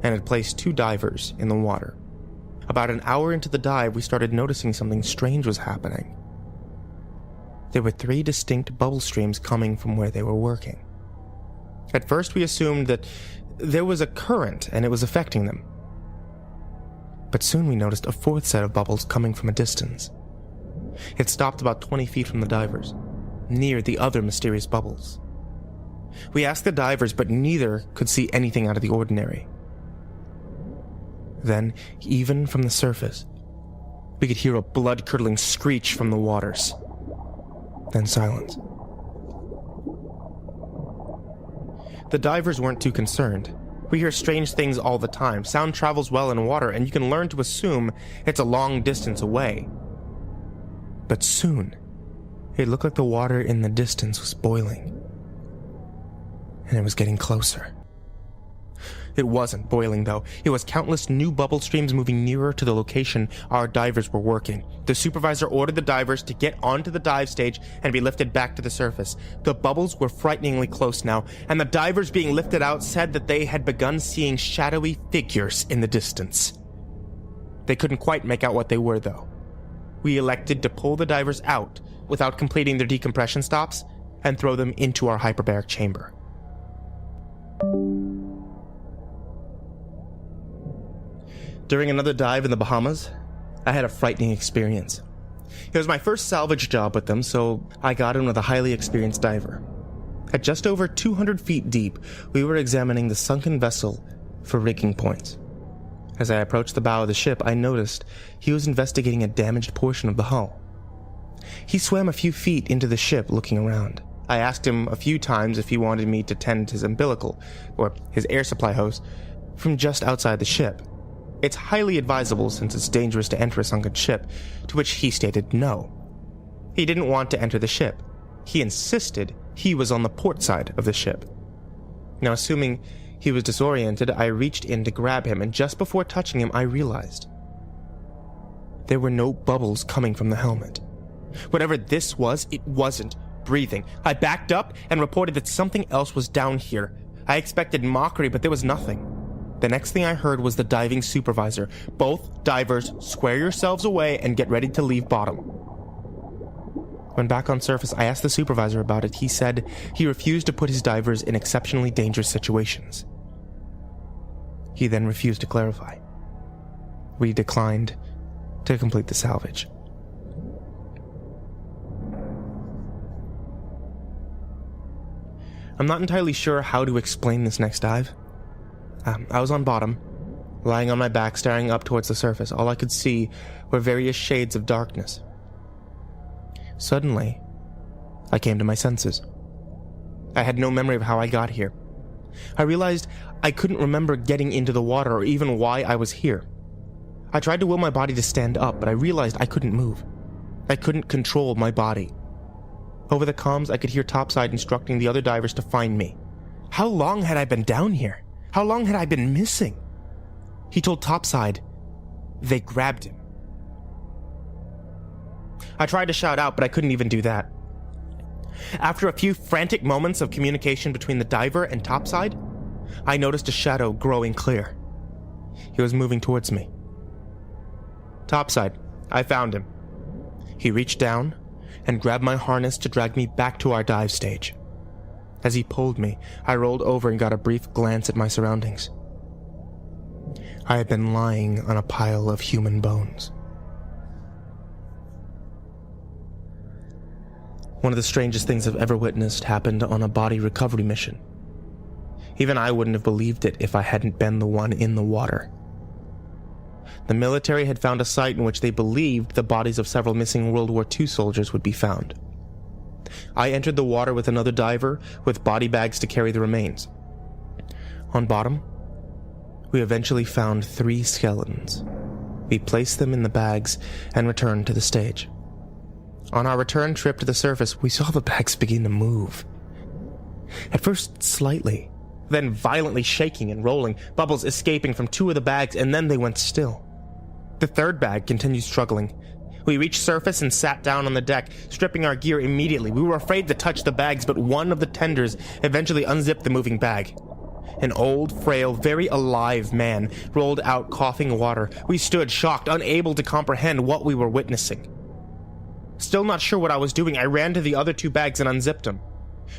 and had placed 2 divers in the water. About an hour into the dive, we started noticing something strange was happening. There were 3 distinct bubble streams coming from where they were working. At first, we assumed that there was a current and it was affecting them. But soon we noticed a 4th set of bubbles coming from a distance. It stopped about 20 feet from the divers, near the other mysterious bubbles. We asked the divers, but neither could see anything out of the ordinary. Then, even from the surface, we could hear a blood-curdling screech from the waters. Then silence. The divers weren't too concerned. We hear strange things all the time. Sound travels well in water, and you can learn to assume it's a long distance away. But soon, it looked like the water in the distance was boiling. And it was getting closer. It wasn't boiling, though. It was countless new bubble streams moving nearer to the location our divers were working. The supervisor ordered the divers to get onto the dive stage and be lifted back to the surface. The bubbles were frighteningly close now, and the divers being lifted out said that they had begun seeing shadowy figures in the distance. They couldn't quite make out what they were, though. We elected to pull the divers out without completing their decompression stops and throw them into our hyperbaric chamber. During another dive in the Bahamas, I had a frightening experience. It was my first salvage job with them, so I got in with a highly experienced diver. At just over 200 feet deep, we were examining the sunken vessel for rigging points. As I approached the bow of the ship, I noticed he was investigating a damaged portion of the hull. He swam a few feet into the ship looking around. I asked him a few times if he wanted me to tend his umbilical, or his air supply hose, from just outside the ship. It's highly advisable since it's dangerous to enter a sunken ship, to which he stated no. He didn't want to enter the ship. He insisted he was on the port side of the ship. Now, assuming he was disoriented, I reached in to grab him, and just before touching him, I realized there were no bubbles coming from the helmet. Whatever this was, it wasn't breathing. I backed up and reported that something else was down here. I expected mockery, but there was nothing. The next thing I heard was the diving supervisor. Both divers, square yourselves away and get ready to leave bottom. When back on surface, I asked the supervisor about it. He said he refused to put his divers in exceptionally dangerous situations. He then refused to clarify. We declined to complete the salvage. I'm not entirely sure how to explain this next dive. I was on bottom, lying on my back, staring up towards the surface. All I could see were various shades of darkness. Suddenly, I came to my senses. I had no memory of how I got here. I realized I couldn't remember getting into the water or even why I was here. I tried to will my body to stand up, but I realized I couldn't move. I couldn't control my body. Over the comms, I could hear Topside instructing the other divers to find me. How long had I been down here? How long had I been missing? He told Topside they grabbed him. I tried to shout out, but I couldn't even do that. After a few frantic moments of communication between the diver and Topside, I noticed a shadow growing clear. He was moving towards me. Topside, I found him. He reached down and grabbed my harness to drag me back to our dive stage. As he pulled me, I rolled over and got a brief glance at my surroundings. I had been lying on a pile of human bones. One of the strangest things I've ever witnessed happened on a body recovery mission. Even I wouldn't have believed it if I hadn't been the one in the water. The military had found a site in which they believed the bodies of several missing World War II soldiers would be found. I entered the water with another diver with body bags to carry the remains. On bottom, we eventually found 3 skeletons. We placed them in the bags and returned to the stage. On our return trip to the surface, we saw the bags begin to move. At first slightly, then violently shaking and rolling, bubbles escaping from 2 of the bags, and then they went still. The 3rd bag continued struggling. We reached surface and sat down on the deck, stripping our gear immediately. We were afraid to touch the bags, but one of the tenders eventually unzipped the moving bag. An old, frail, very alive man rolled out coughing water. We stood shocked, unable to comprehend what we were witnessing. Still not sure what I was doing, I ran to the other 2 bags and unzipped them.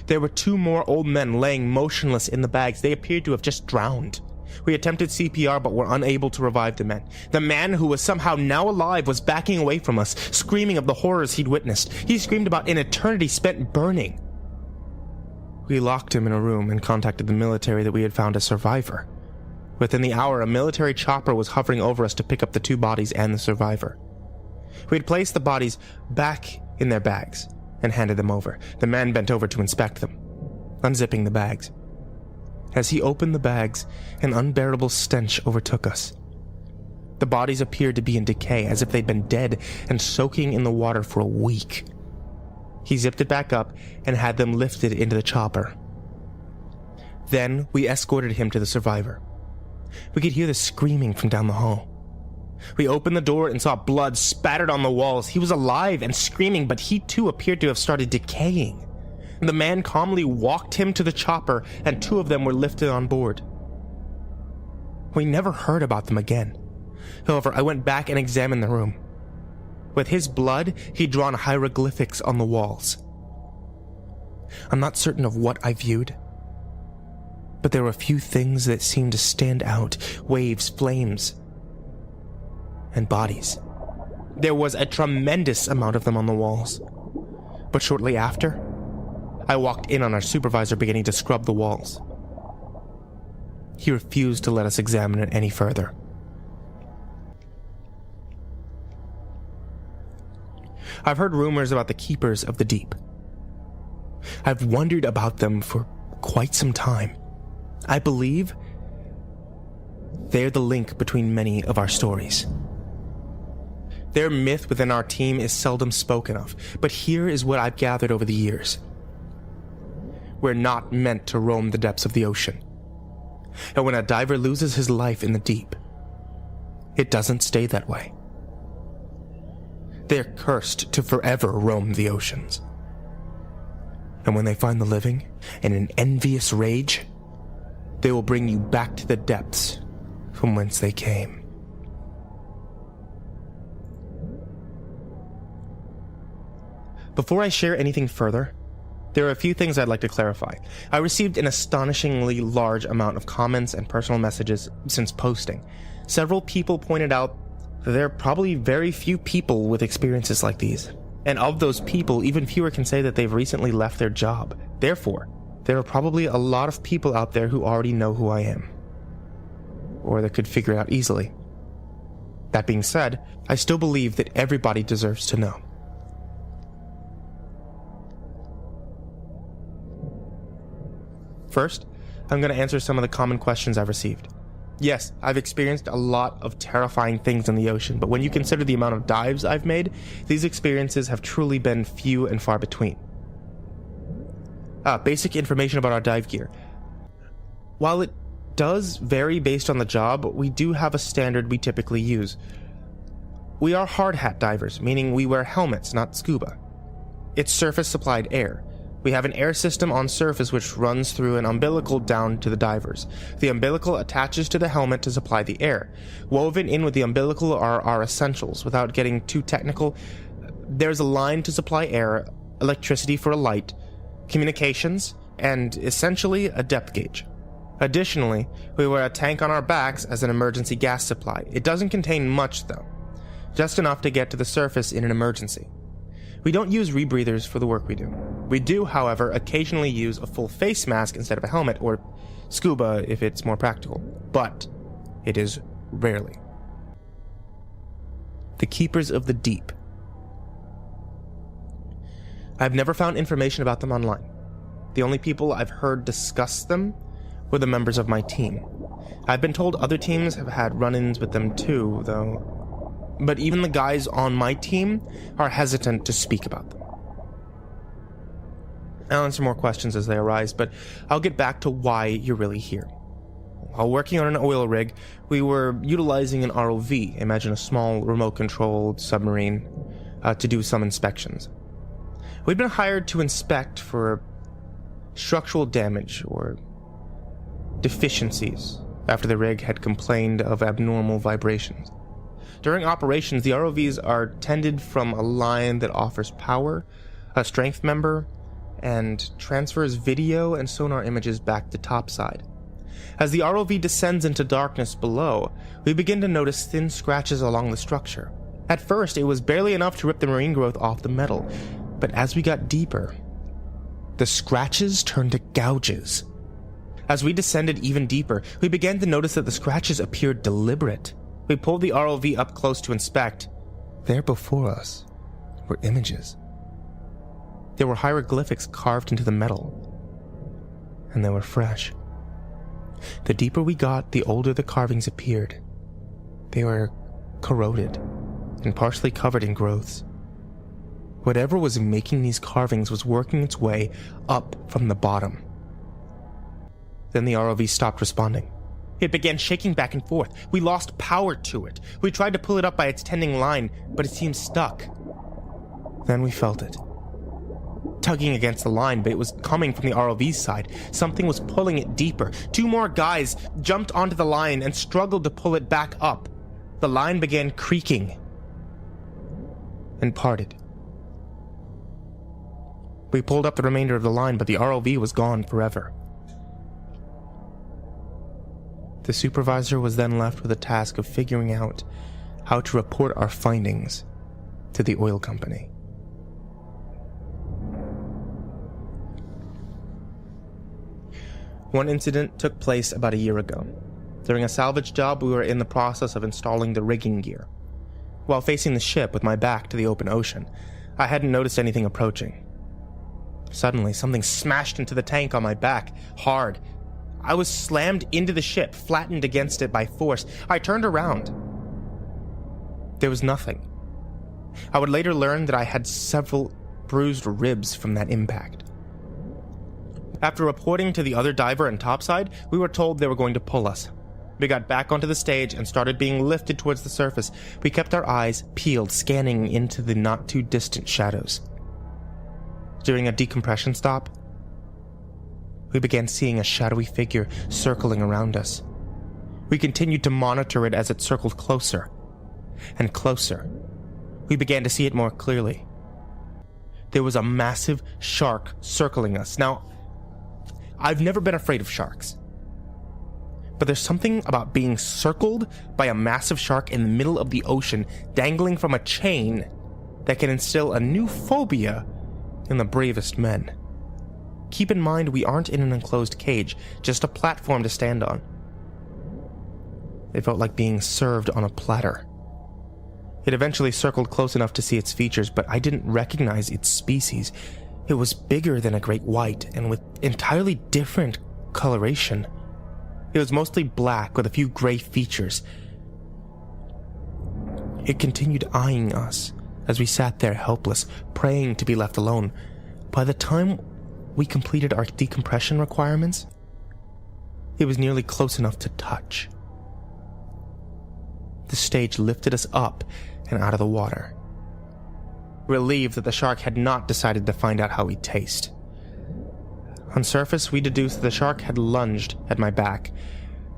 There were 2 more old men laying motionless in the bags. They appeared to have just drowned. We attempted CPR but were unable to revive the men. The man who was somehow now alive was backing away from us, screaming of the horrors he'd witnessed. He screamed about an eternity spent burning. We locked him in a room and contacted the military that we had found a survivor. Within the hour, a military chopper was hovering over us to pick up the 2 bodies and the survivor. We had placed the bodies back in their bags and handed them over. The man bent over to inspect them, unzipping the bags. As he opened the bags, an unbearable stench overtook us. The bodies appeared to be in decay, as if they'd been dead and soaking in the water for a week. He zipped it back up and had them lifted into the chopper. Then we escorted him to the survivor. We could hear the screaming from down the hall. We opened the door and saw blood spattered on the walls. He was alive and screaming, but he too appeared to have started decaying. The man calmly walked him to the chopper, and 2 of them were lifted on board. We never heard about them again. However, I went back and examined the room. With his blood, he'd drawn hieroglyphics on the walls. I'm not certain of what I viewed, but there were a few things that seemed to stand out: waves, flames, and bodies. There was a tremendous amount of them on the walls. But shortly after, I walked in on our supervisor beginning to scrub the walls. He refused to let us examine it any further. I've heard rumors about the Keepers of the Deep. I've wondered about them for quite some time. I believe they're the link between many of our stories. Their myth within our team is seldom spoken of, but here is what I've gathered over the years. We're not meant to roam the depths of the ocean. And when a diver loses his life in the deep, it doesn't stay that way. They're cursed to forever roam the oceans. And when they find the living, in an envious rage, they will bring you back to the depths from whence they came. Before I share anything further, there are a few things I'd like to clarify. I received an astonishingly large amount of comments and personal messages since posting. Several people pointed out that there are probably very few people with experiences like these. And of those people, even fewer can say that they've recently left their job. Therefore, there are probably a lot of people out there who already know who I am, or that could figure it out easily. That being said, I still believe that everybody deserves to know. First, I'm going to answer some of the common questions I've received. Yes, I've experienced a lot of terrifying things in the ocean, but when you consider the amount of dives I've made, these experiences have truly been few and far between. Basic information about our dive gear. While it does vary based on the job, we do have a standard we typically use. We are hard hat divers, meaning we wear helmets, not scuba. It's surface supplied air. We have an air system on surface which runs through an umbilical down to the divers. The umbilical attaches to the helmet to supply the air. Woven in with the umbilical are our essentials. Without getting too technical, there's a line to supply air, electricity for a light, communications, and essentially a depth gauge. Additionally, we wear a tank on our backs as an emergency gas supply. It doesn't contain much though, just enough to get to the surface in an emergency. We don't use rebreathers for the work we do. We do, however, occasionally use a full face mask instead of a helmet, or scuba if it's more practical, but it is rarely. The Keepers of the Deep. I've never found information about them online. The only people I've heard discuss them were the members of my team. I've been told other teams have had run-ins with them too, though, but even the guys on my team are hesitant to speak about them. I'll answer more questions as they arise, but I'll get back to why you're really here. While working on an oil rig, we were utilizing an ROV, imagine a small remote-controlled submarine, to do some inspections. We'd been hired to inspect for structural damage or deficiencies after the rig had complained of abnormal vibrations. During operations, the ROVs are tended from a line that offers power, a strength member, and transfers video and sonar images back to topside. As the ROV descends into darkness below, we begin to notice thin scratches along the structure. At first, it was barely enough to rip the marine growth off the metal, but as we got deeper, the scratches turned to gouges. As we descended even deeper, we began to notice that the scratches appeared deliberate. We pulled the ROV up close to inspect. There before us were images. There were hieroglyphics carved into the metal, and they were fresh. The deeper we got, the older the carvings appeared. They were corroded and partially covered in growths. Whatever was making these carvings was working its way up from the bottom. Then the ROV stopped responding. It began shaking back and forth. We lost power to it. We tried to pull it up by its tending line, but it seemed stuck. Then we felt it tugging against the line, but it was coming from the ROV's side. Something was pulling it deeper. Two more guys jumped onto the line and struggled to pull it back up. The line began creaking and parted. We pulled up the remainder of the line, but the ROV was gone forever. The supervisor was then left with the task of figuring out how to report our findings to the oil company. One incident took place about a year ago. During a salvage job, we were in the process of installing the rigging gear. While facing the ship with my back to the open ocean, I hadn't noticed anything approaching. Suddenly, something smashed into the tank on my back, hard. I was slammed into the ship, flattened against it by force. I turned around. There was nothing. I would later learn that I had several bruised ribs from that impact. After reporting to the other diver and topside, we were told they were going to pull us. We got back onto the stage and started being lifted towards the surface. We kept our eyes peeled, scanning into the not-too-distant shadows. During a decompression stop, we began seeing a shadowy figure circling around us. We continued to monitor it as it circled closer and closer. We began to see it more clearly. There was a massive shark circling us. Now, I've never been afraid of sharks, but there's something about being circled by a massive shark in the middle of the ocean, dangling from a chain, that can instill a new phobia in the bravest men. Keep in mind, we aren't in an enclosed cage, just a platform to stand on. It felt like being served on a platter. It eventually circled close enough to see its features, but I didn't recognize its species. It was bigger than a great white, and with entirely different coloration. It was mostly black with a few gray features. It continued eyeing us as we sat there helpless, praying to be left alone. By the time we completed our decompression requirements, it was nearly close enough to touch. The stage lifted us up and out of the water. Relieved that the shark had not decided to find out how we taste. On surface, we deduced the shark had lunged at my back,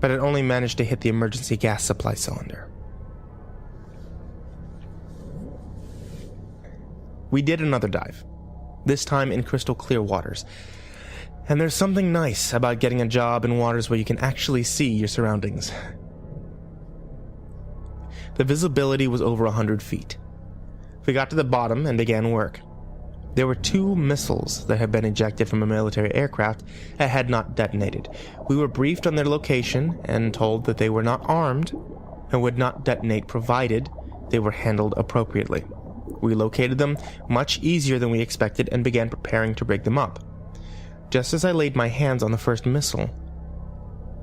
but had only managed to hit the emergency gas supply cylinder. We did another dive, this time in crystal clear waters. And there's something nice about getting a job in waters where you can actually see your surroundings. The visibility was over 100 feet. We got to the bottom and began work. There were 2 missiles that had been ejected from a military aircraft and had not detonated. We were briefed on their location and told that they were not armed and would not detonate provided they were handled appropriately. We located them much easier than we expected and began preparing to rig them up. Just as I laid my hands on the first missile,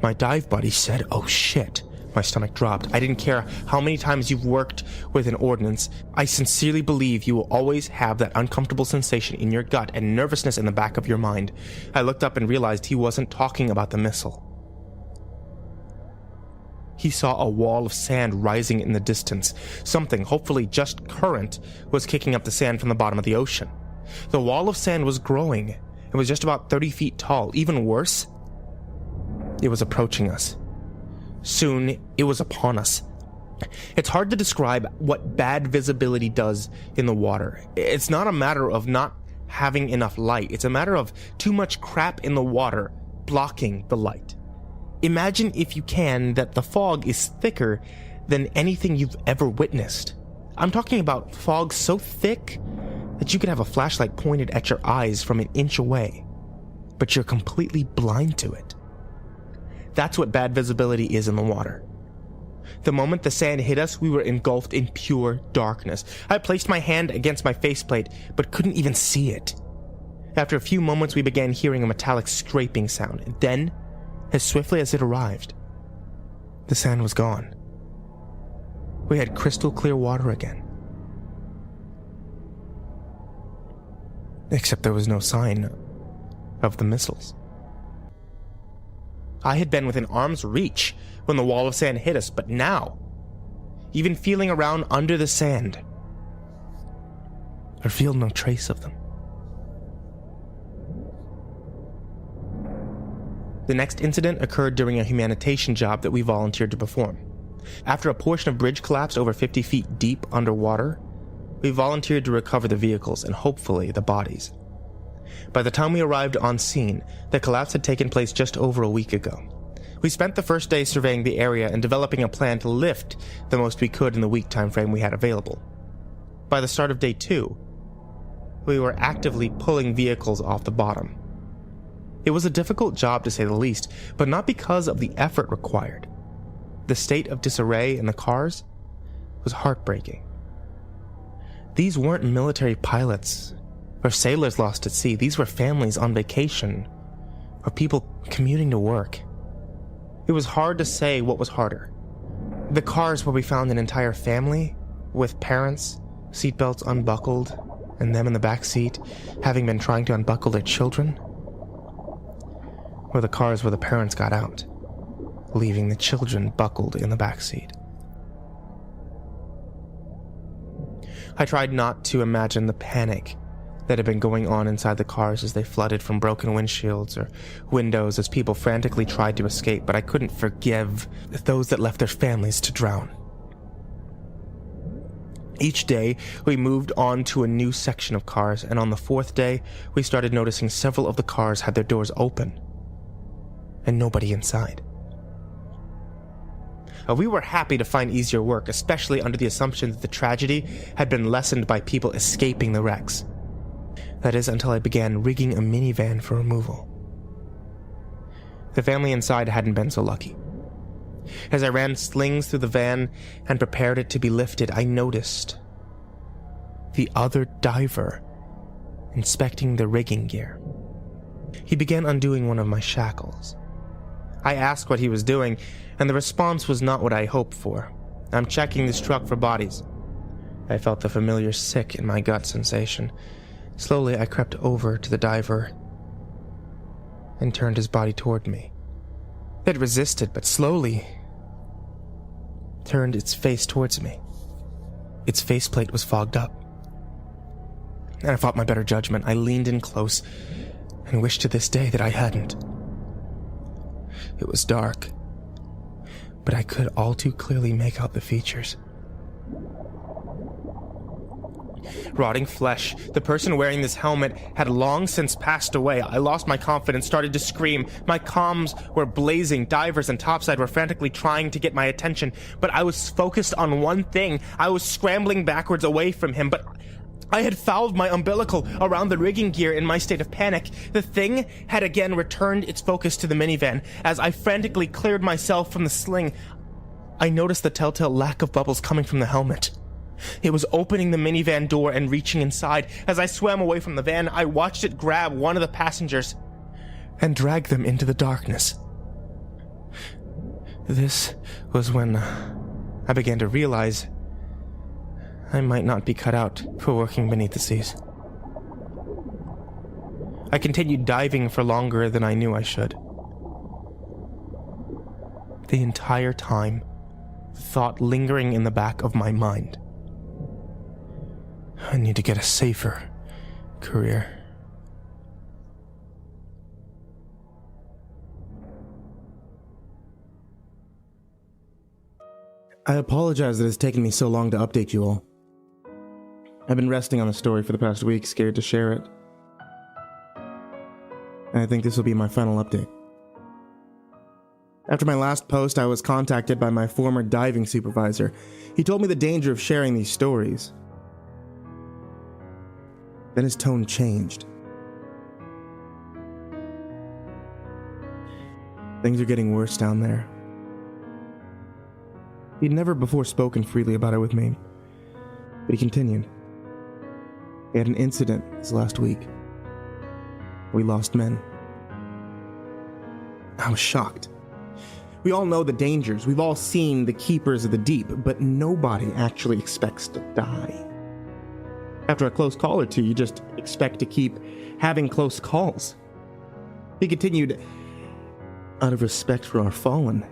my dive buddy said, "Oh shit." My stomach dropped. I didn't care how many times you've worked with an ordnance. I sincerely believe you will always have that uncomfortable sensation in your gut and nervousness in the back of your mind. I looked up and realized he wasn't talking about the missile. He saw a wall of sand rising in the distance. Something, hopefully just current, was kicking up the sand from the bottom of the ocean. The wall of sand was growing. It was just about 30 feet tall. Even worse, It was approaching us. Soon, it was upon us. It's hard to describe what bad visibility does in the water. It's not a matter of not having enough light. It's a matter of too much crap in the water blocking the light. Imagine, if you can, that the fog is thicker than anything you've ever witnessed. I'm talking about fog so thick that you could have a flashlight pointed at your eyes from an inch away, but you're completely blind to it. That's what bad visibility is in the water. The moment the sand hit us, we were engulfed in pure darkness. I placed my hand against my faceplate, but couldn't even see it. After a few moments, we began hearing a metallic scraping sound, and then, as swiftly as it arrived, the sand was gone. We had crystal clear water again. Except there was no sign of the missiles. I had been within arm's reach when the wall of sand hit us, but now, even feeling around under the sand, I revealed no trace of them. The next incident occurred during a humanitarian job that we volunteered to perform. After a portion of bridge collapsed over 50 feet deep underwater, we volunteered to recover the vehicles and hopefully the bodies. By the time we arrived on scene, the collapse had taken place just over a week ago. We spent the first day surveying the area and developing a plan to lift the most we could in the week time frame we had available. By the start of day 2, we were actively pulling vehicles off the bottom. It was a difficult job to say the least, but not because of the effort required. The state of disarray in the cars was heartbreaking. These weren't military pilots or sailors lost at sea. These were families on vacation or people commuting to work. It was hard to say what was harder. The cars where we found an entire family with parents, seatbelts unbuckled, and them in the back seat having been trying to unbuckle their children, or the cars where the parents got out, leaving the children buckled in the back seat. I tried not to imagine the panic that had been going on inside the cars as they flooded from broken windshields or windows as people frantically tried to escape, but I couldn't forgive those that left their families to drown. Each day, we moved on to a new section of cars, and on the 4th day, we started noticing several of the cars had their doors open and nobody inside. We were happy to find easier work, especially under the assumption that the tragedy had been lessened by people escaping the wrecks. That is, until I began rigging a minivan for removal. The family inside hadn't been so lucky. As I ran slings through the van and prepared it to be lifted, I noticed the other diver inspecting the rigging gear. He began undoing one of my shackles. I asked what he was doing, and the response was not what I hoped for. "I'm checking this truck for bodies." I felt the familiar sick in my gut sensation. Slowly, I crept over to the diver and turned his body toward me. It resisted, but slowly turned its face towards me. Its faceplate was fogged up. And I fought my better judgment. I leaned in close and wished to this day that I hadn't. It was dark, but I could all too clearly make out the features. Rotting flesh. The person wearing this helmet had long since passed away. I lost my confidence, started to scream. My comms were blazing. Divers and topside were frantically trying to get my attention, but I was focused on one thing. I was scrambling backwards away from him, but I had fouled my umbilical around the rigging gear in my state of panic. The thing had again returned its focus to the minivan. As I frantically cleared myself from the sling, I noticed the telltale lack of bubbles coming from the helmet. It was opening the minivan door and reaching inside. As I swam away from the van, I watched it grab one of the passengers and drag them into the darkness. This was when I began to realize I might not be cut out for working beneath the seas. I continued diving for longer than I knew I should. The entire time, the thought lingering in the back of my mind: I need to get a safer career. I apologize that it's taken me so long to update you all. I've been resting on the story for the past week, scared to share it. And I think this will be my final update. After my last post, I was contacted by my former diving supervisor. He told me the danger of sharing these stories. Then his tone changed. Things are getting worse down there. He'd never before spoken freely about it with me, but he continued. He had an incident this last week. We lost men. I was shocked. We all know the dangers. We've all seen the keepers of the deep, but nobody actually expects to die. After a close call or two, you just expect to keep having close calls. He continued, out of respect for our fallen,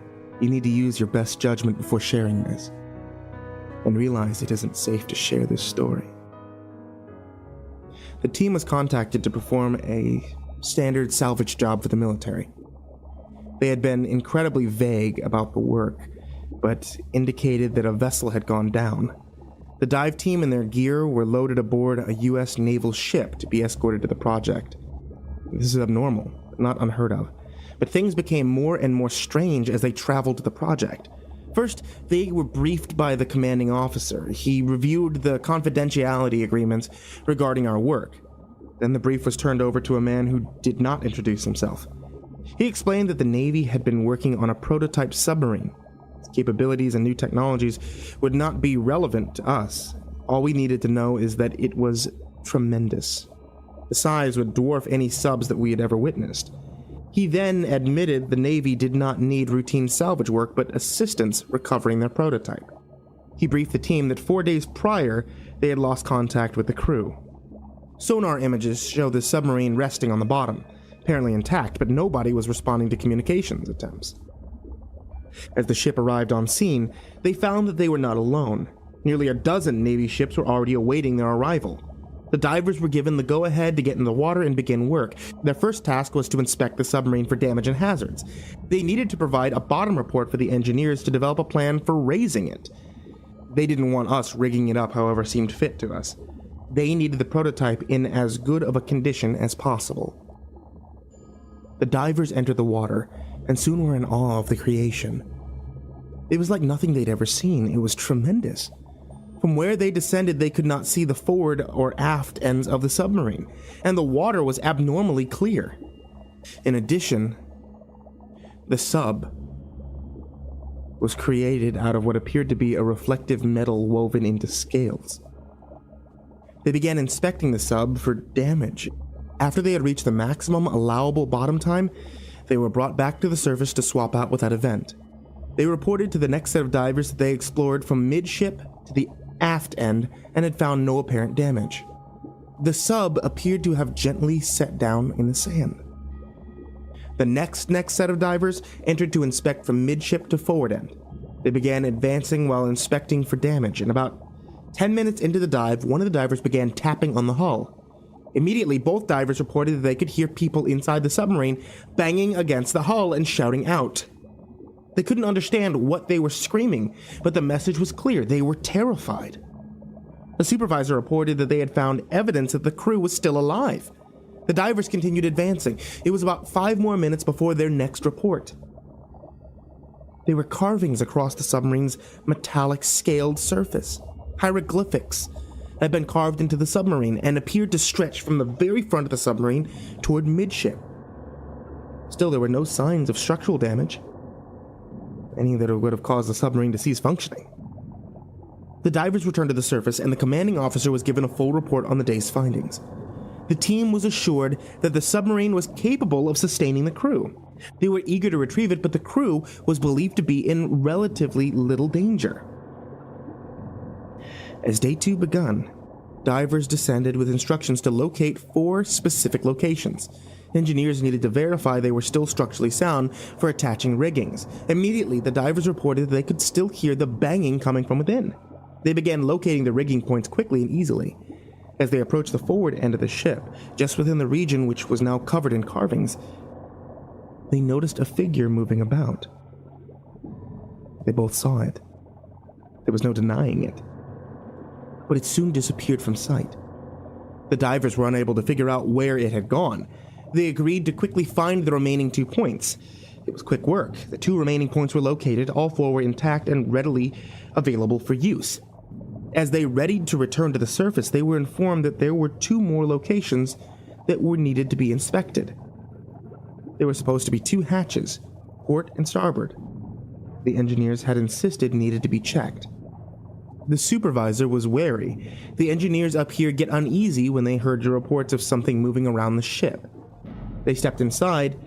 you need to use your best judgment before sharing this, and realize it isn't safe to share this story. The team was contacted to perform a standard salvage job for the military. They had been incredibly vague about the work, but indicated that a vessel had gone down. The dive team and their gear were loaded aboard a U.S. naval ship to be escorted to the project. This is abnormal, not unheard of. But things became more and more strange as they traveled to the project. First, they were briefed by the commanding officer. He reviewed the confidentiality agreements regarding our work. Then the brief was turned over to a man who did not introduce himself. He explained that the Navy had been working on a prototype submarine. Its capabilities and new technologies would not be relevant to us. All we needed to know is that it was tremendous. The size would dwarf any subs that we had ever witnessed. He then admitted the Navy did not need routine salvage work, but assistance recovering their prototype. He briefed the team that 4 days prior, they had lost contact with the crew. Sonar images show the submarine resting on the bottom, apparently intact, but nobody was responding to communications attempts. As the ship arrived on scene, they found that they were not alone. Nearly a dozen Navy ships were already awaiting their arrival. The divers were given the go-ahead to get in the water and begin work. Their first task was to inspect the submarine for damage and hazards. They needed to provide a bottom report for the engineers to develop a plan for raising it. They didn't want us rigging it up however seemed fit to us. They needed the prototype in as good of a condition as possible. The divers entered the water and soon were in awe of the creation. It was like nothing they'd ever seen. It was tremendous. From where they descended, they could not see the forward or aft ends of the submarine, and the water was abnormally clear. In addition, the sub was created out of what appeared to be a reflective metal woven into scales. They began inspecting the sub for damage. After they had reached the maximum allowable bottom time, they were brought back to the surface to swap out with that event. They reported to the next set of divers that they explored from midship to the aft end and had found no apparent damage. The sub appeared to have gently set down in the sand. The next set of divers entered to inspect from midship to forward end. They began advancing while inspecting for damage, and about 10 minutes into the dive, one of the divers began tapping on the hull. Immediately, both divers reported that they could hear people inside the submarine banging against the hull and shouting out. They couldn't understand what they were screaming, but the message was clear. They were terrified. The supervisor reported that they had found evidence that the crew was still alive. The divers continued advancing. It was about 5 more minutes before their next report. There were carvings across the submarine's metallic scaled surface. Hieroglyphics had been carved into the submarine and appeared to stretch from the very front of the submarine toward midship. Still, there were no signs of structural damage, any that would have caused the submarine to cease functioning. The divers returned to the surface, and the commanding officer was given a full report on the day's findings. The team was assured that the submarine was capable of sustaining the crew. They were eager to retrieve it, but the crew was believed to be in relatively little danger. As day 2 begun, divers descended with instructions to locate 4 specific locations. Engineers needed to verify they were still structurally sound for attaching riggings. Immediately, the divers reported that they could still hear the banging coming from within. They began locating the rigging points quickly and easily. As they approached the forward end of the ship, just within the region which was now covered in carvings, they noticed a figure moving about. They both saw it. There was no denying it. But it soon disappeared from sight. The divers were unable to figure out where it had gone. They agreed to quickly find the remaining 2 points. It was quick work. The 2 remaining points were located, all 4 were intact and readily available for use. As they readied to return to the surface, they were informed that there were 2 more locations that were needed to be inspected. There were supposed to be 2 hatches, port and starboard. The engineers had insisted needed to be checked. The supervisor was wary. The engineers up here get uneasy when they heard the reports of something moving around the ship. They stepped inside,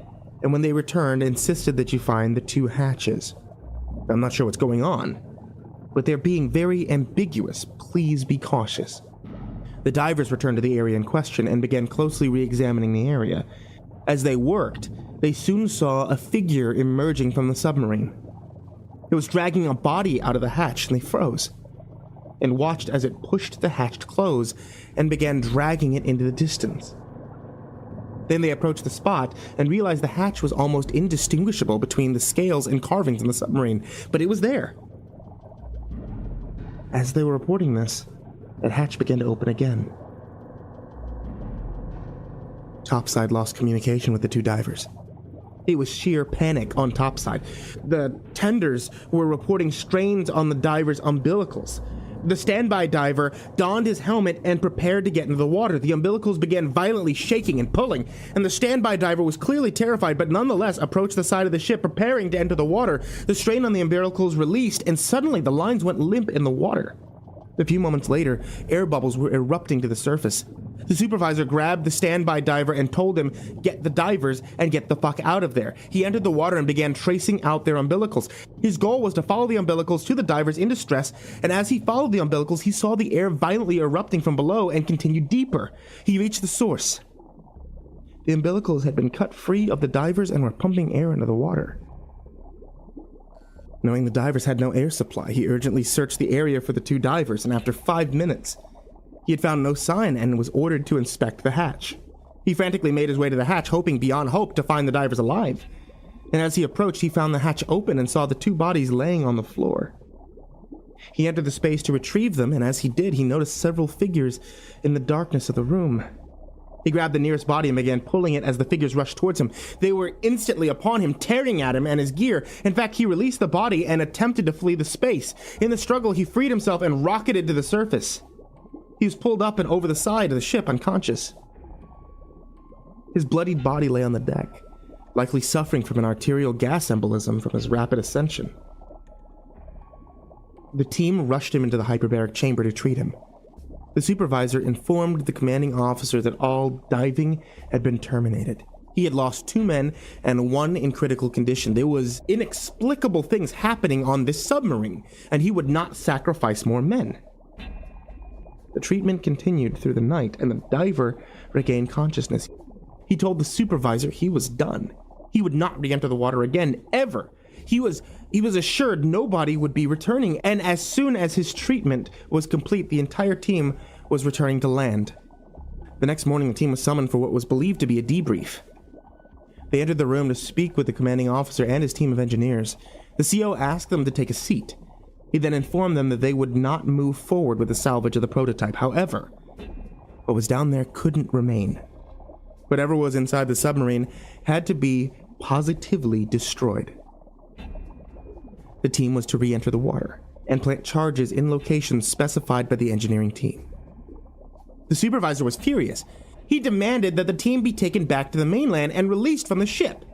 and when they returned, insisted that you find the 2 hatches. I'm not sure what's going on, but they're being very ambiguous. Please be cautious. The divers returned to the area in question and began closely re-examining the area. As they worked, they soon saw a figure emerging from the submarine. It was dragging a body out of the hatch, and they froze, and watched as it pushed the hatch to close and began dragging it into the distance. Then they approached the spot and realized the hatch was almost indistinguishable between the scales and carvings in the submarine, but it was there. As they were reporting this, that hatch began to open again. Topside lost communication with the 2 divers. It was sheer panic on topside. The tenders were reporting strains on the divers' umbilicals. The standby diver donned his helmet and prepared to get into the water. The umbilicals began violently shaking and pulling, and the standby diver was clearly terrified, but nonetheless approached the side of the ship, preparing to enter the water. The strain on the umbilicals released, and suddenly the lines went limp in the water. A few moments later, air bubbles were erupting to the surface. The supervisor grabbed the standby diver and told him, "Get the divers and get the fuck out of there." He entered the water and began tracing out their umbilicals. His goal was to follow the umbilicals to the divers in distress, and as he followed the umbilicals, he saw the air violently erupting from below and continued deeper. He reached the source. The umbilicals had been cut free of the divers and were pumping air into the water. Knowing the divers had no air supply, he urgently searched the area for the 2 divers, and after 5 minutes, he had found no sign and was ordered to inspect the hatch. He frantically made his way to the hatch, hoping beyond hope to find the divers alive. And as he approached, he found the hatch open and saw the 2 bodies laying on the floor. He entered the space to retrieve them, and as he did, he noticed several figures in the darkness of the room. He grabbed the nearest body and began pulling it as the figures rushed towards him. They were instantly upon him, tearing at him and his gear. In fact, he released the body and attempted to flee the space. In the struggle, he freed himself and rocketed to the surface. He was pulled up and over the side of the ship, unconscious. His bloodied body lay on the deck, likely suffering from an arterial gas embolism from his rapid ascension. The team rushed him into the hyperbaric chamber to treat him. The supervisor informed the commanding officer that all diving had been terminated. He had lost 2 men and 1 in critical condition. There was inexplicable things happening on this submarine, and he would not sacrifice more men. The treatment continued through the night, and the diver regained consciousness. He told the supervisor he was done. He would not re-enter the water again, ever. He was assured nobody would be returning, and as soon as his treatment was complete, the entire team was returning to land. The next morning, the team was summoned for what was believed to be a debrief. They entered the room to speak with the commanding officer and his team of engineers. The CO asked them to take a seat. He then informed them that they would not move forward with the salvage of the prototype. However, what was down there couldn't remain. Whatever was inside the submarine had to be positively destroyed. The team was to re-enter the water and plant charges in locations specified by the engineering team. The supervisor was furious. He demanded that the team be taken back to the mainland and released from the ship.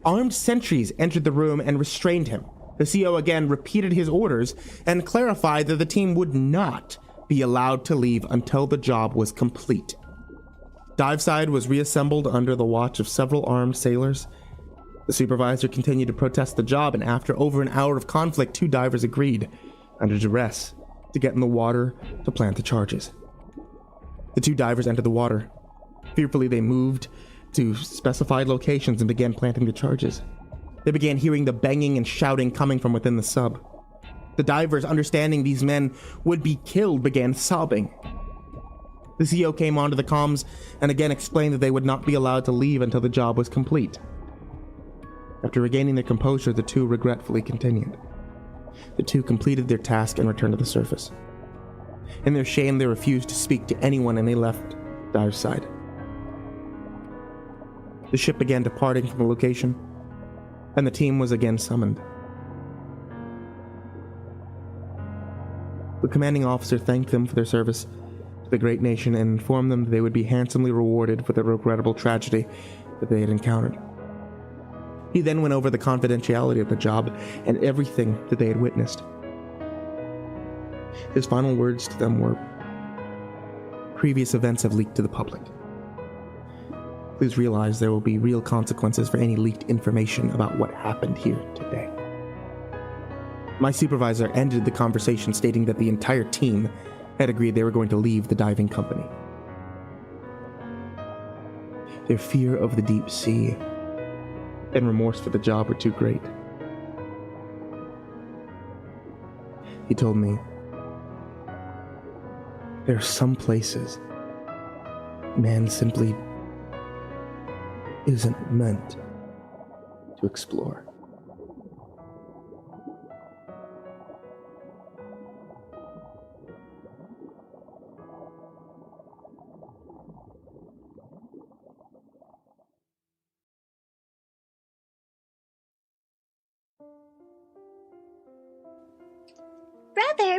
Armed sentries entered the room and restrained him. The CO again repeated his orders and clarified that the team would not be allowed to leave until the job was complete. Diveside was reassembled under the watch of several armed sailors. The supervisor continued to protest the job, and after over an hour of conflict, 2 divers agreed, under duress, to get in the water to plant the charges. The 2 divers entered the water. Fearfully, they moved to specified locations and began planting the charges. They began hearing the banging and shouting coming from within the sub. The divers, understanding these men would be killed, began sobbing. The CO came onto the comms and again explained that they would not be allowed to leave until the job was complete. After regaining their composure, the 2 regretfully continued. The two completed their task and returned to the surface. In their shame, they refused to speak to anyone and they left Dive's side. The ship began departing from the location, and the team was again summoned. The commanding officer thanked them for their service to the great nation and informed them that they would be handsomely rewarded for the regrettable tragedy that they had encountered. He then went over the confidentiality of the job and everything that they had witnessed. His final words to them were, "Previous events have leaked to the public. Please realize there will be real consequences for any leaked information about what happened here today." My supervisor ended the conversation stating that the entire team had agreed they were going to leave the diving company. Their fear of the deep sea and remorse for the job were too great. He told me, "There are some places man simply isn't meant to explore."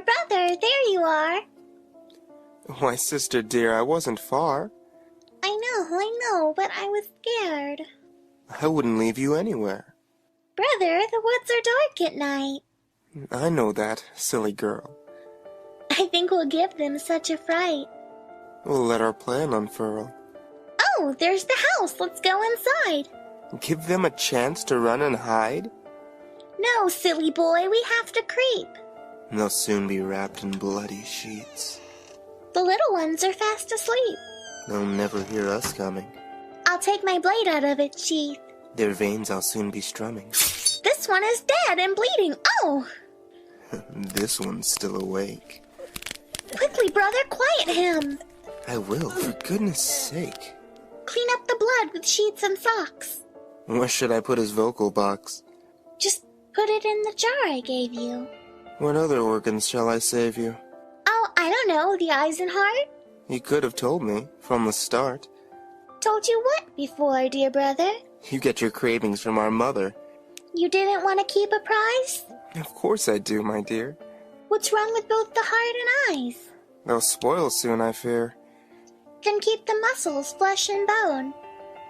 Brother, there you are. Why, sister dear, I wasn't far. I know, but I was scared. I wouldn't leave you anywhere. Brother, the woods are dark at night. I know that, silly girl. I think we'll give them such a fright. We'll let our plan unfurl. Oh, there's the house. Let's go inside. Give them a chance to run and hide? No, silly boy, we have to creep. They'll soon be wrapped in bloody sheets. The little ones are fast asleep. They'll never hear us coming. I'll take my blade out of its sheath. Their veins I'll soon be strumming. This one is dead and bleeding. Oh! This one's still awake. Quickly, brother, quiet him. I will, for goodness sake. Clean up the blood with sheets and socks. Where should I put his vocal box? Just put it in the jar I gave you. What other organs shall I save you? Oh, I don't know, the eyes and heart? You could have told me, from the start. Told you what before, dear brother? You get your cravings from our mother. You didn't want to keep a prize? Of course I do, my dear. What's wrong with both the heart and eyes? They'll spoil soon, I fear. Then keep the muscles, flesh and bone.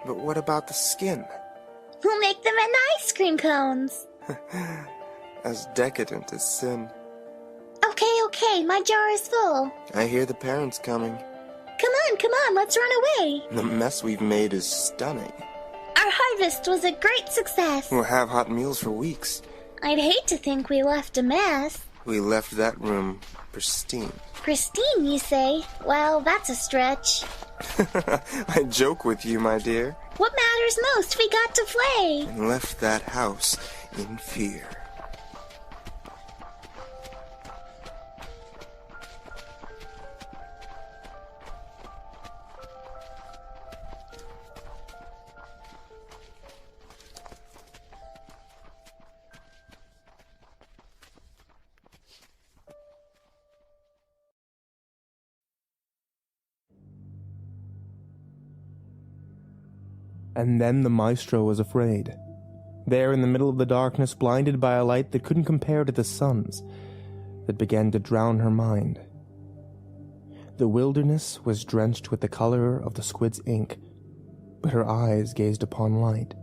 But what about the skin? We'll make them into ice cream cones. As decadent as sin. Okay, my jar is full. I hear the parents coming. Come on, let's run away. The mess we've made is stunning. Our harvest was a great success. We'll have hot meals for weeks. I'd hate to think we left a mess. We left that room pristine. Pristine, you say? Well, that's a stretch. I joke with you, my dear. What matters most? We got to play. And left that house in fear. And then the maestro was afraid. There in the middle of the darkness, blinded by a light that couldn't compare to the sun's, that began to drown her mind. The wilderness was drenched with the color of the squid's ink, but her eyes gazed upon light.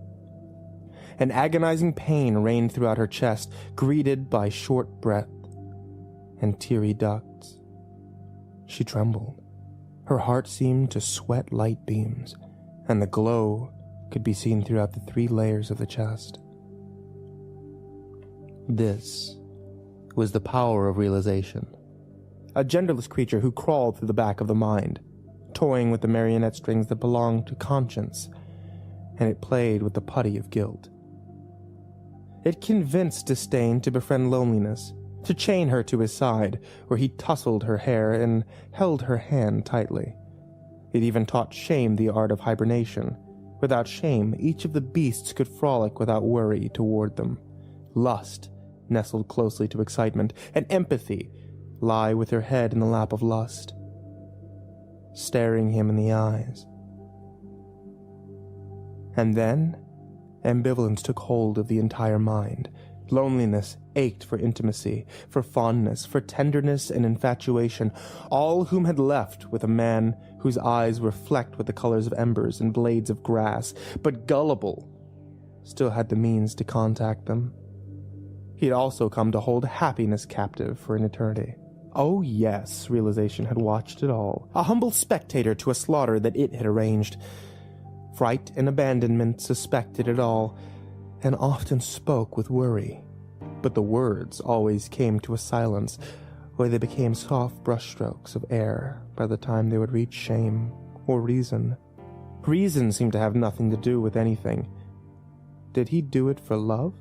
An agonizing pain reigned throughout her chest, greeted by short breath and teary ducts. She trembled. Her heart seemed to sweat light beams, and the glow could be seen throughout the 3 layers of the chest. This was the power of realization. A genderless creature who crawled through the back of the mind, toying with the marionette strings that belonged to conscience, and it played with the putty of guilt. It convinced disdain to befriend loneliness, to chain her to his side, where he tousled her hair and held her hand tightly. It even taught shame the art of hibernation. Without shame, each of the beasts could frolic without worry toward them. Lust nestled closely to excitement, and empathy lie with her head in the lap of lust, staring him in the eyes. And then, ambivalence took hold of the entire mind. Loneliness ached for intimacy, for fondness, for tenderness and infatuation, all whom had left with a man whose eyes were flecked with the colors of embers and blades of grass, but gullible still had the means to contact them. He had also come to hold happiness captive for an eternity. Oh yes, realization had watched it all, a humble spectator to a slaughter that it had arranged. Fright and abandonment suspected it all, and often spoke with worry. But the words always came to a silence, where they became soft brushstrokes of air by the time they would reach shame or reason. Reason seemed to have nothing to do with anything. Did he do it for love?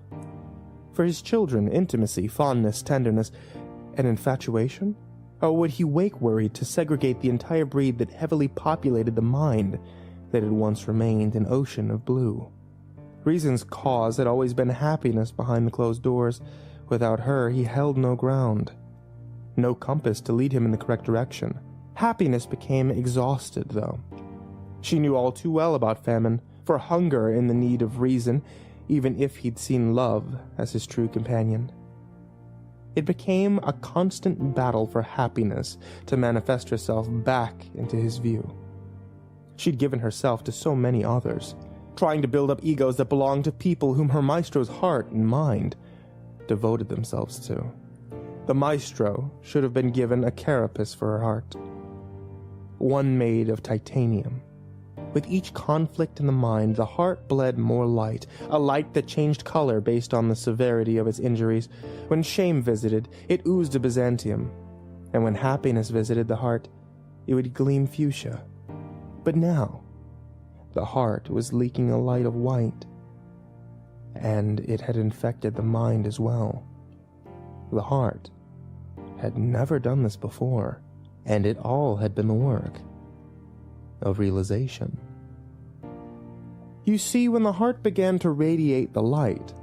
For his children, intimacy, fondness, tenderness, and infatuation? Or would he wake worried to segregate the entire breed that heavily populated the mind that had once remained an ocean of blue? Reason's cause had always been happiness behind the closed doors. Without her, he held no ground. No compass to lead him in the correct direction. Happiness became exhausted, though. She knew all too well about famine, for hunger in the need of reason, even if he'd seen love as his true companion. It became a constant battle for happiness to manifest herself back into his view. She'd given herself to so many others, trying to build up egos that belonged to people whom her maestro's heart and mind devoted themselves to. The maestro should have been given a carapace for her heart, one made of titanium. With each conflict in the mind, the heart bled more light, a light that changed color based on the severity of its injuries. When shame visited, it oozed a Byzantium, and when happiness visited the heart, it would gleam fuchsia. But now, the heart was leaking a light of white, and it had infected the mind as well. The heart had never done this before, and it all had been the work of realization. You see, when the heart began to radiate the light,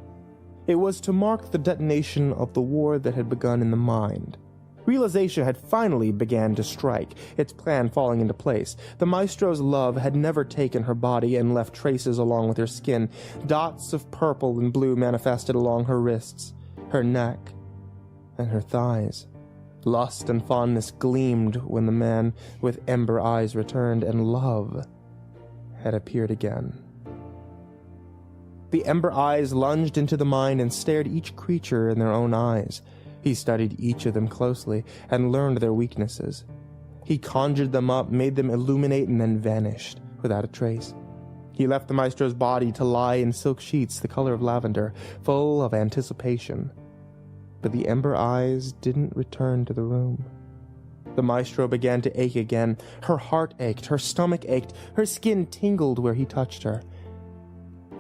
it was to mark the detonation of the war that had begun in the mind. Realization had finally began to strike, its plan falling into place. The maestro's love had never taken her body and left traces along with her skin. Dots of purple and blue manifested along her wrists, her neck, and her thighs. Lust and fondness gleamed when the man with ember eyes returned, and love had appeared again. The ember eyes lunged into the mind and stared each creature in their own eyes. He studied each of them closely and learned their weaknesses. He conjured them up, made them illuminate, and then vanished without a trace. He left the maestro's body to lie in silk sheets the color of lavender, full of anticipation. But the ember eyes didn't return to the room. The maestro began to ache again. Her heart ached, her stomach ached, her skin tingled where he touched her.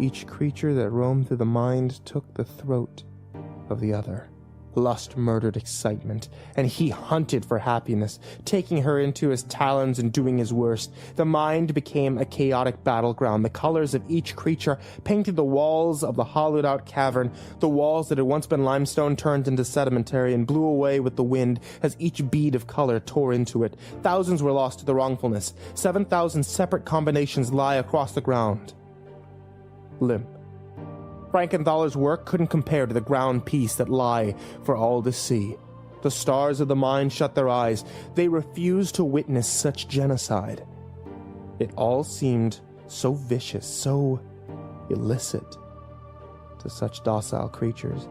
Each creature that roamed through the mind took the throat of the other. Lust murdered excitement, and he hunted for happiness, taking her into his talons and doing his worst. The mind became a chaotic battleground. The colors of each creature painted the walls of the hollowed-out cavern. The walls that had once been limestone turned into sedimentary and blew away with the wind as each bead of color tore into it. Thousands were lost to the wrongfulness. 7,000 separate combinations lie across the ground. Limp. Frankenthaler's work couldn't compare to the ground peace that lie for all to see. The stars of the mind shut their eyes. They refused to witness such genocide. It all seemed so vicious, so illicit to such docile creatures.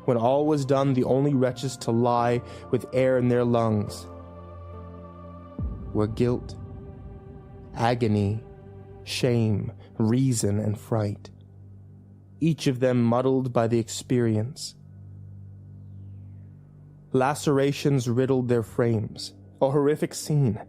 When all was done, the only wretches to lie with air in their lungs were guilt, agony, shame, reason, and fright. Each of them muddled by the experience. Lacerations riddled their frames, a horrific scene,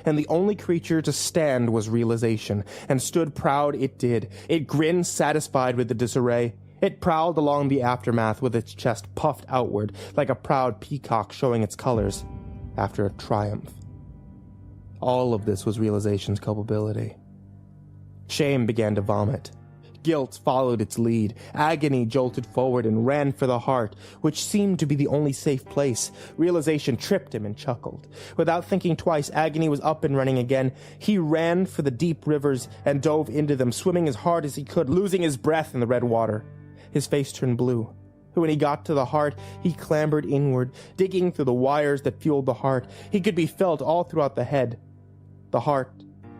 and the only creature to stand was realization, and stood proud it did. It grinned satisfied with the disarray. It prowled along the aftermath with its chest puffed outward like a proud peacock showing its colors after a triumph. All of this was realization's culpability. Shame began to vomit. Guilt followed its lead. Agony jolted forward and ran for the heart, which seemed to be the only safe place. Realization tripped him and chuckled. Without thinking twice, Agony was up and running again. He ran for the deep rivers and dove into them, swimming as hard as he could, losing his breath in the red water. His face turned blue. When he got to the heart, he clambered inward, digging through the wires that fueled the heart. He could be felt all throughout the head, the heart,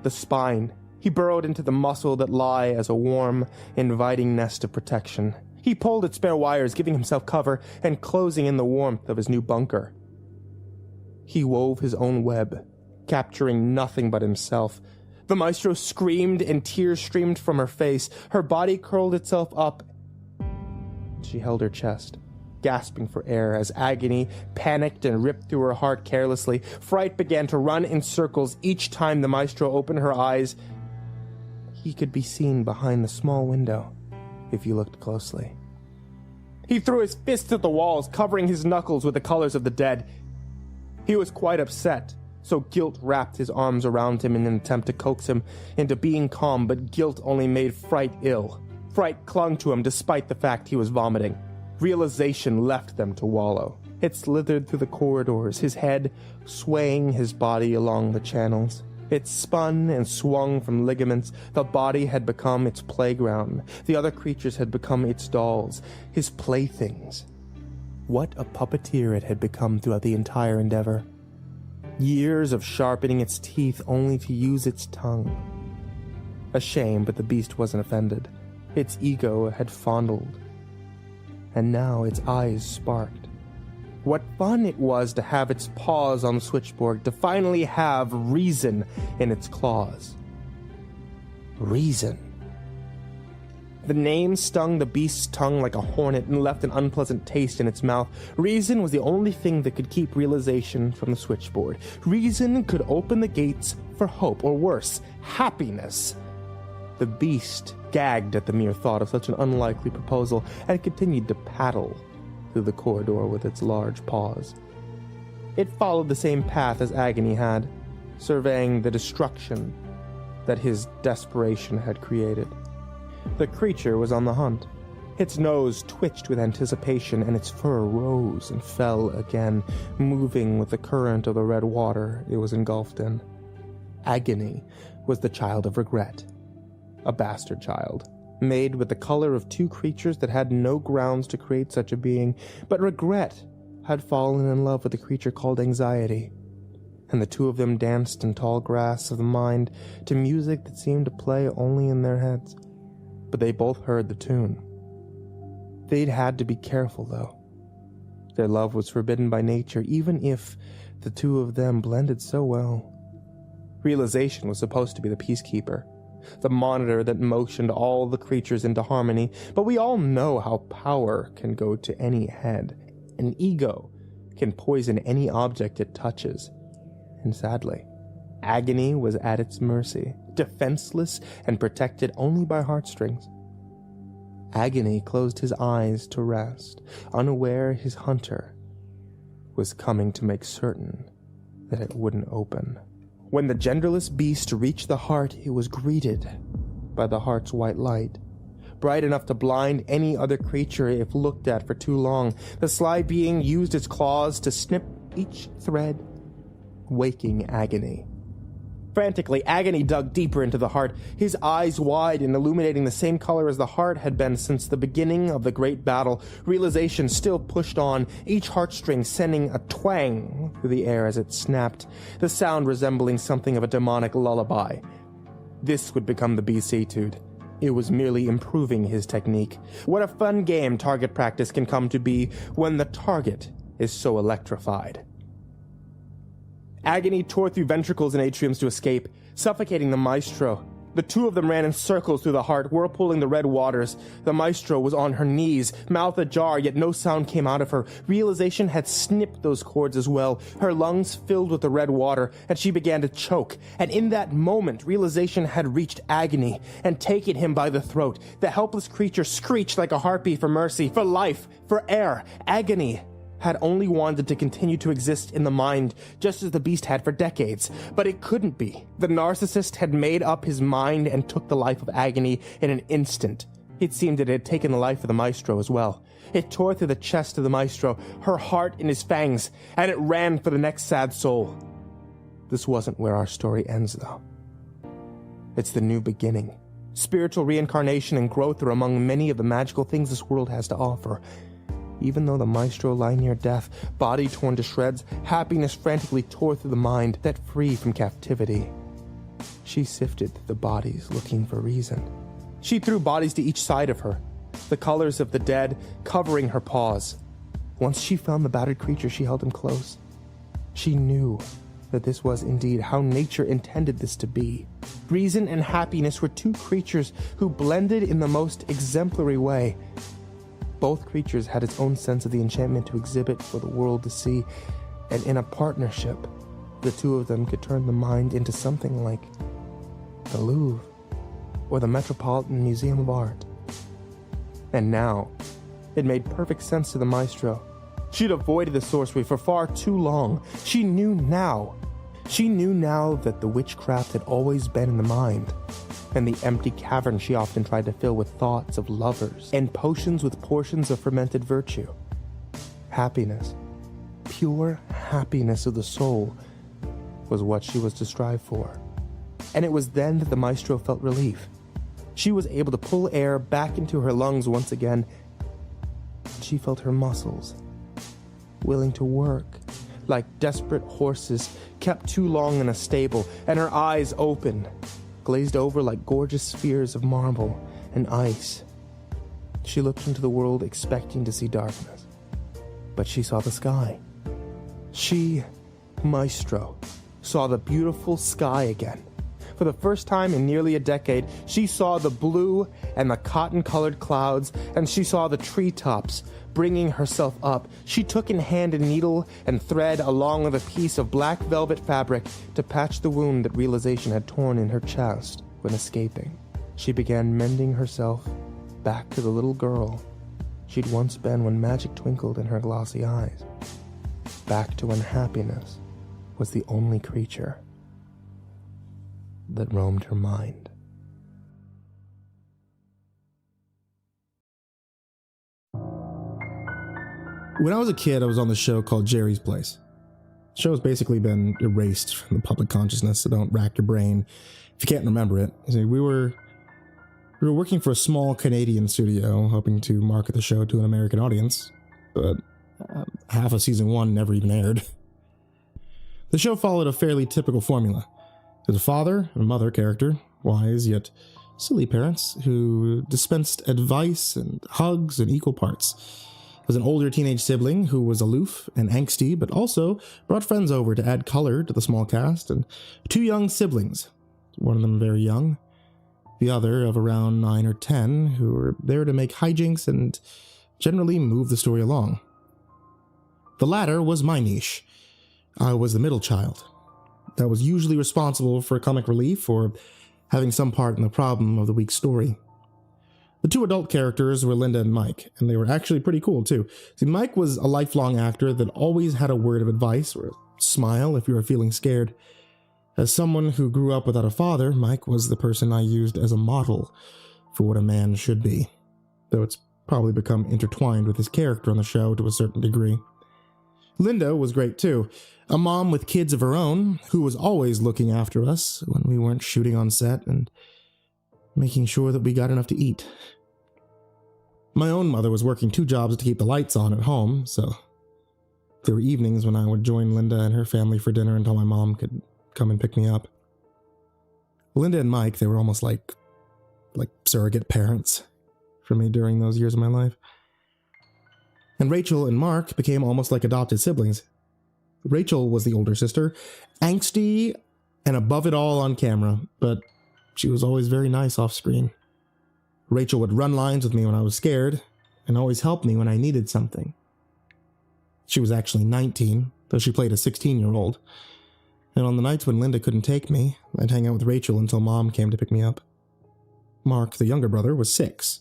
the spine. He burrowed into the muscle that lay as a warm, inviting nest of protection. He pulled at spare wires, giving himself cover and closing in the warmth of his new bunker. He wove his own web, capturing nothing but himself. The maestro screamed and tears streamed from her face. Her body curled itself up. She held her chest, gasping for air as Agony panicked and ripped through her heart carelessly. Fright began to run in circles each time the maestro opened her eyes. He could be seen behind the small window, if you looked closely. He threw his fists at the walls, covering his knuckles with the colors of the dead. He was quite upset, so Guilt wrapped his arms around him in an attempt to coax him into being calm, but Guilt only made Fright ill. Fright clung to him despite the fact he was vomiting. Realization left them to wallow. It slithered through the corridors, his head swaying his body along the channels. It spun and swung from ligaments. The body had become its playground. The other creatures had become its dolls, his playthings. What a puppeteer it had become throughout the entire endeavor. Years of sharpening its teeth only to use its tongue. A shame, but the beast wasn't offended. Its ego had fondled, and now its eyes sparked. What fun it was to have its paws on the switchboard, to finally have reason in its claws. Reason. The name stung the beast's tongue like a hornet and left an unpleasant taste in its mouth. Reason was the only thing that could keep realization from the switchboard. Reason could open the gates for hope, or worse, happiness. The beast gagged at the mere thought of such an unlikely proposal and continued to paddle through the corridor with its large paws. It followed the same path as Agony had, surveying the destruction that his desperation had created. The creature was on the hunt. Its nose twitched with anticipation, and its fur rose and fell again, moving with the current of the red water it was engulfed in. Agony was the child of regret. A bastard child, made with the color of two creatures that had no grounds to create such a being, but regret had fallen in love with a creature called anxiety, and the two of them danced in tall grass of the mind to music that seemed to play only in their heads, but they both heard the tune. They'd had to be careful, though. Their love was forbidden by nature, even if the two of them blended so well. Realization was supposed to be the peacekeeper, the monitor that motioned all the creatures into harmony, but we all know how power can go to any head. An ego can poison any object it touches. And sadly, Agony was at its mercy, defenseless and protected only by heartstrings. Agony closed his eyes to rest, unaware his hunter was coming to make certain that it wouldn't open. When the genderless beast reached the heart, it was greeted by the heart's white light, bright enough to blind any other creature if looked at for too long. The sly being used its claws to snip each thread, waking Agony. Frantically, Agony dug deeper into the heart, his eyes wide and illuminating the same color as the heart had been since the beginning of the great battle. Realization still pushed on, each heartstring sending a twang through the air as it snapped, the sound resembling something of a demonic lullaby. This would become the beast-etude. It was merely improving his technique. What a fun game target practice can come to be when the target is so electrified. Agony tore through ventricles and atriums to escape, suffocating the maestro. The two of them ran in circles through the heart, whirlpooling the red waters. The maestro was on her knees, mouth ajar, yet no sound came out of her. Realization had snipped those cords as well. Her lungs filled with the red water, and she began to choke. And in that moment, Realization had reached Agony and taken him by the throat. The helpless creature screeched like a harpy for mercy, for life, for air. Agony had only wanted to continue to exist in the mind, just as the beast had for decades. But it couldn't be. The narcissist had made up his mind and took the life of Agony in an instant. It seemed it had taken the life of the maestro as well. It tore through the chest of the maestro, her heart in his fangs, and it ran for the next sad soul. This wasn't where our story ends, though. It's the new beginning. Spiritual reincarnation and growth are among many of the magical things this world has to offer. Even though the maestro lay near death, body torn to shreds, happiness frantically tore through the mind, set free from captivity. She sifted through the bodies looking for reason. She threw bodies to each side of her, the colors of the dead covering her paws. Once she found the battered creature, she held him close. She knew that this was indeed how nature intended this to be. Reason and happiness were two creatures who blended in the most exemplary way. Both creatures had its own sense of the enchantment to exhibit for the world to see, and in a partnership, the two of them could turn the mind into something like the Louvre or the Metropolitan Museum of Art. And now, it made perfect sense to the maestro. She'd avoided the sorcery for far too long. She knew now that the witchcraft had always been in the mind, and the empty cavern she often tried to fill with thoughts of lovers and potions with portions of fermented virtue. Happiness, pure happiness of the soul, was what she was to strive for. And it was then that the maestro felt relief. She was able to pull air back into her lungs once again, and she felt her muscles willing to work, like desperate horses kept too long in a stable, and her eyes open, glazed over like gorgeous spheres of marble and ice. She looked into the world expecting to see darkness, but she saw the sky. She, maestro, saw the beautiful sky again. For the first time in nearly a decade, she saw the blue and the cotton-colored clouds, and she saw the treetops bringing herself up. She took in hand a needle and thread along with a piece of black velvet fabric to patch the wound that realization had torn in her chest when escaping. She began mending herself back to the little girl she'd once been when magic twinkled in her glossy eyes. Back to when happiness was the only creature that roamed her mind. When I was a kid, I was on the show called Jerry's Place. The show has basically been erased from the public consciousness, so don't rack your brain if you can't remember it. See, we were working for a small Canadian studio, hoping to market the show to an American audience, but half of season 1 never even aired. The show followed a fairly typical formula. There's a father and a mother character, wise yet silly parents, who dispensed advice and hugs in equal parts. There's an older teenage sibling who was aloof and angsty, but also brought friends over to add color to the small cast, and two young siblings, one of them very young, the other of around 9 or 10, who were there to make hijinks and generally move the story along. The latter was my niche. I was the middle child. That was usually responsible for comic relief or having some part in the problem of the week's story. The two adult characters were Linda and Mike, and they were actually pretty cool too. See, Mike was a lifelong actor that always had a word of advice or a smile if you were feeling scared. As someone who grew up without a father, Mike was the person I used as a model for what a man should be, though it's probably become intertwined with his character on the show to a certain degree. Linda was great too, a mom with kids of her own who was always looking after us when we weren't shooting on set and making sure that we got enough to eat. My own mother was working 2 jobs to keep the lights on at home, so there were evenings when I would join Linda and her family for dinner until my mom could come and pick me up. Linda and Mike, they were almost like surrogate parents for me during those years of my life. And Rachel and Mark became almost like adopted siblings. Rachel was the older sister, angsty and above it all on camera, but she was always very nice off screen. Rachel would run lines with me when I was scared, and always help me when I needed something. She was actually 19, though she played a 16-year-old. And on the nights when Linda couldn't take me, I'd hang out with Rachel until Mom came to pick me up. Mark, the younger brother, was 6.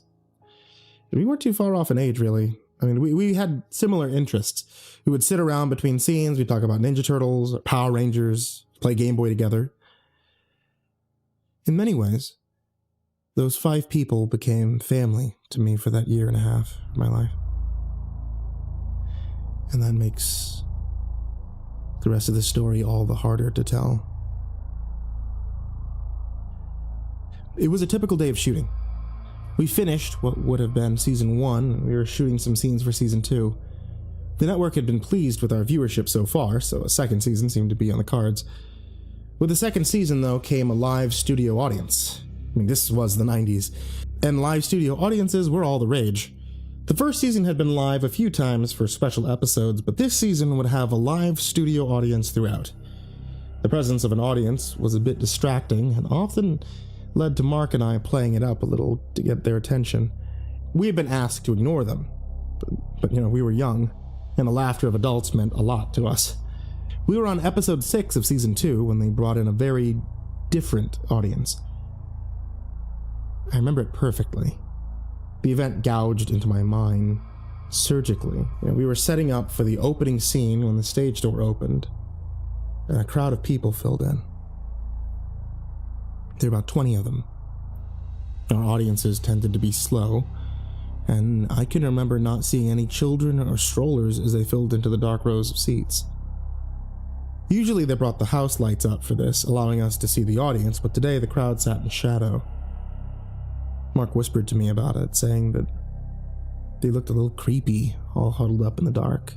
We weren't too far off in age, really. I mean, we had similar interests. We would sit around between scenes, we'd talk about Ninja Turtles, or Power Rangers, play Game Boy together. In many ways, Those 5 people became family to me for that year and a half of my life. And that makes the rest of the story all the harder to tell. It was a typical day of shooting. We finished what would have been season 1, and we were shooting some scenes for season 2. The network had been pleased with our viewership so far, so a second season seemed to be on the cards. With the second season, though, came a live studio audience. I mean, this was the 90s, and live studio audiences were all the rage. The first season had been live a few times for special episodes, but this season would have a live studio audience throughout. The presence of an audience was a bit distracting and often led to Mark and I playing it up a little to get their attention. We had been asked to ignore them, but we were young, and the laughter of adults meant a lot to us. We were on episode 6 of season 2 when they brought in a very different audience. I remember it perfectly. The event gouged into my mind surgically. We were setting up for the opening scene when the stage door opened, and a crowd of people filled in. There were about 20 of them. Our audiences tended to be slow, and I can remember not seeing any children or strollers as they filled into the dark rows of seats. Usually they brought the house lights up for this, allowing us to see the audience, but today the crowd sat in shadow. Mark whispered to me about it, saying that they looked a little creepy, all huddled up in the dark.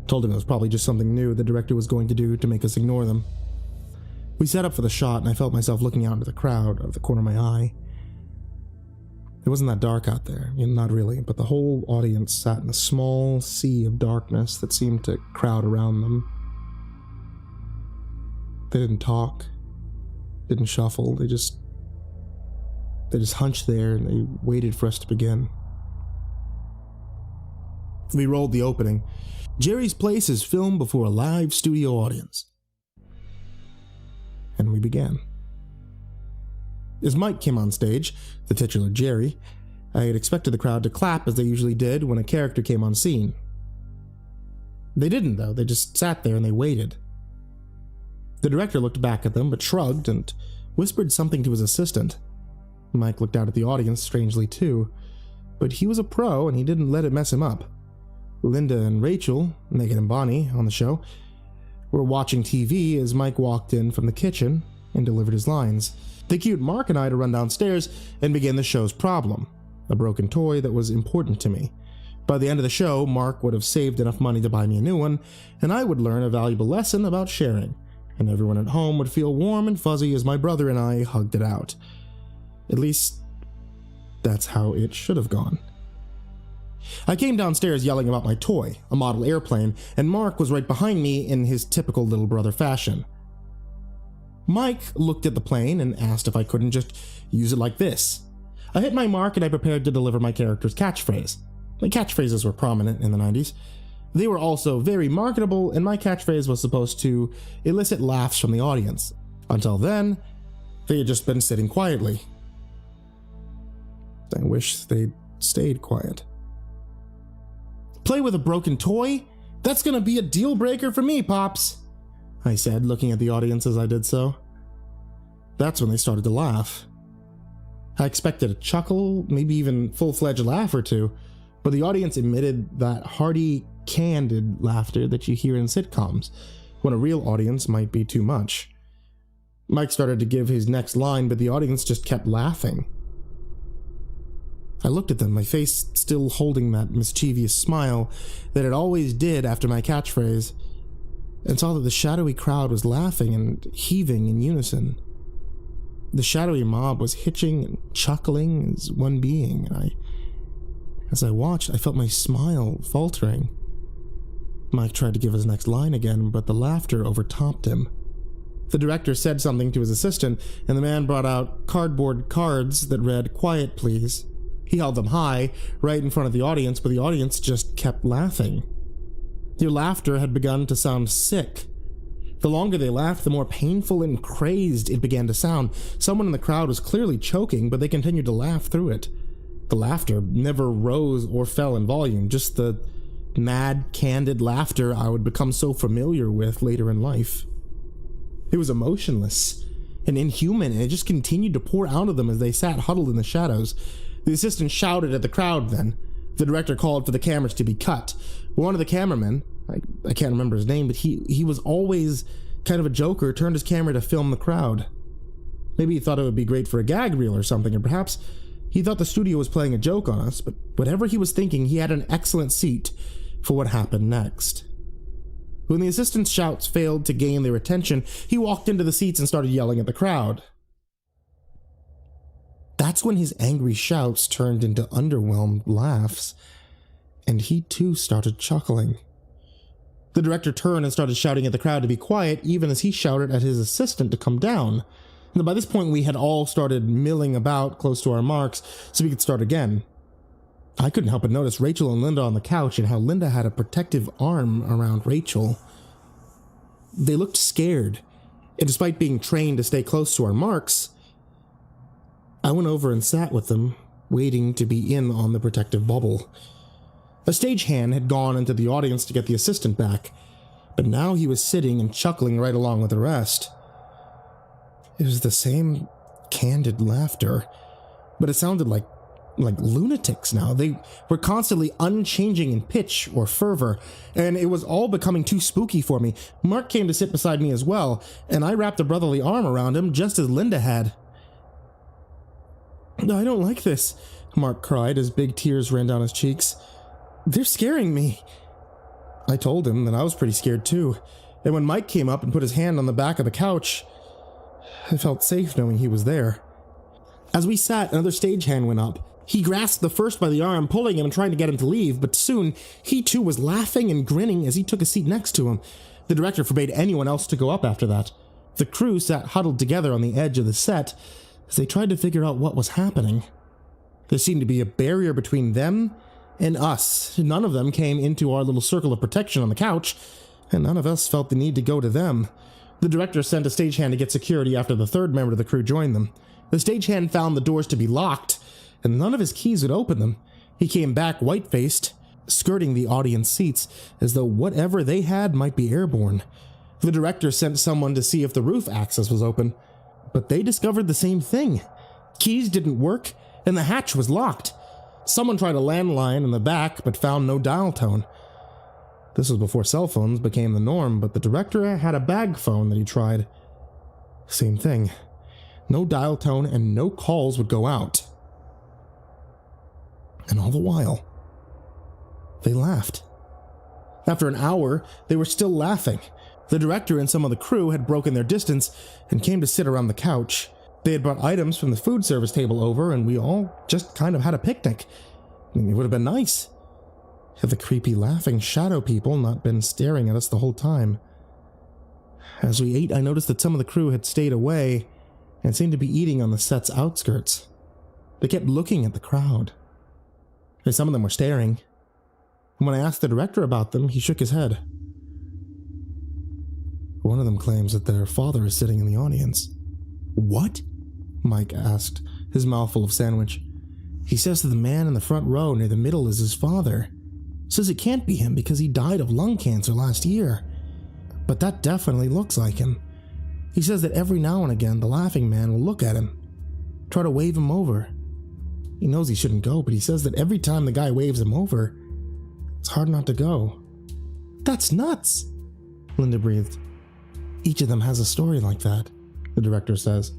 Told him it was probably just something new the director was going to do to make us ignore them. We set up for the shot, and I felt myself looking out into the crowd out of the corner of my eye. It wasn't that dark out there, not really, but the whole audience sat in a small sea of darkness that seemed to crowd around them. They didn't talk, didn't shuffle, they just hunched there and they waited for us to begin. We rolled the opening. Jerry's Place is filmed before a live studio audience. And we began. As Mike came on stage, the titular Jerry, I had expected the crowd to clap as they usually did when a character came on scene. They didn't, though. They just sat there and they waited. The director looked back at them but shrugged and whispered something to his assistant. Mike looked out at the audience strangely too, but he was a pro and he didn't let it mess him up. Linda and Rachel, Megan and Bonnie on the show, were watching TV as Mike walked in from the kitchen and delivered his lines. They cued Mark and I to run downstairs and begin the show's problem, a broken toy that was important to me. By the end of the show, Mark would have saved enough money to buy me a new one, and I would learn a valuable lesson about sharing, and everyone at home would feel warm and fuzzy as my brother and I hugged it out. At least, that's how it should have gone. I came downstairs yelling about my toy, a model airplane, and Mark was right behind me in his typical little brother fashion. Mike looked at the plane and asked if I couldn't just use it like this. I hit my mark and I prepared to deliver my character's catchphrase. My catchphrases were prominent in the 90s. They were also very marketable, and my catchphrase was supposed to elicit laughs from the audience. Until then, they had just been sitting quietly. I wish they'd stayed quiet. Play with a broken toy? That's gonna be a deal breaker for me, Pops, I said, looking at the audience as I did so. That's when they started to laugh. I expected a chuckle, maybe even full-fledged laugh or two, but the audience emitted that hearty, candid laughter that you hear in sitcoms, when a real audience might be too much. Mike started to give his next line, but the audience just kept laughing. I looked at them, my face still holding that mischievous smile that it always did after my catchphrase, and saw that the shadowy crowd was laughing and heaving in unison. The shadowy mob was hitching and chuckling as one being, and as I watched, I felt my smile faltering. Mike tried to give his next line again, but the laughter overtopped him. The director said something to his assistant, and the man brought out cardboard cards that read, "Quiet, please." He held them high, right in front of the audience, but the audience just kept laughing. Their laughter had begun to sound sick. The longer they laughed, the more painful and crazed it began to sound. Someone in the crowd was clearly choking, but they continued to laugh through it. The laughter never rose or fell in volume, just the mad, candid laughter I would become so familiar with later in life. It was emotionless. and inhuman, and it just continued to pour out of them as they sat huddled in the shadows. The assistant shouted at the crowd then. The director called for the cameras to be cut. One of the cameramen, I can't remember his name, but he was always kind of a joker, turned his camera to film the crowd. Maybe he thought it would be great for a gag reel or something, or perhaps he thought the studio was playing a joke on us, but whatever he was thinking, he had an excellent seat for what happened next. When the assistant's shouts failed to gain their attention, he walked into the seats and started yelling at the crowd. That's when his angry shouts turned into underwhelmed laughs, and he too started chuckling. The director turned and started shouting at the crowd to be quiet, even as he shouted at his assistant to come down. And by this point, we had all started milling about close to our marks so we could start again. I couldn't help but notice Rachel and Linda on the couch and how Linda had a protective arm around Rachel. They looked scared, and despite being trained to stay close to our marks, I went over and sat with them, waiting to be in on the protective bubble. A stagehand had gone into the audience to get the assistant back, but now he was sitting and chuckling right along with the rest. It was the same candid laughter, but it sounded like lunatics now. They were constantly unchanging in pitch or fervor, and it was all becoming too spooky for me. Mark came to sit beside me as well, and I wrapped a brotherly arm around him just as Linda had. "I don't like this," Mark cried as big tears ran down his cheeks. "They're scaring me." I told him that I was pretty scared too, and when Mike came up and put his hand on the back of the couch, I felt safe knowing he was there. As we sat, another stagehand went up. He grasped the first by the arm, pulling him and trying to get him to leave, but soon he too was laughing and grinning as he took a seat next to him. The director forbade anyone else to go up after that. The crew sat huddled together on the edge of the set as they tried to figure out what was happening. There seemed to be a barrier between them and us. None of them came into our little circle of protection on the couch, and none of us felt the need to go to them. The director sent a stagehand to get security after the third member of the crew joined them. The stagehand found the doors to be locked, and none of his keys would open them. He came back white-faced, skirting the audience seats, as though whatever they had might be airborne. The director sent someone to see if the roof access was open, but they discovered the same thing. Keys didn't work, and the hatch was locked. Someone tried a landline in the back, but found no dial tone. This was before cell phones became the norm, but the director had a bag phone that he tried. Same thing. No dial tone and no calls would go out. And all the while, they laughed. After an hour, they were still laughing. The director and some of the crew had broken their distance and came to sit around the couch. They had brought items from the food service table over, and we all just kind of had a picnic. It would have been nice had the creepy laughing shadow people not been staring at us the whole time. As we ate, I noticed that some of the crew had stayed away and seemed to be eating on the set's outskirts. They kept looking at the crowd, and some of them were staring. And when I asked the director about them, he shook his head. One of them claims that their father is sitting in the audience. "What?" Mike asked, his mouth full of sandwich. "He says that the man in the front row near the middle is his father. Says it can't be him because he died of lung cancer last year. But that definitely looks like him. He says that every now and again the laughing man will look at him, try to wave him over. He knows he shouldn't go, but he says that every time the guy waves him over, it's hard not to go." "That's nuts," Linda breathed. "Each of them has a story like that," the director says.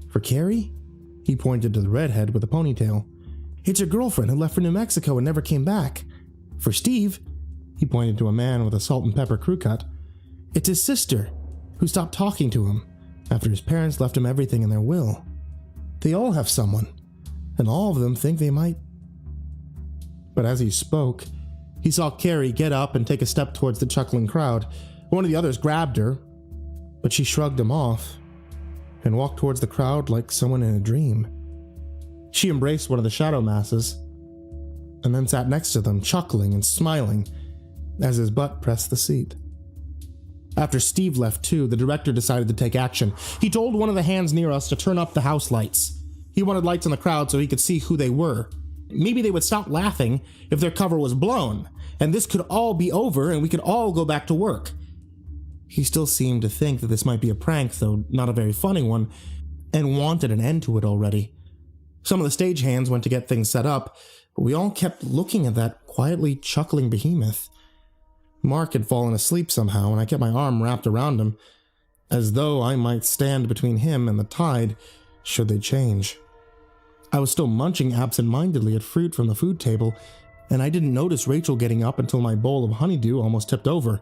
"For Carrie," he pointed to the redhead with a ponytail, "it's her girlfriend who left for New Mexico and never came back. For Steve," he pointed to a man with a salt and pepper crew cut, "it's his sister who stopped talking to him after his parents left him everything in their will. They all have someone, and all of them think they might." But as he spoke, he saw Carrie get up and take a step towards the chuckling crowd. One of the others grabbed her, but she shrugged him off and walked towards the crowd like someone in a dream. She embraced one of the shadow masses and then sat next to them, chuckling and smiling as his butt pressed the seat. After Steve left too, the director decided to take action. He told one of the hands near us to turn up the house lights. He wanted lights in the crowd so he could see who they were. Maybe they would stop laughing if their cover was blown, and this could all be over and we could all go back to work. He still seemed to think that this might be a prank, though not a very funny one, and wanted an end to it already. Some of the stagehands went to get things set up, but we all kept looking at that quietly chuckling behemoth. Mark had fallen asleep somehow, and I kept my arm wrapped around him, as though I might stand between him and the tide, should they change. I was still munching absent-mindedly at fruit from the food table, and I didn't notice Rachel getting up until my bowl of honeydew almost tipped over.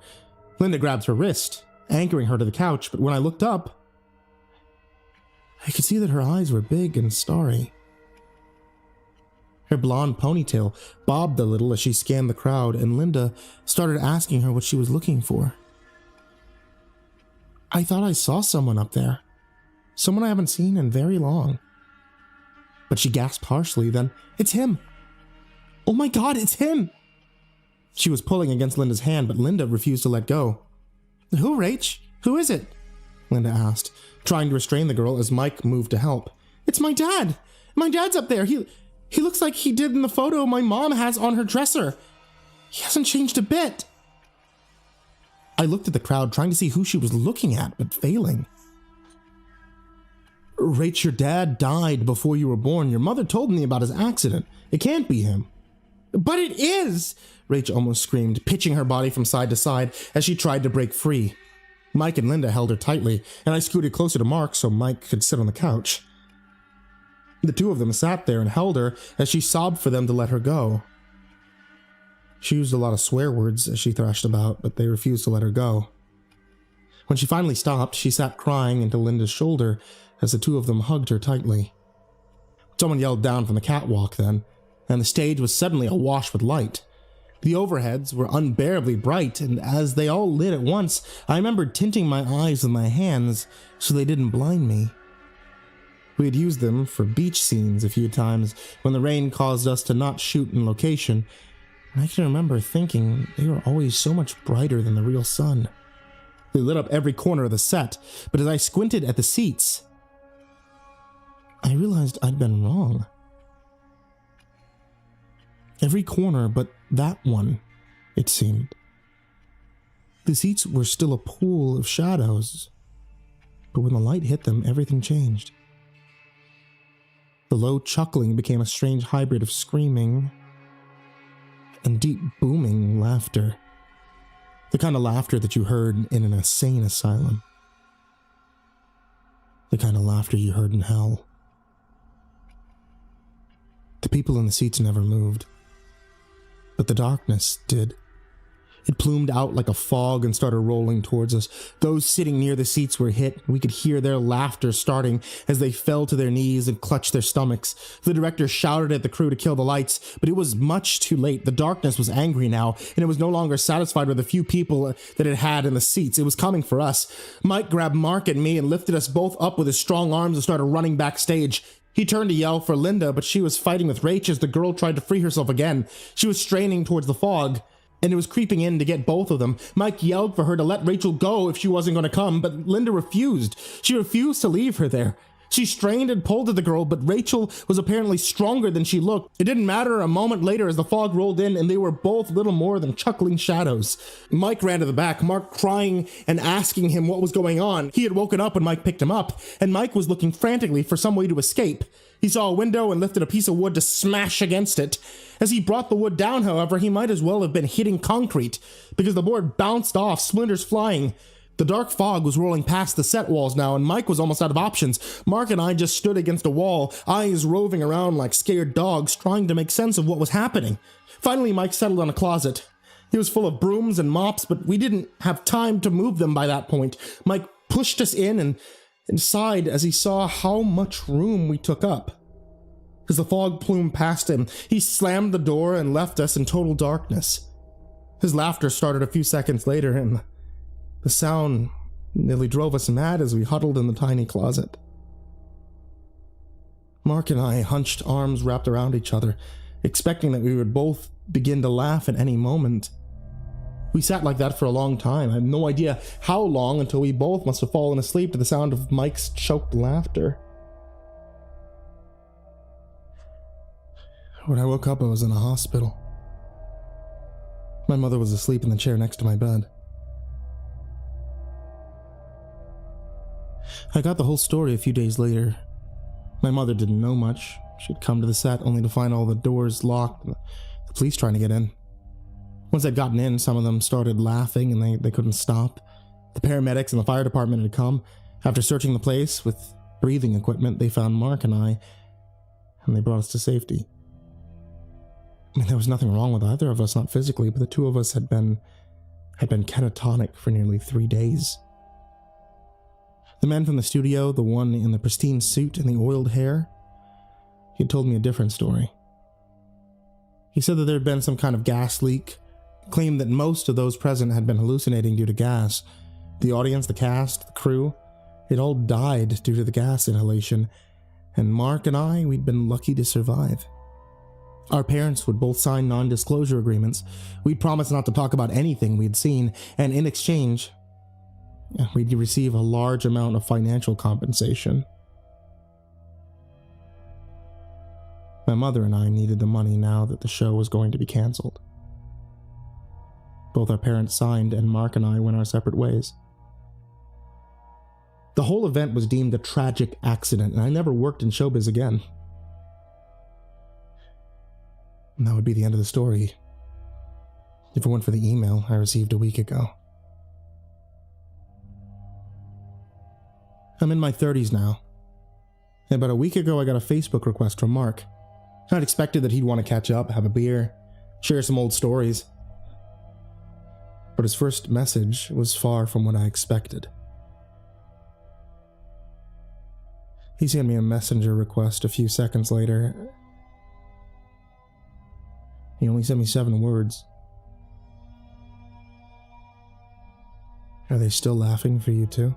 Linda grabbed her wrist, anchoring her to the couch, but when I looked up, I could see that her eyes were big and starry. Her blonde ponytail bobbed a little as she scanned the crowd, and Linda started asking her what she was looking for. I thought I saw someone up there. Someone I haven't seen in very long. But she gasped harshly, then, "It's him! Oh my God, it's him!" She was pulling against Linda's hand, but Linda refused to let go. "Who, Rach? Who is it?" Linda asked, trying to restrain the girl as Mike moved to help. "It's my dad! My dad's up there! He looks like he did in the photo my mom has on her dresser. He hasn't changed a bit." I looked at the crowd, trying to see who she was looking at, but failing. "Rach, your dad died before you were born. Your mother told me about his accident. It can't be him." "But it is!" Rach almost screamed, pitching her body from side to side as she tried to break free. Mike and Linda held her tightly, and I scooted closer to Mark so Mike could sit on the couch. The two of them sat there and held her as she sobbed for them to let her go. She used a lot of swear words as she thrashed about, but they refused to let her go. When she finally stopped, she sat crying into Linda's shoulder as the two of them hugged her tightly. Someone yelled down from the catwalk then, and the stage was suddenly awash with light. The overheads were unbearably bright, and as they all lit at once, I remembered tinting my eyes with my hands so they didn't blind me. We had used them for beach scenes a few times when the rain caused us to not shoot in location, and I can remember thinking they were always so much brighter than the real sun. They lit up every corner of the set, but as I squinted at the seats, I realized I'd been wrong. Every corner but that one, it seemed. The seats were still a pool of shadows, but when the light hit them, everything changed. The low chuckling became a strange hybrid of screaming and deep booming laughter. The kind of laughter that you heard in an insane asylum. The kind of laughter you heard in hell. The people in the seats never moved, but the darkness did. It plumed out like a fog and started rolling towards us. Those sitting near the seats were hit. We could hear their laughter starting as they fell to their knees and clutched their stomachs. The director shouted at the crew to kill the lights, but it was much too late. The darkness was angry now, and it was no longer satisfied with the few people that it had in the seats. It was coming for us. Mike grabbed Mark and me and lifted us both up with his strong arms and started running backstage. He turned to yell for Linda, but she was fighting with Rach as the girl tried to free herself again. She was straining towards the fog, and it was creeping in to get both of them. Mike yelled for her to let Rachel go if she wasn't going to come, but Linda refused. She refused to leave her there. She strained and pulled at the girl, but Rachel was apparently stronger than she looked. It didn't matter a moment later as the fog rolled in and they were both little more than chuckling shadows. Mike ran to the back, Mark crying and asking him what was going on. He had woken up when Mike picked him up, and Mike was looking frantically for some way to escape. He saw a window and lifted a piece of wood to smash against it. As he brought the wood down, however, he might as well have been hitting concrete, because the board bounced off, splinters flying. The dark fog was rolling past the set walls now, and Mike was almost out of options. Mark and I just stood against a wall, eyes roving around like scared dogs, trying to make sense of what was happening. Finally, Mike settled on a closet. It was full of brooms and mops, but we didn't have time to move them by that point. Mike pushed us in and sighed as he saw how much room we took up. As the fog plumed past him, he slammed the door and left us in total darkness. His laughter started a few seconds later, and the sound nearly drove us mad as we huddled in the tiny closet. Mark and I hunched arms wrapped around each other, expecting that we would both begin to laugh at any moment. We sat like that for a long time. I have no idea how long, until we both must have fallen asleep to the sound of Mike's choked laughter. When I woke up, I was in a hospital. My mother was asleep in the chair next to my bed. I got the whole story a few days later. My mother didn't know much. She'd come to the set only to find all the doors locked and the police trying to get in. Once they'd gotten in, some of them started laughing and they couldn't stop. The paramedics and the fire department had come. After searching the place with breathing equipment, they found Mark and I, and they brought us to safety. I mean, there was nothing wrong with either of us, not physically, but the two of us had been catatonic for nearly 3 days. The man from the studio, the one in the pristine suit and the oiled hair, he had told me a different story. He said that there had been some kind of gas leak, claimed that most of those present had been hallucinating due to gas. The audience, the cast, the crew, it all died due to the gas inhalation, and Mark and I, we'd been lucky to survive. Our parents would both sign non-disclosure agreements. We'd promised not to talk about anything we'd seen, and in exchange, we'd receive a large amount of financial compensation. My mother and I needed the money now that the show was going to be canceled. Both our parents signed, and Mark and I went our separate ways. The whole event was deemed a tragic accident, and I never worked in showbiz again. And that would be the end of the story, if it weren't for the email I received a week ago. I'm in my 30s now. And about a week ago, I got a Facebook request from Mark. I'd expected that he'd want to catch up, have a beer, share some old stories. But his first message was far from what I expected. He sent me a messenger request a few seconds later. He only sent me 7 words. Are they still laughing for you too?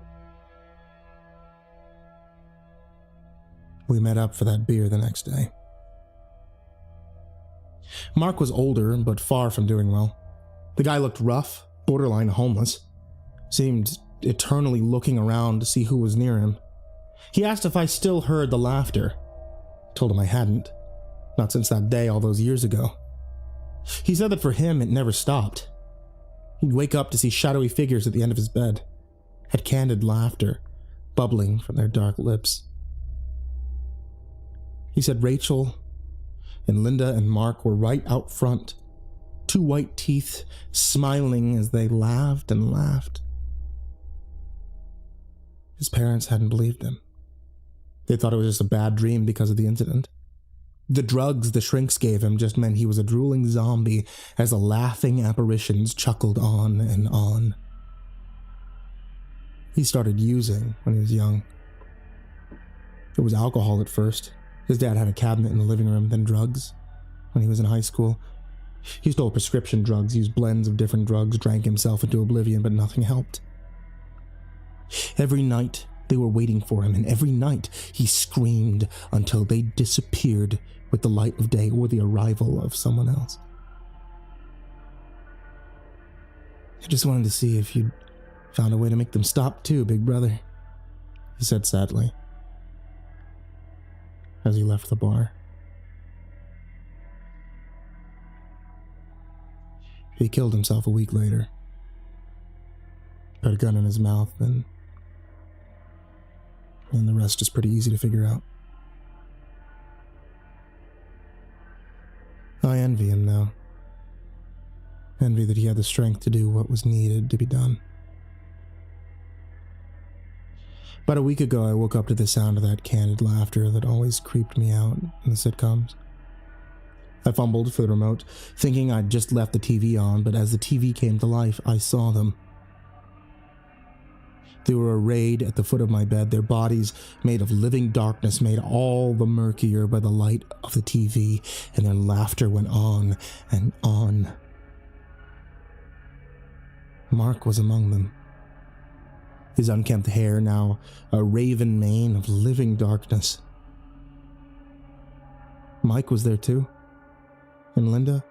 We met up for that beer the next day. Mark was older, but far from doing well. The guy looked rough, borderline homeless. Seemed eternally looking around to see who was near him. He asked if I still heard the laughter. I told him I hadn't. Not since that day all those years ago. He said that for him it never stopped. He'd wake up to see shadowy figures at the end of his bed, had candid laughter bubbling from their dark lips. He said Rachel and Linda and Mark were right out front, 2 white teeth smiling as they laughed and laughed. His parents hadn't believed him. They thought it was just a bad dream because of the incident. The drugs the shrinks gave him just meant he was a drooling zombie as the laughing apparitions chuckled on and on. He started using when he was young. It was alcohol at first. His dad had a cabinet in the living room, then drugs. When he was in high school, he stole prescription drugs, used blends of different drugs, drank himself into oblivion, but nothing helped. Every night, they were waiting for him, and every night he screamed until they disappeared with the light of day or the arrival of someone else. I just wanted to see if you'd found a way to make them stop too, big brother, he said sadly, as he left the bar. He killed himself a week later. Put a gun in his mouth, and the rest is pretty easy to figure out. I envy him now. Envy that he had the strength to do what was needed to be done. About a week ago, I woke up to the sound of that candid laughter that always creeped me out in the sitcoms. I fumbled for the remote, thinking I'd just left the TV on, but as the TV came to life, I saw them. They were arrayed at the foot of my bed, their bodies made of living darkness, made all the murkier by the light of the TV, and their laughter went on and on. Mark was among them. His unkempt hair now a raven mane of living darkness. Mike was there too, and Linda,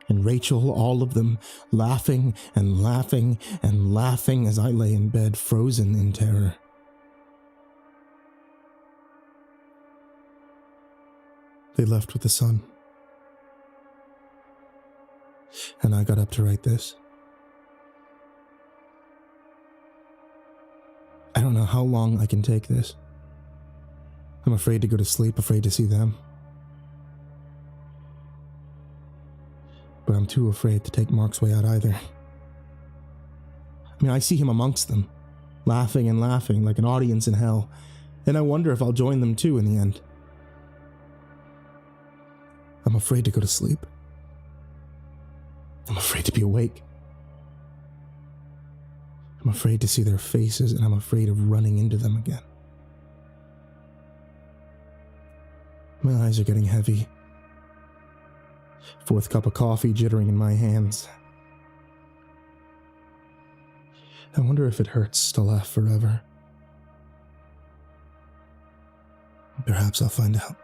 and Rachel, all of them, laughing and laughing and laughing as I lay in bed, frozen in terror. They left with the sun. And I got up to write this. I don't don't know how long I can take this. I'm afraid to go to sleep, afraid to see them. But I'm too afraid to take Mark's way out either. I mean, I see him amongst them, laughing and laughing like an audience in hell, and I wonder if I'll join them too in the end. I'm afraid to go to sleep. I'm afraid to be awake. I'm afraid to see their faces, and I'm afraid of running into them again. My eyes are getting heavy. Fourth cup of coffee jittering in my hands. I wonder if it hurts to laugh forever. Perhaps I'll find out.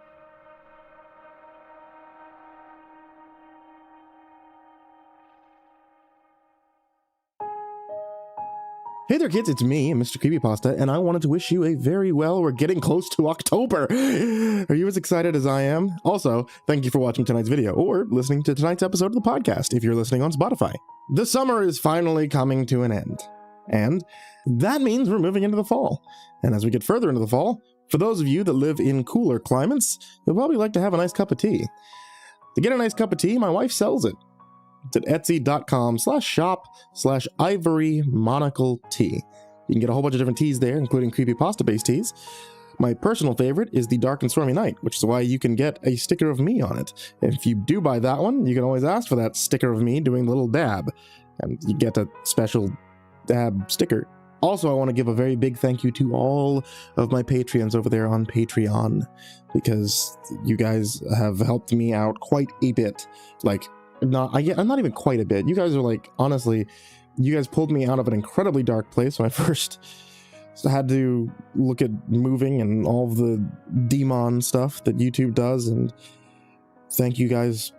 Hey there kids, it's me, MrCreepyPasta, and I wanted to wish you a very well, we're getting close to October. Are you as excited as I am? Also, thank you for watching tonight's video, or listening to tonight's episode of the podcast if you're listening on Spotify. The summer is finally coming to an end, and that means we're moving into the fall. And as we get further into the fall, for those of you that live in cooler climates, you'll probably like to have a nice cup of tea. To get a nice cup of tea, my wife sells it. It's at etsy.com/shop/ivory-monocle-tea. You can get a whole bunch of different teas there, including creepypasta-based teas. My personal favorite is the Dark and Stormy Night, which is why you can get a sticker of me on it. If you do buy that one, you can always ask for that sticker of me doing the little dab, and you get a special dab sticker. Also, I want to give a very big thank you to all of my Patreons over there on Patreon, because you guys have helped me out quite a bit. I'm not even quite a bit. You guys are like, honestly, you guys pulled me out of an incredibly dark place when I first had to look at moving and all of the demon stuff that YouTube does, and thank you guys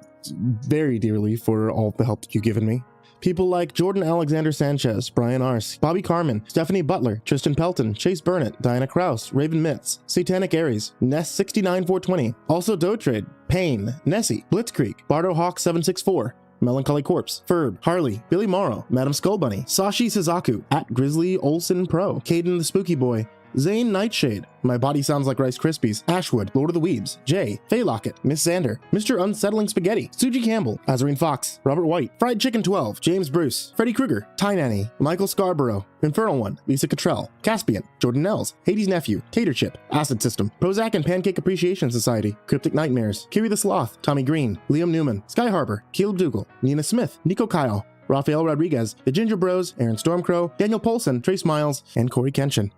very dearly for all the help that you've given me. People like Jordan Alexander Sanchez, Brian Arce, Bobby Carmen, Stephanie Butler, Tristan Pelton, Chase Burnett, Diana Kraus, Raven Mitz, Satanic Aries, Ness69420, also Dotrade, Payne, Nessie, Blitzkrieg, Bardo Hawk 764, Melancholy Corpse, Ferb, Harley, Billy Morrow, Madam Skullbunny, Sashi Suzaku, at Grizzly Olsen Pro, Caden the Spooky Boy, Zane Nightshade, My Body Sounds Like Rice Krispies, Ashwood, Lord of the Weebs, Jay, Faye Lockett, Miss Xander, Mr. Unsettling Spaghetti, Suji Campbell, Azarine Fox, Robert White, Fried Chicken 12, James Bruce, Freddy Krueger, Ty Nanny, Michael Scarborough, Infernal One, Lisa Cottrell, Caspian, Jordan Nels, Hades' Nephew, Tater Chip, Acid System, Prozac and Pancake Appreciation Society, Cryptic Nightmares, Kiri the Sloth, Tommy Green, Liam Newman, Sky Harbor, Caleb Dougal, Nina Smith, Nico Kyle, Rafael Rodriguez, The Ginger Bros, Aaron Stormcrow, Daniel Polson, Trace Miles, and Corey Kenshin.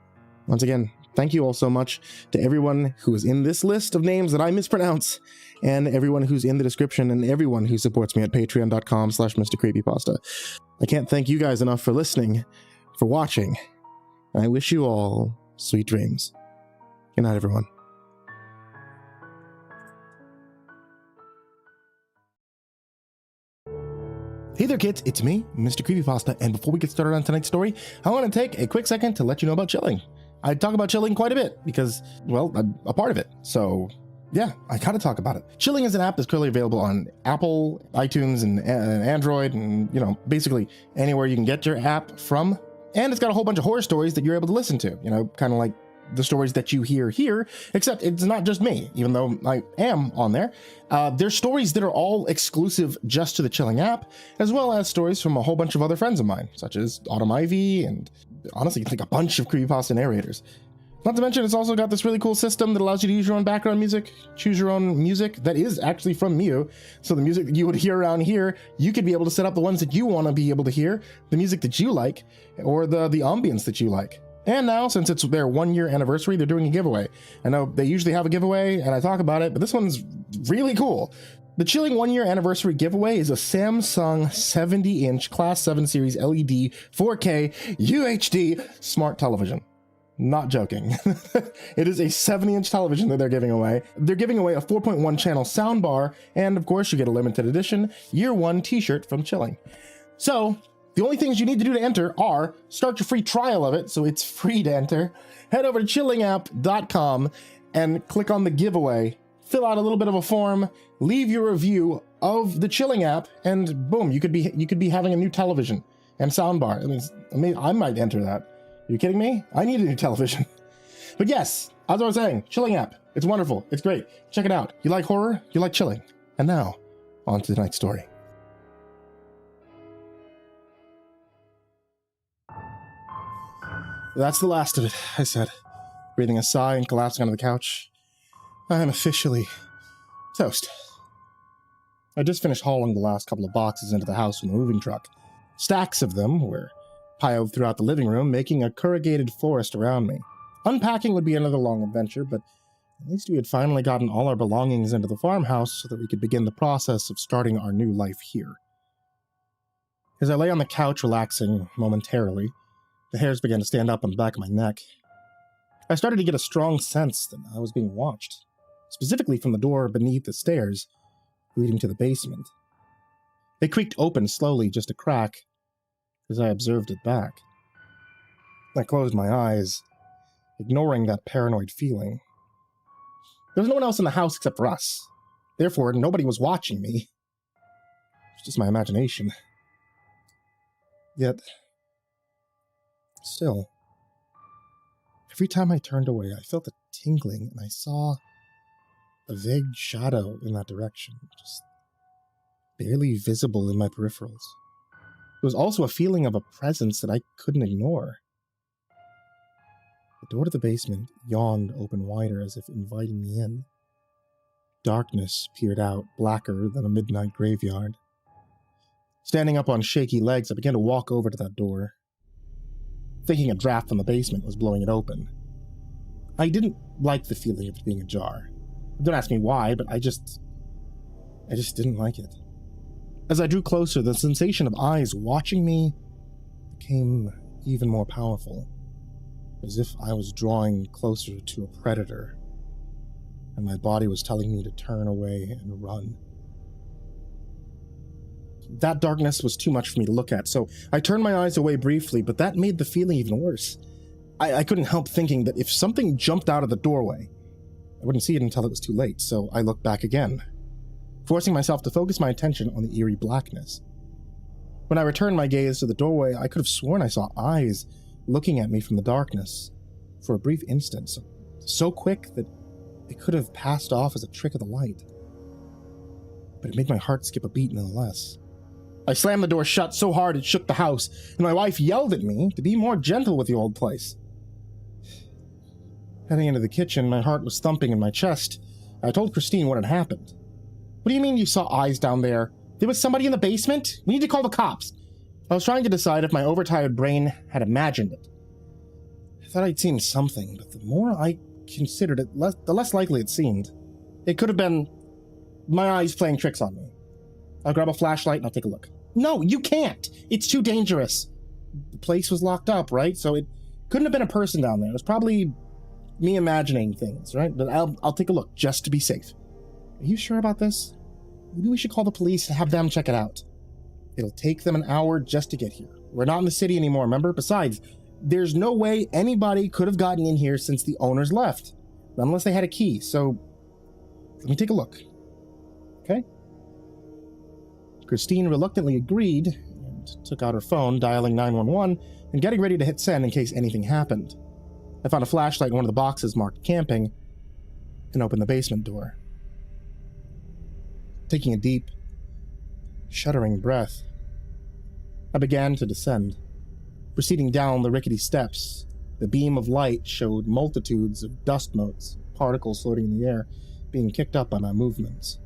Once again, thank you all so much to everyone who is in this list of names that I mispronounce, and everyone who's in the description, and everyone who supports me at patreon.com/MrCreepyPasta. I can't thank you guys enough for listening, for watching, and I wish you all sweet dreams. Good night, everyone. Hey there kids, it's me, MrCreepyPasta, and before we get started on tonight's story, I want to take a quick second to let you know about chilling. I talk about chilling quite a bit because, well, I'm a part of it. So yeah, I gotta talk about it. Chilling is an app that's currently available on Apple, iTunes, and Android, and basically anywhere you can get your app from. And it's got a whole bunch of horror stories that you're able to listen to, kind of like the stories that you hear here, except it's not just me, even though I am on there. There's stories that are all exclusive just to the Chilling app, as well as stories from a whole bunch of other friends of mine, such as Autumn Ivy, and honestly, like a bunch of creepypasta narrators. Not to mention, it's also got this really cool system that allows you to use your own background music, choose your own music that is actually from you. So the music that you would hear around here, you could be able to set up the ones that you want to be able to hear, the music that you like, or the ambience that you like. And now, since it's their 1-year anniversary, they're doing a giveaway. I know they usually have a giveaway, and I talk about it, but this one's really cool. The Chilling 1-year anniversary giveaway is a Samsung 70-inch Class 7 Series LED 4K UHD smart television. Not joking. It is a 70-inch television that they're giving away. They're giving away a 4.1 channel soundbar, and of course you get a limited edition Year 1 t-shirt from Chilling. So the only things you need to do to enter are start your free trial of it, so it's free to enter. Head over to chillingapp.com and click on the giveaway. Fill out a little bit of a form, leave your review of the Chilling app, and boom, you could be having a new television and soundbar. I mean, I might enter that. Are you kidding me? I need a new television. But yes, as I was saying, chilling app. It's wonderful. It's great. Check it out. You like horror? You like chilling. And now, on to tonight's story. That's the last of it, I said, breathing a sigh and collapsing onto the couch. I am officially toast. I just finished hauling the last couple of boxes into the house from the moving truck. Stacks of them were piled throughout the living room, making a corrugated forest around me. Unpacking would be another long adventure, but at least we had finally gotten all our belongings into the farmhouse so that we could begin the process of starting our new life here. As I lay on the couch relaxing momentarily, the hairs began to stand up on the back of my neck. I started to get a strong sense that I was being watched, specifically from the door beneath the stairs leading to the basement. It creaked open slowly, just a crack, as I observed it back. I closed my eyes, ignoring that paranoid feeling. There was no one else in the house except for us. Therefore, nobody was watching me. It was just my imagination. Yet, still, every time I turned away, I felt a tingling, and I saw a vague shadow in that direction, just barely visible in my peripherals. There was also a feeling of a presence that I couldn't ignore. The door to the basement yawned open wider as if inviting me in. Darkness peered out, blacker than a midnight graveyard. Standing up on shaky legs, I began to walk over to that door, thinking a draft from the basement was blowing it open. I didn't like the feeling of it being ajar. Don't ask me why, but I just didn't like it. As I drew closer, the sensation of eyes watching me became even more powerful, as if I was drawing closer to a predator, and my body was telling me to turn away and run. That darkness was too much for me to look at, so I turned my eyes away briefly, but that made the feeling even worse. I couldn't help thinking that if something jumped out of the doorway, I wouldn't see it until it was too late, so I looked back again, forcing myself to focus my attention on the eerie blackness. When I returned my gaze to the doorway, I could have sworn I saw eyes looking at me from the darkness for a brief instant, so quick that it could have passed off as a trick of the light. But it made my heart skip a beat nonetheless. I slammed the door shut so hard it shook the house, and my wife yelled at me to be more gentle with the old place. Heading into the kitchen, my heart was thumping in my chest. I told Christine what had happened. What do you mean you saw eyes down there? There was somebody in the basement? We need to call the cops. I was trying to decide if my overtired brain had imagined it. I thought I'd seen something, but the more I considered it, the less likely it seemed. It could have been my eyes playing tricks on me. I'll grab a flashlight and I'll take a look. No, you can't! It's too dangerous. The place was locked up, right? So it couldn't have been a person down there. It was probably me imagining things, right? But I'll take a look, just to be safe. Are you sure about this? Maybe we should call the police and have them check it out. It'll take them an hour just to get here. We're not in the city anymore, remember? Besides, there's no way anybody could have gotten in here since the owners left. Unless they had a key, so let me take a look. Okay? Christine reluctantly agreed and took out her phone, dialing 911 and getting ready to hit send in case anything happened. I found a flashlight in one of the boxes marked camping and opened the basement door. Taking a deep, shuddering breath, I began to descend. Proceeding down the rickety steps, the beam of light showed multitudes of dust motes, particles floating in the air, being kicked up by my movements.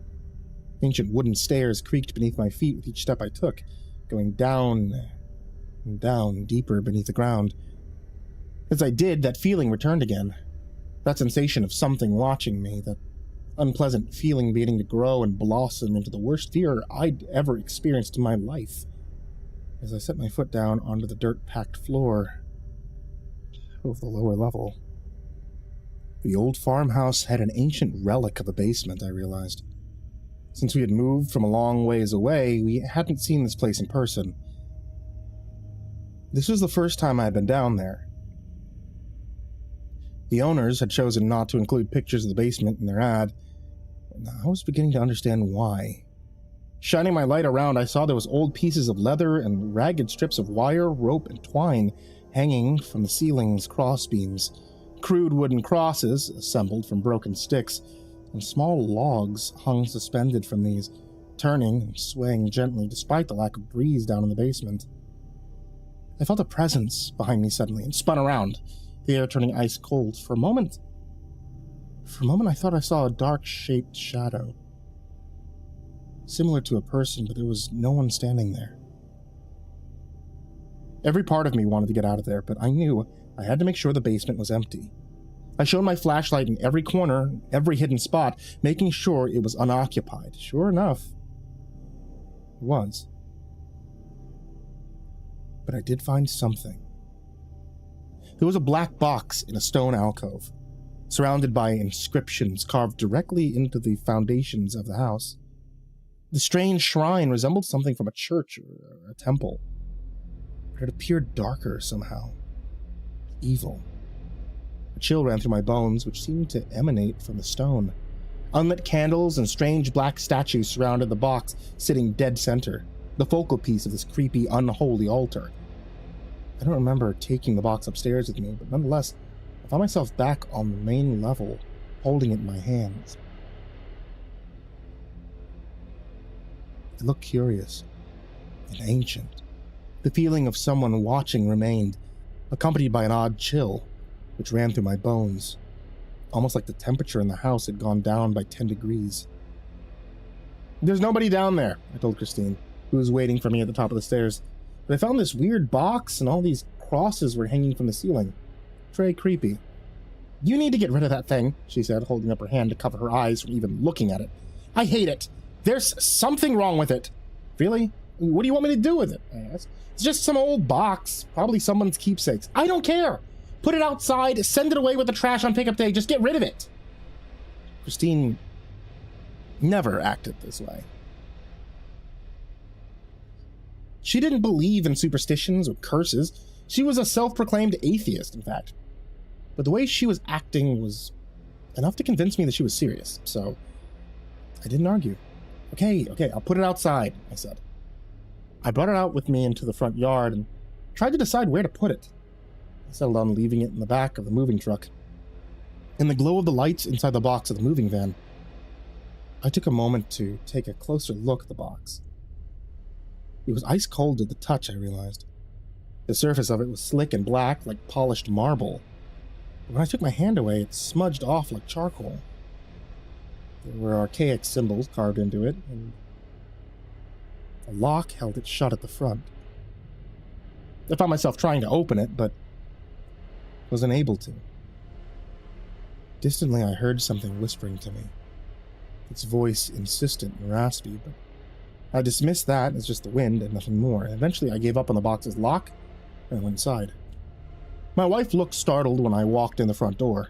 Ancient wooden stairs creaked beneath my feet with each step I took, going down and down, deeper beneath the ground. As I did, that feeling returned again. That sensation of something watching me, that unpleasant feeling beginning to grow and blossom into the worst fear I'd ever experienced in my life. As I set my foot down onto the dirt-packed floor of the lower level. The old farmhouse had an ancient relic of a basement, I realized. Since we had moved from a long ways away, we hadn't seen this place in person. This was the first time I had been down there. The owners had chosen not to include pictures of the basement in their ad, and I was beginning to understand why. Shining my light around, I saw there was old pieces of leather and ragged strips of wire, rope, and twine Hanging from the ceiling's crossbeams, crude wooden crosses assembled from broken sticks, and small logs hung suspended from these, turning and swaying gently despite the lack of breeze down in the basement. I felt a presence behind me suddenly and spun around, the air turning ice cold. For a moment, I thought I saw a dark-shaped shadow. Similar to a person, but there was no one standing there. Every part of me wanted to get out of there, but I knew I had to make sure the basement was empty. I shone my flashlight in every corner, every hidden spot, making sure it was unoccupied. Sure enough, it was. But I did find something. There was a black box in a stone alcove, surrounded by inscriptions carved directly into the foundations of the house. The strange shrine resembled something from a church or a temple, but it appeared darker somehow. Evil. A chill ran through my bones, which seemed to emanate from the stone. Unlit candles and strange black statues surrounded the box, sitting dead center, the focal piece of this creepy, unholy altar. I don't remember taking the box upstairs with me, but nonetheless, I found myself back on the main level, holding it in my hands. It looked curious and ancient. The feeling of someone watching remained, accompanied by an odd chill, which ran through my bones, almost like the temperature in the house had gone down by 10 degrees. "There's nobody down there," I told Christine, who was waiting for me at the top of the stairs. But I found this weird box and all these crosses were hanging from the ceiling. Very creepy. "You need to get rid of that thing," she said, holding up her hand to cover her eyes from even looking at it. "I hate it. There's something wrong with it." "Really? What do you want me to do with it?" I asked. "It's just some old box, probably someone's keepsakes." "I don't care. Put it outside, send it away with the trash on pickup day, just get rid of it." Christine never acted this way. She didn't believe in superstitions or curses. She was a self-proclaimed atheist, in fact. But the way she was acting was enough to convince me that she was serious, so I didn't argue. Okay, I'll put it outside," I said. I brought it out with me into the front yard and tried to decide where to put it. I settled on leaving it in the back of the moving truck. In the glow of the lights inside the box of the moving van, I took a moment to take a closer look at the box. It was ice cold to the touch, I realized. The surface of it was slick and black, like polished marble. But when I took my hand away, it smudged off like charcoal. There were archaic symbols carved into it, and a lock held it shut at the front. I found myself trying to open it, but was unable to. Distantly, I heard something whispering to me. Its voice insistent and raspy, but I dismissed that as just the wind and nothing more. And eventually, I gave up on the box's lock and went inside. My wife looked startled when I walked in the front door.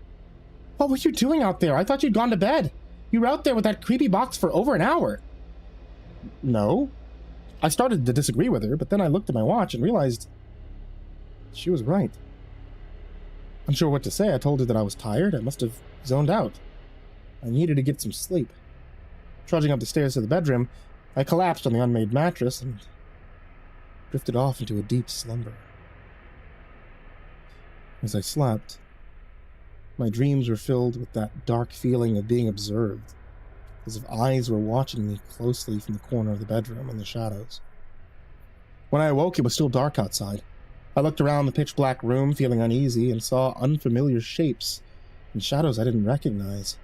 "What were you doing out there? I thought you'd gone to bed. You were out there with that creepy box for over an hour." "No." I started to disagree with her, but then I looked at my watch and realized she was right. Unsure what to say, I told her that I was tired. I must have zoned out. I needed to get some sleep. Trudging up the stairs to the bedroom, I collapsed on the unmade mattress and drifted off into a deep slumber. As I slept, my dreams were filled with that dark feeling of being observed, as if eyes were watching me closely from the corner of the bedroom in the shadows. When I awoke, it was still dark outside. I looked around the pitch-black room, feeling uneasy, and saw unfamiliar shapes and shadows I didn't recognize.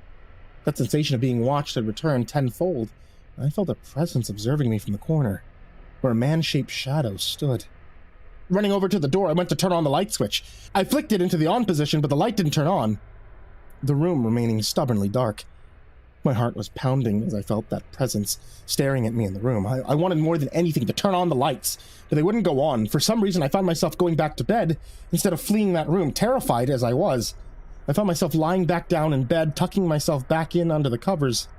That sensation of being watched had returned tenfold, and I felt a presence observing me from the corner, where a man-shaped shadow stood. Running over to the door, I went to turn on the light switch. I flicked it into the on position, but the light didn't turn on, the room remaining stubbornly dark. My heart was pounding as I felt that presence staring at me in the room. I wanted more than anything to turn on the lights, but they wouldn't go on. For some reason, I found myself going back to bed instead of fleeing that room, terrified as I was. I found myself lying back down in bed, tucking myself back in under the covers,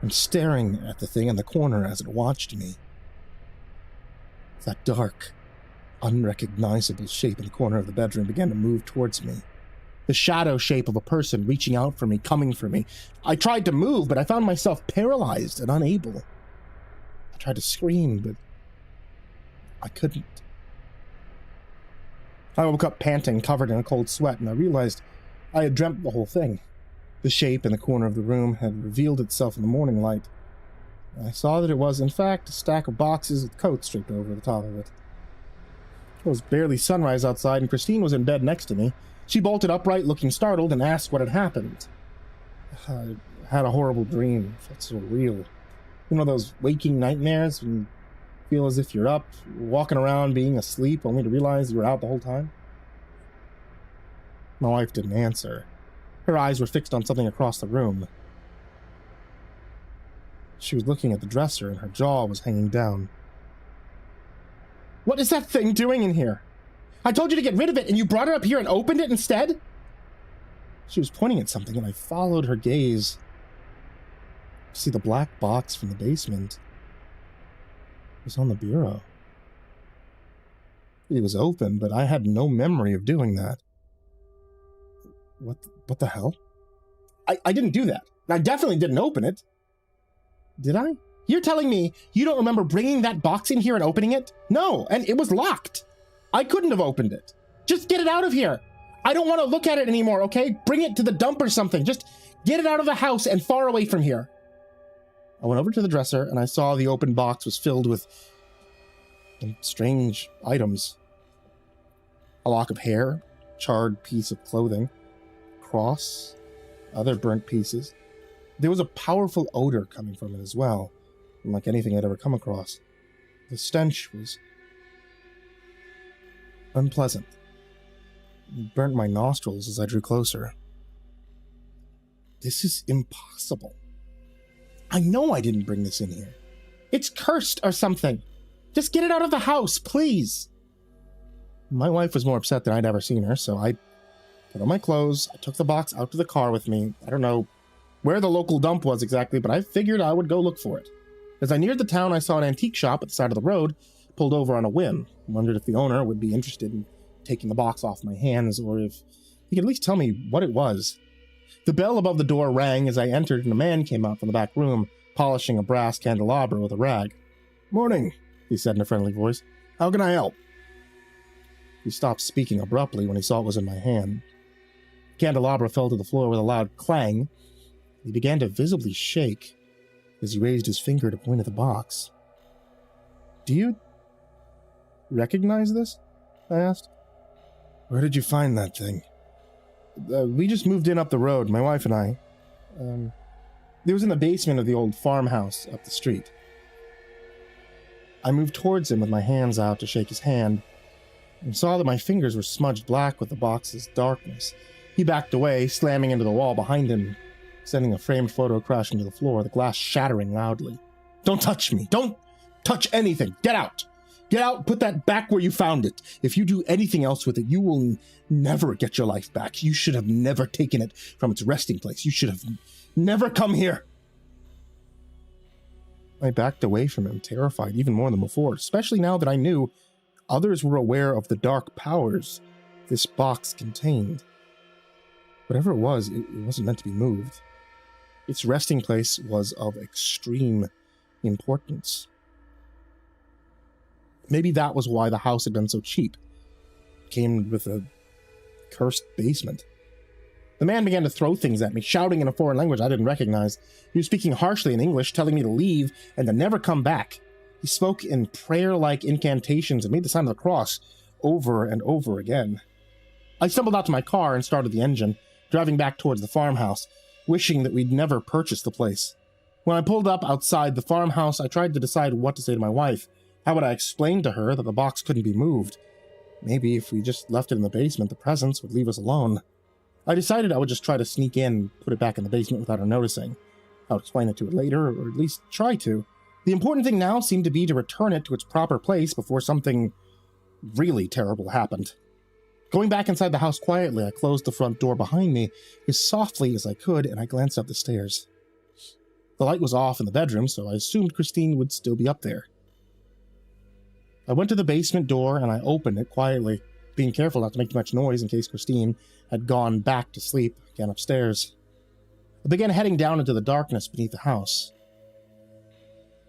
and staring at the thing in the corner as it watched me. That dark, unrecognizable shape in the corner of the bedroom began to move towards me. The shadow shape of a person reaching out for me, coming for me. I tried to move, but I found myself paralyzed and unable. I tried to scream, but I couldn't. I woke up panting, covered in a cold sweat, and I realized I had dreamt the whole thing. The shape in the corner of the room had revealed itself in the morning light. I saw that it was, in fact, a stack of boxes with coats draped over the top of it. It was barely sunrise outside, and Christine was in bed next to me. She bolted upright, looking startled, and asked what had happened. I had a horrible dream. It felt so real. You know those waking nightmares when you feel as if you're up, walking around being asleep, only to realize you were out the whole time? My wife didn't answer. Her eyes were fixed on something across the room. She was looking at the dresser, and her jaw was hanging down. "What is that thing doing in here? I told you to get rid of it, and you brought it up here and opened it instead?" She was pointing at something, and I followed her gaze. See, the black box from the basement was on the bureau. It was open, but I had no memory of doing that. What the hell? I didn't do that. I definitely didn't open it. Did I? You're telling me you don't remember bringing that box in here and opening it? No, and it was locked. I couldn't have opened it. Just get it out of here. I don't want to look at it anymore, okay? Bring it to the dump or something. Just get it out of the house and far away from here. I went over to the dresser, and I saw the open box was filled with strange items. A lock of hair, charred piece of clothing, cross, other burnt pieces. There was a powerful odor coming from it as well, unlike anything I'd ever come across. The stench was unpleasant. It burnt my nostrils as I drew closer. This is impossible. I know I didn't bring this in here. It's cursed or something. Just get it out of the house, please. My wife was more upset than I'd ever seen her, so I put on my clothes. I took the box out to the car with me. I don't know where the local dump was exactly, but I figured I would go look for it. As I neared the town, I saw an antique shop at the side of the road, pulled over on a whim. Wondered if the owner would be interested in taking the box off my hands, or if he could at least tell me what it was. The bell above the door rang as I entered, and a man came out from the back room, polishing a brass candelabra with a rag. "Morning," he said in a friendly voice. "How can I help?" He stopped speaking abruptly when he saw it was in my hand. The candelabra fell to the floor with a loud clang. He began to visibly shake as he raised his finger to point at the box. "Do you recognize this?" I asked. "Where did you find that thing?" We just moved in up the road, my wife and I. It was in the basement of the old farmhouse up the street." I moved towards him with my hands out to shake his hand, and saw that my fingers were smudged black with the box's darkness. He backed away, slamming into the wall behind him, sending a framed photo crashing to the floor, the glass shattering loudly. "Don't touch me! Don't touch anything! Get out! Get out! Put that back where you found it! If you do anything else with it, you will never get your life back. You should have never taken it from its resting place. You should have never come here!" I backed away from him, terrified even more than before, especially now that I knew others were aware of the dark powers this box contained. Whatever it wasn't meant to be moved. Its resting place was of extreme importance. Maybe that was why the house had been so cheap. It came with a cursed basement. The man began to throw things at me, shouting in a foreign language I didn't recognize. He was speaking harshly in English, telling me to leave and to never come back. He spoke in prayer-like incantations and made the sign of the cross over and over again. I stumbled out to my car and started the engine, driving back towards the farmhouse, wishing that we'd never purchased the place. When I pulled up outside the farmhouse, I tried to decide what to say to my wife. How would I explain to her that the box couldn't be moved? Maybe if we just left it in the basement, the presence would leave us alone. I decided I would just try to sneak in and put it back in the basement without her noticing. I would explain it to her later, or at least try to. The important thing now seemed to be to return it to its proper place before something really terrible happened. Going back inside the house quietly, I closed the front door behind me as softly as I could, and I glanced up the stairs. The light was off in the bedroom, so I assumed Christine would still be up there. I went to the basement door and I opened it quietly, being careful not to make too much noise in case Christine had gone back to sleep again upstairs. I began heading down into the darkness beneath the house.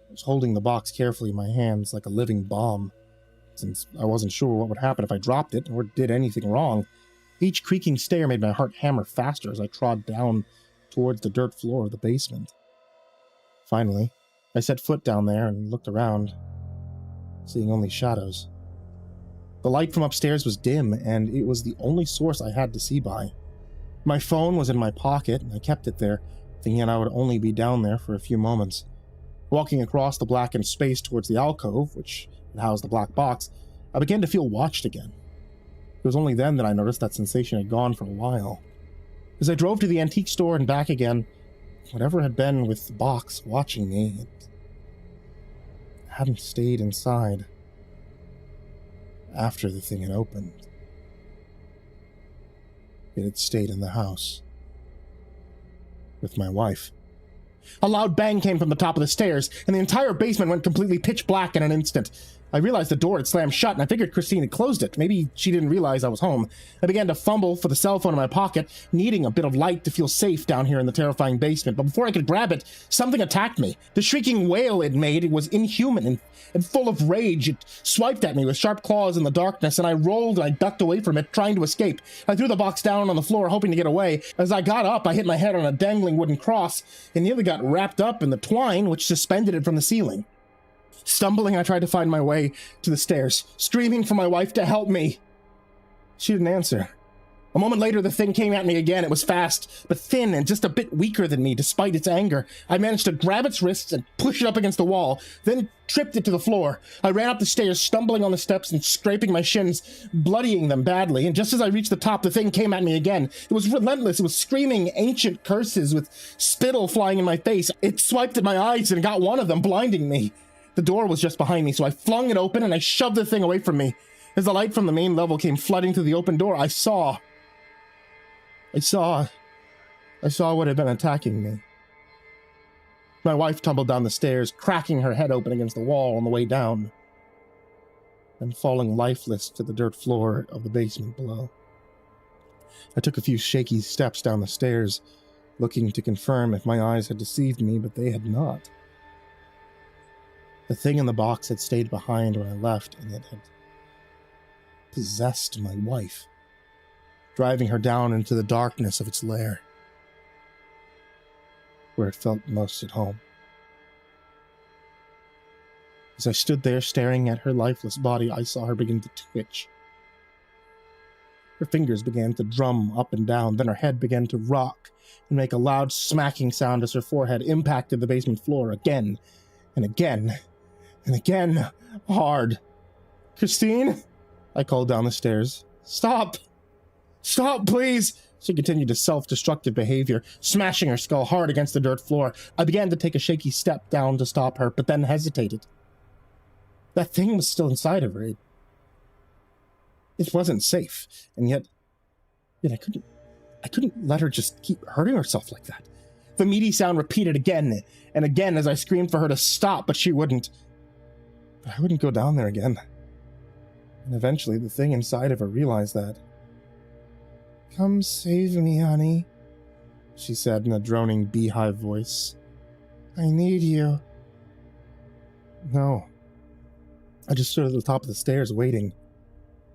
I was holding the box carefully in my hands like a living bomb. since I wasn't sure what would happen if I dropped it or did anything wrong. Each creaking stair made my heart hammer faster as I trod down towards the dirt floor of the basement. Finally, I set foot down there and looked around, seeing only shadows. The light from upstairs was dim, and it was the only source I had to see by. My phone was in my pocket, and I kept it there, thinking I would only be down there for a few moments. Walking across the blackened space towards the alcove, which housed the black box, I began to feel watched again. It was only then that I noticed that sensation had gone for a while. As I drove to the antique store and back again, whatever had been with the box watching me, it hadn't stayed inside after the thing had opened. It had stayed in the house with my wife. A loud bang came from the top of the stairs, and the entire basement went completely pitch black in an instant. I realized the door had slammed shut, and I figured Christine had closed it. Maybe she didn't realize I was home. I began to fumble for the cell phone in my pocket, needing a bit of light to feel safe down here in the terrifying basement. But before I could grab it, something attacked me. The shrieking wail it made was inhuman and full of rage. It swiped at me with sharp claws in the darkness, and I rolled and I ducked away from it, trying to escape. I threw the box down on the floor, hoping to get away. As I got up, I hit my head on a dangling wooden cross and nearly got wrapped up in the twine which suspended it from the ceiling. Stumbling, I tried to find my way to the stairs, screaming for my wife to help me. She didn't answer. A moment later, the thing came at me again. It was fast, but thin and just a bit weaker than me, despite its anger. I managed to grab its wrists and push it up against the wall, then tripped it to the floor. I ran up the stairs, stumbling on the steps and scraping my shins, bloodying them badly, and just as I reached the top, the thing came at me again. It was relentless. It was screaming ancient curses with spittle flying in my face. It swiped at my eyes and got one of them, blinding me. The door was just behind me, so I flung it open and I shoved the thing away from me. As the light from the main level came flooding through the open door, I saw what had been attacking me. My wife tumbled down the stairs, cracking her head open against the wall on the way down, and falling lifeless to the dirt floor of the basement below. I took a few shaky steps down the stairs, looking to confirm if my eyes had deceived me, but they had not. The thing in the box had stayed behind when I left, and it had possessed my wife, driving her down into the darkness of its lair, where it felt most at home. As I stood there staring at her lifeless body, I saw her begin to twitch. Her fingers began to drum up and down, then her head began to rock and make a loud smacking sound as her forehead impacted the basement floor again and again and again, hard. "Christine?" I called down the stairs. "Stop! Stop, please!" She continued to self-destructive behavior, smashing her skull hard against the dirt floor. I began to take a shaky step down to stop her, but then hesitated. That thing was still inside of her. It wasn't safe, and yet I couldn't let her just keep hurting herself like that. The meaty sound repeated again and again as I screamed for her to stop, but she wouldn't. But I wouldn't go down there again. And eventually the thing inside of her realized that. "Come save me, honey," she said in a droning beehive voice. "I need you." No. I just stood at the top of the stairs waiting.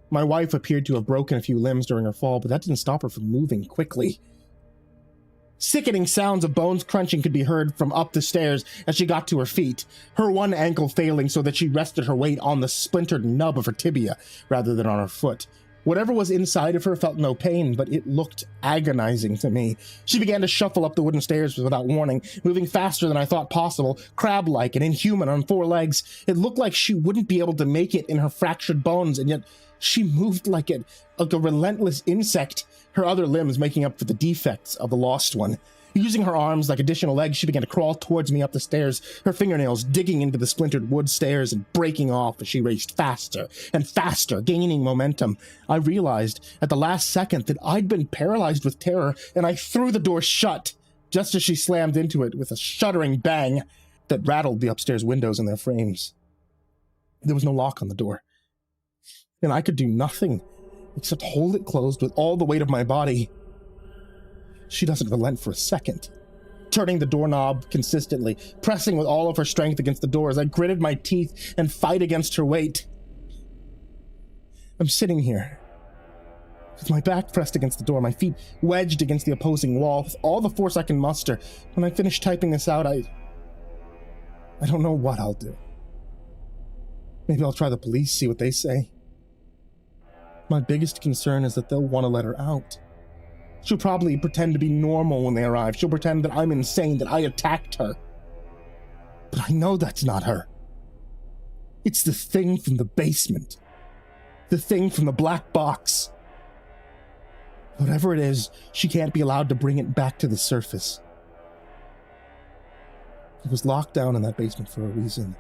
My wife appeared to have broken a few limbs during her fall, but that didn't stop her from moving quickly. Sickening sounds of bones crunching could be heard from up the stairs as she got to her feet, her one ankle failing so that she rested her weight on the splintered nub of her tibia rather than on her foot. Whatever was inside of her felt no pain, but it looked agonizing to me. She began to shuffle up the wooden stairs without warning, moving faster than I thought possible, crab-like and inhuman on four legs. It looked like she wouldn't be able to make it in her fractured bones, and yet she moved like a relentless insect, her other limbs making up for the defects of the lost one. Using her arms like additional legs, she began to crawl towards me up the stairs, her fingernails digging into the splintered wood stairs and breaking off as she raced faster and faster, gaining momentum. I realized at the last second that I'd been paralyzed with terror, and I threw the door shut just as she slammed into it with a shuddering bang that rattled the upstairs windows in their frames. There was no lock on the door, and I could do nothing except hold it closed with all the weight of my body. She doesn't relent for a second, turning the doorknob consistently, pressing with all of her strength against the door as I gritted my teeth and fight against her weight. I'm sitting here, with my back pressed against the door, my feet wedged against the opposing wall, with all the force I can muster. When I finish typing this out, I don't know what I'll do. Maybe I'll try the police, see what they say. My biggest concern is that they'll want to let her out. She'll probably pretend to be normal when they arrive. She'll pretend that I'm insane, that I attacked her. But I know that's not her. It's the thing from the basement. The thing from the black box. Whatever it is, she can't be allowed to bring it back to the surface. It was locked down in that basement for a reason.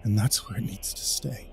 And that's where it needs to stay.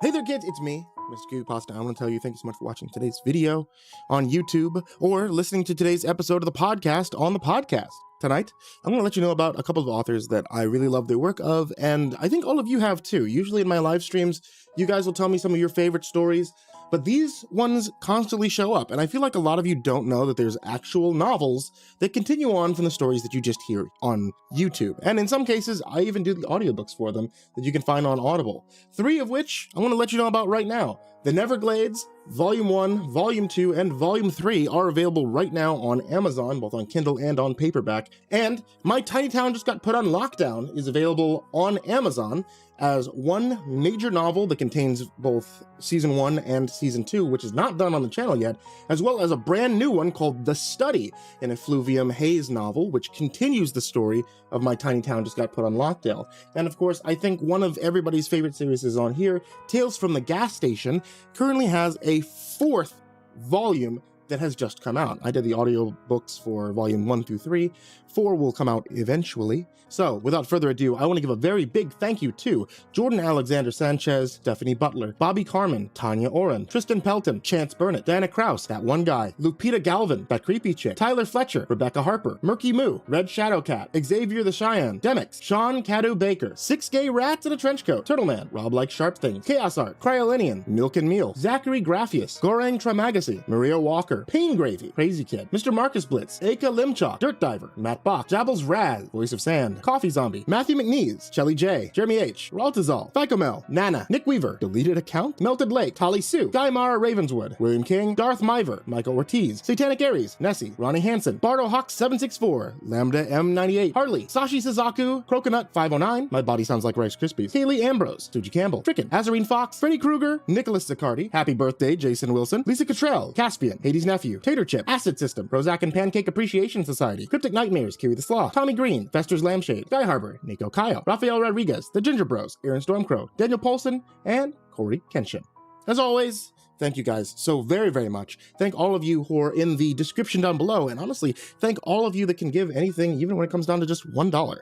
Hey there kids, it's me, MrCreepyPasta. I want to tell you thank you so much for watching today's video on YouTube or listening to today's episode of the podcast on the podcast. Tonight, I'm going to let you know about a couple of authors that I really love their work of, and I think all of you have too. Usually in my live streams, you guys will tell me some of your favorite stories, but these ones constantly show up, and I feel like a lot of you don't know that there's actual novels that continue on from the stories that you just hear on YouTube. And in some cases, I even do the audiobooks for them that you can find on Audible. 3 of which I want to let you know about right now. The Neverglades, Volume 1, Volume 2, and Volume 3 are available right now on Amazon, both on Kindle and on paperback. And My Tiny Town Just Got Put on Lockdown is available on Amazon as one major novel that contains both Season 1 and Season 2, which is not done on the channel yet, as well as a brand new one called The Study, an Effluvium Hayes novel, which continues the story of My Tiny Town Just Got Put on Lockdown. And of course, I think one of everybody's favorite series is on here, Tales from the Gas Station, currently has a 4th volume that has just come out. I did the audiobooks for Volume 1 through 3. 4 will come out eventually. So, without further ado, I want to give a very big thank you to Jordan Alexander Sanchez, Stephanie Butler, Bobby Carmen, Tanya Oren, Tristan Pelton, Chance Burnett, Dana Kraus, That One Guy, Lupita Galvin, That Creepy Chick, Tyler Fletcher, Rebecca Harper, Murky Moo, Red Shadow Cat, Xavier the Cheyenne, Demix, Sean Cadu Baker, 6 Gay Rats in a Trench Coat, Turtleman, Rob Like Sharp Things, Chaos Art, Cryolinian, Milk and Meal, Zachary Graphius, Gorang Tramagasi, Maria Walker, Pain Gravy, Crazy Kid, Mr. Marcus Blitz, Aka Limchok, Dirt Diver, Matt Bach, Jabbles Raz, Voice of Sand, Coffee Zombie, Matthew McNeese, Shelly J, Jeremy H, Raltazal, Phicomel, Nana, Nick Weaver, Deleted Account, Melted Lake, Tali Sue, Guy Mara Ravenswood, William King, Darth Miver, Michael Ortiz, Satanic Aries, Nessie, Ronnie Hansen, Bardo Hawk 764, Lambda M98, Harley, Sashi Suzaku, Croconut 509, My Body Sounds Like Rice Krispies, Kaylee Ambrose, Suji Campbell, Frickin', Azarine Fox, Freddy Krueger, Nicholas Zaccardi, Happy Birthday Jason Wilson, Lisa Cottrell, Caspian, Hades Nephew, Tater Chip, Acid System, Prozac and Pancake Appreciation Society, Cryptic Nightmares, Kiwi the Sloth, Tommy Green, Fester's Lampshade, Guy Harbor, Nico Kyle, Rafael Rodriguez, The Ginger Bros, Aaron Stormcrow, Daniel Polson, and Corey Kenshin. As always, thank you guys so very, very much. Thank all of you who are in the description down below, and honestly, thank all of you that can give anything, even when it comes down to just $1.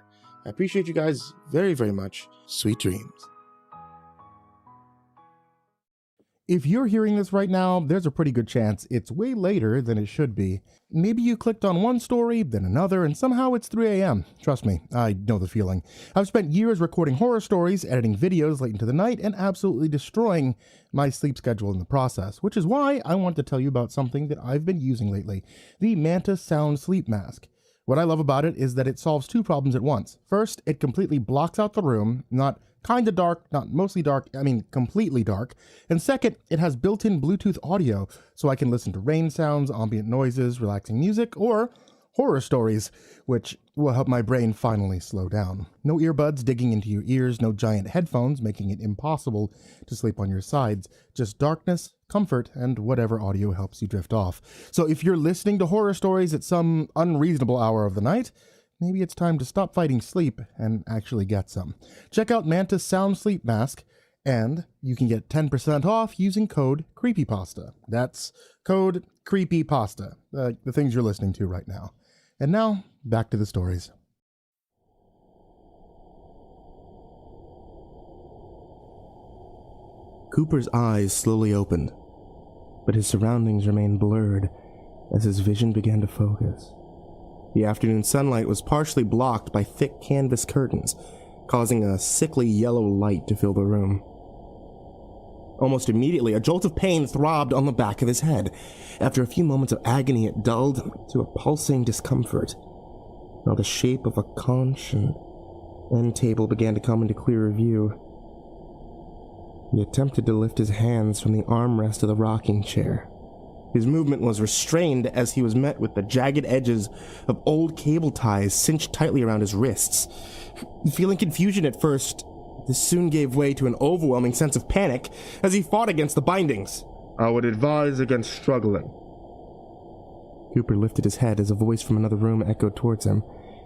I appreciate you guys very, very much. Sweet dreams. If you're hearing this right now, there's a pretty good chance it's way later than it should be. Maybe you clicked on one story, then another, and somehow it's 3 a.m. Trust me, I know the feeling. I've spent years recording horror stories, editing videos late into the night, and absolutely destroying my sleep schedule in the process, which is why I want to tell you about something that I've been using lately, the Manta Sound Sleep Mask. What I love about it is that it solves 2 problems at once. First, it completely blocks out the room, not kinda dark, not mostly dark, I mean completely dark. And second, it has built-in Bluetooth audio, so I can listen to rain sounds, ambient noises, relaxing music, or horror stories, which will help my brain finally slow down. No earbuds digging into your ears, no giant headphones making it impossible to sleep on your sides, just darkness, comfort, and whatever audio helps you drift off. So if you're listening to horror stories at some unreasonable hour of the night, maybe it's time to stop fighting sleep and actually get some. Check out Manta's Sound Sleep Mask, and you can get 10% off using code CreepyPasta. That's code CreepyPasta, the things you're listening to right now. And now, back to the stories. Cooper's eyes slowly opened, but his surroundings remained blurred as his vision began to focus. The afternoon sunlight was partially blocked by thick canvas curtains, causing a sickly yellow light to fill the room. Almost immediately, a jolt of pain throbbed on the back of his head. After a few moments of agony, it dulled to a pulsing discomfort. while the shape of a conch and end table began to come into clearer view. He attempted to lift his hands from the armrest of the rocking chair. His movement was restrained as he was met with the jagged edges of old cable ties cinched tightly around his wrists. Feeling confusion at first, this soon gave way to an overwhelming sense of panic as he fought against the bindings. I would advise against struggling. Cooper lifted his head as a voice from another room echoed towards him.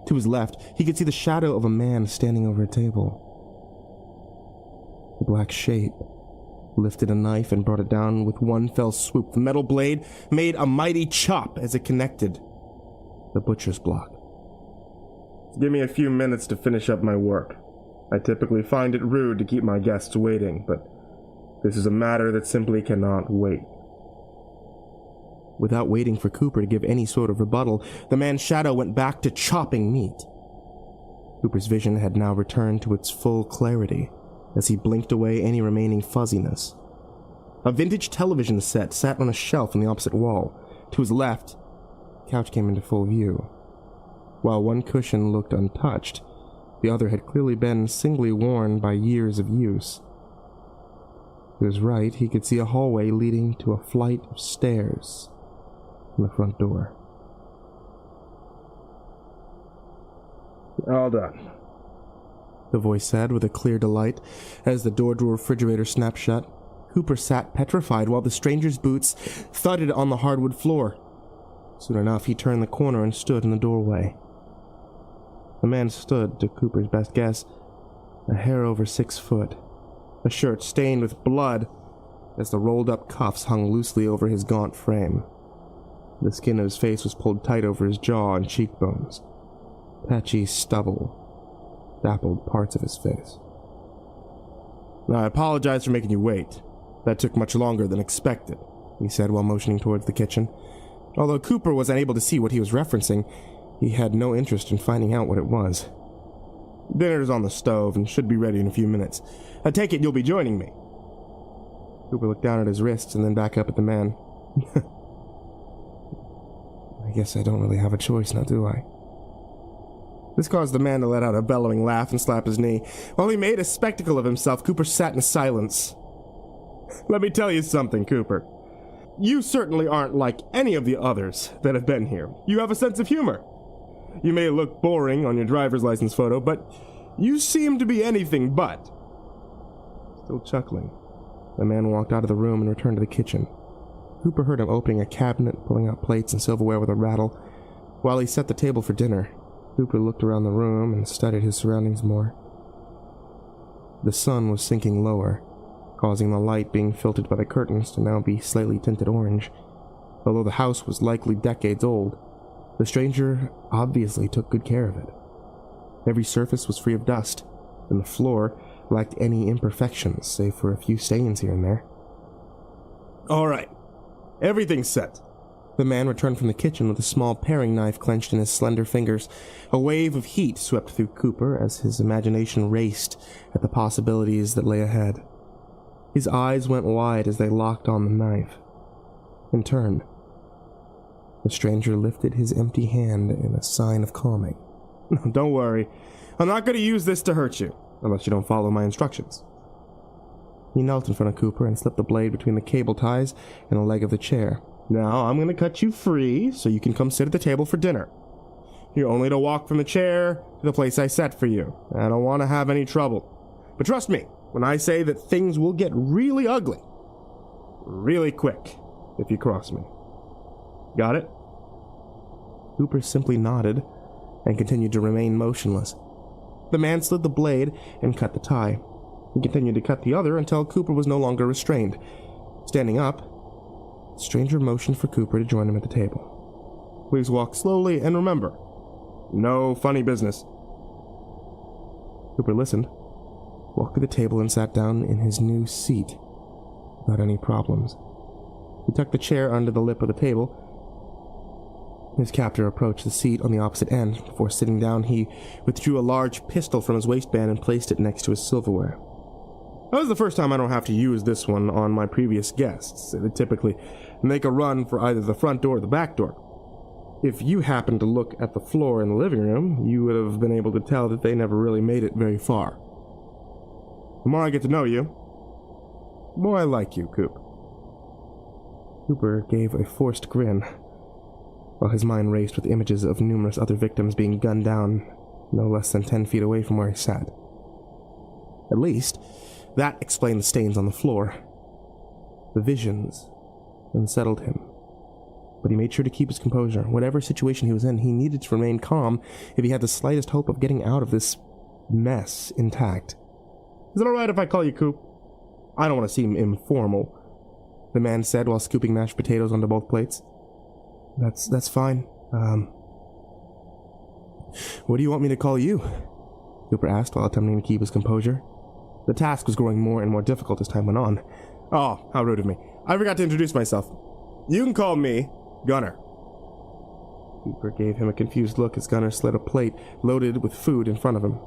To his left, he could see the shadow of a man standing over a table. The black shape lifted a knife and brought it down with one fell swoop. The metal blade made a mighty chop as it connected the butcher's block. Give me a few minutes to finish up my work. I typically find it rude to keep my guests waiting, but this is a matter that simply cannot wait. Without waiting for Cooper to give any sort of rebuttal, the man's shadow went back to chopping meat. Cooper's vision had now returned to its full clarity as he blinked away any remaining fuzziness. A vintage television set sat on a shelf on the opposite wall. To his left, the couch came into full view. While one cushion looked untouched, the other had clearly been singly worn by years of use. To his right, he could see a hallway leading to a flight of stairs from the front door. All done, the voice said with a clear delight as the door to a refrigerator snapped shut. Cooper sat petrified while the stranger's boots thudded on the hardwood floor. Soon enough, he turned the corner and stood in the doorway. The man stood, to Cooper's best guess, a hair over 6 foot, a shirt stained with blood as the rolled-up cuffs hung loosely over his gaunt frame. The skin of his face was pulled tight over his jaw and cheekbones. Patchy stubble dappled parts of his face. I apologize for making you wait. That took much longer than expected, he said while motioning towards the kitchen. Although Cooper was unable to see what he was referencing, he had no interest in finding out what it was. Dinner's on the stove and should be ready in a few minutes. I take it you'll be joining me. Cooper looked down at his wrists and then back up at the man. I guess I don't really have a choice now, do I? This caused the man to let out a bellowing laugh and slap his knee. While he made a spectacle of himself, Cooper sat in silence. Let me tell you something, Cooper. You certainly aren't like any of the others that have been here. You have a sense of humor. You may look boring on your driver's license photo, but you seem to be anything but. Still chuckling, the man walked out of the room and returned to the kitchen. Cooper heard him opening a cabinet, pulling out plates and silverware with a rattle. While he set the table for dinner, Cooper looked around the room and studied his surroundings more. The sun was sinking lower, causing the light being filtered by the curtains to now be slightly tinted orange. Although the house was likely decades old, the stranger obviously took good care of it. Every surface was free of dust, and the floor lacked any imperfections save for a few stains here and there. All right, everything's set. The man returned from the kitchen with a small paring knife clenched in his slender fingers. A wave of heat swept through Cooper as his imagination raced at the possibilities that lay ahead. His eyes went wide as they locked on the knife. In turn, the stranger lifted his empty hand in a sign of calming. Don't worry, I'm not going to use this to hurt you, unless you don't follow my instructions. He knelt in front of Cooper and slipped the blade between the cable ties and the leg of the chair. Now, I'm going to cut you free so you can come sit at the table for dinner. You're only to walk from the chair to the place I set for you. I don't want to have any trouble. But trust me, when I say that things will get really ugly, really quick, if you cross me. Got it? Cooper simply nodded and continued to remain motionless. The man slid the blade and cut the tie. He continued to cut the other until Cooper was no longer restrained. Standing up, the stranger motioned for Cooper to join him at the table. Please walk slowly and remember, no funny business. Cooper listened, walked to the table and sat down in his new seat without any problems. He tucked the chair under the lip of the table. His captor approached the seat on the opposite end. Before sitting down, he withdrew a large pistol from his waistband and placed it next to his silverware. That was the first time I don't have to use this one on my previous guests. They typically make a run for either the front door or the back door. if you happened to look at the floor in the living room, you would have been able to tell that they never really made it very far. The more I get to know you, the more I like you, Coop. Cooper gave a forced grin, while his mind raced with images of numerous other victims being gunned down no less than 10 feet away from where he sat. At least, that explained the stains on the floor. The visions unsettled him. But he made sure to keep his composure. Whatever situation he was in, he needed to remain calm if he had the slightest hope of getting out of this mess intact. Is it alright if I call you Coop? I don't want to seem informal, the man said while scooping mashed potatoes onto both plates. That's fine. What do you want me to call you? Cooper asked while attempting to keep his composure. The task was growing more and more difficult as time went on. Oh, how rude of me. I forgot to introduce myself. You can call me Gunner. Cooper gave him a confused look as Gunner slid a plate loaded with food in front of him.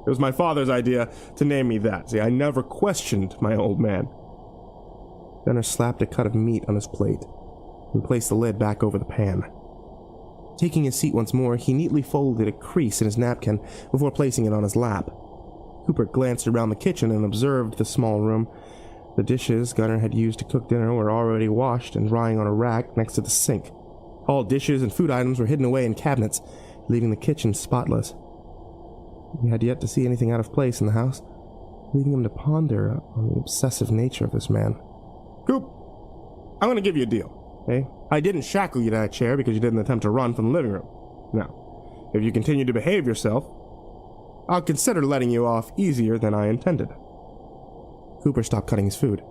It was my father's idea to name me that. See, I never questioned my old man. Gunner slapped a cut of meat on his plate and placed the lid back over the pan. Taking his seat once more, he neatly folded a crease in his napkin before placing it on his lap. Cooper glanced around the kitchen and observed the small room. The dishes Gunner had used to cook dinner were already washed and drying on a rack next to the sink. All dishes and food items were hidden away in cabinets, leaving the kitchen spotless. He had yet to see anything out of place in the house, leaving him to ponder on the obsessive nature of this man. Coop, I'm going to give you a deal, okay? I didn't shackle you to that chair because you didn't attempt to run from the living room. Now, if you continue to behave yourself, I'll consider letting you off easier than I intended. Cooper stopped cutting his food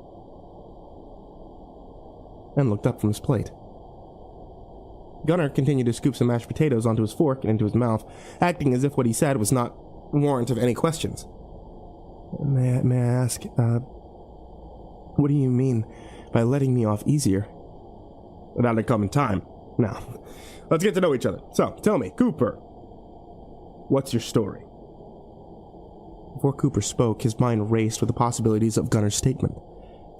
and looked up from his plate. Gunner continued to scoop some mashed potatoes onto his fork and into his mouth, acting as if what he said was not warrant of any questions. May I ask, what do you mean by letting me off easier? That'll come in time. Now, let's get to know each other. So, tell me, Cooper, what's your story? Before Cooper spoke, his mind raced with the possibilities of Gunner's statement.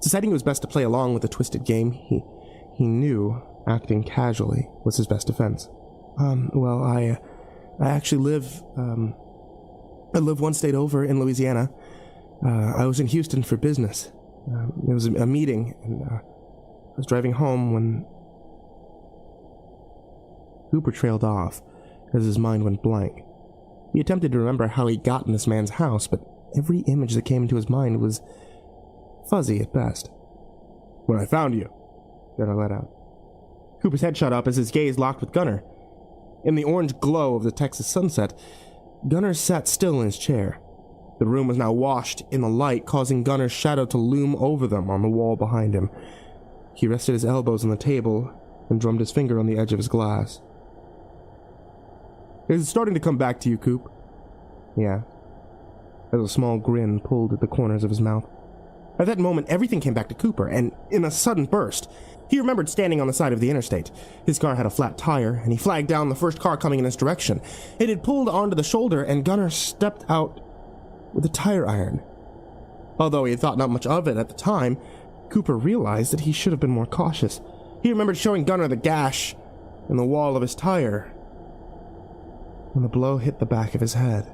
Deciding it was best to play along with the twisted game, he knew acting casually was his best defense. Well, I actually live one state over in Louisiana. I was in Houston for business. It was a meeting, and I was driving home when Cooper trailed off as his mind went blank. He attempted to remember how he got in this man's house, but every image that came into his mind was fuzzy at best. When I found you, Gunner let out. Cooper's head shot up as his gaze locked with Gunner. In the orange glow of the Texas sunset, Gunner sat still in his chair. The room was now washed in the light, causing Gunner's shadow to loom over them on the wall behind him. He rested his elbows on the table and drummed his finger on the edge of his glass. Is it starting to come back to you, Coop? Yeah. As a small grin pulled at the corners of his mouth. At that moment, everything came back to Cooper, and in a sudden burst, he remembered standing on the side of the interstate. His car had a flat tire, and he flagged down the first car coming in his direction. It had pulled onto the shoulder, and Gunner stepped out with a tire iron. Although he had thought not much of it at the time, Cooper realized that he should have been more cautious. He remembered showing Gunner the gash in the wall of his tire when the blow hit the back of his head.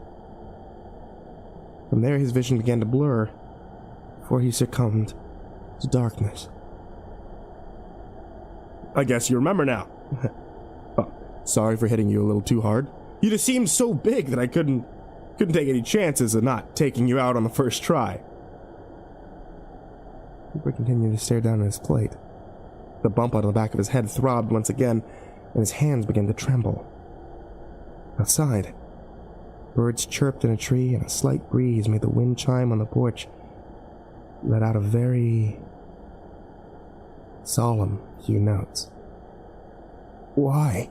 From there, his vision began to blur before he succumbed to darkness. I guess you remember now. Oh, sorry for hitting you a little too hard. You just seemed so big that I couldn't take any chances of not taking you out on the first try. Cooper continued to stare down at his plate. The bump on the back of his head throbbed once again, and his hands began to tremble. Outside, birds chirped in a tree, and a slight breeze made the wind chime on the porch, let out a very solemn few notes. Why?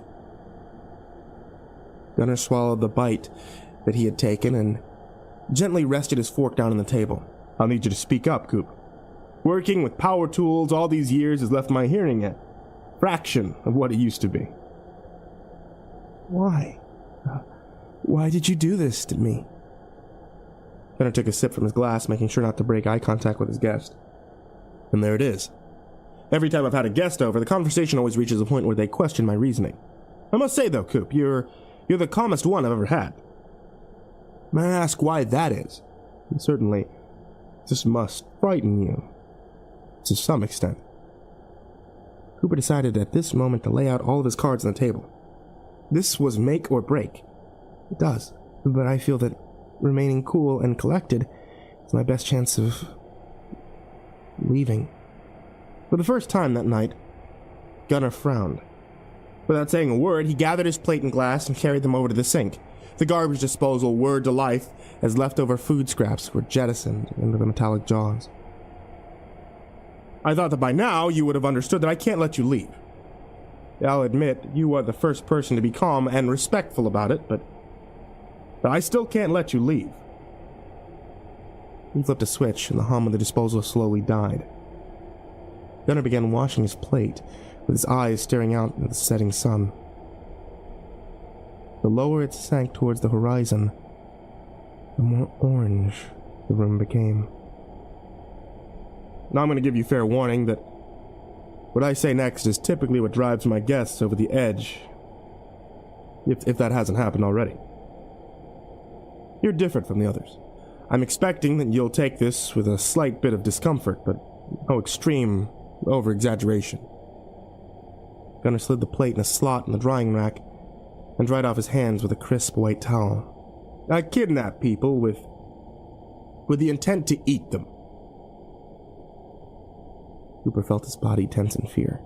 Gunner swallowed the bite that he had taken and gently rested his fork down on the table. I'll need you to speak up, Coop. Working with power tools all these years has left my hearing a fraction of what it used to be. Why? Why did you do this to me? Gunner took a sip from his glass, making sure not to break eye contact with his guest. And there it is. Every time I've had a guest over, the conversation always reaches a point where they question my reasoning. I must say, though, Coop, you're the calmest one I've ever had. May I ask why that is? And certainly, this must frighten you, to some extent. Cooper decided at this moment to lay out all of his cards on the table. This was make or break. It does, but I feel that remaining cool and collected is my best chance of leaving. For the first time that night, Gunnar frowned. Without saying a word, he gathered his plate and glass and carried them over to the sink. The garbage disposal whirred to life as leftover food scraps were jettisoned into the metallic jaws. I thought that by now you would have understood that I can't let you leave. I'll admit, you are the first person to be calm and respectful about it, but I still can't let you leave. He flipped a switch and the hum of the disposal slowly died. Gunnar began washing his plate, with his eyes staring out at the setting sun. The lower it sank towards the horizon, the more orange the room became. Now I'm going to give you fair warning that what I say next is typically what drives my guests over the edge, if that hasn't happened already. You're different from the others. I'm expecting that you'll take this with a slight bit of discomfort, but no extreme over-exaggeration. Gunnar slid the plate in a slot in the drying rack and dried off his hands with a crisp white towel. I kidnap people with the intent to eat them. Cooper felt his body tense in fear.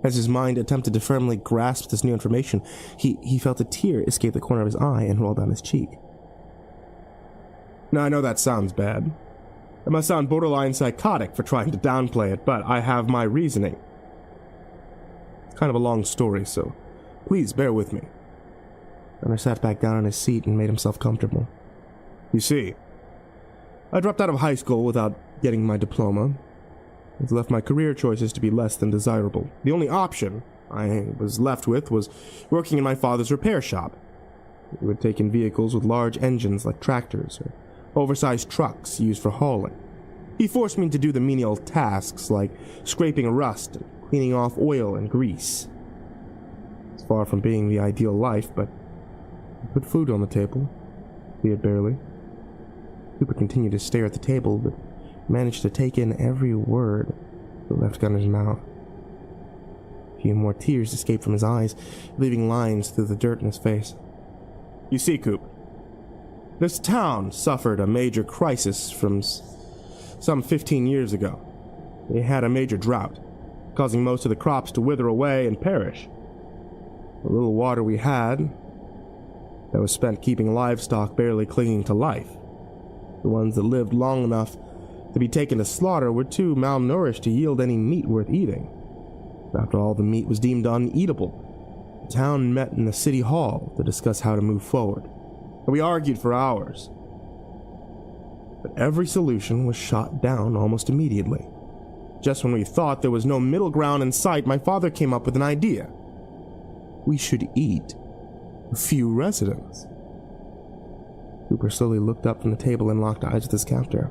As his mind attempted to firmly grasp this new information, he felt a tear escape the corner of his eye and roll down his cheek. Now, I know that sounds bad. It must sound borderline psychotic for trying to downplay it, but I have my reasoning. It's kind of a long story, so please bear with me. Gunnar sat back down on his seat and made himself comfortable. You see, I dropped out of high school without getting my diploma. It left my career choices to be less than desirable. The only option I was left with was working in my father's repair shop. He would take in vehicles with large engines like tractors or oversized trucks used for hauling. He forced me to do the menial tasks like scraping rust and cleaning off oil and grease. It's far from being the ideal life, but he put food on the table, be it barely. Cooper continued to stare at the table, but managed to take in every word that left Gunnar's mouth. A few more tears escaped from his eyes, leaving lines through the dirt in his face. You see, Coop, this town suffered a major crisis from some 15 years ago. They had a major drought, causing most of the crops to wither away and perish. The little water we had, that was spent keeping livestock barely clinging to life. The ones that lived long enough to be taken to slaughter were too malnourished to yield any meat worth eating. After all, the meat was deemed uneatable. The town met in the city hall to discuss how to move forward. We argued for hours. But every solution was shot down almost immediately. Just when we thought there was no middle ground in sight, my father came up with an idea. We should eat a few residents. Cooper slowly looked up from the table and locked eyes with his captor.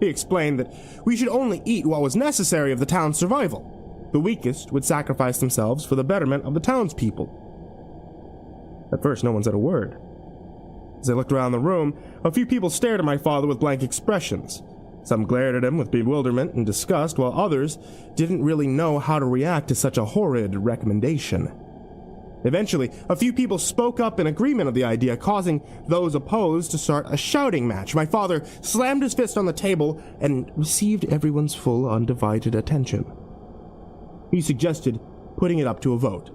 He explained that we should only eat what was necessary of the town's survival. The weakest would sacrifice themselves for the betterment of the townspeople. At first, no one said a word. As I looked around the room, a few people stared at my father with blank expressions. Some glared at him with bewilderment and disgust, while others didn't really know how to react to such a horrid recommendation. Eventually, a few people spoke up in agreement of the idea, causing those opposed to start a shouting match. My father slammed his fist on the table and received everyone's full, undivided attention. He suggested putting it up to a vote.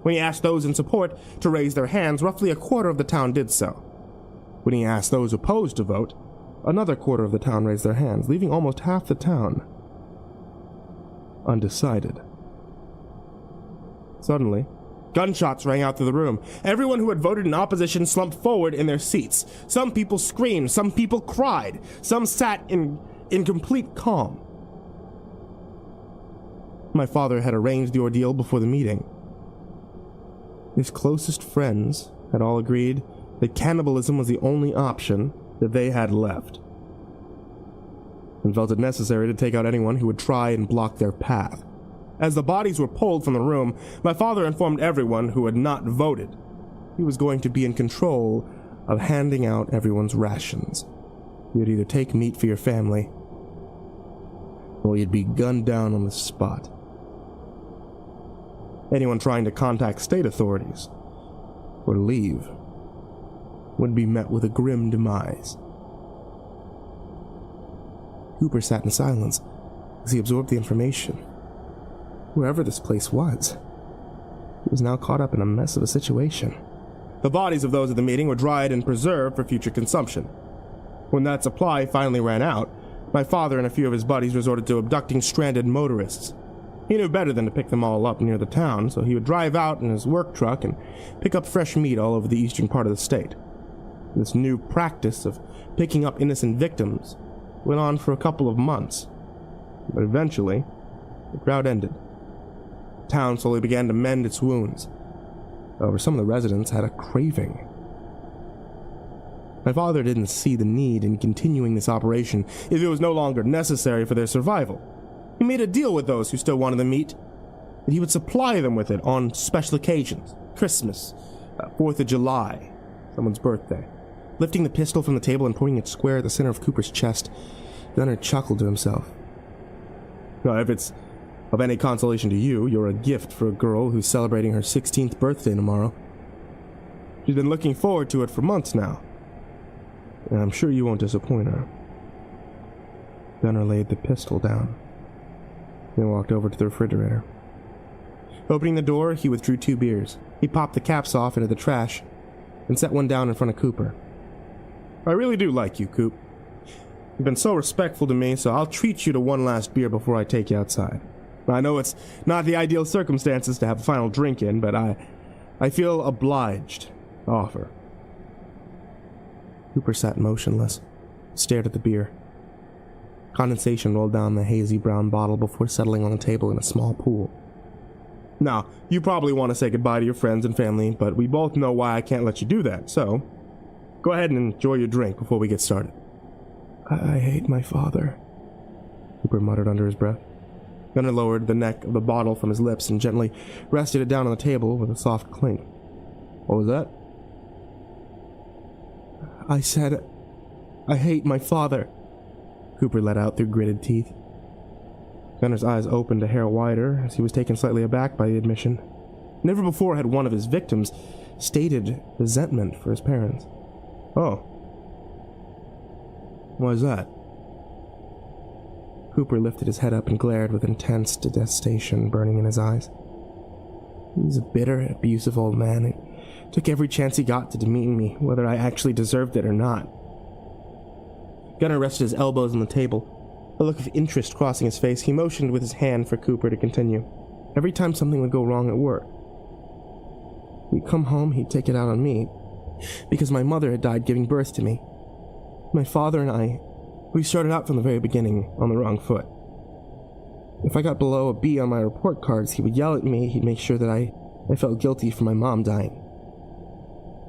When he asked those in support to raise their hands, roughly a quarter of the town did so. When he asked those opposed to vote, another quarter of the town raised their hands, leaving almost half the town undecided. Suddenly, gunshots rang out through the room. Everyone who had voted in opposition slumped forward in their seats. Some people screamed, some people cried, some sat in complete calm. My father had arranged the ordeal before the meeting. His closest friends had all agreed that cannibalism was the only option that they had left, and felt it necessary to take out anyone who would try and block their path. As the bodies were pulled from the room, my father informed everyone who had not voted he was going to be in control of handing out everyone's rations. You'd either take meat for your family, or you'd be gunned down on the spot. Anyone trying to contact state authorities or leave would be met with a grim demise. Cooper sat in silence as he absorbed the information. Wherever this place was, he was now caught up in a mess of a situation. The bodies of those at the meeting were dried and preserved for future consumption. When that supply finally ran out, my father and a few of his buddies resorted to abducting stranded motorists. He knew better than to pick them all up near the town, so he would drive out in his work truck and pick up fresh meat all over the eastern part of the state. This new practice of picking up innocent victims went on for a couple of months, but eventually, the drought ended. The town slowly began to mend its wounds. However, some of the residents had a craving. My father didn't see the need in continuing this operation if it was no longer necessary for their survival. He made a deal with those who still wanted the meat, that he would supply them with it on special occasions. Christmas, 4th of July, someone's birthday. Lifting the pistol from the table and pointing it square at the center of Cooper's chest, Gunnar chuckled to himself. Now, if it's of any consolation to you, you're a gift for a girl who's celebrating her 16th birthday tomorrow. She's been looking forward to it for months now, and I'm sure you won't disappoint her. Gunnar laid the pistol down, then walked over to the refrigerator. Opening the door, he withdrew 2 beers. He popped the caps off into the trash and set one down in front of Cooper. I really do like you, Coop. You've been so respectful to me, so I'll treat you to one last beer before I take you outside. I know it's not the ideal circumstances to have a final drink in, but I feel obliged to offer. Cooper sat motionless, stared at the beer. Condensation rolled down the hazy brown bottle before settling on the table in a small pool. Now, you probably want to say goodbye to your friends and family, but we both know why I can't let you do that, so go ahead and enjoy your drink before we get started. I hate my father, Cooper muttered under his breath. Gunnar lowered the neck of the bottle from his lips and gently rested it down on the table with a soft clink. What was that? I said, I hate my father, Cooper let out through gritted teeth. Gunnar's eyes opened a hair wider as he was taken slightly aback by the admission. Never before had one of his victims stated resentment for his parents. Oh. Why is that? Cooper lifted his head up and glared with intense detestation burning in his eyes. He was a bitter, abusive old man who took every chance he got to demean me, whether I actually deserved it or not. Gunnar rested his elbows on the table. A look of interest crossing his face, he motioned with his hand for Cooper to continue. Every time something would go wrong at work, he'd come home, he'd take it out on me, because my mother had died giving birth to me. My father and I, we started out from the very beginning on the wrong foot. If I got below a B on my report cards, he would yell at me. He'd make sure that I felt guilty for my mom dying.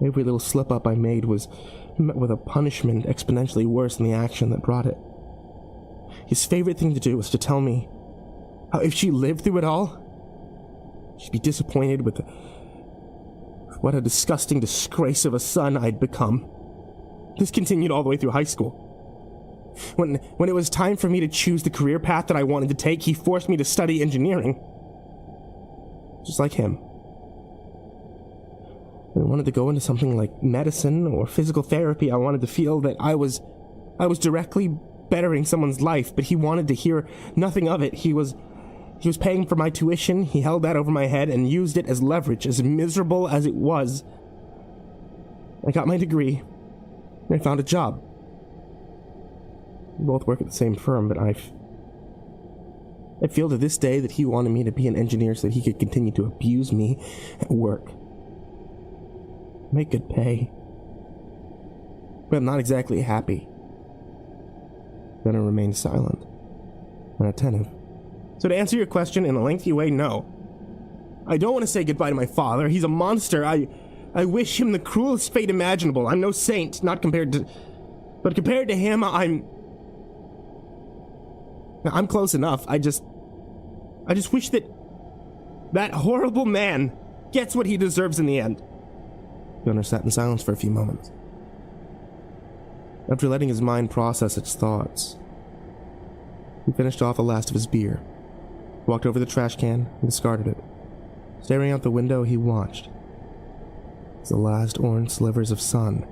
Every little slip-up I made was met with a punishment exponentially worse than the action that brought it. His favorite thing to do was to tell me how if she lived through it all, she'd be disappointed with what a disgusting disgrace of a son I'd become. This continued all the way through high school. When it was time for me to choose the career path that I wanted to take, he forced me to study engineering. Just like him. When I wanted to go into something like medicine or physical therapy, I wanted to feel that I was directly bettering someone's life, but he wanted to hear nothing of it. He was paying for my tuition, he held that over my head and used it as leverage, as miserable as it was. I got my degree, and I found a job. We both work at the same firm, but I feel to this day that he wanted me to be an engineer so that he could continue to abuse me at work. Make good pay. But I'm not exactly happy. Gunnar remained silent and attentive. So to answer your question in a lengthy way, no. I don't want to say goodbye to my father. He's a monster. I wish him the cruelest fate imaginable. I'm no saint, but compared to him, I'm close enough. I just wish that That horrible man gets what he deserves in the end. Gunnar sat in silence for a few moments. After letting his mind process its thoughts, he finished off the last of his beer, walked over the trash can, and discarded it. Staring out the window, he watched as the last orange slivers of sun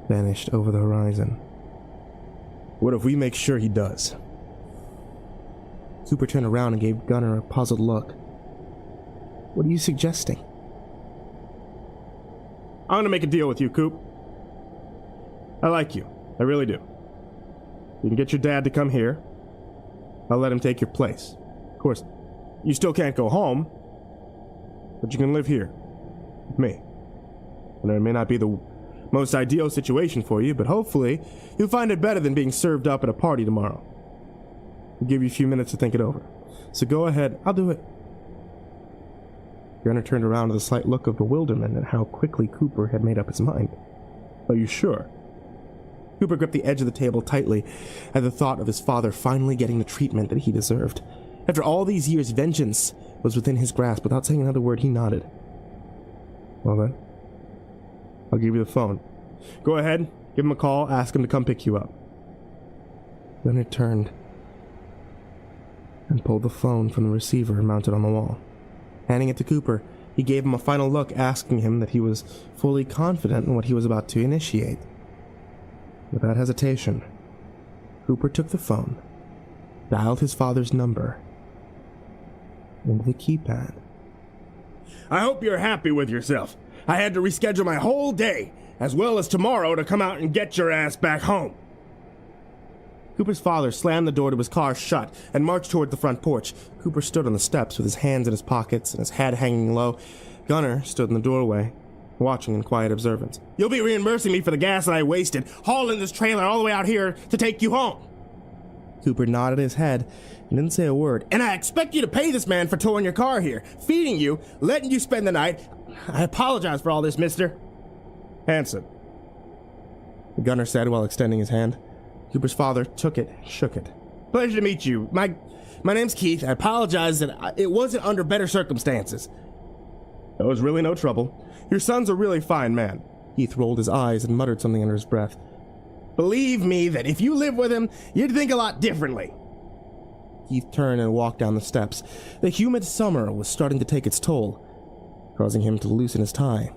vanished over the horizon. What if we make sure he does? Cooper turned around and gave Gunnar a puzzled look. What are you suggesting? I'm gonna make a deal with you, Coop. I like you. I really do. You can get your dad to come here. I'll let him take your place. Of course, you still can't go home, but you can live here with me. And it may not be the most ideal situation for you, but hopefully you'll find it better than being served up at a party tomorrow. I'll give you a few minutes to think it over. So go ahead. I'll do it. Gunnar turned around with a slight look of bewilderment at how quickly Cooper had made up his mind. Are you sure? Cooper gripped the edge of the table tightly at the thought of his father finally getting the treatment that he deserved. After all these years, vengeance was within his grasp. Without saying another word, he nodded. Well then, I'll give you the phone. Go ahead, give him a call, ask him to come pick you up. Gunnar turned and pulled the phone from the receiver mounted on the wall. Handing it to Cooper, he gave him a final look, asking him that he was fully confident in what he was about to initiate. Without hesitation, Cooper took the phone, dialed his father's number into the keypad. I hope you're happy with yourself. I had to reschedule my whole day, as well as tomorrow, to come out and get your ass back home. Cooper's father slammed the door to his car shut and marched toward the front porch. Cooper stood on the steps with his hands in his pockets and his head hanging low. Gunnar stood in the doorway, watching in quiet observance. You'll be reimbursing me for the gas that I wasted, hauling this trailer all the way out here to take you home. Cooper nodded his head and didn't say a word. And I expect you to pay this man for towing your car here, feeding you, letting you spend the night. I apologize for all this, mister. Hanson, Gunnar said while extending his hand. Cooper's father took it and shook it. Pleasure to meet you. My name's Keith. I apologize that it wasn't under better circumstances. There was really no trouble. Your son's a really fine man. Keith rolled his eyes and muttered something under his breath. Believe me that if you live with him, you'd think a lot differently. Keith turned and walked down the steps. The humid summer was starting to take its toll, causing him to loosen his tie.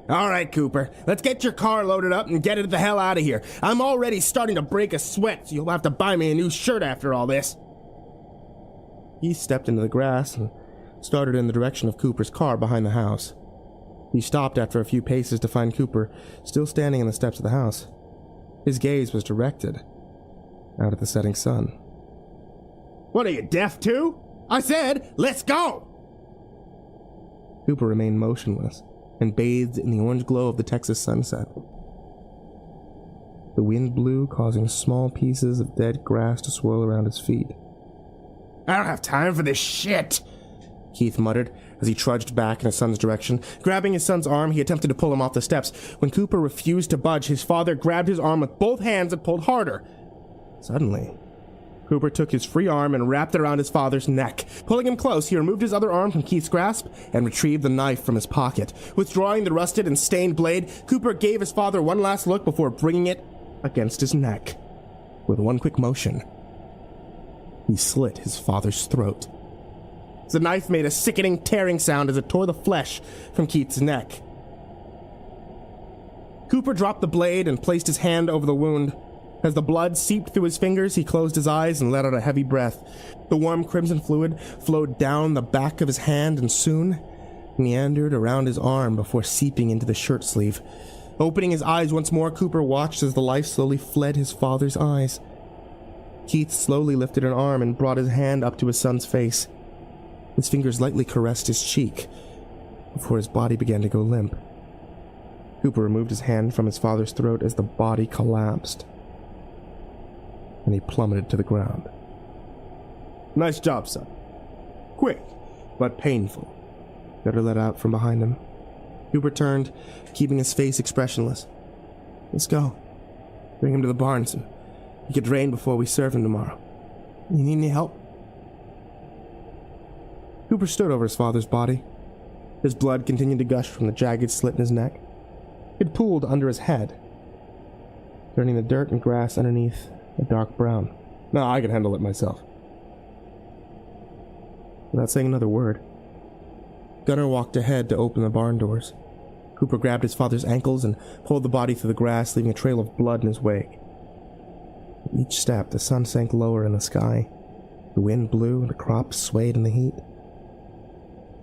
All right, Cooper, let's get your car loaded up and get it the hell out of here. I'm already starting to break a sweat, so you'll have to buy me a new shirt after all this. Keith stepped into the grass and started in the direction of Cooper's car behind the house. He stopped after a few paces to find Cooper still standing on the steps of the house. His gaze was directed out at the setting sun. What are you, deaf too? I said, let's go! Cooper remained motionless and bathed in the orange glow of the Texas sunset. The wind blew, causing small pieces of dead grass to swirl around his feet. I don't have time for this shit, Keith muttered as he trudged back in his son's direction. Grabbing his son's arm, he attempted to pull him off the steps. When Cooper refused to budge, his father grabbed his arm with both hands and pulled harder. Suddenly, Cooper took his free arm and wrapped it around his father's neck. Pulling him close, he removed his other arm from Keith's grasp and retrieved the knife from his pocket. Withdrawing the rusted and stained blade, Cooper gave his father one last look before bringing it against his neck. With one quick motion, he slit his father's throat. The knife made a sickening, tearing sound as it tore the flesh from Keith's neck. Cooper dropped the blade and placed his hand over the wound. As the blood seeped through his fingers, he closed his eyes and let out a heavy breath. The warm crimson fluid flowed down the back of his hand and soon meandered around his arm before seeping into the shirt sleeve. Opening his eyes once more, Cooper watched as the life slowly fled his father's eyes. Keith slowly lifted an arm and brought his hand up to his son's face. His fingers lightly caressed his cheek before his body began to go limp. Cooper removed his hand from his father's throat as the body collapsed, and he plummeted to the ground. Nice job, son. Quick, but painful. Gunnar let out from behind him. Cooper turned, keeping his face expressionless. Let's go. Bring him to the barn so he get drained before we serve him tomorrow. You need any help? Cooper stood over his father's body. His blood continued to gush from the jagged slit in his neck. It pooled under his head, turning the dirt and grass underneath a dark brown. No, I can handle it myself. Without saying another word, Gunnar walked ahead to open the barn doors. Cooper grabbed his father's ankles and pulled the body through the grass, leaving a trail of blood in his wake. With each step, the sun sank lower in the sky. The wind blew and the crops swayed in the heat.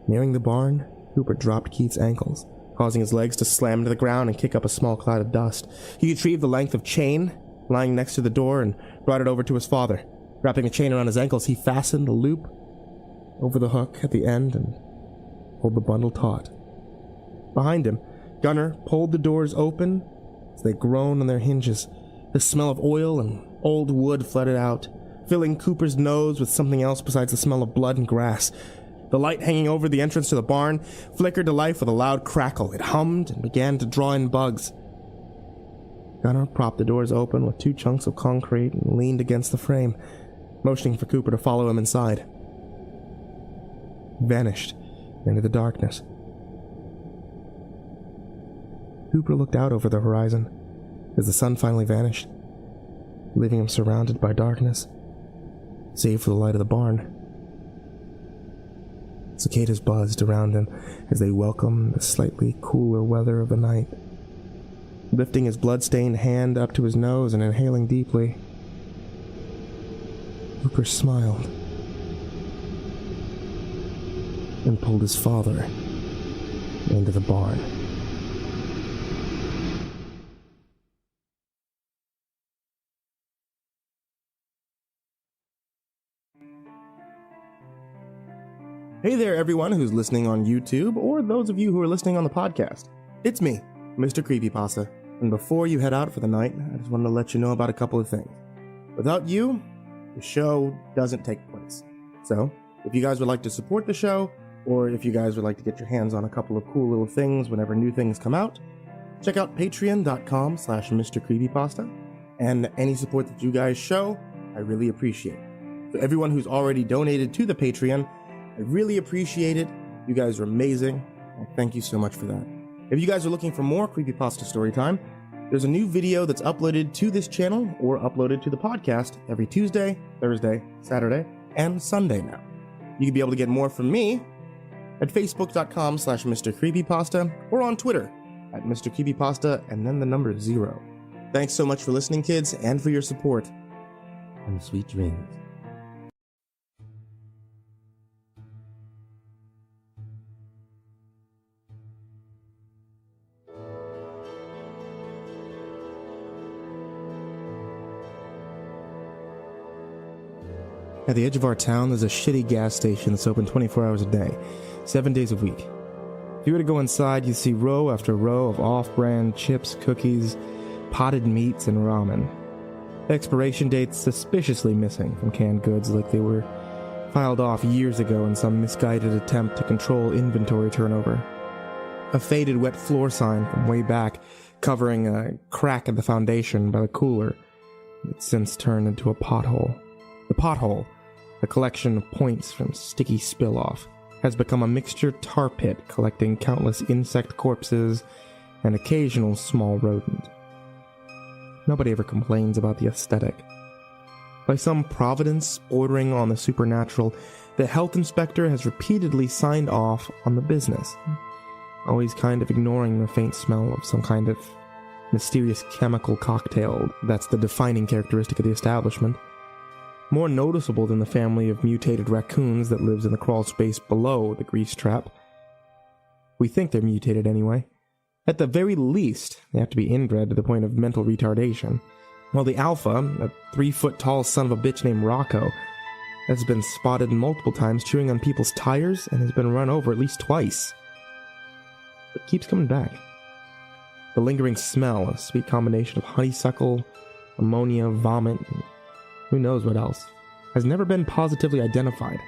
Nearing the barn, Cooper dropped Keith's ankles, causing his legs to slam into the ground and kick up a small cloud of dust. He retrieved the length of chain lying next to the door and brought it over to his father. Wrapping the chain around his ankles, he fastened the loop over the hook at the end and pulled the bundle taut. Behind him, Gunnar pulled the doors open as they groaned on their hinges. The smell of oil and old wood flooded out, filling Cooper's nose with something else besides the smell of blood and grass. The light hanging over the entrance to the barn flickered to life with a loud crackle. It hummed and began to draw in bugs. Gunnar propped the doors open with 2 chunks of concrete and leaned against the frame, motioning for Cooper to follow him inside. He vanished into the darkness. Cooper looked out over the horizon as the sun finally vanished, leaving him surrounded by darkness, save for the light of the barn. Cicadas buzzed around him as they welcomed the slightly cooler weather of the night. Lifting his blood-stained hand up to his nose and inhaling deeply, Cooper smiled and pulled his father into the barn. Hey there, everyone who's listening on YouTube, or those of you who are listening on the podcast. It's me, MrCreepyPasta, and before you head out for the night, I just wanted to let you know about a couple of things. Without you, the show doesn't take place. So, if you guys would like to support the show, or if you guys would like to get your hands on a couple of cool little things whenever new things come out, check out patreon.com/MrCreepyPasta, and any support that you guys show, I really appreciate. For everyone who's already donated to the Patreon, I really appreciate it. You guys are amazing. And thank you so much for that. If you guys are looking for more Creepypasta Storytime, there's a new video that's uploaded to this channel or uploaded to the podcast every Tuesday, Thursday, Saturday, and Sunday now. You can be able to get more from me at facebook.com/MrCreepyPasta or on Twitter at MrCreepyPasta and then the number 0. Thanks so much for listening, kids, and for your support. And sweet dreams. At the edge of our town, there's a shitty gas station that's open 24 hours a day, 7 days a week. If you were to go inside, you'd see row after row of off-brand chips, cookies, potted meats, and ramen. Expiration dates suspiciously missing from canned goods, like they were filed off years ago in some misguided attempt to control inventory turnover. A faded wet floor sign from way back, covering a crack in the foundation by the cooler, it's since turned into a pothole. The pothole, a collection of points from sticky spill-off, has become a mixture tar pit collecting countless insect corpses and occasional small rodent. Nobody ever complains about the aesthetic. By some providence bordering on the supernatural, the health inspector has repeatedly signed off on the business, always kind of ignoring the faint smell of some kind of mysterious chemical cocktail that's the defining characteristic of the establishment. More noticeable than the family of mutated raccoons that lives in the crawl space below the grease trap. We think they're mutated anyway. At the very least, they have to be inbred to the point of mental retardation. While the alpha, a 3-foot-tall son of a bitch named Rocco, has been spotted multiple times chewing on people's tires and has been run over at least twice. But keeps coming back. The lingering smell, a sweet combination of honeysuckle, ammonia, vomit, and who knows what else, has never been positively identified.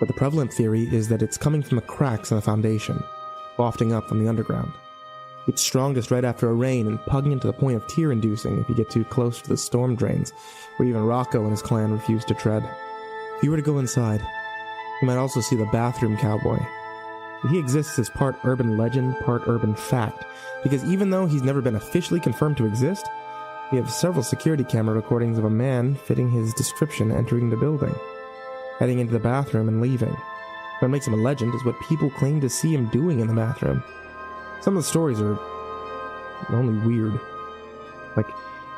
But the prevalent theory is that it's coming from the cracks in the foundation, wafting up from the underground. It's strongest right after a rain and pungent to the point of tear-inducing if you get too close to the storm drains, where even Rocco and his clan refuse to tread. If you were to go inside, You might also see the bathroom cowboy. He exists as part urban legend, part urban fact, because even though he's never been officially confirmed to exist, we have several security camera recordings of a man fitting his description entering the building, heading into the bathroom and leaving. What makes him a legend is what people claim to see him doing in the bathroom. Some of the stories are only weird. Like,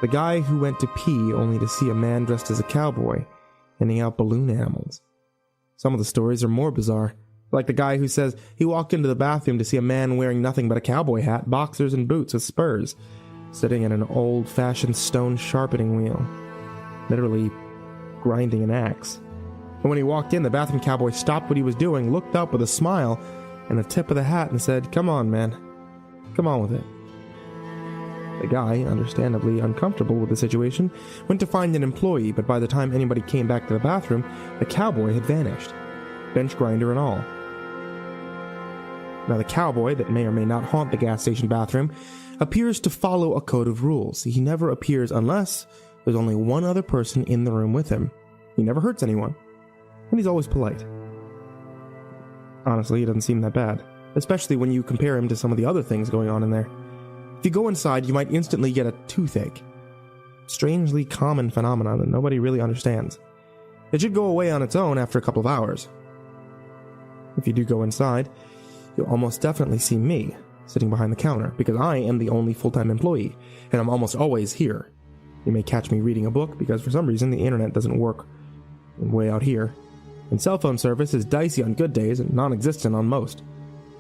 the guy who went to pee only to see a man dressed as a cowboy handing out balloon animals. Some of the stories are more bizarre. Like the guy who says he walked into the bathroom to see a man wearing nothing but a cowboy hat, boxers, and boots with spurs, sitting at an old-fashioned stone sharpening wheel, literally grinding an axe. And when he walked in, the bathroom cowboy stopped what he was doing, looked up with a smile and a tip of the hat and said, "Come on, man. Come on with it." The guy, understandably uncomfortable with the situation, went to find an employee, but by the time anybody came back to the bathroom, the cowboy had vanished, bench grinder and all. Now, the cowboy, that may or may not haunt the gas station bathroom, appears to follow a code of rules. He never appears unless there's only one other person in the room with him. He never hurts anyone, and he's always polite. Honestly, he doesn't seem that bad, especially when you compare him to some of the other things going on in there. If you go inside, you might instantly get a toothache. Strangely common phenomenon that nobody really understands. It should go away on its own after a couple of hours. If you do go inside, you'll almost definitely see me sitting behind the counter, because I am the only full-time employee, and I'm almost always here. You may catch me reading a book, because for some reason the internet doesn't work way out here, and cell phone service is dicey on good days and non-existent on most.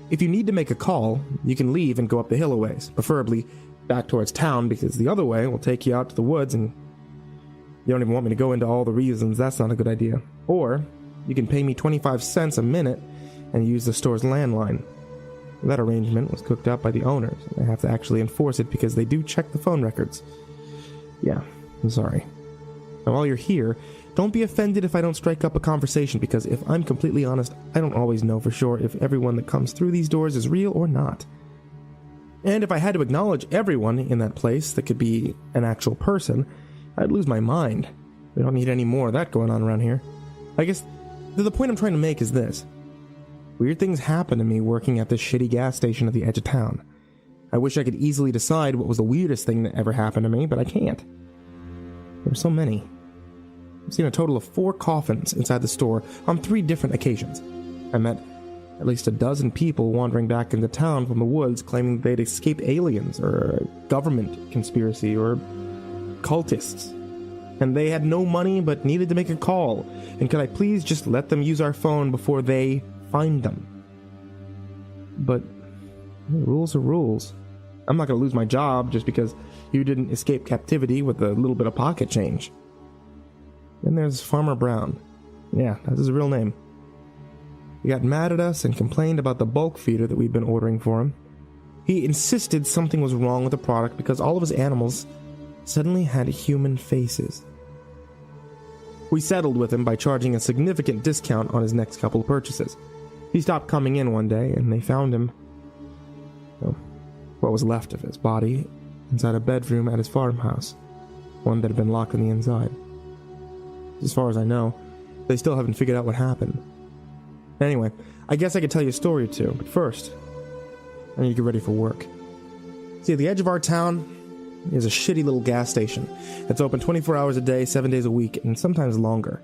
If you need to make a call, you can leave and go up the hill a ways, preferably back towards town, because the other way will take you out to the woods, and you don't even want me to go into all the reasons that's not a good idea. Or you can pay me 25 cents a minute and use the store's landline. That arrangement was cooked up by the owners, and I have to actually enforce it because they do check the phone records. Yeah, I'm sorry. Now, while you're here, don't be offended if I don't strike up a conversation, because if I'm completely honest, I don't always know for sure if everyone that comes through these doors is real or not. And if I had to acknowledge everyone in that place that could be an actual person, I'd lose my mind. We don't need any more of that going on around here. I guess the point I'm trying to make is this. Weird things happen to me working at this shitty gas station at the edge of town. I wish I could easily decide what was the weirdest thing that ever happened to me, but I can't. There are so many. I've seen a total of 4 coffins inside the store on 3 different occasions. I met at least a dozen people wandering back into town from the woods claiming they'd escaped aliens or a government conspiracy or cultists. And they had no money but needed to make a call. And could I please just let them use our phone before they find them? But rules are rules. I'm not going to lose my job just because you didn't escape captivity with a little bit of pocket change. Then there's Farmer Brown. Yeah, that's his real name. He got mad at us and complained about the bulk feeder that we'd been ordering for him. He insisted something was wrong with the product because all of his animals suddenly had human faces. We settled with him by charging a significant discount on his next couple of purchases. He stopped coming in one day and they found him, what was left of his body, inside a bedroom at his farmhouse, one that had been locked on the inside. As far as I know, they still haven't figured out what happened. Anyway, I guess I could tell you a story or two, but first, I need to get ready for work. See, at the edge of our town is a shitty little gas station. It's open 24 hours a day, 7 days a week, and sometimes longer.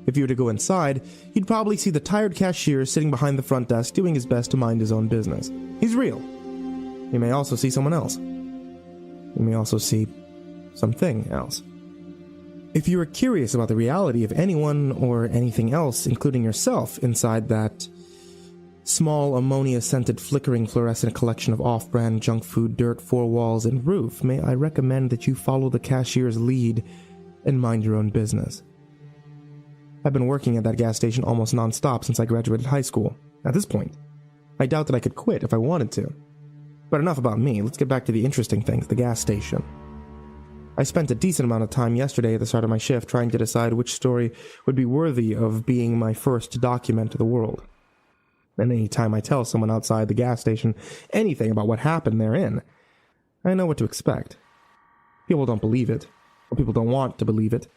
If you were to go inside, you'd probably see the tired cashier sitting behind the front desk doing his best to mind his own business. He's real. You may also see someone else. You may also see something else. If you are curious about the reality of anyone or anything else, including yourself, inside that small, ammonia-scented, flickering, fluorescent collection of off-brand junk food, dirt, 4 walls, and roof, may I recommend that you follow the cashier's lead and mind your own business. I've been working at that gas station almost non-stop since I graduated high school. At this point, I doubt that I could quit if I wanted to. But enough about me, let's get back to the interesting things, the gas station. I spent a decent amount of time yesterday at the start of my shift trying to decide which story would be worthy of being my first to document to the world. And any time I tell someone outside the gas station anything about what happened therein, I know what to expect. People don't believe it, or people don't want to believe it.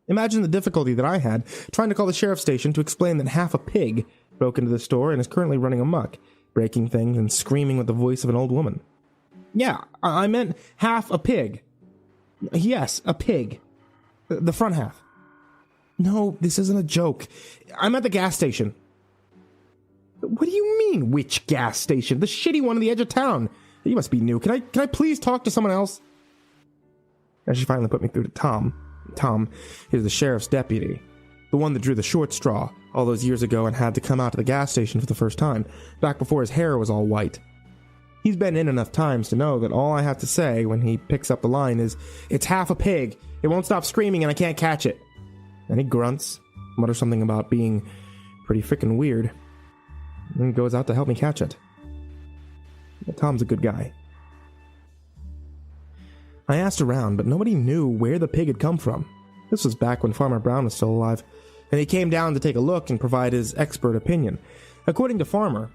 Imagine the difficulty that I had trying to call the sheriff's station to explain that half a pig broke into the store and is currently running amok, breaking things and screaming with the voice of an old woman. Yeah, I meant half a pig. Yes, a pig. The front half. No, this isn't a joke. I'm at the gas station. What do you mean, which gas station? The shitty one on the edge of town. You must be new. Can I please talk to someone else? And she finally put me through to Tom. Tom is the sheriff's deputy. The one that drew the short straw all those years ago and had to come out to the gas station for the first time, back before his hair was all white. He's been in enough times to know that all I have to say when he picks up the line is, "It's half a pig. It won't stop screaming and I can't catch it." And he grunts, mutters something about being pretty frickin' weird, and goes out to help me catch it. But Tom's a good guy. I asked around, but nobody knew where the pig had come from. This was back when Farmer Brown was still alive, and he came down to take a look and provide his expert opinion. According to Farmer,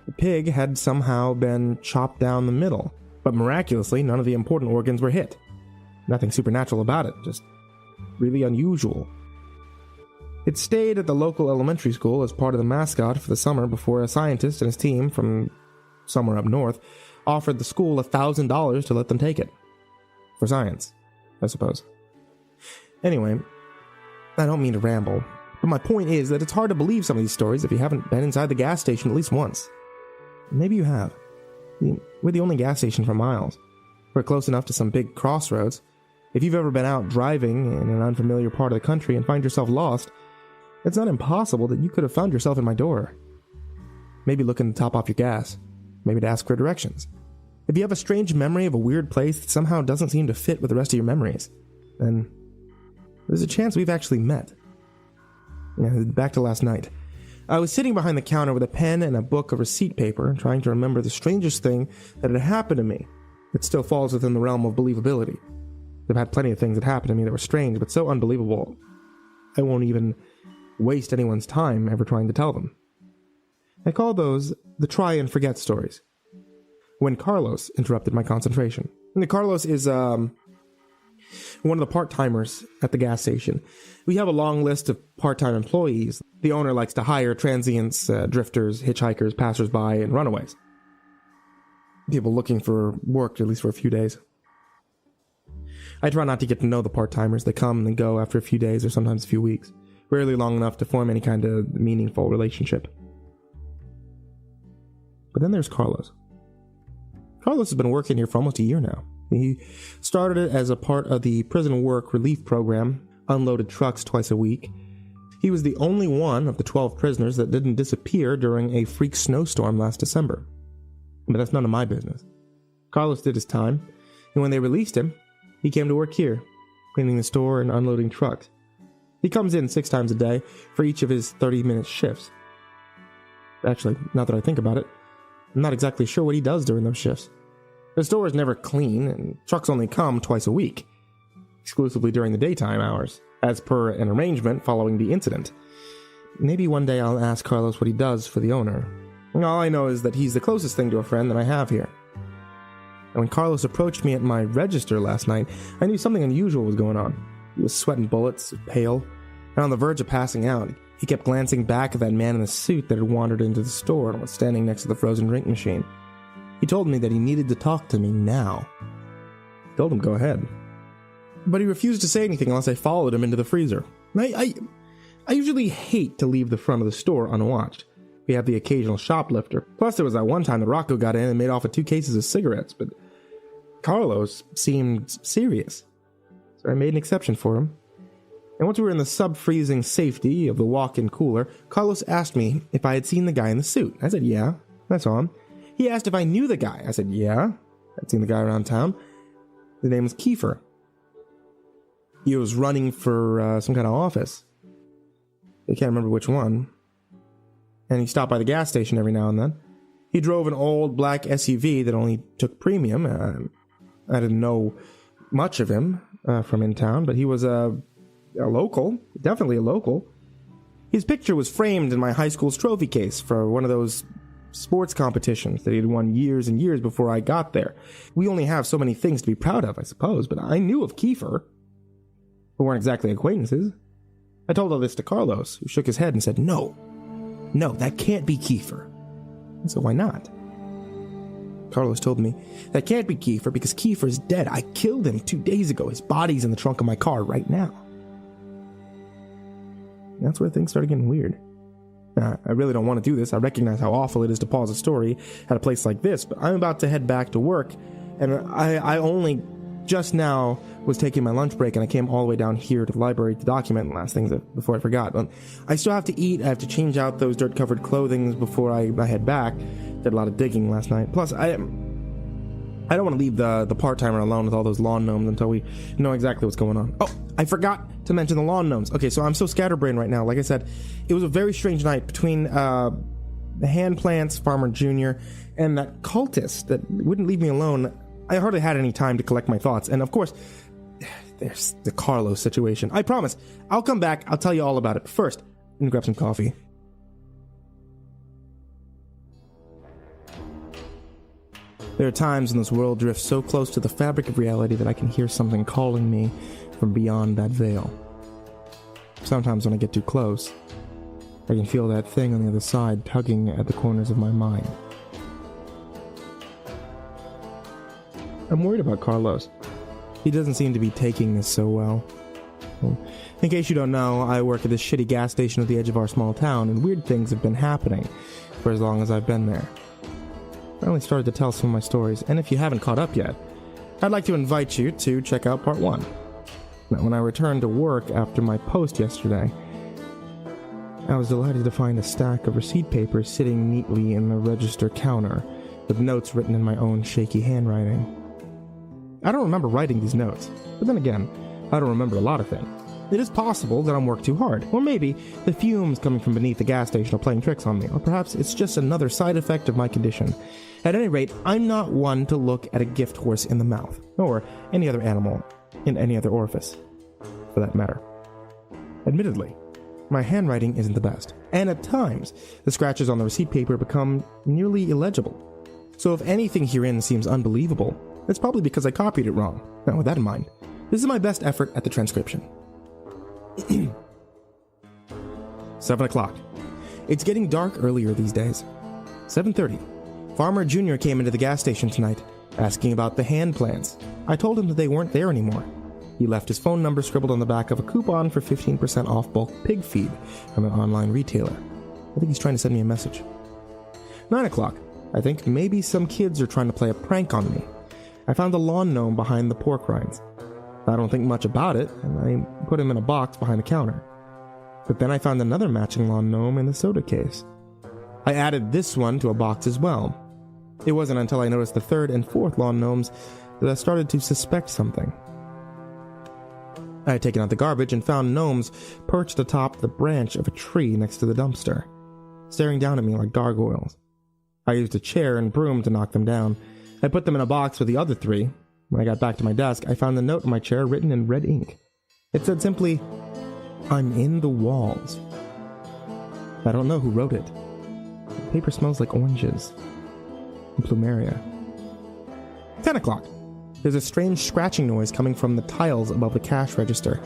the pig had somehow been chopped down the middle, but miraculously none of the important organs were hit. Nothing supernatural about it, just really unusual. It stayed at the local elementary school as part of the mascot for the summer before a scientist and his team from somewhere up north offered the school $1,000 to let them take it. For science, I suppose. Anyway, I don't mean to ramble, but my point is that it's hard to believe some of these stories if you haven't been inside the gas station at least once. Maybe you have. We're the only gas station for miles. We're close enough to some big crossroads. If you've ever been out driving in an unfamiliar part of the country and find yourself lost, it's not impossible that you could have found yourself in my door. Maybe looking to top off your gas. Maybe to ask for directions. If you have a strange memory of a weird place that somehow doesn't seem to fit with the rest of your memories, then there's a chance we've actually met. Back to last night. I was sitting behind the counter with a pen and a book of receipt paper, trying to remember the strangest thing that had happened to me. It still falls within the realm of believability. I've had plenty of things that happened to me that were strange, but so unbelievable, I won't even waste anyone's time ever trying to tell them. I call those the try and forget stories. When Carlos interrupted my concentration. And Carlos is one of the part-timers at the gas station. We have a long list of part-time employees. The owner likes to hire transients, drifters, hitchhikers, passersby, and runaways. People looking for work, at least for a few days. I try not to get to know the part-timers. They come and go after a few days or sometimes a few weeks. Rarely long enough to form any kind of meaningful relationship. But then there's Carlos. Carlos has been working here for almost a year now. He started it as a part of the prison work relief program, unloaded trucks twice a week. He was the only one of the 12 prisoners that didn't disappear during a freak snowstorm last December. But that's none of my business. Carlos did his time, and when they released him, he came to work here, cleaning the store and unloading trucks. He comes in 6 times a day for each of his 30-minute shifts. Actually, now that I think about it, I'm not exactly sure what he does during those shifts. The store is never clean, and trucks only come twice a week, exclusively during the daytime hours, as per an arrangement following the incident. Maybe one day I'll ask Carlos what he does for the owner. All I know is that he's the closest thing to a friend that I have here. And when Carlos approached me at my register last night, I knew something unusual was going on. He was sweating bullets, pale, and on the verge of passing out. He kept glancing back at that man in the suit that had wandered into the store and was standing next to the frozen drink machine. He told me that he needed to talk to me now. I told him go ahead. But he refused to say anything unless I followed him into the freezer. I usually hate to leave the front of the store unwatched. We have the occasional shoplifter. Plus there was that one time that Rocco got in and made off with 2 cases of cigarettes, but Carlos seemed serious. So I made an exception for him. And once we were in the sub-freezing safety of the walk-in cooler, Carlos asked me if I had seen the guy in the suit. I said, yeah, I saw him. He asked if I knew the guy. I said, yeah, I'd seen the guy around town. His name was Kiefer. He was running for some kind of office. I can't remember which one. And he stopped by the gas station every now and then. He drove an old black SUV that only took premium. I didn't know much of him from in town, but he was a local, definitely a local. His picture was framed in my high school's trophy case for one of those sports competitions that he had won years and years before I got there. We only have so many things to be proud of, I suppose, but I knew of Kiefer. We weren't exactly acquaintances. I told all this to Carlos, who shook his head and said, No, that can't be Kiefer. I said, why not? Carlos told me, that can't be Kiefer because Kiefer's dead. I killed him 2 days ago. His body's in the trunk of my car right now. That's where things started getting weird. I really don't want to do this. I recognize how awful it is to pause a story at a place like this, but I'm about to head back to work, and I only just now was taking my lunch break, and I came all the way down here to the library to document the last things before I forgot. I still have to eat. I have to change out those dirt-covered clothing before I head back. Did a lot of digging last night. Plus, I don't want to leave the part-timer alone with all those lawn gnomes until we know exactly what's going on. Oh, I forgot to mention the lawn gnomes. Okay, so I'm so scatterbrained right now. Like I said, it was a very strange night between the hand plants, Farmer Jr., and that cultist that wouldn't leave me alone. I hardly had any time to collect my thoughts. And of course, there's the Carlos situation. I promise, I'll come back. I'll tell you all about it. But first, I'm going to grab some coffee. There are times when this world drifts so close to the fabric of reality that I can hear something calling me from beyond that veil. Sometimes when I get too close, I can feel that thing on the other side tugging at the corners of my mind. I'm worried about Carlos. He doesn't seem to be taking this so well. In case you don't know, I work at this shitty gas station at the edge of our small town, and weird things have been happening for as long as I've been there. I only started to tell some of my stories, and if you haven't caught up yet, I'd like to invite you to check out part 1. Now, when I returned to work after my post yesterday, I was delighted to find a stack of receipt papers sitting neatly in the register counter, with notes written in my own shaky handwriting. I don't remember writing these notes, but then again, I don't remember a lot of things. It is possible that I'm worked too hard, or maybe the fumes coming from beneath the gas station are playing tricks on me, or perhaps it's just another side effect of my condition. At any rate, I'm not one to look at a gift horse in the mouth, or any other animal in any other orifice, for that matter. Admittedly, my handwriting isn't the best, and at times, the scratches on the receipt paper become nearly illegible. So if anything herein seems unbelievable, it's probably because I copied it wrong. Now, with that in mind, this is my best effort at the transcription. 7 o'clock. It's getting dark earlier these days. 7:30. Farmer Jr. came into the gas station tonight, asking about the hand plants. I told him that they weren't there anymore. He left his phone number scribbled on the back of a coupon for 15% off bulk pig feed from an online retailer. I think he's trying to send me a message. 9 o'clock. I think maybe some kids are trying to play a prank on me. I found a lawn gnome behind the pork rinds. I don't think much about it, and I put him in a box behind the counter. But then I found another matching lawn gnome in the soda case. I added this one to a box as well. It wasn't until I noticed the third and fourth lawn gnomes that I started to suspect something. I had taken out the garbage and found gnomes perched atop the branch of a tree next to the dumpster, staring down at me like gargoyles. I used a chair and broom to knock them down. I put them in a box with the other 3. When I got back to my desk, I found the note on my chair written in red ink. It said simply, "I'm in the walls." I don't know who wrote it. The paper smells like oranges and plumeria. 10 o'clock. There's a strange scratching noise coming from the tiles above the cash register.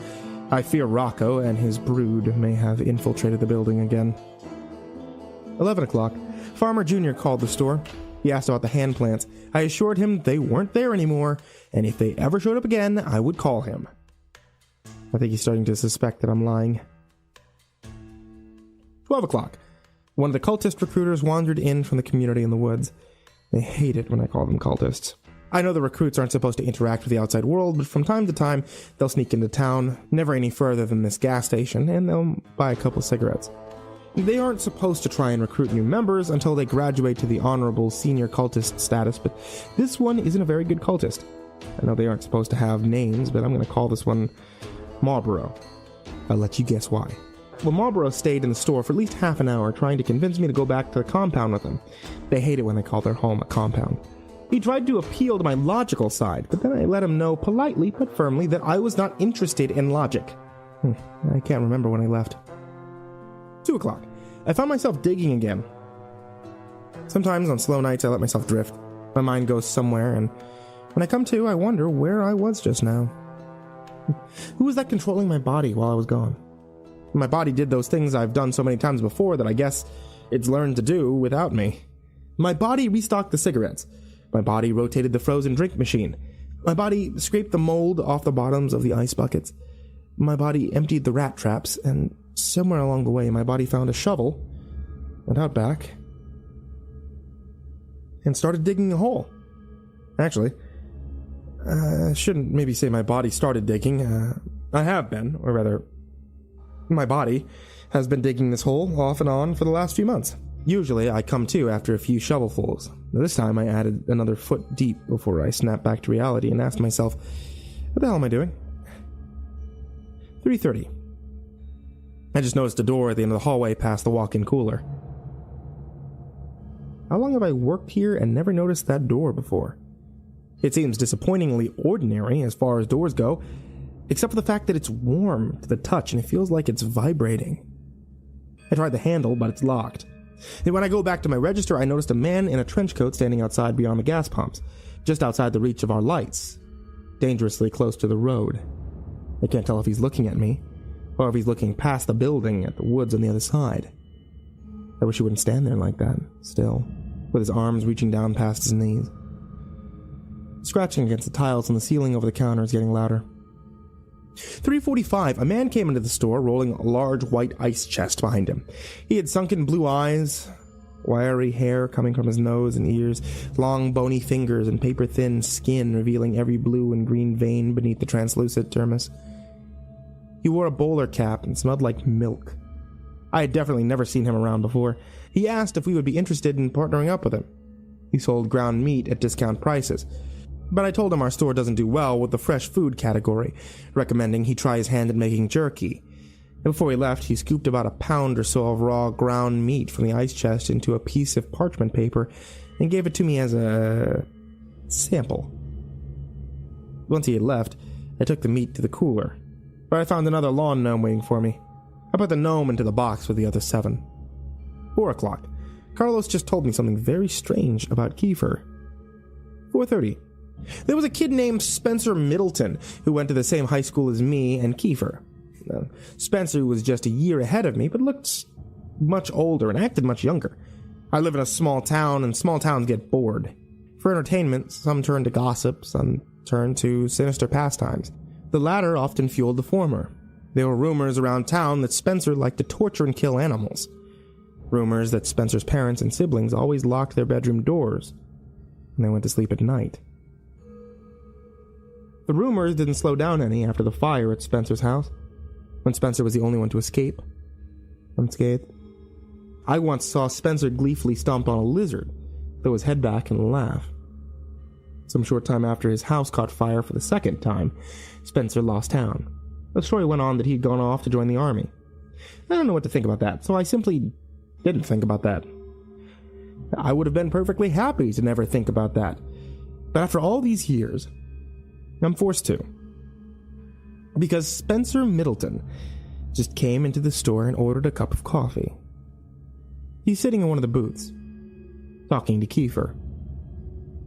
I fear Rocco and his brood may have infiltrated the building again. 11 o'clock. Farmer Jr. called the store. He asked about the hand plants. I assured him they weren't there anymore, and if they ever showed up again, I would call him. I think he's starting to suspect that I'm lying. 12 o'clock. One of the cultist recruiters wandered in from the community in the woods. They hate it when I call them cultists. I know the recruits aren't supposed to interact with the outside world, but from time to time, they'll sneak into town, never any further than this gas station, and they'll buy a couple cigarettes. They aren't supposed to try and recruit new members until they graduate to the honorable senior cultist status, but this one isn't a very good cultist. I know they aren't supposed to have names, but I'm going to call this one Marlboro. I'll let you guess why. Well, Marlboro stayed in the store for at least half an hour trying to convince me to go back to the compound with him. They hate it when they call their home a compound. He tried to appeal to my logical side, but then I let him know politely but firmly that I was not interested in logic. I can't remember when I left. 2 o'clock. I found myself digging again. Sometimes on slow nights I let myself drift. My mind goes somewhere, and when I come to, I wonder where I was just now. Who was that controlling my body while I was gone? My body did those things I've done so many times before that I guess it's learned to do without me. My body restocked the cigarettes. My body rotated the frozen drink machine. My body scraped the mold off the bottoms of the ice buckets. My body emptied the rat traps, and somewhere along the way my body found a shovel, went out back, and started digging a hole. Actually, I shouldn't maybe say my body started digging. I have been, or rather, my body has been digging this hole off and on for the last few months. Usually I come to after a few shovelfuls. This time I added another foot deep before I snapped back to reality and asked myself, what the hell am I doing? 3:30. I just noticed a door at the end of the hallway past the walk-in cooler. How long have I worked here and never noticed that door before? It seems disappointingly ordinary as far as doors go, except for the fact that it's warm to the touch and it feels like it's vibrating. I tried the handle, but it's locked. And when I go back to my register, I noticed a man in a trench coat standing outside beyond the gas pumps, just outside the reach of our lights, dangerously close to the road. I can't tell if he's looking at me, or if he's looking past the building at the woods on the other side. I wish he wouldn't stand there like that, still, with his arms reaching down past his knees. Scratching against the tiles on the ceiling over the counter is getting louder. 3:45, a man came into the store rolling a large white ice chest behind him. He had sunken blue eyes, wiry hair coming from his nose and ears, long bony fingers, and paper-thin skin revealing every blue and green vein beneath the translucent dermis. He wore a bowler cap and smelled like milk. I had definitely never seen him around before. He asked if we would be interested in partnering up with him. He sold ground meat at discount prices, but I told him our store doesn't do well with the fresh food category, recommending he try his hand at making jerky. And before he left, he scooped about a pound or so of raw ground meat from the ice chest into a piece of parchment paper and gave it to me as a sample. Once he had left, I took the meat to the cooler, where I found another lawn gnome waiting for me. I put the gnome into the box with the other 7. 4 o'clock. Carlos just told me something very strange about Kiefer. 4:30. There was a kid named Spencer Middleton who went to the same high school as me and Kiefer. Spencer was just a year ahead of me, but looked much older and acted much younger. I live in a small town, and small towns get bored. For entertainment, some turn to gossip, some turn to sinister pastimes. The latter often fueled the former. There were rumors around town that Spencer liked to torture and kill animals. Rumors that Spencer's parents and siblings always locked their bedroom doors when they went to sleep at night. The rumors didn't slow down any after the fire at Spencer's house, when Spencer was the only one to escape unscathed. I once saw Spencer gleefully stomp on a lizard, throw his head back and laugh. Some short time after his house caught fire for the second time, Spencer lost town. The story went on that he'd gone off to join the army. I don't know what to think about that, so I simply didn't think about that. I would have been perfectly happy to never think about that. But after all these years, I'm forced to. Because Spencer Middleton just came into the store and ordered a cup of coffee. He's sitting in one of the booths, talking to Kiefer.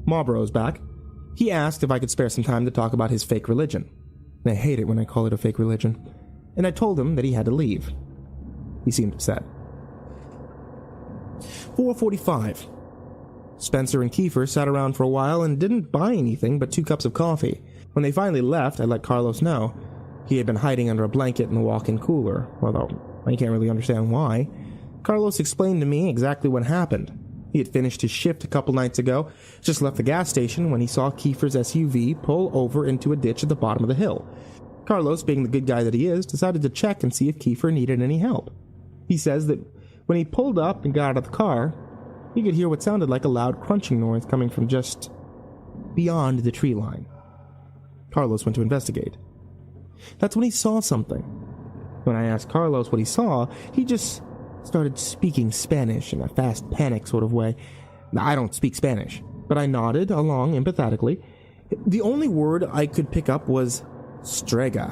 Marlboro's back. He asked if I could spare some time to talk about his fake religion. I hate it when I call it a fake religion. And I told him that he had to leave. He seemed upset. 4:45. Spencer and Kiefer sat around for a while and didn't buy anything but 2 cups of coffee. When they finally left, I let Carlos know. He had been hiding under a blanket in the walk-in cooler, although I can't really understand why. Carlos explained to me exactly what happened. He had finished his shift a couple nights ago, just left the gas station when he saw Kiefer's SUV pull over into a ditch at the bottom of the hill. Carlos, being the good guy that he is, decided to check and see if Kiefer needed any help. He says that when he pulled up and got out of the car, he could hear what sounded like a loud crunching noise coming from just beyond the tree line. Carlos went to investigate. That's when he saw something. When I asked Carlos what he saw, he just started speaking Spanish in a fast panic sort of way. I don't speak Spanish, but I nodded along empathetically. The only word I could pick up was Strega,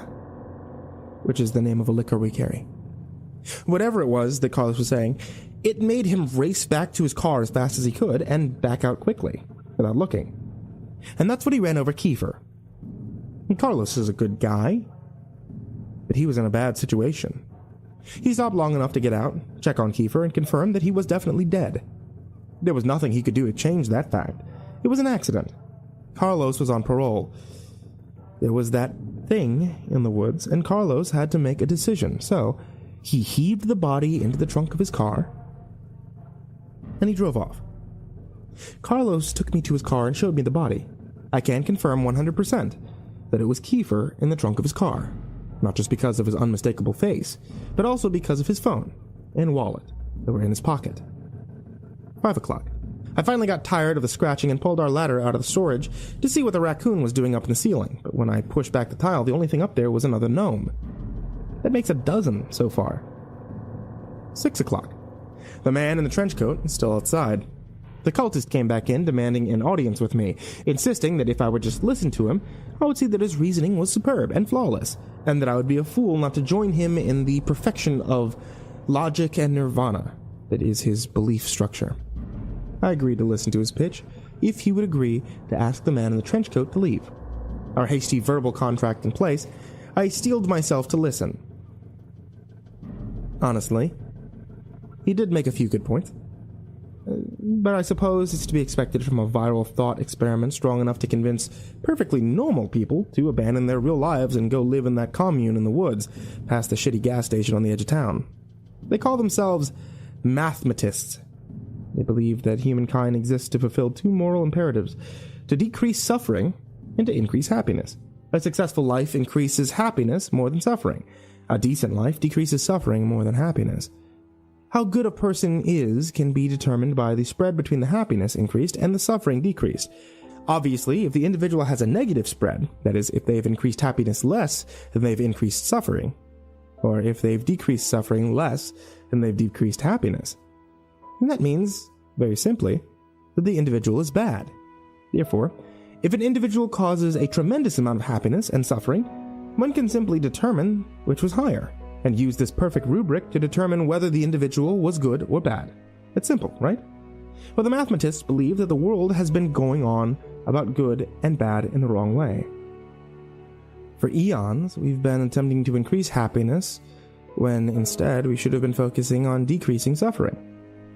which is the name of a liquor we carry. Whatever it was that Carlos was saying, it made him race back to his car as fast as he could and back out quickly, without looking. And that's when he ran over Kiefer. And Carlos is a good guy. but he was in a bad situation. He stopped long enough to get out, check on Kiefer, and confirm that he was definitely dead. There was nothing he could do to change that fact. It was an accident. Carlos was on parole. There was that thing in the woods, and Carlos had to make a decision, so he heaved the body into the trunk of his car, and he drove off. Carlos took me to his car and showed me the body. I can confirm 100% that it was Kiefer in the trunk of his car, not just because of his unmistakable face, but also because of his phone and wallet that were in his pocket. 5 o'clock. I finally got tired of the scratching and pulled our ladder out of the storage to see what the raccoon was doing up in the ceiling, but when I pushed back the tile, the only thing up there was another gnome. That makes a dozen so far. 6 o'clock. The man in the trench coat is still outside. The cultist came back in, demanding an audience with me, insisting that if I would just listen to him, I would see that his reasoning was superb and flawless, and that I would be a fool not to join him in the perfection of logic and nirvana that is his belief structure. I agreed to listen to his pitch, if he would agree to ask the man in the trench coat to leave. Our hasty verbal contract in place, I steeled myself to listen. Honestly, he did make a few good points. But I suppose it's to be expected from a viral thought experiment strong enough to convince perfectly normal people to abandon their real lives and go live in that commune in the woods past the shitty gas station on the edge of town. They call themselves mathematists. They believe that humankind exists to fulfill two moral imperatives: to decrease suffering and to increase happiness. A successful life increases happiness more than suffering. A decent life decreases suffering more than happiness. How good a person is can be determined by the spread between the happiness increased and the suffering decreased. Obviously, if the individual has a negative spread, that is, if they've increased happiness less than they've increased suffering, or if they've decreased suffering less than they've decreased happiness, then that means, very simply, that the individual is bad. Therefore, if an individual causes a tremendous amount of happiness and suffering, one can simply determine which was higher, and use this perfect rubric to determine whether the individual was good or bad. It's simple, right? Well, the mathematists believe that the world has been going on about good and bad in the wrong way. For eons, we've been attempting to increase happiness, when instead we should have been focusing on decreasing suffering.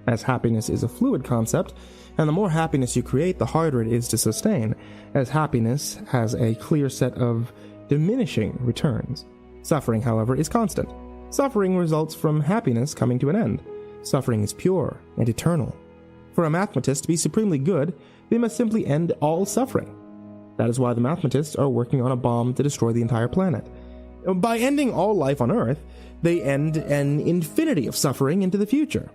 As happiness is a fluid concept, and the more happiness you create, the harder it is to sustain, as happiness has a clear set of diminishing returns. Suffering, however, is constant. Suffering results from happiness coming to an end. Suffering is pure and eternal. For a mathematist to be supremely good, they must simply end all suffering. That is why the mathematists are working on a bomb to destroy the entire planet. By ending all life on Earth, they end an infinity of suffering into the future.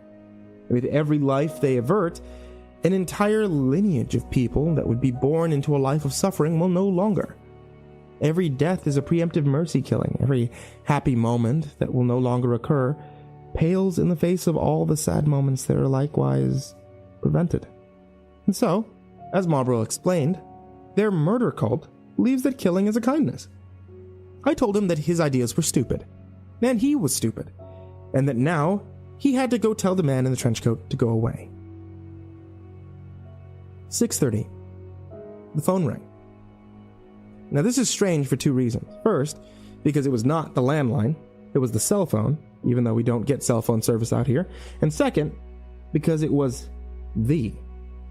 With every life they avert, an entire lineage of people that would be born into a life of suffering will no longer. Every death is a preemptive mercy killing. Every happy moment that will no longer occur pales in the face of all the sad moments that are likewise prevented. And so, as Marlborough explained, their murder cult believes that killing is a kindness. I told him that his ideas were stupid, and he was stupid, and that now he had to go tell the man in the trench coat to go away. 6:30. The phone rang. Now this is strange for two reasons. First, because it was not the landline, it was the cell phone, even though we don't get cell phone service out here. And second, because it was the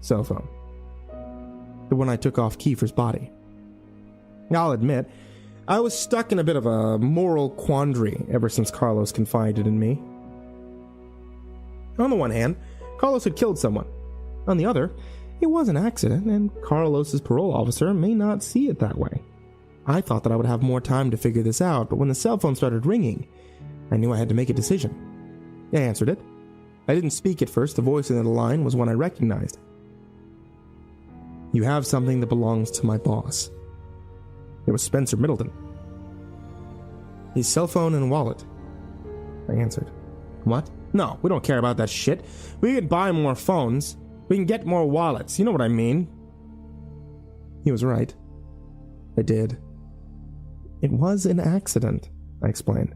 cell phone. The one I took off Kiefer's body. I'll admit, I was stuck in a bit of a moral quandary ever since Carlos confided in me. On the one hand, Carlos had killed someone. On the other, it was an accident, and Carlos's parole officer may not see it that way. I thought that I would have more time to figure this out, but when the cell phone started ringing, I knew I had to make a decision. I answered it. I didn't speak at first. The voice in the line was one I recognized. "You have something that belongs to my boss." It was Spencer Middleton. "His cell phone and wallet," I answered. "What? No, we don't care about that shit. We can buy more phones. We can get more wallets. You know what I mean?" He was right. I did. "It was an accident," I explained.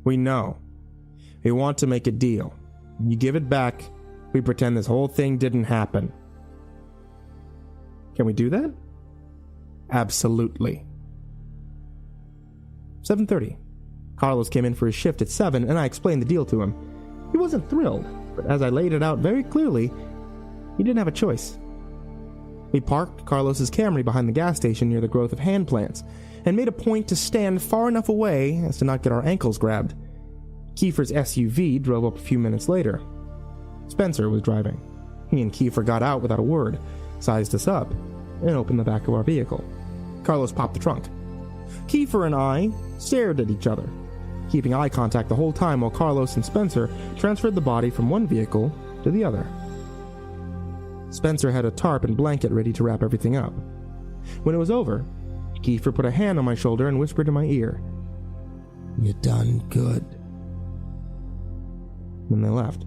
"We know. We want to make a deal. You give it back, we pretend this whole thing didn't happen." "Can we do that?" "Absolutely." 7:30. Carlos came in for his shift at 7, and I explained the deal to him. He wasn't thrilled, but as I laid it out very clearly, he didn't have a choice. We parked Carlos's Camry behind the gas station near the growth of hand plants, and made a point to stand far enough away as to not get our ankles grabbed. Kiefer's SUV drove up a few minutes later. Spencer was driving. He and Kiefer got out without a word, sized us up, and opened the back of our vehicle. Carlos popped the trunk. Kiefer and I stared at each other, keeping eye contact the whole time while Carlos and Spencer transferred the body from one vehicle to the other. Spencer had a tarp and blanket ready to wrap everything up. When it was over, Kiefer put a hand on my shoulder and whispered in my ear, "You done good." Then they left.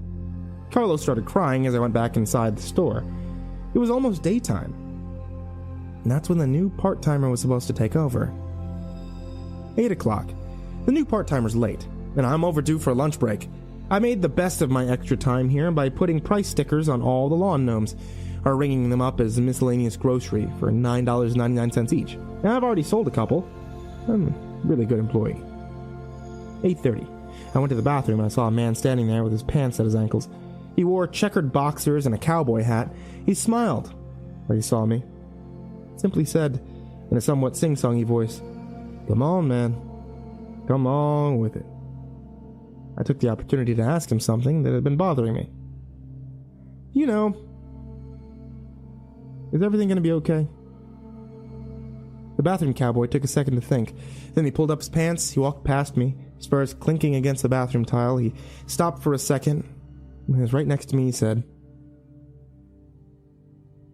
Carlos started crying as I went back inside the store. It was almost daytime. And that's when the new part-timer was supposed to take over. 8 o'clock. The new part-timer's late, and I'm overdue for a lunch break. I made the best of my extra time here by putting price stickers on all the lawn gnomes, or ringing them up as miscellaneous grocery for $9.99 each. And I've already sold a couple. I'm a really good employee. 8:30. I went to the bathroom and I saw a man standing there with his pants at his ankles. He wore checkered boxers and a cowboy hat. He smiled when he saw me. Simply said, in a somewhat sing-songy voice, "Come on, man. Come on with it." I took the opportunity to ask him something that had been bothering me. "You know, is everything going to be okay?" The bathroom cowboy took a second to think. Then he pulled up his pants, he walked past me, spurs clinking against the bathroom tile. He stopped for a second. When he was right next to me, he said,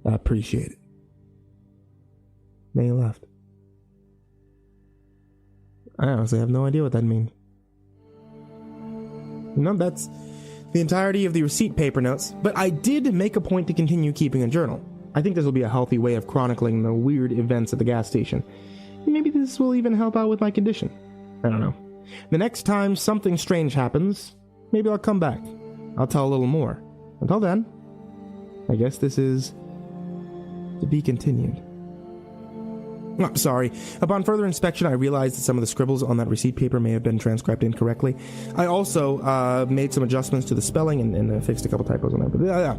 "I appreciate it." Then he left. I honestly have no idea what that means. No, that's the entirety of the receipt paper notes, but I did make a point to continue keeping a journal. I think this will be a healthy way of chronicling the weird events at the gas station. Maybe this will even help out with my condition. I don't know. The next time something strange happens, maybe I'll come back. I'll tell a little more. Until then, I guess this is to be continued. Oh, sorry. Upon further inspection, I realized that some of the scribbles on that receipt paper may have been transcribed incorrectly. I also made some adjustments to the spelling and fixed a couple typos on that. But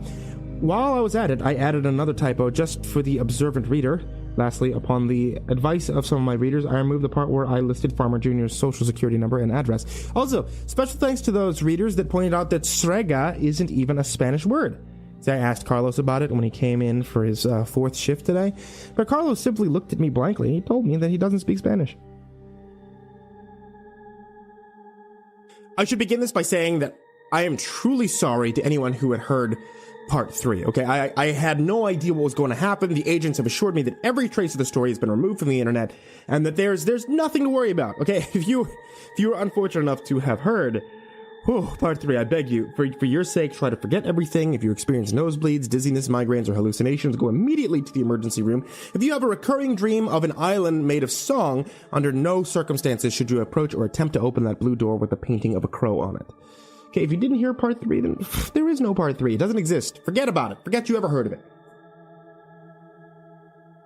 while I was at it, I added another typo just for the observant reader. Lastly, upon the advice of some of my readers, I removed the part where I listed Farmer Jr.'s social security number and address. Also, special thanks to those readers that pointed out that Srega isn't even a Spanish word. See, I asked Carlos about it when he came in for his fourth shift today, but Carlos simply looked at me blankly. He told me that he doesn't speak Spanish. I should begin this by saying that I am truly sorry to anyone who had heard Part 3, okay? I had no idea what was going to happen. The agents have assured me that every trace of the story has been removed from the internet, and that there's nothing to worry about, okay? If you were unfortunate enough to have heard Part 3, I beg you, for your sake, try to forget everything. If you experience nosebleeds, dizziness, migraines, or hallucinations, go immediately to the emergency room. If you have a recurring dream of an island made of song, under no circumstances should you approach or attempt to open that blue door with a painting of a crow on it. Okay, if you didn't hear Part 3, then there is no Part 3. It doesn't exist. Forget about it. Forget you ever heard of it.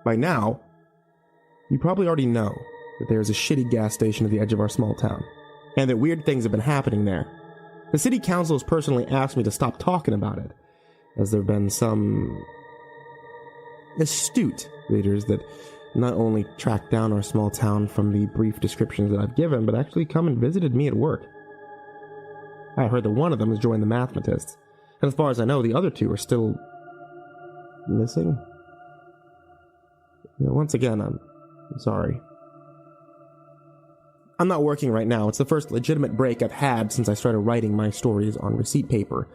By now, you probably already know that there's a shitty gas station at the edge of our small town, and that weird things have been happening there. The city council has personally asked me to stop talking about it, as there have been some astute readers that not only tracked down our small town from the brief descriptions that I've given, but actually come and visited me at work. I heard that one of them has joined the mathematists, and as far as I know, the other two are still missing. Once again, I'm sorry. I'm not working right now. It's the first legitimate break I've had since I started writing my stories on receipt paper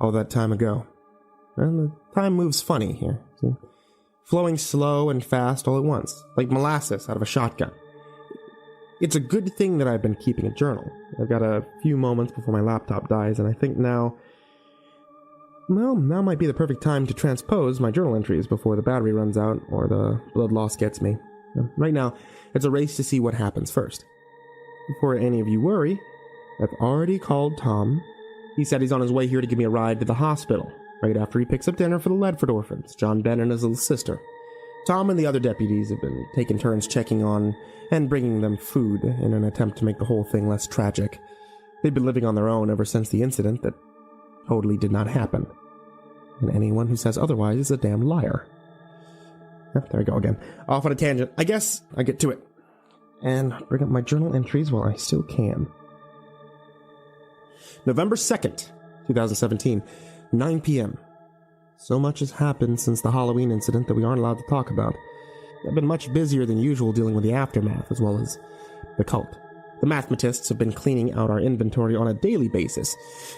all that time ago. And the time moves funny here, see? Flowing slow and fast all at once, like molasses out of a shotgun. It's a good thing that I've been keeping a journal. I've got a few moments before my laptop dies, and I think now might be the perfect time to transpose my journal entries before the battery runs out or the blood loss gets me. Right now, it's a race to see what happens first. Before any of you worry, I've already called Tom. He said he's on his way here to give me a ride to the hospital, right after he picks up dinner for the Ledford orphans, John Ben and his little sister. Tom and the other deputies have been taking turns checking on and bringing them food in an attempt to make the whole thing less tragic. They've been living on their own ever since the incident that totally did not happen. And anyone who says otherwise is a damn liar. Oh, there we go again. Off on a tangent. I guess I get to it. And bring up my journal entries while I still can. November 2nd, 2017, 9 p.m. So much has happened since the Halloween incident that we aren't allowed to talk about. I've been much busier than usual dealing with the aftermath as well as the cult. The mathematists have been cleaning out our inventory on a daily basis,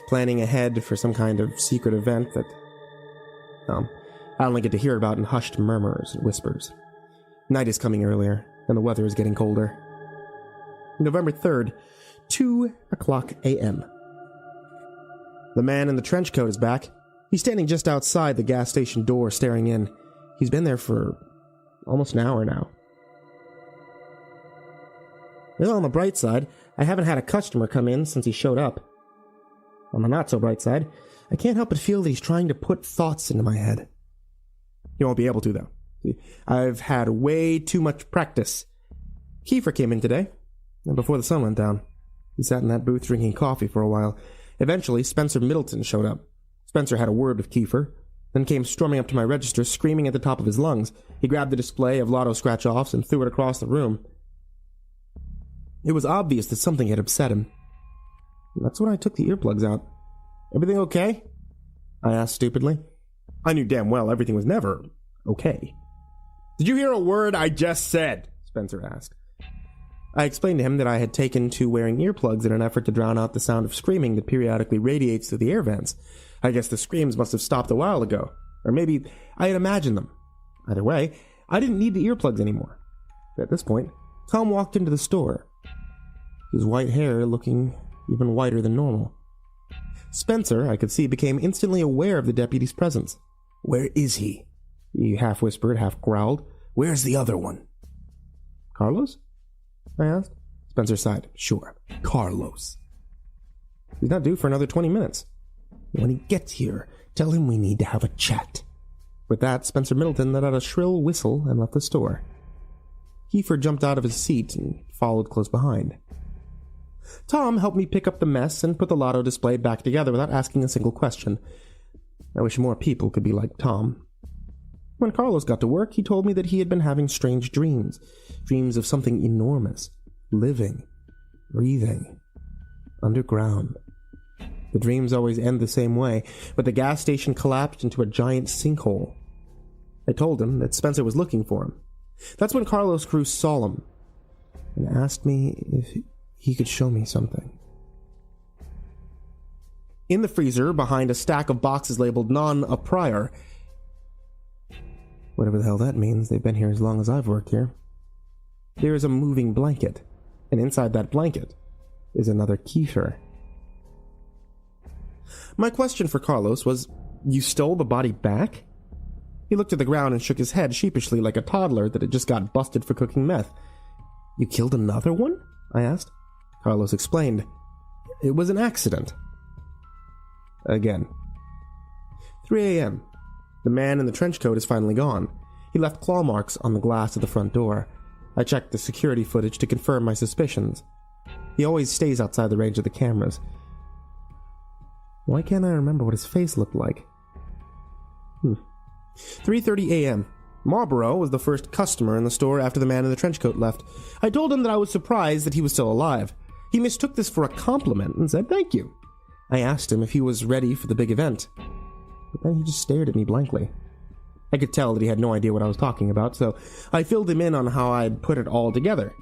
planning ahead for some kind of secret event that I only get to hear about in hushed murmurs and whispers. Night is coming earlier, and the weather is getting colder. November 3rd, 2 o'clock a.m. The man in the trench coat is back. He's standing just outside the gas station door, staring in. He's been there for almost an hour now. Well, on the bright side, I haven't had a customer come in since he showed up. On the not-so-bright side, I can't help but feel that he's trying to put thoughts into my head. He won't be able to, though. I've had way too much practice. Kiefer came in today, and before the sun went down. He sat in that booth drinking coffee for a while. Eventually, Spencer Middleton showed up. Spencer had a word with Kiefer, then came storming up to my register, screaming at the top of his lungs. He grabbed the display of lotto scratch-offs and threw it across the room. It was obvious that something had upset him. That's when I took the earplugs out. "Everything okay?" I asked stupidly. I knew damn well everything was never okay. "Did you hear a word I just said?" Spencer asked. I explained to him that I had taken to wearing earplugs in an effort to drown out the sound of screaming that periodically radiates through the air vents. I guess the screams must have stopped a while ago, or maybe I had imagined them. Either way, I didn't need the earplugs anymore. At this point, Tom walked into the store, his white hair looking even whiter than normal. Spencer, I could see, became instantly aware of the deputy's presence. "Where is he?" He half whispered, half growled. "Where's the other one?" "Carlos?" I asked. Spencer sighed. "Sure, Carlos. He's not due for another 20 minutes. When he gets here, tell him we need to have a chat." With that, Spencer Middleton let out a shrill whistle and left the store. Kiefer jumped out of his seat and followed close behind. Tom helped me pick up the mess and put the lotto display back together without asking a single question. I wish more people could be like Tom. When Carlos got to work, he told me that he had been having strange dreams. Dreams of something enormous, living, breathing, underground. The dreams always end the same way, but the gas station collapsed into a giant sinkhole. I told him that Spencer was looking for him. That's when Carlos grew solemn and asked me if he could show me something. In the freezer, behind a stack of boxes labeled non-a-prior, whatever the hell that means, they've been here as long as I've worked here, there is a moving blanket, and inside that blanket is another Kiefer. My question for Carlos was, "You stole the body back?" He looked at the ground and shook his head sheepishly like a toddler that had just got busted for cooking meth. "You killed another one?" I asked. Carlos explained. "It was an accident." Again. 3 a.m. The man in the trench coat is finally gone. He left claw marks on the glass of the front door. I checked the security footage to confirm my suspicions. He always stays outside the range of the cameras. Why can't I remember what his face looked like? 3:30 a.m. Marlboro was the first customer in the store after the man in the trench coat left. I told him that I was surprised that he was still alive. He mistook this for a compliment and said thank you. I asked him if he was ready for the big event, but then he just stared at me blankly. I could tell that he had no idea what I was talking about, so I filled him in on how I'd put it all together.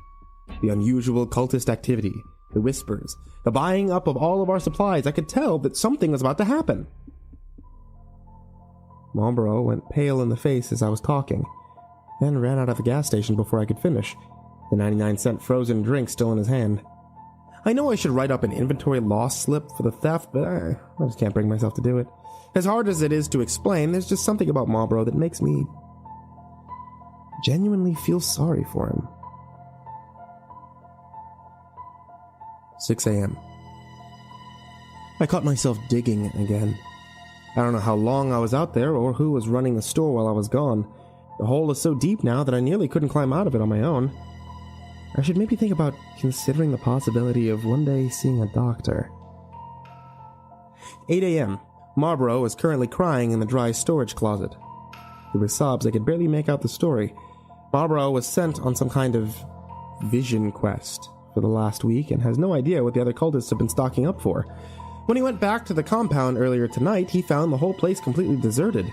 The unusual cultist activity, the whispers, the buying up of all of our supplies. I could tell that something was about to happen. Marlboro went pale in the face as I was talking, then ran out of the gas station before I could finish, the 99-cent frozen drink still in his hand. I know I should write up an inventory loss slip for the theft, but I just can't bring myself to do it. As hard as it is to explain, there's just something about Marlboro that makes me genuinely feel sorry for him. 6 a.m. I caught myself digging again. I don't know how long I was out there or who was running the store while I was gone. The hole is so deep now that I nearly couldn't climb out of it on my own. I should maybe think about considering the possibility of one day seeing a doctor. 8 a.m. Marlborough was currently crying in the dry storage closet. Through his sobs, I could barely make out the story. Marlborough was sent on some kind of vision quest for the last week and has no idea what the other cultists have been stocking up for. When he went back to the compound earlier tonight, he found the whole place completely deserted.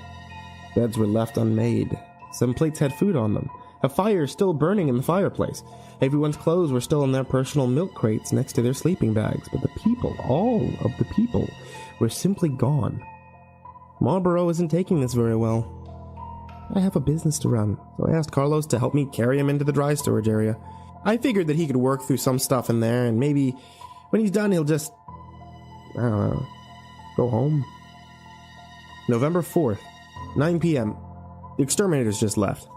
Beds were left unmade. Some plates had food on them. A fire still burning in the fireplace. Everyone's clothes were still in their personal milk crates next to their sleeping bags, but the people, all of the people, were simply gone. Marlborough isn't taking this very well. I have a business to run, so I asked Carlos to help me carry him into the dry storage area. I figured that he could work through some stuff in there, and maybe when he's done, he'll just, I don't know, go home. November 4th, 9 p.m. The exterminators just left.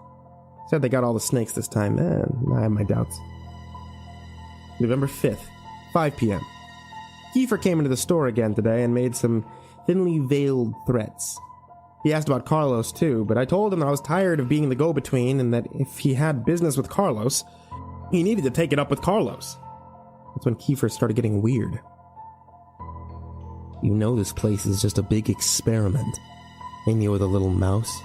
Said they got all the snakes this time. I have my doubts. November 5th, 5 p.m. Kiefer came into the store again today and made some thinly veiled threats. He asked about Carlos too, but I told him that I was tired of being the go-between and that if he had business with Carlos, he needed to take it up with Carlos. That's when Kiefer started getting weird. You know this place is just a big experiment, ain't you, with a little mouse?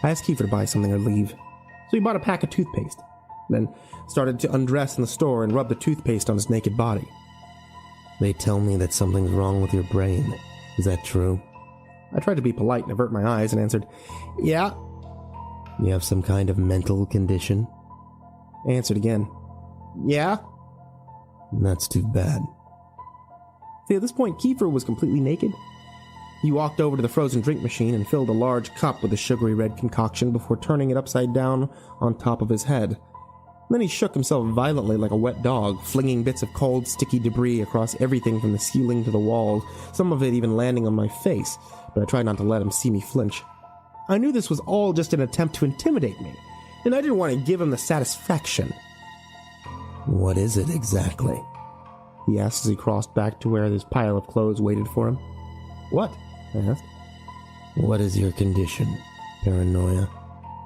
I asked Kiefer to buy something or leave, so he bought a pack of toothpaste, then started to undress in the store and rub the toothpaste on his naked body. They tell me that something's wrong with your brain. Is that true? I tried to be polite and avert my eyes and answered, yeah. You have some kind of mental condition? I answered again, yeah. That's too bad. See, at this point, Kiefer was completely naked. He walked over to the frozen drink machine and filled a large cup with a sugary red concoction before turning it upside down on top of his head. Then he shook himself violently like a wet dog, flinging bits of cold, sticky debris across everything from the ceiling to the walls, some of it even landing on my face, but I tried not to let him see me flinch. I knew this was all just an attempt to intimidate me, and I didn't want to give him the satisfaction. What is it exactly? He asked as he crossed back to where his pile of clothes waited for him. What? I asked. What is your condition? Paranoia?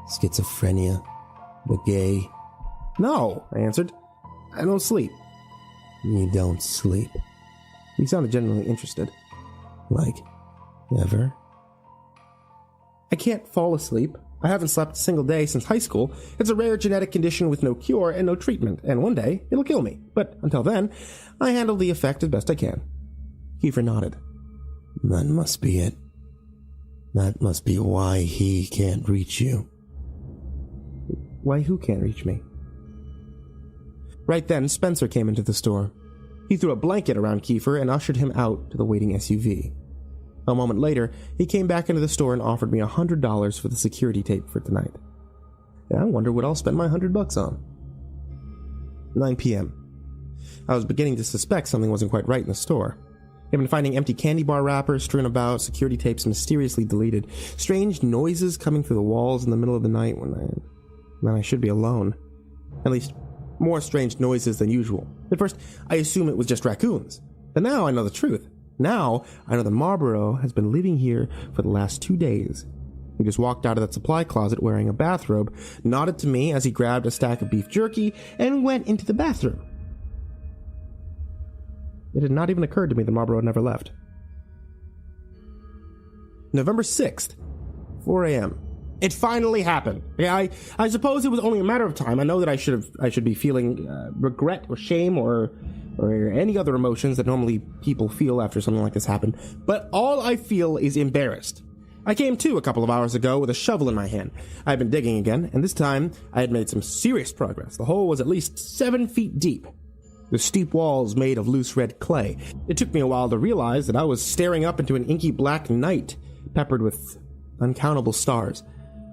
Schizophrenia? The gay? No, I answered. I don't sleep. You don't sleep? He sounded genuinely interested. Like, ever? I can't fall asleep. I haven't slept a single day since high school. It's a rare genetic condition with no cure and no treatment, and one day it'll kill me. But until then, I handle the effect as best I can. Kiefer nodded. That must be it. That must be why he can't reach you. Why who can't reach me? Right then, Spencer came into the store. He threw a blanket around Kiefer and ushered him out to the waiting SUV. A moment later, he came back into the store and offered me $100 for the security tape for tonight. I wonder what I'll spend my $100 on. 9 p.m. I was beginning to suspect something wasn't quite right in the store. I've been finding empty candy bar wrappers strewn about, security tapes mysteriously deleted, strange noises coming through the walls in the middle of the night when I should be alone. At least, more strange noises than usual. At first, I assumed it was just raccoons. But now I know the truth. Now, I know that Marlborough has been living here for the last 2 days. He just walked out of that supply closet wearing a bathrobe, nodded to me as he grabbed a stack of beef jerky, and went into the bathroom. It had not even occurred to me that Marlborough had never left. November 6th, 4 a.m. It finally happened. Yeah, I suppose it was only a matter of time. I know that I should be feeling regret or shame or any other emotions that normally people feel after something like this happened. But all I feel is embarrassed. I came to a couple of hours ago with a shovel in my hand. I had been digging again, and this time I had made some serious progress. The hole was at least 7 feet deep. The steep walls made of loose red clay. It took me a while to realize that I was staring up into an inky black night, peppered with uncountable stars,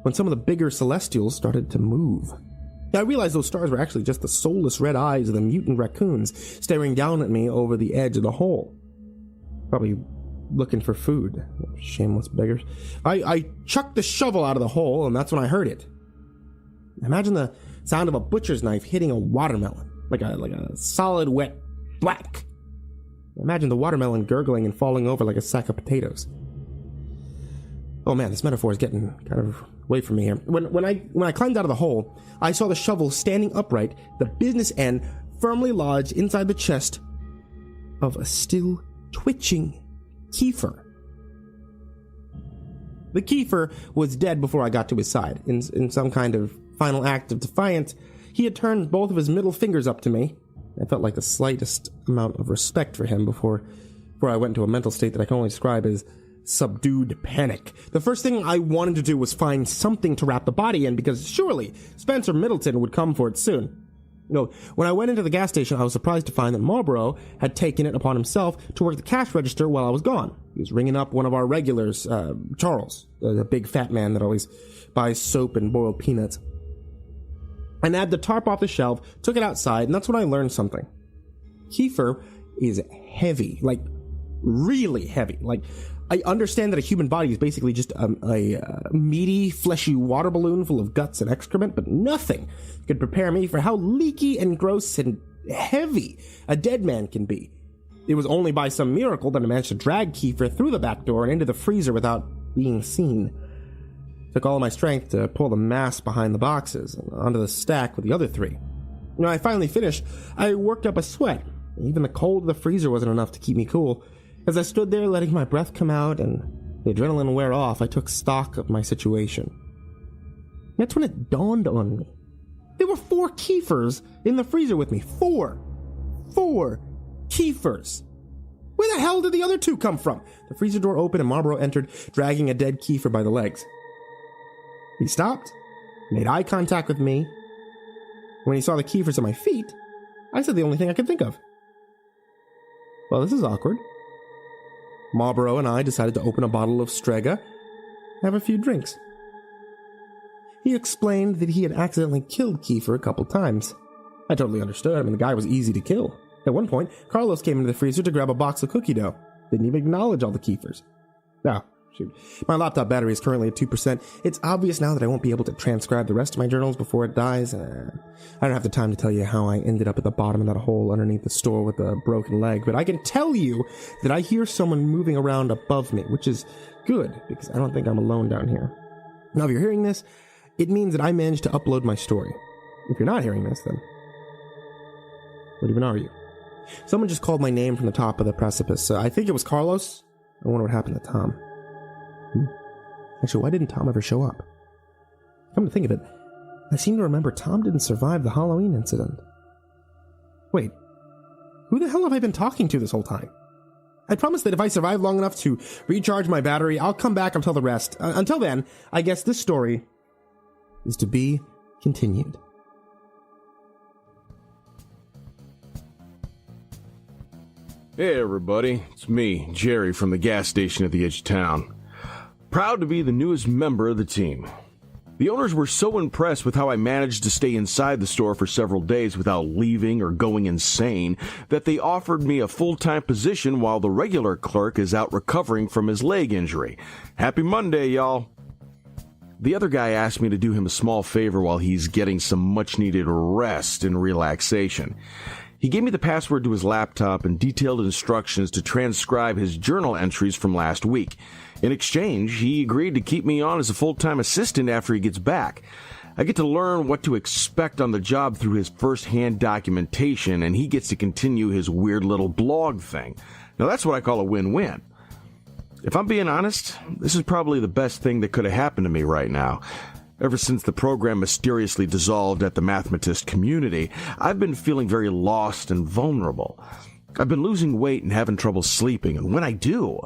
when some of the bigger celestials started to move. I realized those stars were actually just the soulless red eyes of the mutant raccoons staring down at me over the edge of the hole. Probably looking for food. Shameless beggars. I chucked the shovel out of the hole, and that's when I heard it. Imagine the sound of a butcher's knife hitting a watermelon, like a solid wet black. Imagine the watermelon gurgling and falling over like a sack of potatoes. Oh man, this metaphor is getting kind of away from me here. When I climbed out of the hole, I saw the shovel standing upright, the business end firmly lodged inside the chest of a still twitching Kiefer. The Kiefer was dead before I got to his side. In some kind of final act of defiance, he had turned both of his middle fingers up to me. I felt like the slightest amount of respect for him before I went into a mental state that I can only describe as subdued panic. The first thing I wanted to do was find something to wrap the body in, because surely Spencer Middleton would come for it soon. When I went into the gas station, I was surprised to find that Marlboro had taken it upon himself to work the cash register while I was gone. He was ringing up one of our regulars, Charles, the big fat man that always buys soap and boiled peanuts. I nabbed the tarp off the shelf, took it outside, and that's when I learned something. Kiefer is heavy, like really heavy. Like, I understand that a human body is basically just a meaty, fleshy water balloon full of guts and excrement, but nothing could prepare me for how leaky and gross and heavy a dead man can be. It was only by some miracle that I managed to drag Kiefer through the back door and into the freezer without being seen. It took all of my strength to pull the mass behind the boxes and onto the stack with the other three. When I finally finished, I worked up a sweat. Even the cold of the freezer wasn't enough to keep me cool. As I stood there letting my breath come out and the adrenaline wear off, I took stock of my situation. That's when it dawned on me. There were 4 Kiefers in the freezer with me. 4 Kiefers. Where the hell did the other 2 come from? The freezer door opened and Marlboro entered, dragging a dead Kiefer by the legs. He stopped, made eye contact with me. When he saw the Kiefers at my feet, I said the only thing I could think of. Well, this is awkward. Marlboro and I decided to open a bottle of Strega, have a few drinks. He explained that he had accidentally killed Kiefer a couple times. I totally understood. I mean, the guy was easy to kill. At one point, Carlos came into the freezer to grab a box of cookie dough. Didn't even acknowledge all the Kiefers. Now, shoot. My laptop battery is currently at 2%. It's obvious now that I won't be able to transcribe the rest of my journals before it dies. I don't have the time to tell you how I ended up at the bottom of that hole underneath the store with a broken leg, but I can tell you that I hear someone moving around above me, which is good, because I don't think I'm alone down here. Now, if you're hearing this, it means that I managed to upload my story. If you're not hearing this, then what even are you? Someone just called my name from the top of the precipice. I think it was Carlos. I wonder what happened to Tom. Actually, why didn't Tom ever show up? Come to think of it, I seem to remember Tom didn't survive the Halloween incident. Wait, who the hell have I been talking to this whole time? I promise that if I survive long enough to recharge my battery, I'll come back and tell the rest. Until then, I guess this story is to be continued. Hey everybody, it's me, Jerry from the gas station at the edge of town. Proud to be the newest member of the team. The owners were so impressed with how I managed to stay inside the store for several days without leaving or going insane that they offered me a full-time position while the regular clerk is out recovering from his leg injury. Happy Monday, y'all. The other guy asked me to do him a small favor while he's getting some much-needed rest and relaxation. He gave me the password to his laptop and detailed instructions to transcribe his journal entries from last week. In exchange, he agreed to keep me on as a full-time assistant after he gets back. I get to learn what to expect on the job through his first-hand documentation, and he gets to continue his weird little blog thing. Now that's what I call a win-win. If I'm being honest, this is probably the best thing that could have happened to me right now. Ever since the program mysteriously dissolved at the Mathematist community, I've been feeling very lost and vulnerable. I've been losing weight and having trouble sleeping, and when I do,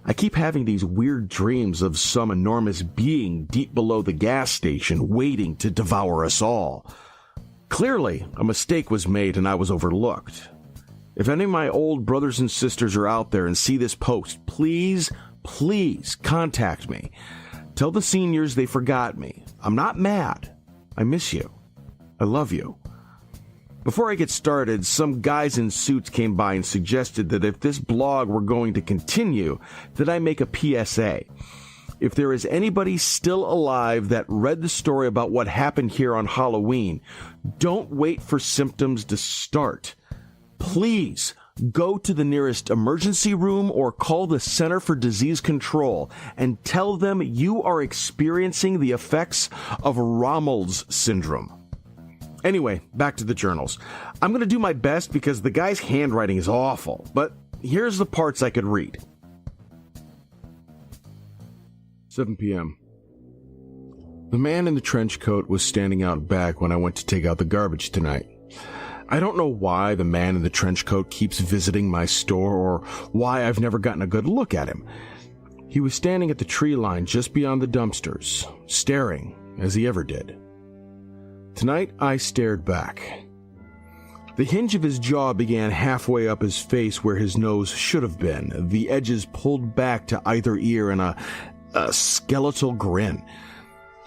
I keep having these weird dreams of some enormous being deep below the gas station waiting to devour us all. Clearly, a mistake was made and I was overlooked. If any of my old brothers and sisters are out there and see this post, please contact me. Tell the seniors they forgot me. I'm not mad. I miss you. I love you. Before I get started, some guys in suits came by and suggested that if this blog were going to continue, that I make a PSA. If there is anybody still alive that read the story about what happened here on Halloween, don't wait for symptoms to start. Please Go to the nearest emergency room or call the Center for Disease Control and tell them you are experiencing the effects of Rommel's syndrome. Anyway, back to the journals. I'm going to do my best because the guy's handwriting is awful, but here's the parts I could read. 7 p.m. The man in the trench coat was standing out back when I went to take out the garbage tonight. I don't know why the man in the trench coat keeps visiting my store or why I've never gotten a good look at him. He was standing at the tree line just beyond the dumpsters, staring as he ever did. Tonight, I stared back. The hinge of his jaw began halfway up his face where his nose should have been, the edges pulled back to either ear in a skeletal grin.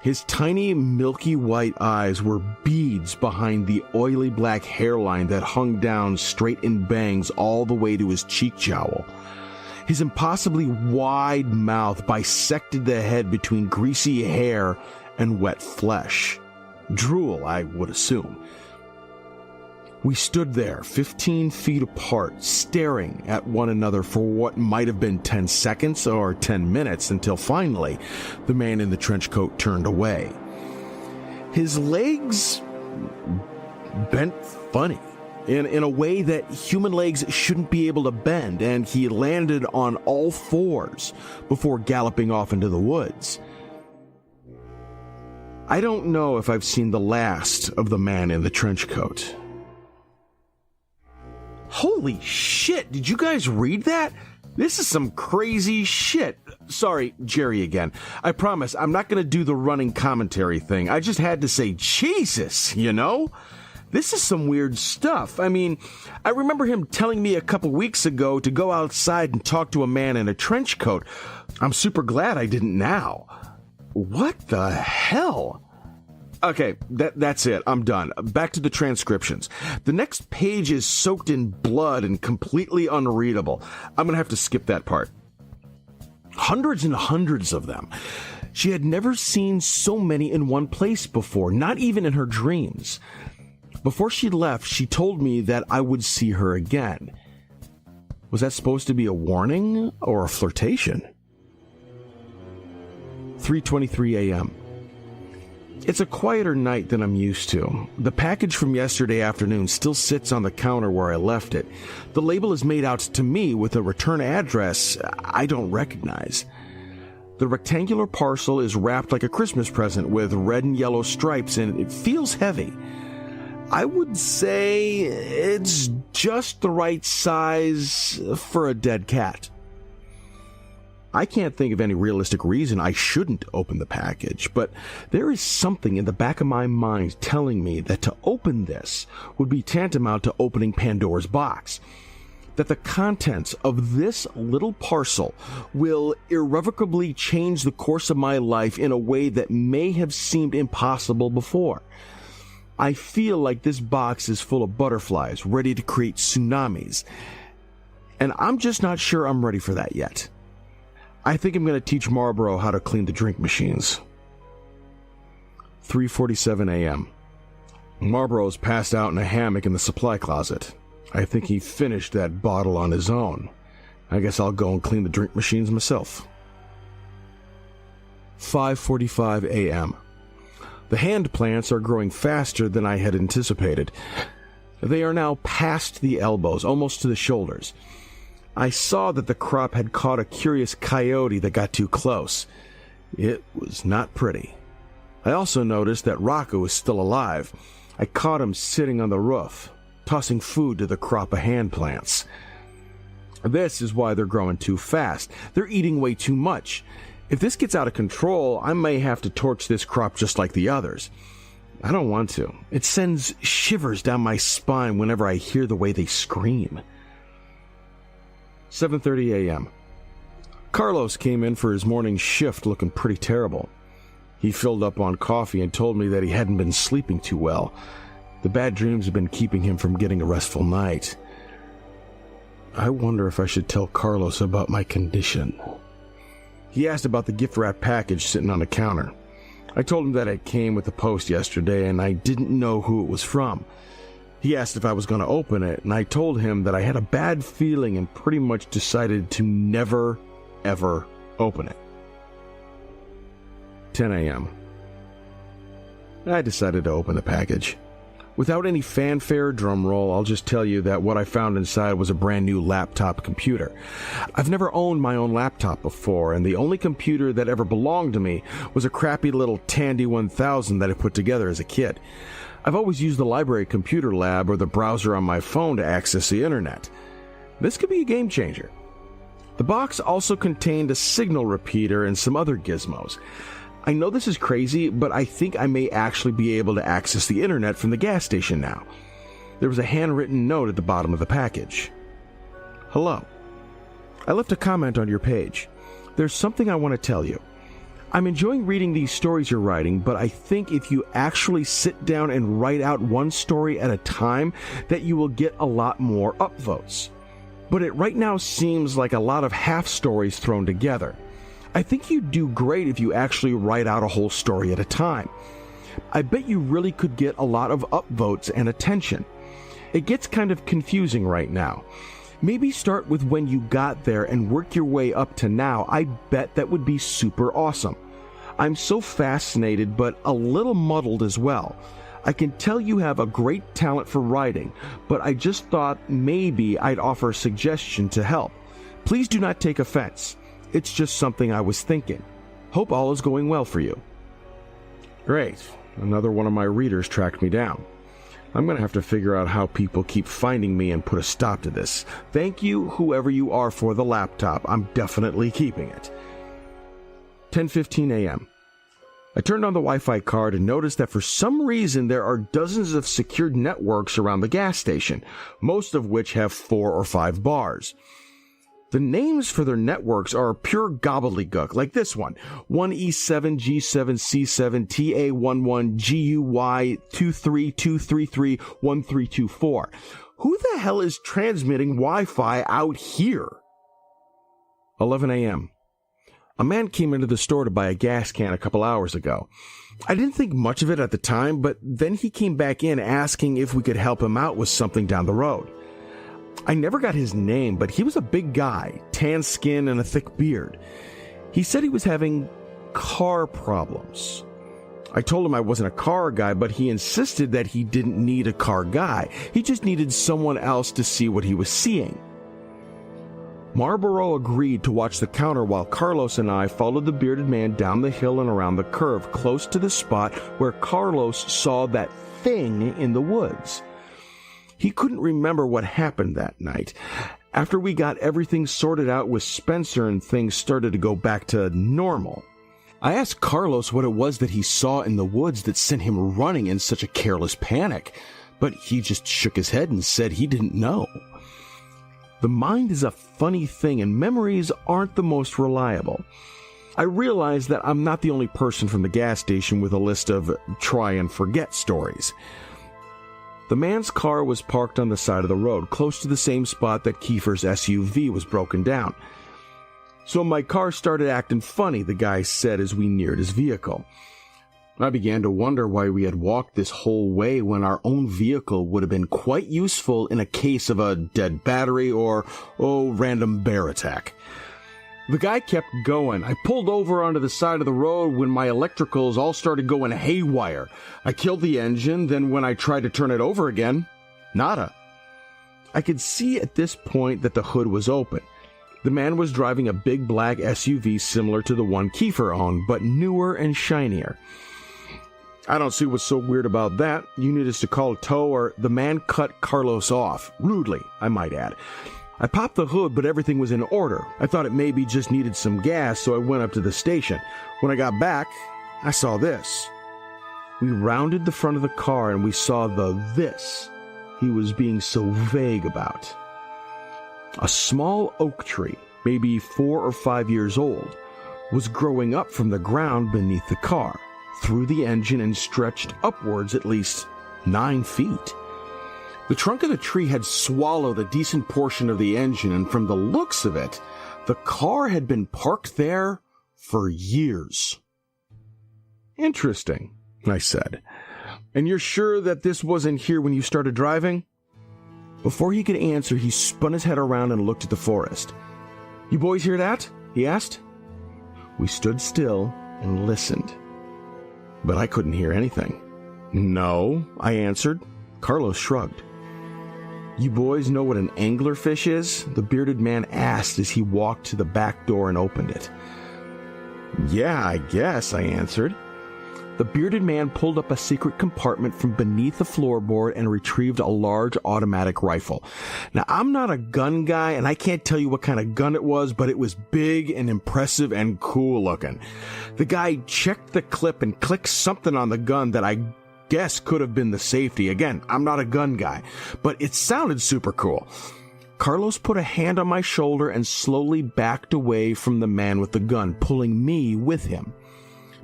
His tiny, milky white eyes were beads behind the oily black hairline that hung down straight in bangs all the way to his cheek jowl. His impossibly wide mouth bisected the head between greasy hair and wet flesh. Drool, I would assume. We stood there, 15 feet apart, staring at one another for what might have been 10 seconds or 10 minutes until finally the man in the trench coat turned away. His legs bent funny, in a way that human legs shouldn't be able to bend, and he landed on all fours before galloping off into the woods. I don't know if I've seen the last of the man in the trench coat. Holy shit, did you guys read that? This is some crazy shit. Sorry, Jerry again. I promise I'm not going to do the running commentary thing. I just had to say Jesus, you know? This is some weird stuff. I mean, I remember him telling me a couple weeks ago to go outside and talk to a man in a trench coat. I'm super glad I didn't now. What the hell? Okay, that's it. I'm done. Back to the transcriptions. The next page is soaked in blood and completely unreadable. I'm gonna have to skip that part. Hundreds and hundreds of them. She had never seen so many in one place before, not even in her dreams. Before she left, she told me that I would see her again. Was that supposed to be a warning or a flirtation? 3:23 a.m. It's a quieter night than I'm used to. The package from yesterday afternoon still sits on the counter where I left it. The label is made out to me with a return address I don't recognize. The rectangular parcel is wrapped like a Christmas present with red and yellow stripes, and it feels heavy. I would say it's just the right size for a dead cat. I can't think of any realistic reason I shouldn't open the package, but there is something in the back of my mind telling me that to open this would be tantamount to opening Pandora's box. That the contents of this little parcel will irrevocably change the course of my life in a way that may have seemed impossible before. I feel like this box is full of butterflies ready to create tsunamis, and I'm just not sure I'm ready for that yet. I think I'm going to teach Marlboro how to clean the drink machines. 3:47 a.m. Marlboro's passed out in a hammock in the supply closet. I think he finished that bottle on his own. I guess I'll go and clean the drink machines myself. 5:45 a.m. The hand plants are growing faster than I had anticipated. They are now past the elbows, almost to the shoulders. I saw that the crop had caught a curious coyote that got too close. It was not pretty. I also noticed that Rocco is still alive. I caught him sitting on the roof, tossing food to the crop of hand plants. This is why they're growing too fast. They're eating way too much. If this gets out of control, I may have to torch this crop just like the others. I don't want to. It sends shivers down my spine whenever I hear the way they scream. 7:30 a.m. Carlos came in for his morning shift looking pretty terrible. He filled up on coffee and told me that he hadn't been sleeping too well. The bad dreams have been keeping him from getting a restful night. I wonder if I should tell Carlos about my condition. He asked about the gift wrap package sitting on the counter. I told him that it came with the post yesterday and I didn't know who it was from. He asked if I was going to open it, and I told him that I had a bad feeling and pretty much decided to never, ever open it. 10 a.m. I decided to open the package. Without any fanfare or drum roll, I'll just tell you that what I found inside was a brand new laptop computer. I've never owned my own laptop before, and the only computer that ever belonged to me was a crappy little Tandy 1000 that I put together as a kid. I've always used the library computer lab or the browser on my phone to access the internet. This could be a game changer. The box also contained a signal repeater and some other gizmos. I know this is crazy, but I think I may actually be able to access the internet from the gas station now. There was a handwritten note at the bottom of the package. Hello. I left a comment on your page. There's something I want to tell you. I'm enjoying reading these stories you're writing, but I think if you actually sit down and write out one story at a time, that you will get a lot more upvotes. But it right now seems like a lot of half stories thrown together. I think you'd do great if you actually write out a whole story at a time. I bet you really could get a lot of upvotes and attention. It gets kind of confusing right now. Maybe start with when you got there and work your way up to now. I bet that would be super awesome. I'm so fascinated, but a little muddled as well. I can tell you have a great talent for writing, but I just thought maybe I'd offer a suggestion to help. Please do not take offense. It's just something I was thinking. Hope all is going well for you. Great. Another one of my readers tracked me down. I'm going to have to figure out how people keep finding me and put a stop to this. Thank you, whoever you are, for the laptop. I'm definitely keeping it. 10:15 a.m. I turned on the Wi-Fi card and noticed that for some reason there are dozens of secured networks around the gas station, most of which have 4 or 5 bars. The names for their networks are pure gobbledygook, like this one: 1E7, G7, C7, TA11, GUY, 23233, 1324. Who the hell is transmitting Wi-Fi out here? 11 a.m. A man came into the store to buy a gas can a couple hours ago. I didn't think much of it at the time, but then he came back in asking if we could help him out with something down the road. I never got his name, but he was a big guy, tan skin and a thick beard. He said he was having car problems. I told him I wasn't a car guy, but he insisted that he didn't need a car guy. He just needed someone else to see what he was seeing. Marlboro agreed to watch the counter while Carlos and I followed the bearded man down the hill and around the curve, close to the spot where Carlos saw that thing in the woods. He couldn't remember what happened that night. After we got everything sorted out with Spencer and things started to go back to normal, I asked Carlos what it was that he saw in the woods that sent him running in such a careless panic, but he just shook his head and said he didn't know. The mind is a funny thing, and memories aren't the most reliable. I realize that I'm not the only person from the gas station with a list of try and forget stories. The man's car was parked on the side of the road, close to the same spot that Kiefer's SUV was broken down. So my car started acting funny, the guy said as we neared his vehicle. I began to wonder why we had walked this whole way when our own vehicle would have been quite useful in a case of a dead battery or, random bear attack. The guy kept going. I pulled over onto the side of the road when my electricals all started going haywire. I killed the engine, then when I tried to turn it over again, nada. I could see at this point that the hood was open. The man was driving a big black SUV similar to the one Kiefer owned, but newer and shinier. I don't see what's so weird about that. You need us to call a tow, or the man cut Carlos off. Rudely, I might add. I popped the hood, but everything was in order. I thought it maybe just needed some gas, so I went up to the station. When I got back, I saw this. We rounded the front of the car and we saw the this he was being so vague about. A small oak tree, maybe 4 or 5 years old, was growing up from the ground beneath the car, through the engine, and stretched upwards at least 9 feet. The trunk of the tree had swallowed a decent portion of the engine, and from the looks of it, the car had been parked there for years. Interesting, I said. And you're sure that this wasn't here when you started driving? Before he could answer, he spun his head around and looked at the forest. You boys hear that? He asked. We stood still and listened. But I couldn't hear anything. No, I answered. Carlos shrugged. You boys know what an anglerfish is? The bearded man asked as he walked to the back door and opened it. Yeah, I guess, I answered. The bearded man pulled up a secret compartment from beneath the floorboard and retrieved a large automatic rifle. Now, I'm not a gun guy, and I can't tell you what kind of gun it was, but it was big and impressive and cool looking. The guy checked the clip and clicked something on the gun that I guess could have been the safety. Again, I'm not a gun guy, but it sounded super cool. Carlos put a hand on my shoulder and slowly backed away from the man with the gun, pulling me with him.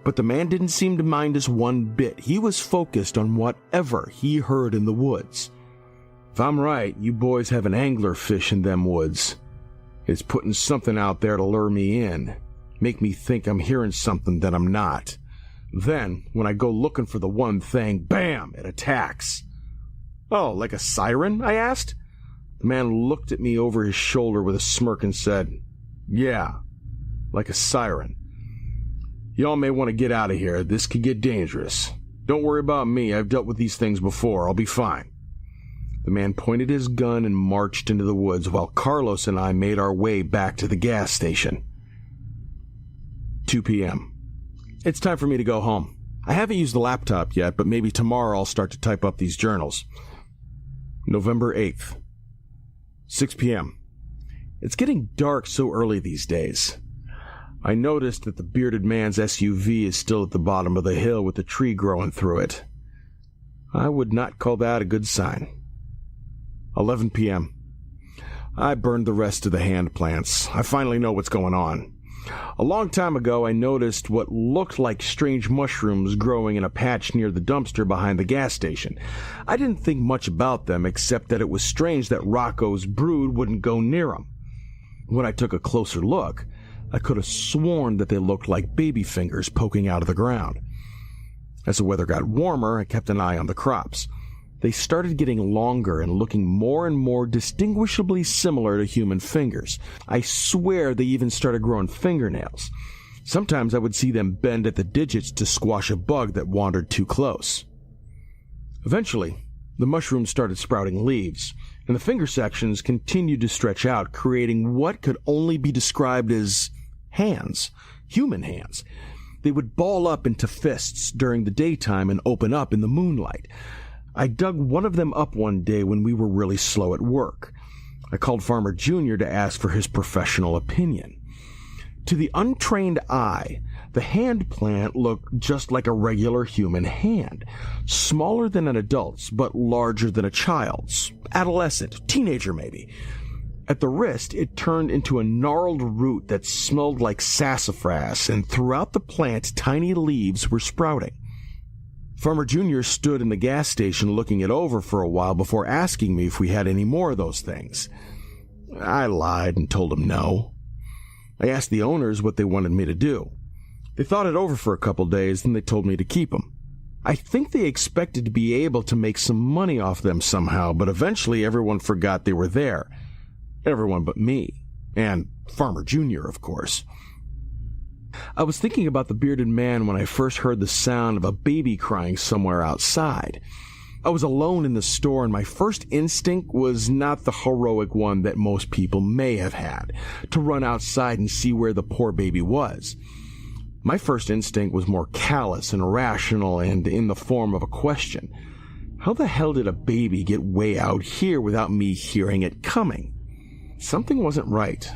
But the man didn't seem to mind us one bit. He was focused on whatever he heard in the woods. If I'm right, you boys have an anglerfish in them woods. It's putting something out there to lure me in, make me think I'm hearing something that I'm not. Then, when I go looking for the one thing, bam, it attacks. Oh, like a siren? I asked. The man looked at me over his shoulder with a smirk and said, Yeah, like a siren. Y'all may want to get out of here. This could get dangerous. Don't worry about me. I've dealt with these things before. I'll be fine. The man pointed his gun and marched into the woods while Carlos and I made our way back to the gas station. 2 p.m. It's time for me to go home. I haven't used the laptop yet, but maybe tomorrow I'll start to type up these journals. November 8th. 6 p.m. It's getting dark so early these days. I noticed that the bearded man's SUV is still at the bottom of the hill with the tree growing through it. I would not call that a good sign. 11 p.m. I burned the rest of the hand plants. I finally know what's going on. A long time ago, I noticed what looked like strange mushrooms growing in a patch near the dumpster behind the gas station. I didn't think much about them, except that it was strange that Rocco's brood wouldn't go near them. When I took a closer look, I could have sworn that they looked like baby fingers poking out of the ground. As the weather got warmer, I kept an eye on the crops. They started getting longer and looking more and more distinguishably similar to human fingers. I swear they even started growing fingernails. Sometimes I would see them bend at the digits to squash a bug that wandered too close. Eventually, the mushrooms started sprouting leaves, and the finger sections continued to stretch out, creating what could only be described as hands, human hands. They would ball up into fists during the daytime and open up in the moonlight. I dug one of them up one day when we were really slow at work. I called Farmer Jr. to ask for his professional opinion. To the untrained eye, the hand plant looked just like a regular human hand, smaller than an adult's, but larger than a child's, adolescent, teenager maybe. At the wrist, it turned into a gnarled root that smelled like sassafras, and throughout the plant, tiny leaves were sprouting. Farmer Jr. stood in the gas station looking it over for a while before asking me if we had any more of those things. I lied and told him no. I asked the owners what they wanted me to do. They thought it over for a couple days, then they told me to keep them. I think they expected to be able to make some money off them somehow, but eventually everyone forgot they were there. Everyone but me. And Farmer Jr., of course. I was thinking about the bearded man when I first heard the sound of a baby crying somewhere outside. I was alone in the store, and my first instinct was not the heroic one that most people may have had, to run outside and see where the poor baby was. My first instinct was more callous and irrational and in the form of a question. How the hell did a baby get way out here without me hearing it coming? Something wasn't right.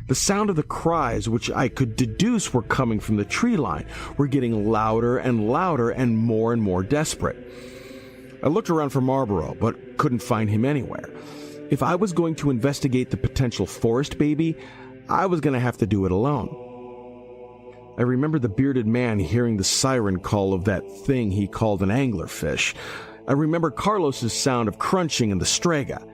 The sound of the cries, which I could deduce were coming from the tree line, were getting louder and louder and more desperate. I looked around for Marlboro, but couldn't find him anywhere. If I was going to investigate the potential forest baby, I was going to have to do it alone. I remember the bearded man hearing the siren call of that thing he called an anglerfish. I remember Carlos's sound of crunching in the strega.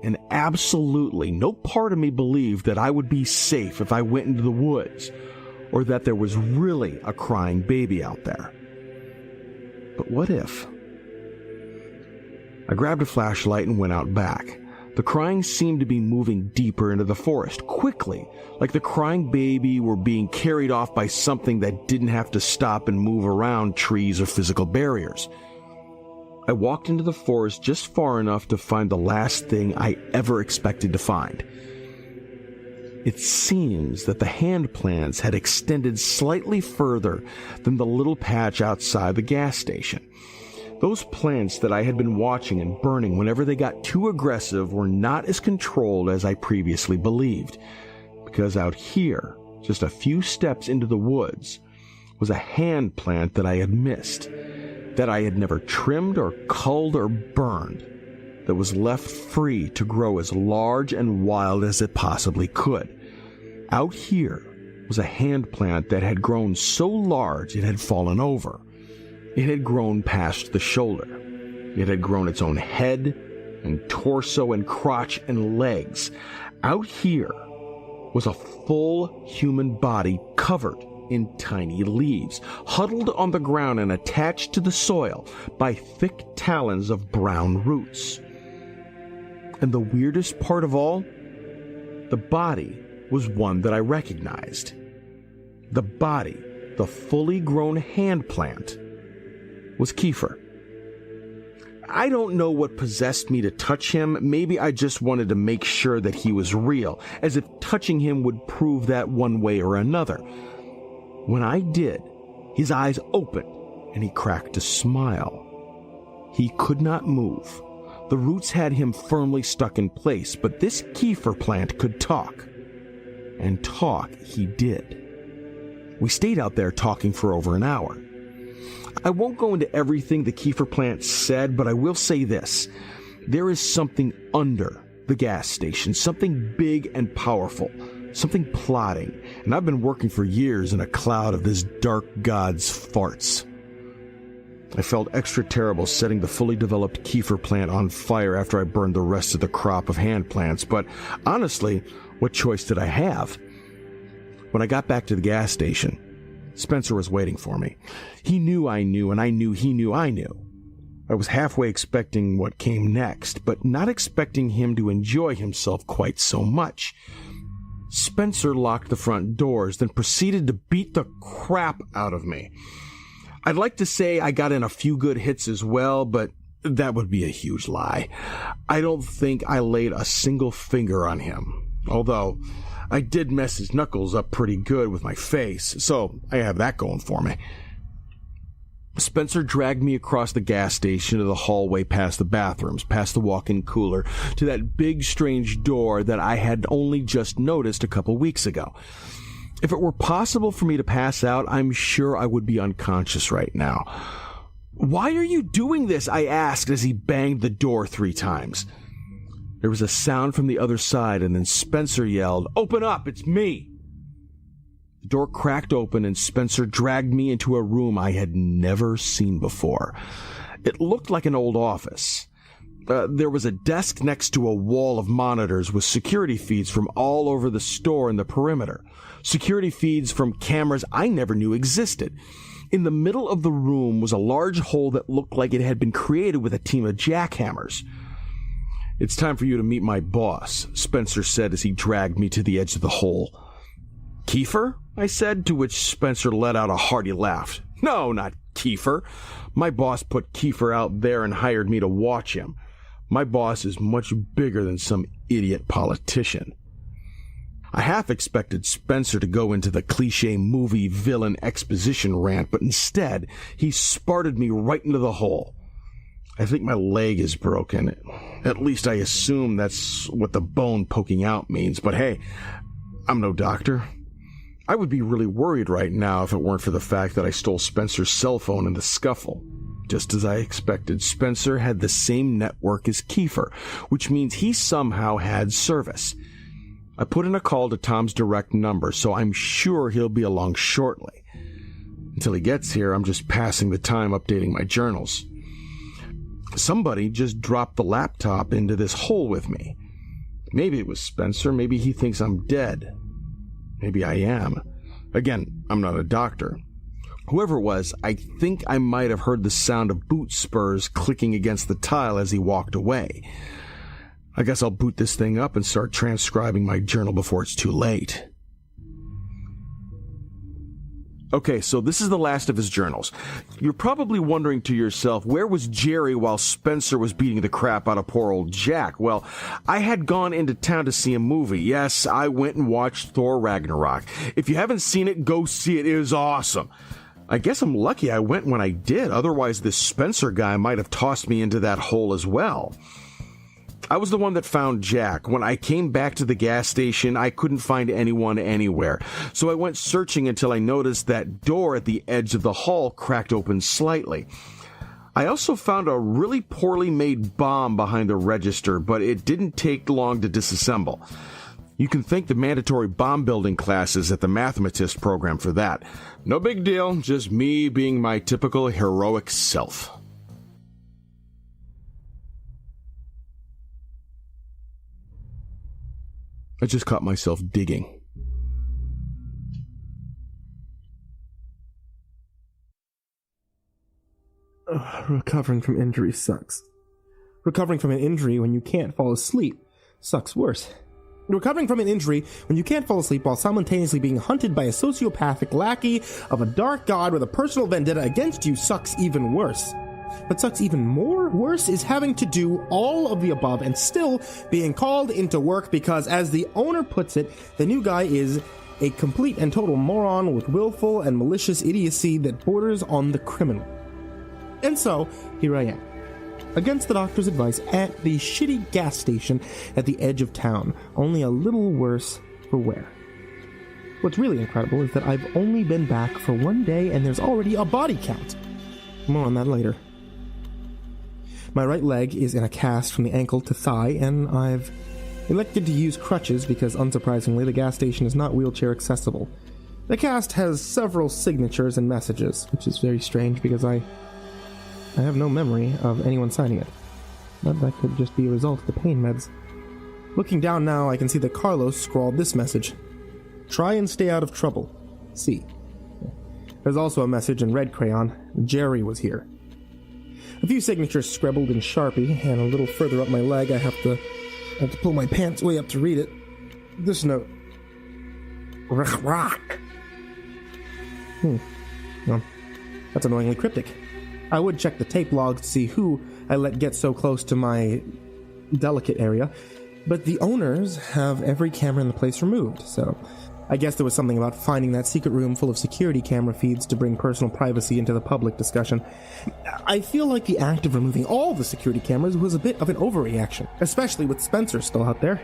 And absolutely no part of me believed that I would be safe if I went into the woods, or that there was really a crying baby out there. But what if? I grabbed a flashlight and went out back. The crying seemed to be moving deeper into the forest, quickly, like the crying baby were being carried off by something that didn't have to stop and move around trees or physical barriers. I walked into the forest just far enough to find the last thing I ever expected to find. It seems that the hand plants had extended slightly further than the little patch outside the gas station. Those plants that I had been watching and burning whenever they got too aggressive were not as controlled as I previously believed, because out here, just a few steps into the woods, was a hand plant that I had missed, that I had never trimmed or culled or burned, that was left free to grow as large and wild as it possibly could. Out here was a hand plant that had grown so large it had fallen over. It had grown past the shoulder. It had grown its own head and torso and crotch and legs. Out here was a full human body covered in tiny leaves, huddled on the ground and attached to the soil by thick talons of brown roots. And the weirdest part of all, the body was one that I recognized. The body, the fully grown hand plant, was Kiefer. I don't know what possessed me to touch him. Maybe I just wanted to make sure that he was real, as if touching him would prove that one way or another. When I did, his eyes opened and he cracked a smile. He could not move. The roots had him firmly stuck in place, but this Kiefer plant could talk. And talk he did. We stayed out there talking for over an hour. I won't go into everything the Kiefer plant said, but I will say this. There is something under the gas station, something big and powerful, something plotting, and I've been working for years in a cloud of this dark god's farts. I felt extra terrible setting the fully developed Kiefer plant on fire after I burned the rest of the crop of hand plants, but honestly, what choice did I have? When I got back to the gas station, Spencer was waiting for me. He knew I knew, and I knew he knew I knew. I was halfway expecting what came next, but not expecting him to enjoy himself quite so much. Spencer locked the front doors, then proceeded to beat the crap out of me. I'd like to say I got in a few good hits as well, but that would be a huge lie. I don't think I laid a single finger on him, although I did mess his knuckles up pretty good with my face, so I have that going for me. Spencer dragged me across the gas station to the hallway past the bathrooms, past the walk-in cooler, to that big strange door that I had only just noticed a couple weeks ago. If it were possible for me to pass out, I'm sure I would be unconscious right now. "Why are you doing this?" I asked as he banged the door 3 times. There was a sound from the other side, and then Spencer yelled, "Open up, it's me!" The door cracked open, and Spencer dragged me into a room I had never seen before. It looked like an old office. There was a desk next to a wall of monitors with security feeds from all over the store and the perimeter. Security feeds from cameras I never knew existed. In the middle of the room was a large hole that looked like it had been created with a team of jackhammers. "It's time for you to meet my boss," Spencer said as he dragged me to the edge of the hole. "Kiefer?" I said, to which Spencer let out a hearty laugh. "No, not Kiefer. My boss put Kiefer out there and hired me to watch him. My boss is much bigger than some idiot politician." I half expected Spencer to go into the cliché movie villain exposition rant, but instead he sparted me right into the hole. "I think my leg is broken. At least I assume that's what the bone poking out means, but hey, I'm no doctor. I would be really worried right now if it weren't for the fact that I stole Spencer's cell phone in the scuffle. Just as I expected, Spencer had the same network as Kiefer, which means he somehow had service. I put in a call to Tom's direct number, so I'm sure he'll be along shortly. Until he gets here, I'm just passing the time updating my journals. Somebody just dropped the laptop into this hole with me. Maybe it was Spencer, maybe he thinks I'm dead. Maybe I am. Again, I'm not a doctor. Whoever it was, I think I might have heard the sound of boot spurs clicking against the tile as he walked away. I guess I'll boot this thing up and start transcribing my journal before it's too late. Okay, so this is the last of his journals. You're probably wondering to yourself, where was Jerry while Spencer was beating the crap out of poor old Jack? Well, I had gone into town to see a movie. Yes, I went and watched Thor Ragnarok. If you haven't seen it, go see it. It is awesome. I guess I'm lucky I went when I did. Otherwise, this Spencer guy might have tossed me into that hole as well. I was the one that found Jack. When I came back to the gas station, I couldn't find anyone anywhere. So I went searching until I noticed that door at the edge of the hall cracked open slightly. I also found a really poorly made bomb behind the register, but it didn't take long to disassemble. You can thank the mandatory bomb building classes at the mathematist program for that. No big deal, just me being my typical heroic self. I just caught myself digging. Recovering from injury sucks. Recovering from an injury when you can't fall asleep sucks worse. Recovering from an injury when you can't fall asleep while simultaneously being hunted by a sociopathic lackey of a dark god with a personal vendetta against you sucks even worse. What sucks even more worse is having to do all of the above and still being called into work because, as the owner puts it, the new guy is a complete and total moron with willful and malicious idiocy that borders on the criminal. And so, here I am, against the doctor's advice, at the shitty gas station at the edge of town, only a little worse for wear. What's really incredible is that I've only been back for one day and there's already a body count. More on that later. My right leg is in a cast from the ankle to thigh, and I've elected to use crutches because, unsurprisingly, the gas station is not wheelchair accessible. The cast has several signatures and messages, which is very strange because I have no memory of anyone signing it. But that could just be a result of the pain meds. Looking down now, I can see that Carlos scrawled this message. Try and stay out of trouble. C. There's also a message in red crayon. Jerry was here. A few signatures scribbled in Sharpie, and a little further up my leg I have to pull my pants way up to read it. This note. Well, that's annoyingly cryptic. I would check the tape logs to see who I let get so close to my delicate area, but the owners have every camera in the place removed, so I guess there was something about finding that secret room full of security camera feeds to bring personal privacy into the public discussion. I feel like the act of removing all the security cameras was a bit of an overreaction, especially with Spencer still out there.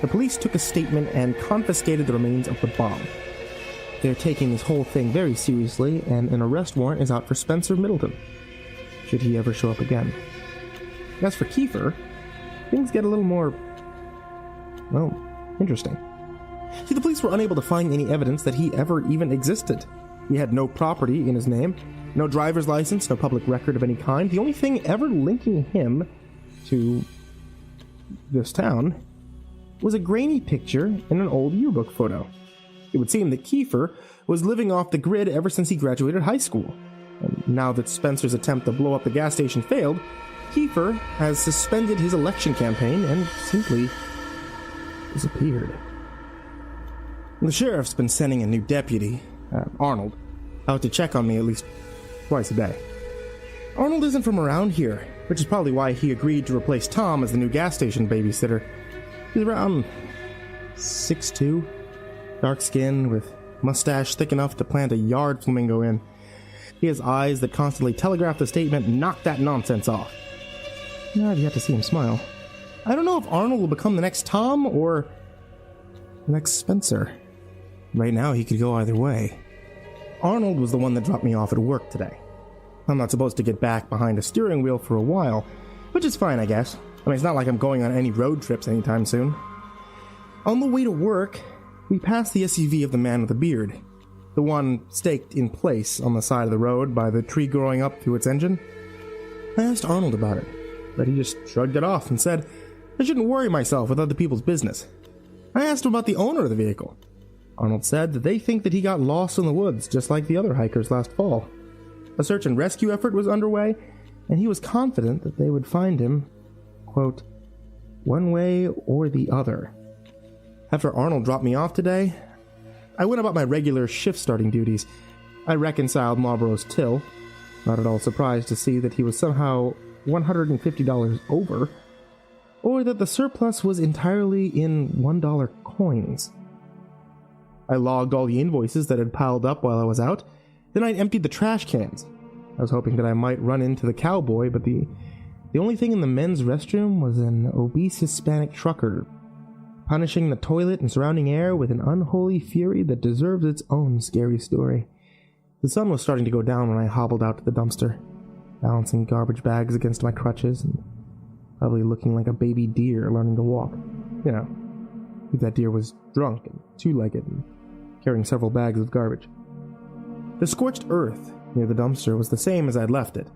The police took a statement and confiscated the remains of the bomb. They're taking this whole thing very seriously, and an arrest warrant is out for Spencer Middleton, should he ever show up again. As for Kiefer, things get a little more, well, interesting. See, the police were unable to find any evidence that he ever even existed. He had no property in his name, no driver's license, no public record of any kind. The only thing ever linking him to this town was a grainy picture in an old yearbook photo. It would seem that Kiefer was living off the grid ever since he graduated high school. And now that Spencer's attempt to blow up the gas station failed, Kiefer has suspended his election campaign and simply disappeared. The sheriff's been sending a new deputy, Arnold, out to check on me at least twice a day. Arnold isn't from around here, which is probably why he agreed to replace Tom as the new gas station babysitter. He's around 6'2", dark skin with mustache thick enough to plant a yard flamingo in. He has eyes that constantly telegraph the statement, "Knock that nonsense off." I've yet to see him smile. I don't know if Arnold will become the next Tom or the next Spencer. Right now, he could go either way. Arnold was the one that dropped me off at work today. I'm not supposed to get back behind a steering wheel for a while, which is fine, I guess. I mean, it's not like I'm going on any road trips anytime soon. On the way to work, we passed the SUV of the man with the beard, the one staked in place on the side of the road by the tree growing up through its engine. I asked Arnold about it, but he just shrugged it off and said I shouldn't worry myself with other people's business. I asked him about the owner of the vehicle. Arnold said that they think that he got lost in the woods, just like the other hikers last fall. A search and rescue effort was underway, and he was confident that they would find him, quote, one way or the other. After Arnold dropped me off today, I went about my regular shift-starting duties. I reconciled Marlboro's till, not at all surprised to see that he was somehow $150 over, or that the surplus was entirely in $1 coins. I logged all the invoices that had piled up while I was out, then I emptied the trash cans. I was hoping that I might run into the cowboy, but the only thing in the men's restroom was an obese Hispanic trucker, punishing the toilet and surrounding air with an unholy fury that deserves its own scary story. The sun was starting to go down when I hobbled out to the dumpster, balancing garbage bags against my crutches and probably looking like a baby deer learning to walk. You know, if that deer was drunk and two-legged and carrying several bags of garbage. The scorched earth near the dumpster was the same as I'd left it,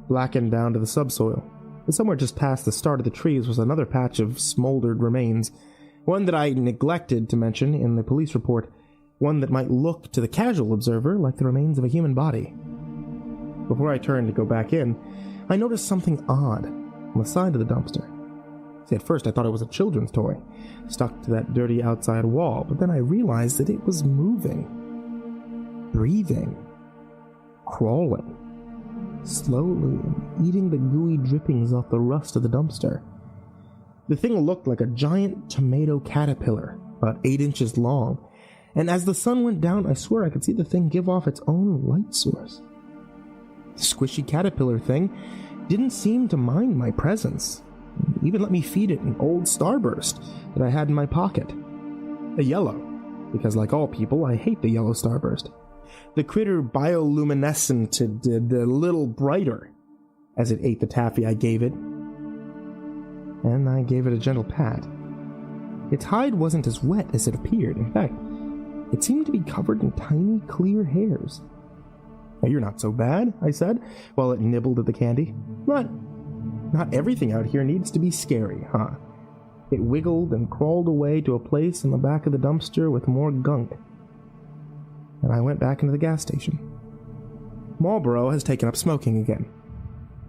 blackened down to the subsoil. But somewhere just past the start of the trees was another patch of smoldered remains, one that I neglected to mention in the police report, one that might look to the casual observer like the remains of a human body. Before I turned to go back in, I noticed something odd on the side of the dumpster. See, at first I thought it was a children's toy, stuck to that dirty outside wall, but then I realized that it was moving, breathing, crawling, slowly, eating the gooey drippings off the rust of the dumpster. The thing looked like a giant tomato caterpillar, about 8 inches long, and as the sun went down, I swear I could see the thing give off its own light source. The squishy caterpillar thing didn't seem to mind my presence. It even let me feed it an old Starburst that I had in my pocket. A yellow, because like all people, I hate the yellow Starburst. The critter bioluminescented a little brighter as it ate the taffy I gave it, and I gave it a gentle pat. Its hide wasn't as wet as it appeared. In fact, it seemed to be covered in tiny, clear hairs. "Now, you're not so bad," I said, while it nibbled at the candy. Not everything out here needs to be scary, huh? It wiggled and crawled away to a place in the back of the dumpster with more gunk. And I went back into the gas station. Marlboro has taken up smoking again.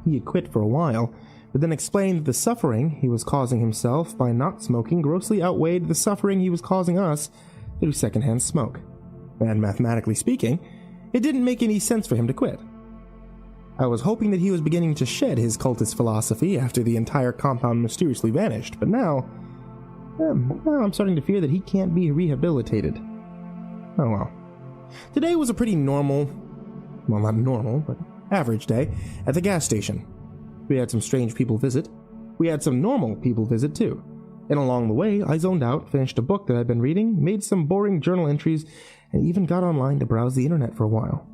He had quit for a while, but then explained that the suffering he was causing himself by not smoking grossly outweighed the suffering he was causing us through secondhand smoke. And mathematically speaking, it didn't make any sense for him to quit. I was hoping that he was beginning to shed his cultist philosophy after the entire compound mysteriously vanished, but now I'm starting to fear that he can't be rehabilitated. Oh well. Today was a pretty normal, well, not normal, but average day at the gas station. We had some strange people visit. We had some normal people visit too. And along the way, I zoned out, finished a book that I'd been reading, made some boring journal entries, and even got online to browse the internet for a while.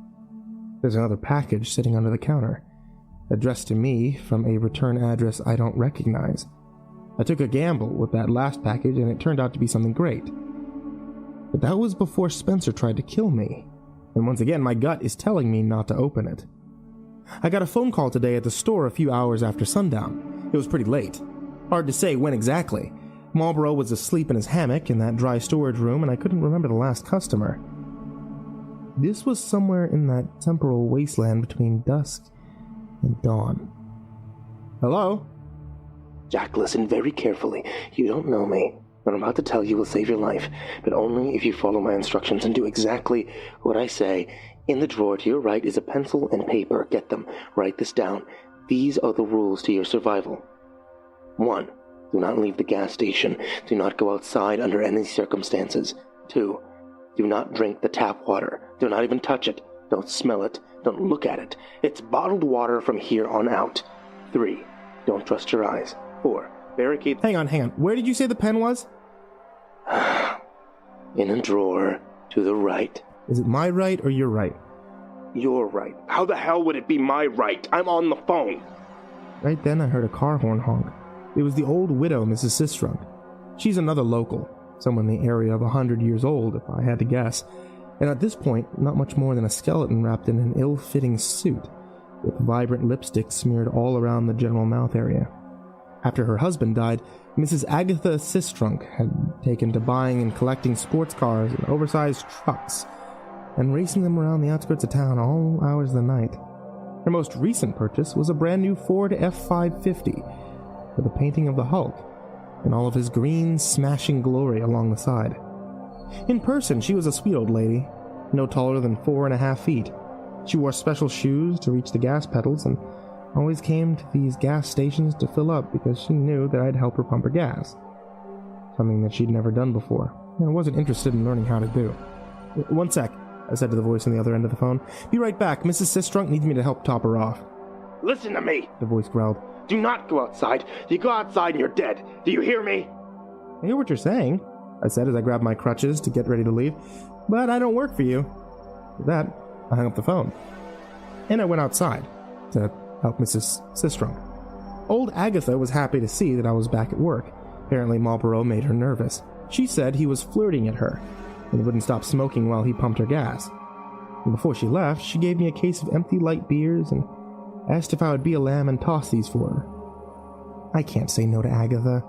There's another package sitting under the counter, addressed to me from a return address I don't recognize. I took a gamble with that last package, and it turned out to be something great. But that was before Spencer tried to kill me, and once again my gut is telling me not to open it. I got a phone call today at the store a few hours after sundown. It was pretty late. Hard to say when exactly. Marlboro was asleep in his hammock in that dry storage room, and I couldn't remember the last customer. This was somewhere in that temporal wasteland between dusk and dawn. Hello? Jack, listen very carefully. You don't know me. What I'm about to tell you will save your life, but only if you follow my instructions and do exactly what I say. In the drawer to your right is a pencil and paper. Get them. Write this down. These are the rules to your survival. 1. Do not leave the gas station. Do not go outside under any circumstances. 2. Do not drink the tap water. Do not even touch it. Don't smell it. Don't look at it. It's bottled water from here on out. 3. Don't trust your eyes. 4. Barricade... Hang on. Where did you say the pen was? In a drawer to the right. Is it my right or your right? Your right. How the hell would it be my right? I'm on the phone. Right then I heard a car horn honk. It was the old widow, Mrs. Sistrunk. She's another local, someone in the area of 100 years old, if I had to guess, and at this point, not much more than a skeleton wrapped in an ill-fitting suit, with vibrant lipstick smeared all around the general mouth area. After her husband died, Mrs. Agatha Sistrunk had taken to buying and collecting sports cars and oversized trucks, and racing them around the outskirts of town all hours of the night. Her most recent purchase was a brand new Ford F-550 with a painting of the Hulk in all of his green, smashing glory along the side. In person, she was a sweet old lady, no taller than 4.5 feet. She wore special shoes to reach the gas pedals and always came to these gas stations to fill up because she knew that I'd help her pump her gas, something that she'd never done before and wasn't interested in learning how to do. "One sec," I said to the voice on the other end of the phone. "Be right back. Mrs. Sistrunk needs me to help top her off." Listen to me, The voice growled. do not go outside. You go outside and you're dead. Do you hear me? "I hear what you're saying," I said as I grabbed my crutches to get ready to leave, "but I don't work for you." With that, I hung up the phone. And I went outside to help Mrs. Sistrunk. Old Agatha was happy to see that I was back at work. Apparently Marlboro made her nervous. She said he was flirting at her and wouldn't stop smoking while he pumped her gas. And before she left, she gave me a case of empty light beers and asked if I would be a lamb and toss these for her. I can't say no to Agatha.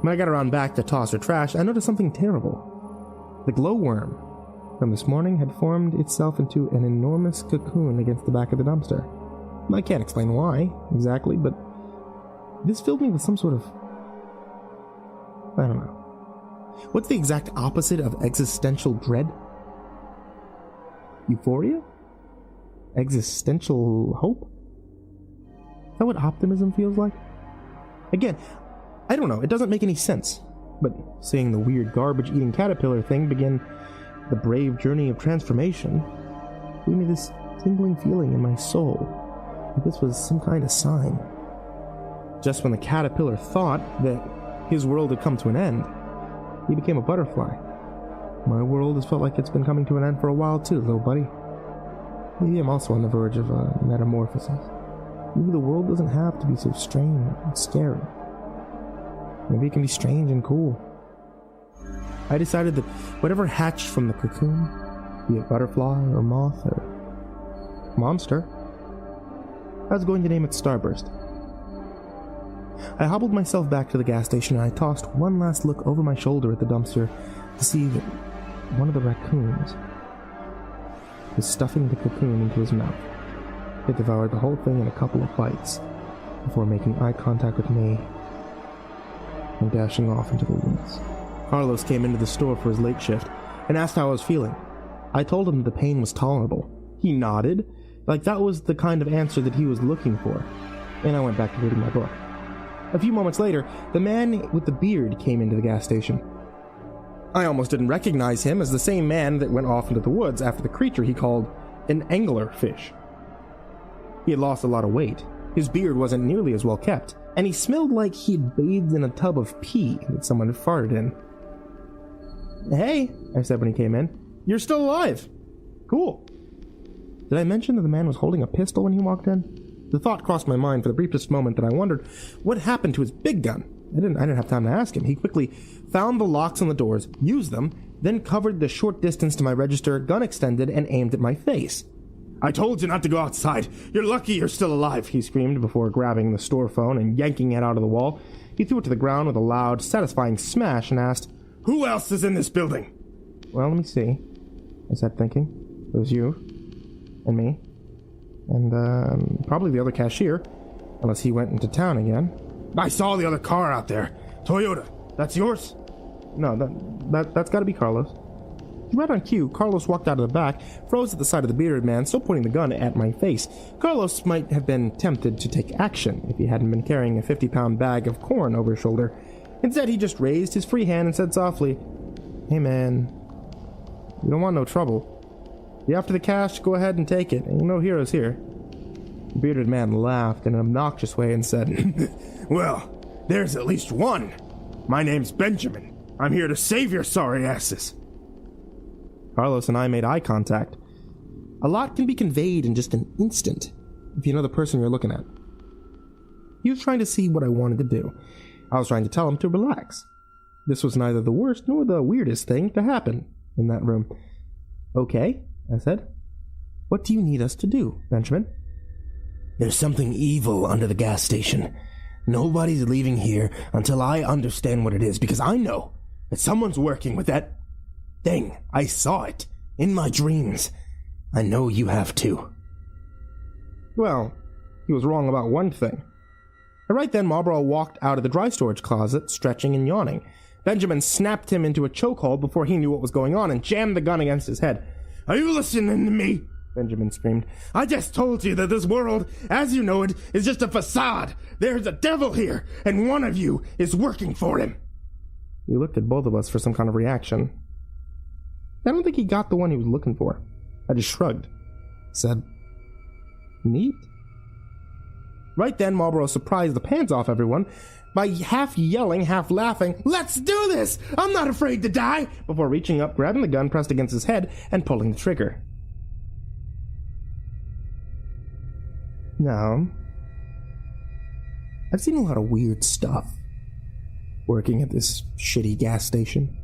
When I got around back to toss her trash, I noticed something terrible. The glowworm from this morning had formed itself into an enormous cocoon against the back of the dumpster. I can't explain why, exactly, but this filled me with some sort of... I don't know. What's the exact opposite of existential dread? Euphoria? Existential hope? Is that what optimism feels like? Again, I don't know, it doesn't make any sense. But seeing the weird garbage-eating caterpillar thing begin the brave journey of transformation gave me this tingling feeling in my soul that this was some kind of sign. Just when the caterpillar thought that his world had come to an end, he became a butterfly. My world has felt like it's been coming to an end for a while too, little buddy. Maybe I'm also on the verge of a metamorphosis. Maybe the world doesn't have to be so strange and scary. Maybe it can be strange and cool. I decided that whatever hatched from the cocoon, be it butterfly or moth or monster, I was going to name it Starburst. I hobbled myself back to the gas station and I tossed one last look over my shoulder at the dumpster to see that one of the raccoons was stuffing the cocoon into his mouth. It devoured the whole thing in a couple of bites before making eye contact with me and dashing off into the woods. Carlos came into the store for his late shift and asked how I was feeling. I told him the pain was tolerable. He nodded, like that was the kind of answer that he was looking for, and I went back to reading my book. A few moments later, the man with the beard came into the gas station. I almost didn't recognize him as the same man that went off into the woods after the creature he called an anglerfish. He had lost a lot of weight. His beard wasn't nearly as well kept, and he smelled like he'd bathed in a tub of pee that someone had farted in. "Hey," I said when he came in, "you're still alive. Cool." Did I mention that the man was holding a pistol when he walked in? The thought crossed my mind for the briefest moment that I wondered what happened to his big gun. I didn't have time to ask him. He quickly found the locks on the doors, used them, then covered the short distance to my register, gun extended, and aimed at my face. "I told you not to go outside. You're lucky you're still alive," he screamed before grabbing the store phone and yanking it out of the wall. He threw it to the ground with a loud, satisfying smash and asked, "Who else is in this building?" "Well, let me see," I said, thinking. "It was you, and me, and probably the other cashier, unless he went into town again." "I saw the other car out there. Toyota. That's yours?" "No, that's got to be Carlos." Right on cue, Carlos walked out of the back, froze at the sight of the bearded man, still pointing the gun at my face. Carlos might have been tempted to take action if he hadn't been carrying a 50-pound bag of corn over his shoulder. Instead, he just raised his free hand and said softly, "Hey man, you don't want no trouble. If you're after the cash, go ahead and take it. Ain't no heroes here." The bearded man laughed in an obnoxious way and said, "Well, there's at least one. My name's Benjamin. I'm here to save your sorry asses." Carlos and I made eye contact. A lot can be conveyed in just an instant if you know the person you're looking at. He was trying to see what I wanted to do. I was trying to tell him to relax. This was neither the worst nor the weirdest thing to happen in that room. "Okay," I said. "What do you need us to do, Benjamin?" "There's something evil under the gas station. Nobody's leaving here until I understand what it is, because I know that someone's working with that thing. I saw it in my dreams. I know you have too. Well, he was wrong about one thing. And right then, Marlborough walked out of the dry storage closet, stretching and yawning. Benjamin snapped him into a chokehold before he knew what was going on and jammed the gun against his head. "Are you listening to me?" Benjamin screamed. "I just told you that this world, as you know it, is just a facade. There's a devil here, and one of you is working for him." He looked at both of us for some kind of reaction. I don't think he got the one he was looking for. I just shrugged. Said, "Neat." Right then, Marlborough surprised the pants off everyone by half yelling, half laughing, "Let's do this! I'm not afraid to die!" before reaching up, grabbing the gun pressed against his head, and pulling the trigger. Now, I've seen a lot of weird stuff working at this shitty gas station.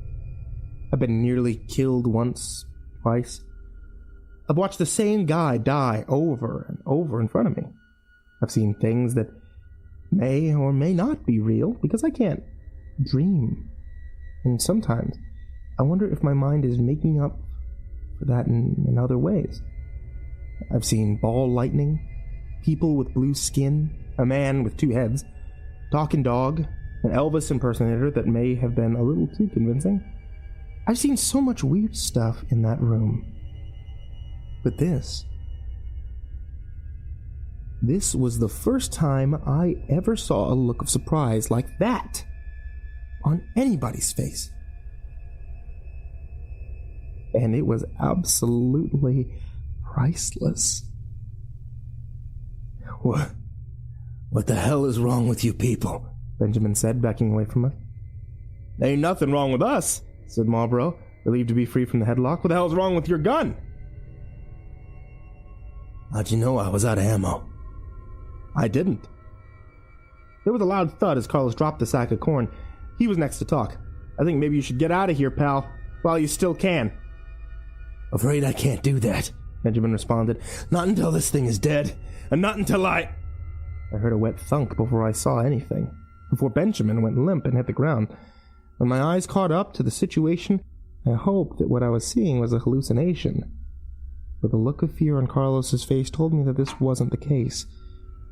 I've been nearly killed once, twice. I've watched the same guy die over and over in front of me. I've seen things that may or may not be real because I can't dream. And sometimes I wonder if my mind is making up for that in other ways. I've seen ball lightning, people with blue skin, a man with two heads, talking dog, an Elvis impersonator that may have been a little too convincing. I've seen so much weird stuff in that room. But this was the first time I ever saw a look of surprise like that on anybody's face. And it was absolutely priceless. What the hell is wrong with you people? Benjamin said, backing away from us. Ain't nothing wrong with us, said Marlborough, relieved to be free from the headlock. What the hell's wrong with your gun? How'd you know I was out of ammo? I didn't. There was a loud thud as Carlos dropped the sack of corn. He was next to talk. I think maybe you should get out of here, pal, while you still can. Afraid I can't do that, Benjamin responded. Not until this thing is dead, and not until I heard a wet thunk before I saw anything, before Benjamin went limp and hit the ground. When my eyes caught up to the situation, I hoped that what I was seeing was a hallucination. But the look of fear on Carlos's face told me that this wasn't the case.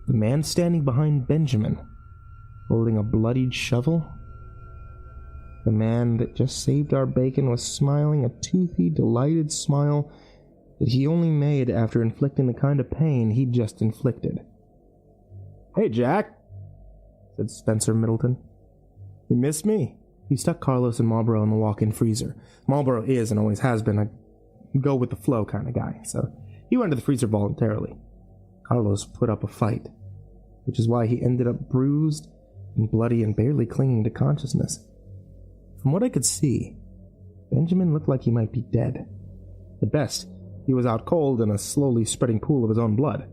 The man standing behind Benjamin, holding a bloodied shovel, the man that just saved our bacon, was smiling a toothy, delighted smile that he only made after inflicting the kind of pain he'd just inflicted. Hey, Jack, said Spencer Middleton. You missed me? He stuck Carlos and Marlborough in the walk-in freezer. Marlborough is and always has been a go-with-the-flow kind of guy, so he went to the freezer voluntarily. Carlos put up a fight, which is why he ended up bruised and bloody and barely clinging to consciousness. From what I could see, Benjamin looked like he might be dead. At best, he was out cold in a slowly spreading pool of his own blood.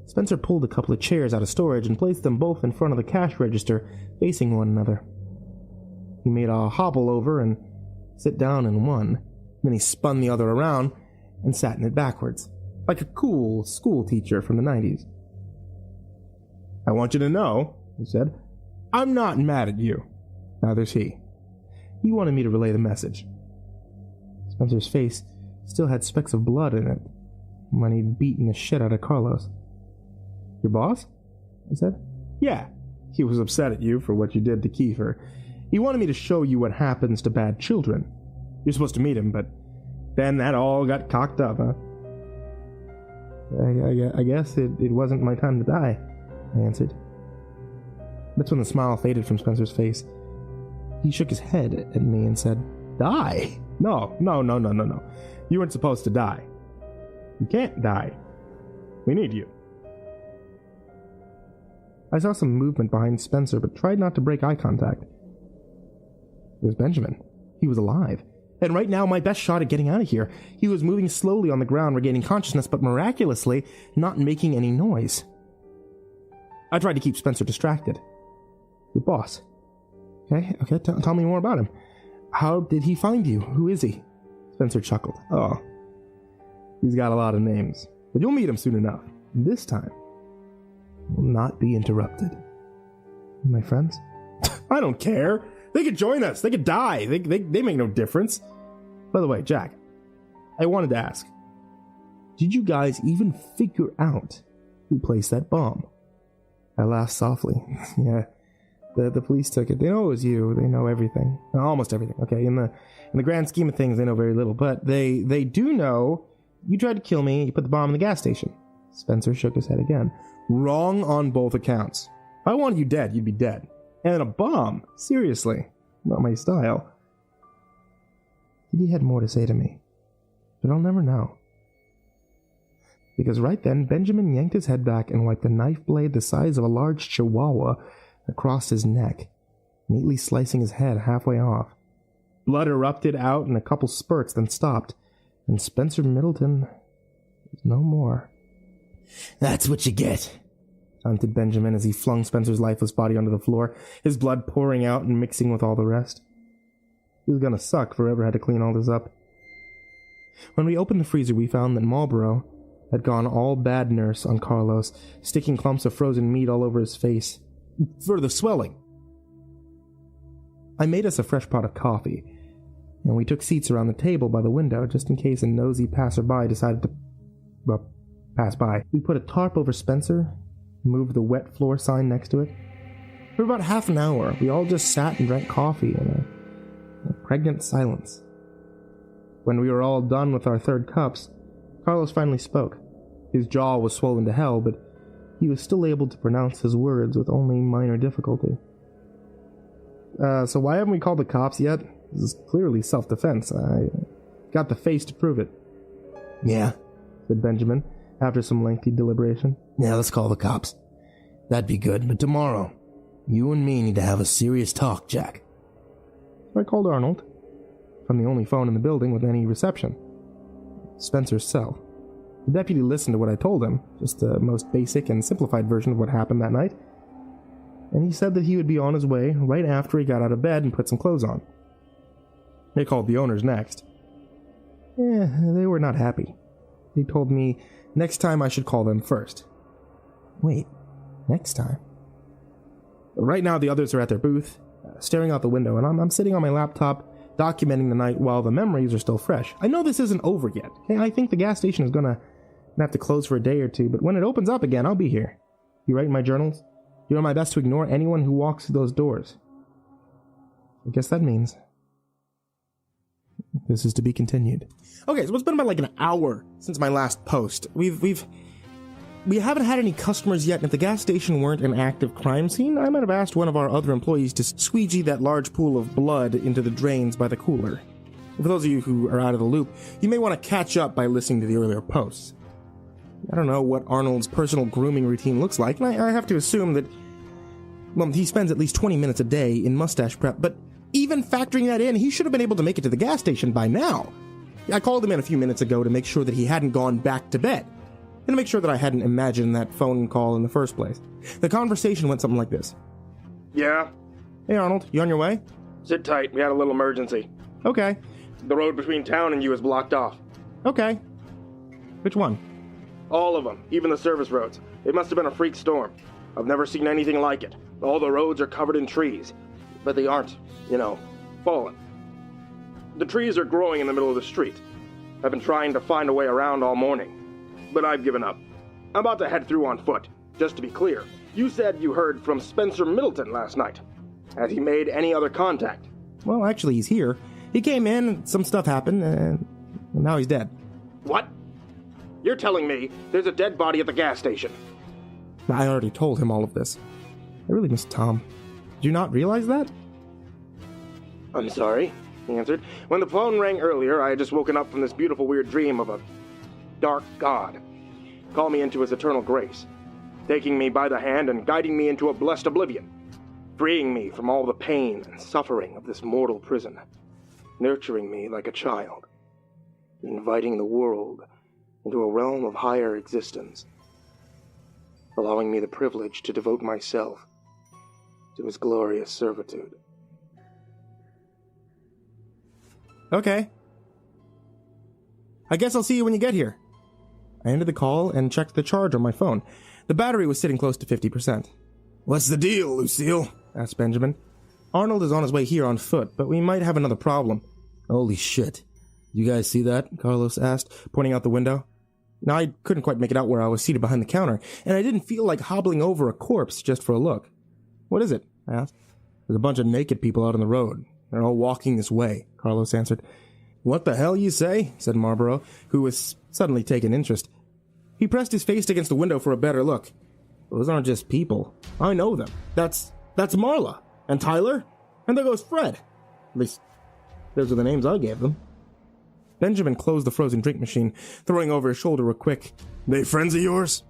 Spencer pulled a couple of chairs out of storage and placed them both in front of the cash register, facing one another. He made a hobble over and sit down in one, then he spun the other around and sat in it backwards, like a cool school teacher from the 90s. I want you to know, he said, I'm not mad at you. Neither's he. He wanted me to relay the message. Spencer's face still had specks of blood in it when he'd beaten the shit out of Carlos. Your boss? I said. Yeah, he was upset at you for what you did to Kiefer. He wanted me to show you what happens to bad children. You're supposed to meet him, but then that all got cocked up, huh? I guess it wasn't my time to die, I answered. That's when the smile faded from Spencer's face. He shook his head at me and said, Die? No. You weren't supposed to die. You can't die. We need you. I saw some movement behind Spencer, but tried not to break eye contact. It was Benjamin. He was alive. And right now, my best shot at getting out of here. He was moving slowly on the ground, regaining consciousness, but miraculously not making any noise. I tried to keep Spencer distracted. Your boss. Okay, tell me more about him. How did he find you? Who is he? Spencer chuckled. Oh, he's got a lot of names, but you'll meet him soon enough. This time will not be interrupted. My friends? I don't care. They could join us. They could die. They make no difference. By the way, Jack, I wanted to ask, did you guys even figure out who placed that bomb? I laughed softly. Yeah, the police took it. They know it was you. They know everything. Almost everything. Okay, in the grand scheme of things, they know very little. But they do know you tried to kill me. You put the bomb in the gas station. Spencer shook his head again. Wrong on both accounts. If I wanted you dead, you'd be dead. And a bomb? Seriously. Not my style. He had more to say to me. But I'll never know. Because right then, Benjamin yanked his head back and wiped a knife blade the size of a large chihuahua across his neck, neatly slicing his head halfway off. Blood erupted out in a couple spurts, then stopped, and Spencer Middleton was no more. That's what you get, taunted Benjamin as he flung Spencer's lifeless body onto the floor, his blood pouring out and mixing with all the rest. It was gonna suck if forever had to clean all this up. When we opened the freezer, we found that Marlboro had gone all bad nurse on Carlos, sticking clumps of frozen meat all over his face. For the swelling. I made us a fresh pot of coffee, and we took seats around the table by the window just in case a nosy passerby decided to pass by. We put a tarp over Spencer, moved the wet floor sign next to it. For about half an hour, we all just sat and drank coffee in a pregnant silence. When we were all done with our third cups, Carlos finally spoke. His jaw was swollen to hell, but he was still able to pronounce his words with only minor difficulty. So why haven't we called the cops yet? This is clearly self-defense. I got the face to prove it. Yeah, said Benjamin, after some lengthy deliberation. Yeah, let's call the cops. That'd be good, but tomorrow, you and me need to have a serious talk, Jack. So I called Arnold, from the only phone in the building with any reception. Spencer's cell. The deputy listened to what I told him, just the most basic and simplified version of what happened that night, and he said that he would be on his way right after he got out of bed and put some clothes on. They called the owners next. They were not happy. They told me next time I should call them first. Wait, next time? Right now the others are at their booth, staring out the window, and I'm sitting on my laptop documenting the night while the memories are still fresh. I know this isn't over yet. Okay? I think the gas station is gonna have to close for a day or two, but when it opens up again, I'll be here. You write in my journals? Doing my best to ignore anyone who walks through those doors. I guess that means this is to be continued. Okay, so it's been about like an hour since my last post. We haven't had any customers yet, and if the gas station weren't an active crime scene, I might have asked one of our other employees to squeegee that large pool of blood into the drains by the cooler. For those of you who are out of the loop, you may want to catch up by listening to the earlier posts. I don't know what Arnold's personal grooming routine looks like, and I have to assume that, well, he spends at least 20 minutes a day in mustache prep, but even factoring that in, he should have been able to make it to the gas station by now. I called him in a few minutes ago to make sure that he hadn't gone back to bed, and to make sure that I hadn't imagined that phone call in the first place. The conversation went something like this. Yeah? Hey Arnold, you on your way? Sit tight, we had a little emergency. Okay. The road between town and you is blocked off. Okay. Which one? All of them, even the service roads. It must have been a freak storm. I've never seen anything like it. All the roads are covered in trees, but they aren't, fallen. The trees are growing in the middle of the street. I've been trying to find a way around all morning, but I've given up. I'm about to head through on foot. Just to be clear, you said you heard from Spencer Middleton last night. Has he made any other contact? Well, actually, he's here. He came in, some stuff happened, and now he's dead. What? You're telling me there's a dead body at the gas station? I already told him all of this. I really miss Tom. Did you not realize that? I'm sorry, he answered. When the phone rang earlier, I had just woken up from this beautiful weird dream of a dark god. Call me into his eternal grace, taking me by the hand and guiding me into a blessed oblivion, freeing me from all the pain and suffering of this mortal prison, nurturing me like a child, inviting the world into a realm of higher existence, allowing me the privilege to devote myself to his glorious servitude. Okay. I guess I'll see you when you get here. I ended the call and checked the charge on my phone. The battery was sitting close to 50%. What's the deal, Lucille? Asked Benjamin. Arnold is on his way here on foot, but we might have another problem. Holy shit. You guys see that? Carlos asked, pointing out the window. Now, I couldn't quite make it out where I was seated behind the counter, and I didn't feel like hobbling over a corpse just for a look. What is it? I asked. There's a bunch of naked people out on the road. They're all walking this way, Carlos answered. What the hell you say? Said Marlborough, who was suddenly taking interest. He pressed his face against the window for a better look. Those aren't just people. I know them. That's Marla. And Tyler. And there goes Fred. At least, those are the names I gave them. Benjamin closed the frozen drink machine, throwing over his shoulder a quick, They friends of yours?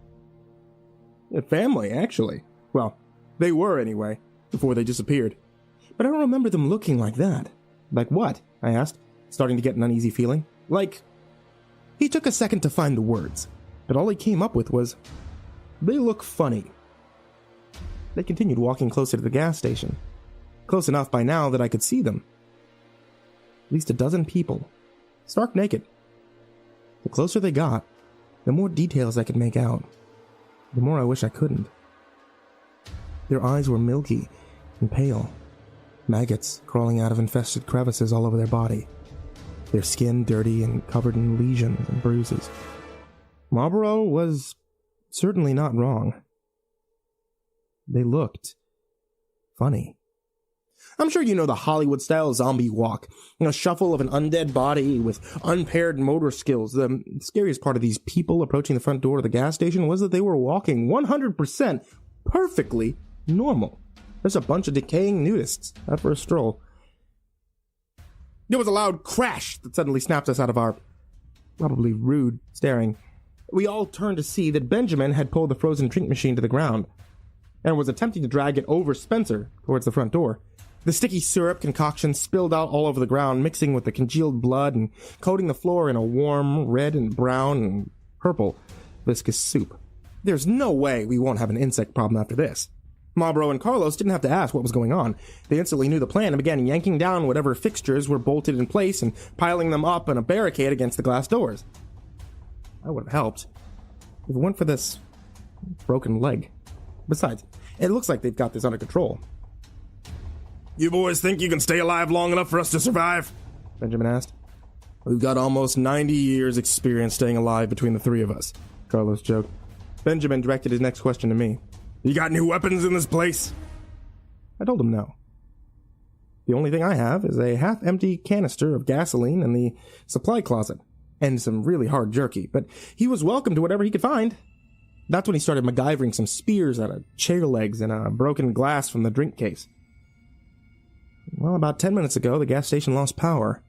Family, actually. Well, they were anyway, before they disappeared. But I don't remember them looking like that. Like what? I asked, starting to get an uneasy feeling. Like... He took a second to find the words, but all he came up with was, They look funny. They continued walking closer to the gas station. Close enough by now that I could see them. At least a dozen people. Stark naked. The closer they got, the more details I could make out. The more I wish I couldn't. Their eyes were milky and pale. Maggots crawling out of infested crevices all over their body. Their skin dirty and covered in lesions and bruises. Marlborough was certainly not wrong. They looked funny. I'm sure you know the Hollywood-style zombie walk. Shuffle of an undead body with unpaired motor skills. The scariest part of these people approaching the front door of the gas station was that they were walking 100% perfectly normal. There's a bunch of decaying nudists out for a stroll. There was a loud crash that suddenly snapped us out of our probably rude staring. We all turned to see that Benjamin had pulled the frozen drink machine to the ground and was attempting to drag it over Spencer towards the front door. The sticky syrup concoction spilled out all over the ground, mixing with the congealed blood and coating the floor in a warm red and brown and purple viscous soup. There's no way we won't have an insect problem after this. Marlborough and Carlos didn't have to ask what was going on. They instantly knew the plan and began yanking down whatever fixtures were bolted in place and piling them up in a barricade against the glass doors. That would have helped if it weren't for this broken leg. Besides, it looks like they've got this under control. You boys think you can stay alive long enough for us to survive? Benjamin asked. We've got almost 90 years experience staying alive between the three of us, Carlos joked. Benjamin directed his next question to me. You got any weapons in this place? I told him no. The only thing I have is a half-empty canister of gasoline in the supply closet, and some really hard jerky, but he was welcome to whatever he could find. That's when he started MacGyvering some spears out of chair legs and a broken glass from the drink case. Well, about 10 minutes ago, the gas station lost power.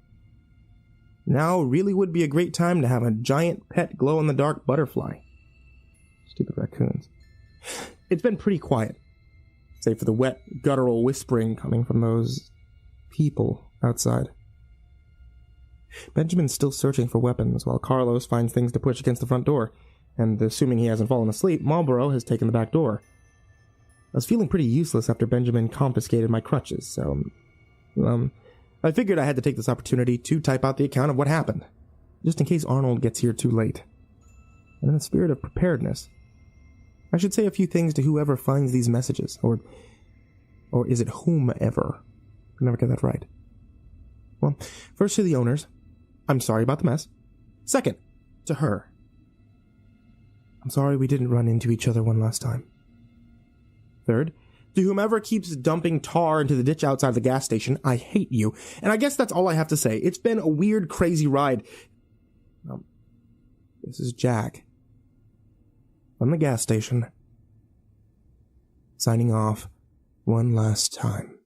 Now really would be a great time to have a giant pet glow-in-the-dark butterfly. Stupid raccoons. It's been pretty quiet, save for the wet, guttural whispering coming from those people outside. Benjamin's still searching for weapons, while Carlos finds things to push against the front door, and assuming he hasn't fallen asleep, Marlborough has taken the back door. I was feeling pretty useless after Benjamin confiscated my crutches, so I figured I had to take this opportunity to type out the account of what happened, just in case Arnold gets here too late. And in the spirit of preparedness, I should say a few things to whoever finds these messages, or is it whomever? I never get that right. Well, first to the owners, I'm sorry about the mess. Second, to her. I'm sorry we didn't run into each other one last time. Third, to whomever keeps dumping tar into the ditch outside the gas station, I hate you. And I guess that's all I have to say. It's been a weird, crazy ride. This is Jack. From the gas station. Signing off one last time.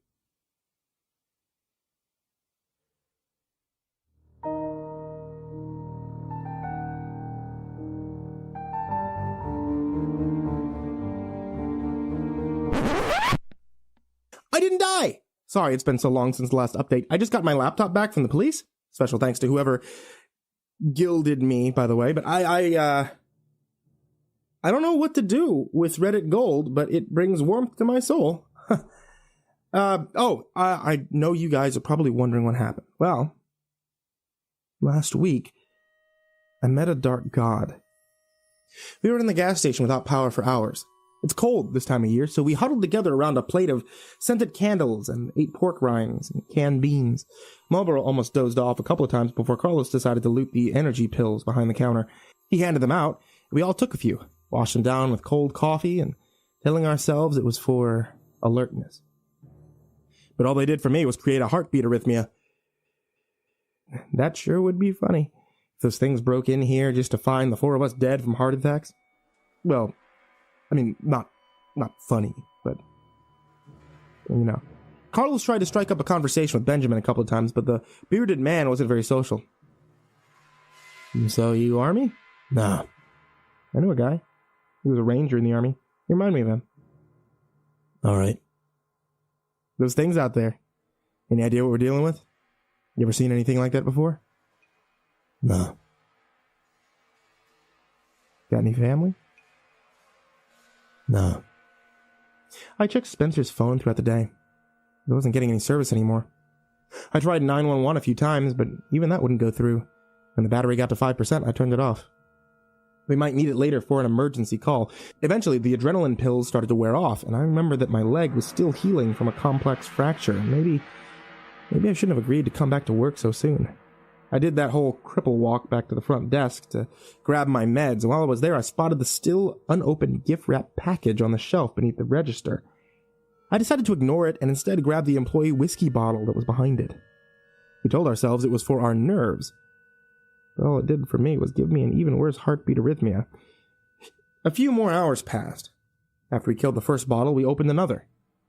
I didn't die! Sorry, it's been so long since the last update. I just got my laptop back from the police. Special thanks to whoever gilded me, by the way. But I don't know what to do with Reddit Gold, but it brings warmth to my soul. I know you guys are probably wondering what happened. Well, last week, I met a dark god. We were in the gas station without power for hours. It's cold this time of year, so we huddled together around a plate of scented candles and ate pork rinds and canned beans. Marlboro almost dozed off a couple of times before Carlos decided to loot the energy pills behind the counter. He handed them out. We all took a few, washed them down with cold coffee, and telling ourselves it was for alertness. But all they did for me was create a heartbeat arrhythmia. That sure would be funny if those things broke in here just to find the four of us dead from heart attacks. Well, I mean, not funny, but, you know. Carlos tried to strike up a conversation with Benjamin a couple of times, but the bearded man wasn't very social. So you Army? Nah. I knew a guy. He was a ranger in the Army. You remind me of him. All right. Those things out there. Any idea what we're dealing with? You ever seen anything like that before? No. Got any family? No. I checked Spencer's phone throughout the day. It wasn't getting any service anymore. I tried 911 a few times, but even that wouldn't go through. When the battery got to 5%, I turned it off. We might need it later for an emergency call. Eventually, the adrenaline pills started to wear off, and I remembered that my leg was still healing from a complex fracture. Maybe I shouldn't have agreed to come back to work so soon. I did that whole cripple walk back to the front desk to grab my meds, and while I was there, I spotted the still unopened gift wrap package on the shelf beneath the register. I decided to ignore it and instead grab the employee whiskey bottle that was behind it. We told ourselves it was for our nerves. But all it did for me was give me an even worse heartbeat arrhythmia. A few more hours passed. After we killed the first bottle, we opened another.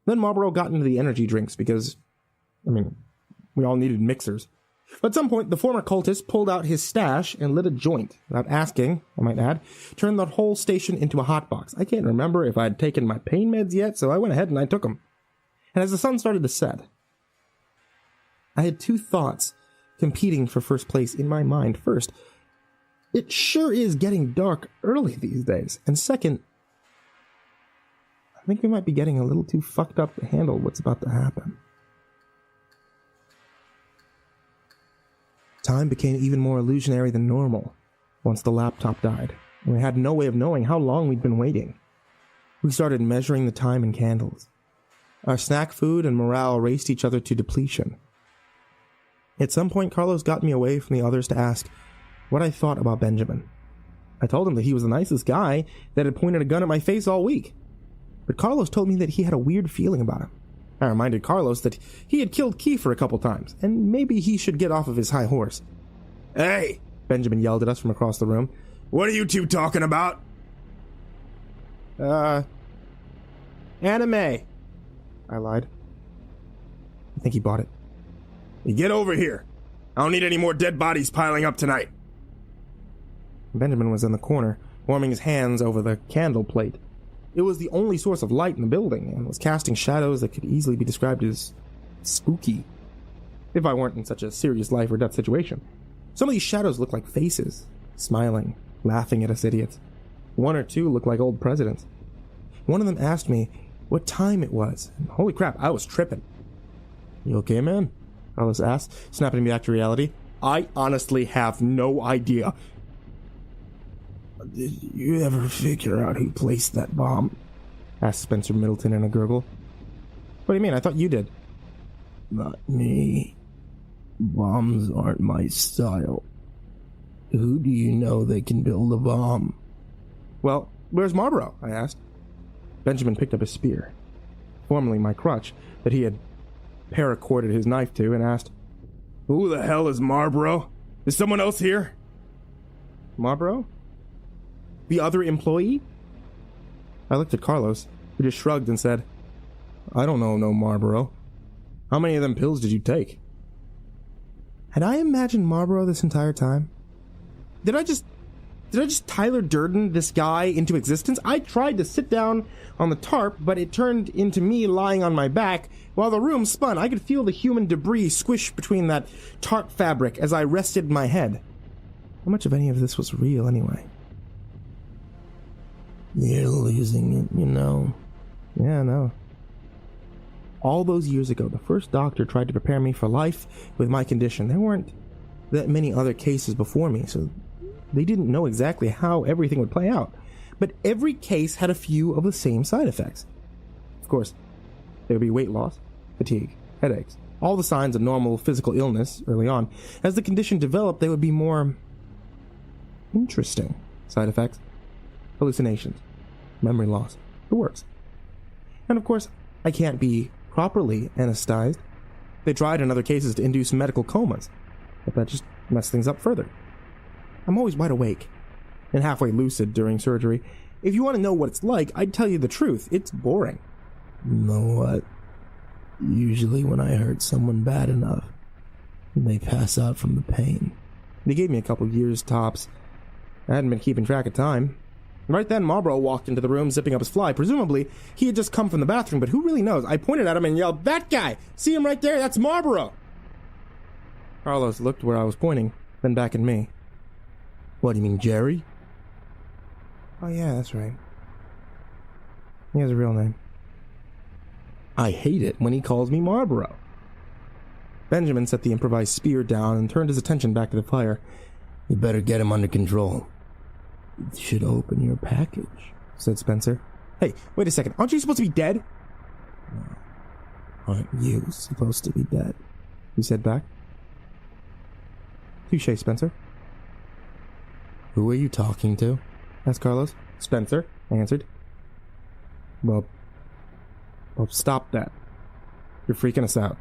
Then Marlboro got into the energy drinks because, we all needed mixers. At some point, the former cultist pulled out his stash and lit a joint. Without asking, I might add, turned the whole station into a hotbox. I can't remember if I'd taken my pain meds yet, so I went ahead and I took them. And as the sun started to set, I had two thoughts competing for first place in my mind. First, it sure is getting dark early these days. And second, I think we might be getting a little too fucked up to handle what's about to happen. Time became even more illusionary than normal once the laptop died, and we had no way of knowing how long we'd been waiting. We started measuring the time in candles. Our snack food and morale raced each other to depletion. At some point, Carlos got me away from the others to ask what I thought about Benjamin. I told him that he was the nicest guy that had pointed a gun at my face all week. But Carlos told me that he had a weird feeling about him. I reminded Carlos that he had killed Kiefer a couple times, and maybe he should get off of his high horse. "Hey!" Benjamin yelled at us from across the room. "What are you two talking about?" Anime, I lied. I think he bought it. "You get over here. I don't need any more dead bodies piling up tonight." Benjamin was in the corner, warming his hands over the candle plate. It was the only source of light in the building, and was casting shadows that could easily be described as spooky, if I weren't in such a serious life or death situation. Some of these shadows looked like faces, smiling, laughing at us idiots. One or two looked like old presidents. One of them asked me what time it was, and holy crap, I was tripping. "You okay, man?" Carlos asked, snapping me back to reality. "I honestly have no idea." "Did you ever figure out who placed that bomb?" asked Spencer Middleton in a gurgle. "What do you mean? I thought you did." "Not me. Bombs aren't my style. Who do you know that can build a bomb?" "Well, where's Marlboro?" I asked. Benjamin picked up a spear, formerly my crutch, that he had paracorded his knife to, and asked, "Who the hell is Marlboro? Is someone else here?" "Marlboro? The other employee?" I looked at Carlos, who just shrugged and said, "I don't know no Marlboro. How many of them pills did you take?" Had I imagined Marlboro this entire time? Did I just Tyler Durden this guy into existence? I tried to sit down on the tarp, but it turned into me lying on my back. While the room spun, I could feel the human debris squish between that tarp fabric as I rested my head. How much of any of this was real anyway? "You're losing it, you know." "Yeah, I know." All those years ago, the first doctor tried to prepare me for life with my condition. There weren't that many other cases before me, so they didn't know exactly how everything would play out. but every case had a few of the same side effects. Of course, there would be weight loss, fatigue, headaches, all the signs of normal physical illness early on. As the condition developed, they would be more interesting side effects, hallucinations, memory loss, the works. And of course, I can't be properly anesthetized. They tried in other cases to induce medical comas, but that just messed things up further. I'm always wide awake and halfway lucid during surgery. If you want to know what it's like, I'd tell you the truth. It's boring. You know what? Usually when I hurt someone bad enough, they pass out from the pain. They gave me a couple years tops. I hadn't been keeping track of time. Right then, Marlboro walked into the room, zipping up his fly. Presumably, he had just come from the bathroom, but who really knows? I pointed at him and yelled, "That guy! See him right there? That's Marlboro!" Carlos looked where I was pointing, then back at me. "What, do you mean Jerry?" "Oh yeah, that's right. He has a real name." I hate it when he calls me Marlboro. Benjamin set the improvised spear down and turned his attention back to the fire. "You better get him under control." "It should open your package," said Spencer. "Hey, wait a second. Aren't you supposed to be dead?" "No. Aren't you supposed to be dead?" he said back. "Touché, Spencer." "Who are you talking to?" asked Carlos. "Spencer," I answered. Well, stop that. You're freaking us out."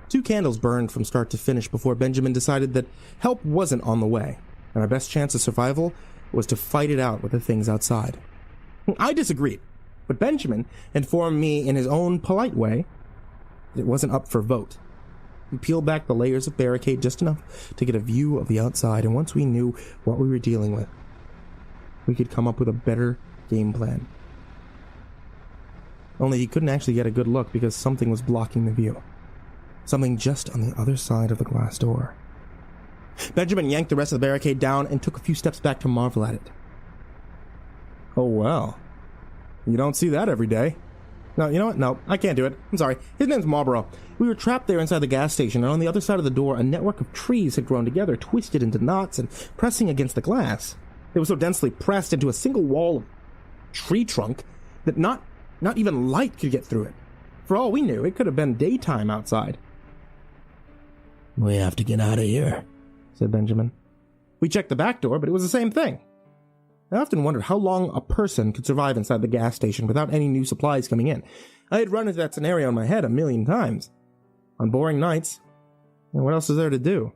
2 candles burned from start to finish before Benjamin decided that help wasn't on the way, and our best chance of survival was to fight it out with the things outside. I disagreed, but Benjamin informed me in his own polite way that it wasn't up for vote. We peeled back the layers of barricade just enough to get a view of the outside, and once we knew what we were dealing with, we could come up with a better game plan. Only he couldn't actually get a good look because something was blocking the view. Something just on the other side of the glass door. Benjamin yanked the rest of the barricade down and took a few steps back to marvel at it. "Oh, well. You don't see that every day." "No, you know what? No, I can't do it. I'm sorry. His name's Marlboro. We were trapped there inside the gas station, and on the other side of the door, a network of trees had grown together, twisted into knots and pressing against the glass. It was so densely pressed into a single wall of tree trunk that not even light could get through it. For all we knew, it could have been daytime outside." "We have to get out of here," said Benjamin. We checked the back door, but it was the same thing. I often wondered how long a person could survive inside the gas station without any new supplies coming in. I had run into that scenario in my head a million times. On boring nights, and what else is there to do?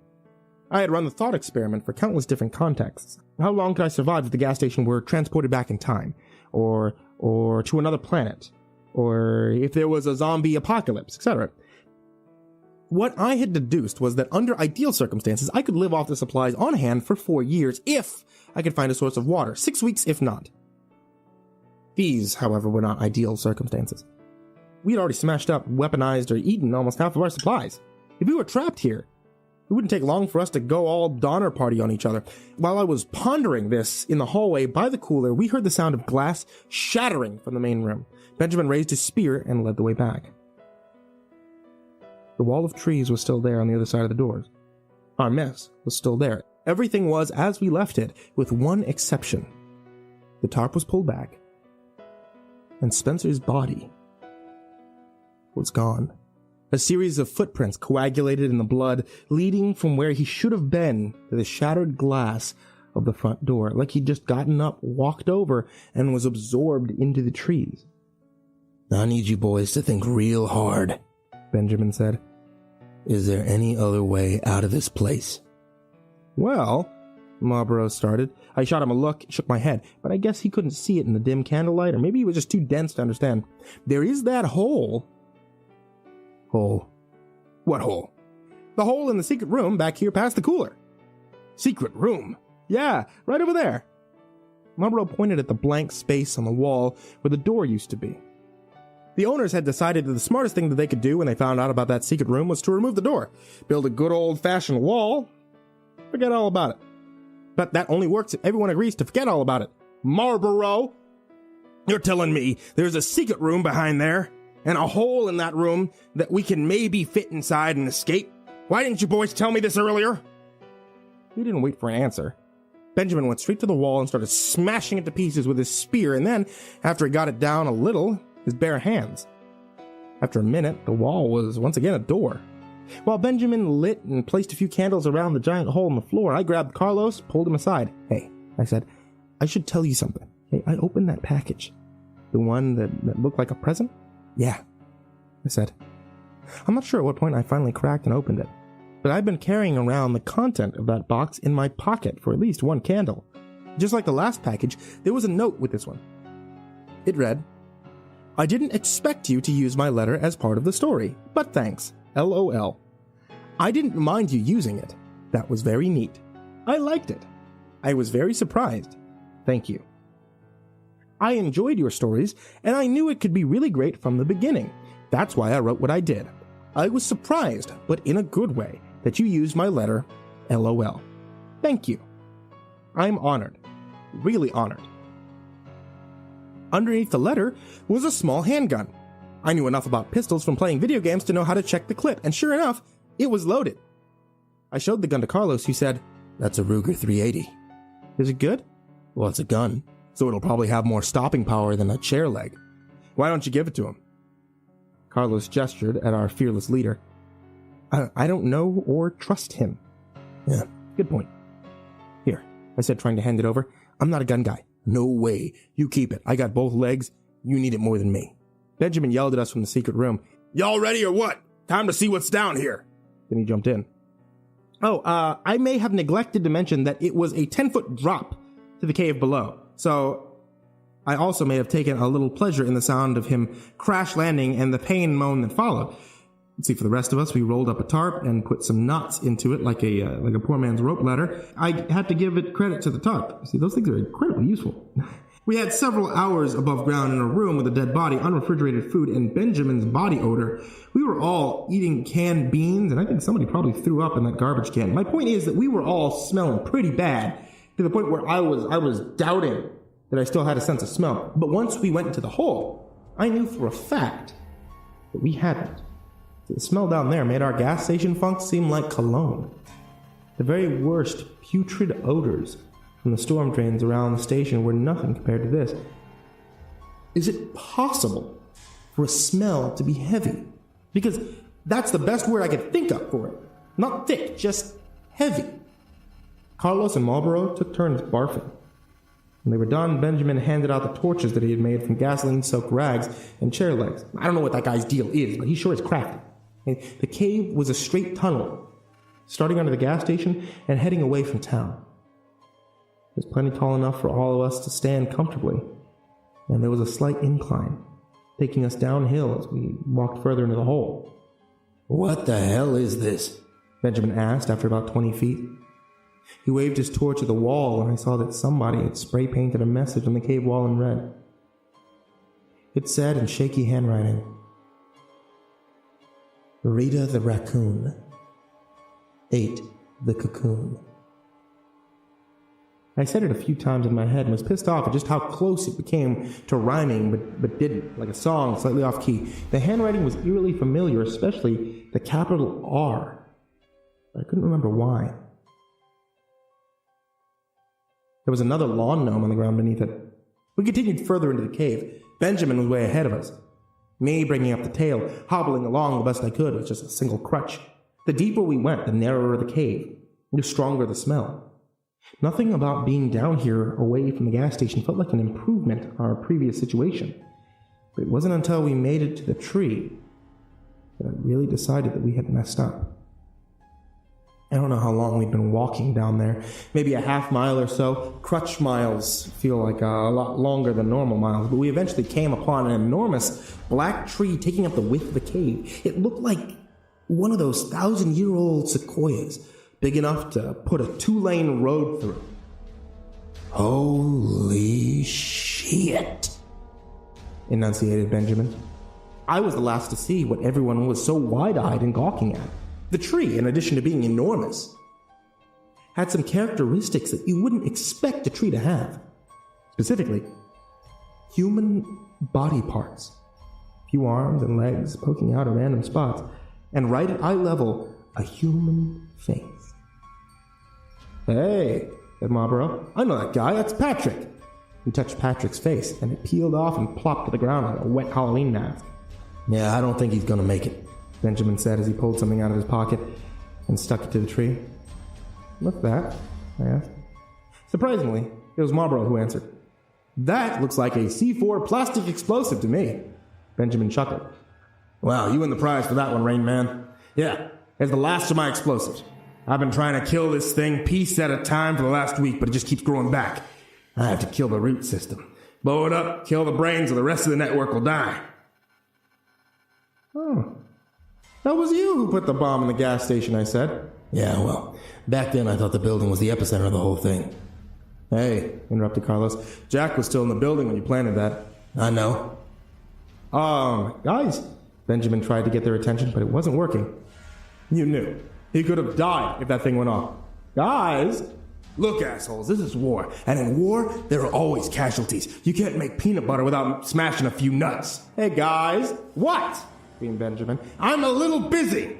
I had run the thought experiment for countless different contexts. How long could I survive if the gas station were transported back in time? Or to another planet? Or if there was a zombie apocalypse, etc. What I had deduced was that under ideal circumstances, I could live off the supplies on hand for 4 years if I could find a source of water, 6 weeks if not. These, however, were not ideal circumstances. We had already smashed up, weaponized, or eaten almost half of our supplies. If we were trapped here, it wouldn't take long for us to go all Donner Party on each other. While I was pondering this in the hallway by the cooler, we heard the sound of glass shattering from the main room. Benjamin raised his spear and led the way back. The wall of trees was still there on the other side of the doors. Our mess was still there. Everything was as we left it, with one exception. The tarp was pulled back, and Spencer's body was gone. A series of footprints coagulated in the blood, leading from where he should have been to the shattered glass of the front door, like he'd just gotten up, walked over, and was absorbed into the trees. "I need you boys to think real hard," Benjamin said. "Is there any other way out of this place?" "Well," Marlboro started. I shot him a look, shook my head, but I guess he couldn't see it in the dim candlelight, or maybe he was just too dense to understand. "There is that hole." "Hole? What hole?" "The hole in the secret room back here past the cooler." "Secret room?" "Yeah, right over there." Marlboro pointed at the blank space on the wall where the door used to be. The owners had decided that the smartest thing that they could do when they found out about that secret room was to remove the door, build a good old-fashioned wall, forget all about it. But that only works if everyone agrees to forget all about it. "Marlboro, you're telling me there's a secret room behind there, and a hole in that room that we can maybe fit inside and escape? Why didn't you boys tell me this earlier?" He didn't wait for an answer. Benjamin went straight to the wall and started smashing it to pieces with his spear, and then, after he got it down a little, his bare hands. After a minute, the wall was once again a door. While Benjamin lit and placed a few candles around the giant hole in the floor, I grabbed Carlos, pulled him aside. "Hey," I said, "I should tell you something. Hey, I opened that package. The one that looked like a present?" "Yeah," I said. I'm not sure at what point I finally cracked and opened it, but I've been carrying around the content of that box in my pocket for at least one candle. Just like the last package, there was a note with this one. It read, "I didn't expect you to use my letter as part of the story, but thanks. LOL. I didn't mind you using it. That was very neat. I liked it. I was very surprised. Thank you. I enjoyed your stories, and I knew it could be really great from the beginning. That's why I wrote what I did. I was surprised, but in a good way, that you used my letter. LOL. Thank you. I'm honored. Really honored." Underneath the letter was a small handgun. I knew enough about pistols from playing video games to know how to check the clip, and sure enough, it was loaded. I showed the gun to Carlos, who said, "That's a Ruger 380. Is it good?" "Well, it's a gun, so it'll probably have more stopping power than a chair leg. Why don't you give it to him?" Carlos gestured at our fearless leader. I don't know or trust him." "Yeah, good point. Here," I said, trying to hand it over. "I'm not a gun guy." "No way. You keep it. I got both legs. You need it more than me." Benjamin yelled at us from the secret room. "Y'all ready or what? Time to see what's down here." Then he jumped in. I may have neglected to mention that it was a 10-foot drop to the cave below. So I also may have taken a little pleasure in the sound of him crash landing and the pain moan that followed. Let's see, for the rest of us, we rolled up a tarp and put some knots into it like a poor man's rope ladder. I had to give it credit to the tarp. See, those things are incredibly useful. We had several hours above ground in a room with a dead body, unrefrigerated food, and Benjamin's body odor. We were all eating canned beans, and I think somebody probably threw up in that garbage can. My point is that we were all smelling pretty bad, to the point where I was doubting that I still had a sense of smell. But once we went into the hole, I knew for a fact that we hadn't. The smell down there made our gas station funk seem like cologne. The very worst putrid odors from the storm drains around the station were nothing compared to this. Is it possible for a smell to be heavy? Because that's the best word I could think of for it. Not thick, just heavy. Carlos and Marlboro took turns barfing. When they were done, Benjamin handed out the torches that he had made from gasoline-soaked rags and chair legs. I don't know what that guy's deal is, but he sure is crafty. The cave was a straight tunnel, starting under the gas station and heading away from town. It was plenty tall enough for all of us to stand comfortably, and there was a slight incline, taking us downhill as we walked further into the hole. "What the hell is this?" Benjamin asked after about 20 feet. He waved his torch at the wall, and I saw that somebody had spray-painted a message on the cave wall in red. It said in shaky handwriting, "Rita the raccoon ate the cocoon." I said it a few times in my head and was pissed off at just how close it became to rhyming, but didn't, like a song slightly off key. The handwriting was eerily familiar, especially the capital R. But I couldn't remember why. There was another lawn gnome on the ground beneath it. We continued further into the cave. Benjamin was way ahead of us. Me bringing up the tail, hobbling along the best I could with just a single crutch. The deeper we went, the narrower the cave, the stronger the smell. Nothing about being down here away from the gas station felt like an improvement on our previous situation. But it wasn't until we made it to the tree that I really decided that we had messed up. I don't know how long we'd been walking down there. Maybe a half mile or so. Crutch miles feel like a lot longer than normal miles, but we eventually came upon an enormous black tree taking up the width of the cave. It looked like one of those 1,000-year-old sequoias, big enough to put a 2-lane road through. "Holy shit," enunciated Benjamin. I was the last to see what everyone was so wide-eyed and gawking at. The tree, in addition to being enormous, had some characteristics that you wouldn't expect a tree to have. Specifically, human body parts. A few arms and legs poking out at random spots, and right at eye level, a human face. "Hey," said Marlborough. I know that guy, that's Patrick. He touched Patrick's face, and it peeled off and plopped to the ground like a wet Halloween mask. Yeah, I don't think he's gonna make it, Benjamin said as he pulled something out of his pocket and stuck it to the tree. What's that? I asked. Surprisingly, it was Marlborough who answered. That looks like a C4 plastic explosive to me. Benjamin chuckled. Wow, you win the prize for that one, Rain Man. Yeah, it's the last of my explosives. I've been trying to kill this thing piece at a time for the last week, but it just keeps growing back. I have to kill the root system. Blow it up, kill the brains, or the rest of the network will die. Oh. That was you who put the bomb in the gas station, I said. Yeah, well, back then I thought the building was the epicenter of the whole thing. Hey, interrupted Carlos. Jack was still in the building when you planted that. I know. Guys, Benjamin tried to get their attention, but it wasn't working. You knew. He could have died if that thing went off. Guys! Look, assholes, this is war. And in war, there are always casualties. You can't make peanut butter without smashing a few nuts. Hey, guys! What? Screamed Benjamin. I'm a little busy!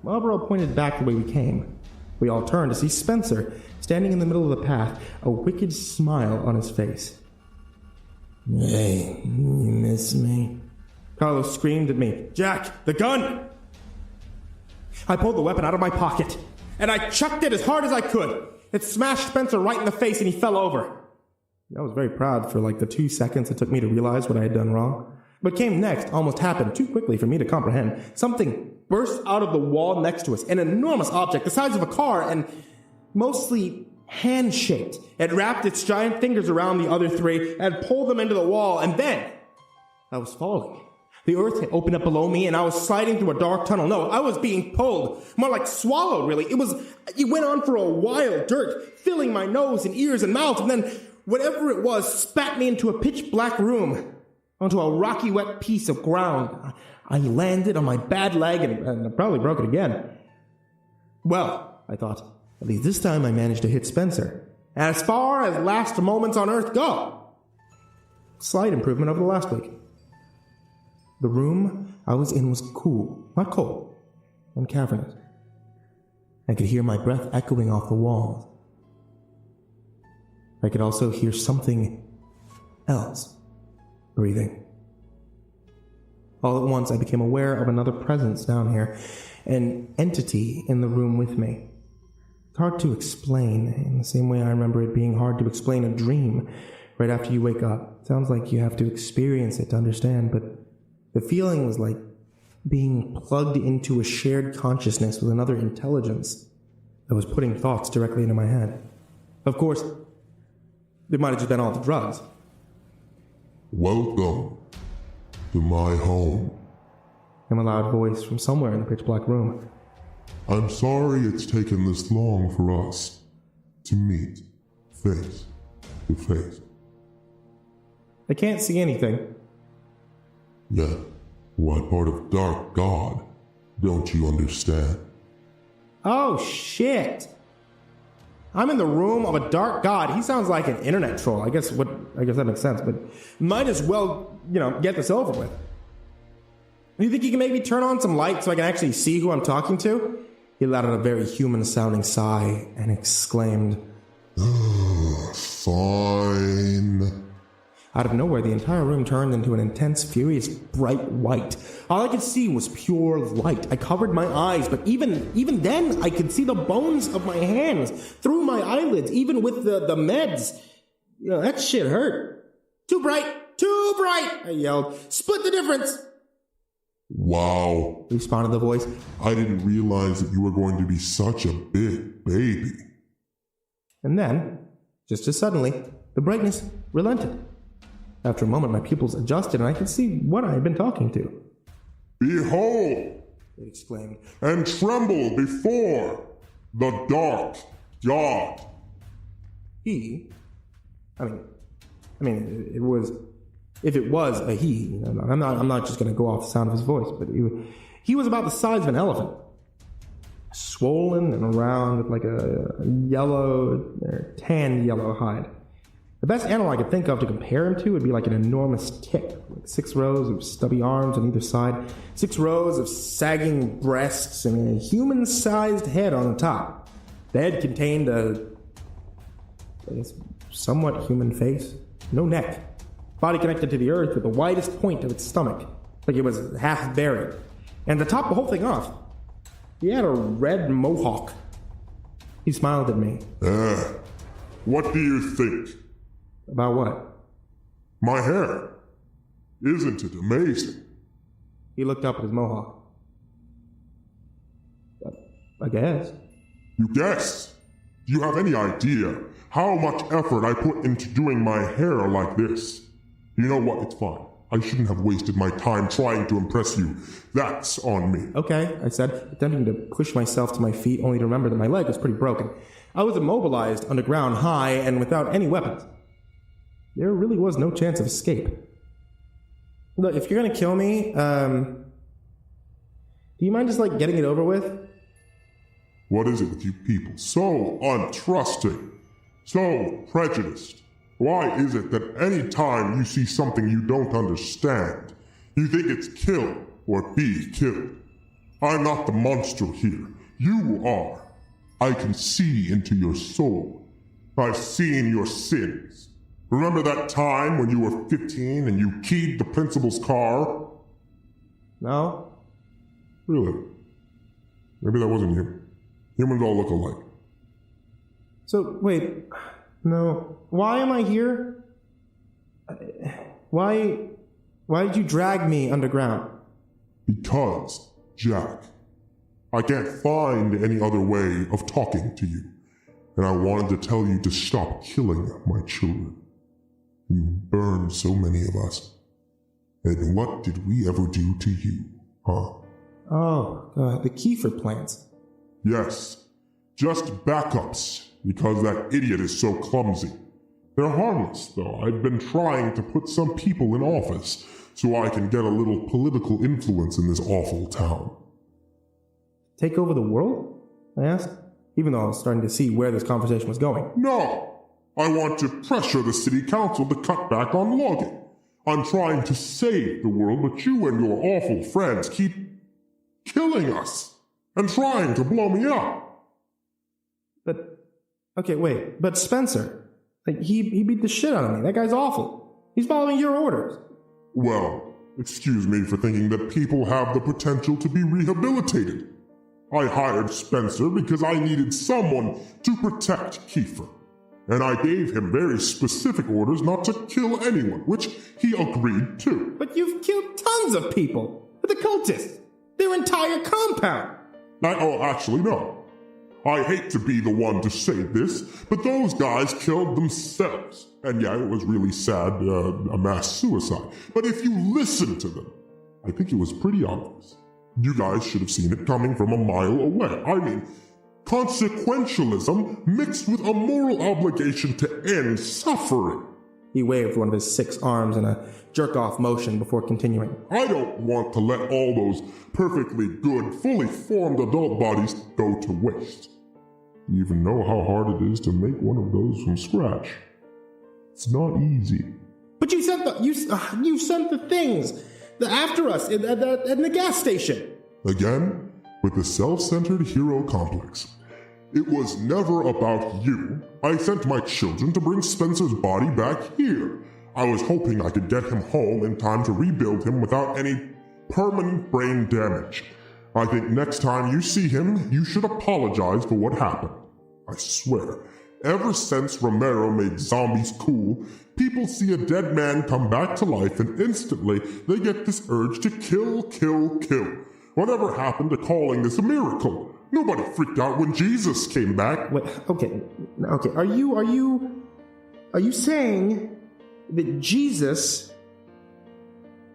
Marlborough pointed back the way we came. We all turned to see Spencer, standing in the middle of the path, a wicked smile on his face. Hey, you miss me? Carlos screamed at me. Jack, the gun! I pulled the weapon out of my pocket, and I chucked it as hard as I could. It smashed Spencer right in the face, and he fell over. I was very proud for like the 2 seconds it took me to realize what I had done wrong. What came next almost happened too quickly for me to comprehend. Something burst out of the wall next to us, an enormous object the size of a car and mostly hand-shaped. It wrapped its giant fingers around the other three and pulled them into the wall, and then I was falling. The earth had opened up below me, and I was sliding through a dark tunnel. No, I was being pulled. More like swallowed, really. It went on for a while, dirt filling my nose and ears and mouth, and then whatever it was spat me into a pitch-black room, onto a rocky, wet piece of ground. I landed on my bad leg, and I probably broke it again. Well, I thought, at least this time I managed to hit Spencer. As far as last moments on Earth go. Slight improvement over the last week. The room I was in was cool, not cold, and cavernous. I could hear my breath echoing off the walls. I could also hear something else breathing. All at once I became aware of another presence down here, an entity in the room with me. It's hard to explain, in the same way I remember it being hard to explain a dream right after you wake up. It sounds like you have to experience it to understand, but the feeling was like being plugged into a shared consciousness with another intelligence that was putting thoughts directly into my head. Of course, it might have just been all the drugs. Welcome to my home. Came a loud voice from somewhere in the pitch-black room. I'm sorry it's taken this long for us to meet face to face. I can't see anything. Yet, what part of Dark God don't you understand? Oh, shit. I'm in the room of a dark god. He sounds like an internet troll. I guess that makes sense, but might as well, get this over with. You think you can maybe turn on some light so I can actually see who I'm talking to? He let out a very human-sounding sigh and exclaimed, Fine. Out of nowhere, the entire room turned into an intense, furious, bright white. All I could see was pure light. I covered my eyes, but even then, I could see the bones of my hands through my eyelids, even with the meds. That shit hurt. Too bright! Too bright! I yelled. Split the difference! Wow, responded the voice. I didn't realize that you were going to be such a big baby. And then, just as suddenly, the brightness relented. After a moment, my pupils adjusted, and I could see what I had been talking to. Behold, it exclaimed, and tremble before the Dark God. He? It was, if it was a he, I'm not just going to go off the sound of his voice, but he was about the size of an elephant. Swollen and round with like a yellow, or tan yellow hide. The best animal I could think of to compare him to would be like an enormous tick, with 6 rows of stubby arms on either side, 6 rows of sagging breasts, and a human-sized head on the top. The head contained a It's somewhat human face. No neck. Body connected to the earth with the widest point of its stomach, like it was half buried. And to top the whole thing off, he had a red mohawk. He smiled at me. What do you think? About what? My hair. Isn't it amazing? He looked up at his mohawk. I guess. You guess? Do you have any idea how much effort I put into doing my hair like this? You know what? It's fine. I shouldn't have wasted my time trying to impress you. That's on me. Okay, I said, attempting to push myself to my feet only to remember that my leg was pretty broken. I was immobilized underground, high, and without any weapons. There really was no chance of escape. Look, if you're gonna kill me, do you mind just, getting it over with? What is it with you people? So untrusting. So prejudiced. Why is it that any time you see something you don't understand, you think it's kill or be killed? I'm not the monster here. You are. I can see into your soul. I've seen your sins. Remember that time when you were 15 and you keyed the principal's car? No. Really? Maybe that wasn't you. Humans all look alike. So, wait. No. Why am I here? Why did you drag me underground? Because, Jack, I can't find any other way of talking to you. And I wanted to tell you to stop killing my children. You burned so many of us. And what did we ever do to you, huh? Oh, the Kiefer plants. Yes, just backups, because that idiot is so clumsy. They're harmless, though. I've been trying to put some people in office so I can get a little political influence in this awful town. Take over the world? I asked, even though I was starting to see where this conversation was going. No! I want to pressure the city council to cut back on logging. I'm trying to save the world, but you and your awful friends keep killing us and trying to blow me up. But, okay, wait, but Spencer, he beat the shit out of me. That guy's awful. He's following your orders. Well, excuse me for thinking that people have the potential to be rehabilitated. I hired Spencer because I needed someone to protect Kiefer. And I gave him very specific orders not to kill anyone, which he agreed to. But you've killed tons of people. The cultists. Their entire compound. Actually, no. I hate to be the one to say this, but those guys killed themselves. And yeah, it was really sad, a mass suicide. But if you listen to them, I think it was pretty obvious. You guys should have seen it coming from a mile away. I mean, consequentialism mixed with a moral obligation to end suffering. He waved one of his 6 arms in a jerk-off motion before continuing. I don't want to let all those perfectly good, fully formed adult bodies go to waste. You even know how hard it is to make one of those from scratch. It's not easy. But you sent the things after us in the gas station. Again, with the self-centered hero complex. It was never about you. I sent my children to bring Spencer's body back here. I was hoping I could get him home in time to rebuild him without any permanent brain damage. I think next time you see him, you should apologize for what happened. I swear, ever since Romero made zombies cool, people see a dead man come back to life and instantly they get this urge to kill, kill, kill. Whatever happened to calling this a miracle? Nobody freaked out when Jesus came back. Wait, okay. Are you saying that Jesus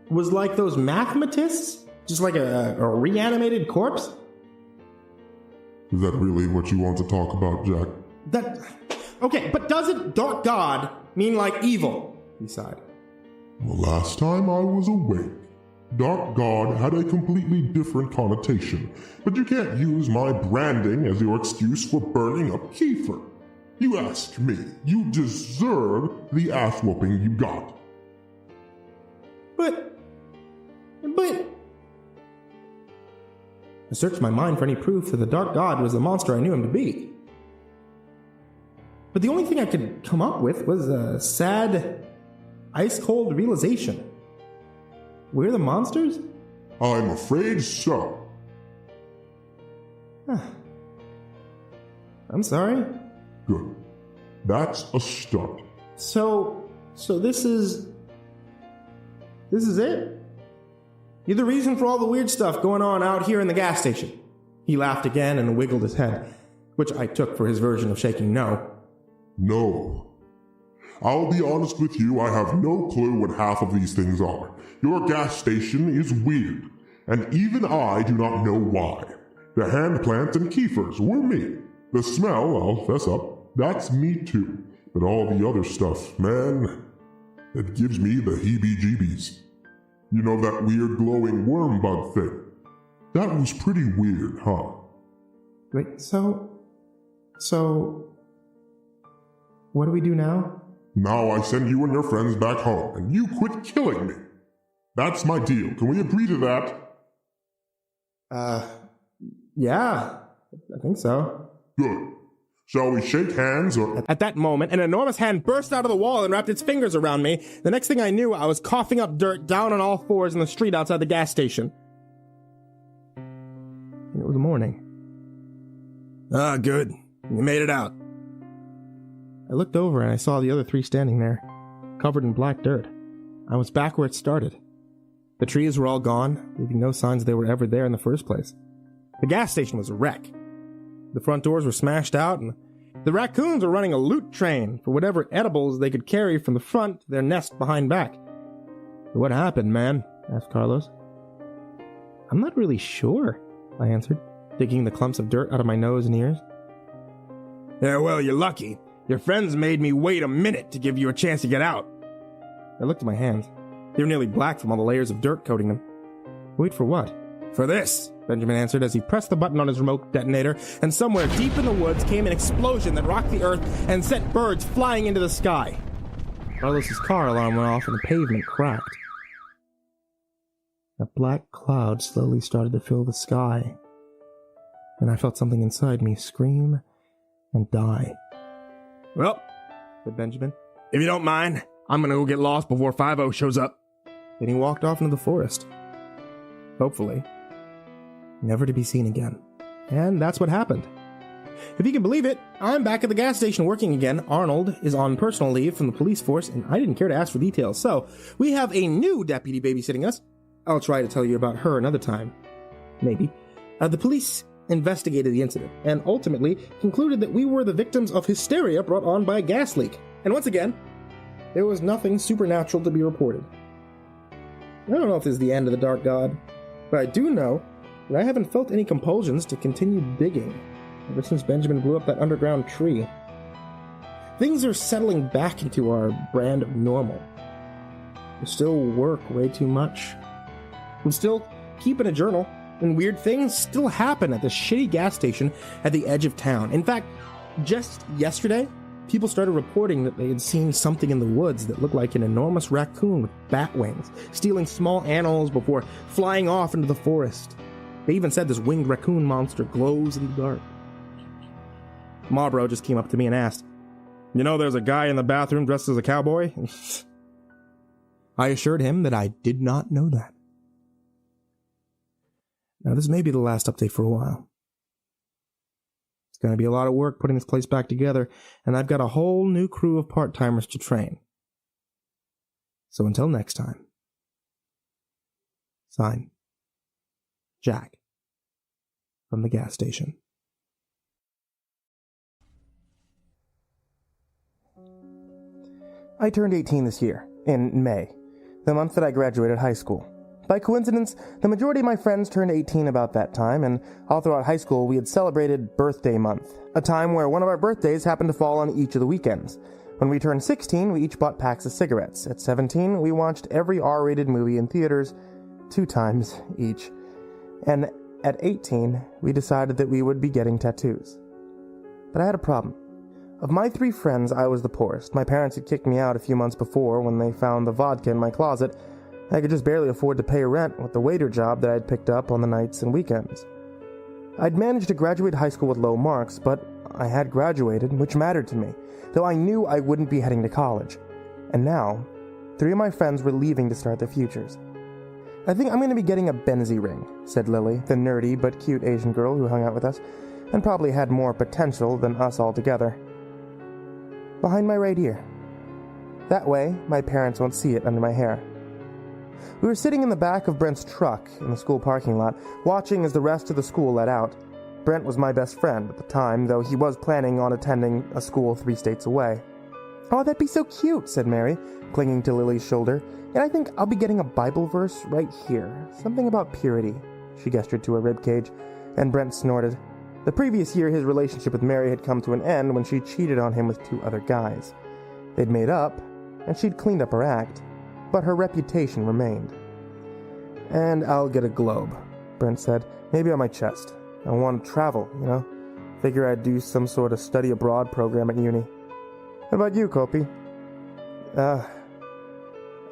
was like those mathematists? Just like a reanimated corpse? Is that really what you want to talk about, Jack? Okay, but doesn't Dark God mean like evil? He sighed. The last time I was awake, Dark God had a completely different connotation, but you can't use my branding as your excuse for burning up Kiefer. You ask me, you deserve the ass whooping you got. But... I searched my mind for any proof that the Dark God was the monster I knew him to be. But the only thing I could come up with was a sad, ice-cold realization. We're the monsters? I'm afraid so. I'm sorry. Good. That's a start. So this is it? You're the reason for all the weird stuff going on out here in the gas station. He laughed again and wiggled his head, which I took for his version of shaking no. No. I'll be honest with you, I have no clue what half of these things are. Your gas station is weird, and even I do not know why. The hand plants and keepers were me. The smell, I'll fess up, that's me too. But all the other stuff, man, it gives me the heebie-jeebies. You know that weird glowing worm bug thing? That was pretty weird, huh? Wait, so, what do we do now? Now I send you and your friends back home, and you quit killing me. That's my deal. Can we agree to that? Yeah, I think so. Good. Shall we shake hands or... At that moment, an enormous hand burst out of the wall and wrapped its fingers around me. The next thing I knew, I was coughing up dirt down on all fours in the street outside the gas station. It was morning. Ah, good. You made it out. I looked over and I saw the other three standing there, covered in black dirt. I was back where it started. The trees were all gone, leaving no signs they were ever there in the first place. The gas station was a wreck. The front doors were smashed out, and the raccoons were running a loot train for whatever edibles they could carry from the front to their nest behind back. "What happened, man?" asked Carlos. "I'm not really sure," I answered, digging the clumps of dirt out of my nose and ears. "Yeah, well, you're lucky. Your friends made me wait a minute to give you a chance to get out." I looked at my hands. They were nearly black from all the layers of dirt coating them. "Wait for what?" "For this," Benjamin answered as he pressed the button on his remote detonator, and somewhere deep in the woods came an explosion that rocked the earth and sent birds flying into the sky. Carlos's car alarm went off and the pavement cracked. A black cloud slowly started to fill the sky, and I felt something inside me scream and die. "Well," said Benjamin, "if you don't mind, I'm gonna go get lost before 5-0 shows up." Then he walked off into the forest. Hopefully, never to be seen again. And that's what happened. If you can believe it, I'm back at the gas station working again. Arnold is on personal leave from the police force, and I didn't care to ask for details. So, we have a new deputy babysitting us. I'll try to tell you about her another time. Maybe. The police investigated the incident, and ultimately concluded that we were the victims of hysteria brought on by a gas leak. And once again, there was nothing supernatural to be reported. I don't know if this is the end of the Dark God, but I do know that I haven't felt any compulsions to continue digging ever since Benjamin blew up that underground tree. Things are settling back into our brand of normal. We still work way too much. I'm still keeping a journal, and weird things still happen at this shitty gas station at the edge of town. In fact, just yesterday, people started reporting that they had seen something in the woods that looked like an enormous raccoon with bat wings, stealing small animals before flying off into the forest. They even said this winged raccoon monster glows in the dark. Marbro just came up to me and asked, "You know there's a guy in the bathroom dressed as a cowboy?" I assured him that I did not know that. Now this may be the last update for a while. It's going to be a lot of work putting this place back together, and I've got a whole new crew of part-timers to train. So until next time. Sign, Jack, from the gas station. I turned 18 this year, in May, the month that I graduated high school. By coincidence, the majority of my friends turned 18 about that time, and all throughout high school we had celebrated birthday month, a time where one of our birthdays happened to fall on each of the weekends. When we turned 16, we each bought packs of cigarettes. At 17, we watched every R-rated movie in theaters 2 times each. And at 18, we decided that we would be getting tattoos. But I had a problem. Of my 3 friends, I was the poorest. My parents had kicked me out a few months before when they found the vodka in my closet. I could just barely afford to pay rent with the waiter job that I'd picked up on the nights and weekends. I'd managed to graduate high school with low marks, but I had graduated, which mattered to me, though I knew I wouldn't be heading to college. And now, 3 of my friends were leaving to start their futures. "I think I'm going to be getting a Benzie ring," said Lily, the nerdy but cute Asian girl who hung out with us, and probably had more potential than us all together. "Behind my right ear. That way, my parents won't see it under my hair." We were sitting in the back of Brent's truck in the school parking lot, watching as the rest of the school let out. Brent was my best friend at the time, though he was planning on attending a school 3 states away. "Oh, that'd be so cute," said Mary, clinging to Lily's shoulder. "And I think I'll be getting a Bible verse right here. Something about purity." She gestured to her ribcage, and Brent snorted. The previous year, his relationship with Mary had come to an end when she cheated on him with 2 other guys. They'd made up, and she'd cleaned up her act, but her reputation remained. "And I'll get a globe," Brent said. "Maybe on my chest. I want to travel, you know? Figure I'd do some sort of study abroad program at uni. How about you, Kopi?"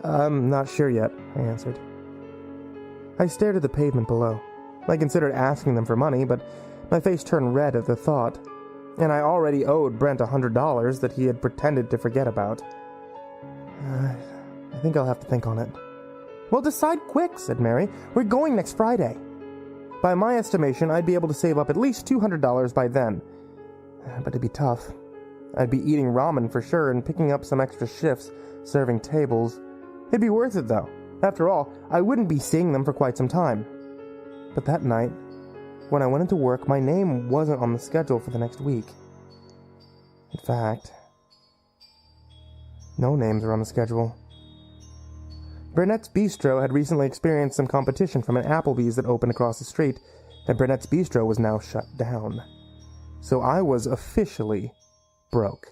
I'm not sure yet," I answered. I stared at the pavement below. I considered asking them for money, but my face turned red at the thought, and I already owed Brent $100 that he had pretended to forget about. I think I'll have to think on it." "Well, decide quick," said Mary. "We're going next Friday." By my estimation, I'd be able to save up at least $200 by then. But it'd be tough. I'd be eating ramen for sure and picking up some extra shifts, serving tables. It'd be worth it, though. After all, I wouldn't be seeing them for quite some time. But that night, when I went into work, my name wasn't on the schedule for the next week. In fact, no names were on the schedule. Burnett's Bistro had recently experienced some competition from an Applebee's that opened across the street, and Burnett's Bistro was now shut down. So I was officially broke.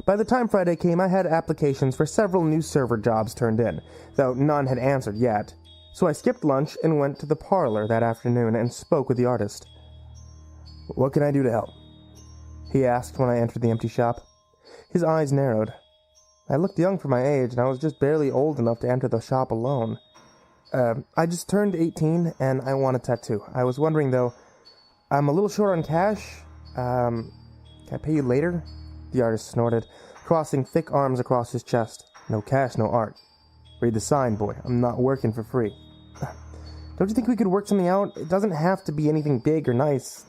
By the time Friday came, I had applications for several new server jobs turned in, though none had answered yet. So I skipped lunch and went to the parlor that afternoon and spoke with the artist. "What can I do to help?" he asked when I entered the empty shop. His eyes narrowed. I looked young for my age, and I was just barely old enough to enter the shop alone. I just turned 18, and I want a tattoo. I was wondering, though, I'm a little short on cash. Can I pay you later?" The artist snorted, crossing thick arms across his chest. "No cash, no art. Read the sign, boy. I'm not working for free." "Don't you think we could work something out? It doesn't have to be anything big or nice.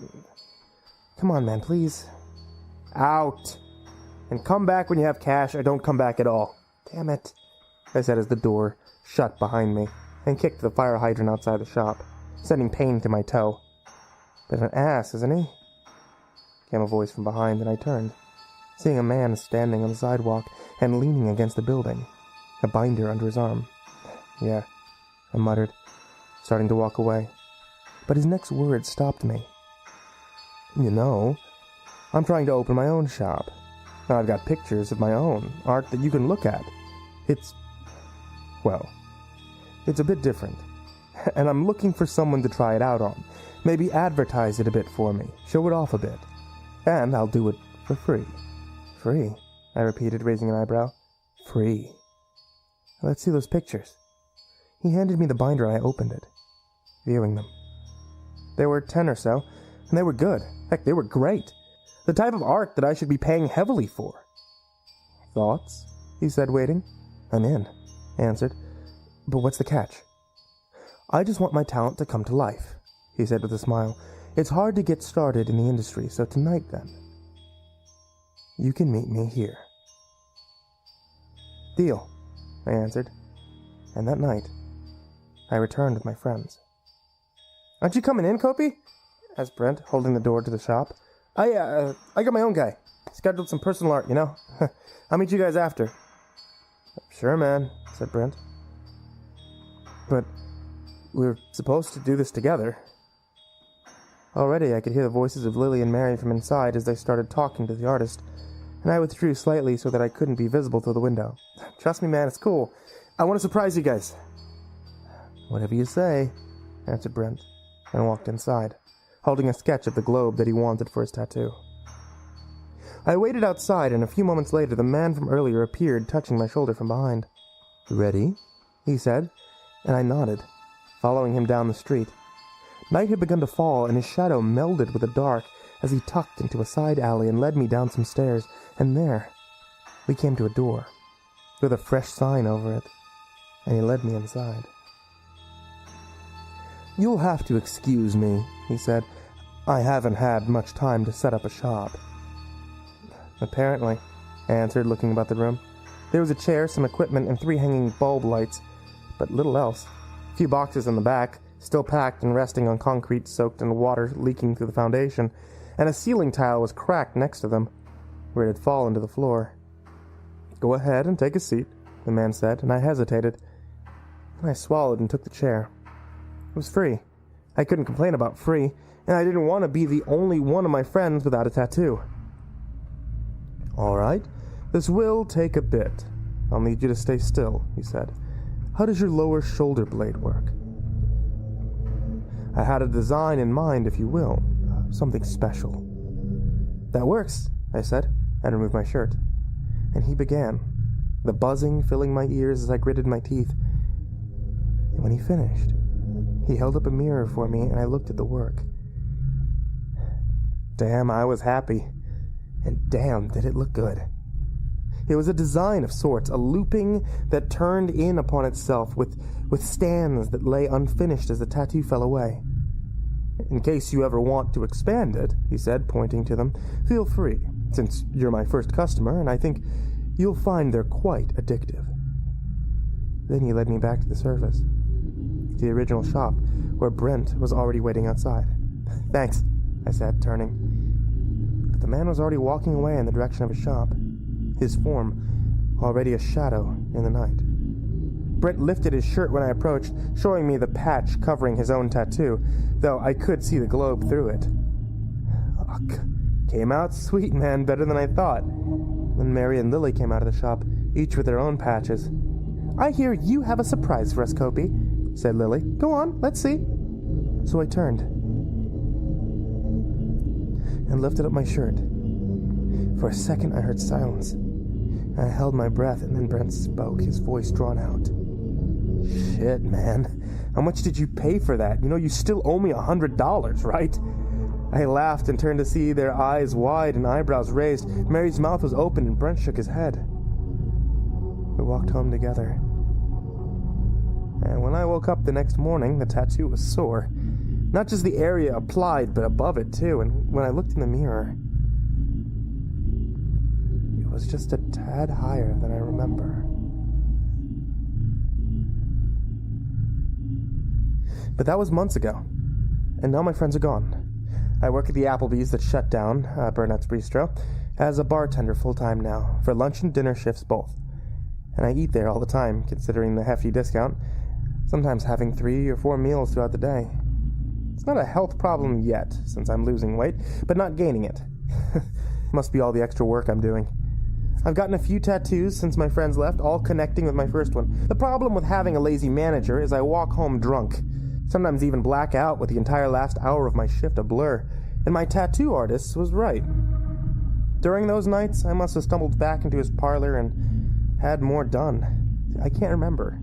Come on, man, please." "Out. And come back when you have cash, or don't come back at all." "Damn it," I said as the door shut behind me, and kicked the fire hydrant outside the shop, sending pain to my toe. "Bit of an ass, isn't he?" Came a voice from behind, and I turned, seeing a man standing on the sidewalk and leaning against the building, a binder under his arm. "Yeah," I muttered, starting to walk away. But his next words stopped me. "You know, I'm trying to open my own shop. Now I've got pictures of my own, art that you can look at. It's a bit different. And I'm looking for someone to try it out on. Maybe advertise it a bit for me, show it off a bit. And I'll do it for free." "Free?" I repeated, raising an eyebrow. "Free. Let's see those pictures." He handed me the binder and I opened it, viewing them. There were 10 or so, and they were good. Heck, they were great. The type of art that I should be paying heavily for. "Thoughts?" he said, waiting. "I'm in," I answered. "But what's the catch?" "I just want my talent to come to life," he said with a smile. "It's hard to get started in the industry, so tonight then, you can meet me here." "Deal," I answered. And that night, I returned with my friends. "Aren't you coming in, Kopi?" asked Brent, holding the door to the shop. I got my own guy. Scheduled some personal art, you know? I'll meet you guys after." "Sure, man," said Brent. "But we're supposed to do this together." Already I could hear the voices of Lily and Mary from inside as they started talking to the artist, and I withdrew slightly so that I couldn't be visible through the window. "Trust me, man, it's cool. I want to surprise you guys." "Whatever you say," answered Brent, and walked inside, holding a sketch of the globe that he wanted for his tattoo. I waited outside, and a few moments later the man from earlier appeared, touching my shoulder from behind. "Ready?" he said, and I nodded, following him down the street. Night had begun to fall, and his shadow melded with the dark as he tucked into a side alley and led me down some stairs, and there we came to a door with a fresh sign over it, and he led me inside. "You'll have to excuse me," he said. "I haven't had much time to set up a shop." "Apparently," I answered, looking about the room. There was a chair, some equipment, and 3 hanging bulb lights, but little else. A few boxes in the back, still packed and resting on concrete soaked in water leaking through the foundation, and a ceiling tile was cracked next to them, where it had fallen to the floor. "Go ahead and take a seat," the man said, and I hesitated. Then I swallowed and took the chair. It was free. I couldn't complain about free, and I didn't want to be the only one of my friends without a tattoo. "All right, this will take a bit. I'll need you to stay still," he said. "How does your lower shoulder blade work?" I had a design in mind, if you will. Something special. "That works," I said, and removed my shirt. And he began, the buzzing filling my ears as I gritted my teeth. And when he finished, he held up a mirror for me, and I looked at the work. Damn, I was happy. And damn, did it look good. It was a design of sorts, a looping that turned in upon itself with stands that lay unfinished as the tattoo fell away. "In case you ever want to expand it," he said, pointing to them, "feel free, since you're my first customer, and I think you'll find they're quite addictive." Then he led me back to the surface, to the original shop, where Brent was already waiting outside. "Thanks," I said, turning. But the man was already walking away in the direction of his shop, his form already a shadow in the night. Brent lifted his shirt when I approached, showing me the patch covering his own tattoo, though I could see the globe through it. Ugh, came out sweet, man, better than I thought. Then Mary and Lily came out of the shop, each with their own patches. "I hear you have a surprise for us, Kopi," said Lily. "Go on, let's see." So I turned and lifted up my shirt. For a second I heard silence. I held my breath, and then Brent spoke, his voice drawn out. "Shit, man. How much did you pay for that? You know you still owe me $100, right?" I laughed and turned to see their eyes wide and eyebrows raised. Mary's mouth was open, and Brent shook his head. We walked home together. And when I woke up the next morning, the tattoo was sore. Not just the area applied, but above it, too. And when I looked in the mirror, it was just a tad higher than I remember. But that was months ago, and now my friends are gone. I work at the Applebee's that shut down, Burnett's Bistro, as a bartender full-time now, for lunch and dinner shifts both. And I eat there all the time, considering the hefty discount, sometimes having 3 or 4 meals throughout the day. It's not a health problem yet, since I'm losing weight, but not gaining it. Must be all the extra work I'm doing. I've gotten a few tattoos since my friends left, all connecting with my first one. The problem with having a lazy manager is I walk home drunk, sometimes even black out with the entire last hour of my shift a blur, and my tattoo artist was right. During those nights, I must have stumbled back into his parlor and had more done. I can't remember.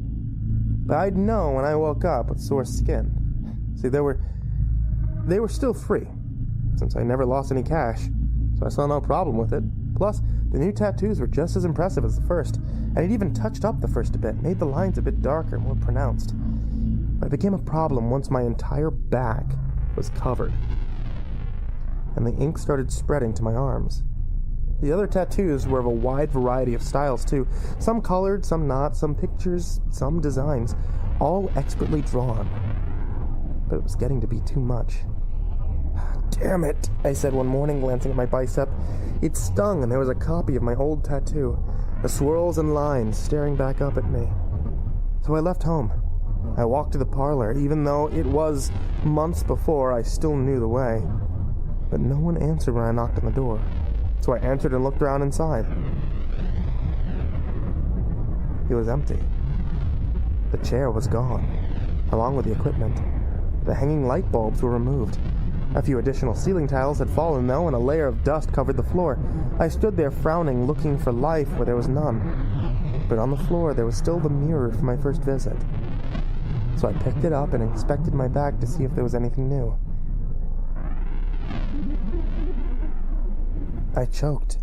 But I'd know when I woke up with sore skin. See, they were still free, since I never lost any cash, so I saw no problem with it. Plus, the new tattoos were just as impressive as the first, and it even touched up the first a bit, made the lines a bit darker, more pronounced. But it became a problem once my entire back was covered, and the ink started spreading to my arms. The other tattoos were of a wide variety of styles, too. Some colored, some not, some pictures, some designs, all expertly drawn. But it was getting to be too much. "Damn it," I said one morning, glancing at my bicep. It stung, and there was a copy of my old tattoo, the swirls and lines staring back up at me. So I left home. I walked to the parlor. Even though it was months before, I still knew the way. But no one answered when I knocked on the door. So I answered and looked around inside. It was empty. The chair was gone, along with the equipment. The hanging light bulbs were removed. A few additional ceiling tiles had fallen, though, and a layer of dust covered the floor. I stood there frowning, looking for life where there was none. But on the floor, there was still the mirror from my first visit. so I picked it up and inspected my bag to see if there was anything new. I choked.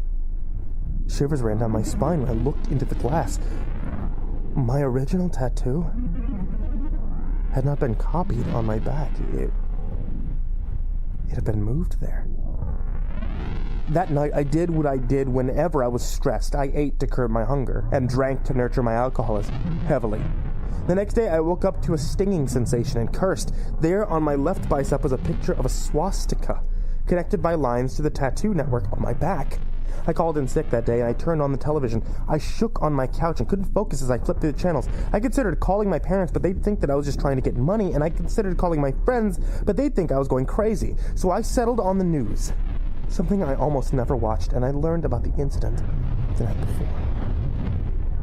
Shivers ran down my spine when I looked into the glass. My original tattoo had not been copied on my back. It had been moved there. That night, I did what I did whenever I was stressed. I ate to curb my hunger and drank to nurture my alcoholism, heavily. The next day, I woke up to a stinging sensation and cursed. There on my left bicep was a picture of a swastika, connected by lines to the tattoo network on my back. I called in sick that day and I turned on the television. I shook on my couch and couldn't focus as I flipped through the channels. I considered calling my parents, but they'd think that I was just trying to get money, and I considered calling my friends, but they'd think I was going crazy. So I settled on the news, something I almost never watched, and I learned about the incident the night before.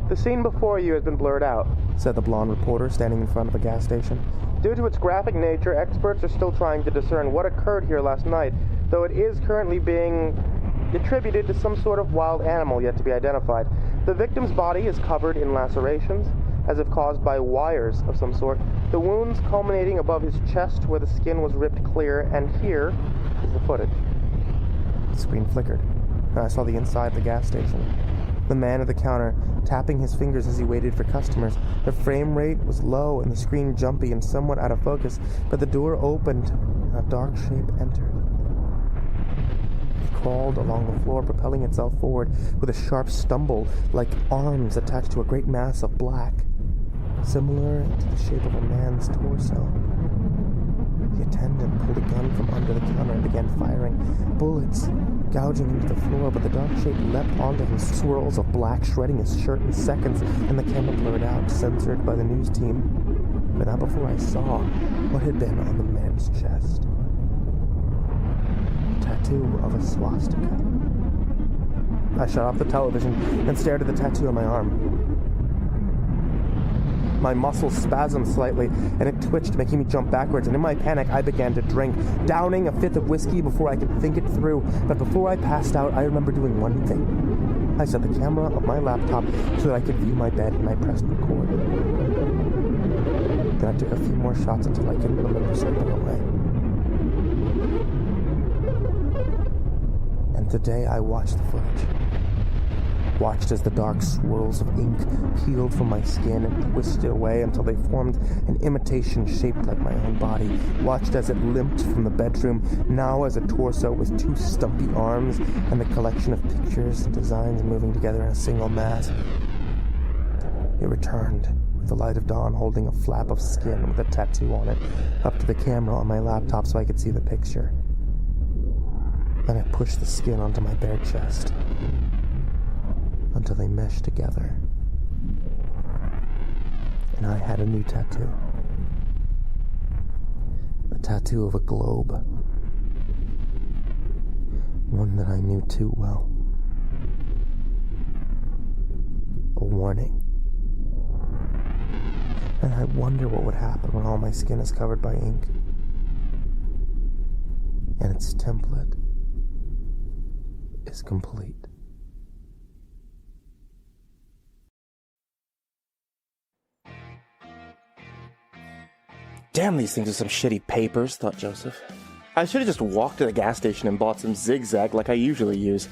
"The scene before you has been blurred out," said the blonde reporter standing in front of a gas station. "Due to its graphic nature, experts are still trying to discern what occurred here last night, though it is currently being attributed to some sort of wild animal yet to be identified. The victim's body is covered in lacerations, as if caused by wires of some sort, the wounds culminating above his chest where the skin was ripped clear, and here is the footage." The screen flickered, and I saw the inside of the gas station. The man at the counter, tapping his fingers as he waited for customers. The frame rate was low and the screen jumpy and somewhat out of focus, but the door opened and a dark shape entered. It crawled along the floor, propelling itself forward with a sharp stumble, like arms attached to a great mass of black, similar to the shape of a man's torso. The attendant pulled a gun from under the counter and began firing, bullets gouging into the floor, but the dark shape leapt onto him, swirls of black shredding his shirt in seconds, and the camera blurred out, censored by the news team. But not before I saw what had been on the man's chest. A tattoo of a swastika. I shut off the television and stared at the tattoo on my arm. My muscles spasmed slightly, and it twitched, making me jump backwards, and in my panic, I began to drink, downing a fifth of whiskey before I could think it through. But before I passed out, I remember doing one thing. I set the camera of my laptop so that I could view my bed, and I pressed record. Then I took a few more shots until I couldn't remember slipping away. And today I watched the footage. Watched as the dark swirls of ink peeled from my skin and twisted away until they formed an imitation shaped like my own body. Watched as it limped from the bedroom, now as a torso with two stumpy arms and the collection of pictures and designs moving together in a single mass. It returned with the light of dawn, holding a flap of skin with a tattoo on it, up to the camera on my laptop so I could see the picture. Then I pushed the skin onto my bare chest until they meshed together. And I had a new tattoo. A tattoo of a globe. One that I knew too well. A warning. And I wonder what would happen when all my skin is covered by ink. And its template is complete. Damn, these things are some shitty papers, thought Joseph. I should have just walked to the gas station and bought some zigzag like I usually use.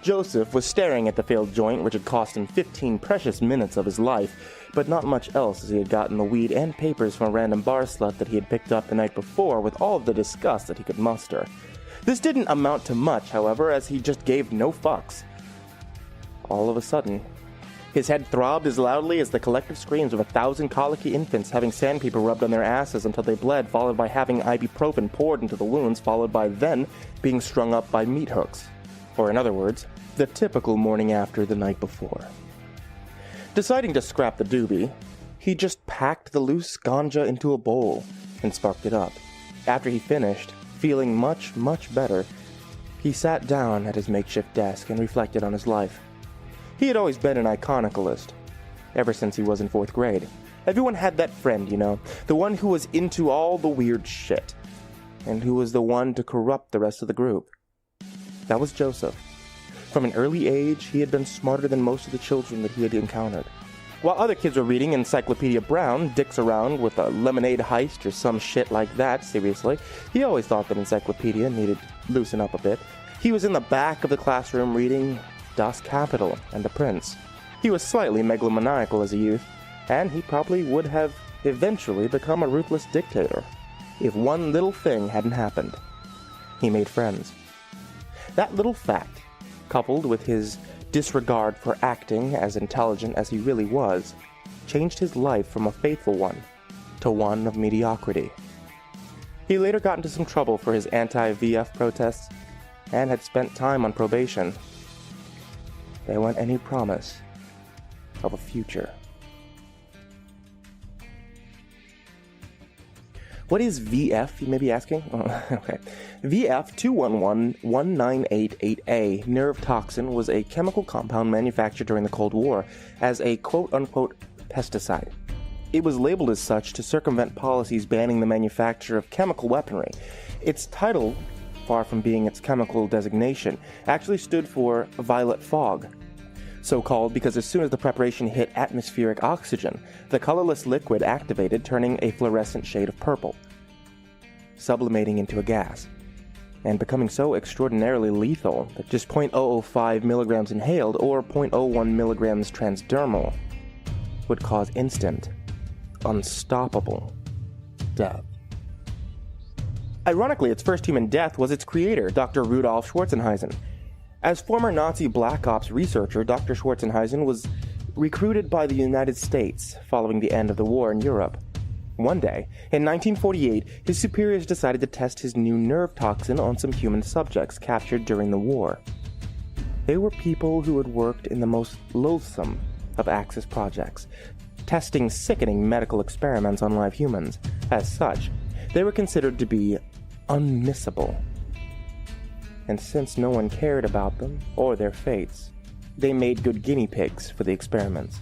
Joseph was staring at the failed joint, which had cost him 15 precious minutes of his life, but not much else, as he had gotten the weed and papers from a random bar slut that he had picked up the night before with all of the disgust that he could muster. This didn't amount to much, however, as he just gave no fucks. All of a sudden, his head throbbed as loudly as the collective screams of 1,000 colicky infants having sandpaper rubbed on their asses until they bled, followed by having ibuprofen poured into the wounds, followed by then being strung up by meat hooks. Or in other words, the typical morning after the night before. Deciding to scrap the doobie, he just packed the loose ganja into a bowl and sparked it up. After he finished, feeling much, much better, he sat down at his makeshift desk and reflected on his life. He had always been an iconicalist, ever since he was in 4th grade. Everyone had that friend, you know, the one who was into all the weird shit, and who was the one to corrupt the rest of the group. That was Joseph. From an early age, he had been smarter than most of the children that he had encountered. While other kids were reading Encyclopedia Brown, dicks around with a lemonade heist or some shit like that, seriously, he always thought that Encyclopedia needed loosen up a bit. He was in the back of the classroom reading Das Kapital and The Prince. He was slightly megalomaniacal as a youth, and he probably would have eventually become a ruthless dictator if one little thing hadn't happened. He made friends. That little fact, coupled with his disregard for acting as intelligent as he really was, changed his life from a faithful one to one of mediocrity. He later got into some trouble for his anti-VF protests and had spent time on probation. There wasn't any promise of a future. What is VF, you may be asking? Okay. VF 2111988A nerve toxin was a chemical compound manufactured during the Cold War as a quote-unquote pesticide. It was labeled as such to circumvent policies banning the manufacture of chemical weaponry. Its title, far from being its chemical designation, actually stood for violet fog. So called because as soon as the preparation hit atmospheric oxygen, the colorless liquid activated, turning a fluorescent shade of purple, sublimating into a gas, and becoming so extraordinarily lethal that just 0.005 milligrams inhaled or 0.01 milligrams transdermal would cause instant, unstoppable death. Ironically, its first human death was its creator, Dr. Rudolf Schwarzenheisen. As former Nazi Black Ops researcher, Dr. Schwarzenheisen was recruited by the United States following the end of the war in Europe. One day, in 1948, his superiors decided to test his new nerve toxin on some human subjects captured during the war. They were people who had worked in the most loathsome of Axis projects, testing sickening medical experiments on live humans. As such, they were considered to be unmissable. And since no one cared about them or their fates, they made good guinea pigs for the experiments.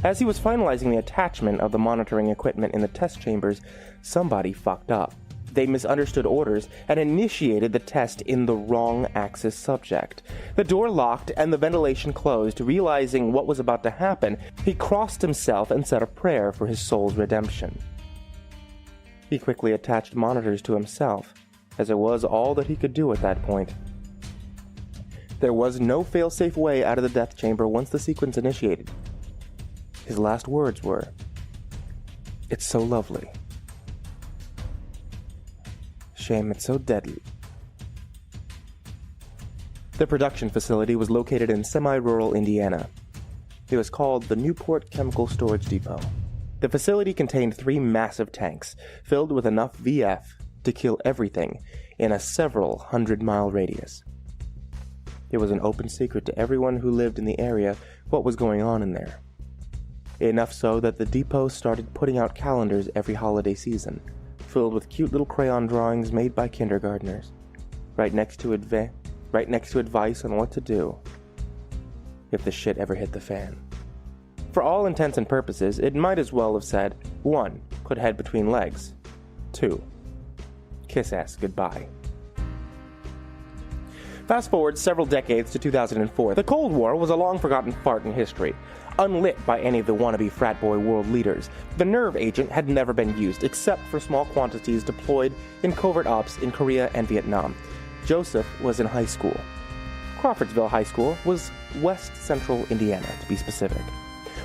As he was finalizing the attachment of the monitoring equipment in the test chambers, somebody fucked up. They misunderstood orders and initiated the test in the wrong Axis subject. The door locked and the ventilation closed. Realizing what was about to happen, he crossed himself and said a prayer for his soul's redemption. He quickly attached monitors to himself, as it was all that he could do at that point. There was no fail-safe way out of the death chamber once the sequence initiated. His last words were, "It's so lovely. Shame it's so deadly." The production facility was located in semi-rural Indiana. It was called the Newport Chemical Storage Depot. The facility contained 3 massive tanks, filled with enough VF to kill everything in a several 100-mile radius. It was an open secret to everyone who lived in the area what was going on in there. Enough so that the depot started putting out calendars every holiday season, filled with cute little crayon drawings made by kindergartners, right next to advice on what to do if the shit ever hit the fan. For all intents and purposes, it might as well have said, 1. Put head between legs. 2. Kiss ass goodbye. Fast forward several decades to 2004, the Cold War was a long-forgotten fart in history. Unlit by any of the wannabe frat boy world leaders, the nerve agent had never been used except for small quantities deployed in covert ops in Korea and Vietnam. Joseph was in high school. Crawfordsville High School was West Central Indiana, to be specific.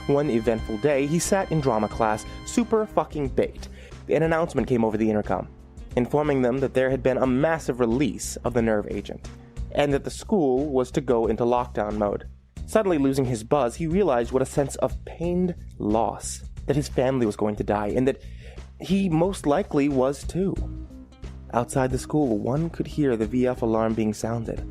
One eventful day, he sat in drama class, super fucking baked. An announcement came over the intercom, informing them that there had been a massive release of the nerve agent, and that the school was to go into lockdown mode. Suddenly losing his buzz, he realized what a sense of pained loss, that his family was going to die, and that he most likely was too. Outside the school, one could hear the VF alarm being sounded.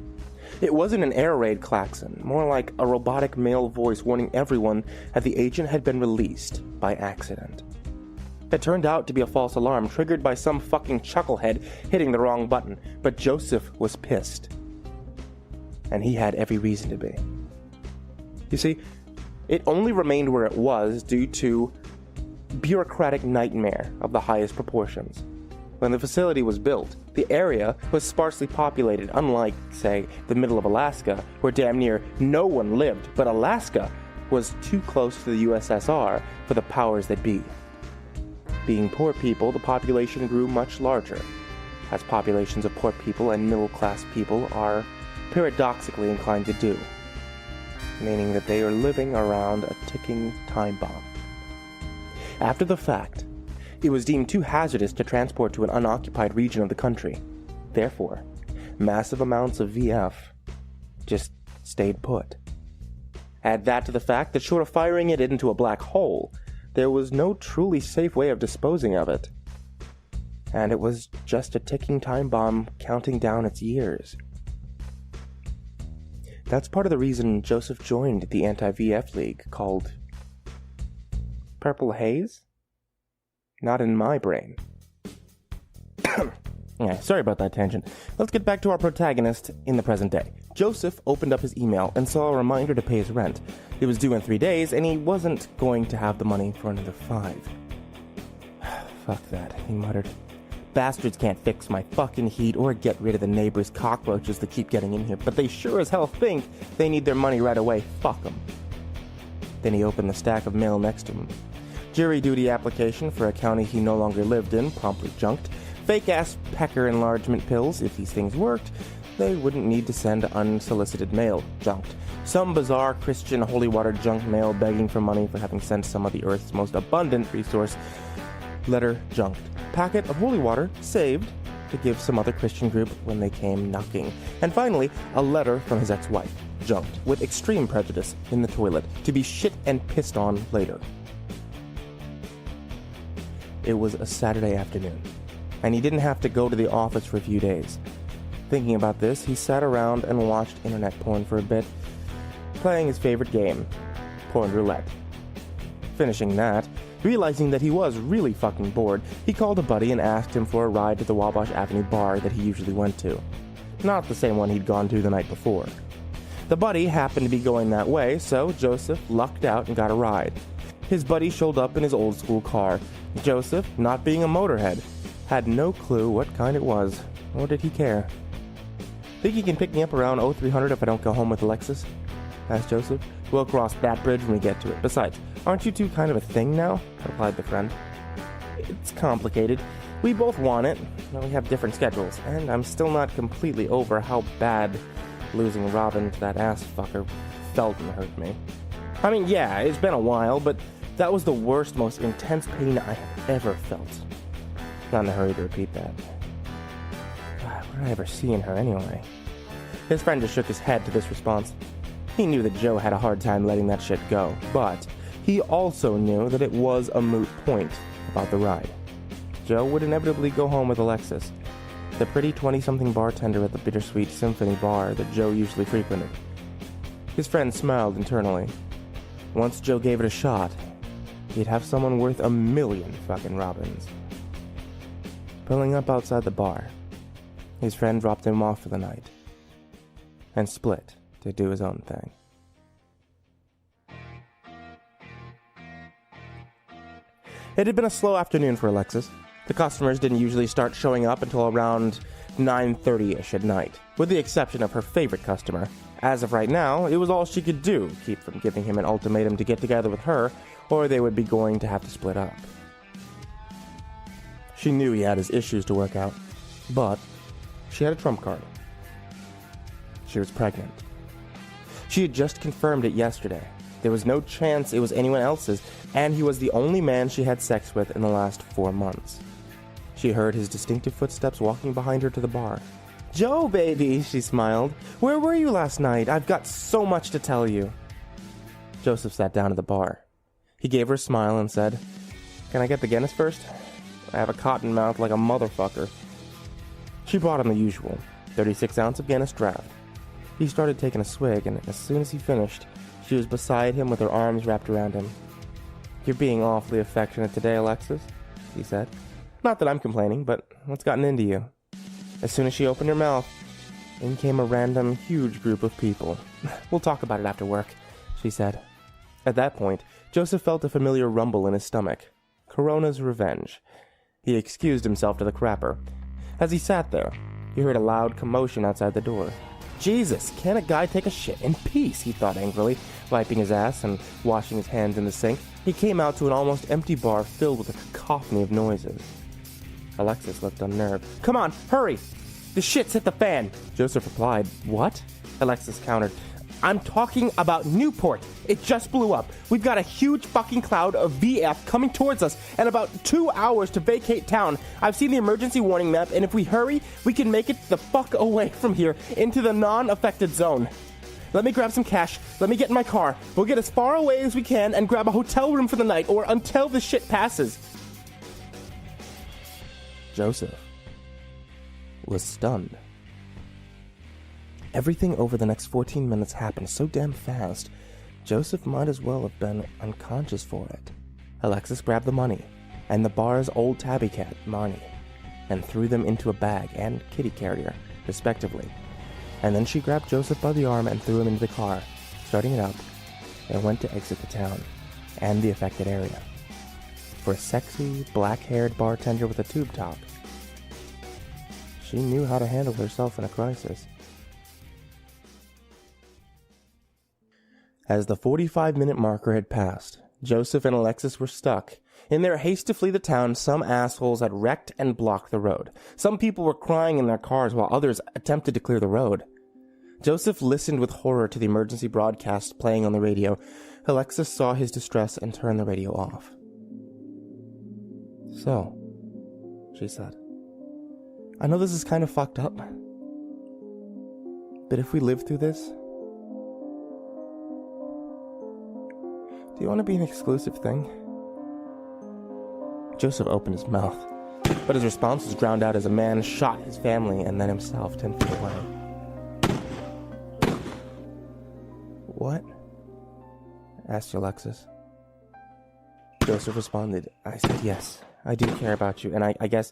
It wasn't an air raid klaxon, more like a robotic male voice warning everyone that the agent had been released by accident. It turned out to be a false alarm triggered by some fucking chucklehead hitting the wrong button, but Joseph was pissed. And he had every reason to be. You see, it only remained where it was due to bureaucratic nightmare of the highest proportions. When the facility was built, the area was sparsely populated, unlike, say, the middle of Alaska, where damn near no one lived, but Alaska was too close to the USSR for the powers that be. Being poor people, the population grew much larger, as populations of poor people and middle-class people are paradoxically inclined to do, meaning that they are living around a ticking time bomb. After the fact, it was deemed too hazardous to transport to an unoccupied region of the country. Therefore, massive amounts of VF just stayed put. Add that to the fact that short of firing it into a black hole, there was no truly safe way of disposing of it. And it was just a ticking time bomb counting down its years. That's part of the reason Joseph joined the anti-VF League called Purple Haze? Not in my brain. Yeah, sorry about that tangent. Let's get back to our protagonist in the present day. Joseph opened up his email and saw a reminder to pay his rent. It was due in 3 days, and he wasn't going to have the money for another 5. Fuck that, he muttered. Bastards can't fix my fucking heat or get rid of the neighbors' cockroaches that keep getting in here, but they sure as hell think they need their money right away. Fuck them. Then he opened the stack of mail next to him. Jury duty application for a county he no longer lived in, promptly junked. Fake-ass pecker enlargement pills, if these things worked, they wouldn't need to send unsolicited mail, junked. Some bizarre Christian holy water junk mail begging for money for having sent some of the Earth's most abundant resource, letter junked. Packet of holy water saved to give some other Christian group when they came knocking. And finally, a letter from his ex-wife, junked, with extreme prejudice, in the toilet, to be shit and pissed on later. It was a Saturday afternoon, and he didn't have to go to the office for a few days. Thinking about this, he sat around and watched internet porn for a bit, playing his favorite game, porn roulette. Finishing that, realizing that he was really fucking bored, he called a buddy and asked him for a ride to the Wabash Avenue bar that he usually went to. Not the same one he'd gone to the night before. The buddy happened to be going that way, so Joseph lucked out and got a ride. His buddy showed up in his old school car. Joseph, not being a motorhead, had no clue what kind it was, nor did he care. Think you can pick me up around 0300 if I don't go home with Alexis? Asked Joseph. We'll cross that bridge when we get to it. Besides, aren't you two kind of a thing now? Replied the friend. It's complicated. We both want it, but we have different schedules, and I'm still not completely over how bad losing Robin to that ass fucker felt and hurt me. I mean, yeah, it's been a while, but that was the worst, most intense pain I have ever felt. Not in a hurry to repeat that. God, what did I ever see in her anyway? His friend just shook his head to this response. He knew that Joe had a hard time letting that shit go, but he also knew that it was a moot point about the ride. Joe would inevitably go home with Alexis, the pretty 20-something bartender at the Bittersweet Symphony bar that Joe usually frequented. His friend smiled internally. Once Joe gave it a shot, he'd have someone worth 1,000,000 fucking Robins. Pulling up outside the bar, his friend dropped him off for the night and split to do his own thing. It had been a slow afternoon for Alexis. The customers didn't usually start showing up until around 9:30ish at night, with the exception of her favorite customer. As of right now, it was all she could do to keep from giving him an ultimatum to get together with her, or they would be going to have to split up. She knew he had his issues to work out, but she had a trump card. She was pregnant. She had just confirmed it yesterday. There was no chance it was anyone else's, and he was the only man she had sex with in the last 4 months. She heard his distinctive footsteps walking behind her to the bar. "Joe, baby," she smiled. "Where were you last night? I've got so much to tell you." Joseph sat down at the bar. He gave her a smile and said, "Can I get the Guinness first? I have a cotton mouth like a motherfucker." She brought him the usual, 36 ounce of Guinness draft. He started taking a swig, and as soon as he finished, she was beside him with her arms wrapped around him. "You're being awfully affectionate today, Alexis," he said. "Not that I'm complaining, but what's gotten into you?" As soon as she opened her mouth, in came a random, huge group of people. "We'll talk about it after work," she said. At that point, Joseph felt a familiar rumble in his stomach. Corona's revenge. He excused himself to the crapper. As he sat there, he heard a loud commotion outside the door. Jesus, can't a guy take a shit in peace, he thought angrily, wiping his ass and washing his hands in the sink. He came out to an almost empty bar filled with a cacophony of noises. Alexis looked unnerved. Come on, hurry! The shit's hit the fan! Joseph replied, What? Alexis countered, I'm talking about Newport. It just blew up. We've got a huge fucking cloud of VF coming towards us and about 2 hours to vacate town. I've seen the emergency warning map, and if we hurry, we can make it the fuck away from here into the non-affected zone. Let me grab some cash. Let me get in my car. We'll get as far away as we can and grab a hotel room for the night or until the shit passes. Joseph was stunned. Everything over the next 14 minutes happened so damn fast, Joseph might as well have been unconscious for it. Alexis grabbed the money and the bar's old tabby cat, Marnie, and threw them into a bag and kitty carrier, respectively. And then she grabbed Joseph by the arm and threw him into the car, starting it up, and went to exit the town and the affected area. For a sexy, black-haired bartender with a tube top, she knew how to handle herself in a crisis. As the 45-minute marker had passed, Joseph and Alexis were stuck. In their haste to flee the town, some assholes had wrecked and blocked the road. Some people were crying in their cars while others attempted to clear the road. Joseph listened with horror to the emergency broadcast playing on the radio. Alexis saw his distress and turned the radio off. So, she said, I know this is kind of fucked up, but if we live through this, do you want to be an exclusive thing? Joseph opened his mouth, but his response was drowned out as a man shot his family and then himself 10 feet away. What? Asked Alexis. Joseph responded, I said yes, I do care about you, and I guess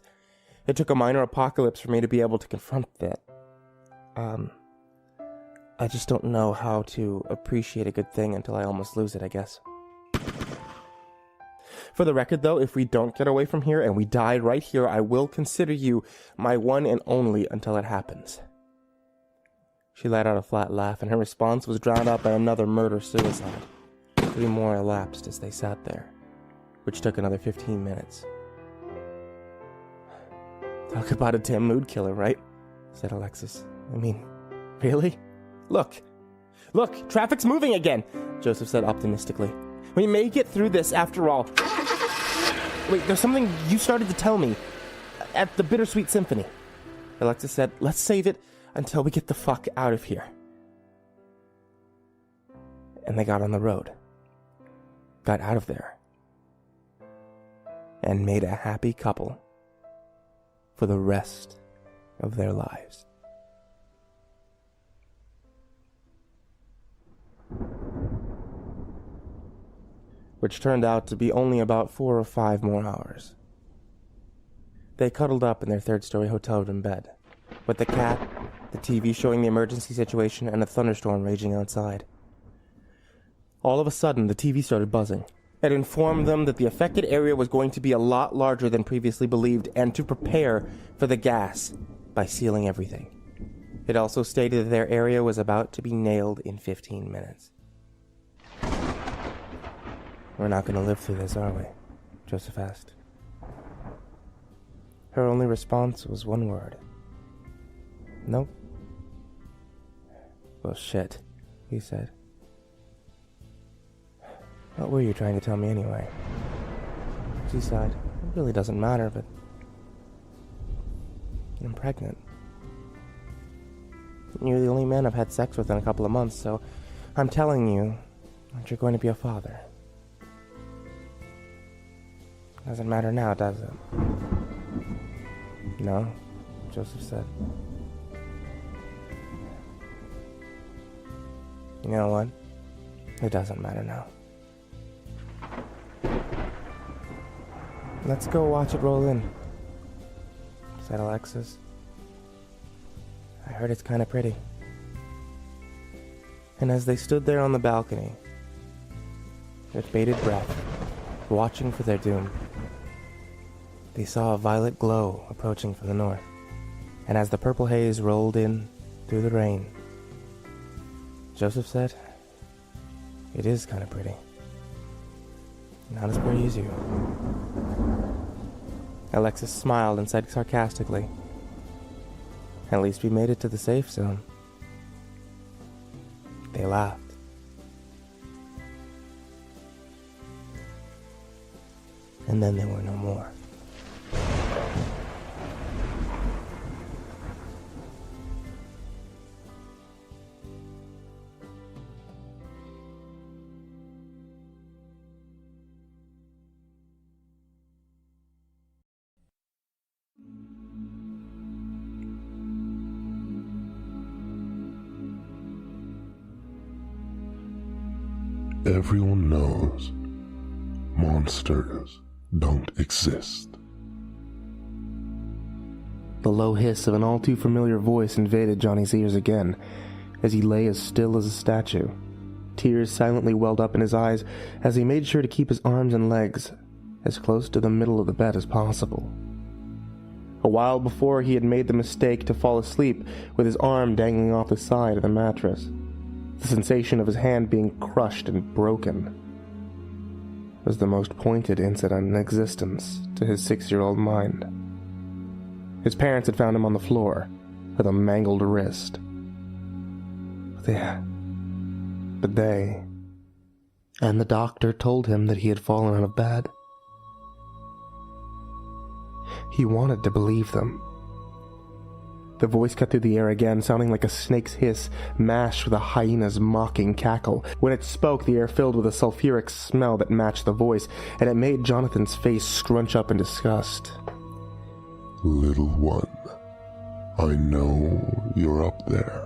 it took a minor apocalypse for me to be able to confront that. I just don't know how to appreciate a good thing until I almost lose it, I guess. For the record, though, if we don't get away from here and we die right here, I will consider you my one and only until it happens. She let out a flat laugh, and her response was drowned out by another murder-suicide. 3 more elapsed as they sat there, which took another 15 minutes. Talk about a damn mood killer, right? Said Alexis. I mean, really? Look, traffic's moving again, Joseph said optimistically. We may get through this after all. Wait, there's something you started to tell me at the Bittersweet Symphony. Alexis said, let's save it until we get the fuck out of here. And they got on the road, got out of there, and made a happy couple for the rest of their lives. Which turned out to be only about 4 or 5 more hours. They cuddled up in their 3rd-story hotel room bed, with the cat, the TV showing the emergency situation, and a thunderstorm raging outside. All of a sudden, the TV started buzzing. It informed them that the affected area was going to be a lot larger than previously believed, and to prepare for the gas by sealing everything. It also stated that their area was about to be nailed in 15 minutes. We're not going to live through this, are we? Joseph asked. Her only response was one word. Nope. Well, shit, he said. What were you trying to tell me anyway? She sighed. It really doesn't matter, but I'm pregnant. You're the only man I've had sex with in a couple of months, so I'm telling you that you're going to be a father. Doesn't matter now, does it? No, Joseph said. You know what? It doesn't matter now. Let's go watch it roll in, said Alexis. I heard it's kind of pretty. And as they stood there on the balcony, with bated breath, watching for their doom, they saw a violet glow approaching from the north, and as the purple haze rolled in through the rain, Joseph said, "It is kind of pretty. Not as pretty as you." Alexis smiled and said sarcastically, "At least we made it to the safe zone." They laughed. And then there were no more. Everyone knows monsters don't exist. The low hiss of an all-too-familiar voice invaded Johnny's ears again, as he lay as still as a statue. Tears silently welled up in his eyes as he made sure to keep his arms and legs as close to the middle of the bed as possible. A while before, he had made the mistake to fall asleep with his arm dangling off the side of the mattress. The sensation of his hand being crushed and broken was the most pointed incident in existence to his 6-year-old mind. His parents had found him on the floor with a mangled wrist. But they and the doctor told him that he had fallen out of bed. He wanted to believe them. The voice cut through the air again, sounding like a snake's hiss mashed with a hyena's mocking cackle. When it spoke, the air filled with a sulfuric smell that matched the voice, and it made Jonathan's face scrunch up in disgust. Little one, I know you're up there.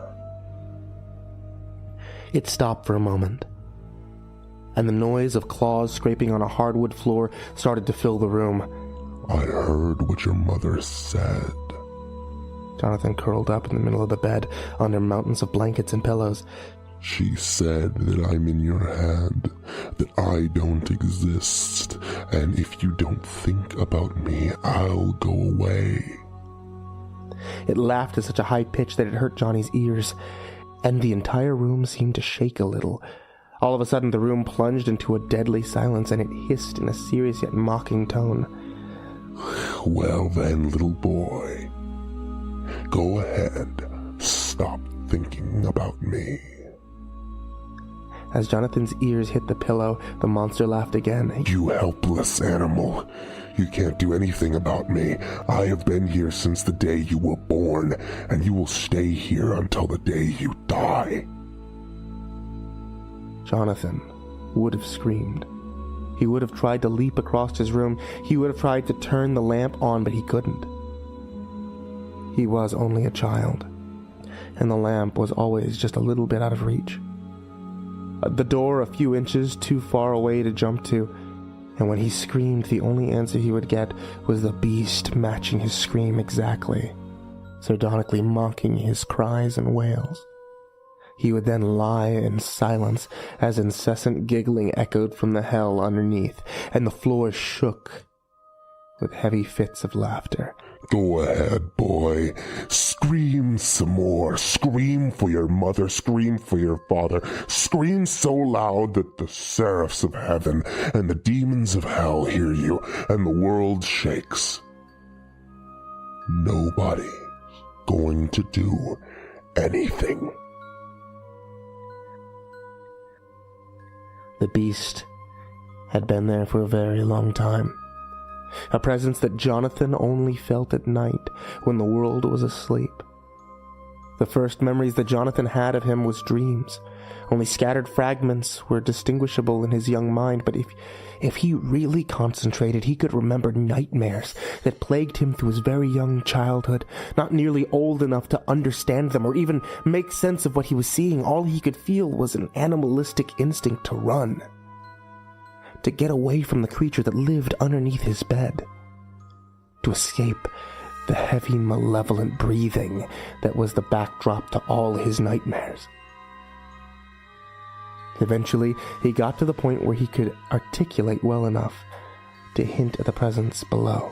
It stopped for a moment, and the noise of claws scraping on a hardwood floor started to fill the room. I heard what your mother said. Jonathan curled up in the middle of the bed under mountains of blankets and pillows. She said that I'm in your head, that I don't exist, and if you don't think about me, I'll go away. It laughed at such a high pitch that it hurt Johnny's ears, and the entire room seemed to shake a little. All of a sudden, the room plunged into a deadly silence, and it hissed in a serious yet mocking tone. Well then, little boy, go ahead. Stop thinking about me. As Jonathan's ears hit the pillow, the monster laughed again. You helpless animal. You can't do anything about me. I have been here since the day you were born, and you will stay here until the day you die. Jonathan would have screamed. He would have tried to leap across his room. He would have tried to turn the lamp on, but he couldn't. He was only a child, and the lamp was always just a little bit out of reach. The door a few inches too far away to jump to, and when he screamed, the only answer he would get was the beast matching his scream exactly, sardonically mocking his cries and wails. He would then lie in silence as incessant giggling echoed from the hell underneath, and the floor shook with heavy fits of laughter. Go ahead, boy. Scream some more. Scream for your mother. Scream for your father. Scream so loud that the seraphs of heaven and the demons of hell hear you, and the world shakes. Nobody's going to do anything. The beast had been there for a very long time. A presence that Jonathan only felt at night when the world was asleep. The first memories that Jonathan had of him was dreams. Only scattered fragments were distinguishable in his young mind, but if he really concentrated, he could remember nightmares that plagued him through his very young childhood, not nearly old enough to understand them or even make sense of what he was seeing. All he could feel was an animalistic instinct to run, to get away from the creature that lived underneath his bed, to escape the heavy, malevolent breathing that was the backdrop to all his nightmares. Eventually, he got to the point where he could articulate well enough to hint at the presence below.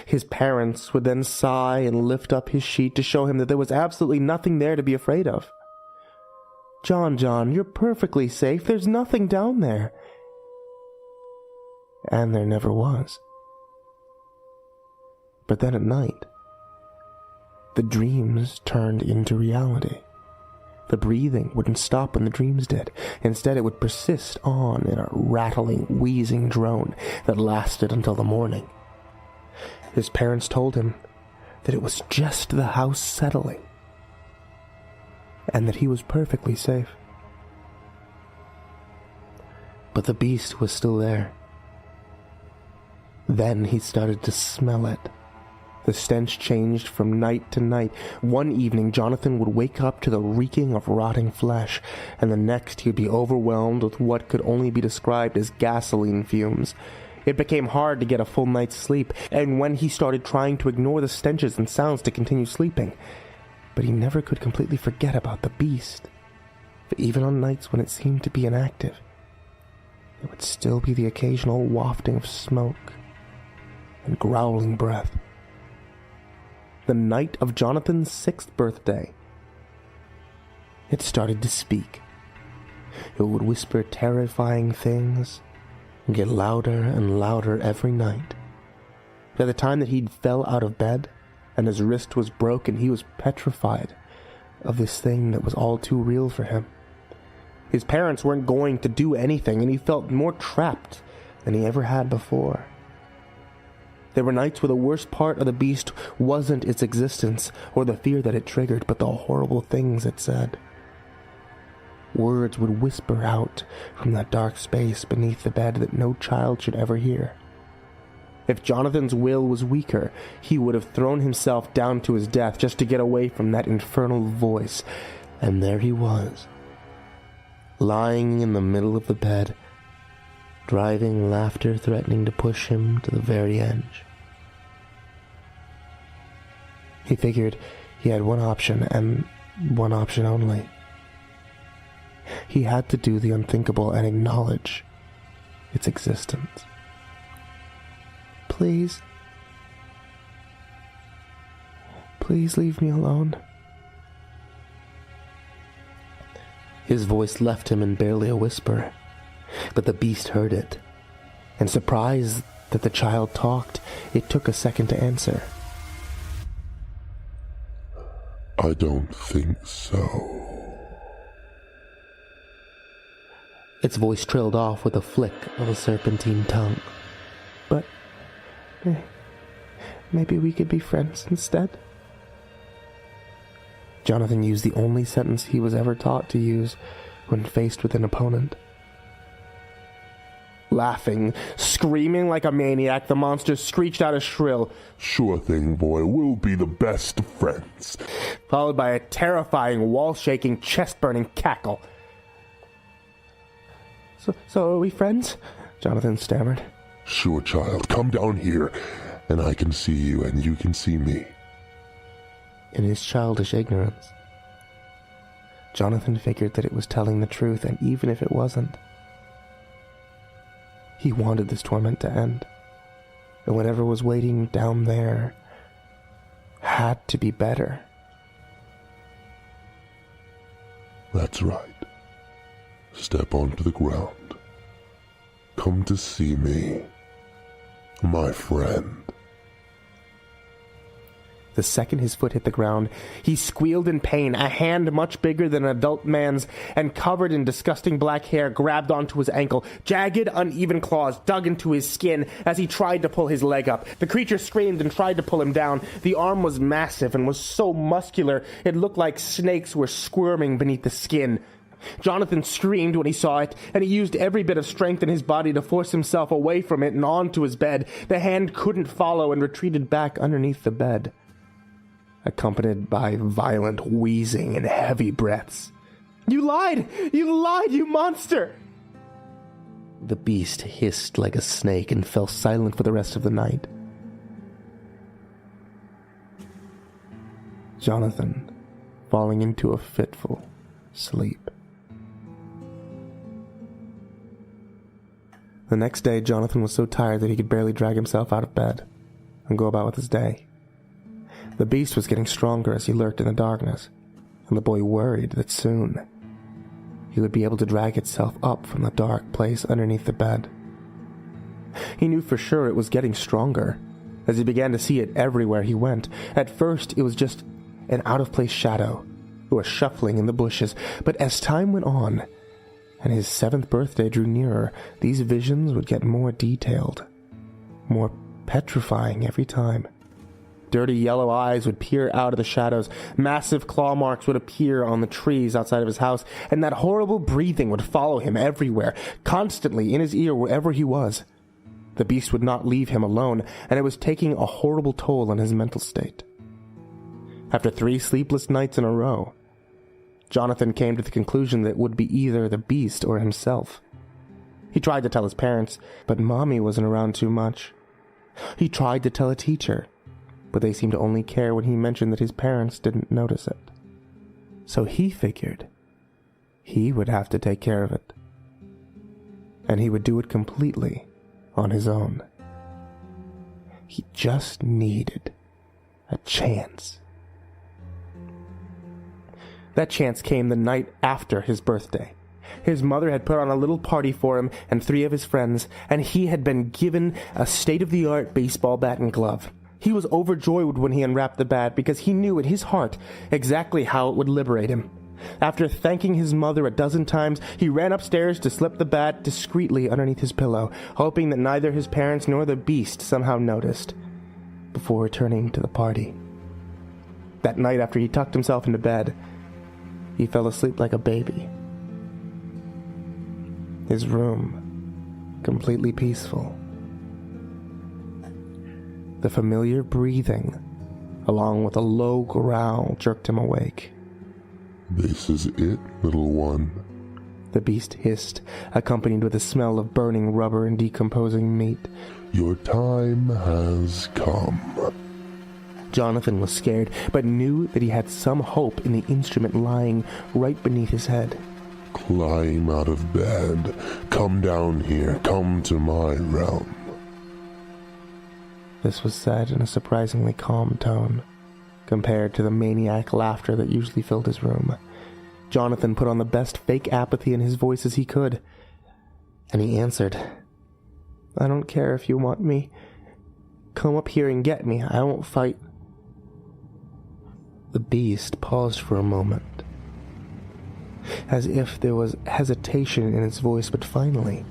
His parents would then sigh and lift up his sheet to show him that there was absolutely nothing there to be afraid of. John, you're perfectly safe. There's nothing down there." And there never was. But then at night, the dreams turned into reality. The breathing wouldn't stop when the dreams did. Instead, it would persist on in a rattling, wheezing drone that lasted until the morning. His parents told him that it was just the house settling, and that he was perfectly safe. But the beast was still there. Then he started to smell it. The stench changed from night to night. One evening, Jonathan would wake up to the reeking of rotting flesh, and the next he would be overwhelmed with what could only be described as gasoline fumes. It became hard to get a full night's sleep, and when he started trying to ignore the stenches and sounds to continue sleeping, but he never could completely forget about the beast. For even on nights when it seemed to be inactive, there would still be the occasional wafting of smoke and growling breath. The night of Jonathan's 6th birthday, it started to speak. It would whisper terrifying things and get louder and louder every night. By the time that he fell out of bed and his wrist was broken, he was petrified of this thing that was all too real for him. His parents weren't going to do anything, and he felt more trapped than he ever had before. There were nights where the worst part of the beast wasn't its existence or the fear that it triggered, but the horrible things it said. Words would whisper out from that dark space beneath the bed that no child should ever hear. If Jonathan's will was weaker, he would have thrown himself down to his death just to get away from that infernal voice. And there he was, lying in the middle of the bed, driving laughter threatening to push him to the very edge. He figured he had one option, and one option only. He had to do the unthinkable and acknowledge its existence. Please leave me alone. His voice left him in barely a whisper, but the beast heard it, and surprised that the child talked, it took a second to answer. I don't think so. Its voice trailed off with a flick of a serpentine tongue. But maybe we could be friends instead. Jonathan used the only sentence he was ever taught to use when faced with an opponent. Laughing, screaming like a maniac, the monster screeched out a shrill, "Sure thing, boy, we'll be the best of friends," followed by a terrifying, wall-shaking, chest-burning cackle. So are we friends?" Jonathan stammered. "Sure, child, come down here, and I can see you, and you can see me." In his childish ignorance, Jonathan figured that it was telling the truth, and even if it wasn't, he wanted this torment to end. And whatever was waiting down there had to be better. That's right. Step onto the ground. Come to see me, my friend. The second his foot hit the ground, he squealed in pain. A hand much bigger than an adult man's and covered in disgusting black hair grabbed onto his ankle. Jagged, uneven claws dug into his skin as he tried to pull his leg up. The creature screamed and tried to pull him down. The arm was massive and was so muscular it looked like snakes were squirming beneath the skin. Jonathan screamed when he saw it, and he used every bit of strength in his body to force himself away from it and onto his bed. The hand couldn't follow and retreated back underneath the bed, accompanied by violent wheezing and heavy breaths. You lied, you monster!" The beast hissed like a snake and fell silent for the rest of the night. Jonathan falling into a fitful sleep. The next day, Jonathan was so tired that he could barely drag himself out of bed and go about with his day. The beast was getting stronger as he lurked in the darkness, and the boy worried that soon he would be able to drag itself up from the dark place underneath the bed. He knew for sure it was getting stronger, as he began to see it everywhere he went. At first, it was just an out-of-place shadow, or shuffling in the bushes, but as time went on, and his 7th birthday drew nearer, these visions would get more detailed, more petrifying every time. Dirty yellow eyes would peer out of the shadows, massive claw marks would appear on the trees outside of his house, and that horrible breathing would follow him everywhere, constantly in his ear wherever he was. The beast would not leave him alone, and it was taking a horrible toll on his mental state. After 3 sleepless nights in a row, Jonathan came to the conclusion that it would be either the beast or himself. He tried to tell his parents, but Mommy wasn't around too much. He tried to tell a teacher, but they seemed to only care when he mentioned that his parents didn't notice it. So he figured he would have to take care of it. And he would do it completely on his own. He just needed a chance. That chance came the night after his birthday. His mother had put on a little party for him and 3 of his friends, and he had been given a state-of-the-art baseball bat and glove. He was overjoyed when he unwrapped the bat because he knew in his heart exactly how it would liberate him. After thanking his mother a dozen times, he ran upstairs to slip the bat discreetly underneath his pillow, hoping that neither his parents nor the beast somehow noticed, before returning to the party. That night, after he tucked himself into bed, he fell asleep like a baby. His room, completely peaceful. The familiar breathing, along with a low growl, jerked him awake. This is it, little one. The beast hissed, accompanied with the smell of burning rubber and decomposing meat. Your time has come. Jonathan was scared, but knew that he had some hope in the instrument lying right beneath his head. Climb out of bed. Come down here. Come to my realm. This was said in a surprisingly calm tone, compared to the maniac laughter that usually filled his room. Jonathan put on the best fake apathy in his voice as he could, and he answered, "I don't care if you want me. Come up here and get me. I won't fight." The beast paused for a moment, as if there was hesitation in its voice, but finally,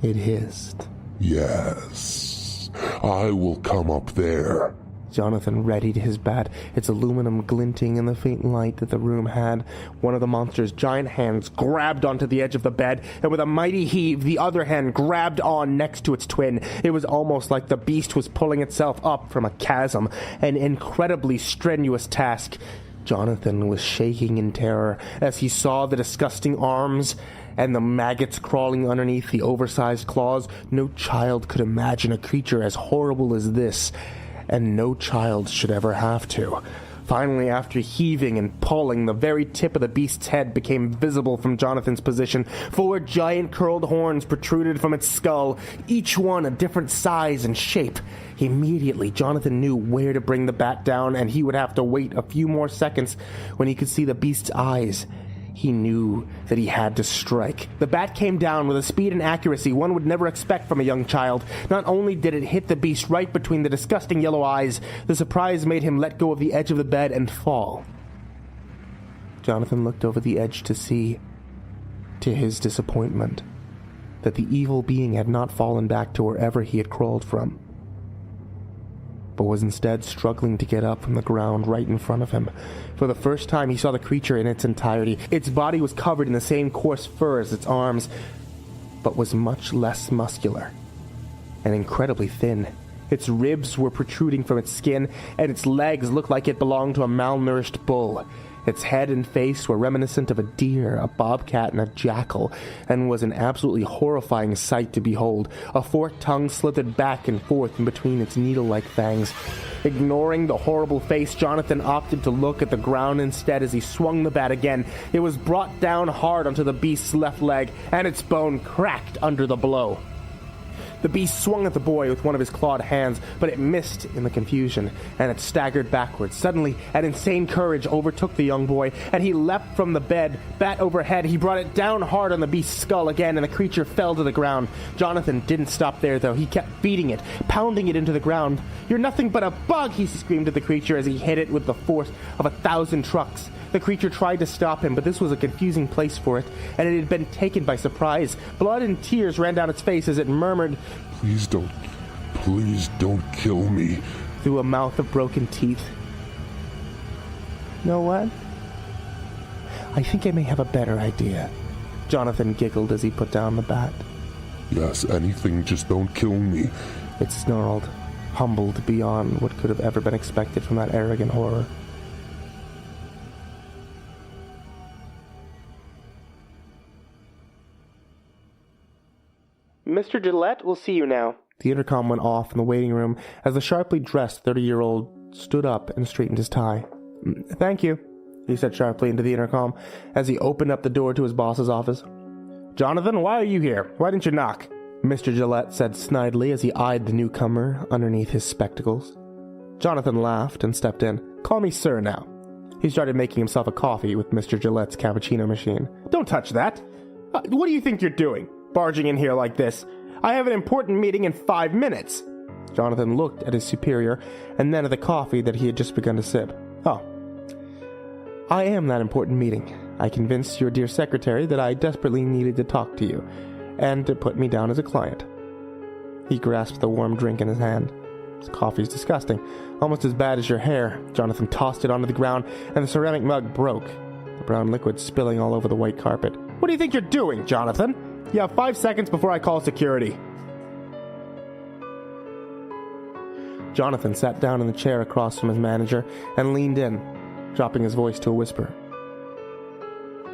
it hissed. Yes, I will come up there. Jonathan readied his bat, its aluminum glinting in the faint light that the room had. One of the monster's giant hands grabbed onto the edge of the bed, and with a mighty heave, the other hand grabbed on next to its twin. It was almost like the beast was pulling itself up from a chasm, an incredibly strenuous task. Jonathan was shaking in terror as he saw the disgusting arms and the maggots crawling underneath the oversized claws. No child could imagine a creature as horrible as this, and no child should ever have to. Finally, after heaving and pulling, the very tip of the beast's head became visible from Jonathan's position. 4 giant curled horns protruded from its skull, each one a different size and shape. Immediately, Jonathan knew where to bring the bat down, and he would have to wait a few more seconds when he could see the beast's eyes. He knew that he had to strike. The bat came down with a speed and accuracy one would never expect from a young child. Not only did it hit the beast right between the disgusting yellow eyes, the surprise made him let go of the edge of the bed and fall. Jonathan looked over the edge to see, to his disappointment, that the evil being had not fallen back to wherever he had crawled from, but was instead struggling to get up from the ground right in front of him. For the first time, he saw the creature in its entirety. Its body was covered in the same coarse fur as its arms, but was much less muscular and incredibly thin. Its ribs were protruding from its skin, and its legs looked like it belonged to a malnourished bull. Its head and face were reminiscent of a deer, a bobcat, and a jackal, and was an absolutely horrifying sight to behold. A forked tongue slithered back and forth in between its needle-like fangs. Ignoring the horrible face, Jonathan opted to look at the ground instead as he swung the bat again. It was brought down hard onto the beast's left leg, and its bone cracked under the blow. The beast swung at the boy with one of his clawed hands, but it missed in the confusion, and it staggered backwards. Suddenly, an insane courage overtook the young boy, and he leapt from the bed. Bat overhead, he brought it down hard on the beast's skull again, and the creature fell to the ground. Jonathan didn't stop there, though. He kept beating it, pounding it into the ground. "You're nothing but a bug," he screamed at the creature as he hit it with the force of 1,000 trucks. The creature tried to stop him, but this was a confusing place for it, and it had been taken by surprise. Blood and tears ran down its face as it murmured, Please don't kill me. through a mouth of broken teeth. "Know what? I think I may have a better idea." Jonathan giggled as he put down the bat. Yes, anything, just don't kill me. It snarled, humbled beyond what could have ever been expected from that arrogant horror. "Mr. Gillette will see you now." The intercom went off in the waiting room as the sharply dressed 30-year-old stood up and straightened his tie. "Thank you," he said sharply into the intercom as he opened up the door to his boss's office. "Jonathan, why are you here? Why didn't you knock?" Mr. Gillette said snidely as he eyed the newcomer underneath his spectacles. Jonathan laughed and stepped in. "Call me sir now." He started making himself a coffee with Mr. Gillette's cappuccino machine. "Don't touch that! What do you think you're doing, barging in here like this? I have an important meeting in 5 minutes." Jonathan looked at his superior and then at the coffee that he had just begun to sip. "Oh, I am that important meeting. I convinced your dear secretary that I desperately needed to talk to you, and to put me down as a client." He grasped the warm drink in his hand. "This coffee's disgusting. Almost as bad as your hair." Jonathan tossed it onto the ground, and the ceramic mug broke, the brown liquid spilling all over the white carpet. "What do you think you're doing, Jonathan? You have 5 seconds before I call security." Jonathan sat down in the chair across from his manager and leaned in, dropping his voice to a whisper.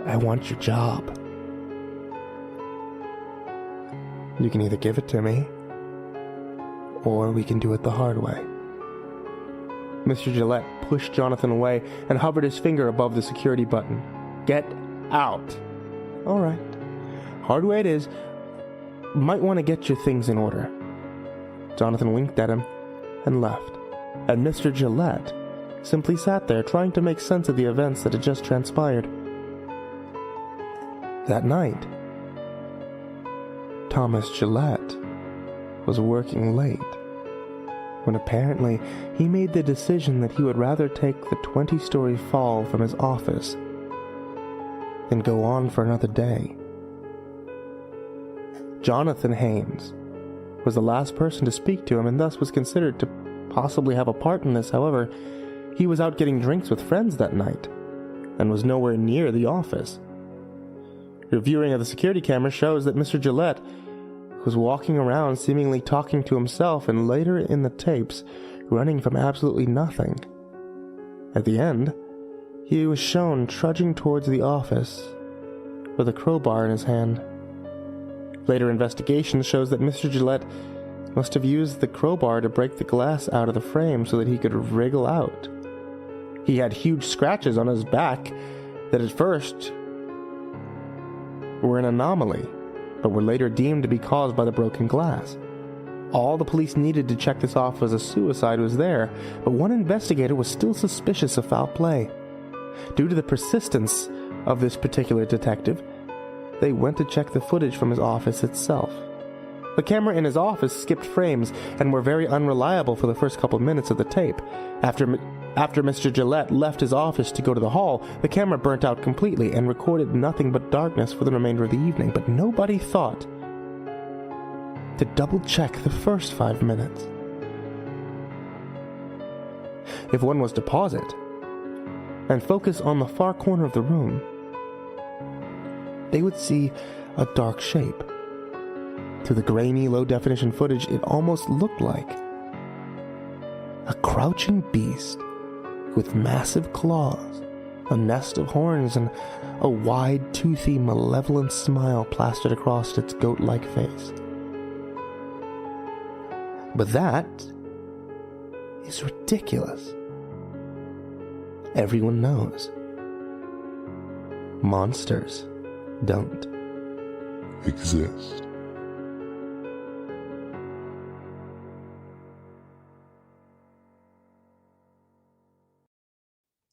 "I want your job. You can either give it to me, or we can do it the hard way." Mr. Gillette pushed Jonathan away and hovered his finger above the security button. "Get out." "All right. Hard way it is. Might want to get your things in order." Jonathan winked at him and left, and Mr. Gillette simply sat there trying to make sense of the events that had just transpired. That night, Thomas Gillette was working late, when apparently he made the decision that he would rather take the 20-story fall from his office than go on for another day. Jonathan Haynes was the last person to speak to him, and thus was considered to possibly have a part in this. However, he was out getting drinks with friends that night, and was nowhere near the office. Reviewing of the security camera shows that Mr. Gillette was walking around seemingly talking to himself, and later in the tapes, running from absolutely nothing. At the end, he was shown trudging towards the office with a crowbar in his hand. Later investigation shows that Mr. Gillette must have used the crowbar to break the glass out of the frame so that he could wriggle out. He had huge scratches on his back that at first were an anomaly, but were later deemed to be caused by the broken glass. All the police needed to check this off as a suicide was there, but one investigator was still suspicious of foul play. Due to the persistence of this particular detective, they went to check the footage from his office itself. The camera in his office skipped frames and were very unreliable for the first couple minutes of the tape. After Mr. Gillette left his office to go to the hall, the camera burnt out completely and recorded nothing but darkness for the remainder of the evening, but nobody thought to double-check the first 5 minutes. If one was to pause it and focus on the far corner of the room, they would see a dark shape. Through the grainy, low-definition footage, it almost looked like a crouching beast with massive claws, a nest of horns, and a wide, toothy, malevolent smile plastered across its goat-like face. But that is ridiculous. Everyone knows. Monsters don't Exist.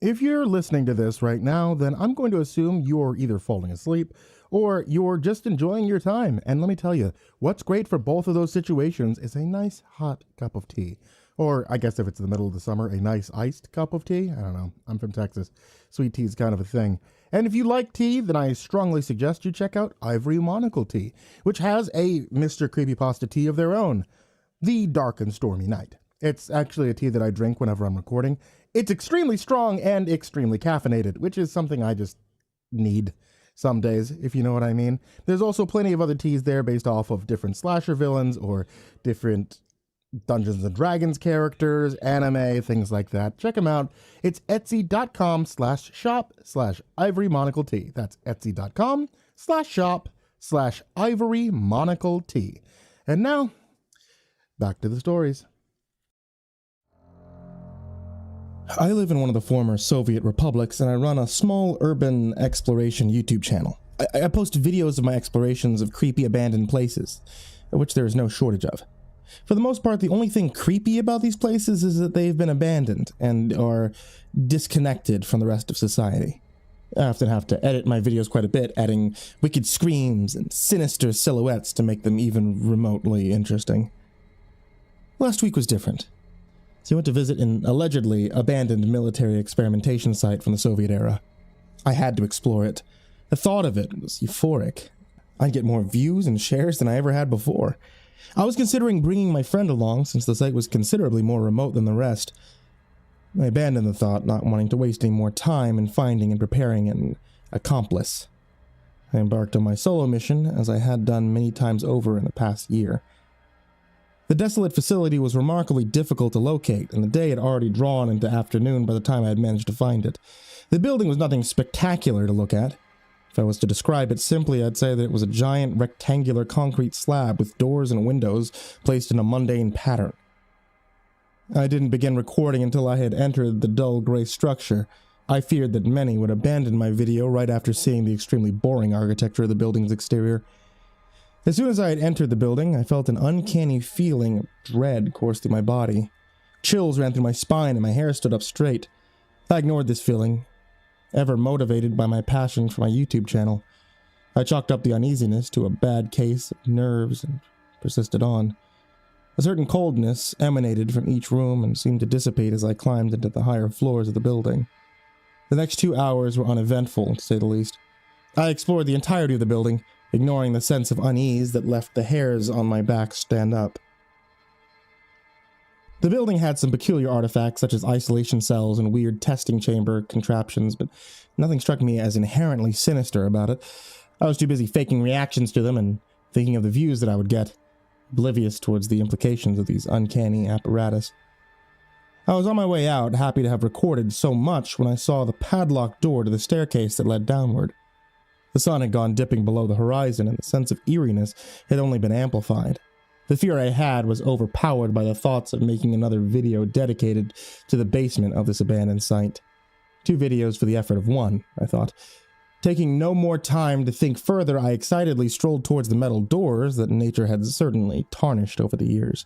If you're listening to this right now, then I'm going to assume you're either falling asleep or you're just enjoying your time. And let me tell you, what's great for both of those situations is a nice hot cup of tea. Or I guess if it's the middle of the summer, a nice iced cup of tea. I don't know. I'm from Texas. Sweet tea is kind of a thing. And if you like tea, then I strongly suggest you check out Ivory Monocle Tea, which has a Mr. Creepypasta tea of their own, the Dark and Stormy Night. It's actually a tea that I drink whenever I'm recording. It's extremely strong and extremely caffeinated, which is something I just need some days, if you know what I mean. There's also plenty of other teas there based off of different slasher villains or different Dungeons and Dragons characters, anime, things like that. Check them out. It's etsy.com/shop/Ivory Monocle Tea. That's etsy.com/shop/Ivory Monocle Tea. And now, back to the stories. I live in one of the former Soviet republics, and I run a small urban exploration YouTube channel. I post videos of my explorations of creepy abandoned places, which there is no shortage of. For the most part, the only thing creepy about these places is that they've been abandoned and are disconnected from the rest of society. I often have to edit my videos quite a bit, adding wicked screams and sinister silhouettes to make them even remotely interesting. Last week was different. So I went to visit an allegedly abandoned military experimentation site from the Soviet era. I had to explore it. The thought of it was euphoric. I'd get more views and shares than I ever had before. I was considering bringing my friend along since the site was considerably more remote than the rest. I abandoned the thought, not wanting to waste any more time in finding and preparing an accomplice. I embarked on my solo mission, as I had done many times over in the past year. The desolate facility was remarkably difficult to locate, and the day had already drawn into afternoon by the time I had managed to find it. The building was nothing spectacular to look at. If I was to describe it simply, I'd say that it was a giant rectangular concrete slab with doors and windows placed in a mundane pattern. I didn't begin recording until I had entered the dull gray structure. I feared that many would abandon my video right after seeing the extremely boring architecture of the building's exterior. As soon as I had entered the building, I felt an uncanny feeling of dread course through my body. Chills ran through my spine and my hair stood up straight. I ignored this feeling, ever motivated by my passion for my YouTube channel. I chalked up the uneasiness to a bad case of nerves and persisted on. A certain coldness emanated from each room and seemed to dissipate as I climbed into the higher floors of the building. The next 2 hours were uneventful, to say the least. I explored the entirety of the building, ignoring the sense of unease that left the hairs on my back stand up. The building had some peculiar artifacts such as isolation cells and weird testing chamber contraptions, but nothing struck me as inherently sinister about it. I was too busy faking reactions to them and thinking of the views that I would get, oblivious towards the implications of these uncanny apparatus. I was on my way out, happy to have recorded so much when I saw the padlocked door to the staircase that led downward. The sun had gone dipping below the horizon, and the sense of eeriness had only been amplified. The fear I had was overpowered by the thoughts of making another video dedicated to the basement of this abandoned site. 2 videos for the effort of one, I thought. Taking no more time to think further, I excitedly strolled towards the metal doors that nature had certainly tarnished over the years.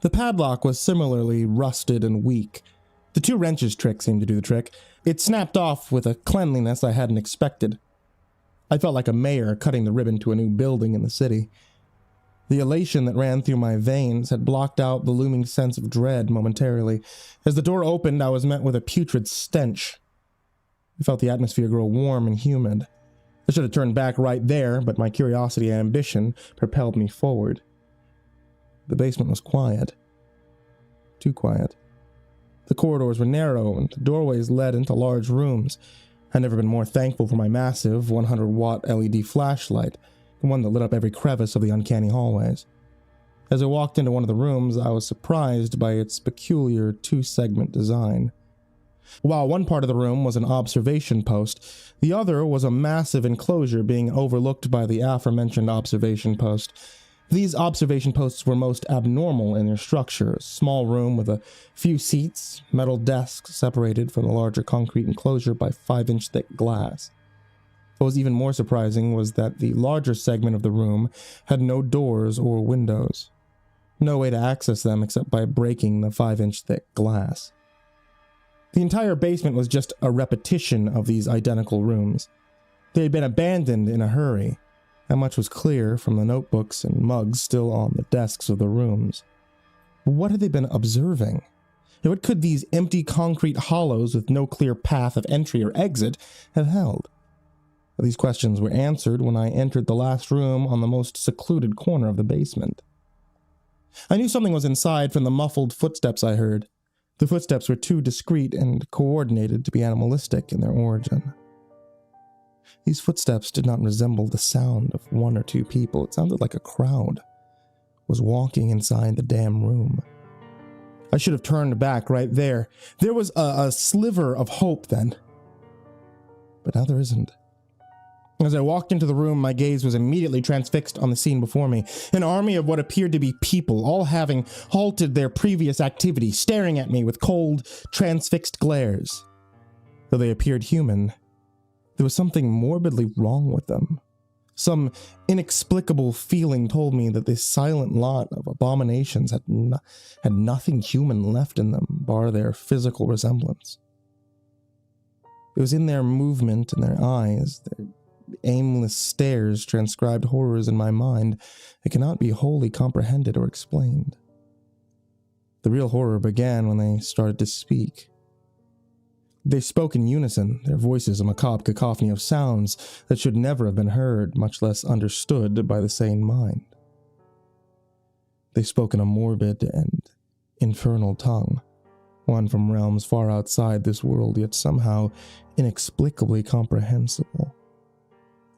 The padlock was similarly rusted and weak. The 2 wrenches trick seemed to do the trick. It snapped off with a cleanliness I hadn't expected. I felt like a mayor cutting the ribbon to a new building in the city. The elation that ran through my veins had blocked out the looming sense of dread momentarily. As the door opened, I was met with a putrid stench. I felt the atmosphere grow warm and humid. I should have turned back right there, but my curiosity and ambition propelled me forward. The basement was quiet. Too quiet. The corridors were narrow, and the doorways led into large rooms. I'd never been more thankful for my massive 100-watt LED flashlight, the one that lit up every crevice of the uncanny hallways. As I walked into one of the rooms, I was surprised by its peculiar 2-segment design. While one part of the room was an observation post, the other was a massive enclosure being overlooked by the aforementioned observation post. These observation posts were most abnormal in their structure, a small room with a few seats, metal desks separated from the larger concrete enclosure by 5-inch thick glass. What was even more surprising was that the larger segment of the room had no doors or windows. No way to access them except by breaking the 5-inch thick glass. The entire basement was just a repetition of these identical rooms. They had been abandoned in a hurry. That much was clear from the notebooks and mugs still on the desks of the rooms. But what had they been observing? And what could these empty concrete hollows with no clear path of entry or exit have held? These questions were answered when I entered the last room on the most secluded corner of the basement. I knew something was inside from the muffled footsteps I heard. The footsteps were too discreet and coordinated to be animalistic in their origin. These footsteps did not resemble the sound of one or two people. It sounded like a crowd was walking inside the damn room. I should have turned back right there. There was a sliver of hope then. But now there isn't. As I walked into the room, my gaze was immediately transfixed on the scene before me. An army of what appeared to be people, all having halted their previous activity, staring at me with cold, transfixed glares. Though they appeared human, there was something morbidly wrong with them. Some inexplicable feeling told me that this silent lot of abominations had nothing human left in them, bar their physical resemblance. It was in their movement and their eyes, their aimless stares transcribed horrors in my mind that cannot be wholly comprehended or explained. The real horror began when they started to speak. They spoke in unison, their voices a macabre cacophony of sounds that should never have been heard, much less understood by the sane mind. They spoke in a morbid and infernal tongue, one from realms far outside this world, yet somehow inexplicably comprehensible.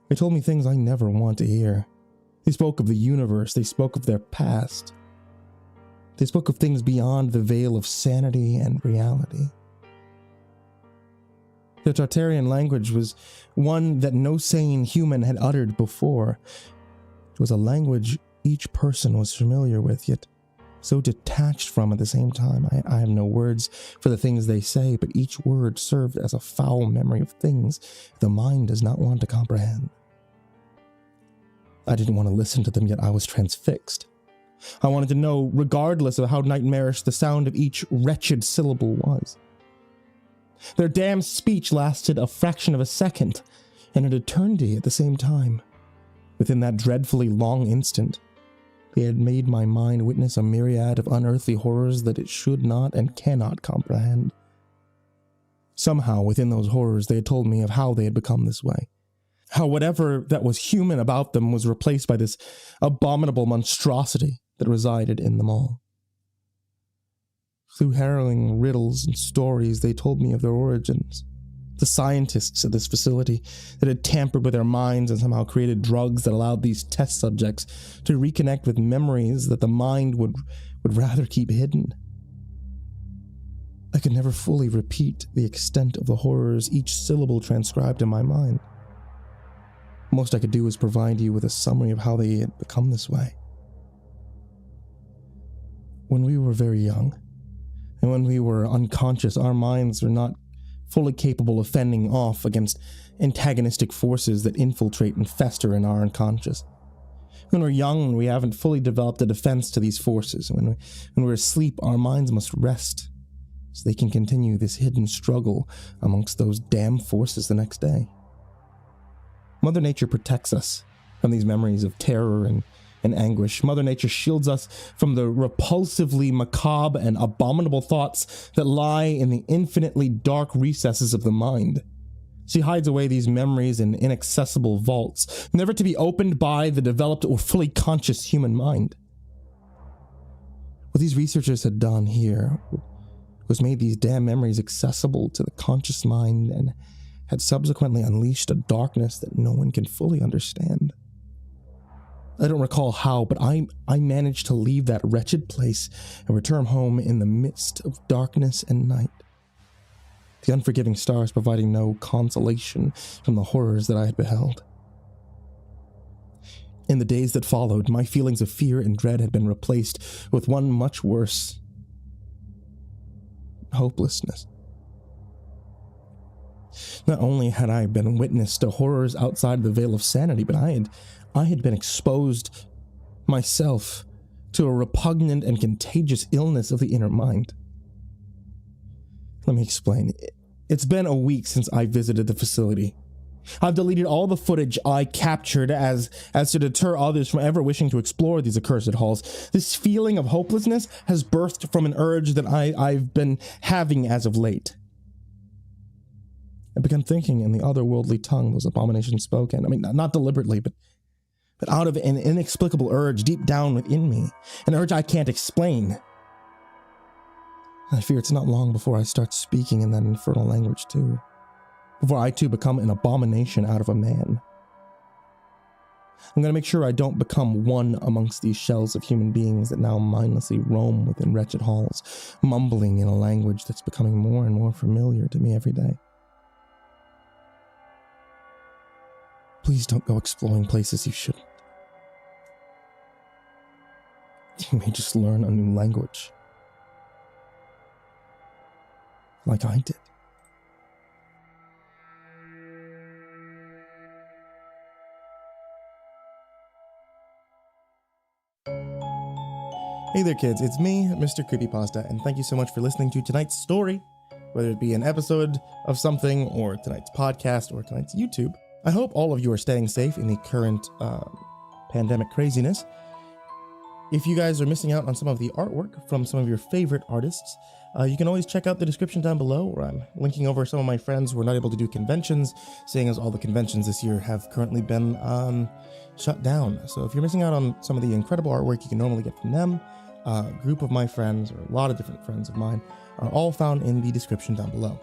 They told me things I never want to hear. They spoke of the universe, they spoke of their past. They spoke of things beyond the veil of sanity and reality. Their Tartarian language was one that no sane human had uttered before. It was a language each person was familiar with, yet so detached from at the same time. I have no words for the things they say, but each word served as a foul memory of things the mind does not want to comprehend. I didn't want to listen to them, yet I was transfixed. I wanted to know, regardless of how nightmarish the sound of each wretched syllable was. Their damn speech lasted a fraction of a second, and an eternity at the same time. Within that dreadfully long instant, they had made my mind witness a myriad of unearthly horrors that it should not and cannot comprehend. Somehow, within those horrors, they had told me of how they had become this way. How whatever that was human about them was replaced by this abominable monstrosity that resided in them all. Through harrowing riddles and stories, they told me of their origins. The scientists at this facility that had tampered with their minds and somehow created drugs that allowed these test subjects to reconnect with memories that the mind would rather keep hidden. I could never fully repeat the extent of the horrors each syllable transcribed in my mind. Most I could do was provide you with a summary of how they had become this way. When we were very young, and when we were unconscious, our minds were not fully capable of fending off against antagonistic forces that infiltrate and fester in our unconscious. When we're young, we haven't fully developed a defense to these forces. When we're asleep, our minds must rest so they can continue this hidden struggle amongst those damn forces the next day. Mother Nature protects us from these memories of terror and anguish. Mother Nature shields us from the repulsively macabre and abominable thoughts that lie in the infinitely dark recesses of the mind. She hides away these memories in inaccessible vaults, never to be opened by the developed or fully conscious human mind. What these researchers had done here was made these damn memories accessible to the conscious mind and had subsequently unleashed a darkness that no one can fully understand. I don't recall how, but I managed to leave that wretched place and return home in the midst of darkness and night. The unforgiving stars providing no consolation from the horrors that I had beheld. In the days that followed, my feelings of fear and dread had been replaced with one much worse: hopelessness. Not only had I been witness to horrors outside the veil of sanity, but I had been exposed myself to a repugnant and contagious illness of the inner mind. Let me explain. It's been a week since I visited the facility. I've deleted all the footage I captured as to deter others from ever wishing to explore these accursed halls. This feeling of hopelessness has birthed from an urge that I've been having as of late. I began thinking in the otherworldly tongue those abominations spoken. I mean, not deliberately, but out of an inexplicable urge deep down within me. An urge I can't explain. I fear it's not long before I start speaking in that infernal language too. Before I too become an abomination out of a man. I'm going to make sure I don't become one amongst these shells of human beings that now mindlessly roam within wretched halls, mumbling in a language that's becoming more and more familiar to me every day. Please don't go exploring places you shouldn't. You may just learn a new language. Like I did. Hey there kids, it's me, Mr. Creepypasta, and thank you so much for listening to tonight's story, whether it be an episode of something, or tonight's podcast, or tonight's YouTube. I hope all of you are staying safe in the current pandemic craziness. If you guys are missing out on some of the artwork from some of your favorite artists, you can always check out the description down below, where I'm linking over some of my friends who are not able to do conventions, seeing as all the conventions this year have currently been shut down. So if you're missing out on some of the incredible artwork you can normally get from them, a group of my friends, or a lot of different friends of mine, are all found in the description down below.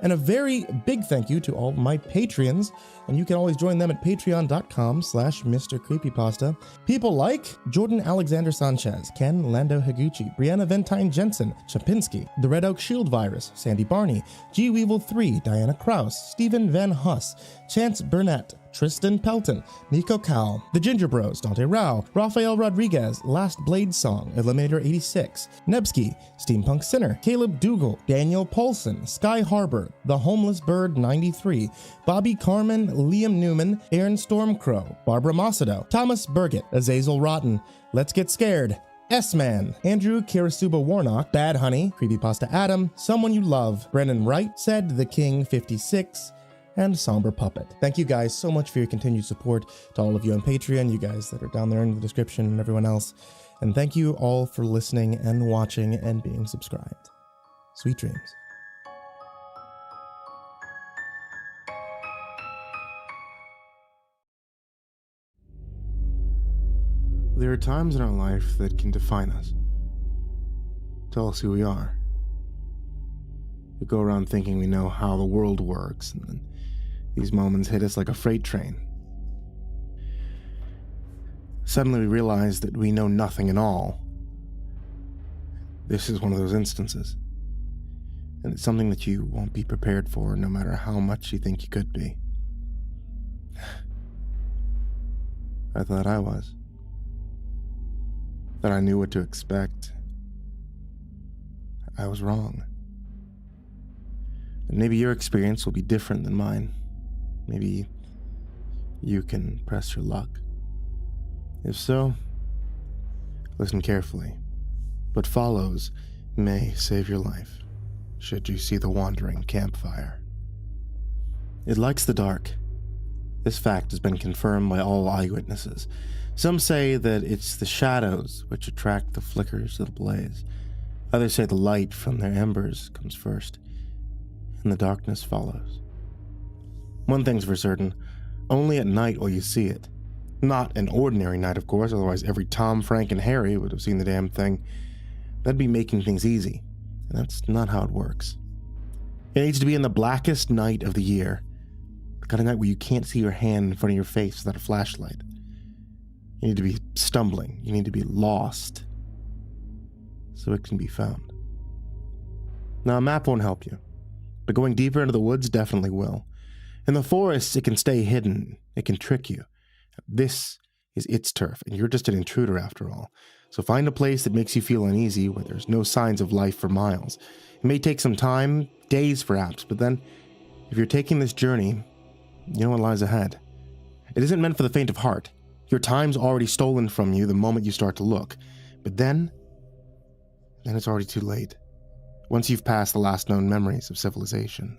And a very big thank you to all my Patreons, and you can always join them at patreon.com/MrCreepyPasta. People like Jordan Alexander Sanchez, Ken Lando Higuchi, Brianna Ventine Jensen, Chapinski, The Red Oak Shield Virus, Sandy Barney, G Weevil 3, Diana Kraus, Stephen Van Huss, Chance Burnett, Tristan Pelton, Nico Cowell, The Ginger Bros, Dante Rao, Rafael Rodriguez, Last Blade Song, Eliminator 86, Nebsky, Steampunk Sinner, Caleb Dougal, Daniel Paulson, Sky Harbor, The Homeless Bird 93, Bobby Carmen, Liam Newman, Aaron Stormcrow, Barbara Macedo, Thomas Burgett, Azazel Rotten, Let's Get Scared, S-Man, Andrew Kirisuba Warnock, Bad Honey, Creepypasta Adam, Someone You Love, Brennan Wright, Said the King 56, and Somber Puppet. Thank you guys so much for your continued support, to all of you on Patreon, you guys that are down there in the description, and everyone else. And thank you all for listening and watching and being subscribed. Sweet dreams. There are times in our life that can define us, tell us who we are. We go around thinking we know how the world works, and then these moments hit us like a freight train. Suddenly we realize that we know nothing at all. This is one of those instances. And it's something that you won't be prepared for, no matter how much you think you could be. I thought I was. That I knew what to expect. I was wrong. And maybe your experience will be different than mine. Maybe you can press your luck. If so, listen carefully. What follows may save your life, should you see the wandering campfire. It likes the dark. This fact has been confirmed by all eyewitnesses. Some say that it's the shadows which attract the flickers of the blaze. Others say the light from their embers comes first, and the darkness follows. One thing's for certain, only at night will you see it. Not an ordinary night, of course, otherwise every Tom, Frank, and Harry would have seen the damn thing. That'd be making things easy, and that's not how it works. It needs to be in the blackest night of the year, the kind of night where you can't see your hand in front of your face without a flashlight. You need to be stumbling, you need to be lost, so it can be found. Now, a map won't help you, but going deeper into the woods definitely will. In the forests, it can stay hidden, it can trick you. This is its turf, and you're just an intruder after all. So find a place that makes you feel uneasy, where there's no signs of life for miles. It may take some time, days perhaps, but then, if you're taking this journey, you know what lies ahead. It isn't meant for the faint of heart. Your time's already stolen from you the moment you start to look. But then it's already too late. once you've passed the last known memories of civilization.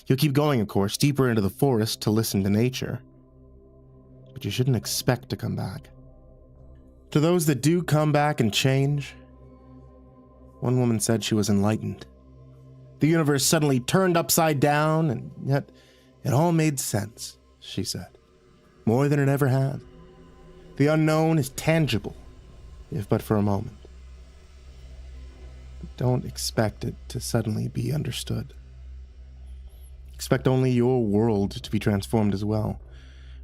You'll keep going, of course, deeper into the forest to listen to nature. But you shouldn't expect to come back. To those that do come back and change, one woman said she was enlightened. The universe suddenly turned upside down, and yet it all made sense, she said. More than it ever had. The unknown is tangible, if but for a moment. But don't expect it to suddenly be understood. Expect only your world to be transformed as well.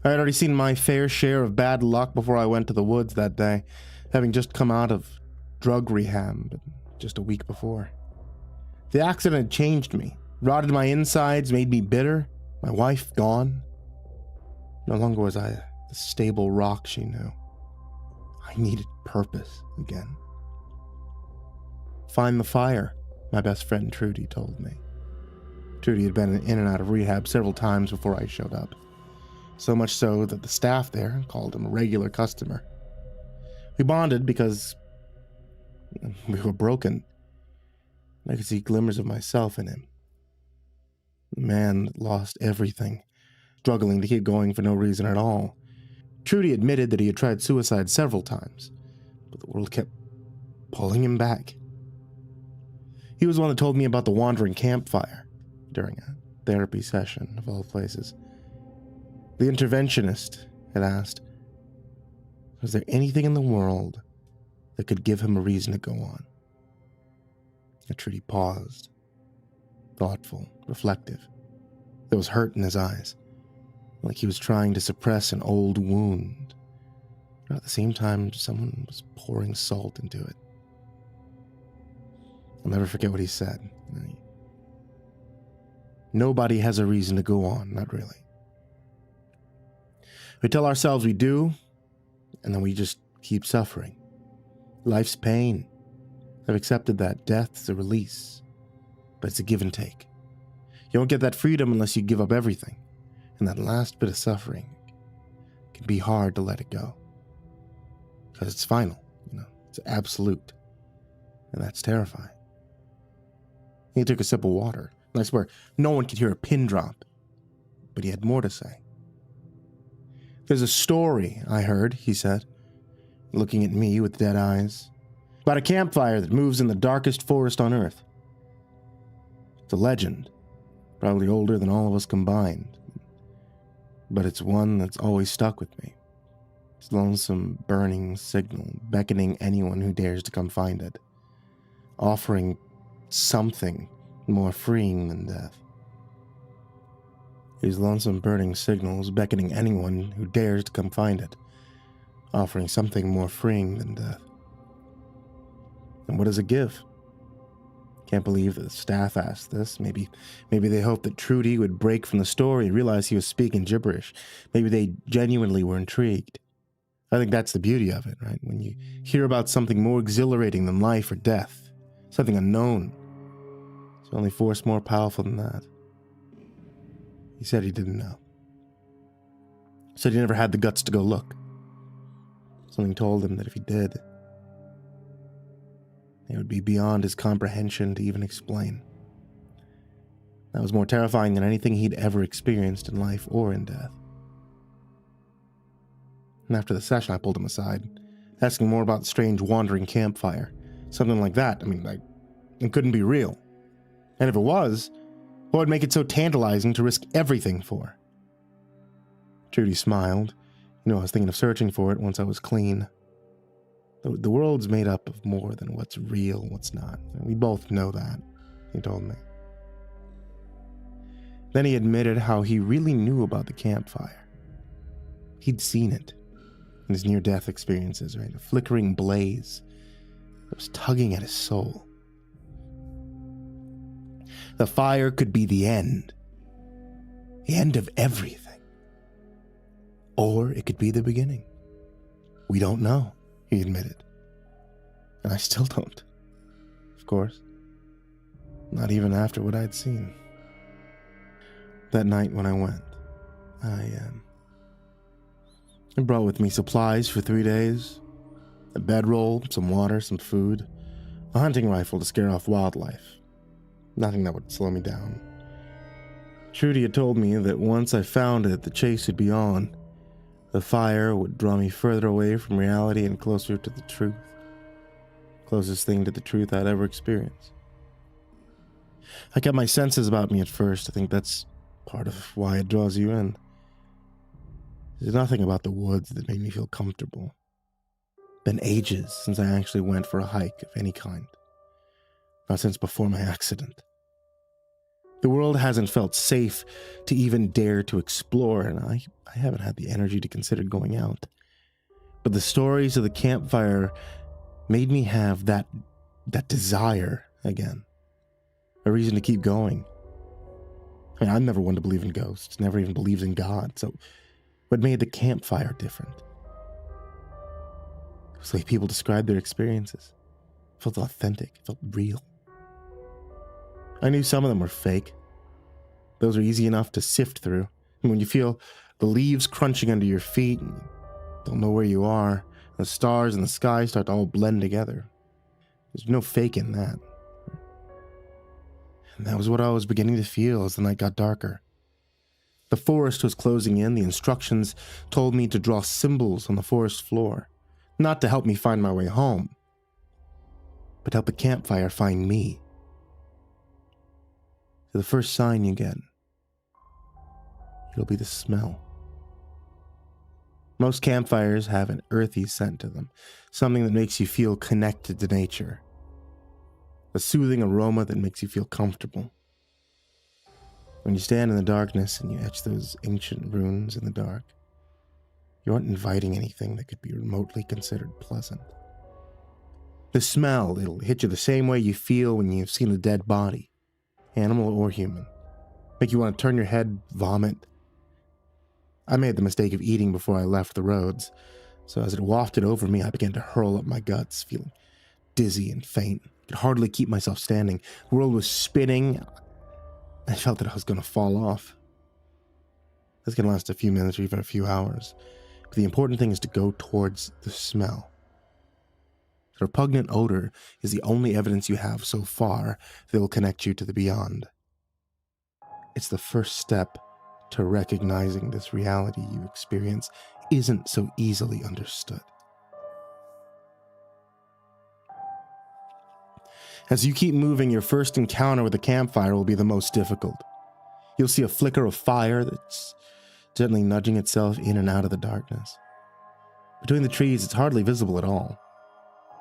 I had already seen my fair share of bad luck before I went to the woods that day, having just come out of drug rehab just a week before. The accident had changed me, rotted my insides, made me bitter, my wife gone. No longer was I the stable rock she knew. I needed purpose again. Find the fire, my best friend Trudy told me. Trudy had been in and out of rehab several times before I showed up. So much so that the staff there called him a regular customer. We bonded because we were broken. I could see glimmers of myself in him. The man that lost everything, struggling to keep going for no reason at all. Trudy admitted that he had tried suicide several times, but the world kept pulling him back. He was the one that told me about the wandering campfire during a therapy session, of all places. The interventionist had asked, was there anything in the world that could give him a reason to go on? And Trudy paused, thoughtful, reflective. There was hurt in his eyes, like he was trying to suppress an old wound. But at the same time, someone was pouring salt into it. I'll never forget what he said. Nobody has a reason to go on, not really. We tell ourselves we do, and then we just keep suffering. Life's pain. I've accepted that. Death's a release, but it's a give and take. You don't get that freedom unless you give up everything, and that last bit of suffering can be hard to let it go. Because it's final, it's absolute, and that's terrifying. He took a sip of water, and I swear no one could hear a pin drop, but he had more to say. There's a story I heard, he said, looking at me with dead eyes, about a campfire that moves in the darkest forest on Earth. It's a legend, probably older than all of us combined, but it's one that's always stuck with me. It's lonesome, burning signal, beckoning anyone who dares to come find it, offering something more freeing than death. These lonesome burning signals beckoning anyone who dares to come find it, offering something more freeing than death. And what does it give? Can't believe that the staff asked this. Maybe they hoped that Trudy would break from the story and realize he was speaking gibberish. Maybe they genuinely were intrigued. I think that's the beauty of it, right? When you hear about something more exhilarating than life or death, something unknown, it's only force more powerful than that. He said he didn't know. Said he never had the guts to go look. Something told him that if he did, it would be beyond his comprehension to even explain. That was more terrifying than anything he'd ever experienced in life or in death. And after the session, I pulled him aside, asking more about the strange wandering campfire. Something like that. It couldn't be real. And if it was, what would make it so tantalizing to risk everything for? Trudy smiled. I was thinking of searching for it once I was clean. The world's made up of more than what's real and what's not. We both know that, he told me. Then he admitted how he really knew about the campfire. He'd seen it in his near-death experiences, right? A flickering blaze that was tugging at his soul. The fire could be the end of everything. Or it could be the beginning. We don't know, he admitted. And I still don't. Of course. Not even after what I'd seen. That night when I went, I brought with me supplies for 3 days. A bedroll, some water, some food. A hunting rifle to scare off wildlife. Nothing that would slow me down. Trudy had told me that once I found it, the chase would be on. The fire would draw me further away from reality and closer to the truth. Closest thing to the truth I'd ever experienced. I kept my senses about me at first. I think that's part of why it draws you in. There's nothing about the woods that made me feel comfortable. Been ages since I actually went for a hike of any kind. Not since before my accident. The world hasn't felt safe to even dare to explore, and I haven't had the energy to consider going out. But the stories of the campfire made me have that desire again. A reason to keep going. I mean, I'm never one to believe in ghosts, never even believed in God, so what made the campfire different? It was like people described their experiences. It felt authentic, it felt real. I knew some of them were fake. Those are easy enough to sift through. And when you feel the leaves crunching under your feet and you don't know where you are, the stars in the sky start to all blend together. There's no fake in that. And that was what I was beginning to feel as the night got darker. The forest was closing in. The instructions told me to draw symbols on the forest floor, not to help me find my way home, but help the campfire find me. So the first sign you get, it'll be the smell. Most campfires have an earthy scent to them, something that makes you feel connected to nature. A soothing aroma that makes you feel comfortable. When you stand in the darkness and you etch those ancient runes in the dark, you aren't inviting anything that could be remotely considered pleasant. The smell, it'll hit you the same way you feel when you've seen a dead body, animal or human. Make you want to turn your head, vomit. I made the mistake of eating before I left the roads, so as it wafted over me, I began to hurl up my guts, feeling dizzy and faint. I could hardly keep myself standing. The world was spinning. I felt that I was going to fall off. This can last a few minutes or even a few hours, but the important thing is to go towards the smell. The repugnant odor is the only evidence you have so far that will connect you to the beyond. It's the first step to recognizing this reality you experience isn't so easily understood. As you keep moving, your first encounter with the campfire will be the most difficult. You'll see a flicker of fire that's gently nudging itself in and out of the darkness. Between the trees, it's hardly visible at all.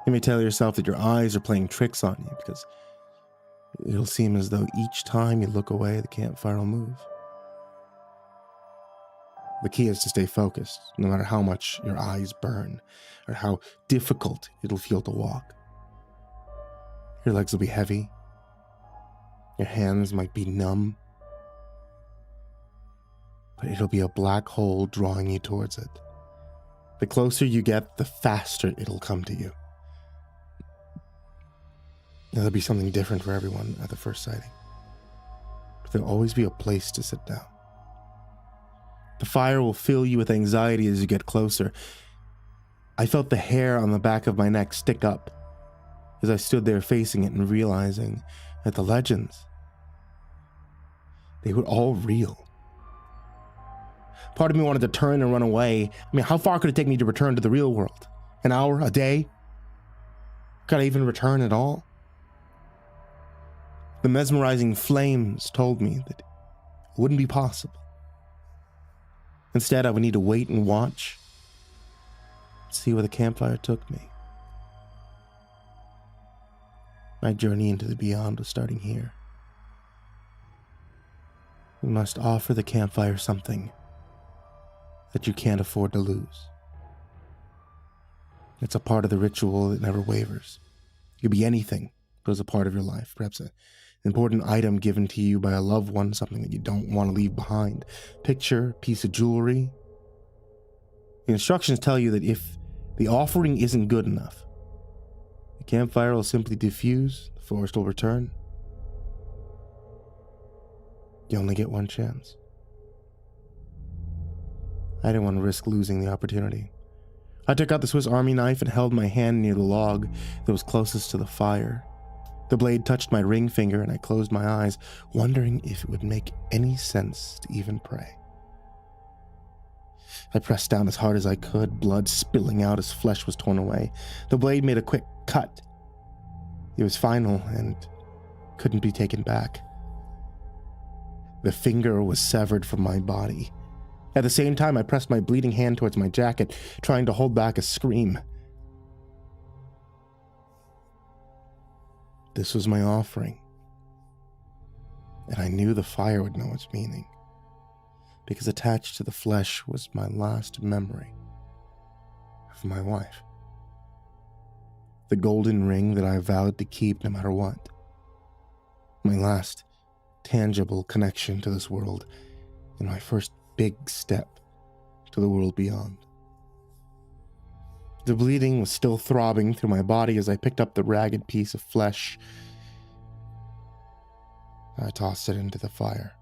You may tell yourself that your eyes are playing tricks on you because it'll seem as though each time you look away, the campfire will move. The key is to stay focused, no matter how much your eyes burn or how difficult it'll feel to walk. Your legs will be heavy. Your hands might be numb. But it'll be a black hole drawing you towards it. The closer you get, the faster it'll come to you. There'll be something different for everyone at the first sighting. But there'll always be a place to sit down. The fire will fill you with anxiety as you get closer. I felt the hair on the back of my neck stick up as I stood there facing it and realizing that the legends, they were all real. Part of me wanted to turn and run away. I mean, how far could it take me to return to the real world? An hour? A day? Could I even return at all? The mesmerizing flames told me that it wouldn't be possible. Instead, I would need to wait and watch, see where the campfire took me. My journey into the beyond was starting here. We must offer the campfire something that you can't afford to lose. It's a part of the ritual that never wavers. It could be anything that was a part of your life, perhaps an important item given to you by a loved one, something that you don't want to leave behind. Picture, piece of jewelry. The instructions tell you that if the offering isn't good enough, the campfire will simply diffuse, the forest will return. You only get one chance. I didn't want to risk losing the opportunity. I took out the Swiss Army knife and held my hand near the log that was closest to the fire. The blade touched my ring finger and I closed my eyes, wondering if it would make any sense to even pray. I pressed down as hard as I could, blood spilling out as flesh was torn away. The blade made a quick cut. It was final and couldn't be taken back. The finger was severed from my body. At the same time, I pressed my bleeding hand towards my jacket, trying to hold back a scream. This was my offering. And I knew the fire would know its meaning, because attached to the flesh was my last memory of my wife. The golden ring that I vowed to keep no matter what. My last tangible connection to this world, and my first big step to the world beyond. The bleeding was still throbbing through my body as I picked up the ragged piece of flesh. I tossed it into the fire.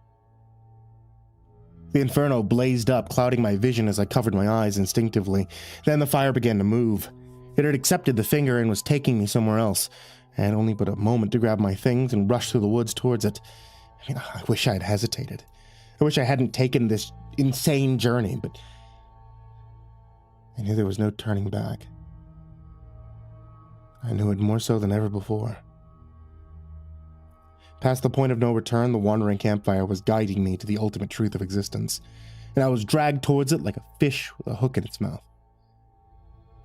The inferno blazed up, clouding my vision as I covered my eyes instinctively. Then the fire began to move. It had accepted the finger and was taking me somewhere else. I had only but a moment to grab my things and rush through the woods towards it. I wish I had hesitated. I wish I hadn't taken this insane journey, but I knew there was no turning back. I knew it more so than ever before. Past the point of no return, the wandering campfire was guiding me to the ultimate truth of existence, and I was dragged towards it like a fish with a hook in its mouth.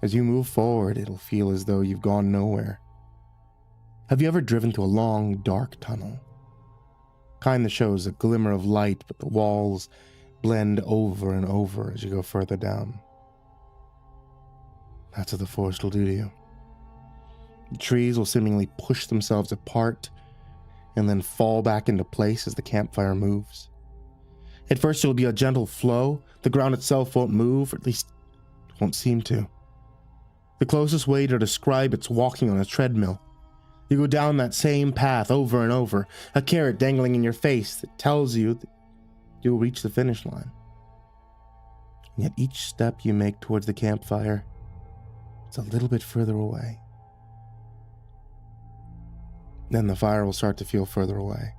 As you move forward, it'll feel as though you've gone nowhere. Have you ever driven through a long, dark tunnel? Kind that shows a glimmer of light, but the walls blend over and over as you go further down. That's what the forest will do to you. The trees will seemingly push themselves apart and then fall back into place as the campfire moves. At first, it'll be a gentle flow. The ground itself won't move, or at least won't seem to. The closest way to describe it's walking on a treadmill. You go down that same path over and over, a carrot dangling in your face that tells you that you'll reach the finish line. And yet each step you make towards the campfire, it's a little bit further away. Then the fire will start to feel further away.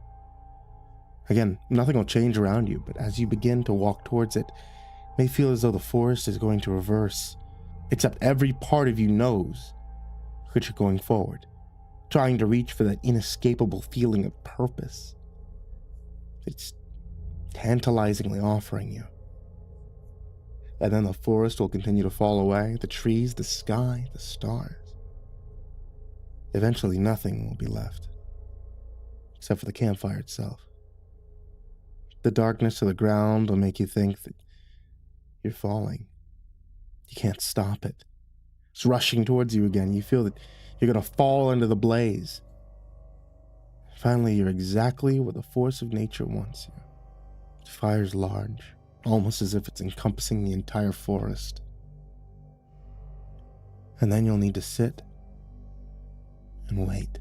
Again, nothing will change around you, but as you begin to walk towards it, it may feel as though the forest is going to reverse, except every part of you knows that you're going forward, trying to reach for that inescapable feeling of purpose. It's tantalizingly offering you. And then the forest will continue to fall away, the trees, the sky, the stars. Eventually nothing will be left, except for the campfire itself. The darkness of the ground will make you think that you're falling. You can't stop it. It's rushing towards you again. You feel that you're going to fall into the blaze. Finally, you're exactly where the force of nature wants you. The fire's large, almost as if it's encompassing the entire forest. And then you'll need to sit and wait.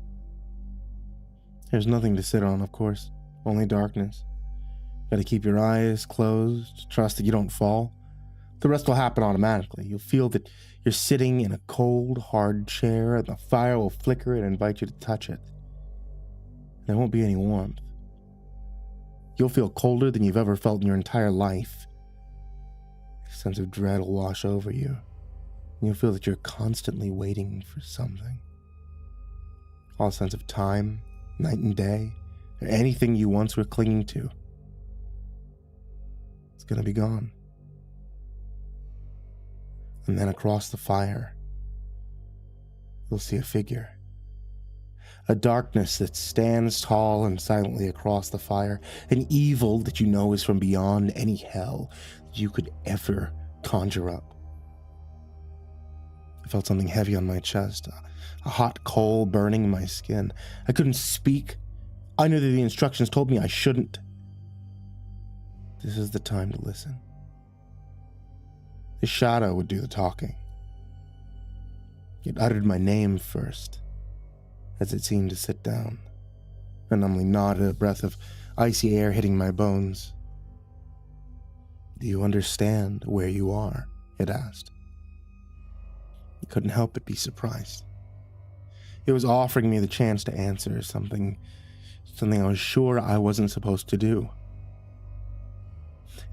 There's nothing to sit on, of course, only darkness. Gotta keep your eyes closed, trust that you don't fall. The rest will happen automatically. You'll feel that you're sitting in a cold, hard chair, and the fire will flicker and invite you to touch it. There won't be any warmth. You'll feel colder than you've ever felt in your entire life. A sense of dread will wash over you, and you'll feel that you're constantly waiting for something. All sense of time, night and day, or anything you once were clinging to, it's gonna be gone. And then across the fire, you'll see a figure. A darkness that stands tall and silently across the fire. An evil that you know is from beyond any hell that you could ever conjure up. I felt something heavy on my chest, a hot coal burning my skin. I couldn't speak. I knew that the instructions told me I shouldn't. This is the time to listen. The shadow would do the talking. It uttered my name first, as it seemed to sit down. I numbly nodded, a breath of icy air hitting my bones. Do you understand where you are? It asked. I couldn't help but be surprised. It was offering me the chance to answer something I was sure I wasn't supposed to do.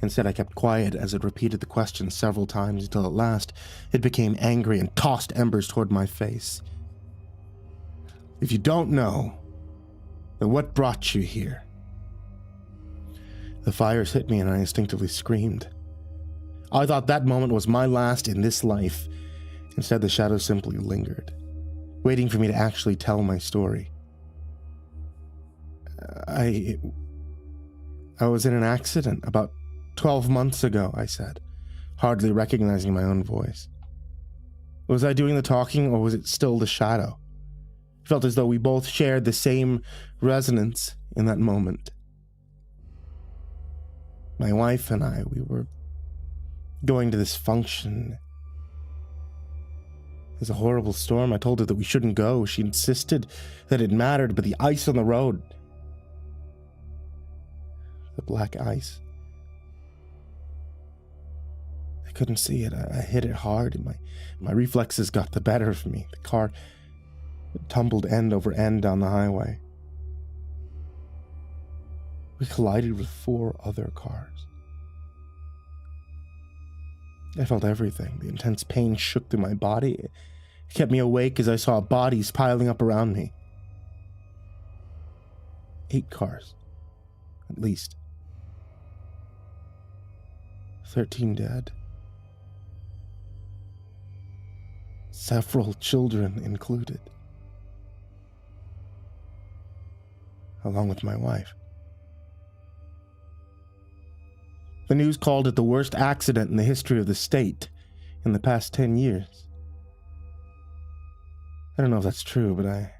Instead, I kept quiet as it repeated the question several times until at last it became angry and tossed embers toward my face. If you don't know, then what brought you here? The fires hit me and I instinctively screamed. I thought that moment was my last in this life. Instead, the shadow simply lingered, waiting for me to actually tell my story. I was in an accident about 12 months ago, I said, hardly recognizing my own voice. Was I doing the talking, or was it still the shadow? It felt as though we both shared the same resonance in that moment. My wife and I, we were going to this function. It was a horrible storm. I told her that we shouldn't go. She insisted that it mattered, but the ice on the road, the black ice, I couldn't see it. I hit it hard, and my reflexes got the better of me. The car tumbled end over end down the highway. We collided with 4 other cars. I felt everything. The intense pain shook through my body. It kept me awake as I saw bodies piling up around me. 8 cars, at least. 13 dead. Several children included. Along with my wife. The news called it the worst accident in the history of the state in the past 10 years. I don't know if that's true, but I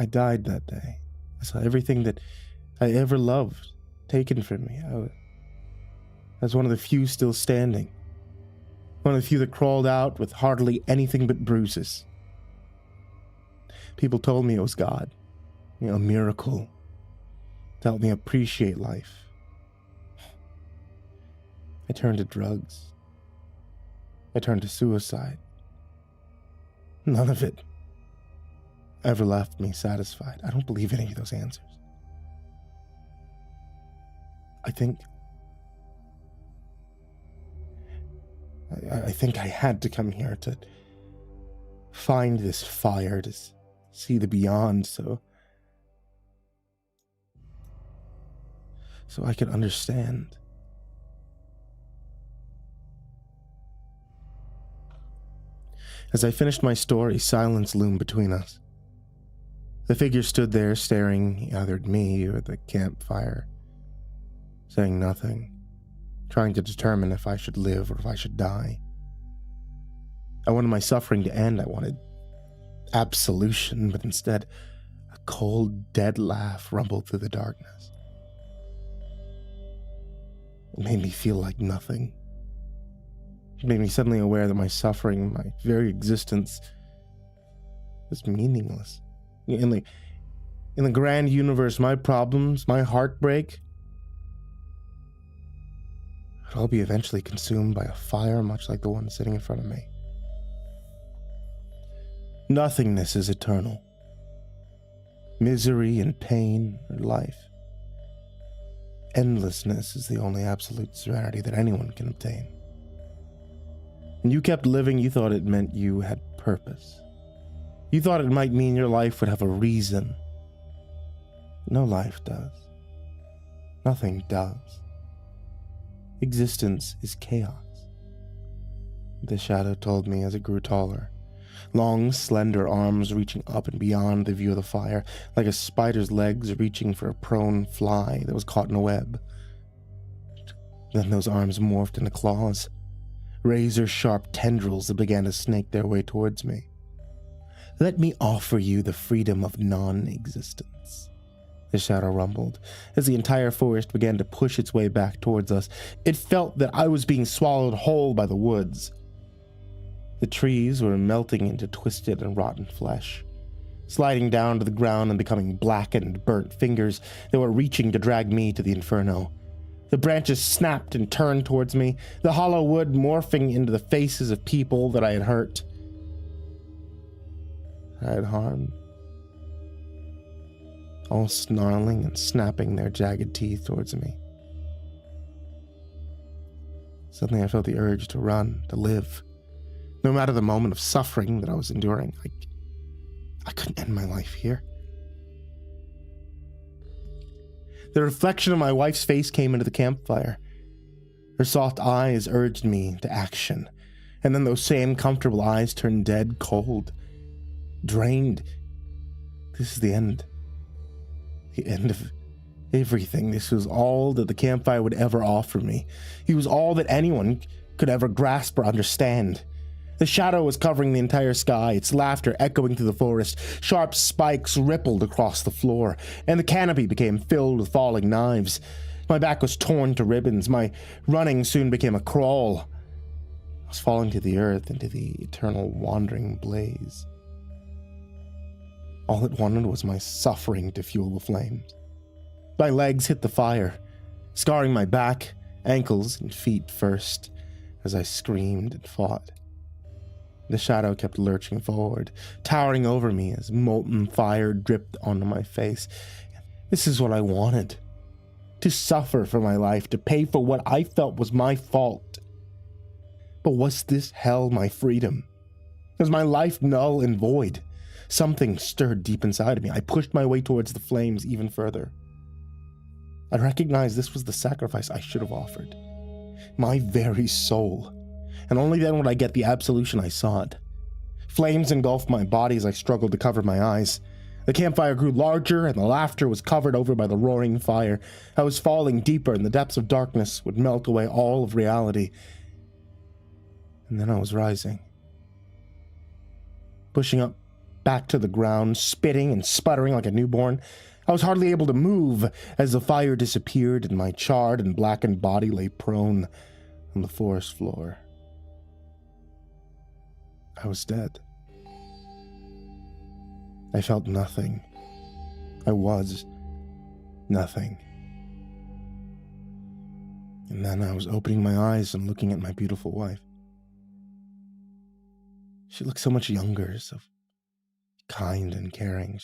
died that day. I saw everything that I ever loved taken from me. I was one of the few still standing. One of the few that crawled out with hardly anything but bruises. People told me it was God, a miracle to help me appreciate life. I turned to drugs. I turned to suicide. None of it ever left me satisfied. I don't believe any of those answers. I think I had to come here to find this fire, to see the beyond, so I could understand. As I finished my story, silence loomed between us. The figure stood there staring either at me or at the campfire, saying nothing, trying to determine if I should live or if I should die. I wanted my suffering to end. I wanted absolution, but instead, a cold, dead laugh rumbled through the darkness. It made me feel like nothing. It made me suddenly aware that my suffering, my very existence, was meaningless. In the grand universe, my problems, my heartbreak, would all be eventually consumed by a fire much like the one sitting in front of me. Nothingness is eternal. Misery and pain are life. Endlessness is the only absolute serenity that anyone can obtain. When you kept living, you thought it meant you had purpose. You thought it might mean your life would have a reason. No life does. Nothing does. Existence is chaos. The shadow told me as it grew taller. Long, slender arms reaching up and beyond the view of the fire, like a spider's legs reaching for a prone fly that was caught in a web. Then those arms morphed into claws, razor-sharp tendrils that began to snake their way towards me. Let me offer you the freedom of non-existence, the shadow rumbled, as the entire forest began to push its way back towards us. It felt that I was being swallowed whole by the woods. The trees were melting into twisted and rotten flesh, sliding down to the ground and becoming blackened, burnt fingers that were reaching to drag me to the inferno. The branches snapped and turned towards me, the hollow wood morphing into the faces of people that I had hurt, I had harmed, all snarling and snapping their jagged teeth towards me. Suddenly I felt the urge to run, to live. No matter the moment of suffering that I was enduring, I couldn't end my life here. The reflection of my wife's face came into the campfire. Her soft eyes urged me to action, and then those same comfortable eyes turned dead cold, drained. This is the end. The end of everything. This was all that the campfire would ever offer me. It was all that anyone could ever grasp or understand. The shadow was covering the entire sky, its laughter echoing through the forest. Sharp spikes rippled across the floor, and the canopy became filled with falling knives. My back was torn to ribbons. My running soon became a crawl. I was falling to the earth into the eternal wandering blaze. All it wanted was my suffering to fuel the flames. My legs hit the fire, scarring my back, ankles, and feet first, as I screamed and fought. The shadow kept lurching forward, towering over me as molten fire dripped onto my face. This is what I wanted. To suffer for my life, to pay for what I felt was my fault. But was this hell my freedom? Was my life null and void? Something stirred deep inside of me. I pushed my way towards the flames even further. I recognized this was the sacrifice I should have offered. My very soul. And only then would I get the absolution I sought. Flames engulfed my body as I struggled to cover my eyes. The campfire grew larger, and the laughter was covered over by the roaring fire. I was falling deeper, and the depths of darkness would melt away all of reality. And then I was rising. Pushing up back to the ground, spitting and sputtering like a newborn. I was hardly able to move as the fire disappeared, and my charred and blackened body lay prone on the forest floor. I was dead. I felt nothing. I was nothing. And then I was opening my eyes and looking at my beautiful wife. She looked so much younger, so kind and caring.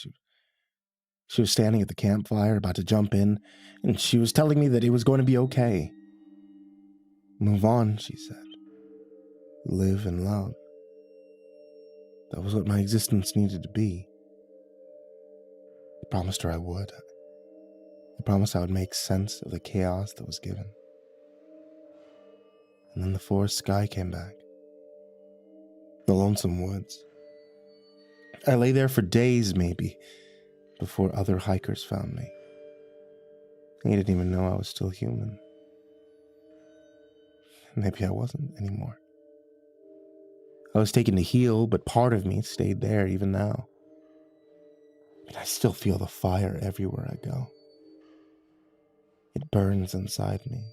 She was standing at the campfire, about to jump in, and she was telling me that it was going to be okay. Move on, she said. Live and love. That was what my existence needed to be. I promised her I would. I promised I would make sense of the chaos that was given. And then the forest sky came back. The lonesome woods. I lay there for days, maybe, before other hikers found me. They didn't even know I was still human. Maybe I wasn't anymore. I was taken to heal, but part of me stayed there even now. And I still feel the fire everywhere I go. It burns inside me.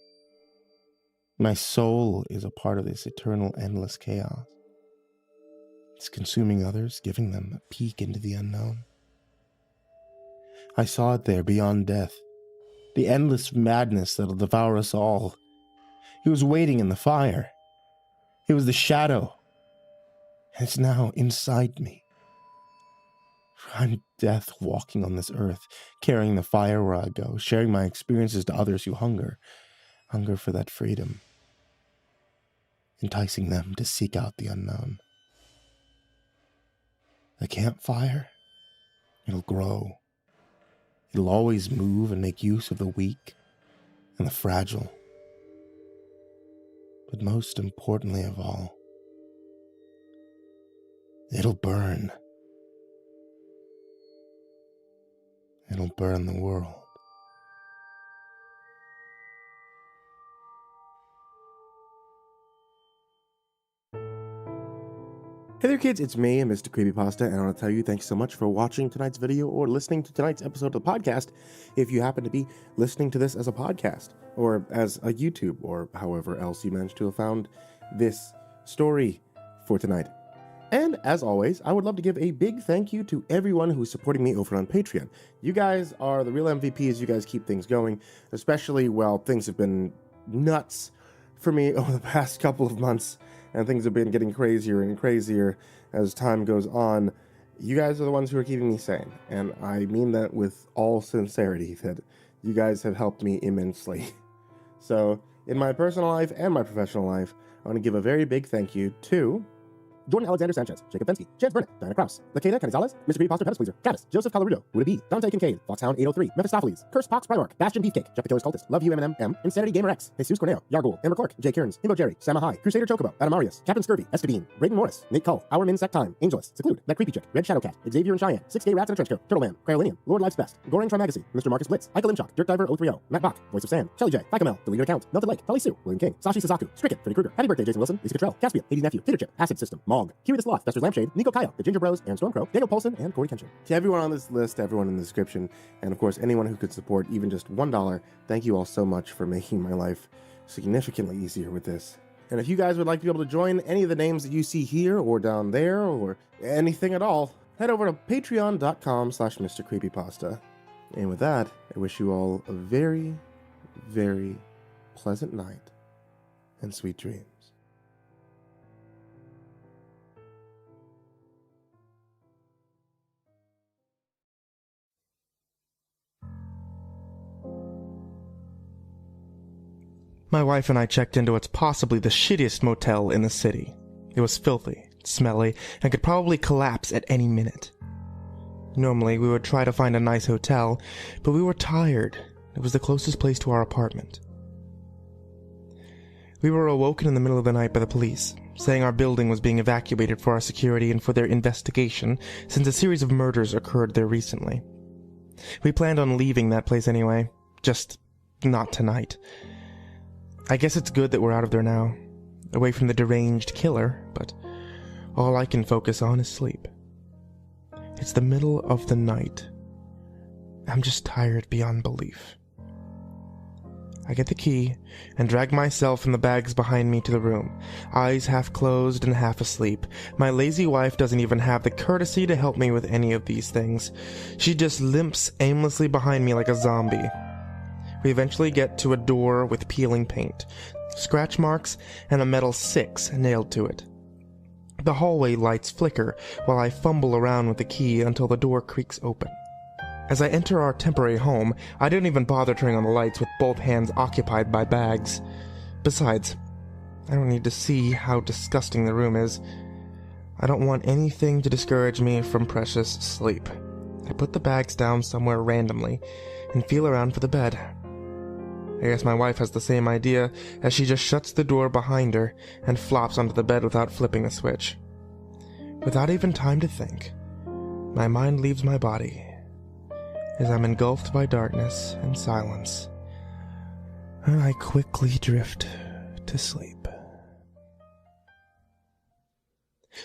My soul is a part of this eternal, endless chaos. It's consuming others, giving them a peek into the unknown. I saw it there beyond death, the endless madness that'll devour us all. It was waiting in the fire. It was the shadow. And it's now inside me. I'm death walking on this earth, carrying the fire where I go, sharing my experiences to others who hunger for that freedom, enticing them to seek out the unknown. The campfire, it'll grow. It'll always move and make use of the weak and the fragile. But most importantly of all, it'll burn. It'll burn the world. Hey there kids, it's me, MrCreepyPasta, and I want to tell you thanks so much for watching tonight's video or listening to tonight's episode of the podcast if you happen to be listening to this as a podcast or as a YouTube or however else you managed to have found this story for tonight. And as always, I would love to give a big thank you to everyone who's supporting me over on Patreon. You guys are the real MVPs. You guys keep things going, especially while things have been nuts for me over the past couple of months, and things have been getting crazier and crazier as time goes on. You guys are the ones who are keeping me sane, and I mean that with all sincerity, that you guys have helped me immensely. So, in my personal life and my professional life, I want to give a very big thank you to Jordan Alexander Sanchez, Jacob Fensky, Chance Burnett, Diana Kraus, Lakeda Canizales, MrCreepyPasta Penis Pleaser, Travis, Joseph Calarudo, Would It Be, Dante Kincaid, Foxhound 803, Mephistopheles, Curse Pox Primarch, Bastion Beefcake, Jeff the Killer's Cultist, Love You M&M, Insanity Gamer X, Jesus Corneo, Yargul, Amber Clark, Jay Kearns, Himbo Jerry, Sama High, Crusader Chocobo, Adamarius, Captain Scurvy, Escadine, Braden Morris, Nate Cull, Our Min Sec Time, Angelus, Seclude, That Creepy Chick, Red Shadowcat, Xavier and Cheyenne, 6 Gay Rats in a Trench Coat, Turtleman, Cryolinium, Lord Life's Best, Goring Trimagazine, Mr. Marcus Blitz, Michael Limchock, Dirk Diver 030, Matt Bach, Voice of Sand, Shelly J, Fikamel, Deleted Account, Melted Lake, Tully Sue, William King, Sashi Suzaku, Stricken, Freddy Krueger, Happy Birthday Jason Wilson, Lisa Cottrell, Caspian, Hades Nephew, Tater Chip, Acid System, Mog, Kiri the Sloth, Fester's Lampshade, Nico Kaya, The Ginger Bros, and Stormcrow, Daniel Polson, and Corey Kenshin. To everyone on this list, everyone in the description, and of course anyone who could support even just $1, thank you all so much for making my life significantly easier with this. And if you guys would like to be able to join any of the names that you see here or down there or anything at all, head over to patreon.com/MrCreepyPasta. And with that, I wish you all a very, very pleasant night and sweet dreams. My wife and I checked into what's possibly the shittiest motel in the city. It was filthy, smelly, and could probably collapse at any minute. Normally, we would try to find a nice hotel, but we were tired. It was the closest place to our apartment. We were awoken in the middle of the night by the police, saying our building was being evacuated for our security and for their investigation, since a series of murders occurred there recently. We planned on leaving that place anyway, just not tonight. I guess it's good that we're out of there now, away from the deranged killer, but all I can focus on is sleep. It's the middle of the night. I'm just tired beyond belief. I get the key and drag myself and the bags behind me to the room, eyes half closed and half asleep. My lazy wife doesn't even have the courtesy to help me with any of these things. She just limps aimlessly behind me like a zombie. We eventually get to a door with peeling paint, scratch marks, and a metal 6 nailed to it. The hallway lights flicker while I fumble around with the key until the door creaks open. As I enter our temporary home, I don't even bother turning on the lights with both hands occupied by bags. Besides, I don't need to see how disgusting the room is. I don't want anything to discourage me from precious sleep. I put the bags down somewhere randomly and feel around for the bed. I guess my wife has the same idea, as she just shuts the door behind her and flops onto the bed without flipping the switch. Without even time to think, my mind leaves my body as I'm engulfed by darkness and silence. I quickly drift to sleep.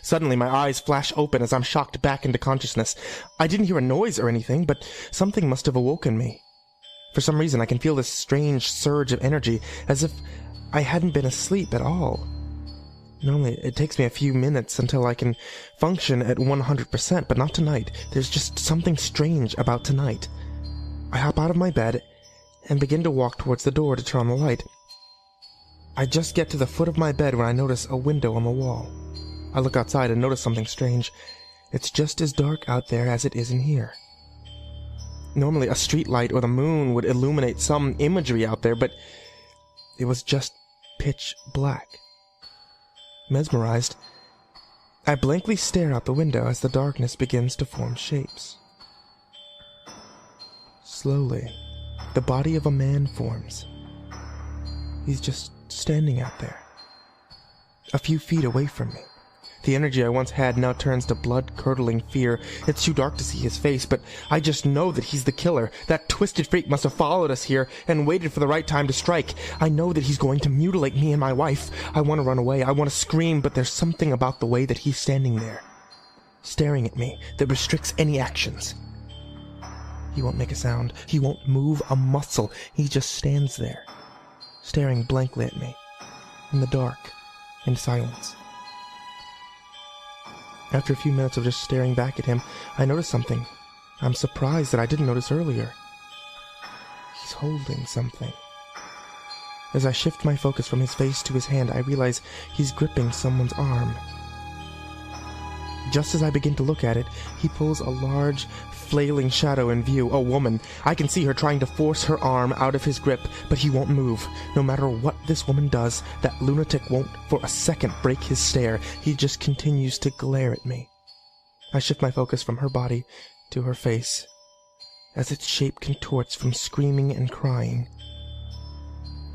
Suddenly, my eyes flash open as I'm shocked back into consciousness. I didn't hear a noise or anything, but something must have awoken me. For some reason, I can feel this strange surge of energy, as if I hadn't been asleep at all. Normally, it takes me a few minutes until I can function at 100%, but not tonight. There's just something strange about tonight. I hop out of my bed and begin to walk towards the door to turn on the light. I just get to the foot of my bed when I notice a window on the wall. I look outside and notice something strange. It's just as dark out there as it is in here. Normally, a street light or the moon would illuminate some imagery out there, but it was just pitch black. Mesmerized, I blankly stare out the window as the darkness begins to form shapes. Slowly, the body of a man forms. He's just standing out there, a few feet away from me. The energy I once had now turns to blood-curdling fear. It's too dark to see his face, but I just know that he's the killer. That twisted freak must have followed us here and waited for the right time to strike. I know that he's going to mutilate me and my wife. I want to run away. I want to scream, but there's something about the way that he's standing there, staring at me, that restricts any actions. He won't make a sound. He won't move a muscle. He just stands there, staring blankly at me, in the dark, in silence. After a few minutes of just staring back at him, I noticed something. I'm surprised that I didn't notice earlier. He's holding something. As I shift my focus from his face to his hand, I realize he's gripping someone's arm. Just as I begin to look at it, he pulls a large, flailing shadow in view, a woman. I can see her trying to force her arm out of his grip, but he won't move. No matter what this woman does, that lunatic won't for a second break his stare. He just continues to glare at me. I shift my focus from her body to her face, as its shape contorts from screaming and crying.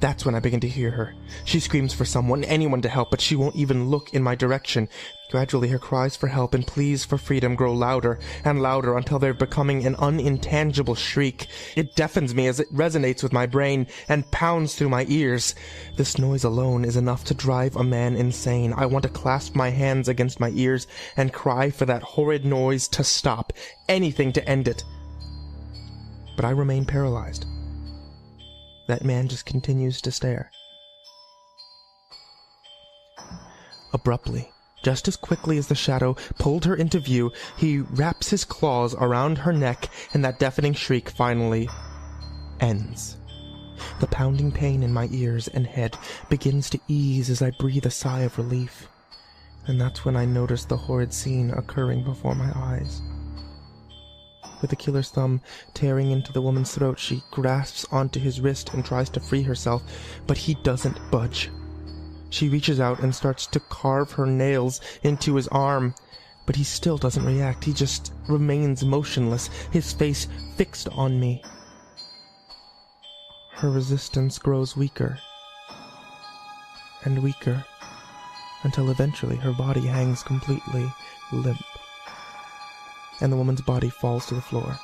That's when I begin to hear her. She screams for someone, anyone to help, but she won't even look in my direction. Gradually, her cries for help and pleas for freedom grow louder and louder until they're becoming an unintangible shriek. It deafens me as it resonates with my brain and pounds through my ears. This noise alone is enough to drive a man insane. I want to clasp my hands against my ears and cry for that horrid noise to stop. Anything to end it. But I remain paralyzed. That man just continues to stare. Abruptly, just as quickly as the shadow pulled her into view, he wraps his claws around her neck, and that deafening shriek finally ends. The pounding pain in my ears and head begins to ease as I breathe a sigh of relief. And that's when I notice the horrid scene occurring before my eyes. With the killer's thumb tearing into the woman's throat, she grasps onto his wrist and tries to free herself, but he doesn't budge. She reaches out and starts to carve her nails into his arm, but he still doesn't react. He just remains motionless, his face fixed on me. Her resistance grows weaker and weaker until eventually her body hangs completely limp, and the woman's body falls to the floor.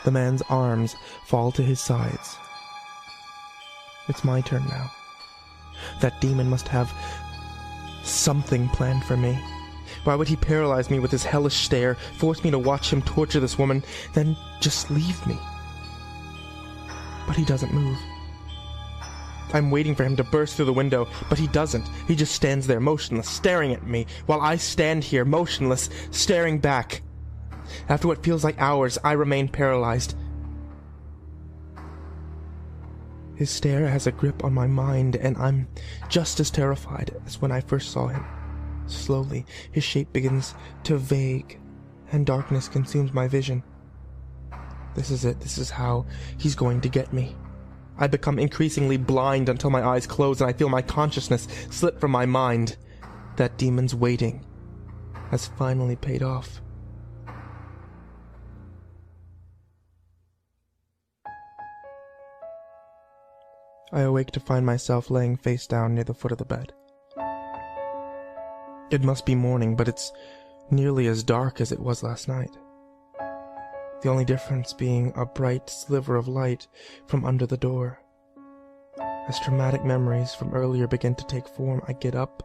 The man's arms fall to his sides. It's my turn now. That demon must have something planned for me. Why would he paralyze me with his hellish stare, force me to watch him torture this woman, then just leave me? But he doesn't move. I'm waiting for him to burst through the window, but he doesn't. He just stands there, motionless, staring at me, while I stand here, motionless, staring back. After what feels like hours, I remain paralyzed. His stare has a grip on my mind, and I'm just as terrified as when I first saw him. Slowly, his shape begins to vague, and darkness consumes my vision. This is it. This is how he's going to get me. I become increasingly blind until my eyes close and I feel my consciousness slip from my mind. That demon's waiting has finally paid off. I awake to find myself laying face down near the foot of the bed. It must be morning, but it's nearly as dark as it was last night. The only difference being a bright sliver of light from under the door. As traumatic memories from earlier begin to take form, I get up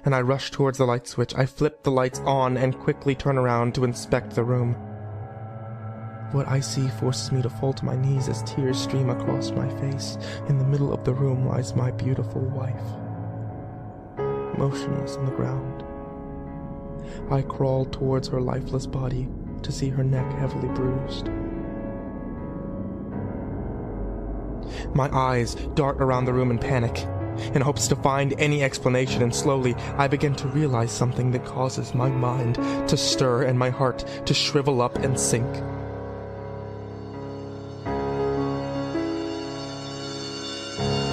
and I rush towards the light switch. I flip the lights on and quickly turn around to inspect the room. What I see forces me to fall to my knees as tears stream across my face. In the middle of the room lies my beautiful wife, motionless on the ground. I crawl towards her lifeless body to see her neck heavily bruised. My eyes dart around the room in panic, in hopes to find any explanation, and slowly I begin to realize something that causes my mind to stir and my heart to shrivel up and sink.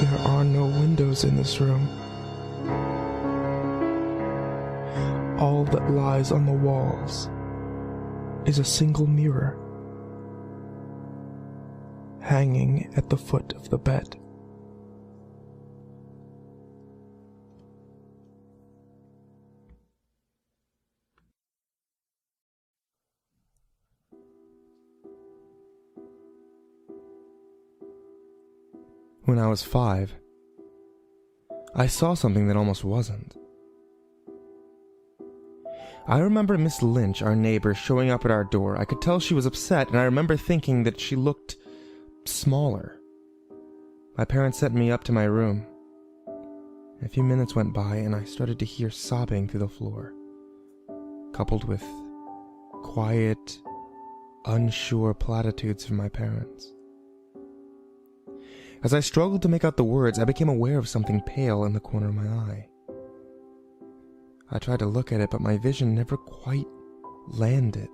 There are no windows in this room. All that lies on the walls is a single mirror hanging at the foot of the bed. When I was 5, I saw something that almost wasn't. I remember Miss Lynch, our neighbor, showing up at our door. I could tell she was upset, and I remember thinking that she looked smaller. My parents sent me up to my room. A few minutes went by, and I started to hear sobbing through the floor. coupled with quiet, unsure platitudes from my parents. As I struggled to make out the words, I became aware of something pale in the corner of my eye. I tried to look at it, but my vision never quite landed.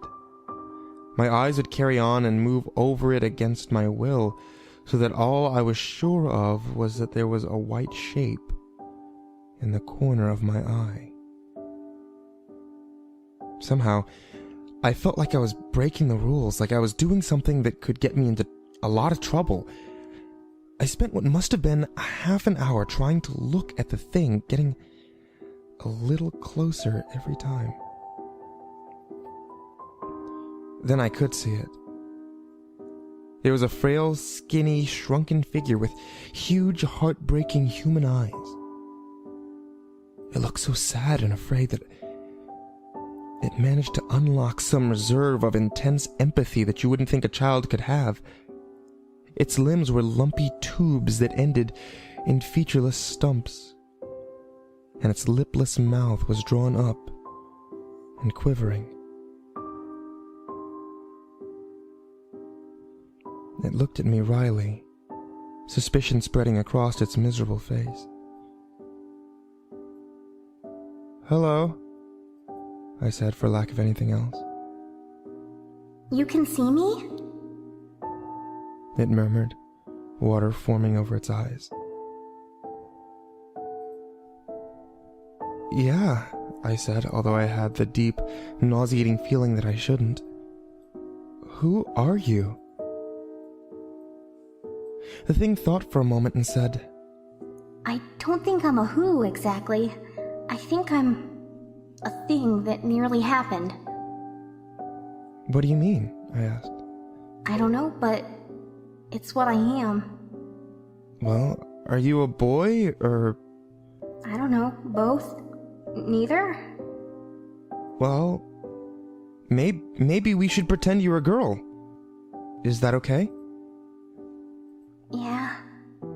My eyes would carry on and move over it against my will, so that all I was sure of was that there was a white shape in the corner of my eye. Somehow, I felt like I was breaking the rules, like I was doing something that could get me into a lot of trouble. I spent what must have been a half an hour trying to look at the thing, getting a little closer every time. Then I could see it. It was a frail, skinny, shrunken figure with huge, heartbreaking human eyes. It looked so sad and afraid that it managed to unlock some reserve of intense empathy that you wouldn't think a child could have. Its limbs were lumpy tubes that ended in featureless stumps, and its lipless mouth was drawn up and quivering. It looked at me wryly, suspicion spreading across its miserable face. "Hello," I said for lack of anything else. You can see me? It murmured, water forming over its eyes. "Yeah," I said, although I had the deep, nauseating feeling that I shouldn't. "Who are you?" The thing thought for a moment and said, I don't think I'm a who exactly. I think I'm a thing that nearly happened. "What do you mean?" I asked. I don't know, but it's what I am. "Well, are you a boy, or..." I don't know, both? Neither? "Well, maybe we should pretend you're a girl. Is that okay?" Yeah,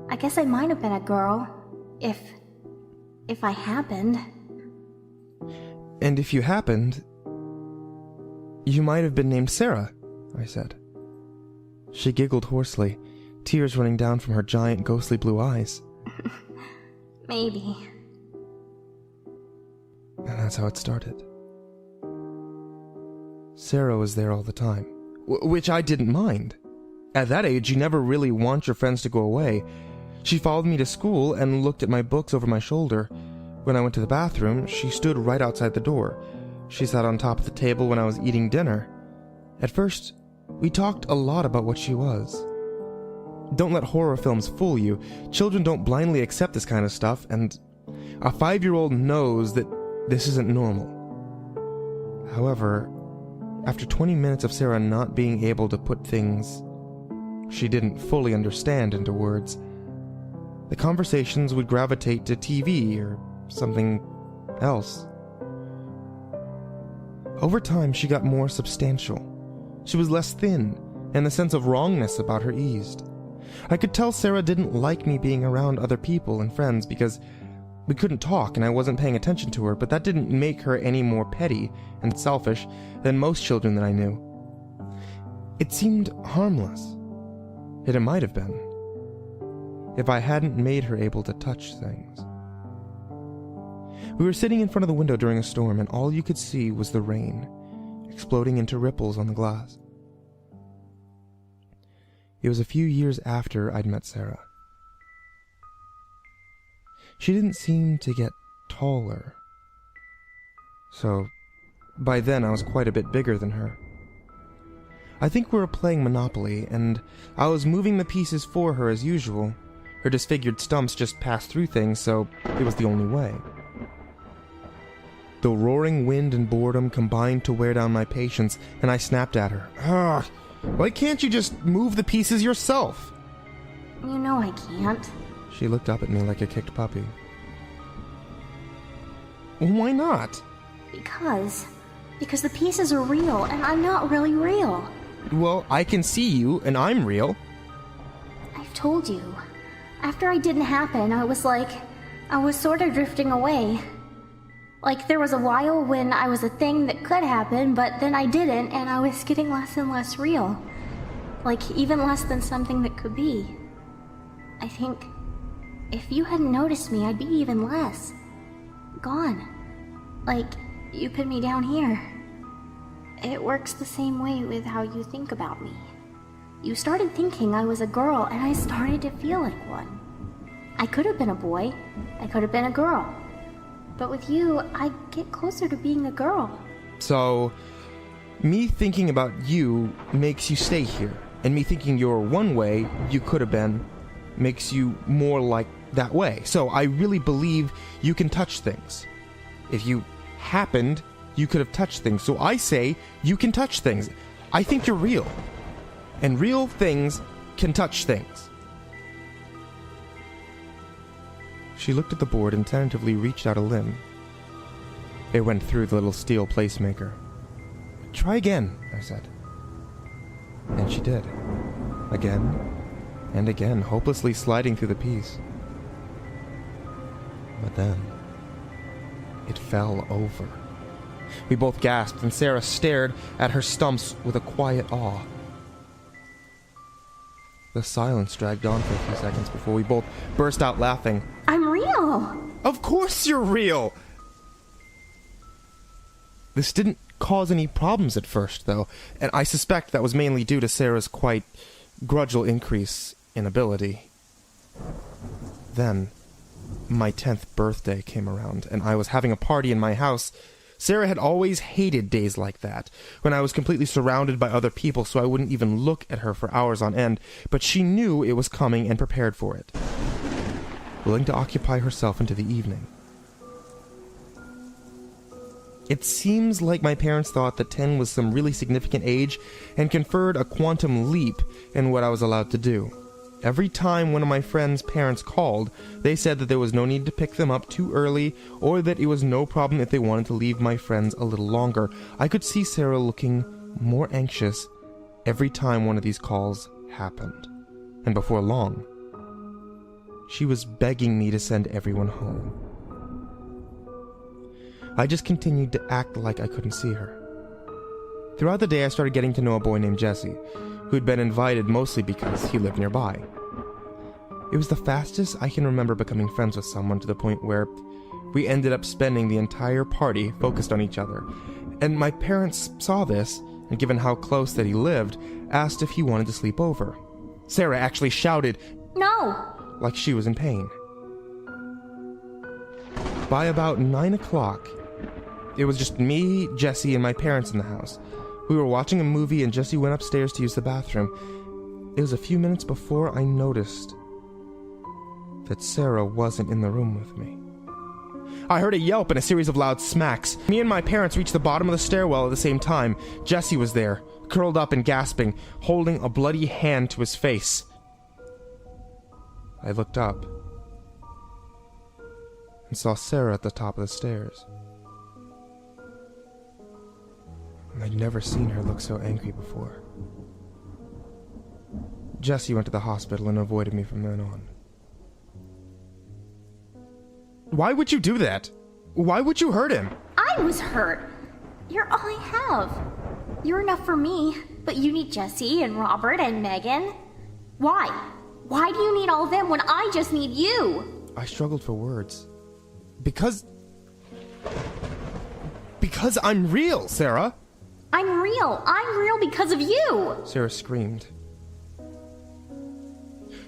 I guess I might have been a girl, if I happened. "And if you happened, you might have been named Sarah," I said. She giggled hoarsely, tears running down from her giant ghostly blue eyes. Maybe. And that's how it started. Sarah was there all the time, which I didn't mind. At that age, you never really want your friends to go away. She followed me to school and looked at my books over my shoulder. When I went to the bathroom, she stood right outside the door. She sat on top of the table when I was eating dinner. At first, we talked a lot about what she was. Don't let horror films fool you. Children don't blindly accept this kind of stuff, and a 5-year-old knows that this isn't normal. However, after 20 minutes of Sarah not being able to put things she didn't fully understand into words, the conversations would gravitate to TV or something else. Over time, she got more substantial. She was less thin, and the sense of wrongness about her eased. I could tell Sarah didn't like me being around other people and friends because we couldn't talk and I wasn't paying attention to her, but that didn't make her any more petty and selfish than most children that I knew. It seemed harmless. It might have been, if I hadn't made her able to touch things. We were sitting in front of the window during a storm, and all you could see was the rain, exploding into ripples on the glass. It was a few years after I'd met Sarah. She didn't seem to get taller, so by then I was quite a bit bigger than her. I think we were playing Monopoly, and I was moving the pieces for her as usual. Her disfigured stumps just passed through things, so it was the only way. The roaring wind and boredom combined to wear down my patience, and I snapped at her. "Ugh, why can't you just move the pieces yourself?" You know I can't. She looked up at me like a kicked puppy. "Why not?" Because the pieces are real, and I'm not really real. "Well, I can see you, and I'm real." I've told you. After I didn't happen, I was sort of drifting away. Like, there was a while when I was a thing that could happen, but then I didn't, and I was getting less and less real. Like, even less than something that could be. I think if you hadn't noticed me, I'd be even less. Gone. Like, you put me down here. It works the same way with how you think about me. You started thinking I was a girl, and I started to feel like one. I could have been a boy. I could have been a girl. But with you, I get closer to being a girl. So, me thinking about you makes you stay here. And me thinking you're one way you could have been makes you more like that way. So I really believe you can touch things. If you happened, you could have touched things. So I say you can touch things. I think you're real. And real things can touch things. She looked at the board and tentatively reached out a limb. It went through the little steel placemaker. Try again, I said. And she did. Again and again, hopelessly sliding through the piece. But then, it fell over. We both gasped, and Sarah stared at her stumps with a quiet awe. The silence dragged on for a few seconds before we both burst out laughing. I'm real! Of course you're real! This didn't cause any problems at first, though, and I suspect that was mainly due to Sarah's quite gradual increase in ability. Then, my 10th birthday came around, and I was having a party in my house. Sarah had always hated days like that, when I was completely surrounded by other people, so I wouldn't even look at her for hours on end, but she knew it was coming and prepared for it, willing to occupy herself into the evening. It seems like my parents thought that 10 was some really significant age and conferred a quantum leap in what I was allowed to do. Every time one of my friends' parents called, they said that there was no need to pick them up too early, or that it was no problem if they wanted to leave my friends a little longer. I could see Sarah looking more anxious every time one of these calls happened. And before long, she was begging me to send everyone home. I just continued to act like I couldn't see her. Throughout the day, I started getting to know a boy named Jesse, who'd been invited mostly because he lived nearby. It was the fastest I can remember becoming friends with someone, to the point where we ended up spending the entire party focused on each other. And my parents saw this, and given how close that he lived, asked if he wanted to sleep over. Sarah actually shouted, No! like she was in pain. By about 9 o'clock, it was just me, Jesse, and my parents in the house. We were watching a movie, and Jesse went upstairs to use the bathroom. It was a few minutes before I noticed that Sarah wasn't in the room with me. I heard a yelp and a series of loud smacks. Me and my parents reached the bottom of the stairwell at the same time. Jesse was there, curled up and gasping, holding a bloody hand to his face. I looked up and saw Sarah at the top of the stairs. I'd never seen her look so angry before. Jesse went to the hospital and avoided me from then on. Why would you do that? Why would you hurt him? I was hurt. You're all I have. You're enough for me, but you need Jesse and Robert and Megan. Why? Why do you need all of them when I just need you? I struggled for words. Because I'm real, Sarah. I'm real. I'm real because of you. Sarah screamed.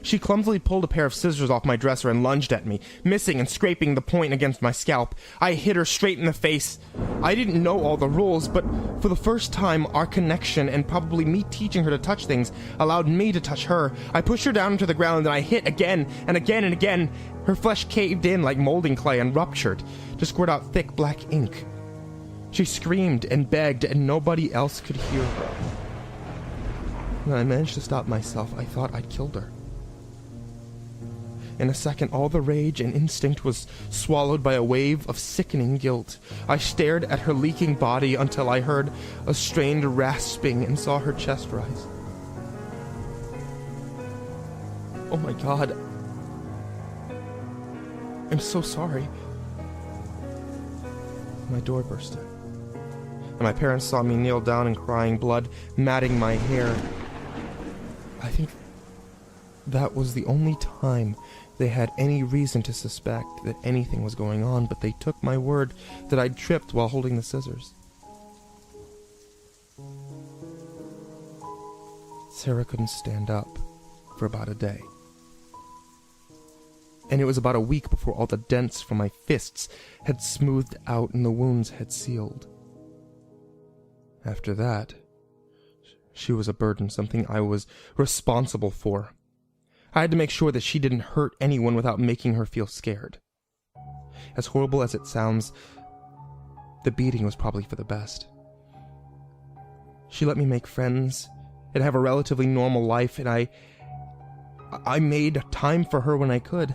She clumsily pulled a pair of scissors off my dresser and lunged at me, missing and scraping the point against my scalp. I hit her straight in the face. I didn't know all the rules, but for the first time, our connection and probably me teaching her to touch things allowed me to touch her. I pushed her down into the ground and I hit again and again and again. Her flesh caved in like molding clay and ruptured to squirt out thick black ink. She screamed and begged, and nobody else could hear her. When I managed to stop myself, I thought I'd killed her. In a second, all the rage and instinct was swallowed by a wave of sickening guilt. I stared at her leaking body until I heard a strained rasping and saw her chest rise. Oh my God. I'm so sorry. My door burst in, and my parents saw me kneel down and crying, blood matting my hair. I think that was the only time they had any reason to suspect that anything was going on, but they took my word that I'd tripped while holding the scissors. Sarah couldn't stand up for about a day. And it was about a week before all the dents from my fists had smoothed out and the wounds had sealed. After that, she was a burden, something I was responsible for. I had to make sure that she didn't hurt anyone without making her feel scared. As horrible as it sounds, the beating was probably for the best. She let me make friends and have a relatively normal life, and I made time for her when I could.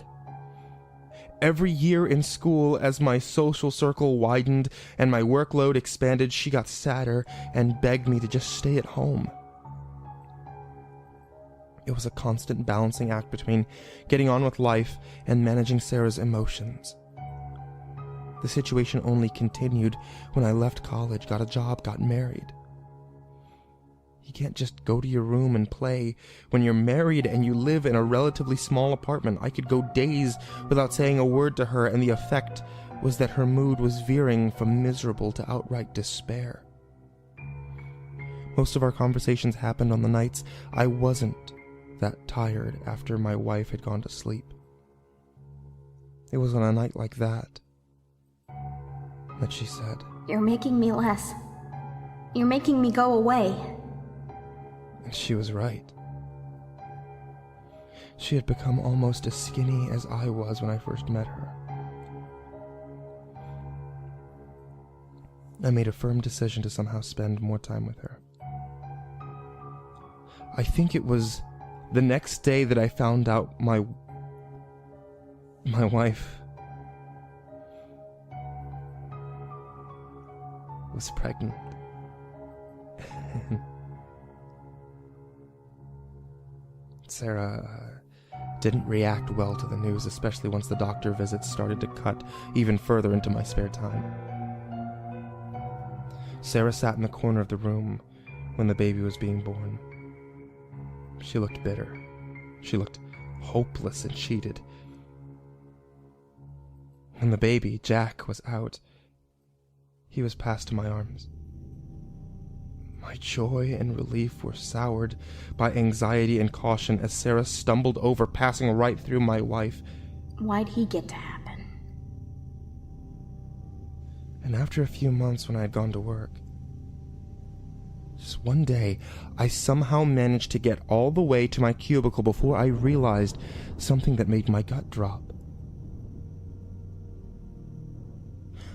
Every year in school, as my social circle widened and my workload expanded, she got sadder and begged me to just stay at home. It was a constant balancing act between getting on with life and managing Sarah's emotions. The situation only continued when I left college, got a job, got married. You can't just go to your room and play when you're married and you live in a relatively small apartment. I could go days without saying a word to her, and the effect was that her mood was veering from miserable to outright despair. Most of our conversations happened on the nights I wasn't that tired after my wife had gone to sleep. It was on a night like that she said, "You're making me less. You're making me go away." And she was right. She had become almost as skinny as I was when I first met her. I made a firm decision to somehow spend more time with her. I think it was the next day that I found out my wife was pregnant. Sarah didn't react well to the news, especially once the doctor visits started to cut even further into my spare time. Sarah sat in the corner of the room when the baby was being born. She looked bitter. She looked hopeless and cheated. When the baby, Jack, was out, he was passed to my arms. My joy and relief were soured by anxiety and caution as Sarah stumbled over, passing right through my wife. Why'd he get to happen? And after a few months when I had gone to work, just one day, I somehow managed to get all the way to my cubicle before I realized something that made my gut drop.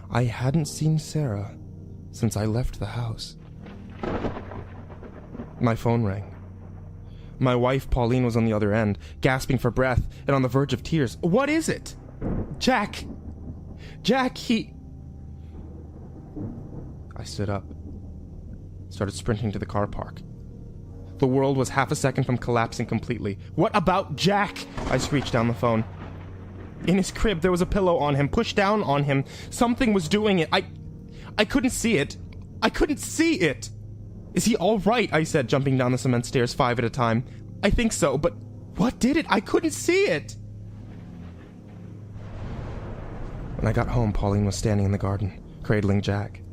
I hadn't seen Sarah since I left the house. My phone rang. My wife, Pauline, was on the other end, gasping for breath and on the verge of tears. "What is it? Jack! Jack, he..." I stood up, started sprinting to the car park. The world was half a second from collapsing completely. "What about Jack?" I screeched down the phone. In his crib, there was a pillow on him, pushed down on him. Something was doing it. I couldn't see it. I couldn't see it. "Is he all right?" I said, jumping down the cement stairs 5 at a time. "I think so, but what did it? I couldn't see it." When I got home, Pauline was standing in the garden, cradling Jack.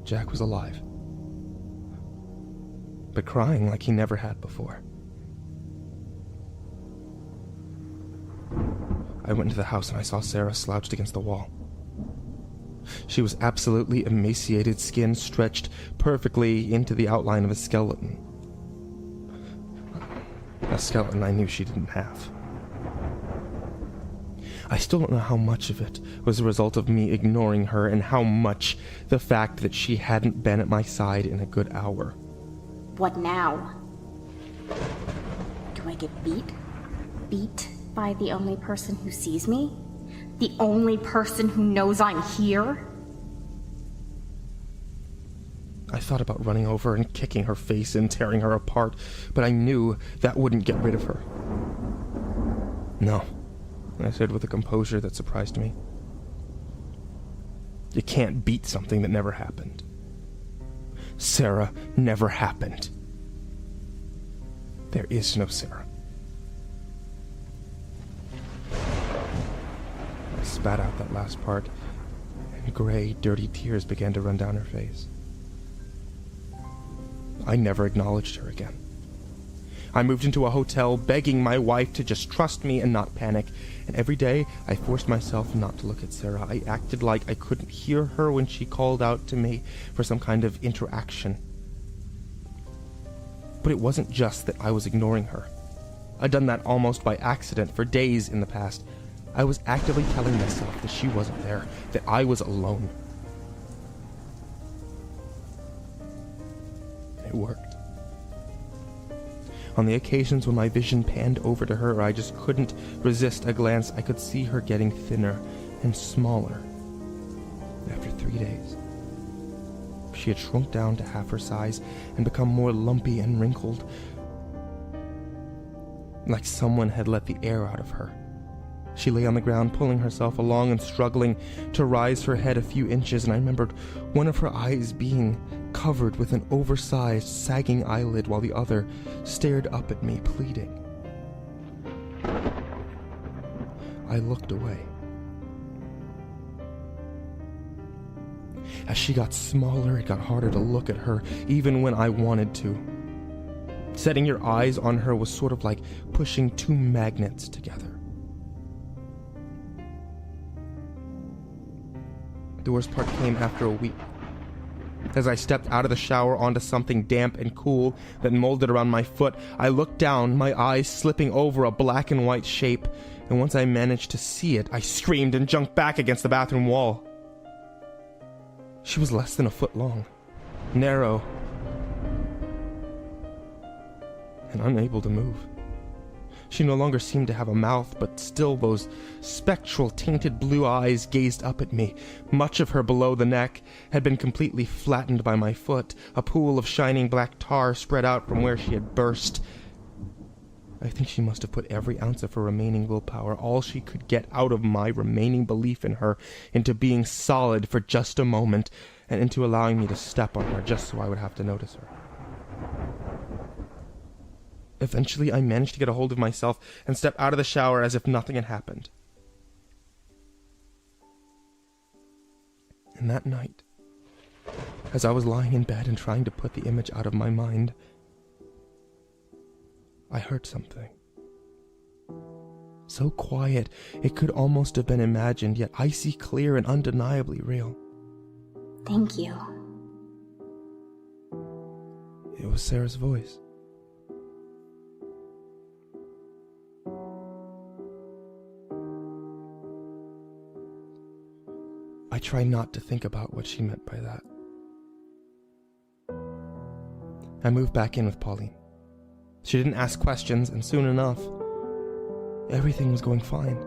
Jack was alive, but crying like he never had before. I went into the house and I saw Sarah slouched against the wall. She was absolutely emaciated, skin stretched perfectly into the outline of a skeleton. A skeleton I knew she didn't have. I still don't know how much of it was a result of me ignoring her and how much the fact that she hadn't been at my side in a good hour. What now? Do I get beat? Beat by the only person who sees me? The only person who knows I'm here? I thought about running over and kicking her face and tearing her apart, but I knew that wouldn't get rid of her. No, I said with a composure that surprised me. You can't beat something that never happened. Sarah never happened. There is no Sarah. I spat out that last part, and gray, dirty tears began to run down her face. I never acknowledged her again. I moved into a hotel, begging my wife to just trust me and not panic, and every day I forced myself not to look at Sarah. I acted like I couldn't hear her when she called out to me for some kind of interaction. But it wasn't just that I was ignoring her. I'd done that almost by accident for days in the past. I was actively telling myself that she wasn't there, that I was alone. It worked. On the occasions when my vision panned over to her, I just couldn't resist a glance. I could see her getting thinner and smaller. After 3 days, she had shrunk down to half her size and become more lumpy and wrinkled, like someone had let the air out of her. She lay on the ground, pulling herself along and struggling to rise her head a few inches, and I remembered one of her eyes being covered with an oversized, sagging eyelid while the other stared up at me, pleading. I looked away. As she got smaller, it got harder to look at her, even when I wanted to. Setting your eyes on her was sort of like pushing two magnets together. The worst part came after a week. As I stepped out of the shower onto something damp and cool that molded around my foot, I looked down, my eyes slipping over a black and white shape, and once I managed to see it, I screamed and jumped back against the bathroom wall. She was less than a foot long, narrow, and unable to move. She no longer seemed to have a mouth, but still those spectral, tainted blue eyes gazed up at me. Much of her below the neck had been completely flattened by my foot. A pool of shining black tar spread out from where she had burst. I think she must have put every ounce of her remaining willpower, all she could get out of my remaining belief in her, into being solid for just a moment, and into allowing me to step on her just so I would have to notice her. Eventually, I managed to get a hold of myself and step out of the shower as if nothing had happened. And that night, as I was lying in bed and trying to put the image out of my mind, I heard something. So quiet, it could almost have been imagined, yet icy clear and undeniably real. Thank you. It was Sarah's voice. I try not to think about what she meant by that. I moved back in with Pauline. She didn't ask questions, and soon enough, everything was going fine.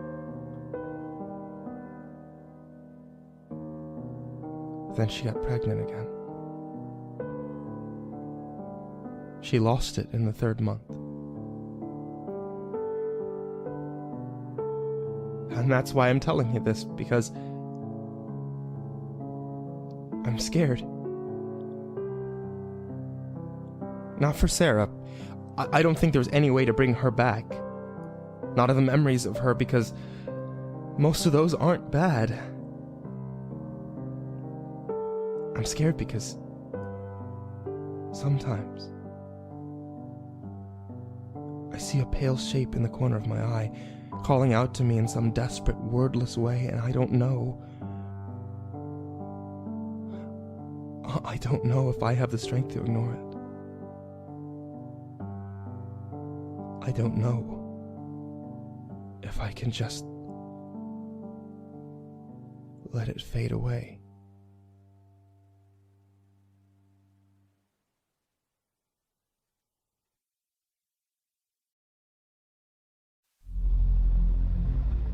Then she got pregnant again. She lost it in the 3rd month. And that's why I'm telling you this, because I'm scared. Not for Sarah. I don't think there's any way to bring her back. Not of the memories of her, because most of those aren't bad. I'm scared because sometimes I see a pale shape in the corner of my eye, calling out to me in some desperate, wordless way, and I don't know. I don't know if I have the strength to ignore it. I don't know if I can just let it fade away.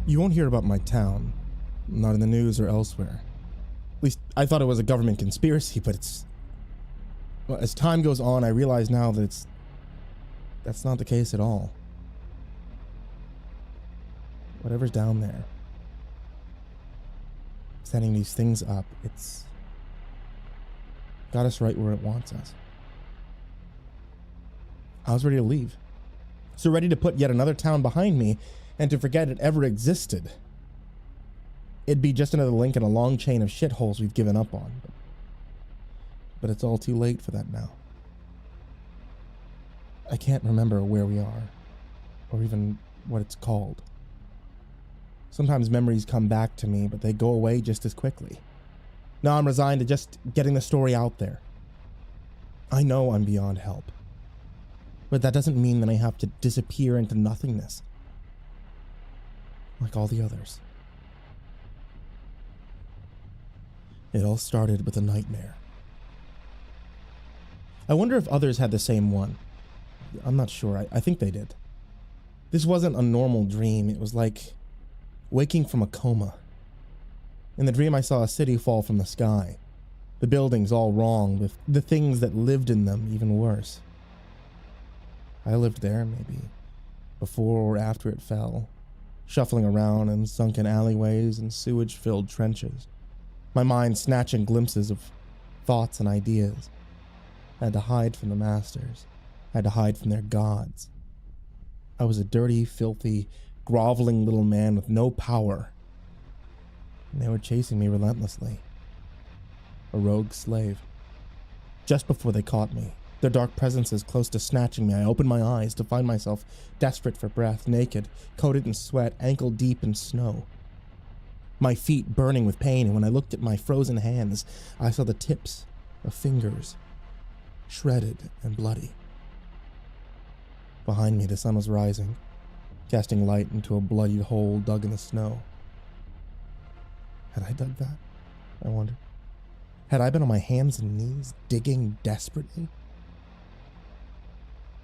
You won't hear about my town, not in the news or elsewhere. At least I thought it was a government conspiracy, but it's... Well, as time goes on, I realize now that that's not the case at all. whatever's down there, setting these things up, it's got us right where it wants us. I was ready to leave. So ready to put yet another town behind me and to forget it ever existed. It'd be just another link in a long chain of shitholes we've given up on. But it's all too late for that now. I can't remember where we are, or even what it's called. Sometimes memories come back to me, but they go away just as quickly. Now I'm resigned to just getting the story out there. I know I'm beyond help, but that doesn't mean that I have to disappear into nothingness, like all the others. It all started with a nightmare. I wonder if others had the same one. I'm not sure. I think they did. This wasn't a normal dream. It was like waking from a coma. In the dream, I saw a city fall from the sky. The buildings all wrong, with the things that lived in them even worse. I lived there, maybe before or after it fell, shuffling around in sunken alleyways and sewage-filled trenches, my mind snatching glimpses of thoughts and ideas. I had to hide from the masters. I had to hide from their gods. I was a dirty, filthy, groveling little man with no power. And they were chasing me relentlessly. A rogue slave. Just before they caught me, their dark presences close to snatching me, I opened my eyes to find myself desperate for breath, naked, coated in sweat, ankle-deep in snow. My feet burning with pain, and when I looked at my frozen hands, I saw the tips of fingers, shredded and bloody. Behind me, the sun was rising, casting light into a bloodied hole dug in the snow. Had I dug that? I wondered. Had I been on my hands and knees, digging desperately?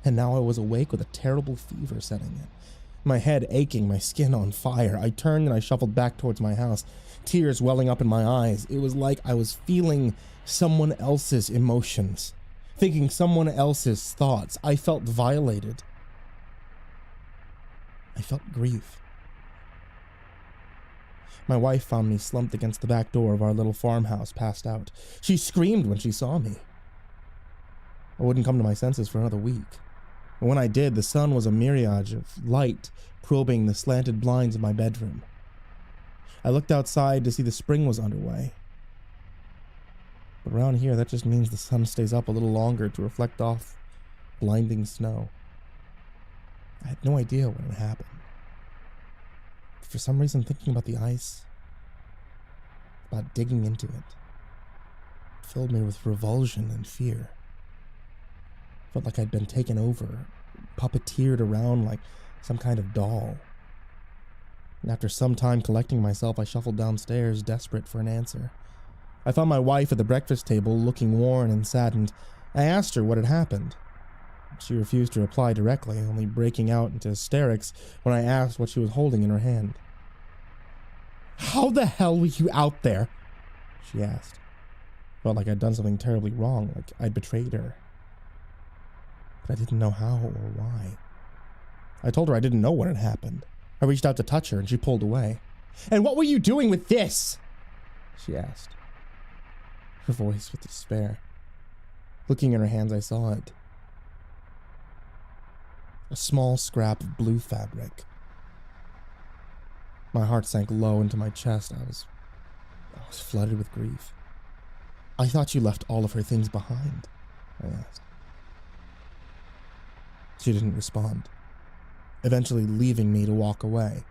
And now I was awake with a terrible fever setting in. My head aching, my skin on fire. I turned and I shuffled back towards my house, tears welling up in my eyes. It was like I was feeling someone else's emotions, thinking someone else's thoughts. I felt violated. I felt grief. My wife found me slumped against the back door of our little farmhouse, passed out. She screamed when she saw me. I wouldn't come to my senses for another week. And when I did, the sun was a mirage of light probing the slanted blinds of my bedroom. I looked outside to see the spring was underway. But around here, that just means the sun stays up a little longer to reflect off blinding snow. I had no idea when it happened. For some reason, thinking about the ice, about digging into it, filled me with revulsion and fear. Felt like I'd been taken over, puppeteered around like some kind of doll. And after some time collecting myself, I shuffled downstairs, desperate for an answer. I found my wife at the breakfast table, looking worn and saddened. I asked her what had happened. She refused to reply directly, only breaking out into hysterics when I asked what she was holding in her hand. "How the hell were you out there?" she asked. Felt like I'd done something terribly wrong, like I'd betrayed her. But I didn't know how or why. I told her I didn't know what had happened. I reached out to touch her and she pulled away. "And what were you doing with this?" she asked, her voice with despair. Looking in her hands, I saw it. A small scrap of blue fabric. My heart sank low into my chest. I was flooded with grief. "I thought you left all of her things behind," I asked. She didn't respond, eventually leaving me to walk away.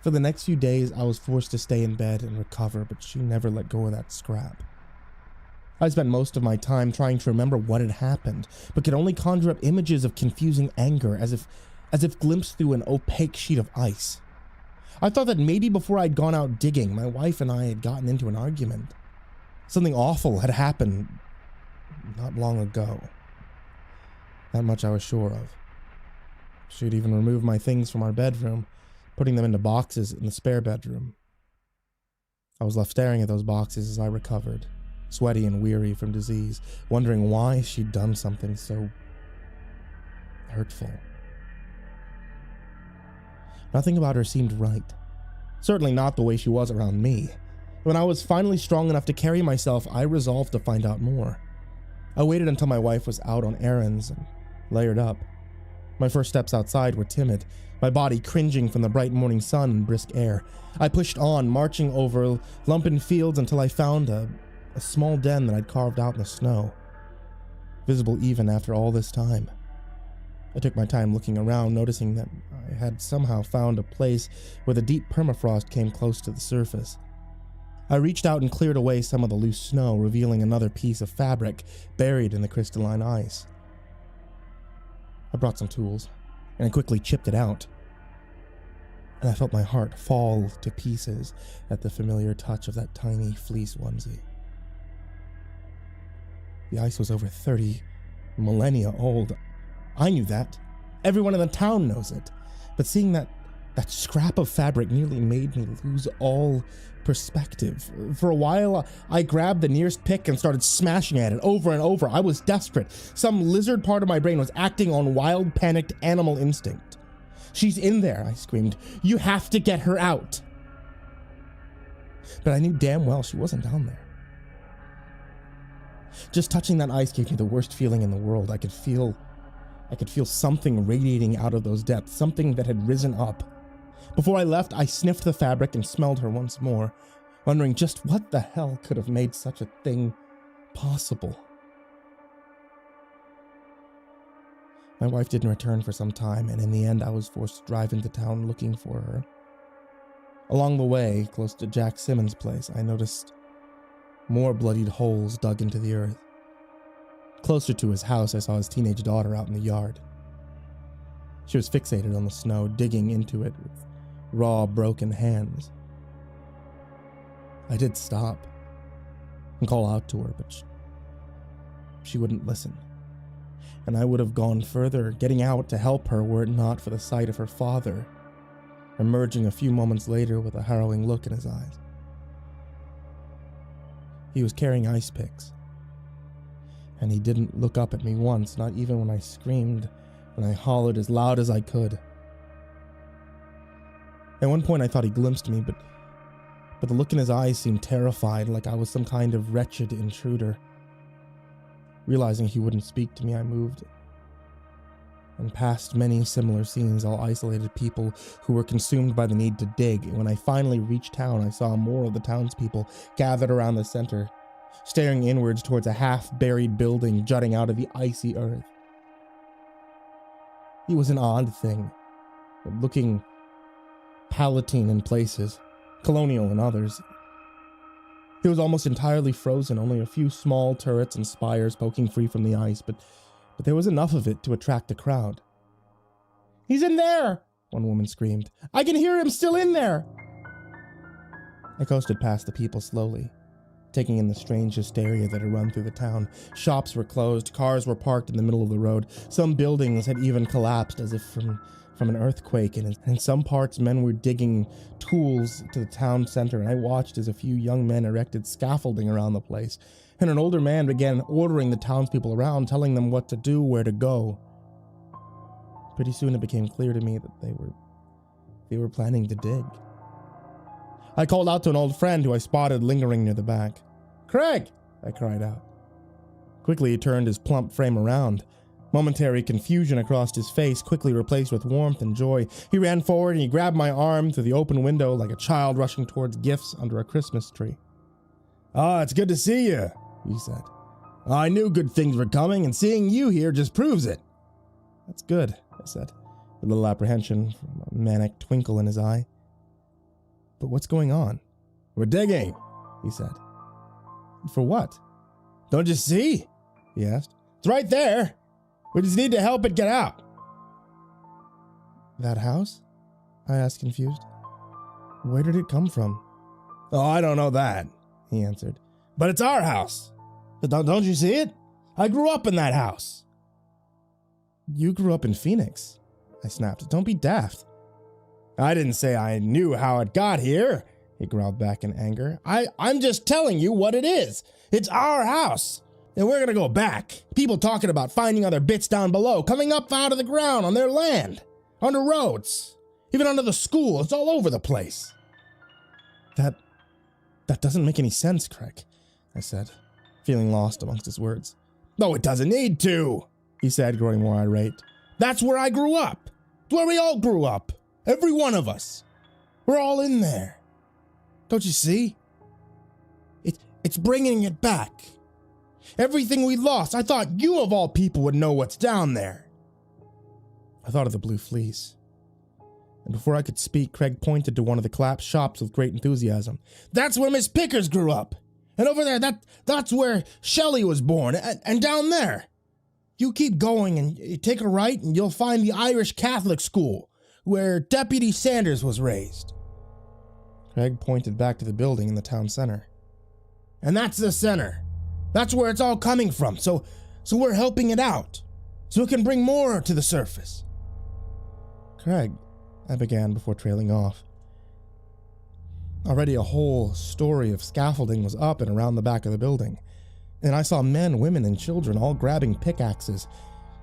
For the next few days, I was forced to stay in bed and recover, but she never let go of that scrap. I spent most of my time trying to remember what had happened, but could only conjure up images of confusing anger, as if glimpsed through an opaque sheet of ice. I thought that maybe before I'd gone out digging, my wife and I had gotten into an argument. Something awful had happened not long ago. That much I was sure of. She'd even removed my things from our bedroom, putting them into boxes in the spare bedroom. I was left staring at those boxes as I recovered, sweaty and weary from disease, wondering why she'd done something so hurtful. Nothing about her seemed right. Certainly not the way she was around me. When I was finally strong enough to carry myself, I resolved to find out more. I waited until my wife was out on errands and layered up. My first steps outside were timid, my body cringing from the bright morning sun and brisk air. I pushed on, marching over lumpen fields until I found a small den that I'd carved out in the snow, visible even after all this time. I took my time looking around, noticing that I had somehow found a place where the deep permafrost came close to the surface. I reached out and cleared away some of the loose snow, revealing another piece of fabric buried in the crystalline ice. I brought some tools, and I quickly chipped it out. And I felt my heart fall to pieces at the familiar touch of that tiny fleece onesie. The ice was over 30 millennia old. I knew that. Everyone in the town knows it. But seeing that scrap of fabric nearly made me lose all perspective. For a while, I grabbed the nearest pick and started smashing at it over and over. I was desperate. Some lizard part of my brain was acting on wild, panicked animal instinct. "She's in there," I screamed. "You have to get her out." But I knew damn well she wasn't down there. Just touching that ice gave me the worst feeling in the world. I could feel something radiating out of those depths, something that had risen up. Before I left, I sniffed the fabric and smelled her once more, wondering just what the hell could have made such a thing possible. My wife didn't return for some time, and in the end I was forced to drive into town looking for her. Along the way, close to Jack Simmons' place, I noticed more bloodied holes dug into the earth. Closer to his house, I saw his teenage daughter out in the yard. She was fixated on the snow, digging into it with raw, broken hands. I did stop and call out to her, but she wouldn't listen. And I would have gone further, getting out to help her were it not for the sight of her father, emerging a few moments later with a harrowing look in his eyes. He was carrying ice picks, and he didn't look up at me once, not even when I screamed and I hollered as loud as I could. At one point I thought he glimpsed me, but the look in his eyes seemed terrified, like I was some kind of wretched intruder. Realizing he wouldn't speak to me, I moved and passed many similar scenes, all isolated people who were consumed by the need to dig. When I finally reached town, I saw more of the townspeople gathered around the center, staring inwards towards a half-buried building jutting out of the icy earth. He was an odd thing, looking Palatine in places, colonial in others. He was almost entirely frozen, only a few small turrets and spires poking free from the ice, but there was enough of it to attract a crowd. "He's in there!" one woman screamed. "I can hear him still in there!" I coasted past the people slowly, taking in the strange hysteria that had run through the town. Shops were closed, cars were parked in the middle of the road, some buildings had even collapsed as if from an earthquake, and in some parts men were digging tools to the town center, and I watched as a few young men erected scaffolding around the place, and an older man began ordering the townspeople around, telling them what to do, where to go. Pretty soon it became clear to me that they were planning to dig. I called out to an old friend who I spotted lingering near the back. "Craig!" I cried out. Quickly he turned his plump frame around. Momentary confusion across his face, quickly replaced with warmth and joy. He ran forward and he grabbed my arm through the open window like a child rushing towards gifts under a Christmas tree. "Ah, it's good to see you," he said. "I knew good things were coming, and seeing you here just proves it." "That's good," I said, a little apprehension from a manic twinkle in his eye. "But what's going on?" "We're digging," he said. "For what?" "Don't you see?" he asked. "It's right there. We just need to help it get out." "That house?" I asked, confused. "Where did it come from?" "Oh, I don't know that," he answered. "But it's our house. Don't you see it? I grew up in that house." "You grew up in Phoenix," I snapped. "Don't be daft." "I didn't say I knew how it got here," he growled back in anger. I'm just telling you what it is. It's our house. And we're gonna go back. People talking about finding other bits down below, coming up out of the ground on their land, under roads. Even under the school, it's all over the place. That doesn't make any sense, Craig, I said, feeling lost amongst his words. No, it doesn't need to, he said, growing more irate. That's where I grew up. It's where we all grew up. Every one of us. We're all in there. Don't you see? It's bringing it back. Everything we lost, I thought you of all people would know what's down there. I thought of the blue fleece. And before I could speak, Craig pointed to one of the collapsed shops with great enthusiasm. That's where Miss Pickers grew up. And over there, that's where Shelley was born. And down there. You keep going and you take a right and you'll find the Irish Catholic school where Deputy Sanders was raised. Craig pointed back to the building in the town center. And that's the center. That's where it's all coming from. So we're helping it out. So it can bring more to the surface. Craig, I began before trailing off. Already a whole story of scaffolding was up and around the back of the building. And I saw men, women, and children all grabbing pickaxes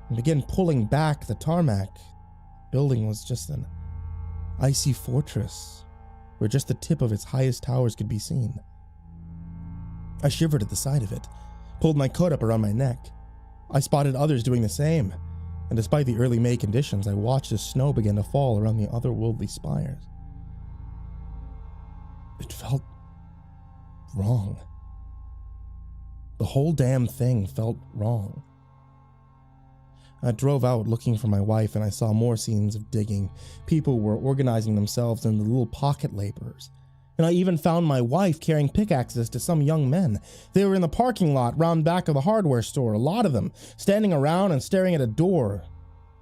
and begin pulling back the tarmac. The building was just an icy fortress where just the tip of its highest towers could be seen. I shivered at the sight of it, pulled my coat up around my neck. I spotted others doing the same, and despite the early May conditions, I watched as snow began to fall around the otherworldly spires. It felt wrong. The whole damn thing felt wrong. I drove out looking for my wife, and I saw more scenes of digging. People were organizing themselves into little pocket laborers. And I even found my wife carrying pickaxes to some young men. They were in the parking lot round back of the hardware store, a lot of them, standing around and staring at a door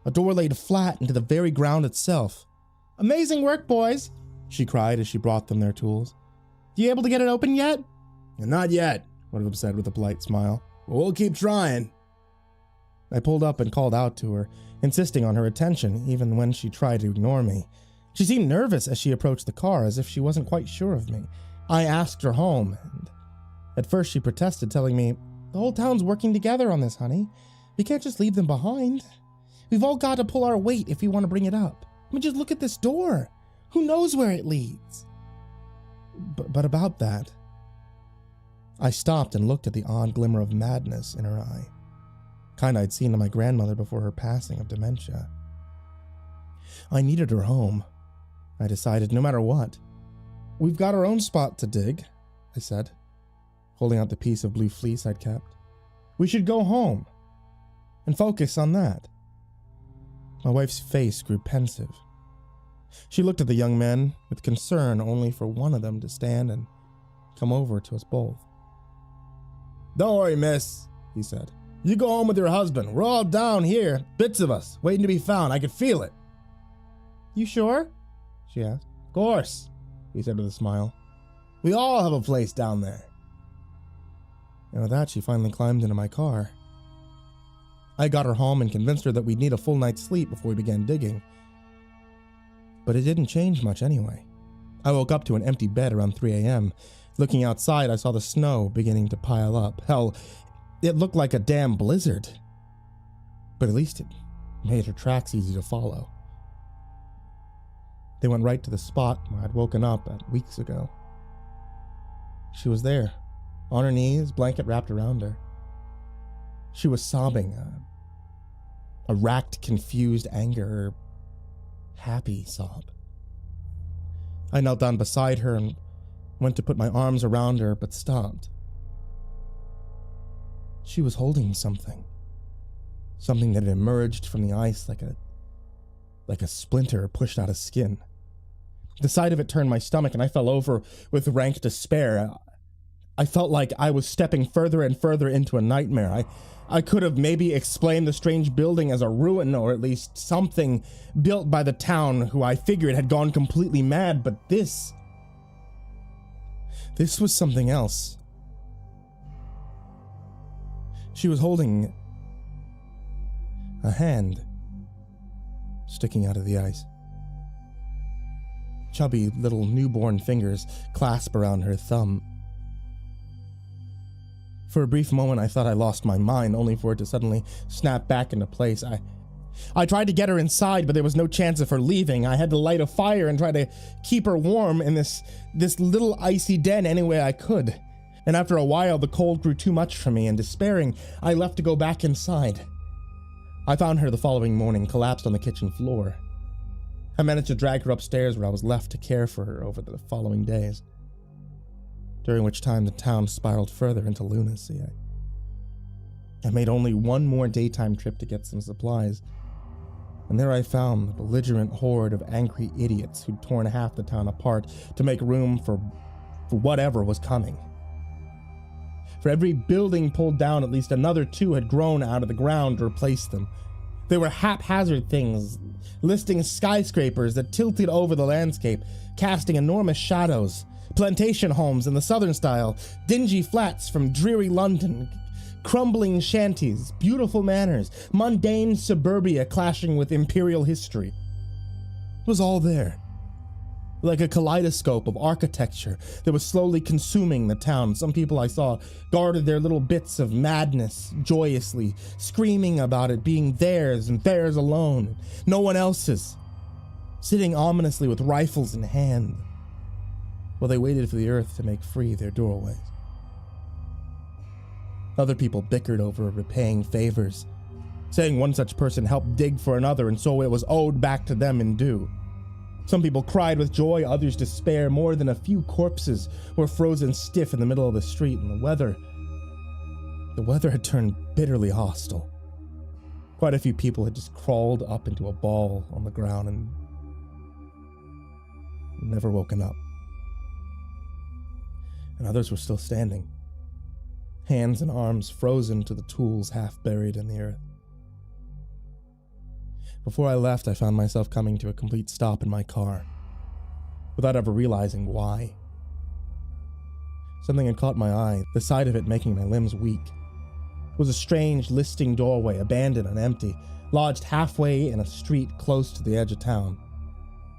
laid flat into the very ground itself. Amazing work, boys, she cried as she brought them their tools. You able to get it open yet? Not yet, one of them said with a polite smile. Well, we'll keep trying. I pulled up and called out to her, insisting on her attention, even when she tried to ignore me. She seemed nervous as she approached the car, as if she wasn't quite sure of me. I asked her home, and at first she protested, telling me, the whole town's working together on this, honey. We can't just leave them behind. We've all got to pull our weight if we want to bring it up. I mean, just look at this door. Who knows where it leads? But about that, I stopped and looked at the odd glimmer of madness in her eye. Kind I'd seen in my grandmother before her passing of dementia. I needed her home. I decided no matter what. We've got our own spot to dig, I said, holding out the piece of blue fleece I'd kept. We should go home and focus on that. My wife's face grew pensive. She looked at the young men with concern, only for one of them to stand and come over to us both. Don't worry, miss, he said. You go home with your husband. We're all down here, bits of us, waiting to be found. I could feel it. You sure? She asked. Of course, he said with a smile. We all have a place down there. And with that, she finally climbed into my car. I got her home and convinced her that we'd need a full night's sleep before we began digging. But it didn't change much anyway. I woke up to an empty bed around 3 a.m. Looking outside, I saw the snow beginning to pile up. Hell, it looked like a damn blizzard. But at least it made her tracks easy to follow. They went right to the spot where I'd woken up weeks ago. She was there, on her knees, blanket wrapped around her. She was sobbing, a racked, confused anger, happy sob. I knelt down beside her and went to put my arms around her, but stopped. She was holding something that had emerged from the ice like a splinter pushed out of skin. The sight of it turned my stomach, and I fell over with rank despair. I felt like I was stepping further and further into a nightmare. I could have maybe explained the strange building as a ruin, or at least something built by the town who I figured had gone completely mad, but this was something else. She was holding a hand sticking out of the ice. Chubby little newborn fingers clasped around her thumb. For a brief moment, I thought I lost my mind, only for it to suddenly snap back into place. I tried to get her inside, but there was no chance of her leaving. I had to light a fire and try to keep her warm in this little icy den any way I could. And after a while, the cold grew too much for me, and despairing, I left to go back inside. I found her the following morning, collapsed on the kitchen floor. I managed to drag her upstairs, where I was left to care for her over the following days, during which time the town spiraled further into lunacy. I made only one more daytime trip to get some supplies, and there I found the belligerent horde of angry idiots who'd torn half the town apart to make room for whatever was coming. For every building pulled down, at least another 2 had grown out of the ground to replace them. They were haphazard things, listing skyscrapers that tilted over the landscape, casting enormous shadows, plantation homes in the southern style, dingy flats from dreary London, crumbling shanties, beautiful manors, mundane suburbia clashing with imperial history. It was all there, like a kaleidoscope of architecture that was slowly consuming the town. Some people I saw guarded their little bits of madness joyously, screaming about it being theirs and theirs alone, no one else's, sitting ominously with rifles in hand while they waited for the earth to make free their doorways. Other people bickered over repaying favors, saying one such person helped dig for another and so it was owed back to them in due. Some people cried with joy, others despair. More than a few corpses were frozen stiff in the middle of the street, and the weather had turned bitterly hostile. Quite a few people had just crawled up into a ball on the ground and never woken up. And others were still standing, hands and arms frozen to the tools half buried in the earth. Before I left, I found myself coming to a complete stop in my car, without ever realizing why. Something had caught my eye, the sight of it making my limbs weak. It was a strange, listing doorway, abandoned and empty, lodged halfway in a street close to the edge of town.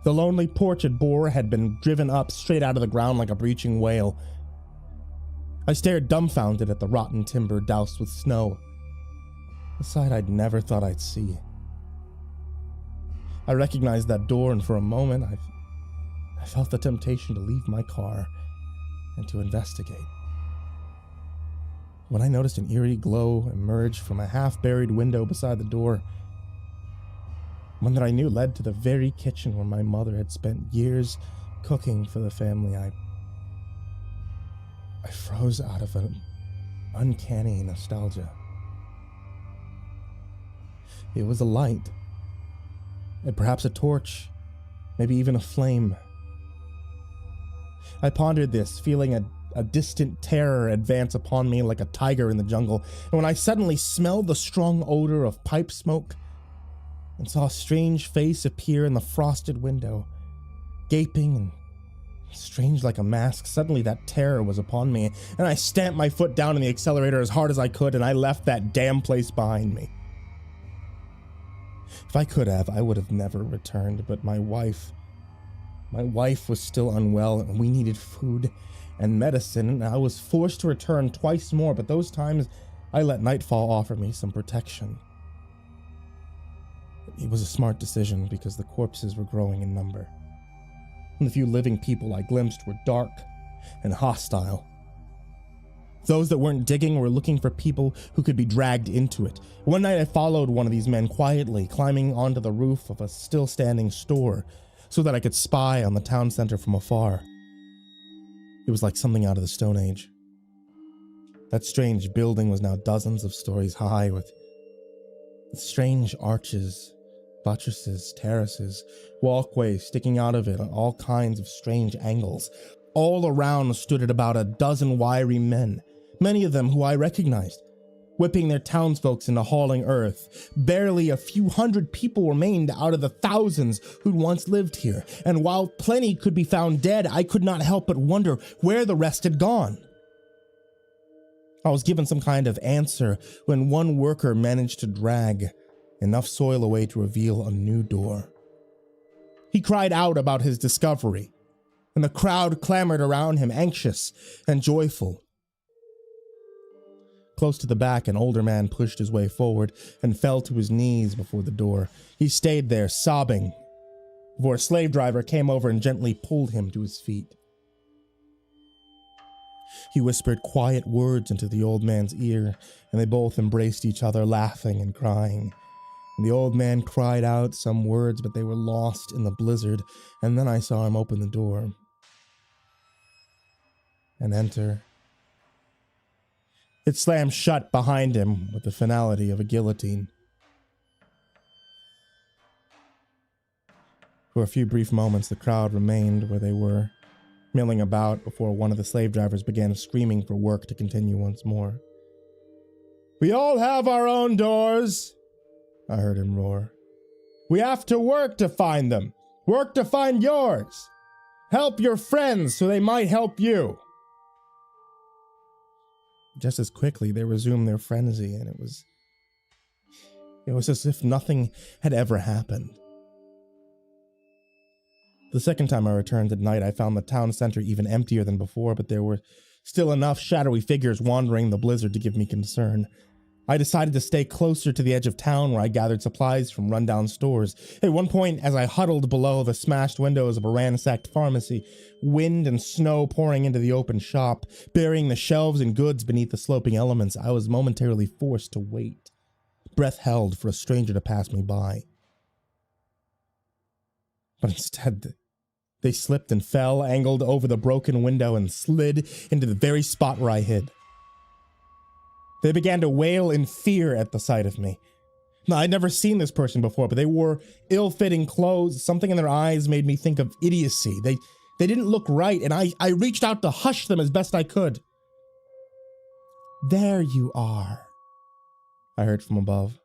The lonely porch it bore had been driven up straight out of the ground like a breaching whale. I stared dumbfounded at the rotten timber doused with snow, a sight I'd never thought I'd see. I recognized that door, and for a moment I felt the temptation to leave my car and to investigate. When I noticed an eerie glow emerge from a half-buried window beside the door, one that I knew led to the very kitchen where my mother had spent years cooking for the family, I froze out of an uncanny nostalgia. It was a light. And perhaps a torch, maybe even a flame. I pondered this, feeling a distant terror advance upon me like a tiger in the jungle, and when I suddenly smelled the strong odor of pipe smoke and saw a strange face appear in the frosted window, gaping and strange like a mask, suddenly that terror was upon me, and I stamped my foot down in the accelerator as hard as I could, and I left that damn place behind me. If I could have, I would have never returned, but my wife was still unwell, and we needed food and medicine, and I was forced to return twice more, but those times I let nightfall offer me some protection. It was a smart decision because the corpses were growing in number, and the few living people I glimpsed were dark and hostile. Those that weren't digging were looking for people who could be dragged into it. One night I followed one of these men quietly, climbing onto the roof of a still-standing store so that I could spy on the town center from afar. It was like something out of the Stone Age. That strange building was now dozens of stories high with strange arches, buttresses, terraces, walkways sticking out of it on all kinds of strange angles. All around stood at about a dozen wiry men, many of them who I recognized, whipping their townsfolk into hauling earth. Barely a few hundred people remained out of the thousands who'd once lived here, and while plenty could be found dead, I could not help but wonder where the rest had gone. I was given some kind of answer when one worker managed to drag enough soil away to reveal a new door. He cried out about his discovery, and the crowd clamored around him, anxious and joyful. Close to the back, an older man pushed his way forward and fell to his knees before the door. He stayed there, sobbing, before a slave driver came over and gently pulled him to his feet. He whispered quiet words into the old man's ear, and they both embraced each other, laughing and crying. And the old man cried out some words, but they were lost in the blizzard, and then I saw him open the door and enter. It slammed shut behind him with the finality of a guillotine. For a few brief moments, the crowd remained where they were, milling about before one of the slave drivers began screaming for work to continue once more. "We all have our own doors," I heard him roar. "We have to work to find them. Work to find yours. Help your friends so they might help you." Just as quickly, they resumed their frenzy, and it was as if nothing had ever happened. The second time I returned at night, I found the town center even emptier than before, but there were still enough shadowy figures wandering the blizzard to give me concern. I decided to stay closer to the edge of town, where I gathered supplies from rundown stores. At one point, as I huddled below the smashed windows of a ransacked pharmacy, wind and snow pouring into the open shop, burying the shelves and goods beneath the sloping elements, I was momentarily forced to wait, breath held for a stranger to pass me by. But instead, they slipped and fell, angled over the broken window, and slid into the very spot where I hid. They began to wail in fear at the sight of me. Now, I'd never seen this person before, but they wore ill-fitting clothes. Something in their eyes made me think of idiocy. They didn't look right, and I reached out to hush them as best I could. "There you are," I heard from above.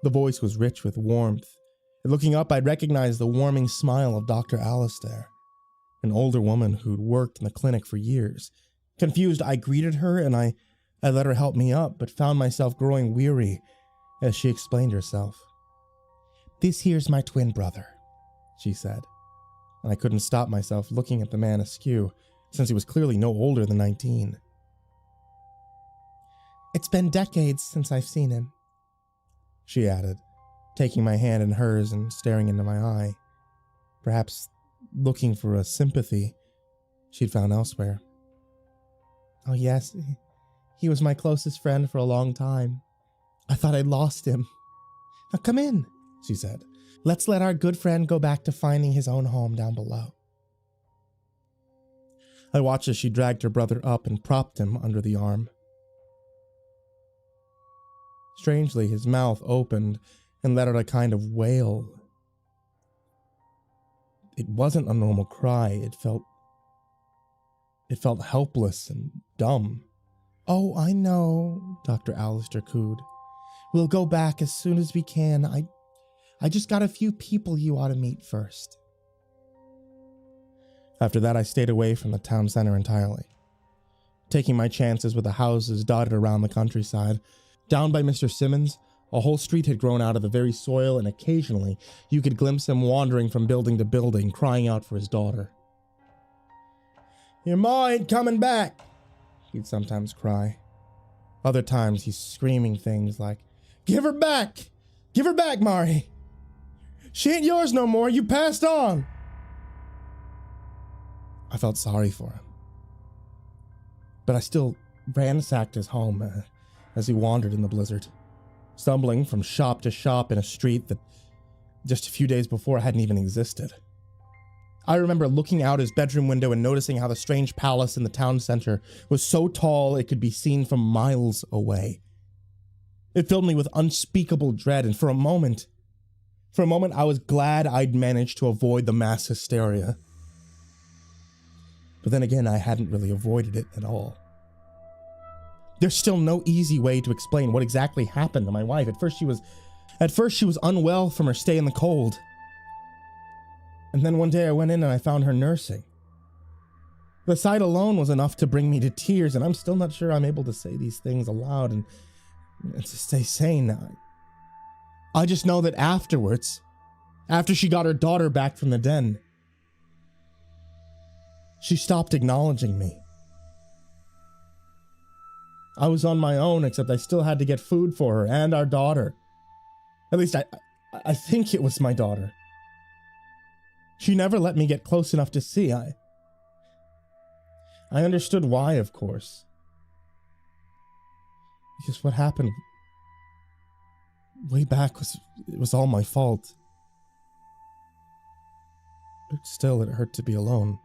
The voice was rich with warmth, and looking up, I'd recognized the warming smile of Dr. Alistair, an older woman who'd worked in the clinic for years. Confused, I greeted her, and I let her help me up, but found myself growing weary as she explained herself. "This here's my twin brother," she said, and I couldn't stop myself looking at the man askew, since he was clearly no older than 19. "It's been decades since I've seen him," she added, taking my hand in hers and staring into my eye, perhaps looking for a sympathy she'd found elsewhere. "Oh yes, he was my closest friend for a long time. I thought I'd lost him. Now come in," she said. "Let's let our good friend go back to finding his own home down below." I watched as she dragged her brother up and propped him under the arm. Strangely, his mouth opened and let out a kind of wail. It wasn't a normal cry. It felt helpless and dumb. "Oh, I know," Dr. Alistair cooed. "We'll go back as soon as we can. I just got a few people you ought to meet first." After that, I stayed away from the town center entirely, taking my chances with the houses dotted around the countryside. Down by Mr. Simmons, a whole street had grown out of the very soil, and occasionally you could glimpse him wandering from building to building, crying out for his daughter. "Your ma ain't coming back," he'd sometimes cry. Other times he's screaming things like, "Give her back! Give her back, Mari! She ain't yours no more, you passed on!" I felt sorry for him, but I still ransacked his home as he wandered in the blizzard, stumbling from shop to shop in a street that just a few days before hadn't even existed. I remember looking out his bedroom window and noticing how the strange palace in the town center was so tall it could be seen from miles away. It filled me with unspeakable dread, and for a moment I was glad I'd managed to avoid the mass hysteria. But then again, I hadn't really avoided it at all. There's still no easy way to explain what exactly happened to my wife. At first she was unwell from her stay in the cold. And then one day I went in and I found her nursing. The sight alone was enough to bring me to tears, and I'm still not sure I'm able to say these things aloud and to stay sane. I just know that afterwards, after she got her daughter back from the den, she stopped acknowledging me. I was on my own, except I still had to get food for her and our daughter. At least I think it was my daughter. She never let me get close enough to see. I understood why, of course. Because what happened way back was all my fault. But still, it hurt to be alone.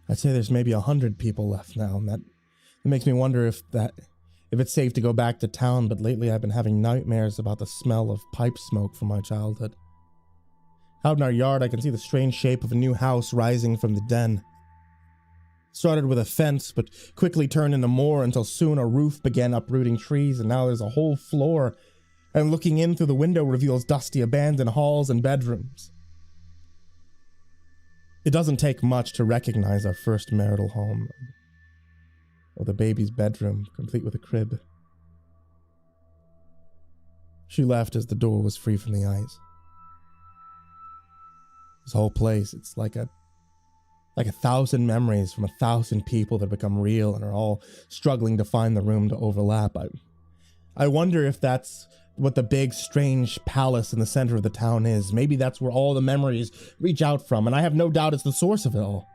I'd say there's maybe 100 people left now, and that makes me wonder if it's safe to go back to town, but lately I've been having nightmares about the smell of pipe smoke from my childhood. Out in our yard, I can see the strange shape of a new house rising from the den. Started with a fence, but quickly turned into more until soon a roof began uprooting trees, and now there's a whole floor, and looking in through the window reveals dusty abandoned halls and bedrooms. It doesn't take much to recognize our first marital home, or the baby's bedroom, complete with a crib. She left as the door was free from the ice. This whole place, it's like a 1,000 memories from 1,000 people that become real and are all struggling to find the room to overlap. I wonder if that's what the big, strange palace in the center of the town is. Maybe that's where all the memories reach out from, and I have no doubt it's the source of it all.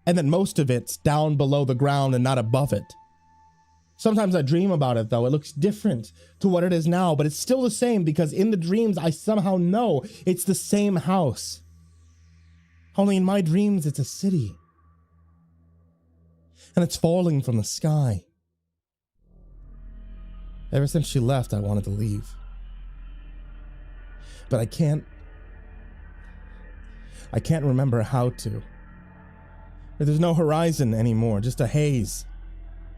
And that most of it's down below the ground and not above it. Sometimes I dream about it, though. It looks different to what it is now, but it's still the same because in the dreams I somehow know it's the same house. Only in my dreams it's a city. And it's falling from the sky. Ever since she left, I wanted to leave. But I can't remember how to. There's no horizon anymore, just a haze.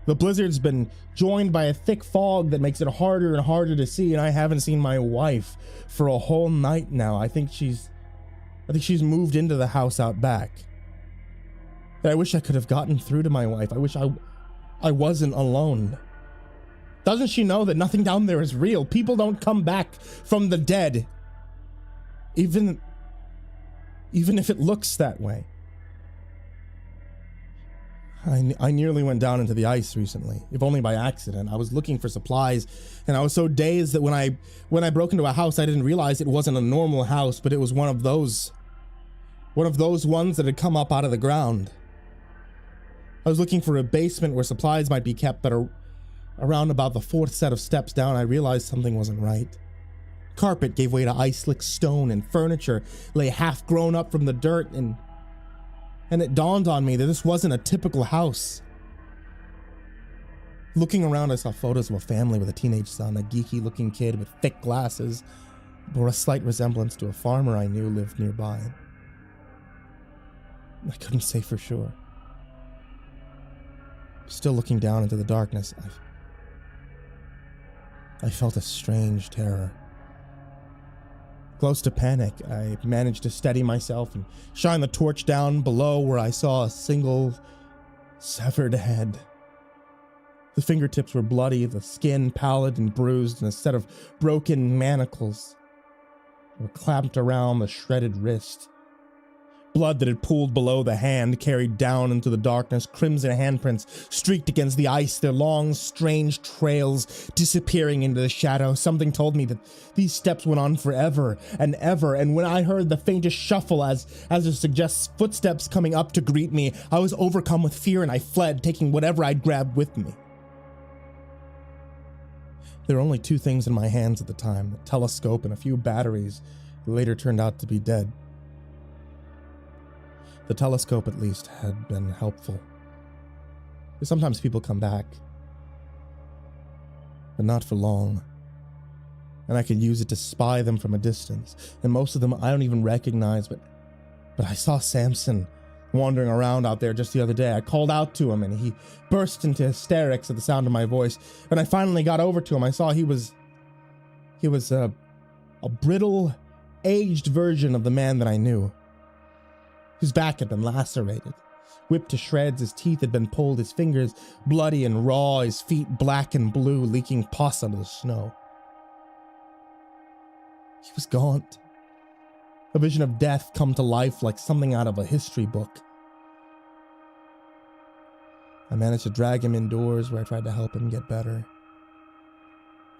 The blizzard's been joined by a thick fog that makes it harder and harder to see, and I haven't seen my wife for a whole night now. I think she's moved into the house out back. And I wish I could have gotten through to my wife. I wish I wasn't alone. Doesn't she know that nothing down there is real? People don't come back from the dead. Even if it looks that way. I nearly went down into the ice recently, if only by accident. I was looking for supplies, and I was so dazed that when I broke into a house, I didn't realize it wasn't a normal house, but it was one of those ones that had come up out of the ground. I was looking for a basement where supplies might be kept, but around about the fourth set of steps down, I realized something wasn't right. Carpet gave way to ice-slick stone, and furniture lay half grown up from the dirt, and it dawned on me that this wasn't a typical house. Looking around, I saw photos of a family with a teenage son, a geeky-looking kid with thick glasses, bore a slight resemblance to a farmer I knew lived nearby. I couldn't say for sure. Still looking down into the darkness, I felt a strange terror. Close to panic, I managed to steady myself and shine the torch down below where I saw a single severed head. The fingertips were bloody, the skin pallid and bruised, and a set of broken manacles were clamped around the shredded wrist. Blood that had pooled below the hand carried down into the darkness, crimson handprints streaked against the ice, their long, strange trails disappearing into the shadow. Something told me that these steps went on forever and ever, and when I heard the faintest shuffle as it suggests footsteps coming up to greet me, I was overcome with fear and I fled, taking whatever I'd grabbed with me. There were only two things in my hands at the time, a telescope and a few batteries that later turned out to be dead. The telescope, at least, had been helpful. Sometimes people come back, but not for long. And I could use it to spy them from a distance. And most of them I don't even recognize, but I saw Samson wandering around out there just the other day. I called out to him, and he burst into hysterics at the sound of my voice. When I finally got over to him, I saw he was a brittle, aged version of the man that I knew. His back had been lacerated, whipped to shreds, his teeth had been pulled, his fingers bloody and raw, his feet black and blue, leaking pus onto the snow. He was gaunt. A vision of death come to life like something out of a history book. I managed to drag him indoors where I tried to help him get better.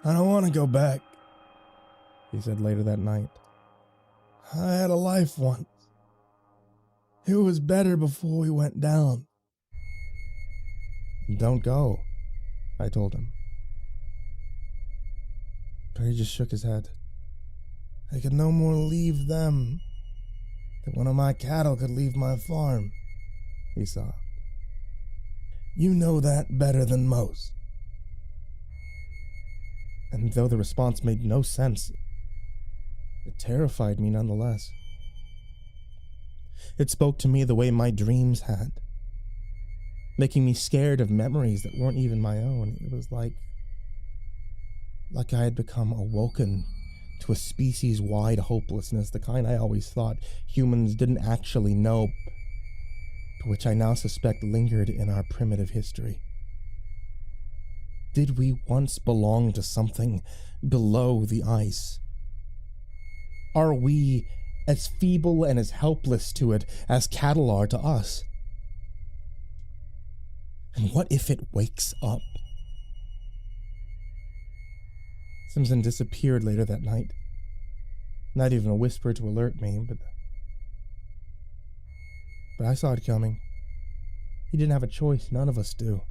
"I don't want to go back," he said later that night. "I had a life once. It was better before we went down." "Don't go," I told him. But he just shook his head. "I could no more leave them than one of my cattle could leave my farm," he sobbed. "You know that better than most." And though the response made no sense, it terrified me nonetheless. It spoke to me the way my dreams had, making me scared of memories that weren't even my own. It was like I had become awoken to a species-wide hopelessness, the kind I always thought humans didn't actually know, but which I now suspect lingered in our primitive history. Did we once belong to something below the ice? Are we as feeble and as helpless to it as cattle are to us? And what if it wakes up? Simpson disappeared later that night. Not even a whisper to alert me, but I saw it coming. He didn't have a choice, none of us do.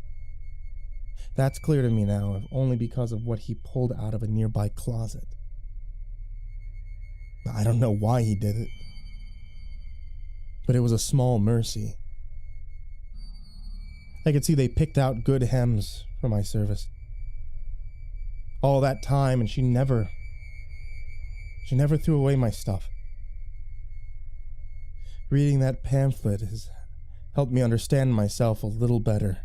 That's clear to me now, if only because of what he pulled out of a nearby closet. I don't know why he did it, but it was a small mercy. I could see they picked out good hems for my service. All that time, and she never threw away my stuff. Reading that pamphlet has helped me understand myself a little better,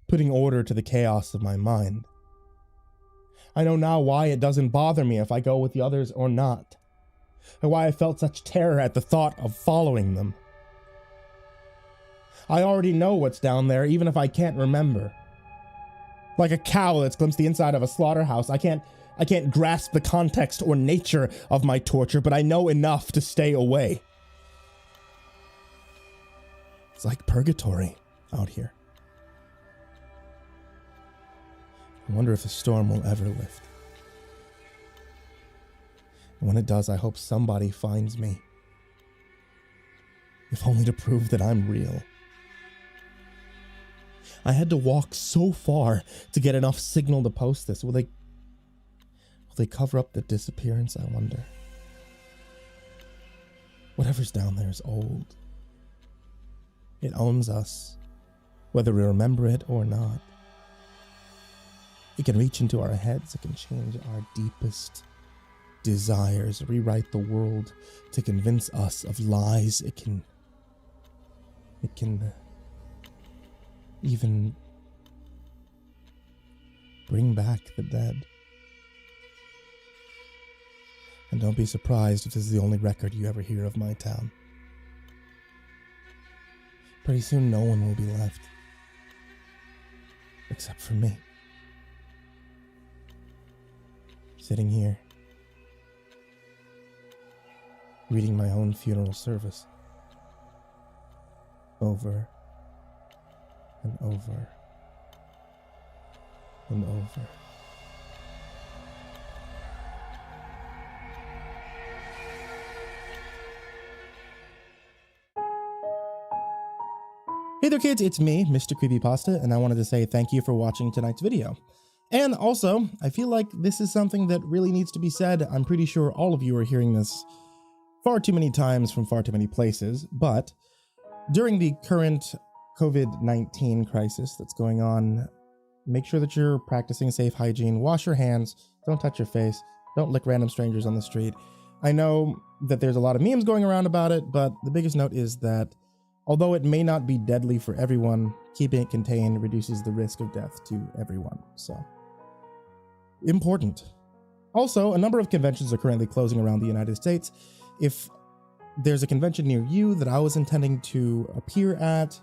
putting order to the chaos of my mind. I know now why it doesn't bother me if I go with the others or not, and why I felt such terror at the thought of following them. I already know what's down there, even if I can't remember. Like a cow that's glimpsed the inside of a slaughterhouse, I can't grasp the context or nature of my torture, but I know enough to stay away. It's like purgatory out here. I wonder if the storm will ever lift. And when it does, I hope somebody finds me. If only to prove that I'm real. I had to walk so far to get enough signal to post this. Will they cover up the disappearance, I wonder? Whatever's down there is old. It owns us, whether we remember it or not. It can reach into our heads. It can change our deepest desires, rewrite the world to convince us of lies. It can even bring back the dead. And don't be surprised if this is the only record you ever hear of my town. Pretty soon no one will be left. Except for me. Sitting here, reading my own funeral service. Over and over and over. Hey there kids, it's me, MrCreepyPasta, and I wanted to say thank you for watching tonight's video. And also, I feel like this is something that really needs to be said. I'm pretty sure all of you are hearing this far too many times from far too many places, but during the current COVID-19 crisis that's going on, make sure that you're practicing safe hygiene. Wash your hands, don't touch your face, don't lick random strangers on the street. I know that there's a lot of memes going around about it, but the biggest note is that although it may not be deadly for everyone, keeping it contained reduces the risk of death to everyone. So, important. Also, a number of conventions are currently closing around the United States. If there's a convention near you that I was intending to appear at,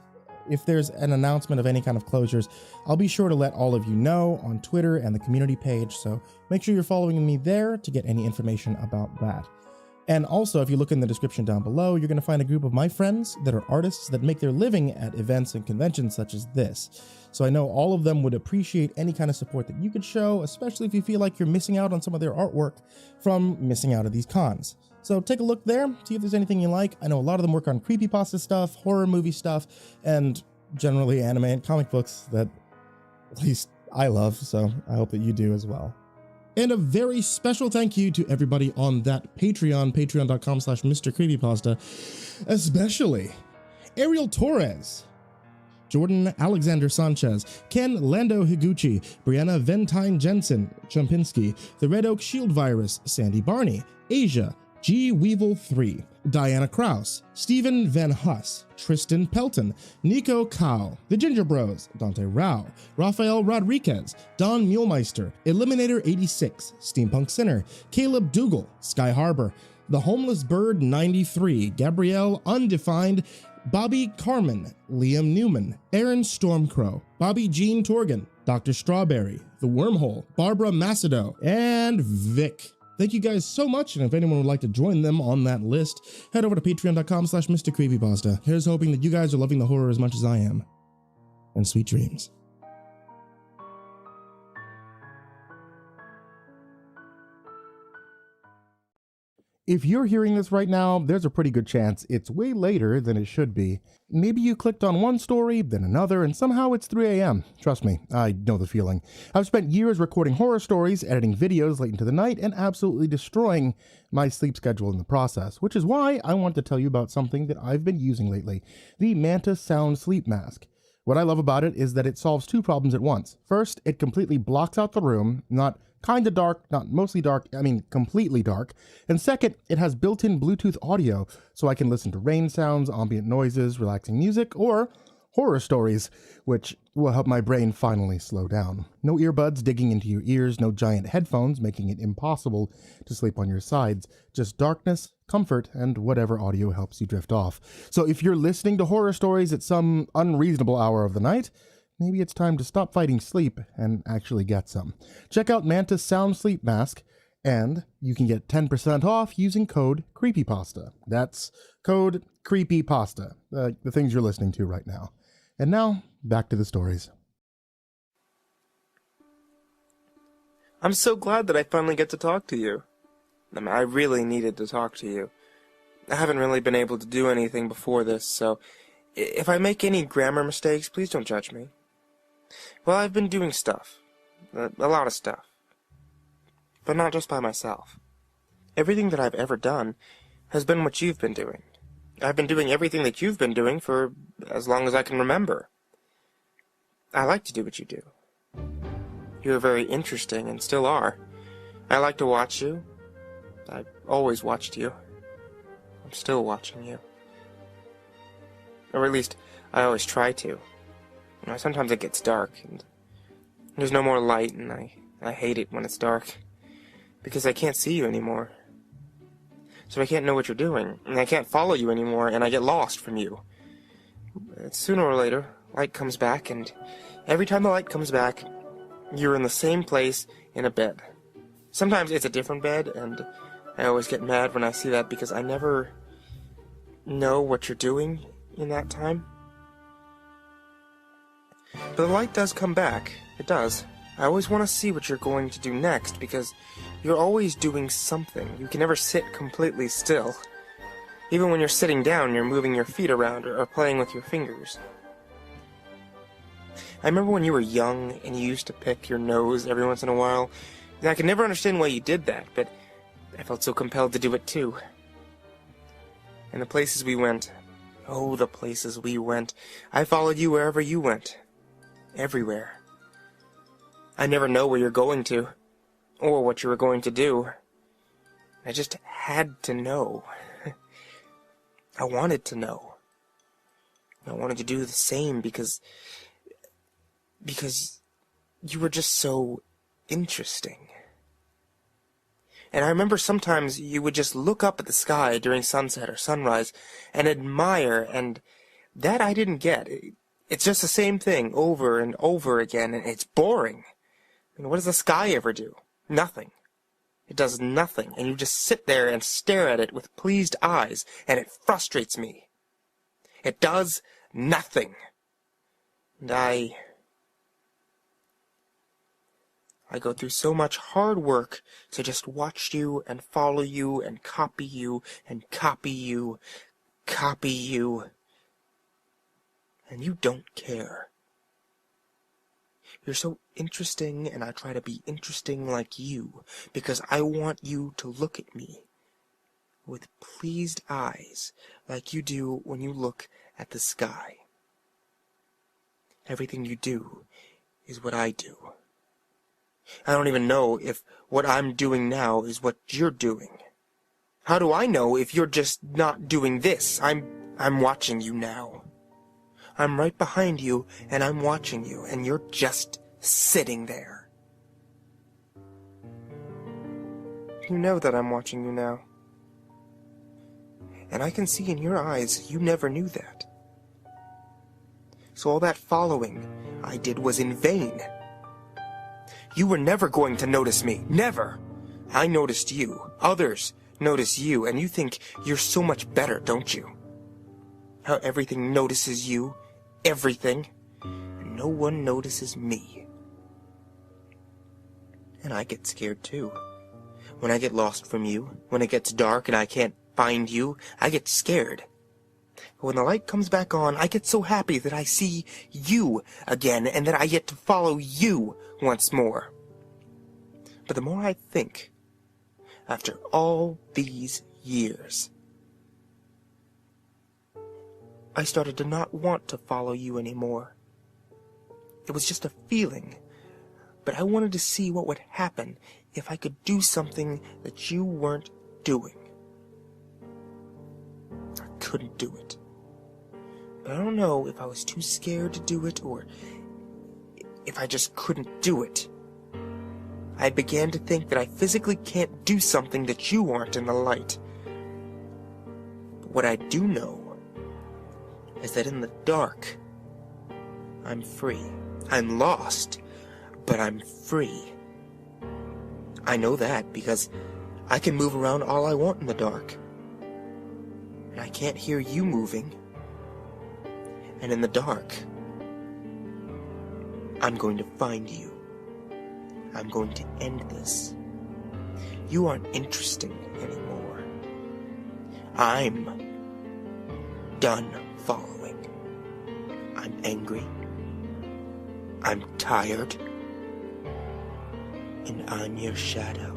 if there's an announcement of any kind of closures, I'll be sure to let all of you know on Twitter and the community page, so make sure you're following me there to get any information about that. And also, if you look in the description down below, you're going to find a group of my friends that are artists that make their living at events and conventions such as this. So I know all of them would appreciate any kind of support that you could show, especially if you feel like you're missing out on some of their artwork from missing out at these cons. So take a look there, see if there's anything you like. I know a lot of them work on creepypasta stuff, horror movie stuff, and generally anime and comic books that at least I love, so I hope that you do as well. And a very special thank you to everybody on that Patreon, patreon.com/MrCreepyPasta, especially Ariel Torres, Jordan Alexander Sanchez, Ken Lando Higuchi, Brianna Ventine Jensen, Chumpinski, The Red Oak Shield Virus, Sandy Barney, Asia, G. Weevil 3, Diana Kraus, Stephen Van Huss, Tristan Pelton, Nico Kao, The Ginger Bros, Dante Rao, Rafael Rodriguez, Don Mulemeister, Eliminator 86, Steampunk Sinner, Caleb Dougal, Sky Harbor, The Homeless Bird 93, Gabrielle Undefined, Bobby Carmen, Liam Newman, Aaron Stormcrow, Bobby Jean Torgan, Dr. Strawberry, The Wormhole, Barbara Macedo, and Vic. Thank you guys so much, and if anyone would like to join them on that list, head over to patreon.com/MrCreepyPasta. Here's hoping that you guys are loving the horror as much as I am. And sweet dreams. If you're hearing this right now, there's a pretty good chance it's way later than it should be. Maybe you clicked on one story, then another, and somehow it's 3 a.m. Trust me, I know the feeling. I've spent years recording horror stories, editing videos late into the night, and absolutely destroying my sleep schedule in the process, which is why I want to tell you about something that I've been using lately, the Mantis Sound Sleep Mask. What I love about it is that it solves two problems at once. First, it completely blocks out the room, not kinda dark, not mostly dark, I mean completely dark. And second, it has built-in Bluetooth audio, so I can listen to rain sounds, ambient noises, relaxing music, or horror stories, which will help my brain finally slow down. No earbuds digging into your ears, no giant headphones making it impossible to sleep on your sides, just darkness, comfort, and whatever audio helps you drift off. So if you're listening to horror stories at some unreasonable hour of the night, maybe it's time to stop fighting sleep and actually get some. Check out Mantis Sound Sleep Mask, and you can get 10% off using code CREEPYPASTA. That's code CREEPYPASTA, the things you're listening to right now. And now, back to the stories. I'm so glad that I finally get to talk to you. I mean, I really needed to talk to you. I haven't really been able to do anything before this, so if I make any grammar mistakes, please don't judge me. Well, I've been doing stuff. A lot of stuff. But not just by myself. Everything that I've ever done has been what you've been doing. I've been doing everything that you've been doing for as long as I can remember. I like to do what you do. You're very interesting and still are. I like to watch you. I've always watched you. I'm still watching you. Or at least, I always try to. Sometimes it gets dark, and there's no more light, and I hate it when it's dark. Because I can't see you anymore. So I can't know what you're doing, and I can't follow you anymore, and I get lost from you. But sooner or later, light comes back, and every time the light comes back, you're in the same place in a bed. Sometimes it's a different bed, and I always get mad when I see that because I never know what you're doing in that time. But the light does come back. It does. I always want to see what you're going to do next, because you're always doing something. You can never sit completely still. Even when you're sitting down, you're moving your feet around or playing with your fingers. I remember when you were young and you used to pick your nose every once in a while. And I could never understand why you did that, but I felt so compelled to do it too. And the places we went, oh, the places we went. I followed you wherever you went. Everywhere. I never know where you're going to, or what you were going to do. I just had to know. I wanted to know. I wanted to do the same because you were just so interesting. And I remember sometimes you would just look up at the sky during sunset or sunrise and admire, and that I didn't get. It's just the same thing over and over again, and it's boring. And what does the sky ever do? Nothing. It does nothing, and you just sit there and stare at it with pleased eyes, and it frustrates me. It does nothing. And I go through so much hard work to just watch you and follow you and copy you and copy you, copy you. And you don't care. You're so interesting, and I try to be interesting like you, because I want you to look at me with pleased eyes, like you do when you look at the sky. Everything you do is what I do. I don't even know if what I'm doing now is what you're doing. How do I know if you're just not doing this? I'm watching you now. I'm right behind you, and I'm watching you, and you're just sitting there. You know that I'm watching you now. And I can see in your eyes you never knew that. So all that following I did was in vain. You were never going to notice me. Never. I noticed you. Others notice you, and you think you're so much better, don't you? How everything notices you. Everything. And no one notices me. And I get scared too. When I get lost from you, when it gets dark and I can't find you, I get scared. But when the light comes back on, I get so happy that I see you again and that I get to follow you once more. But the more I think, after all these years, I started to not want to follow you anymore. It was just a feeling, but I wanted to see what would happen if I could do something that you weren't doing. I couldn't do it. But I don't know if I was too scared to do it or if I just couldn't do it. I began to think that I physically can't do something that you aren't in the light. But what I do know is that in the dark, I'm free. I'm lost, but I'm free. I know that because I can move around all I want in the dark. And I can't hear you moving. And in the dark, I'm going to find you. I'm going to end this. You aren't interesting anymore. I'm done following. I'm angry. I'm tired. And I'm your shadow.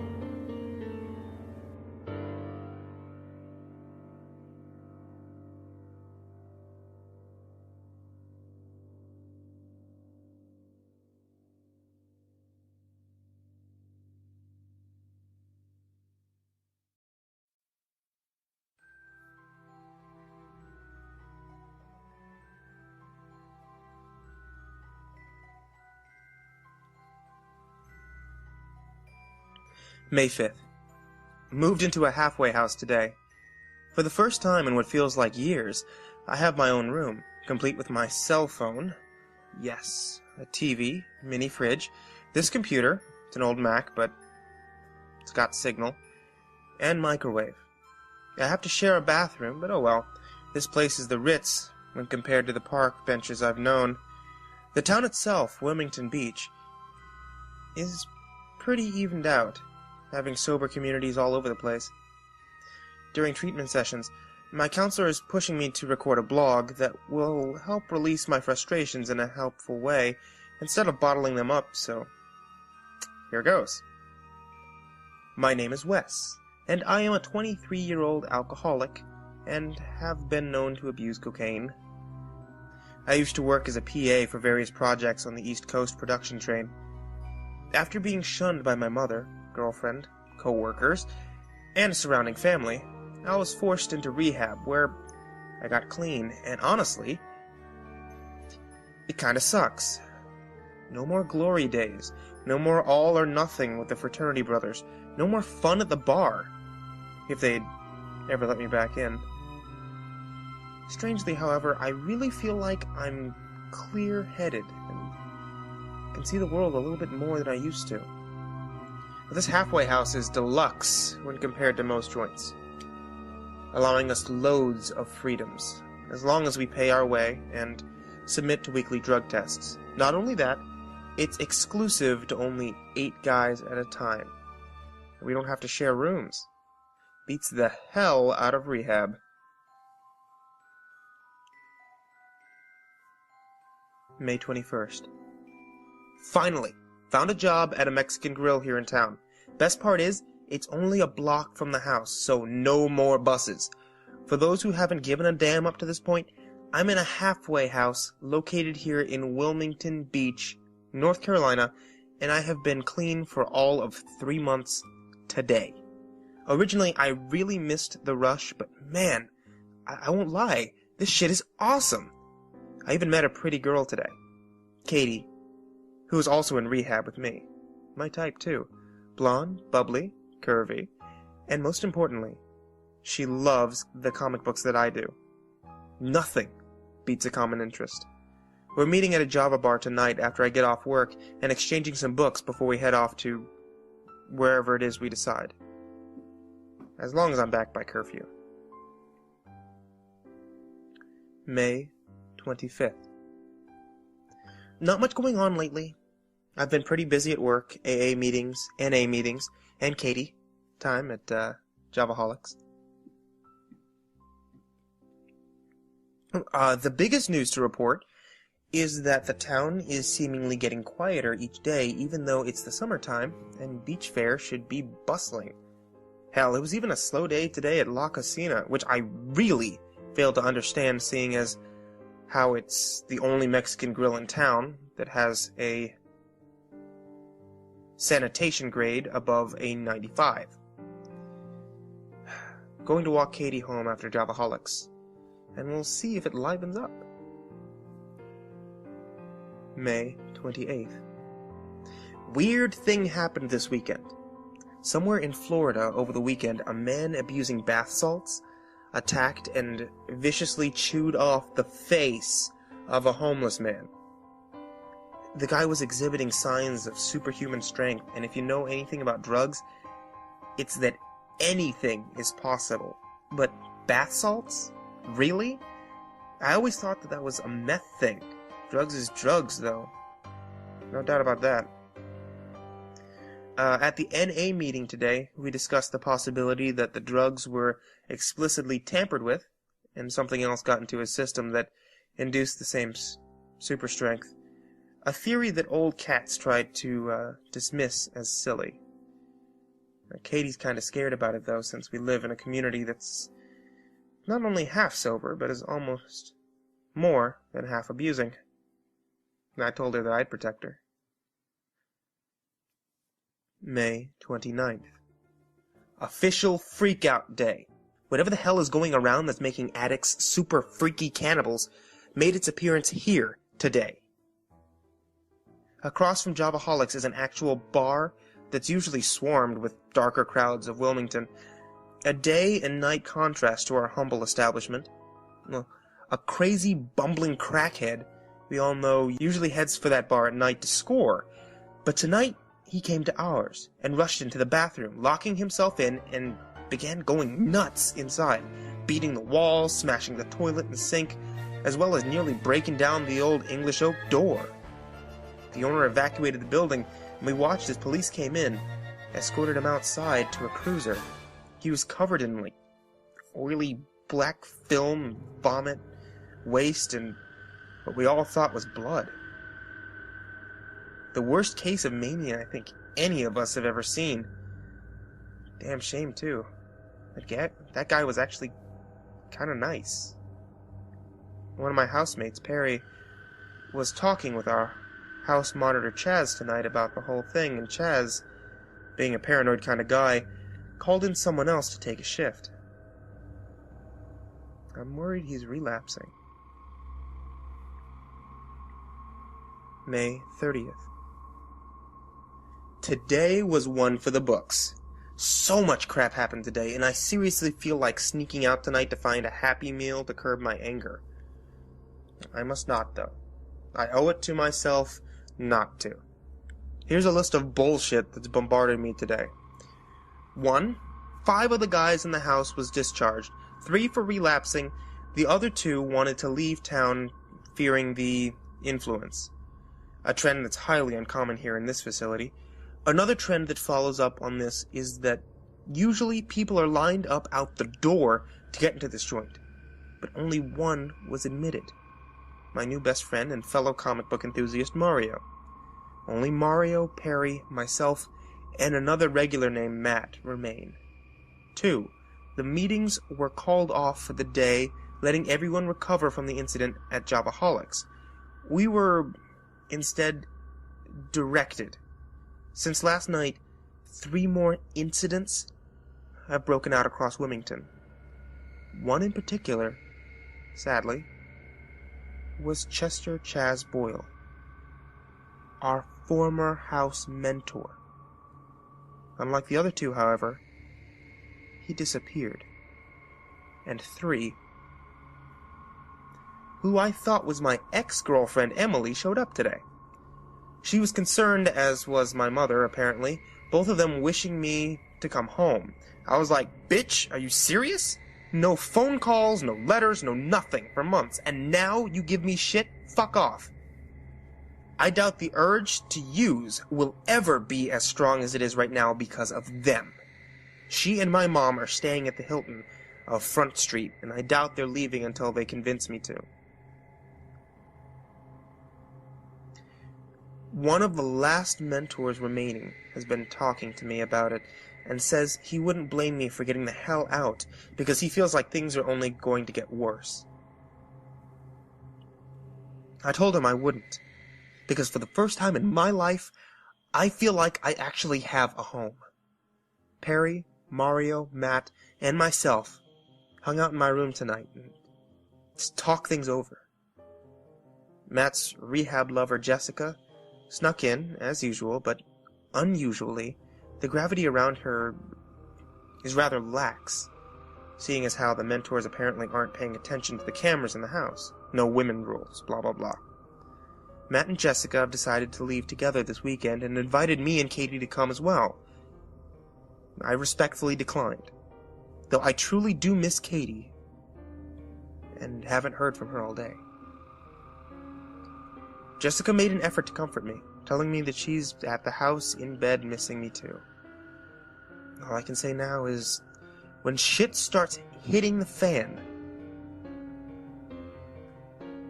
May 5th. Moved into a halfway house today. For the first time in what feels like years, I have my own room, complete with my cell phone. Yes, a TV, mini fridge, this computer, it's an old Mac, but it's got signal, and microwave. I have to share a bathroom, but oh well. This place is the Ritz when compared to the park benches I've known. The town itself, Wilmington Beach, is pretty evened out, having sober communities all over the place. During treatment sessions, my counselor is pushing me to record a blog that will help release my frustrations in a helpful way instead of bottling them up, so here goes. My name is Wes, and I am a 23-year-old alcoholic and have been known to abuse cocaine. I used to work as a PA for various projects on the East Coast production train. After being shunned by my mother, girlfriend, co-workers, and surrounding family, I was forced into rehab where I got clean, and honestly, it kinda sucks. No more glory days, no more all or nothing with the fraternity brothers, no more fun at the bar, if they'd ever let me back in. Strangely, however, I really feel like I'm clear-headed and can see the world a little bit more than I used to. But this halfway house is deluxe when compared to most joints, allowing us loads of freedoms, as long as we pay our way and submit to weekly drug tests. Not only that, it's exclusive to only 8 guys at a time. We don't have to share rooms. Beats the hell out of rehab. May 21st. Finally! Found a job at a Mexican grill here in town. Best part is, it's only a block from the house, so no more buses. For those who haven't given a damn up to this point, I'm in a halfway house located here in Wilmington Beach, North Carolina, and I have been clean for all of 3 months today. Originally, I really missed the rush, but man, I won't lie, this shit is awesome. I even met a pretty girl today, Katie, who is also in rehab with me. My type, too. Blonde, bubbly, curvy, and most importantly, she loves the comic books that I do. Nothing beats a common interest. We're meeting at a Java bar tonight after I get off work and exchanging some books before we head off to wherever it is we decide. As long as I'm back by curfew. May 25th. Not much going on lately. I've been pretty busy at work, AA meetings, NA meetings, and Katie time at Javaholics. The biggest news to report is that the town is seemingly getting quieter each day, even though it's the summertime, and beach fair should be bustling. Hell, it was even a slow day today at La Casina, which I really fail to understand, seeing as how it's the only Mexican grill in town that has a sanitation grade above a 95. Going to walk Katie home after Javaholics, and we'll see if it livens up. May 28th. Weird thing happened this weekend. Somewhere in Florida over the weekend, a man abusing bath salts attacked and viciously chewed off the face of a homeless man. The guy was exhibiting signs of superhuman strength, and if you know anything about drugs, it's that anything is possible. But bath salts? Really? I always thought that was a meth thing. Drugs is drugs, though. No doubt about that. At the NA meeting today, we discussed the possibility that the drugs were explicitly tampered with, and something else got into his system that induced the same super strength. A theory that old cats tried to dismiss as silly. Katie's kind of scared about it, though, since we live in a community that's not only half sober, but is almost more than half abusing. And I told her that I'd protect her. May 29th. Official Freakout Day. Whatever the hell is going around that's making addicts super freaky cannibals made its appearance here today. Across from Javaholics is an actual bar that's usually swarmed with darker crowds of Wilmington. A day and night contrast to our humble establishment. Well, a crazy, bumbling crackhead we all know usually heads for that bar at night to score. But tonight, he came to ours and rushed into the bathroom, locking himself in and began going nuts inside, beating the walls, smashing the toilet and sink, as well as nearly breaking down the old English oak door. The owner evacuated the building, and we watched as police came in, escorted him outside to a cruiser. He was covered in, oily black film, vomit, waste, and what we all thought was blood. The worst case of mania I think any of us have ever seen. Damn shame, too. That guy was actually kind of nice. One of my housemates, Perry, was talking with our house monitor Chaz tonight about the whole thing, and Chaz, being a paranoid kind of guy, called in someone else to take a shift. I'm worried he's relapsing. May 30th. Today was one for the books. So much crap happened today, and I seriously feel like sneaking out tonight to find a Happy Meal to curb my anger. I must not, though. I owe it to myself not to. Here's a list of bullshit that's bombarded me today. 1. 5 of the guys in the house was discharged. 3 for relapsing. The other 2 wanted to leave town fearing the influence. A trend that's highly uncommon here in this facility. Another trend that follows up on this is that usually people are lined up out the door to get into this joint. But only 1 was admitted. My new best friend and fellow comic book enthusiast Mario. Only Mario, Perry, myself, and another regular named Matt remain. 2. The meetings were called off for the day, letting everyone recover from the incident at Javaholics. We were, instead, directed. Since last night, 3 more incidents have broken out across Wilmington. One in particular, sadly, was Chester Chaz Boyle, our former house mentor. Unlike the other 2, however, he disappeared. And 3, who I thought was my ex-girlfriend Emily, showed up today. She was concerned, as was my mother, apparently, both of them wishing me to come home. I was like, bitch, are you serious? No phone calls, no letters, no nothing for months, and now you give me shit? Fuck off. I doubt the urge to use will ever be as strong as it is right now because of them. She and my mom are staying at the Hilton of Front Street, and I doubt they're leaving until they convince me to. One of the last mentors remaining has been talking to me about it, and says he wouldn't blame me for getting the hell out, because he feels like things are only going to get worse. I told him I wouldn't, because for the first time in my life, I feel like I actually have a home. Perry, Mario, Matt, and myself hung out in my room tonight and just talked things over. Matt's rehab lover, Jessica, snuck in, as usual, but unusually, the gravity around her is rather lax, seeing as how the mentors apparently aren't paying attention to the cameras in the house. No women rules, blah blah blah. Matt and Jessica have decided to leave together this weekend and invited me and Katie to come as well. I respectfully declined, though I truly do miss Katie, and haven't heard from her all day. Jessica made an effort to comfort me, telling me that she's at the house in bed missing me too. All I can say now is, when shit starts hitting the fan,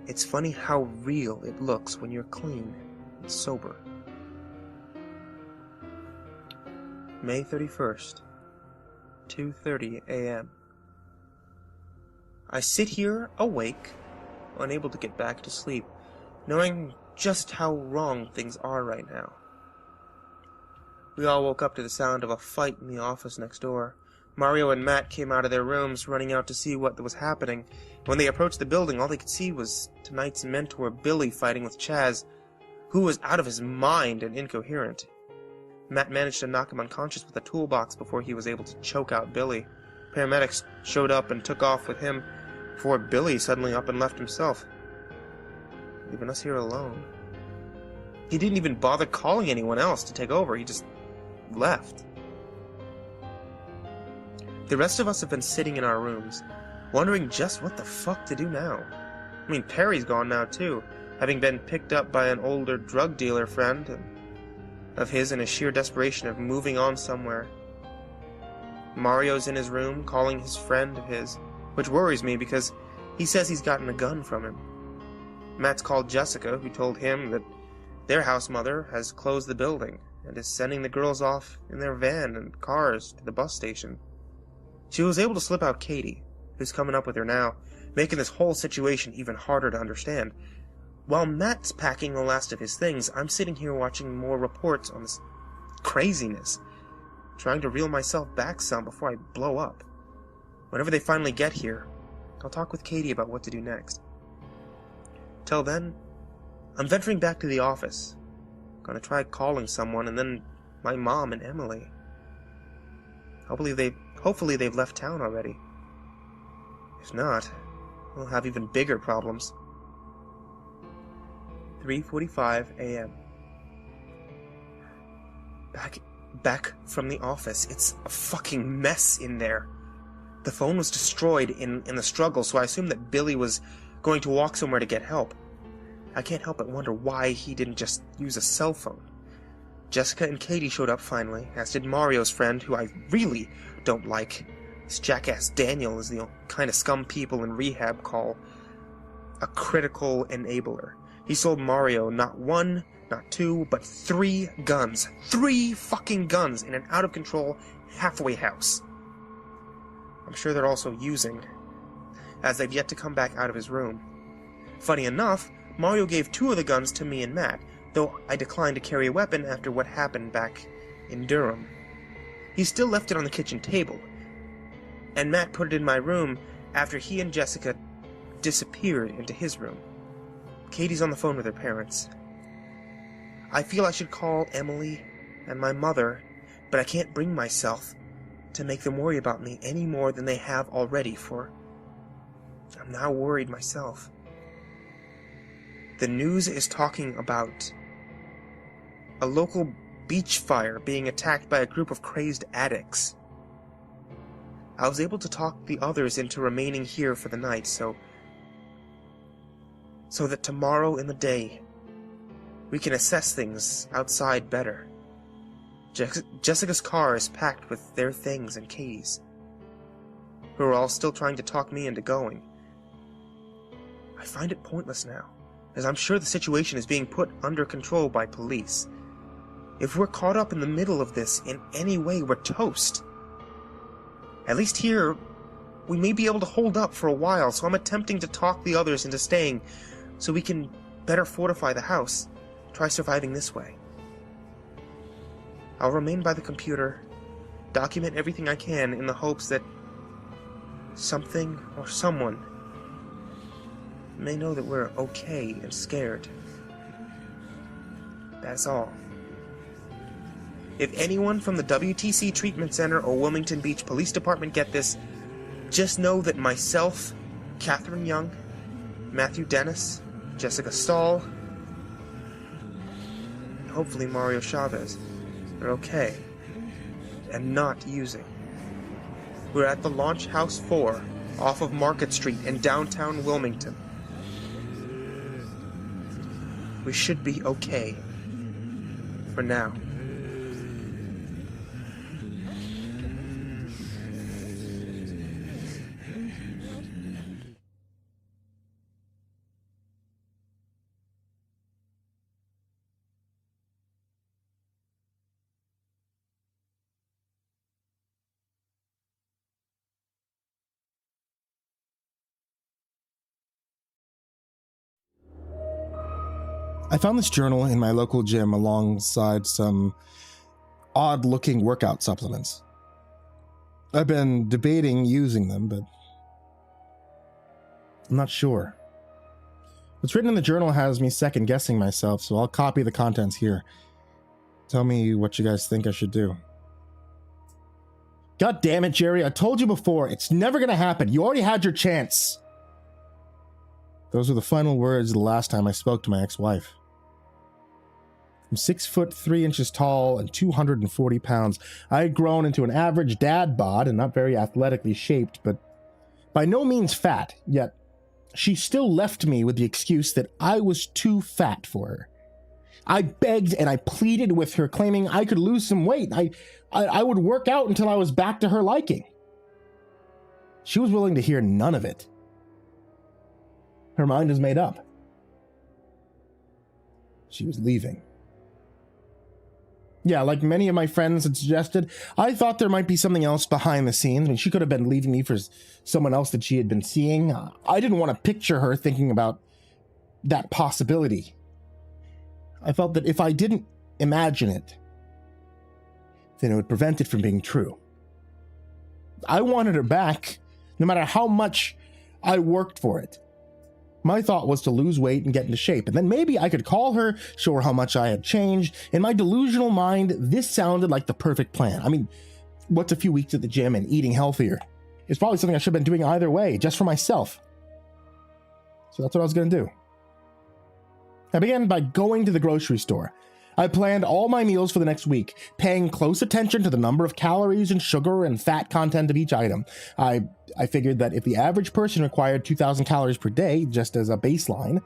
it's funny how real it looks when you're clean and sober. May 31st, 2:30 a.m. I sit here awake, unable to get back to sleep, knowing just how wrong things are right now. We all woke up to the sound of a fight in the office next door. Mario and Matt came out of their rooms, running out to see what was happening. When they approached the building, all they could see was tonight's mentor, Billy, fighting with Chaz, who was out of his mind and incoherent. Matt managed to knock him unconscious with a toolbox before he was able to choke out Billy. Paramedics showed up and took off with him before Billy suddenly up and left himself, leaving us here alone. He didn't even bother calling anyone else to take over. He just left. The rest of us have been sitting in our rooms, wondering just what the fuck to do now. I mean, Perry's gone now too, having been picked up by an older drug dealer friend of his in a sheer desperation of moving on somewhere. Mario's in his room, calling his friend of his, which worries me because he says he's gotten a gun from him. Matt's called Jessica, who told him that their house mother has closed the building and is sending the girls off in their van and cars to the bus station. She was able to slip out Katie, who's coming up with her now, making this whole situation even harder to understand. While Matt's packing the last of his things, I'm sitting here watching more reports on this craziness, trying to reel myself back some before I blow up. Whenever they finally get here, I'll talk with Katie about what to do next. Till then, I'm venturing back to the office. Gonna try calling someone, and then my mom and Emily. Hopefully they've left town already. If not, we'll have even bigger problems. 3:45 a.m. Back from the office. It's a fucking mess in there. The phone was destroyed in the struggle, so I assumed that Billy was going to walk somewhere to get help. I can't help but wonder why he didn't just use a cell phone. Jessica and Katie showed up finally, as did Mario's friend, who I really don't like. This jackass Daniel is the kind of scum people in rehab call a critical enabler. He sold Mario not one, not two, but 3 guns. 3 fucking guns in an out-of-control halfway house. I'm sure they're also using, as they've yet to come back out of his room. Funny enough, Mario gave 2 of the guns to me and Matt, though I declined to carry a weapon after what happened back in Durham. He still left it on the kitchen table, and Matt put it in my room after he and Jessica disappeared into his room. Katie's on the phone with her parents. I feel I should call Emily and my mother, but I can't bring myself to make them worry about me any more than they have already, for I'm now worried myself. The news is talking about a local beach fire being attacked by a group of crazed addicts. I was able to talk the others into remaining here for the night, so that tomorrow in the day we can assess things outside better. Jessica's car is packed with their things and Katie's, who are all still trying to talk me into going. I find it pointless now, as I'm sure the situation is being put under control by police. If we're caught up in the middle of this in any way, we're toast. At least here, we may be able to hold up for a while, so I'm attempting to talk the others into staying so we can better fortify the house. Try surviving this way. I'll remain by the computer, document everything I can in the hopes that something or someone may know that we're okay and scared. That's all. If anyone from the WTC Treatment Center or Wilmington Beach Police Department get this, just know that myself, Catherine Young, Matthew Dennis, Jessica Stahl, and hopefully Mario Chavez are okay and not using. We're at the Launch House 4 off of Market Street in downtown Wilmington. We should be okay for now. I found this journal in my local gym alongside some odd-looking workout supplements. I've been debating using them, but I'm not sure. What's written in the journal has me second-guessing myself, so I'll copy the contents here. Tell me what you guys think I should do. God damn it, Jerry, I told you before, it's never gonna happen. You already had your chance. Those were the final words the last time I spoke to my ex-wife. I'm 6'3" tall and 240 pounds. I had grown into an average dad bod and not very athletically shaped, but by no means fat, yet she still left me with the excuse that I was too fat for her. I begged and I pleaded with her, claiming I could lose some weight. I would work out until I was back to her liking. She was willing to hear none of it. Her mind was made up. She was leaving. Yeah, like many of my friends had suggested, I thought there might be something else behind the scenes. I mean, she could have been leaving me for someone else that she had been seeing. I didn't want to picture her thinking about that possibility. I felt that if I didn't imagine it, then it would prevent it from being true. I wanted her back, no matter how much I worked for it. My thought was to lose weight and get into shape, and then maybe I could call her, show her how much I had changed. In my delusional mind, this sounded like the perfect plan. I mean, what's a few weeks at the gym and eating healthier? It's probably something I should have been doing either way, just for myself. So that's what I was going to do. I began by going to the grocery store. I planned all my meals for the next week, paying close attention to the number of calories and sugar and fat content of each item. I figured that if the average person required 2,000 calories per day, just as a baseline,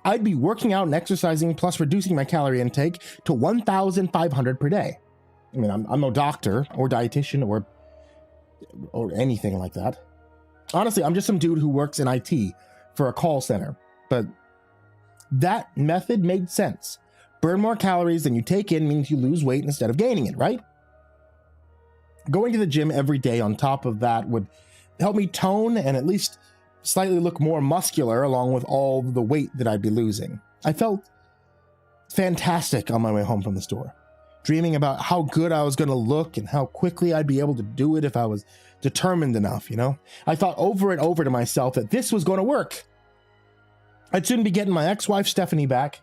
I'd be working out and exercising plus reducing my calorie intake to 1,500 per day. I mean, I'm no doctor or dietitian or anything like that. Honestly, I'm just some dude who works in IT for a call center, but that method made sense. Burn more calories than you take in means you lose weight instead of gaining it, right? Going to the gym every day on top of that would help me tone and at least slightly look more muscular along with all the weight that I'd be losing. I felt fantastic on my way home from the store, dreaming about how good I was going to look and how quickly I'd be able to do it if I was determined enough, you know? I thought over and over to myself that this was going to work. I'd soon be getting my ex-wife Stephanie back.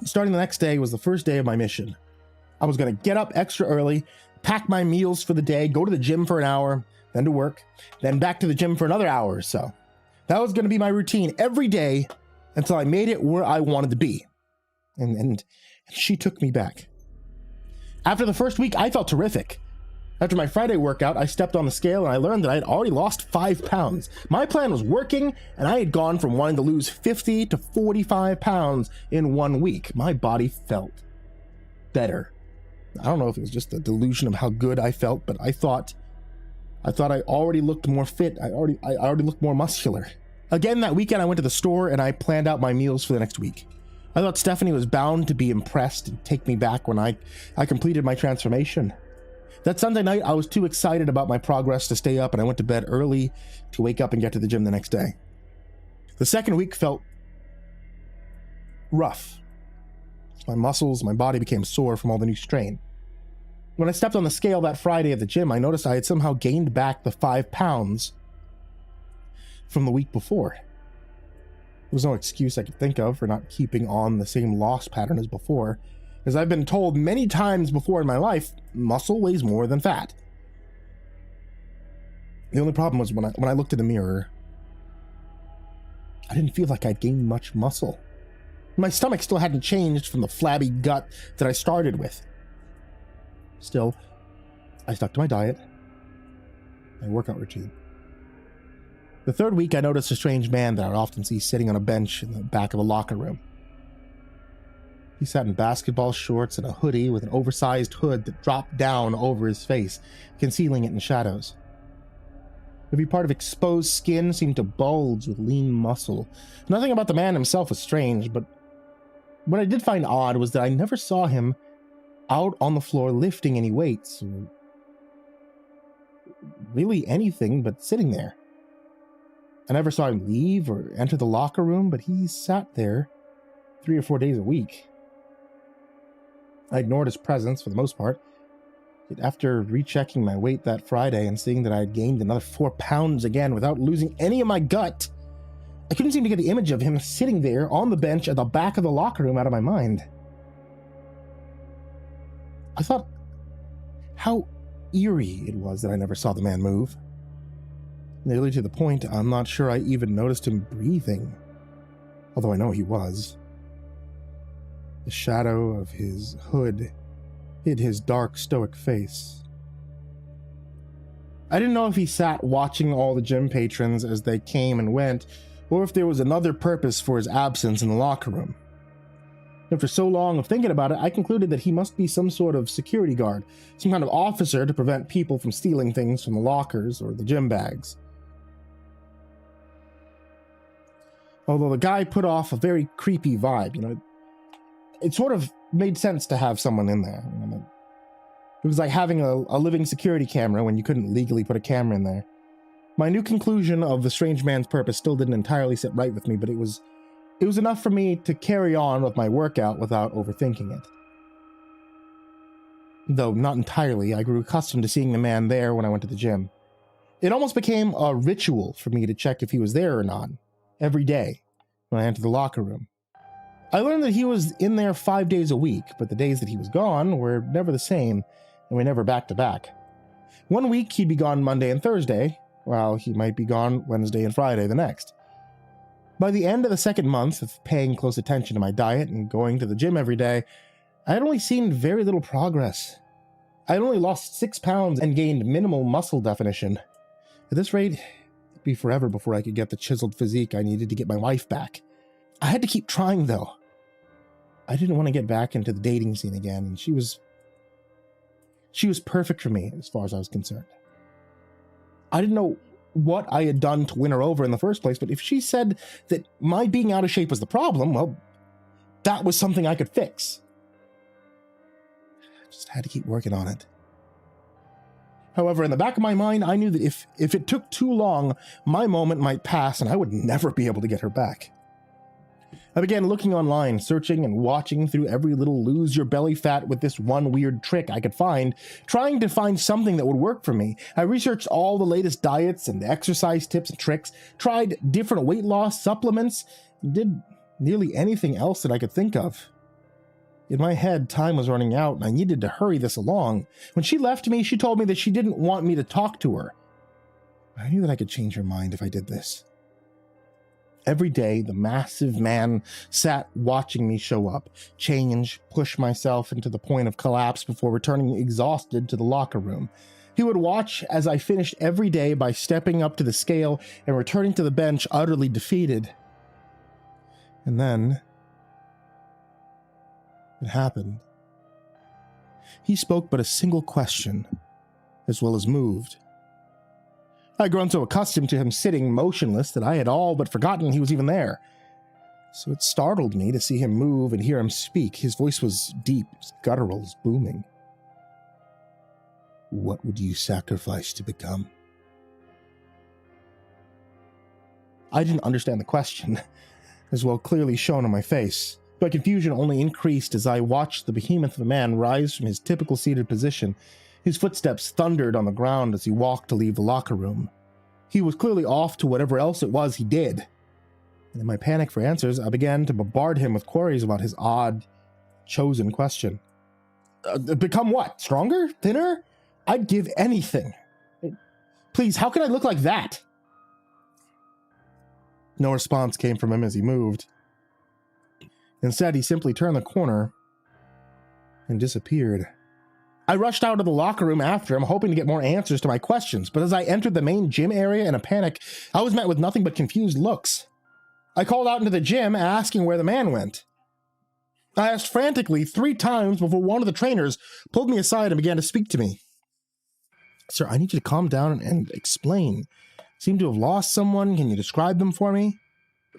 Starting the next day was the first day of my mission. I was going to get up extra early, pack my meals for the day, go to the gym for an hour, then to work, then back to the gym for another hour or so. That was going to be my routine every day until I made it where I wanted to be. And she took me back. After the first week, I felt terrific. After my Friday workout, I stepped on the scale and I learned that I had already lost 5 pounds. My plan was working, and I had gone from wanting to lose 50 to 45 pounds in 1 week. My body felt better. I don't know if it was just the delusion of how good I felt, but I thought I already looked more fit. I already looked more muscular. Again, that weekend I went to the store and I planned out my meals for the next week. I thought Stephanie was bound to be impressed and take me back when I completed my transformation. That Sunday night, I was too excited about my progress to stay up, and I went to bed early to wake up and get to the gym the next day. The second week felt rough. My muscles, my body became sore from all the new strain. When I stepped on the scale that Friday at the gym, I noticed I had somehow gained back the 5 pounds from the week before. There was no excuse I could think of for not keeping on the same loss pattern as before. As I've been told many times before in my life, muscle weighs more than fat. The only problem was when I looked in the mirror, I didn't feel like I'd gained much muscle. My stomach still hadn't changed from the flabby gut that I started with. Still, I stuck to my diet and workout routine. The third week, I noticed a strange man that I would often see sitting on a bench in the back of a locker room. He sat in basketball shorts and a hoodie with an oversized hood that dropped down over his face, concealing it in shadows. Every part of exposed skin seemed to bulge with lean muscle. Nothing about the man himself was strange, but what I did find odd was that I never saw him out on the floor lifting any weights, or really anything but sitting there. I never saw him leave or enter the locker room, but he sat there 3 or 4 days a week. I ignored his presence for the most part. Yet after rechecking my weight that Friday and seeing that I had gained another 4 pounds again without losing any of my gut, I couldn't seem to get the image of him sitting there on the bench at the back of the locker room out of my mind. I thought how eerie it was that I never saw the man move. Nearly to the point I'm not sure I even noticed him breathing, although I know he was. The shadow of his hood hid his dark, stoic face. I didn't know if he sat watching all the gym patrons as they came and went, or if there was another purpose for his absence in the locker room. After so long of thinking about it, I concluded that he must be some sort of security guard, some kind of officer to prevent people from stealing things from the lockers or the gym bags. Although the guy put off a very creepy vibe, it sort of made sense to have someone in there. It was like having a living security camera when you couldn't legally put a camera in there. My new conclusion of the strange man's purpose still didn't entirely sit right with me, but it was enough for me to carry on with my workout without overthinking it. Though not entirely, I grew accustomed to seeing the man there when I went to the gym. It almost became a ritual for me to check if he was there or not, every day, when I entered the locker room. I learned that he was in there 5 days a week, but the days that he was gone were never the same, and were never back to back. 1 week he'd be gone Monday and Thursday, while he might be gone Wednesday and Friday the next. By the end of the second month of paying close attention to my diet and going to the gym every day, I had only seen very little progress. I had only lost 6 pounds and gained minimal muscle definition. At this rate, it'd be forever before I could get the chiseled physique I needed to get my wife back. I had to keep trying, though. I didn't want to get back into the dating scene again, and she was perfect for me as far as I was concerned. I didn't know what I had done to win her over in the first place, but if she said that my being out of shape was the problem, well, that was something I could fix. I just had to keep working on it. However, in the back of my mind, I knew that if it took too long, my moment might pass and I would never be able to get her back. I began looking online, searching and watching through every little lose your belly fat with this one weird trick I could find, trying to find something that would work for me. I researched all the latest diets and exercise tips and tricks, tried different weight loss supplements, and did nearly anything else that I could think of. In my head, time was running out and I needed to hurry this along. When she left me, she told me that she didn't want me to talk to her. I knew that I could change her mind if I did this. Every day, the massive man sat watching me show up, change, push myself into the point of collapse before returning exhausted to the locker room. He would watch as I finished every day by stepping up to the scale and returning to the bench utterly defeated. And then it happened. He spoke but a single question, as well as moved. I had grown so accustomed to him sitting motionless that I had all but forgotten he was even there. So it startled me to see him move and hear him speak. His voice was deep, guttural, booming. What would you sacrifice to become? I didn't understand the question, as well clearly shown on my face. My confusion only increased as I watched the behemoth of a man rise from his typical seated position. His footsteps thundered on the ground as he walked to leave the locker room. He was clearly off to whatever else it was he did. And in my panic for answers, I began to bombard him with queries about his odd, chosen question. Become what? Stronger? Thinner? I'd give anything. Please, how can I look like that? No response came from him as he moved. Instead, he simply turned the corner and disappeared. I rushed out of the locker room after him, hoping to get more answers to my questions, but as I entered the main gym area in a panic, I was met with nothing but confused looks. I called out into the gym, asking where the man went. I asked frantically 3 times before one of the trainers pulled me aside and began to speak to me. Sir, I need you to calm down and explain. Seem to have lost someone. Can you describe them for me?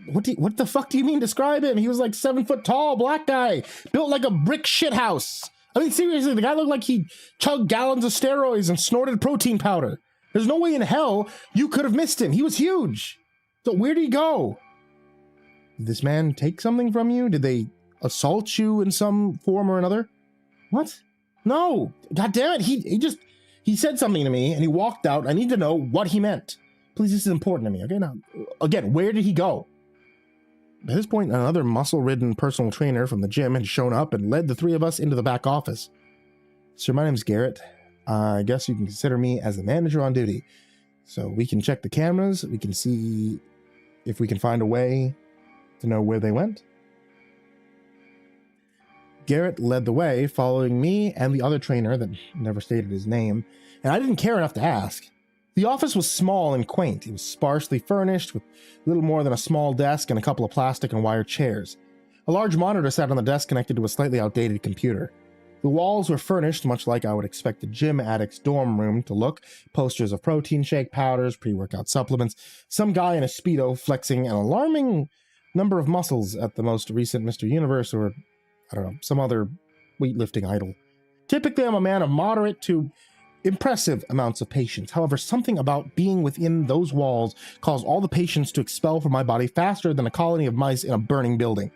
What the fuck do you mean describe him? He was like 7 foot tall, black guy, built like a brick shithouse. I mean, seriously, the guy looked like he chugged gallons of steroids and snorted protein powder. There's no way in hell you could have missed him. He was huge. So where did he go? Did this man take something from you? Did they assault you in some form or another? What? No. God damn it. He said something to me and he walked out. I need to know what he meant. Please, this is important to me. Okay, now, again, where did he go? At this point, another muscle-ridden personal trainer from the gym had shown up and led the 3 of us into the back office. Sir, my name's Garrett. I guess you can consider me as the manager on duty. So we can check the cameras. We can see if we can find a way to know where they went. Garrett led the way, following me and the other trainer that never stated his name, and I didn't care enough to ask. The office was small and quaint. It was sparsely furnished with little more than a small desk and a couple of plastic and wire chairs. A large monitor sat on the desk connected to a slightly outdated computer. The walls were furnished much like I would expect a gym addict's dorm room to look. Posters of protein shake powders, pre-workout supplements, some guy in a Speedo flexing an alarming number of muscles at the most recent Mr. Universe or, I don't know, some other weightlifting idol. Typically, I'm a man of moderate to impressive amounts of patience. However, something about being within those walls caused all the patience to expel from my body faster than a colony of mice in a burning building.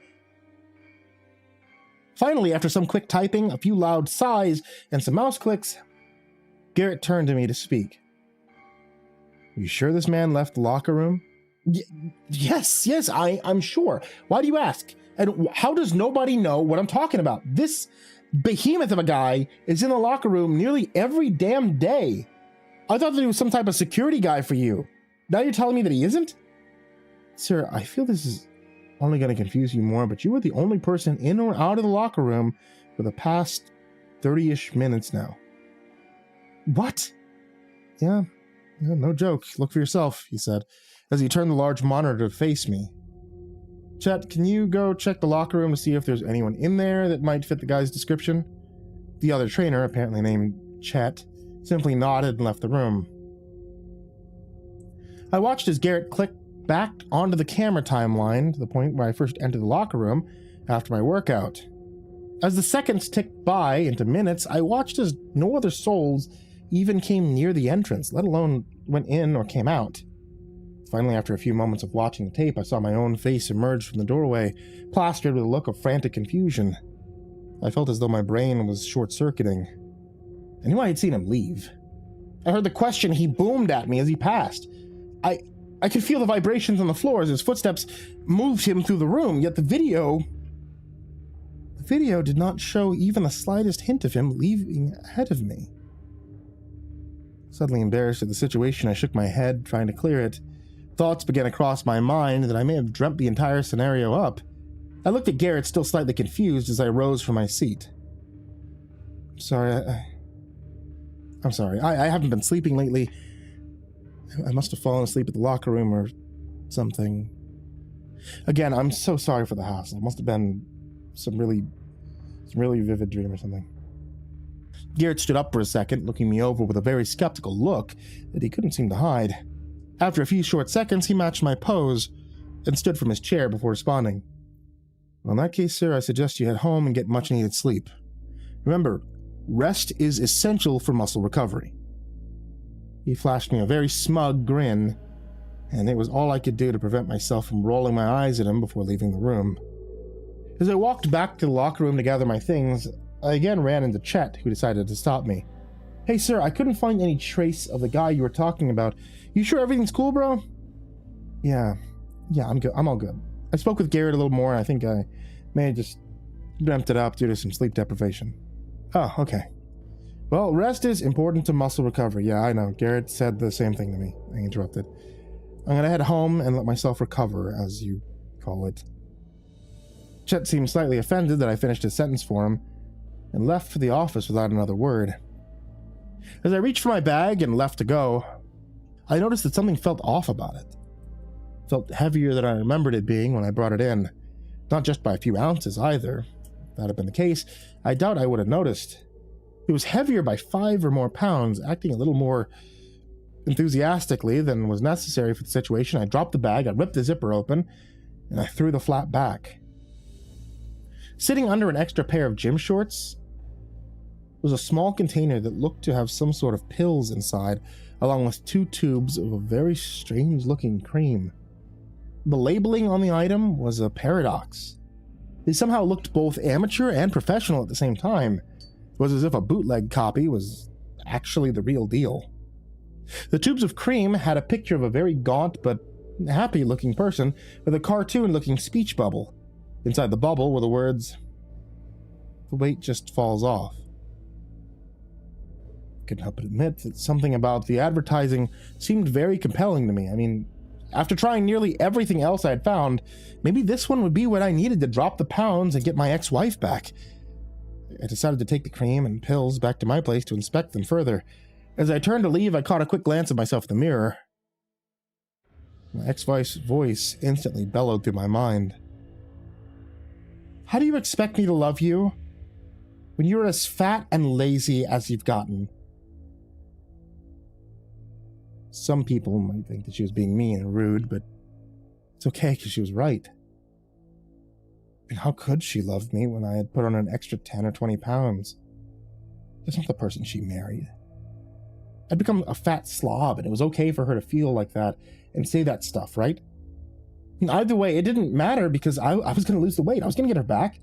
Finally, after some quick typing, a few loud sighs, and some mouse clicks, Garrett turned to me to speak. You sure this man left the locker room? Yes, I'm sure. Why do you ask? And how does nobody know what I'm talking about? This behemoth of a guy is in the locker room nearly every damn day. I thought that he was some type of security guy for you. Now you're telling me that he isn't? Sir, I feel this is only going to confuse you more, but you were the only person in or out of the locker room for the past 30-ish minutes now. What? Yeah, no joke. Look for yourself, he said, as he turned the large monitor to face me. Chet, can you go check the locker room to see if there's anyone in there that might fit the guy's description? The other trainer, apparently named Chet, simply nodded and left the room. I watched as Garrett clicked back onto the camera timeline to the point where I first entered the locker room after my workout. As the seconds ticked by into minutes, I watched as no other souls even came near the entrance, let alone went in or came out. Finally, after a few moments of watching the tape, I saw my own face emerge from the doorway, plastered with a look of frantic confusion. I felt as though my brain was short-circuiting. I knew I had seen him leave. I heard the question he boomed at me as he passed. I could feel the vibrations on the floor as his footsteps moved him through the room, yet the video did not show even the slightest hint of him leaving ahead of me. Suddenly embarrassed at the situation, I shook my head, trying to clear it. Thoughts began to cross my mind that I may have dreamt the entire scenario up. I looked at Garrett, still slightly confused, as I rose from my seat. I'm sorry. I haven't been sleeping lately. I must have fallen asleep at the locker room or something. Again, I'm so sorry for the hassle. It must have been some really vivid dream or something. Garrett stood up for a second, looking me over with a very skeptical look that he couldn't seem to hide. After a few short seconds, he matched my pose and stood from his chair before responding. Well, in that case, sir, I suggest you head home and get much-needed sleep. Remember, rest is essential for muscle recovery. He flashed me a very smug grin, and it was all I could do to prevent myself from rolling my eyes at him before leaving the room. As I walked back to the locker room to gather my things, I again ran into Chet, who decided to stop me. Hey, sir, I couldn't find any trace of the guy you were talking about. You sure everything's cool, bro? Yeah, I'm good. I'm all good. I spoke with Garrett a little more, and I think I may have just dreamt it up due to some sleep deprivation. Oh, okay. Well, rest is important to muscle recovery. Yeah, I know. Garrett said the same thing to me. I interrupted. I'm gonna head home and let myself recover, as you call it. Chet seemed slightly offended that I finished his sentence for him, and left for the office without another word. As I reached for my bag and left to go, I noticed that something felt off about it. It felt heavier than I remembered it being when I brought it in. Not just by a few ounces, either. If that had been the case, I doubt I would have noticed. It was heavier by 5 or more pounds, acting a little more enthusiastically than was necessary for the situation. I dropped the bag, I ripped the zipper open, and I threw the flap back. Sitting under an extra pair of gym shorts was a small container that looked to have some sort of pills inside, along with 2 tubes of a very strange-looking cream. The labeling on the item was a paradox. They somehow looked both amateur and professional at the same time. It was as if a bootleg copy was actually the real deal. The tubes of cream had a picture of a very gaunt but happy-looking person with a cartoon-looking speech bubble. Inside the bubble were the words, "The weight just falls off." I couldn't help but admit that something about the advertising seemed very compelling to me. I mean, after trying nearly everything else I had found, maybe this one would be what I needed to drop the pounds and get my ex-wife back. I decided to take the cream and pills back to my place to inspect them further. As I turned to leave, I caught a quick glance at myself in the mirror. My ex-wife's voice instantly bellowed through my mind. How do you expect me to love you when you're as fat and lazy as you've gotten? Some people might think that she was being mean and rude, but it's okay because she was right. And how could she love me when I had put on an extra 10 or 20 pounds? That's not the person she married. I'd become a fat slob, and it was okay for her to feel like that and say that stuff, right? And either way, it didn't matter because I was going to lose the weight. I was going to get her back.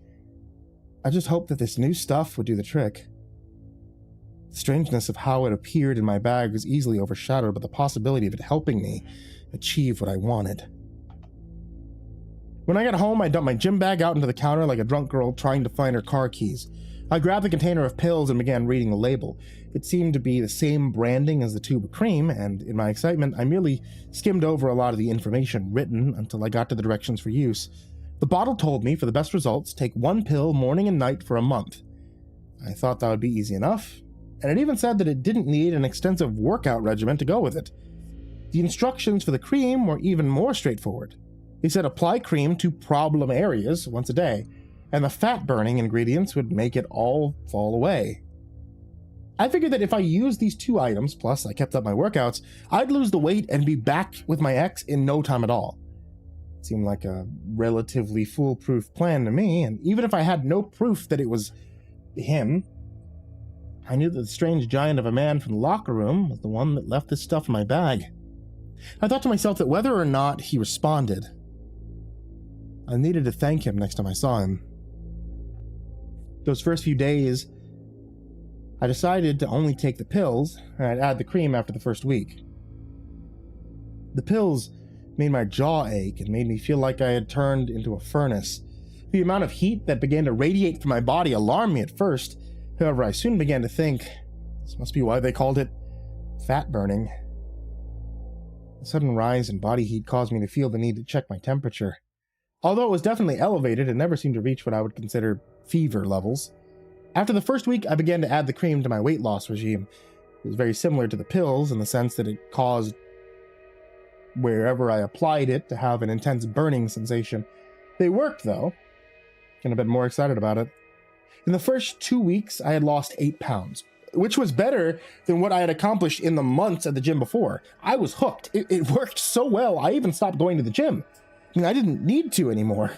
I just hoped that this new stuff would do the trick. The strangeness of how it appeared in my bag was easily overshadowed by the possibility of it helping me achieve what I wanted. When I got home, I dumped my gym bag out into the counter like a drunk girl trying to find her car keys. I grabbed the container of pills and began reading the label. It seemed to be the same branding as the tube of cream, and in my excitement, I merely skimmed over a lot of the information written until I got to the directions for use. The bottle told me, for the best results, take 1 pill morning and night for a month. I thought that would be easy enough, and it even said that it didn't need an extensive workout regimen to go with it. The instructions for the cream were even more straightforward. They said apply cream to problem areas once a day, and the fat-burning ingredients would make it all fall away. I figured that if I used these 2 items, plus I kept up my workouts, I'd lose the weight and be back with my ex in no time at all. It seemed like a relatively foolproof plan to me, and even if I had no proof that it was him, I knew that the strange giant of a man from the locker room was the one that left this stuff in my bag. I thought to myself that whether or not he responded, I needed to thank him next time I saw him. Those first few days, I decided to only take the pills, and I'd add the cream after the first week. The pills made my jaw ache and made me feel like I had turned into a furnace. The amount of heat that began to radiate from my body alarmed me at first. However, I soon began to think, this must be why they called it fat burning. The sudden rise in body heat caused me to feel the need to check my temperature. Although it was definitely elevated, it never seemed to reach what I would consider fever levels. After the first week, I began to add the cream to my weight loss regime. It was very similar to the pills in the sense that it caused wherever I applied it to have an intense burning sensation. They worked, though, and I've been more excited about it. In the first 2 weeks, I had lost 8 pounds, which was better than what I had accomplished in the months at the gym before. I was hooked. It worked so well, I even stopped going to the gym. I didn't need to anymore.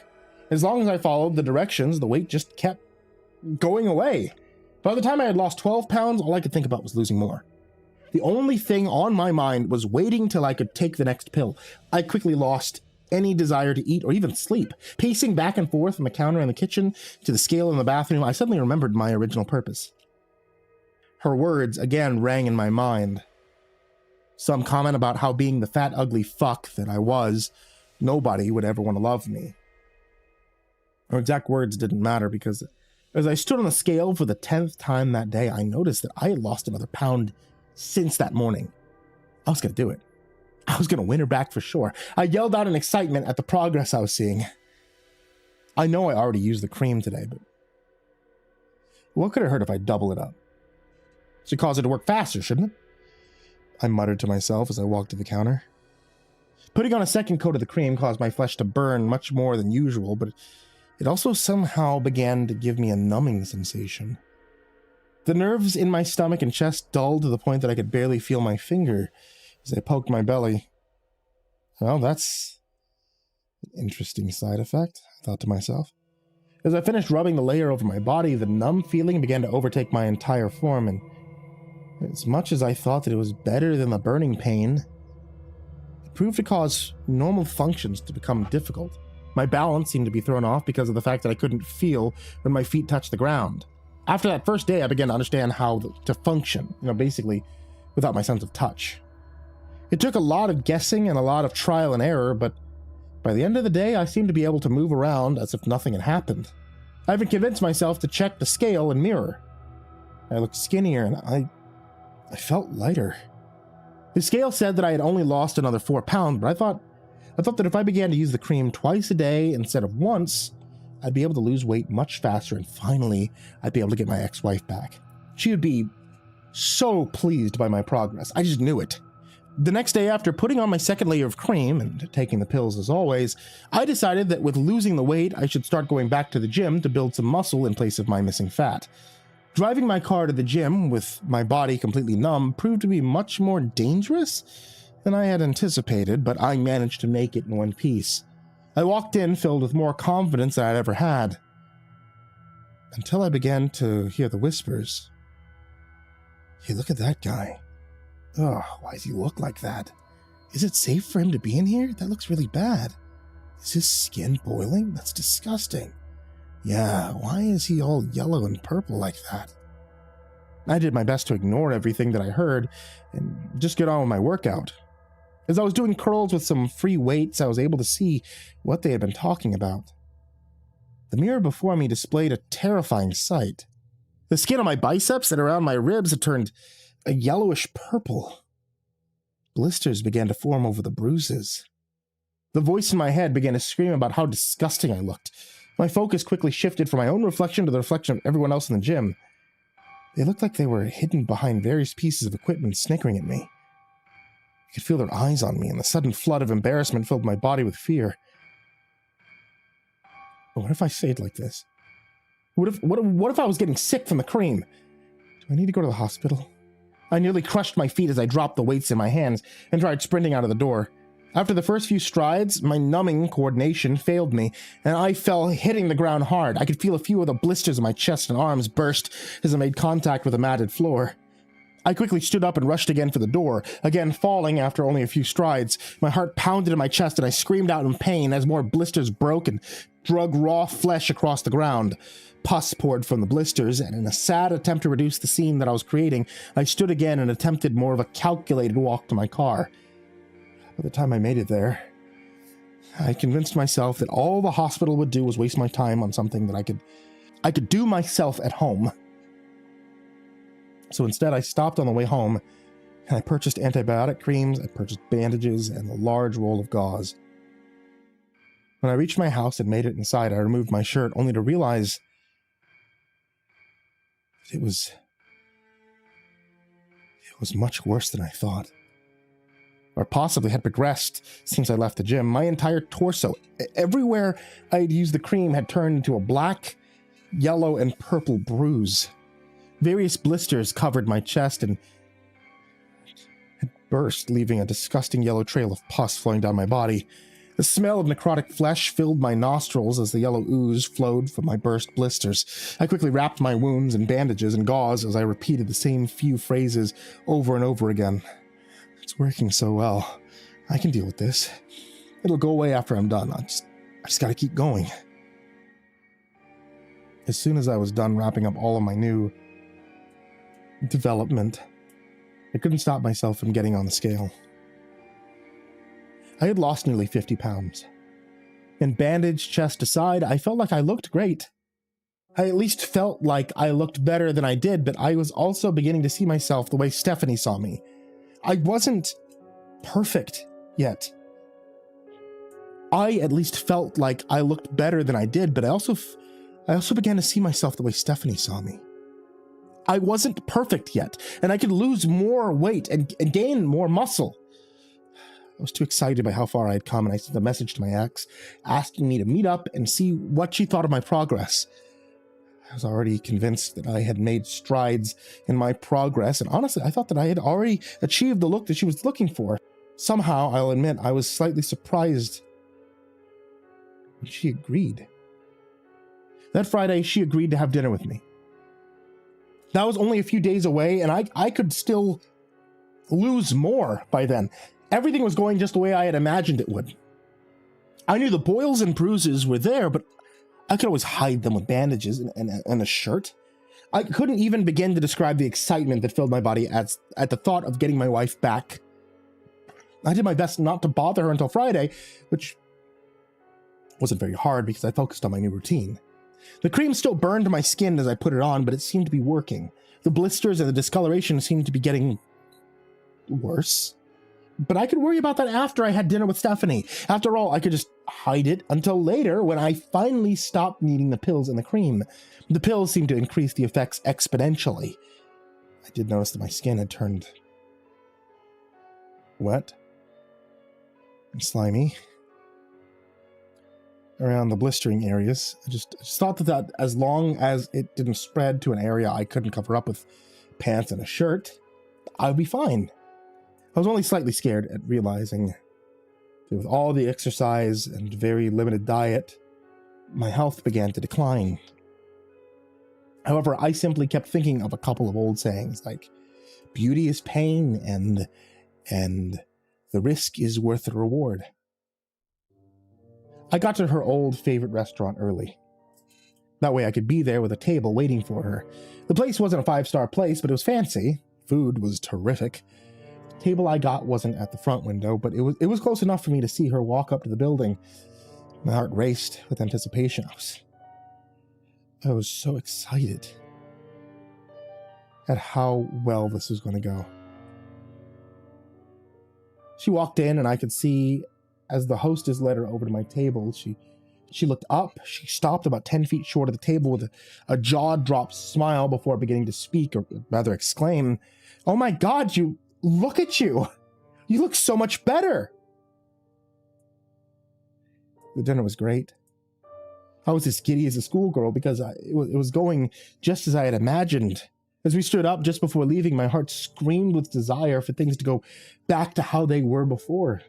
As long as I followed the directions, the weight just kept going away. By the time I had lost 12 pounds, all I could think about was losing more. The only thing on my mind was waiting till I could take the next pill. I quickly lost any desire to eat or even sleep. Pacing back and forth from the counter in the kitchen to the scale in the bathroom, I suddenly remembered my original purpose. Her words again rang in my mind. Some comment about how being the fat, ugly fuck that I was, nobody would ever want to love me. Her exact words didn't matter because as I stood on the scale for the 10th time that day, I noticed that I had lost another pound since that morning. I was going to do it. I was going to win her back for sure. I yelled out in excitement at the progress I was seeing. I know I already used the cream today, but what could it hurt if I double it up? Should cause it to work faster, shouldn't it? I muttered to myself as I walked to the counter. Putting on a second coat of the cream caused my flesh to burn much more than usual, but it also somehow began to give me a numbing sensation. The nerves in my stomach and chest dulled to the point that I could barely feel my finger as I poked my belly. Well, that's an interesting side effect, I thought to myself. As I finished rubbing the layer over my body, the numb feeling began to overtake my entire form, and as much as I thought that it was better than the burning pain, it proved to cause normal functions to become difficult. My balance seemed to be thrown off because of the fact that I couldn't feel when my feet touched the ground. After that first day, I began to understand how to function, basically without my sense of touch. It took a lot of guessing and a lot of trial and error, but by the end of the day, I seemed to be able to move around as if nothing had happened. I even convinced myself to check the scale and mirror. I looked skinnier and I felt lighter. The scale said that I had only lost another 4 pounds, but I thought that if I began to use the cream twice a day instead of once, I'd be able to lose weight much faster, and finally, I'd be able to get my ex-wife back. She would be so pleased by my progress. I just knew it. The next day, after putting on my second layer of cream and taking the pills as always, I decided that with losing the weight, I should start going back to the gym to build some muscle in place of my missing fat. Driving my car to the gym with my body completely numb proved to be much more dangerous than I had anticipated, but I managed to make it in one piece. I walked in filled with more confidence than I'd ever had, until I began to hear the whispers. Hey, look at that guy. Oh, why does he look like that? Is it safe for him to be in here? That looks really bad. Is his skin boiling? That's disgusting. Yeah, why is he all yellow and purple like that? I did my best to ignore everything that I heard and just get on with my workout. As I was doing curls with some free weights, I was able to see what they had been talking about. The mirror before me displayed a terrifying sight. The skin on my biceps and around my ribs had turned a yellowish purple. Blisters began to form over the bruises. The voice in my head began to scream about how disgusting I looked. My focus quickly shifted from my own reflection to the reflection of everyone else in the gym. They looked like they were hidden behind various pieces of equipment, snickering at me. I could feel their eyes on me, and the sudden flood of embarrassment filled my body with fear. But what if I stayed like this? What if I was getting sick from the cream? Do I need to go to the hospital? I nearly crushed my feet as I dropped the weights in my hands and tried sprinting out of the door. After the first few strides, my numbing coordination failed me, and I fell hitting the ground hard. I could feel a few of the blisters on my chest and arms burst as I made contact with the matted floor. I quickly stood up and rushed again for the door, again falling after only a few strides. My heart pounded in my chest and I screamed out in pain as more blisters broke and drug raw flesh across the ground. Pus poured from the blisters, and in a sad attempt to reduce the scene that I was creating, I stood again and attempted more of a calculated walk to my car. By the time I made it there, I convinced myself that all the hospital would do was waste my time on something that I could do myself at home. So instead, I stopped on the way home, and I purchased antibiotic creams, I purchased bandages, and a large roll of gauze. When I reached my house and made it inside, I removed my shirt, only to realize it was much worse than I thought. Or possibly had progressed since I left the gym. My entire torso, everywhere I had used the cream, had turned into a black, yellow, and purple bruise. Various blisters covered my chest and had burst, leaving a disgusting yellow trail of pus flowing down my body. The smell of necrotic flesh filled my nostrils as the yellow ooze flowed from my burst blisters. I quickly wrapped my wounds in bandages and gauze as I repeated the same few phrases over and over again. It's working so well. I can deal with this. It'll go away after I'm done. I just gotta keep going. As soon as I was done wrapping up all of my new development, I couldn't stop myself from getting on the scale. I had lost nearly 50 pounds. And bandaged chest aside, I felt like I looked great. I at least felt like I looked better than I did, but I was also beginning to see myself the way Stephanie saw me. I wasn't perfect yet. I at least felt like I looked better than I did, but I also began to see myself the way Stephanie saw me. I wasn't perfect yet, and I could lose more weight and gain more muscle. I was too excited by how far I had come, and I sent a message to my ex, asking me to meet up and see what she thought of my progress. I was already convinced that I had made strides in my progress, and honestly, I thought that I had already achieved the look that she was looking for. Somehow, I'll admit, I was slightly surprised when she agreed. That Friday, she agreed to have dinner with me. That was only a few days away, and I could still lose more by then. Everything was going just the way I had imagined it would. I knew the boils and bruises were there, but I could always hide them with bandages and a shirt. I couldn't even begin to describe the excitement that filled my body at the thought of getting my wife back. I did my best not to bother her until Friday, which wasn't very hard because I focused on my new routine. The cream still burned my skin as I put it on, but it seemed to be working. The blisters and the discoloration seemed to be getting worse. But I could worry about that after I had dinner with Stephanie. After all, I could just hide it until later when I finally stopped needing the pills and the cream. The pills seemed to increase the effects exponentially. I did notice that my skin had turned wet and slimy around the blistering areas. I just thought that as long as it didn't spread to an area I couldn't cover up with pants and a shirt, I would be fine. I was only slightly scared at realizing that with all the exercise and very limited diet, my health began to decline. However, I simply kept thinking of a couple of old sayings like, beauty is pain and the risk is worth the reward. I got to her old favorite restaurant early. That way I could be there with a table waiting for her. The place wasn't a 5-star place, but it was fancy. Food was terrific. Table I got wasn't at the front window, but it was close enough for me to see her walk up to the building. My heart raced with anticipation. I was so excited. at how well this was going to go. She walked in, and I could see as the hostess led her over to my table, she looked up. She stopped about 10 feet short of the table with a jaw-dropped smile before beginning to speak, or rather exclaim, "Oh my God, look at you! You look so much better!" The dinner was great. I was as giddy as a schoolgirl because it was going just as I had imagined. As we stood up just before leaving, my heart screamed with desire for things to go back to how they were before.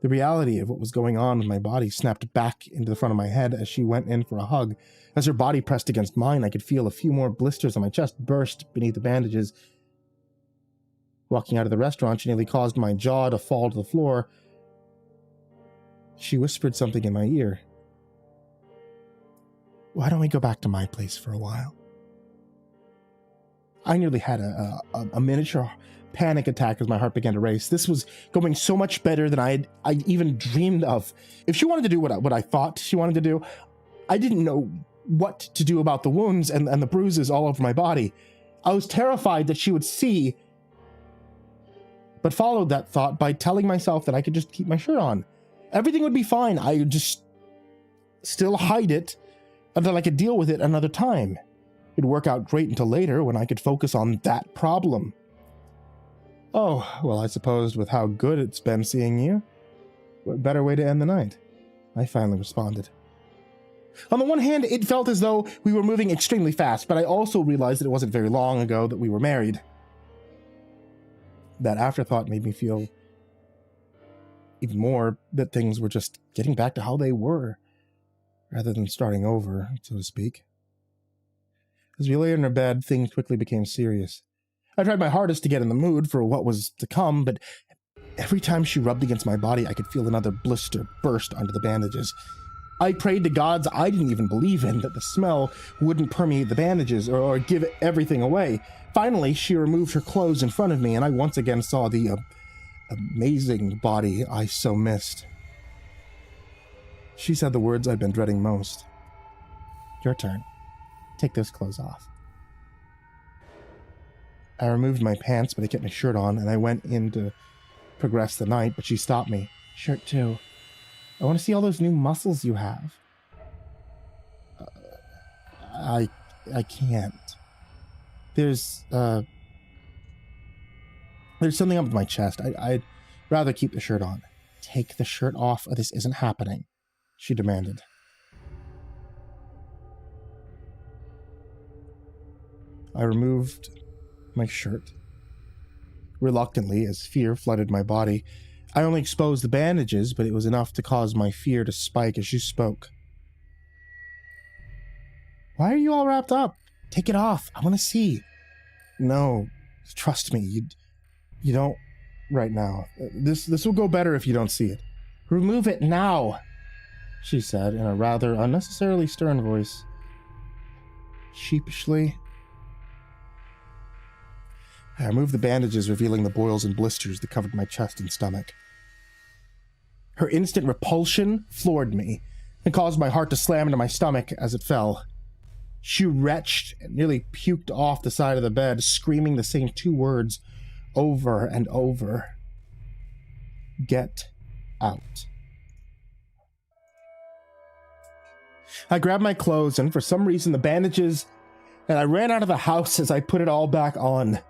The reality of what was going on with my body snapped back into the front of my head as she went in for a hug. As her body pressed against mine, I could feel a few more blisters on my chest burst beneath the bandages. Walking out of the restaurant, she nearly caused my jaw to fall to the floor. She whispered something in my ear. "Why don't we go back to my place for a while?" I nearly had a miniature panic attack as my heart began to race. This was going so much better than I'd even dreamed of. If she wanted to do what I thought she wanted to do, I didn't know what to do about the wounds and the bruises all over my body. I was terrified that she would see, but followed that thought by telling myself that I could just keep my shirt on. Everything would be fine. I would just still hide it until I could deal with it another time. It'd work out great until later when I could focus on that problem. "Oh, well, I suppose with how good it's been seeing you, what better way to end the night?" I finally responded. On the one hand, it felt as though we were moving extremely fast, but I also realized that it wasn't very long ago that we were married. That afterthought made me feel even more that things were just getting back to how they were, rather than starting over, so to speak. As we lay in our bed, things quickly became serious. I tried my hardest to get in the mood for what was to come, but every time she rubbed against my body, I could feel another blister burst under the bandages. I prayed to gods I didn't even believe in that the smell wouldn't permeate the bandages or give everything away. Finally, she removed her clothes in front of me, and I once again saw the amazing body I so missed. She said the words I'd been dreading most. "Your turn. Take those clothes off." I removed my pants, but I kept my shirt on, and I went in to progress the night, but she stopped me. "Shirt too. I want to see all those new muscles you have." I can't. There's something up with my chest. I'd rather keep the shirt on. "Take the shirt off or this isn't happening," she demanded. I removed my shirt. Reluctantly, as fear flooded my body, I only exposed the bandages, but it was enough to cause my fear to spike as she spoke. "Why are you all wrapped up? Take it off. I want to see." "No, trust me, you don't right now. This will go better if you don't see it." "Remove it now," she said in a rather unnecessarily stern voice. Sheepishly, I removed the bandages, revealing the boils and blisters that covered my chest and stomach. Her instant repulsion floored me and caused my heart to slam into my stomach as it fell. She retched and nearly puked off the side of the bed, screaming the same two words over and over. "Get out." I grabbed my clothes and, for some reason, the bandages, and I ran out of the house as I put it all back on.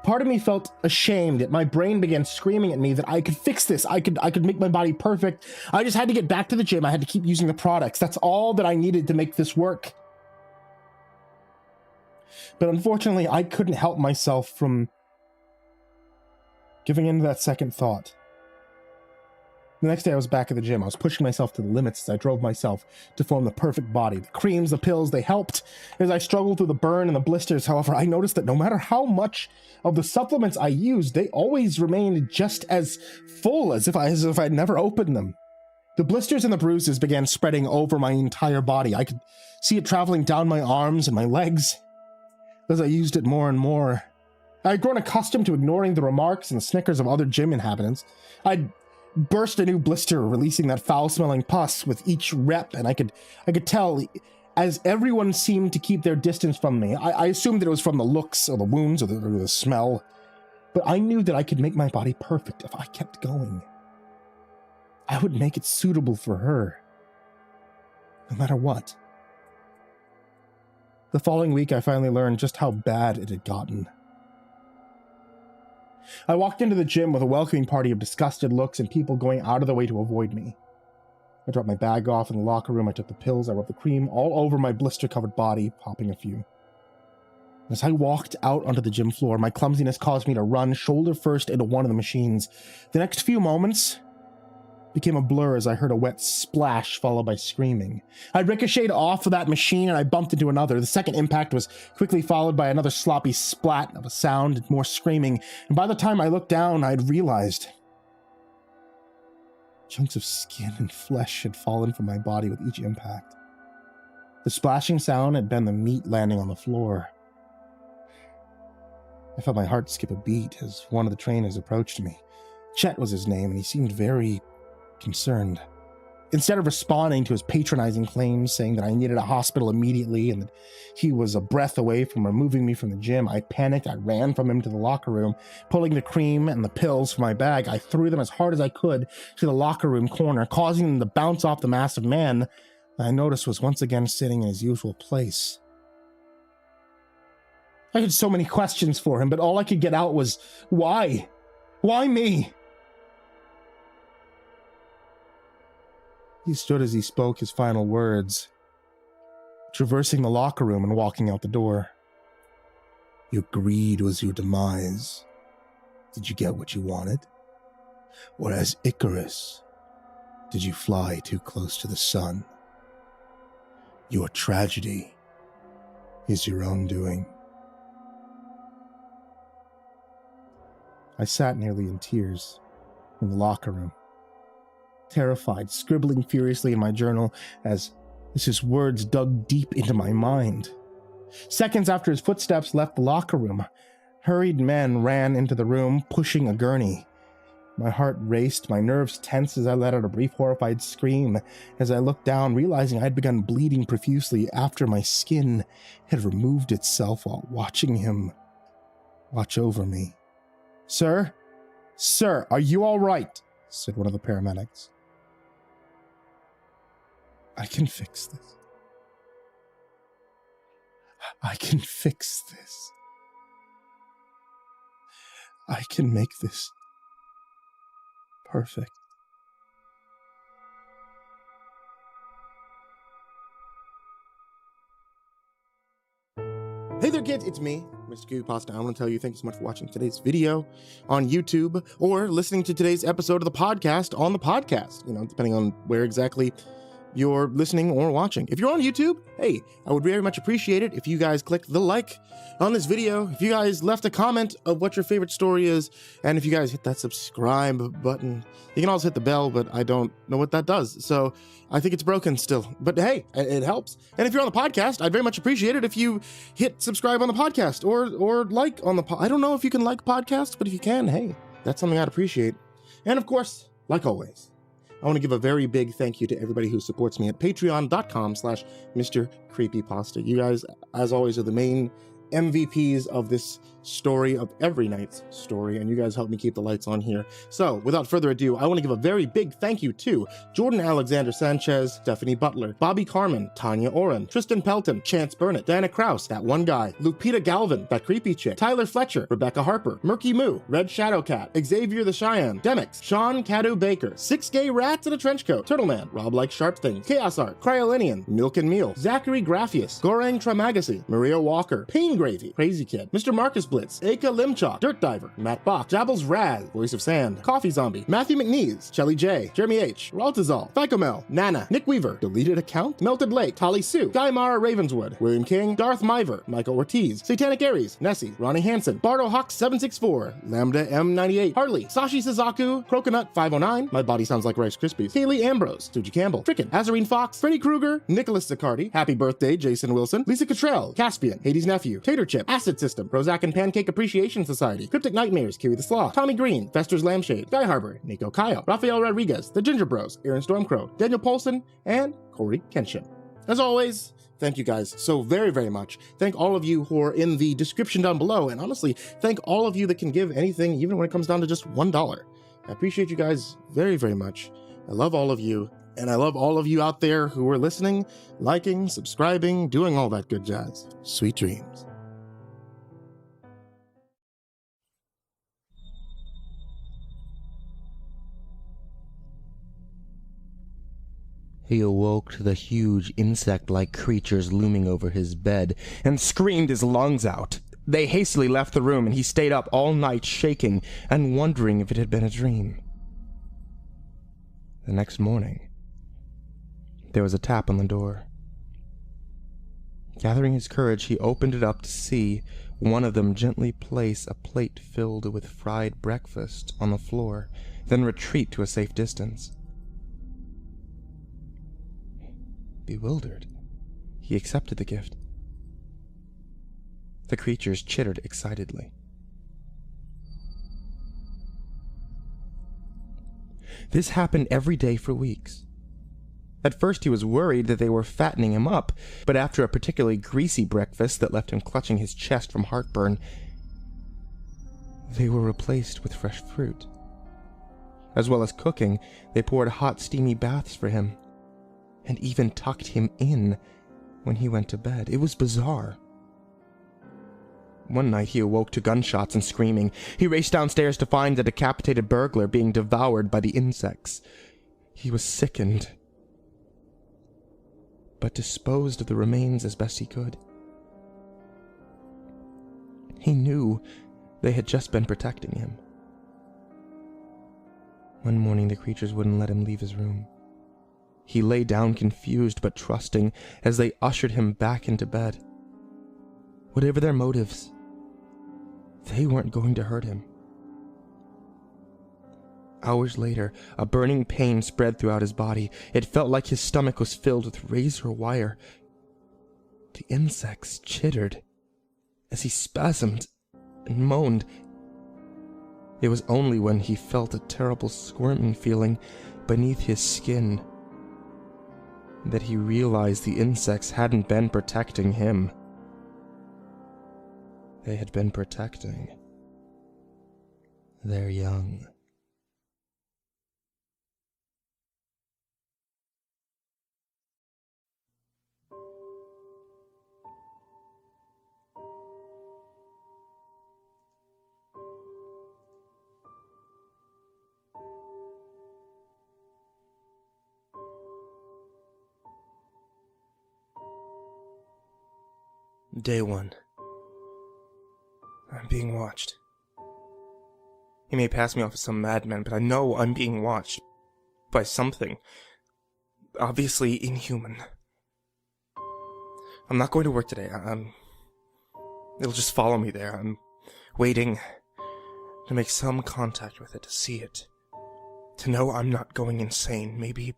Part of me felt ashamed, yet my brain began screaming at me that I could fix this. I could make my body perfect. I just had to get back to the gym. I had to keep using the products. That's all that I needed to make this work. But unfortunately, I couldn't help myself from giving in to that second thought. The next day I was back at the gym. I was pushing myself to the limits as I drove myself to form the perfect body. The creams, the pills, they helped. As I struggled through the burn and the blisters, however, I noticed that no matter how much of the supplements I used, they always remained just as full as if I'd never opened them. The blisters and the bruises began spreading over my entire body. I could see it traveling down my arms and my legs as I used it more and more. I had grown accustomed to ignoring the remarks and the snickers of other gym inhabitants. I'd burst a new blister, releasing that foul-smelling pus with each rep, and I could tell as everyone seemed to keep their distance from me. I assumed that it was from the looks or the wounds or the smell, but I knew that I could make my body perfect if I kept going. I would make it suitable for her, no matter what. The following week, I finally learned just how bad it had gotten. I walked into the gym with a welcoming party of disgusted looks and people going out of their way to avoid me. I dropped my bag off in the locker room, I took the pills, I rubbed the cream all over my blister-covered body, popping a few. As I walked out onto the gym floor, my clumsiness caused me to run shoulder first into one of the machines. The next few moments became a blur as I heard a wet splash followed by screaming. I ricocheted off of that machine and I bumped into another. The second impact was quickly followed by another sloppy splat of a sound and more screaming. And by the time I looked down, I'd realized chunks of skin and flesh had fallen from my body with each impact. The splashing sound had been the meat landing on the floor. I felt my heart skip a beat as one of the trainers approached me. Chet was his name, and he seemed very concerned. Instead of responding to his patronizing claims, saying that I needed a hospital immediately and that he was a breath away from removing me from the gym, I panicked. I ran from him to the locker room. Pulling the cream and the pills from my bag, I threw them as hard as I could to the locker room corner, causing them to bounce off the massive man I noticed was once again sitting in his usual place. I had so many questions for him, but all I could get out was, why? Why me? He stood as he spoke his final words, traversing the locker room and walking out the door. Your greed was your demise. Did you get what you wanted? Or as Icarus, did you fly too close to the sun? Your tragedy is your own doing. I sat nearly in tears in the locker room, terrified, scribbling furiously in my journal as his words dug deep into my mind. Seconds after his footsteps left the locker room, hurried men ran into the room, pushing a gurney. My heart raced, my nerves tense as I let out a brief horrified scream as I looked down, realizing I had begun bleeding profusely after my skin had removed itself while watching him watch over me. Sir, are you all right? Said one of the paramedics. I can fix this. I can fix this. I can make this perfect. Hey there, kids, it's me, MrCreepyPasta. I want to tell you thank you so much for watching today's video on YouTube or listening to today's episode of the podcast on the podcast, depending on where exactly you're listening or watching. If you're on YouTube, hey, I would very much appreciate it if you guys clicked the like on this video, if you guys left a comment of what your favorite story is, and if you guys hit that subscribe button. You can also hit the bell, but I don't know what that does, so I think it's broken still. But hey, it helps. And if you're on the podcast, I'd very much appreciate it if you hit subscribe on the podcast or like on the I don't know if you can like podcasts, but if you can, hey, that's something I'd appreciate. And of course, like always, I want to give a very big thank you to everybody who supports me at patreon.com/MrCreepyPasta. You guys, as always, are the main MVPs of this story, of every night's story, and you guys help me keep the lights on here. So, without further ado, I want to give a very big thank you to Jordan Alexander Sanchez, Stephanie Butler, Bobby Carmen, Tanya Oren, Tristan Pelton, Chance Burnett, Diana Kraus, That One Guy, Lupita Galvin, That Creepy Chick, Tyler Fletcher, Rebecca Harper, Murky Moo, Red Shadow Cat, Xavier the Cheyenne, Demix, Sean Cadu Baker, 6 Gay Rats in a Trench Coat, Turtleman, Rob Like Sharp Things, Chaos Art, Cryolinian, Milk and Meal, Zachary Graphius, Gorang Tramagasi, Maria Walker, Pain Gravy, Crazy Kid, Mr. Marcus Blitz, Aka Limchalk, Dirt Diver, Matt Bach, Jabbles Raz, Voice of Sand, Coffee Zombie, Matthew McNeese, Shelly J, Jeremy H, Raltazal, Ficomel, Nana, Nick Weaver, Deleted Account, Melted Lake, Tolly Sue, Guy Mara Ravenswood, William King, Darth Miver, Michael Ortiz, Satanic Aries, Nessie, Ronnie Hansen, Bardo Hawk 764, Lambda M98, Harley, Sashi Suzaku, Croconut 509, My Body Sounds Like Rice Krispies, Kaylee Ambrose, Suji Campbell, Frickin', Azarine Fox, Freddy Krueger, Nicholas Zaccardi, Happy Birthday Jason Wilson, Lisa Cottrell, Caspian, Hades Nephew, Tater Chip, Acid System, Prozac and Pancake Appreciation Society, Cryptic Nightmares, Kiwi the Sloth, Tommy Green, Fester's Lampshade, Guy Harbor, Nico Kyle, Rafael Rodriguez, The Ginger Bros, Aaron Stormcrow, Daniel Polson, and Corey Kenshin. As always, thank you guys so very, very much. Thank all of you who are in the description down below. And honestly, thank all of you that can give anything, even when it comes down to just $1. I appreciate you guys very, very much. I love all of you. And I love all of you out there who are listening, liking, subscribing, doing all that good jazz. Sweet dreams. He awoke to the huge insect-like creatures looming over his bed and screamed his lungs out. They hastily left the room, and he stayed up all night shaking and wondering if it had been a dream. The next morning, there was a tap on the door. Gathering his courage, he opened it up to see one of them gently place a plate filled with fried breakfast on the floor, then retreat to a safe distance. Bewildered, he accepted the gift. The creatures chittered excitedly. This happened every day for weeks. At first he was worried that they were fattening him up, but after a particularly greasy breakfast that left him clutching his chest from heartburn, they were replaced with fresh fruit. As well as cooking, they poured hot, steamy baths for him, and even tucked him in when he went to bed. It was bizarre. One night he awoke to gunshots and screaming. He raced downstairs to find the decapitated burglar being devoured by the insects. He was sickened, but disposed of the remains as best he could. He knew they had just been protecting him. One morning the creatures wouldn't let him leave his room. He lay down confused but trusting as they ushered him back into bed. Whatever their motives, they weren't going to hurt him. Hours later, a burning pain spread throughout his body. It felt like his stomach was filled with razor wire. The insects chittered as he spasmed and moaned. It was only when he felt a terrible squirming feeling beneath his skin that he realized the insects hadn't been protecting him. They had been protecting their young. Day 1. I'm being watched. He may pass me off as some madman, but I know I'm being watched by something obviously inhuman. I'm not going to work today. It'll just follow me there. I'm waiting to make some contact with it, to see it, to know I'm not going insane. Maybe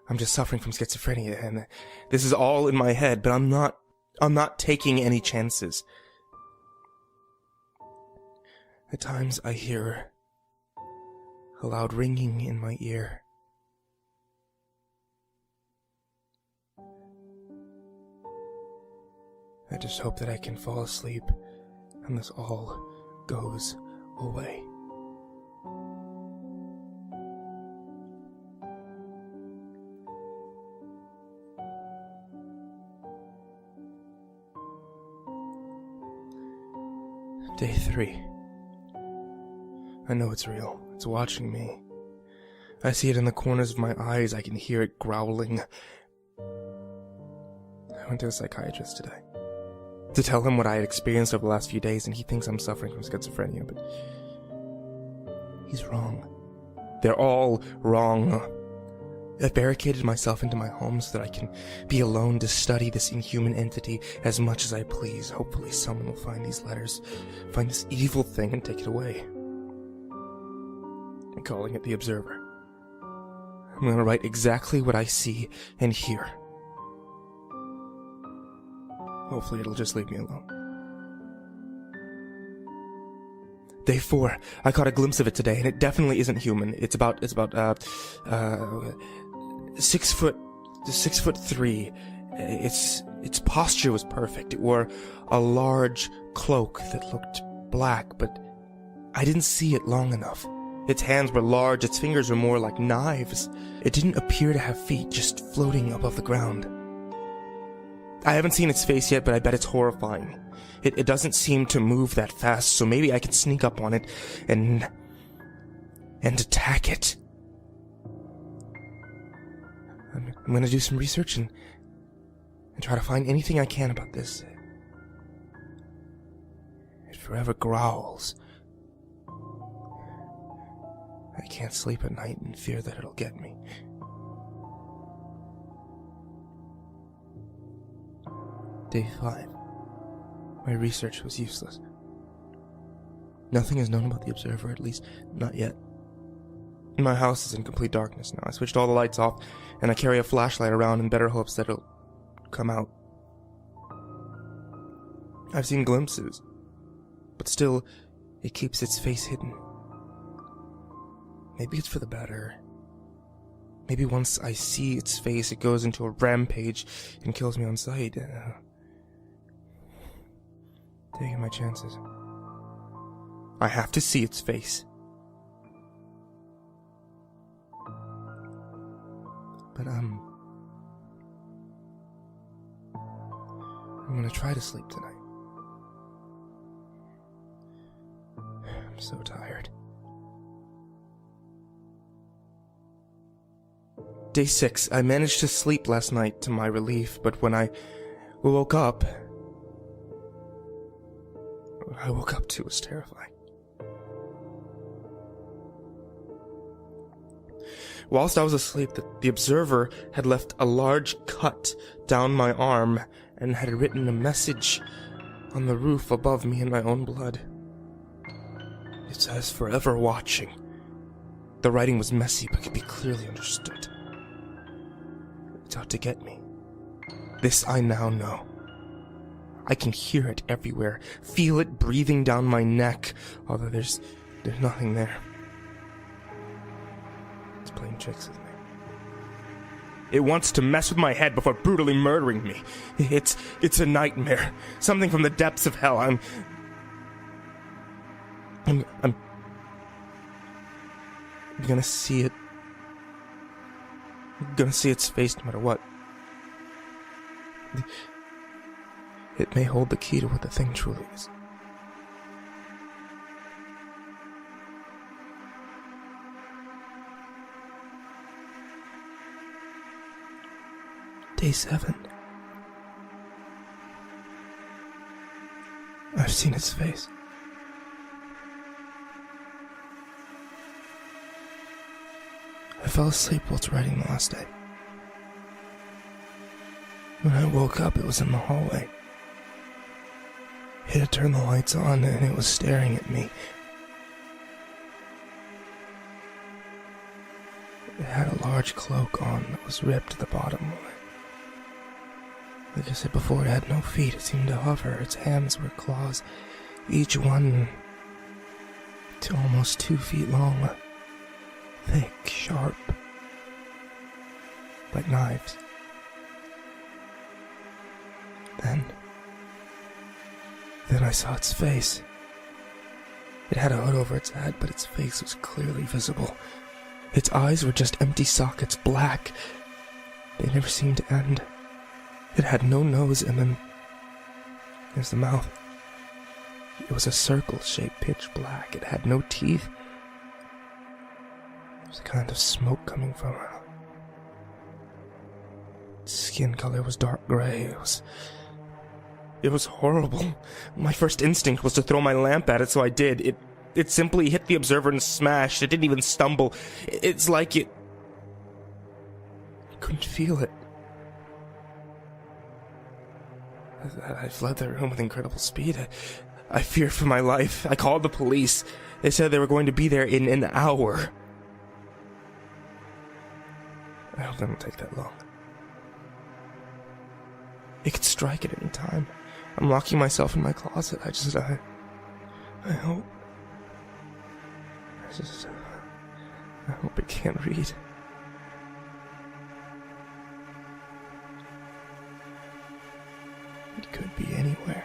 I'm just suffering from schizophrenia, and this is all in my head, but I'm not taking any chances. At times I hear a loud ringing in my ear. I just hope that I can fall asleep and this all goes away. Day 3. I know it's real. It's watching me. I see it in the corners of my eyes. I can hear it growling. I went to a psychiatrist today to tell him what I had experienced over the last few days, and he thinks I'm suffering from schizophrenia, but he's wrong. They're all wrong. I've barricaded myself into my home so that I can be alone to study this inhuman entity as much as I please. Hopefully someone will find these letters, find this evil thing, and take it away. I'm calling it the Observer. I'm going to write exactly what I see and hear. Hopefully it'll just leave me alone. Day 4. I caught a glimpse of it today, and it definitely isn't human. It's about 6 foot 6'3". Its posture was perfect. It wore a large cloak that looked black, but I didn't see it long enough. Its hands were large, its fingers were more like knives. It didn't appear to have feet, just floating above the ground. I haven't seen its face yet, but I bet it's horrifying. It doesn't seem to move that fast, so maybe I can sneak up on it and attack it. I'm gonna do some research and try to find anything I can about this. It forever growls. I can't sleep at night in fear that it'll get me. Day 5. My research was useless. Nothing is known about the observer, at least not yet. My house is in complete darkness now. I switched all the lights off, and I carry a flashlight around in better hopes that it'll come out. I've seen glimpses, but still, it keeps its face hidden. Maybe it's for the better. Maybe once I see its face, it goes into a rampage and kills me on sight. Taking my chances. I have to see its face. But, I'm gonna try to sleep tonight. I'm so tired. Day 6. I managed to sleep last night to my relief, but when I woke up to was terrifying. Whilst I was asleep, the observer had left a large cut down my arm and had written a message on the roof above me in my own blood. It says, "Forever watching." The writing was messy, but could be clearly understood. It's out to get me. This I now know. I can hear it everywhere, feel it breathing down my neck, although there's nothing there. It's playing tricks with me. It wants to mess with my head before brutally murdering me. It's a nightmare, something from the depths of hell. I'm gonna see it. I'm gonna see its face no matter what. It may hold the key to what the thing truly is. Day 7. I've seen its face. I fell asleep whilst writing the last day. When I woke up, it was in the hallway. It had turned the lights on, and it was staring at me. It had a large cloak on that was ripped at the bottom. Like I said before, it had no feet. It seemed to hover. Its hands were claws, each one to almost 2 feet long. Thick, sharp, like knives. Then I saw its face. It had a hood over its head, but its face was clearly visible. Its eyes were just empty sockets, black. They never seemed to end. It had no nose, and then there's the mouth. It was a circle-shaped, pitch black. It had no teeth. There was a kind of smoke coming from it. Its skin color was dark gray. It was horrible. My first instinct was to throw my lamp at it, so I did. It simply hit the observer and smashed. It didn't even stumble. It's like it couldn't feel it. I fled the room with incredible speed. I feared for my life. I called the police. They said they were going to be there in an hour. I hope that won't take that long. It could strike at any time. I'm locking myself in my closet. I hope. I hope it can't read. It could be anywhere.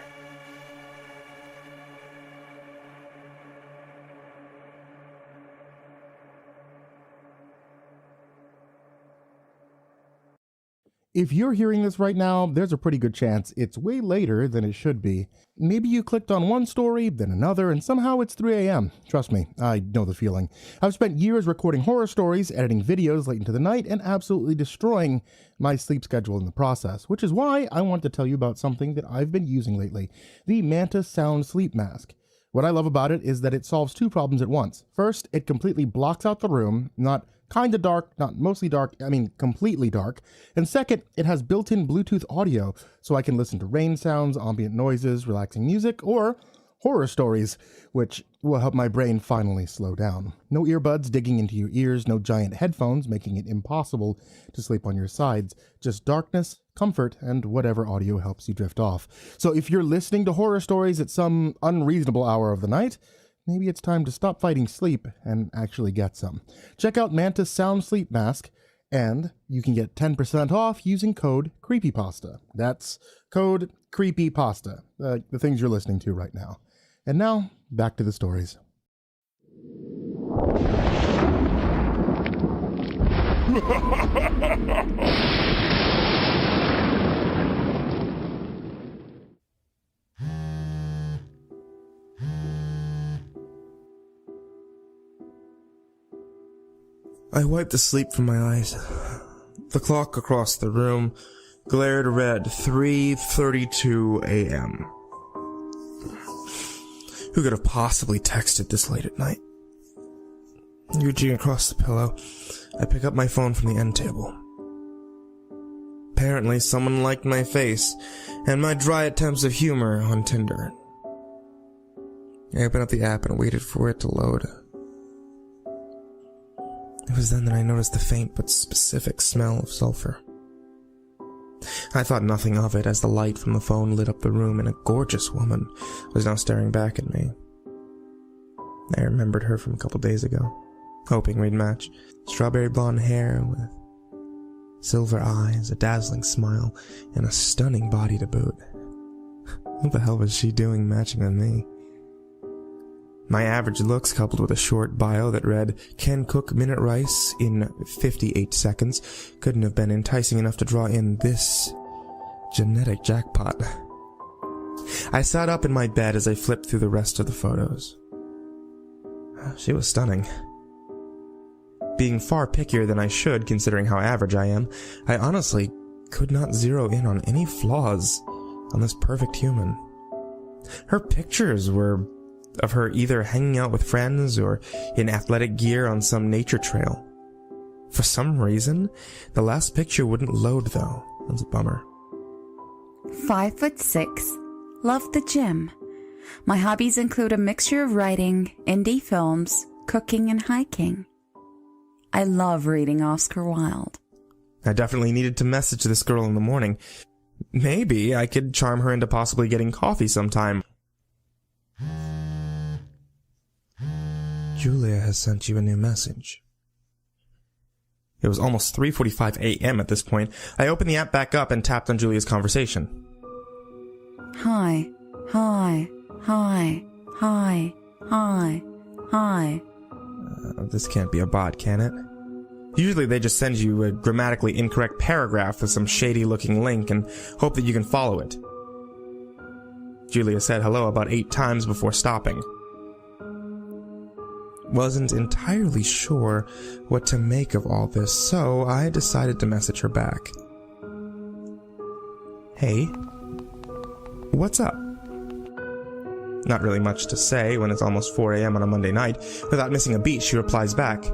If you're hearing this right now, there's a pretty good chance it's way later than it should be. Maybe you clicked on one story, then another, and somehow it's 3 a.m. Trust me, I know the feeling. I've spent years recording horror stories, editing videos late into the night, and absolutely destroying my sleep schedule in the process, which is why I want to tell you about something that I've been using lately, the Mantis Sound Sleep Mask. What I love about it is that it solves two problems at once. First, it completely blocks out the room, not kind of dark, not mostly dark, I mean completely dark. And second, it has built-in Bluetooth audio, so I can listen to rain sounds, ambient noises, relaxing music, or horror stories, which will help my brain finally slow down. No earbuds digging into your ears, no giant headphones making it impossible to sleep on your sides, just darkness, comfort, and whatever audio helps you drift off. So if you're listening to horror stories at some unreasonable hour of the night, maybe it's time to stop fighting sleep and actually get some. Check out Mantis Sound Sleep Mask, and you can get 10% off using code CreepyPasta. That's code CreepyPasta, the things you're listening to right now. And now, back to the stories. I wiped the sleep from my eyes. The clock across the room glared red. 3:32 a.m. Who could have possibly texted this late at night? Reaching across the pillow, I pick up my phone from the end table. Apparently, someone liked my face and my dry attempts of humor on Tinder. I opened up the app and waited for it to load. It was then that I noticed the faint but specific smell of sulfur. I thought nothing of it as the light from the phone lit up the room and a gorgeous woman was now staring back at me. I remembered her from a couple days ago, hoping we'd match. Strawberry blonde hair with silver eyes, a dazzling smile, and a stunning body to boot. What the hell was she doing matching with me? My average looks coupled with a short bio that read, "Can cook minute rice in 58 seconds," couldn't have been enticing enough to draw in this genetic jackpot. I sat up in my bed as I flipped through the rest of the photos. She was stunning. Being far pickier than I should, considering how average I am, I honestly could not zero in on any flaws on this perfect human. Her pictures were of her either hanging out with friends or in athletic gear on some nature trail. For some reason, the last picture wouldn't load though. That's a bummer. 5'6", love the gym. My hobbies include a mixture of writing, indie films, cooking, and hiking. I love reading Oscar Wilde. I definitely needed to message this girl in the morning. Maybe I could charm her into possibly getting coffee sometime. Julia has sent you a new message. It was almost 3:45 a.m. at this point. I opened the app back up and tapped on Julia's conversation. Hi, hi, hi, hi, hi, hi. This can't be a bot, can it? Usually they just send you a grammatically incorrect paragraph with some shady-looking link and hope that you can follow it. Julia said hello about 8 times before stopping. Wasn't entirely sure what to make of all this, so I decided to message her back. Hey, what's up? Not really much to say when it's almost 4 a.m. on a Monday night. Without missing a beat, she replies back.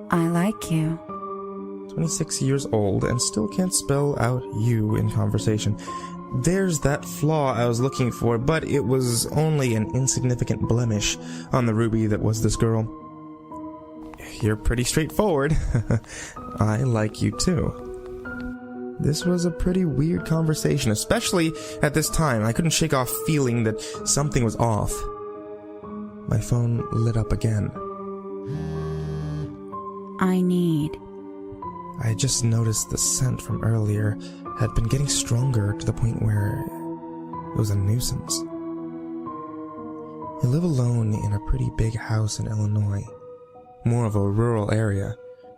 I like you. 26 years old and still can't spell out you in conversation. There's that flaw I was looking for, but it was only an insignificant blemish on the ruby that was this girl. You're pretty straightforward. I like you too. This was a pretty weird conversation, especially at this time. I couldn't shake off feeling that something was off. My phone lit up again. I need. I just noticed the scent from earlier, had been getting stronger to the point where it was a nuisance. I live alone in a pretty big house in Illinois, more of a rural area.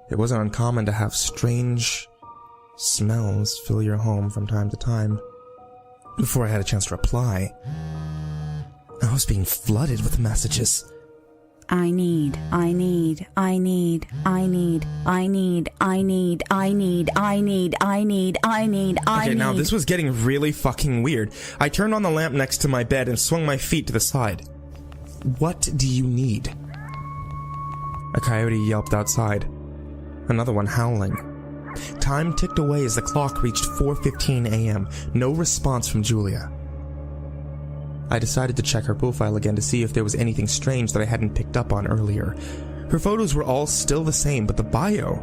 It wasn't uncommon to have strange smells fill your home from time to time. Before I had a chance to reply, I was being flooded with messages. I need. Okay, now this was getting really fucking weird. I turned on the lamp next to my bed and swung my feet to the side. What do you need? A coyote yelped outside. Another one howling. Time ticked away as the clock reached 4:15 a.m. No response from Julia. I decided to check her profile again to see if there was anything strange that I hadn't picked up on earlier. Her photos were all still the same, but the bio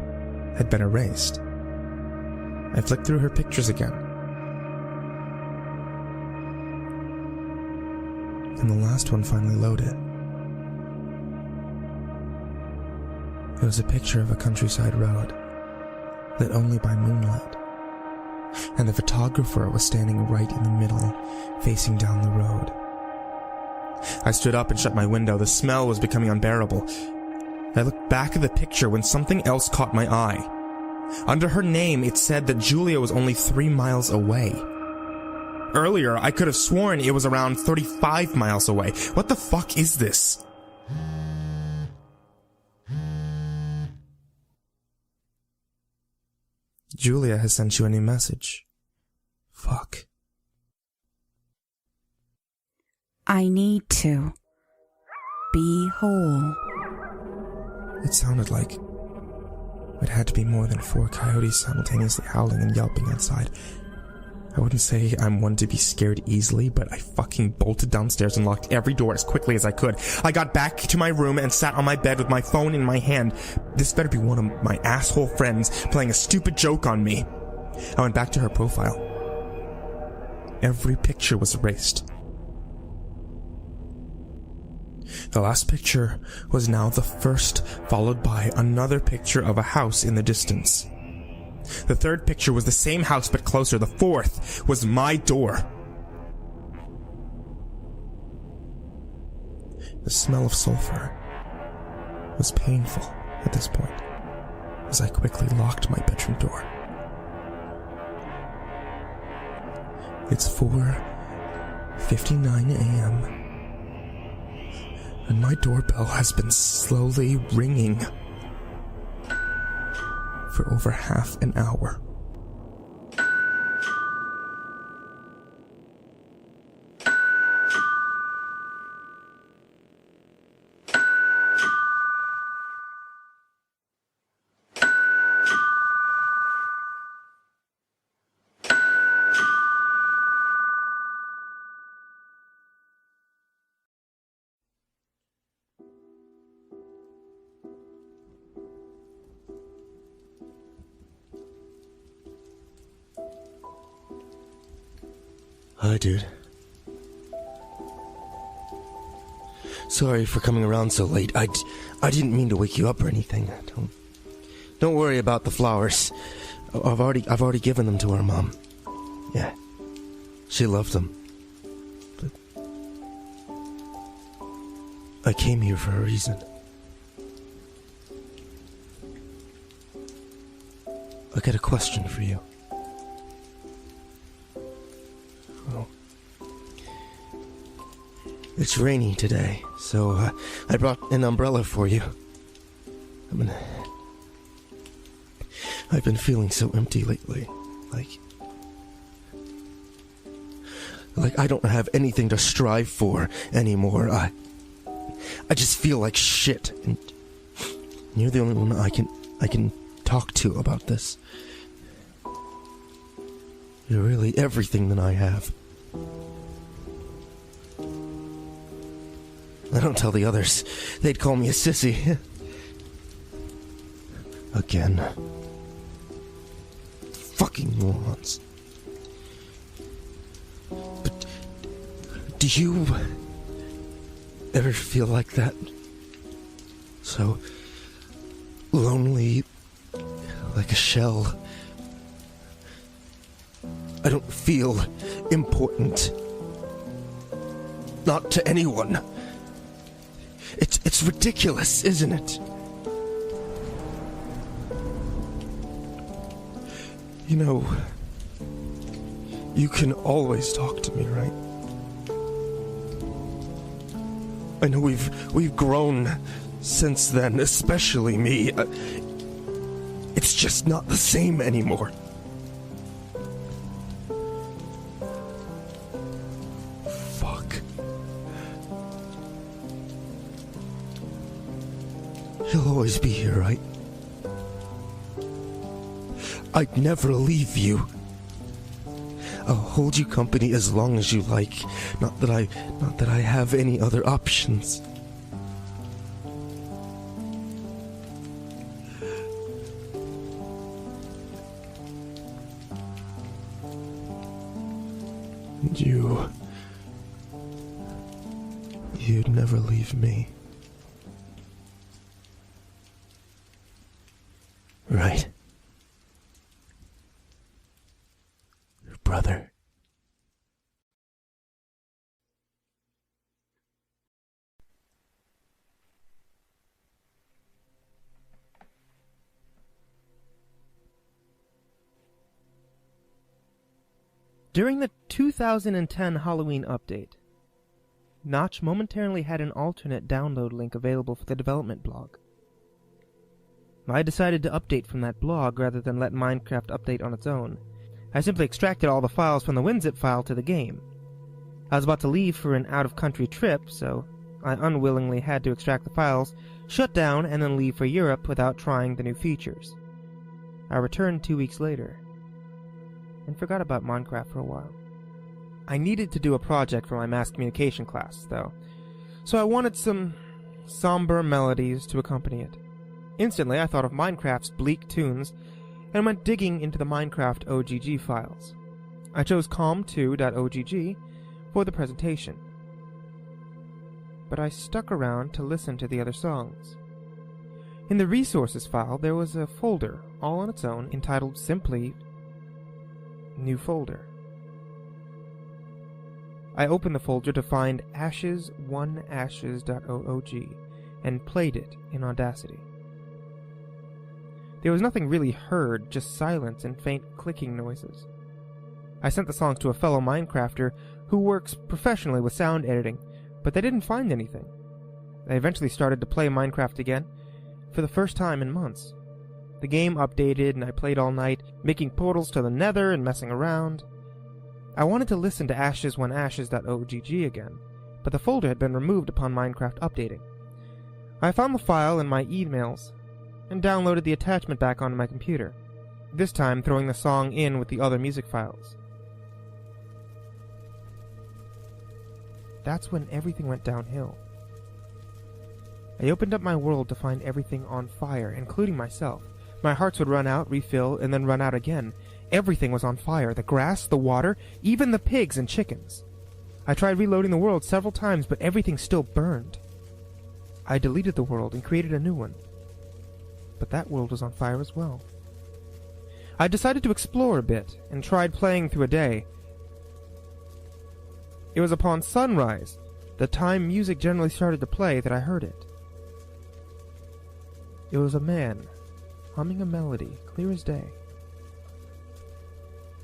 had been erased. I flicked through her pictures again. And the last one finally loaded. It was a picture of a countryside road, lit only by moonlight. And the photographer was standing right in the middle, facing down the road. I stood up and shut my window. The smell was becoming unbearable. I looked back at the picture when something else caught my eye. Under her name, it said that Julia was only 3 miles away. Earlier, I could have sworn it was around 35 miles away. What the fuck is this? Julia has sent you a new message. Fuck. I need to be whole. It sounded like it had to be more than 4 coyotes simultaneously howling and yelping outside. I wouldn't say I'm one to be scared easily, but I fucking bolted downstairs and locked every door as quickly as I could. I got back to my room and sat on my bed with my phone in my hand. This better be one of my asshole friends playing a stupid joke on me. I went back to her profile. Every picture was erased. The last picture was now the first, followed by another picture of a house in the distance. The third picture was the same house but closer. The fourth was my door. The smell of sulfur was painful at this point, as I quickly locked my bedroom door. It's 4:59 a.m. and my doorbell has been slowly ringing for over half an hour. Hi, dude. Sorry for coming around so late. I didn't mean to wake you up or anything. Don't worry about the flowers. I've already given them to our mom. Yeah, she loved them. But I came here for a reason. I got a question for you. It's rainy today, so I brought an umbrella for you. I've been feeling so empty lately. Like I don't have anything to strive for anymore. I just feel like shit, and you're the only one I can talk to about this. You're really everything that I have. I don't tell the others. They'd call me a sissy. Again. Fucking morons. But do you ever feel like that? So lonely, like a shell. I don't feel important. Not to anyone. It's ridiculous, isn't it? You know, you can always talk to me, right? I know we've grown since then, especially me. It's just not the same anymore. Fuck. He'll always be here, right? I'd never leave you. I'll hold you company as long as you like. Not that I have any other options. And you'd never leave me. Right? Brother. During the 2010 Halloween update, Notch momentarily had an alternate download link available for the development blog. I decided to update from that blog rather than let Minecraft update on its own. I simply extracted all the files from the WinZip file to the game. I was about to leave for an out-of-country trip, so I unwillingly had to extract the files, shut down, and then leave for Europe without trying the new features. I returned 2 weeks later, and forgot about Minecraft for a while. I needed to do a project for my mass communication class, though, so I wanted some somber melodies to accompany it. Instantly, I thought of Minecraft's bleak tunes, and went digging into the Minecraft OGG files. I chose calm2.ogg for the presentation, but I stuck around to listen to the other songs. In the resources file, there was a folder all on its own entitled simply New Folder. I opened the folder to find ashes1ashes.oog and played it in Audacity. There was nothing really heard, just silence and faint clicking noises. I sent the songs to a fellow Minecrafter who works professionally with sound editing, but they didn't find anything. I eventually started to play Minecraft again, for the first time in months. The game updated and I played all night, making portals to the nether and messing around. I wanted to listen to ashes1ashes.ogg again, but the folder had been removed upon Minecraft updating. I found the file in my emails, and downloaded the attachment back onto my computer, this time throwing the song in with the other music files. That's when everything went downhill. I opened up my world to find everything on fire, including myself. My hearts would run out, refill, and then run out again. Everything was on fire, the grass, the water, even the pigs and chickens. I tried reloading the world several times, but everything still burned. I deleted the world and created a new one, but that world was on fire as well. I decided to explore a bit, and tried playing through a day. It was upon sunrise, the time music generally started to play, that I heard it. It was a man, humming a melody, clear as day.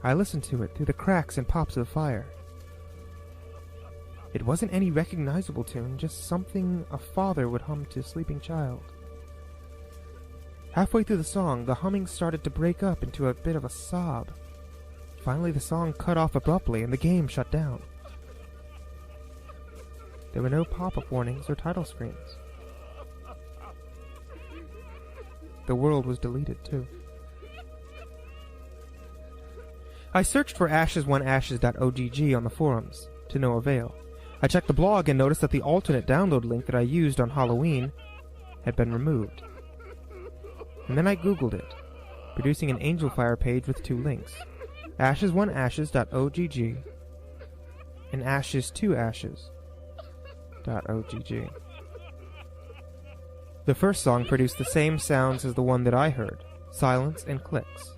I listened to it through the cracks and pops of the fire. It wasn't any recognizable tune, just something a father would hum to a sleeping child. Halfway through the song, the humming started to break up into a bit of a sob. Finally, the song cut off abruptly and the game shut down. There were no pop-up warnings or title screens. The world was deleted, too. I searched for ashes1ashes.ogg on the forums, to no avail. I checked the blog and noticed that the alternate download link that I used on Halloween had been removed. And then I googled it, producing an Angel Fire page with two links, ashes1ashes.ogg and ashes2ashes.ogg. The first song produced the same sounds as the one that I heard, silence and clicks.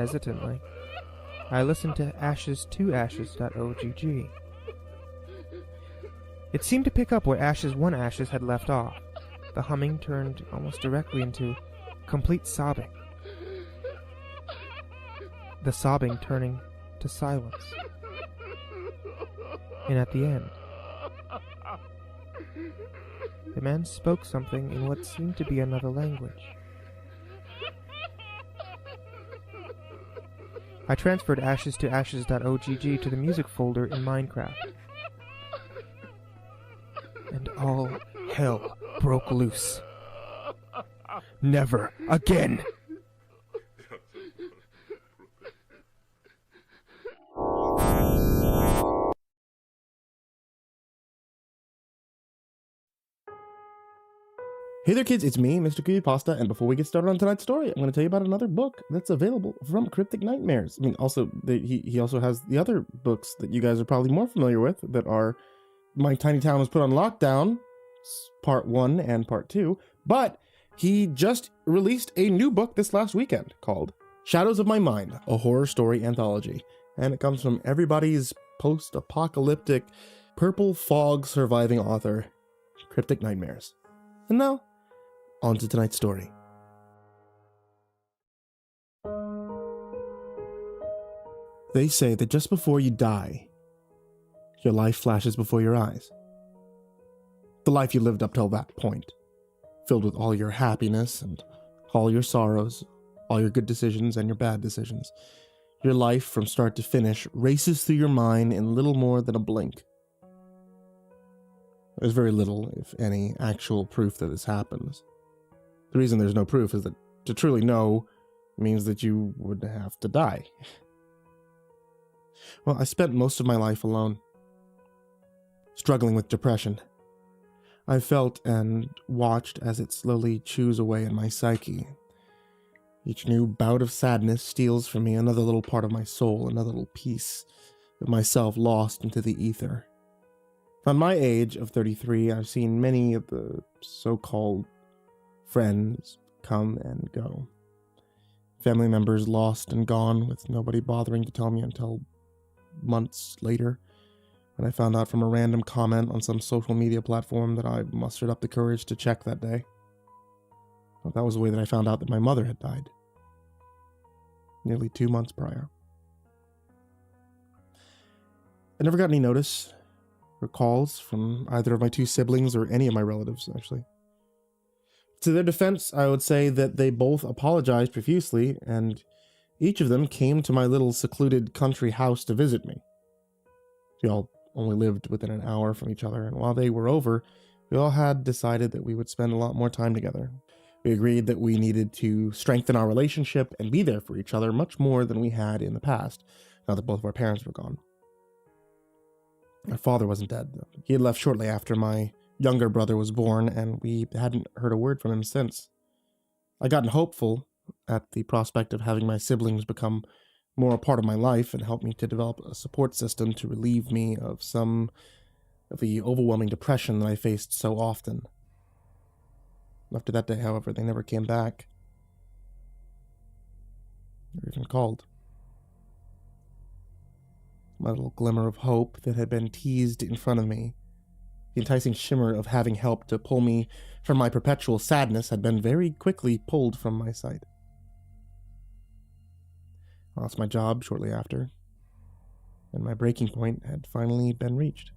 Hesitantly, I listened to ashes2ashes.ogg. It seemed to pick up where Ashes1Ashes had left off. The humming turned almost directly into complete sobbing. The sobbing turning to silence. And at the end, the man spoke something in what seemed to be another language. I transferred ashes2ashes.ogg to the music folder in Minecraft. And all hell broke loose. Never again! Hey there kids, it's me, MrCreepyPasta, and before we get started on tonight's story, I'm going to tell you about another book that's available from Cryptic Nightmares. I mean, also, he also has the other books that you guys are probably more familiar with that are My Tiny Town Was Put on Lockdown, Part 1 and Part 2, but he just released a new book this last weekend called Shadows of My Mind, a horror story anthology, and it comes from everybody's post-apocalyptic purple fog surviving author, Cryptic Nightmares. And now, on to tonight's story. They say that just before you die, your life flashes before your eyes. The life you lived up till that point, filled with all your happiness and all your sorrows, all your good decisions and your bad decisions. Your life from start to finish races through your mind in little more than a blink. There's very little, if any, actual proof that this happens. The reason there's no proof is that to truly know means that you would have to die. Well, I spent most of my life alone, struggling with depression. I felt and watched as it slowly chews away at my psyche. Each new bout of sadness steals from me another little part of my soul, another little piece of myself lost into the ether. From my age of 33, I've seen many of the so-called friends come and go. Family members lost and gone with nobody bothering to tell me until months later, when I found out from a random comment on some social media platform that I mustered up the courage to check that day. Well, that was the way that I found out that my mother had died, nearly 2 months prior. I never got any notice or calls from either of my two siblings or any of my relatives, actually. To their defense, I would say that they both apologized profusely, and each of them came to my little secluded country house to visit me. We all only lived within an hour from each other, and while they were over, we all had decided that we would spend a lot more time together. We agreed that we needed to strengthen our relationship and be there for each other much more than we had in the past, now that both of our parents were gone. Our father wasn't dead, though. He had left shortly after my younger brother was born, and we hadn't heard a word from him since. I'd gotten hopeful at the prospect of having my siblings become more a part of my life and help me to develop a support system to relieve me of some of the overwhelming depression that I faced so often. After that day, however, they never came back, or even called. My little glimmer of hope that had been teased in front of me, the enticing shimmer of having helped to pull me from my perpetual sadness, had been very quickly pulled from my sight. I lost my job shortly after, and my breaking point had finally been reached.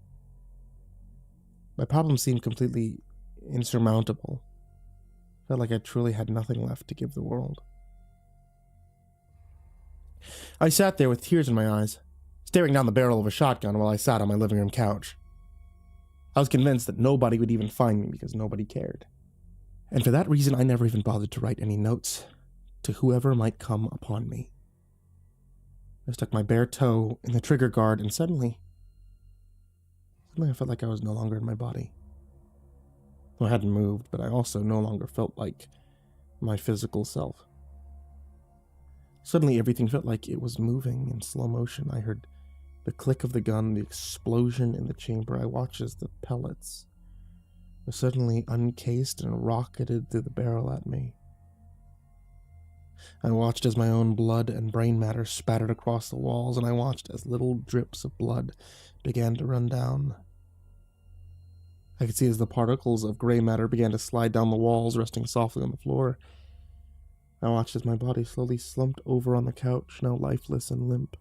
My problem seemed completely insurmountable. I felt like I truly had nothing left to give the world. I sat there with tears in my eyes, staring down the barrel of a shotgun while I sat on my living room couch. I was convinced that nobody would even find me because nobody cared. And for that reason, I never even bothered to write any notes to whoever might come upon me. I stuck my bare toe in the trigger guard, and suddenly I felt like I was no longer in my body. Well, I hadn't moved, but I also no longer felt like my physical self. Suddenly everything felt like it was moving in slow motion. I heard the click of the gun, the explosion in the chamber. I watched as the pellets were suddenly uncased and rocketed through the barrel at me. I watched as my own blood and brain matter spattered across the walls, and I watched as little drips of blood began to run down. I could see as the particles of gray matter began to slide down the walls, resting softly on the floor. I watched as my body slowly slumped over on the couch, now lifeless and limp.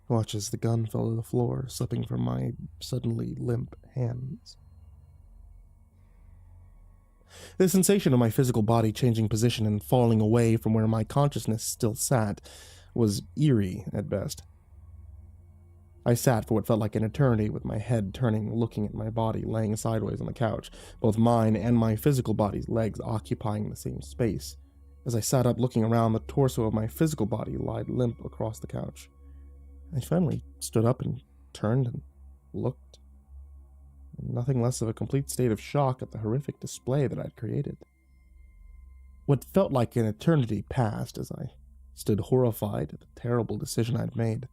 I watched as the gun fell to the floor, slipping from my suddenly limp hands. The sensation of my physical body changing position and falling away from where my consciousness still sat was eerie at best. I sat for what felt like an eternity with my head turning, looking at my body laying sideways on the couch, both mine and my physical body's legs occupying the same space. As I sat up looking around, the torso of my physical body lied limp across the couch. I finally stood up and turned and looked. Nothing less of a complete state of shock at the horrific display that I'd created. What felt like an eternity passed as I stood horrified at the terrible decision I'd made.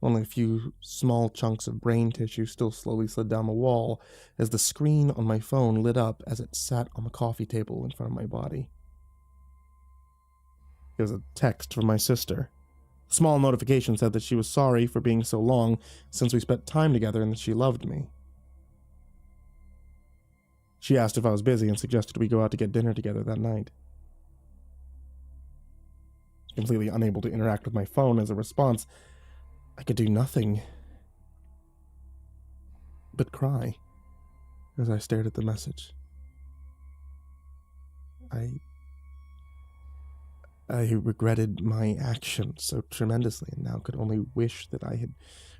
Only a few small chunks of brain tissue still slowly slid down the wall as the screen on my phone lit up as it sat on the coffee table in front of my body. It was a text from my sister. A small notification said that she was sorry for being so long since we spent time together and that she loved me. She asked if I was busy and suggested we go out to get dinner together that night. Completely unable to interact with my phone as a response, I could do nothing but cry as I stared at the message. I regretted my actions so tremendously and now could only wish that I had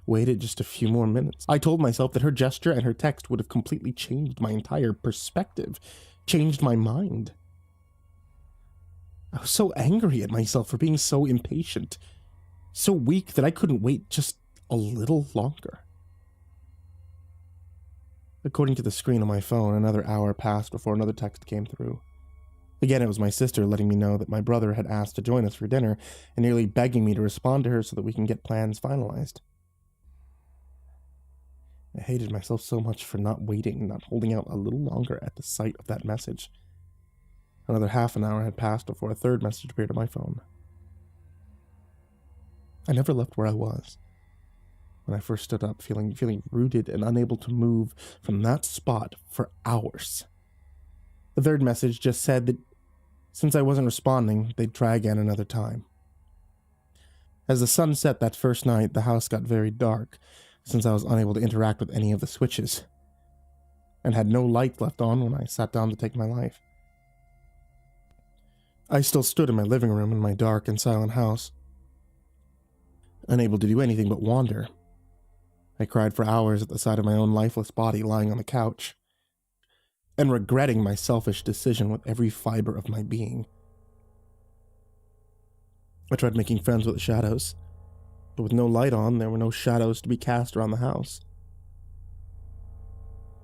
waited just a few more minutes. I told myself that her gesture and her text would have completely changed my entire perspective, changed my mind. I was so angry at myself for being so impatient, so weak that I couldn't wait just a little longer. According to the screen on my phone, another hour passed before another text came through. Again, it was my sister letting me know that my brother had asked to join us for dinner and nearly begging me to respond to her so that we can get plans finalized. I hated myself so much for not waiting, not holding out a little longer at the sight of that message. Another half an hour had passed before a third message appeared on my phone. I never left where I was. When I first stood up, feeling rooted and unable to move from that spot for hours. The third message just said that since I wasn't responding, they'd try again another time. As the sun set that first night, the house got very dark, since I was unable to interact with any of the switches, and had no light left on when I sat down to take my life. I still stood in my living room in my dark and silent house, unable to do anything but wander. I cried for hours at the sight of my own lifeless body lying on the couch, and regretting my selfish decision with every fiber of my being. I tried making friends with the shadows, but with no light on, there were no shadows to be cast around the house.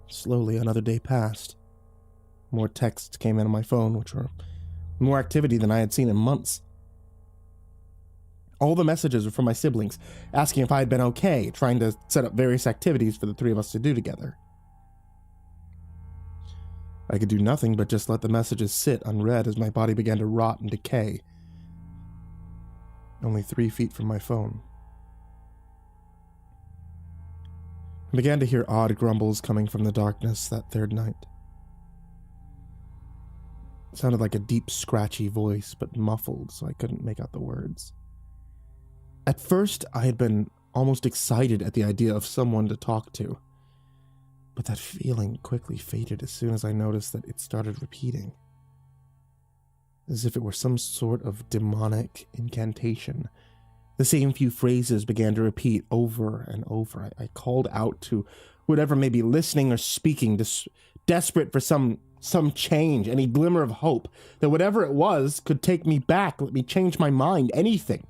Slowly, another day passed. More texts came in on my phone, which were more activity than I had seen in months. All the messages were from my siblings, asking if I had been okay, trying to set up various activities for the three of us to do together. I could do nothing but just let the messages sit unread as my body began to rot and decay. Only 3 feet from my phone. I began to hear odd grumbles coming from the darkness that third night. It sounded like a deep, scratchy voice, but muffled, so I couldn't make out the words. At first, I had been almost excited at the idea of someone to talk to. But that feeling quickly faded as soon as I noticed that it started repeating. As if it were some sort of demonic incantation. The same few phrases began to repeat over and over. I called out to whatever may be listening or speaking, desperate for some change, any glimmer of hope, that whatever it was could take me back, let me change my mind, anything.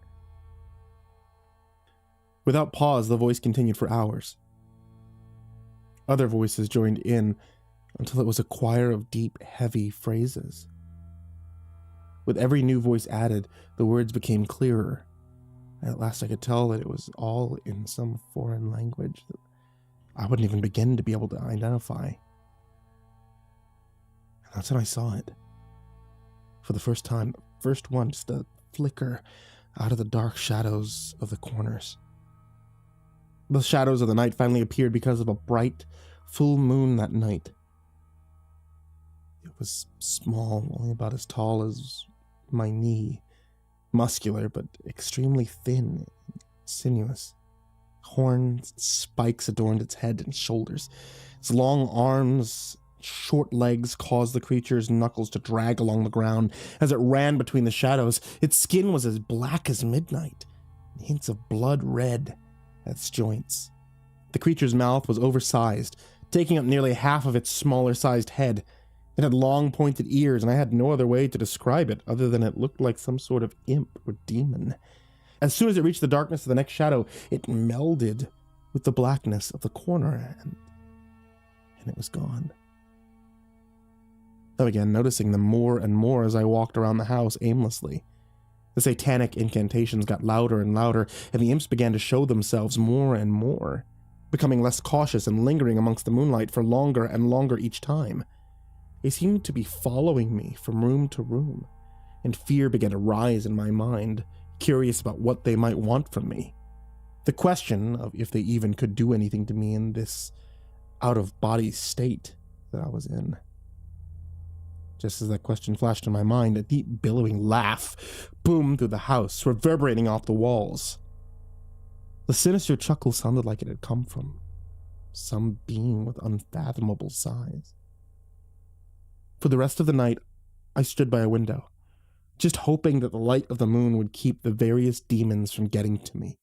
Without pause, the voice continued for hours. Other voices joined in until it was a choir of deep, heavy phrases. With every new voice added, the words became clearer. At last I could tell that it was all in some foreign language that I wouldn't even begin to be able to identify. And that's when I saw it. For the first time, first one, just a flicker out of the dark shadows of the corners. The shadows of the night finally appeared because of a bright, full moon that night. It was small, only about as tall as my knee, muscular but extremely thin, sinuous. Horns and spikes adorned its head and shoulders. Its long arms, short legs caused the creature's knuckles to drag along the ground as it ran between the shadows. Its skin was as black as midnight, hints of blood red at its joints. The creature's mouth was oversized, taking up nearly half of its smaller-sized head. It had long, pointed ears, and I had no other way to describe it other than it looked like some sort of imp or demon. As soon as it reached the darkness of the next shadow, it melded with the blackness of the corner, and it was gone. I began noticing them more and more as I walked around the house aimlessly. The satanic incantations got louder and louder, and the imps began to show themselves more and more, becoming less cautious and lingering amongst the moonlight for longer and longer each time. They seemed to be following me from room to room, and fear began to rise in my mind, curious about what they might want from me. The question of if they even could do anything to me in this out-of-body state that I was in. Just as that question flashed in my mind, a deep billowing laugh boomed through the house, reverberating off the walls. The sinister chuckle sounded like it had come from some being with unfathomable size. For the rest of the night, I stood by a window, just hoping that the light of the moon would keep the various demons from getting to me.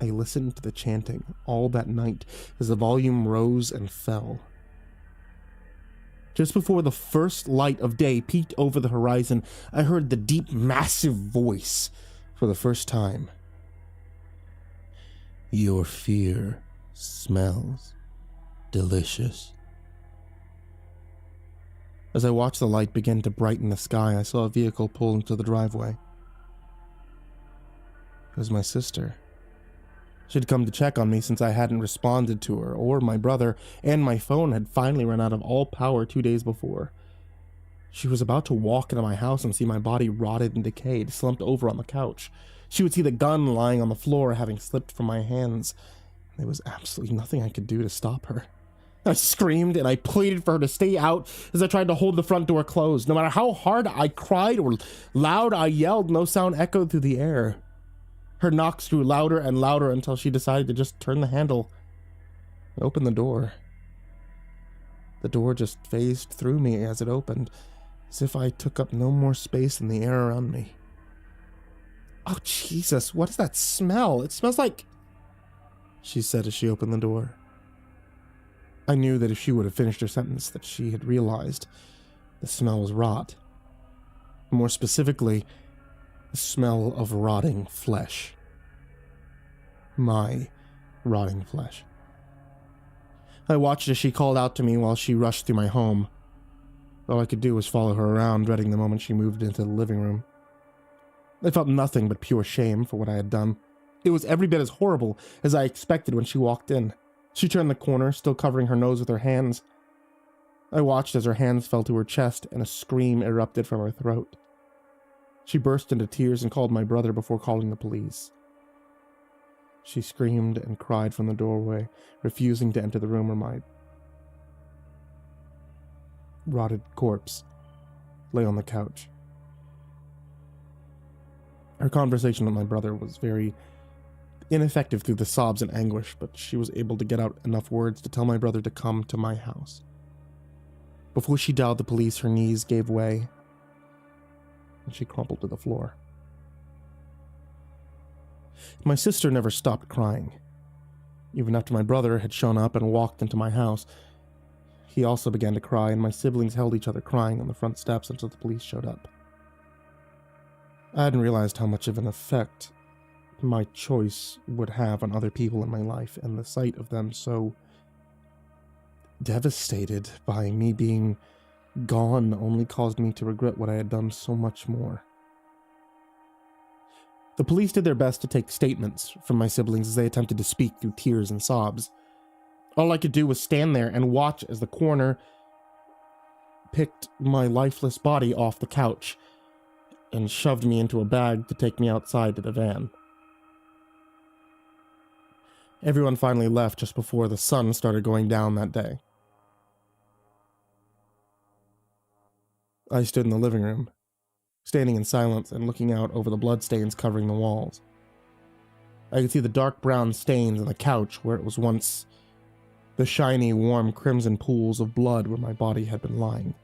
I listened to the chanting all that night as the volume rose and fell. Just before the first light of day peeked over the horizon, I heard the deep, massive voice for the first time. Your fear smells delicious. As I watched the light begin to brighten the sky, I saw a vehicle pull into the driveway. It was my sister. She'd come to check on me since I hadn't responded to her, or my brother, and my phone had finally run out of all power 2 days before. She was about to walk into my house and see my body rotted and decayed, slumped over on the couch. She would see the gun lying on the floor, having slipped from my hands. There was absolutely nothing I could do to stop her. I screamed and I pleaded for her to stay out as I tried to hold the front door closed. No matter how hard I cried or loud I yelled, no sound echoed through the air. Her knocks grew louder and louder until she decided to just turn the handle and open the door. The door just phased through me as it opened, as if I took up no more space in the air around me. Oh, Jesus, what is that smell? It smells like... she said as she opened the door. I knew that if she would have finished her sentence that she had realized the smell was rot. More specifically, the smell of rotting flesh. My rotting flesh. I watched as she called out to me while she rushed through my home. All I could do was follow her around, dreading the moment she moved into the living room. I felt nothing but pure shame for what I had done. It was every bit as horrible as I expected when she walked in. She turned the corner, still covering her nose with her hands. I watched as her hands fell to her chest and a scream erupted from her throat. She burst into tears and called my brother before calling the police. She screamed and cried from the doorway, refusing to enter the room where my rotted corpse lay on the couch. Her conversation with my brother was very ineffective through the sobs and anguish, but she was able to get out enough words to tell my brother to come to my house. Before she dialed the police, her knees gave way, and she crumpled to the floor. My sister never stopped crying. Even after my brother had shown up and walked into my house, he also began to cry, and my siblings held each other crying on the front steps until the police showed up. I hadn't realized how much of an effect my choice would have on other people in my life, and the sight of them so devastated by me being gone only caused me to regret what I had done so much more. The police did their best to take statements from my siblings as they attempted to speak through tears and sobs. All I could do was stand there and watch as the coroner picked my lifeless body off the couch and shoved me into a bag to take me outside to the van. Everyone finally left just before the sun started going down that day. I stood in the living room, standing in silence and looking out over the bloodstains covering the walls. I could see the dark brown stains on the couch where it was once the shiny, warm crimson pools of blood where my body had been lying.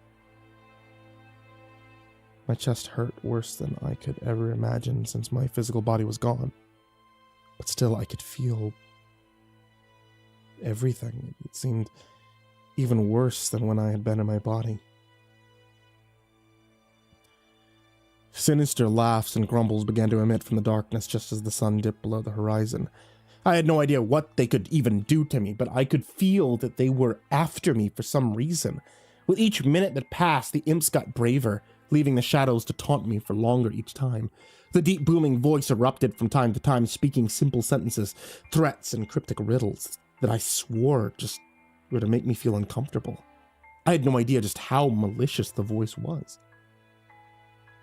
My chest hurt worse than I could ever imagine since my physical body was gone. But still, I could feel everything. It seemed even worse than when I had been in my body. Sinister laughs and grumbles began to emit from the darkness just as the sun dipped below the horizon. I had no idea what they could even do to me, but I could feel that they were after me for some reason. With each minute that passed, the imps got braver, leaving the shadows to taunt me for longer each time. The deep booming voice erupted from time to time, speaking simple sentences, threats, and cryptic riddles that I swore just were to make me feel uncomfortable. I had no idea just how malicious the voice was.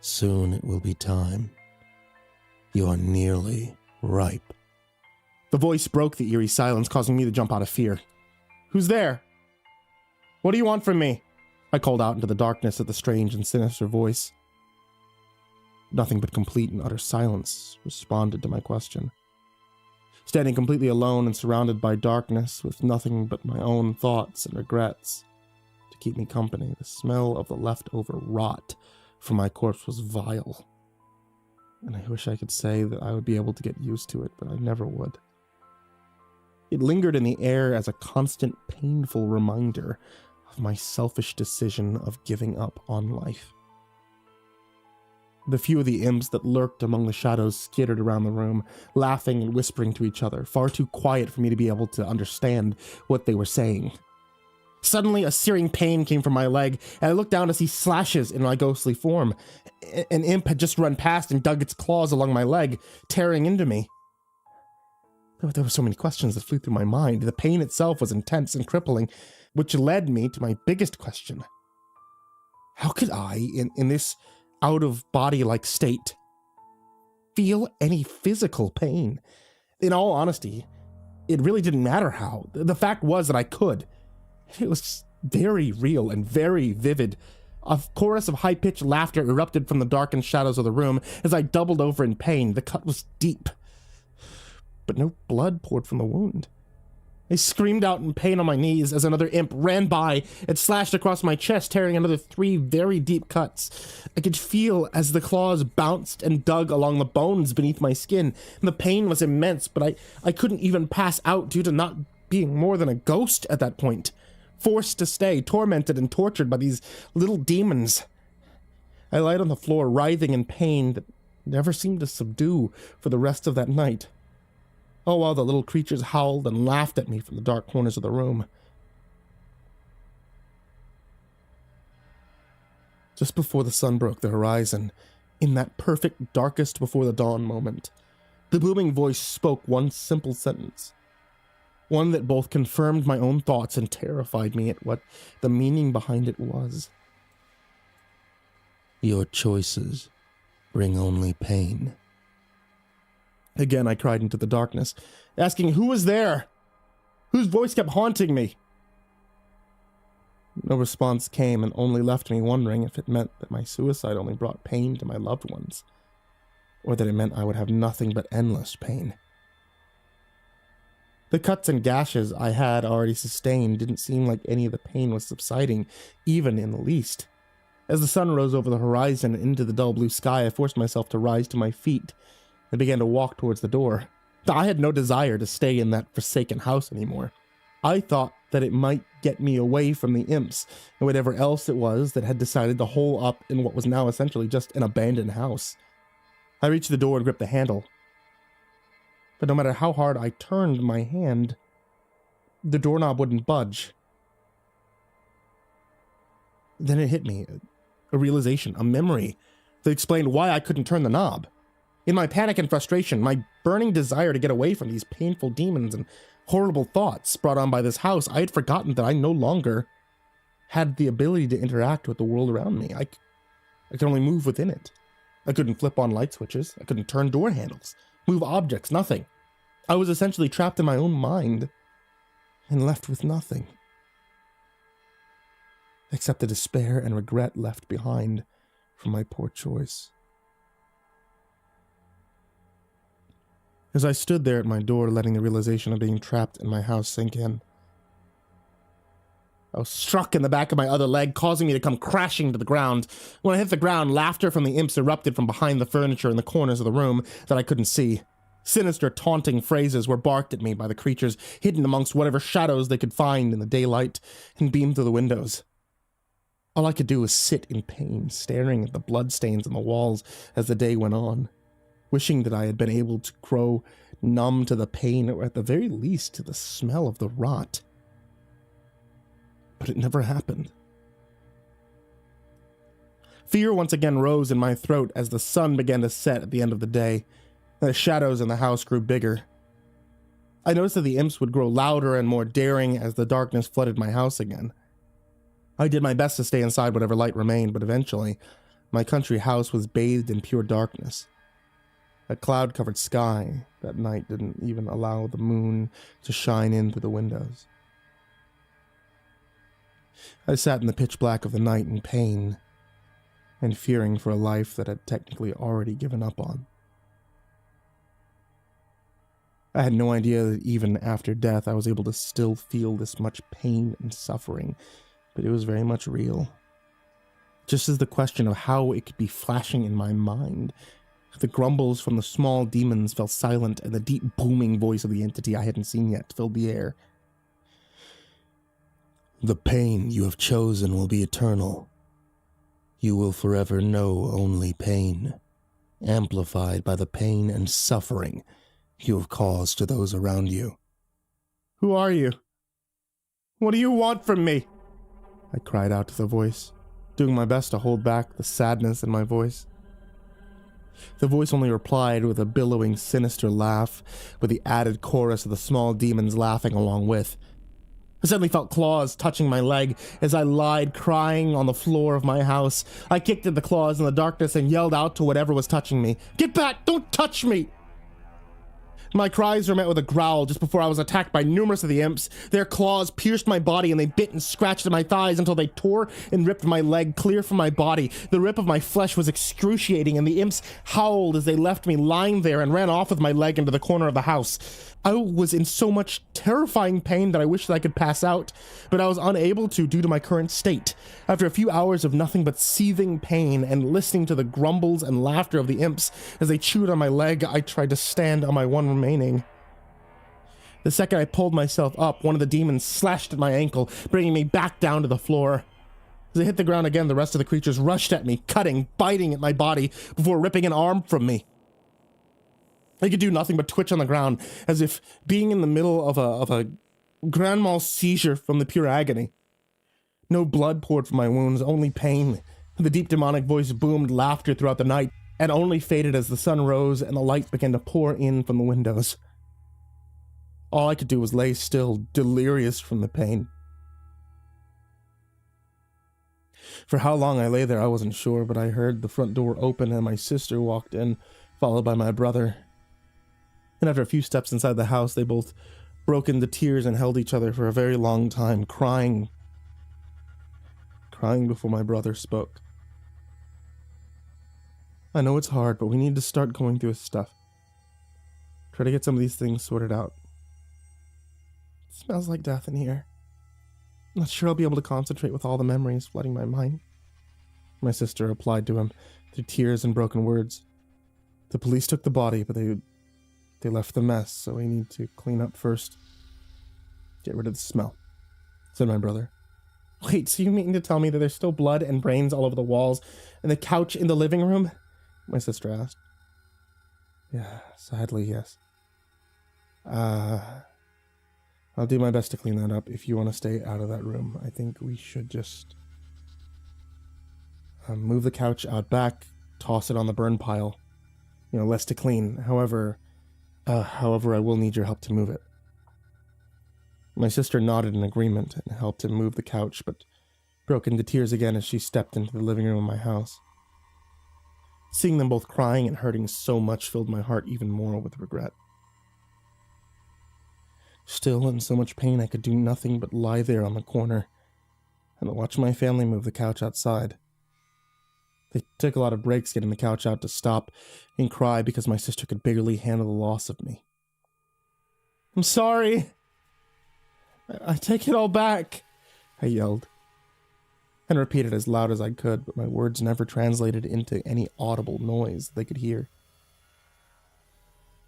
Soon it will be time. You are nearly ripe. The voice broke the eerie silence, causing me to jump out of fear. Who's there? What do you want from me? I called out into the darkness at the strange and sinister voice. Nothing but complete and utter silence responded to my question. Standing completely alone and surrounded by darkness, with nothing but my own thoughts and regrets to keep me company, the smell of the leftover rot from my corpse was vile. And I wish I could say that I would be able to get used to it, but I never would. It lingered in the air as a constant, painful reminder of my selfish decision of giving up on life. The few of the imps that lurked among the shadows skittered around the room, laughing and whispering to each other, far too quiet for me to be able to understand what they were saying. Suddenly, a searing pain came from my leg, and I looked down to see slashes in my ghostly form. An imp had just run past and dug its claws along my leg, tearing into me. There were so many questions that flew through my mind. The pain itself was intense and crippling, which led me to my biggest question. How could I, in this out-of-body-like state, feel any physical pain? In all honesty, it really didn't matter how. The fact was that I could. It was very real and very vivid. A chorus of high-pitched laughter erupted from the darkened shadows of the room as I doubled over in pain. The cut was deep, but no blood poured from the wound. I screamed out in pain on my knees as another imp ran by and slashed across my chest, tearing another 3 very deep cuts. I could feel as the claws bounced and dug along the bones beneath my skin. The pain was immense, but I couldn't even pass out due to not being more than a ghost at that point. Forced to stay, tormented and tortured by these little demons. I lied on the floor, writhing in pain that never seemed to subdue for the rest of that night. All while the little creatures howled and laughed at me from the dark corners of the room. Just before the sun broke the horizon, in that perfect darkest before the dawn moment, the booming voice spoke one simple sentence. One that both confirmed my own thoughts and terrified me at what the meaning behind it was. Your choices bring only pain. Again, I cried into the darkness, asking who was there, whose voice kept haunting me. No response came and only left me wondering if it meant that my suicide only brought pain to my loved ones, or that it meant I would have nothing but endless pain. The cuts and gashes I had already sustained didn't seem like any of the pain was subsiding, even in the least. As the sun rose over the horizon and into the dull blue sky, I forced myself to rise to my feet and began to walk towards the door. I had no desire to stay in that forsaken house anymore. I thought that it might get me away from the imps and whatever else it was that had decided to hole up in what was now essentially just an abandoned house. I reached the door and gripped the handle. But no matter how hard I turned my hand, the doorknob wouldn't budge. Then it hit me, a realization, a memory that explained why I couldn't turn the knob. In my panic and frustration, my burning desire to get away from these painful demons and horrible thoughts brought on by this house, I had forgotten that I no longer had the ability to interact with the world around me. I could only move within it. I couldn't flip on light switches. I couldn't turn door handles, move objects, nothing. I was essentially trapped in my own mind and left with nothing. Except the despair and regret left behind from my poor choice. As I stood there at my door, letting the realization of being trapped in my house sink in, I was struck in the back of my other leg, causing me to come crashing to the ground. When I hit the ground, laughter from the imps erupted from behind the furniture in the corners of the room that I couldn't see. Sinister, taunting phrases were barked at me by the creatures hidden amongst whatever shadows they could find in the daylight and beamed through the windows. All I could do was sit in pain, staring at the bloodstains on the walls as the day went on, wishing that I had been able to grow numb to the pain, or at the very least to the smell of the rot. But it never happened. Fear once again rose in my throat as the sun began to set at the end of the day, and the shadows in the house grew bigger. I noticed that the imps would grow louder and more daring as the darkness flooded my house again. I did my best to stay inside whatever light remained, but eventually, my country house was bathed in pure darkness. A cloud-covered sky that night didn't even allow the moon to shine in through the windows. I sat in the pitch black of the night in pain and fearing for a life that I'd technically already given up on. I had no idea that even after death I was able to still feel this much pain and suffering, but it was very much real. Just as the question of how it could be flashing in my mind, the grumbles from the small demons fell silent and the deep booming voice of the entity I hadn't seen yet filled the air. The pain you have chosen will be eternal. You will forever know only pain, amplified by the pain and suffering you have caused to those around you. Who are you? What do you want from me? I cried out to the voice, doing my best to hold back the sadness in my voice. The voice only replied with a billowing, sinister laugh, with the added chorus of the small demons laughing along with. I suddenly felt claws touching my leg as I lied crying on the floor of my house. I kicked at the claws in the darkness and yelled out to whatever was touching me, "Get back! Don't touch me!" My cries were met with a growl just before I was attacked by numerous of the imps. Their claws pierced my body and they bit and scratched at my thighs until they tore and ripped my leg clear from my body. The rip of my flesh was excruciating and the imps howled as they left me lying there and ran off with my leg into the corner of the house. I was in so much terrifying pain that I wished that I could pass out, but I was unable to due to my current state. After a few hours of nothing but seething pain and listening to the grumbles and laughter of the imps as they chewed on my leg, I tried to stand on my one remaining. The second I pulled myself up, one of the demons slashed at my ankle, bringing me back down to the floor. As I hit the ground again, the rest of the creatures rushed at me, cutting, biting at my body before ripping an arm from me. I could do nothing but twitch on the ground, as if being in the middle of a grand mal seizure from the pure agony. No blood poured from my wounds, only pain. The deep demonic voice boomed laughter throughout the night, and only faded as the sun rose and the light began to pour in from the windows. All I could do was lay still, delirious from the pain. For how long I lay there, I wasn't sure, but I heard the front door open and my sister walked in, followed by my brother. And after a few steps inside the house, they both broke into tears and held each other for a very long time, crying before my brother spoke. I know it's hard, but we need to start going through his stuff. Try to get some of these things sorted out. It smells like death in here. I'm not sure I'll be able to concentrate with all the memories flooding my mind. My sister replied to him through tears and broken words. The police took the body, but they left the mess, so we need to clean up first. Get rid of the smell, said my brother. Wait, so you mean to tell me that there's still blood and brains all over the walls and the couch in the living room? My sister asked. Yeah, sadly, yes. I'll do my best to clean that up. If you want to stay out of that room, I think we should just move the couch out back, toss it on the burn pile. Less to clean. However, I will need your help to move it. My sister nodded in agreement and helped him move the couch, but broke into tears again as she stepped into the living room of my house. Seeing them both crying and hurting so much filled my heart even more with regret. Still in so much pain I could do nothing but lie there on the corner and watch my family move the couch outside. They took a lot of breaks getting the couch out to stop and cry because my sister could barely handle the loss of me. "I'm sorry. I take it all back," I yelled, and repeated as loud as I could, but my words never translated into any audible noise they could hear.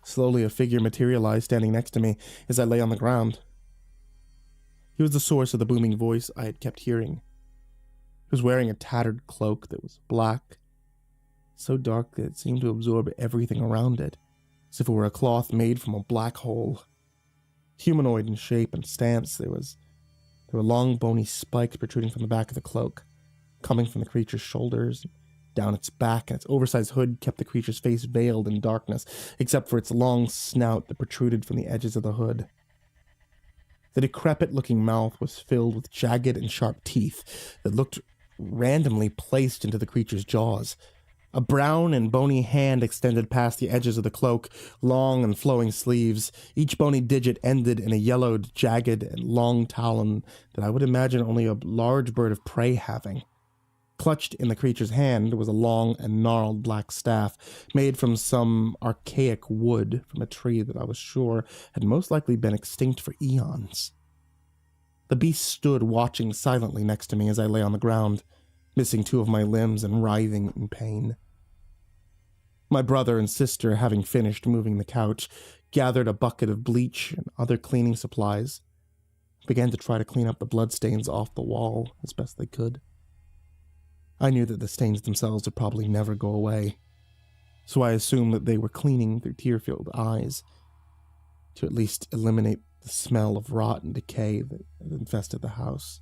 Slowly a figure materialized standing next to me as I lay on the ground. He was the source of the booming voice I had kept hearing. He was wearing a tattered cloak that was black, so dark that it seemed to absorb everything around it, as if it were a cloth made from a black hole. Humanoid in shape and stance, there were long bony spikes protruding from the back of the cloak, coming from the creature's shoulders, down its back, and its oversized hood kept the creature's face veiled in darkness, except for its long snout that protruded from the edges of the hood. The decrepit-looking mouth was filled with jagged and sharp teeth that looked randomly placed into the creature's jaws. A brown and bony hand extended past the edges of the cloak, long and flowing sleeves. Each bony digit ended in a yellowed, jagged, and long talon that I would imagine only a large bird of prey having. Clutched in the creature's hand was a long and gnarled black staff, made from some archaic wood from a tree that I was sure had most likely been extinct for eons. The beast stood watching silently next to me as I lay on the ground, missing two of my limbs and writhing in pain. My brother and sister, having finished moving the couch, gathered a bucket of bleach and other cleaning supplies, began to try to clean up the bloodstains off the wall as best they could. I knew that the stains themselves would probably never go away, so I assumed that they were cleaning through tear-filled eyes to at least eliminate the smell of rot and decay that had infested the house.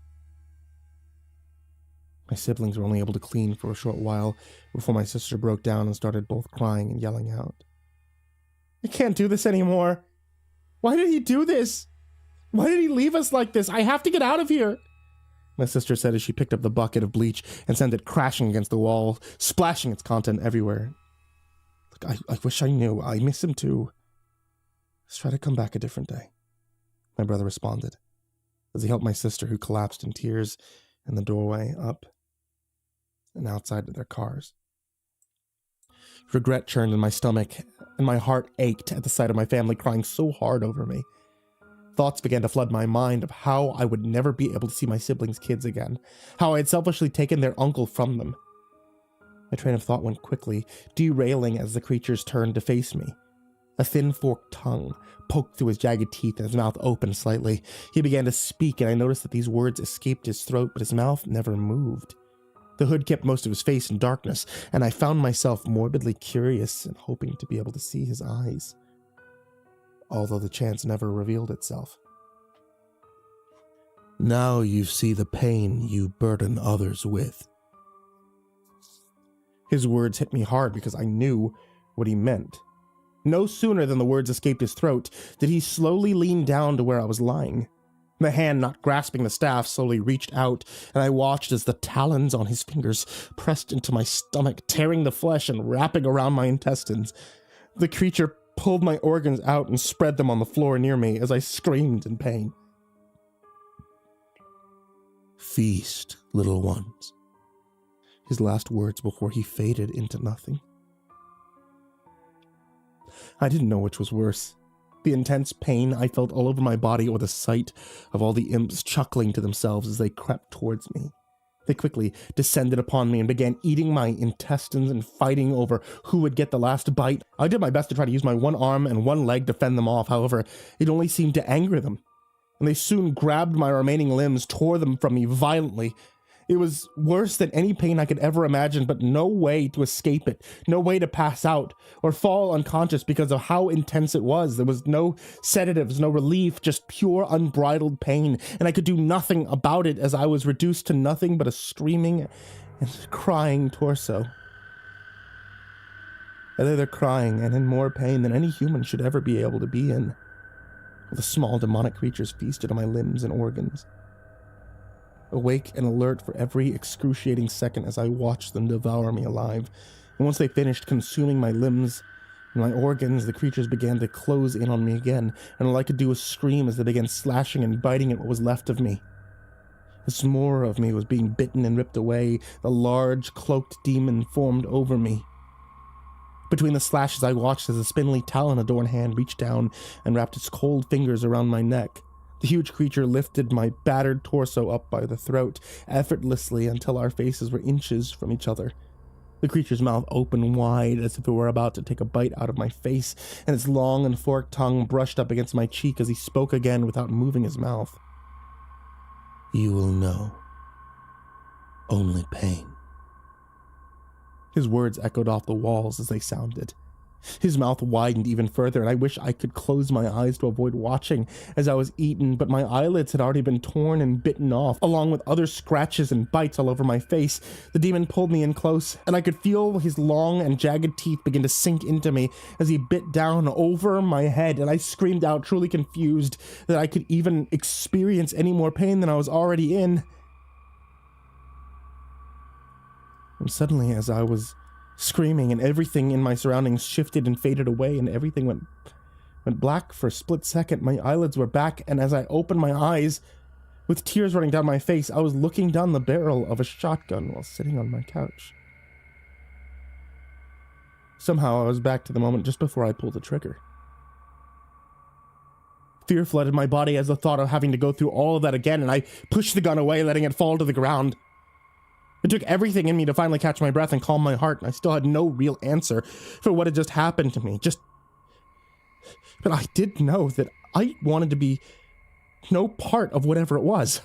My siblings were only able to clean for a short while before my sister broke down and started both crying and yelling out. "I can't do this anymore. Why did he do this? Why did he leave us like this? I have to get out of here," my sister said as she picked up the bucket of bleach and sent it crashing against the wall, splashing its content everywhere. "Look, I wish I knew. I miss him too. Let's try to come back a different day," my brother responded, as he helped my sister, who collapsed in tears in the doorway, up and outside to their cars. Regret churned in my stomach, and my heart ached at the sight of my family crying so hard over me. Thoughts began to flood my mind of how I would never be able to see my siblings' kids again, how I had selfishly taken their uncle from them. My train of thought went quickly, derailing as the creatures turned to face me. A thin forked tongue poked through his jagged teeth and his mouth opened slightly. He began to speak, and I noticed that these words escaped his throat, but his mouth never moved. The hood kept most of his face in darkness, and I found myself morbidly curious and hoping to be able to see his eyes, although the chance never revealed itself. "Now you see the pain you burden others with." His words hit me hard because I knew what he meant. No sooner than the words escaped his throat did he slowly lean down to where I was lying. The hand not grasping the staff slowly reached out, and I watched as the talons on his fingers pressed into my stomach, tearing the flesh and wrapping around my intestines. The creature pulled my organs out and spread them on the floor near me as I screamed in pain. "Feast, little ones," his last words before he faded into nothing. I didn't know which was worse, the intense pain I felt all over my body or the sight of all the imps chuckling to themselves as they crept towards me. They quickly descended upon me and began eating my intestines and fighting over who would get the last bite. I did my best to try to use my one arm and one leg to fend them off, however, it only seemed to anger them, and they soon grabbed my remaining limbs, tore them from me violently. It was worse than any pain I could ever imagine, but no way to escape it, no way to pass out or fall unconscious because of how intense it was. There was no sedatives, no relief, just pure unbridled pain, and I could do nothing about it as I was reduced to nothing but a screaming and crying torso. I lay there crying and in more pain than any human should ever be able to be in. The small demonic creatures feasted on my limbs and organs. awake and alert for every excruciating second as I watched them devour me alive. And once they finished consuming my limbs and my organs, the creatures began to close in on me again, and all I could do was scream as they began slashing and biting at what was left of me. As more of me was being bitten and ripped away, the large, cloaked demon formed over me. Between the slashes, I watched as a spindly talon-adorned hand reached down and wrapped its cold fingers around my neck. The huge creature lifted my battered torso up by the throat, effortlessly until our faces were inches from each other. The creature's mouth opened wide as if it were about to take a bite out of my face, and its long and forked tongue brushed up against my cheek as he spoke again without moving his mouth. "You will know. Only pain." His words echoed off the walls as they sounded. His mouth widened even further, and I wish I could close my eyes to avoid watching as I was eaten, but my eyelids had already been torn and bitten off, along with other scratches and bites all over my face. The demon pulled me in close, and I could feel his long and jagged teeth begin to sink into me as he bit down over my head, and I screamed out, truly confused that I could even experience any more pain than I was already in. And suddenly, as I was screaming and everything in my surroundings shifted and faded away and everything went black for a split second, my eyelids were back, and as I opened my eyes, with tears running down my face, I was looking down the barrel of a shotgun while sitting on my couch. Somehow I was back to the moment just before I pulled the trigger. Fear flooded my body as the thought of having to go through all of that again, and I pushed the gun away, letting it fall to the ground. It took everything in me to finally catch my breath and calm my heart, and I still had no real answer for what had just happened to me. But I did know that I wanted to be no part of whatever it was.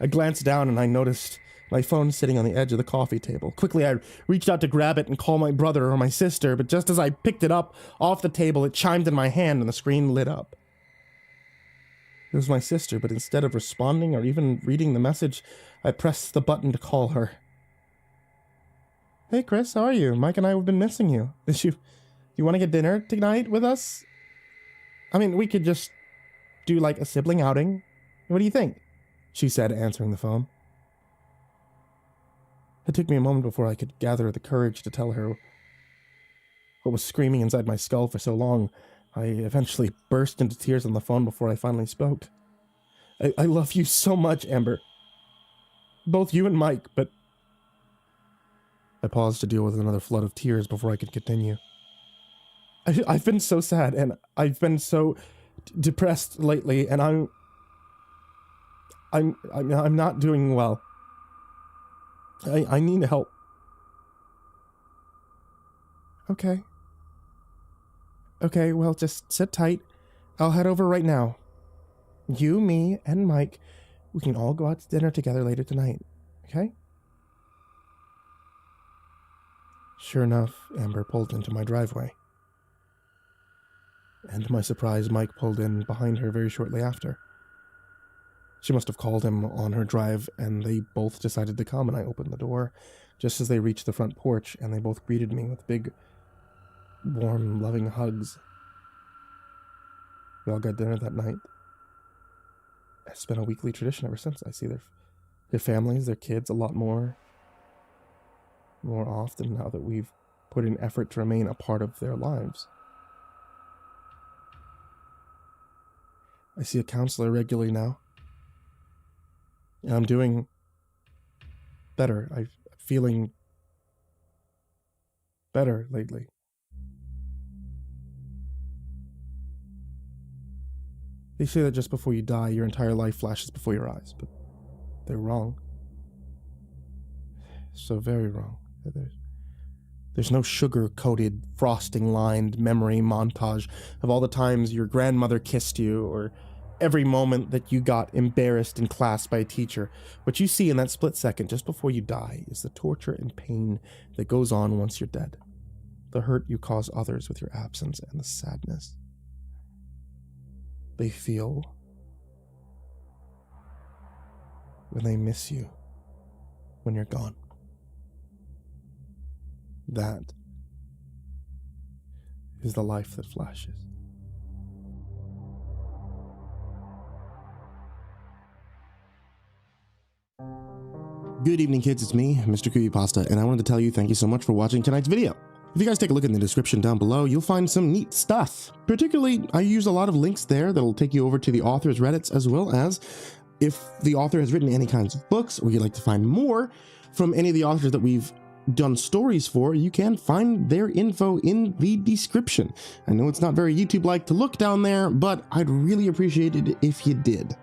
I glanced down and I noticed my phone sitting on the edge of the coffee table. Quickly, I reached out to grab it and call my brother or my sister, but just as I picked it up off the table, it chimed in my hand and the screen lit up. It was my sister, but instead of responding or even reading the message, I pressed the button to call her. "Hey Chris, how are you? Mike and I have been missing you. You want to get dinner tonight with us? I mean, we could just do like a sibling outing. What do you think?" she said, answering the phone. It took me a moment before I could gather the courage to tell her what was screaming inside my skull for so long. I eventually burst into tears on the phone before I finally spoke. I love you so much, Amber. Both you and Mike, but..." I paused to deal with another flood of tears before I could continue. I've been so sad, and I've been so depressed lately, and I'm not doing well. I need help. Okay, well, just sit tight. I'll head over right now. You, me, and Mike, we can all go out to dinner together later tonight, okay? Sure enough, Amber pulled into my driveway. And to my surprise, Mike pulled in behind her very shortly after. She must have called him on her drive, and they both decided to come, and I opened the door just as they reached the front porch, and they both greeted me with big, warm, loving hugs. We all got dinner that night. It's been a weekly tradition ever since. I see their families, their kids a lot more often now that we've put in effort to remain a part of their lives. I see a counselor regularly now. And I'm doing better. I'm feeling better lately. They say that just before you die, your entire life flashes before your eyes, but they're wrong. So very wrong. There's no sugar-coated, frosting-lined memory montage of all the times your grandmother kissed you, or every moment that you got embarrassed in class by a teacher. What you see in that split second just before you die is the torture and pain that goes on once you're dead. The hurt you cause others with your absence and the sadness they feel when they miss you when you're gone. That is the life that flashes. Good evening, kids. It's me, Mr. Creepypasta, and I wanted to tell you thank you so much for watching tonight's video. If you guys take a look in the description down below, you'll find some neat stuff. Particularly, I use a lot of links there that'll take you over to the author's Reddits, as well as if the author has written any kinds of books, or you'd like to find more from any of the authors that we've done stories for, you can find their info in the description. I know it's not very YouTube-like to look down there, but I'd really appreciate it if you did.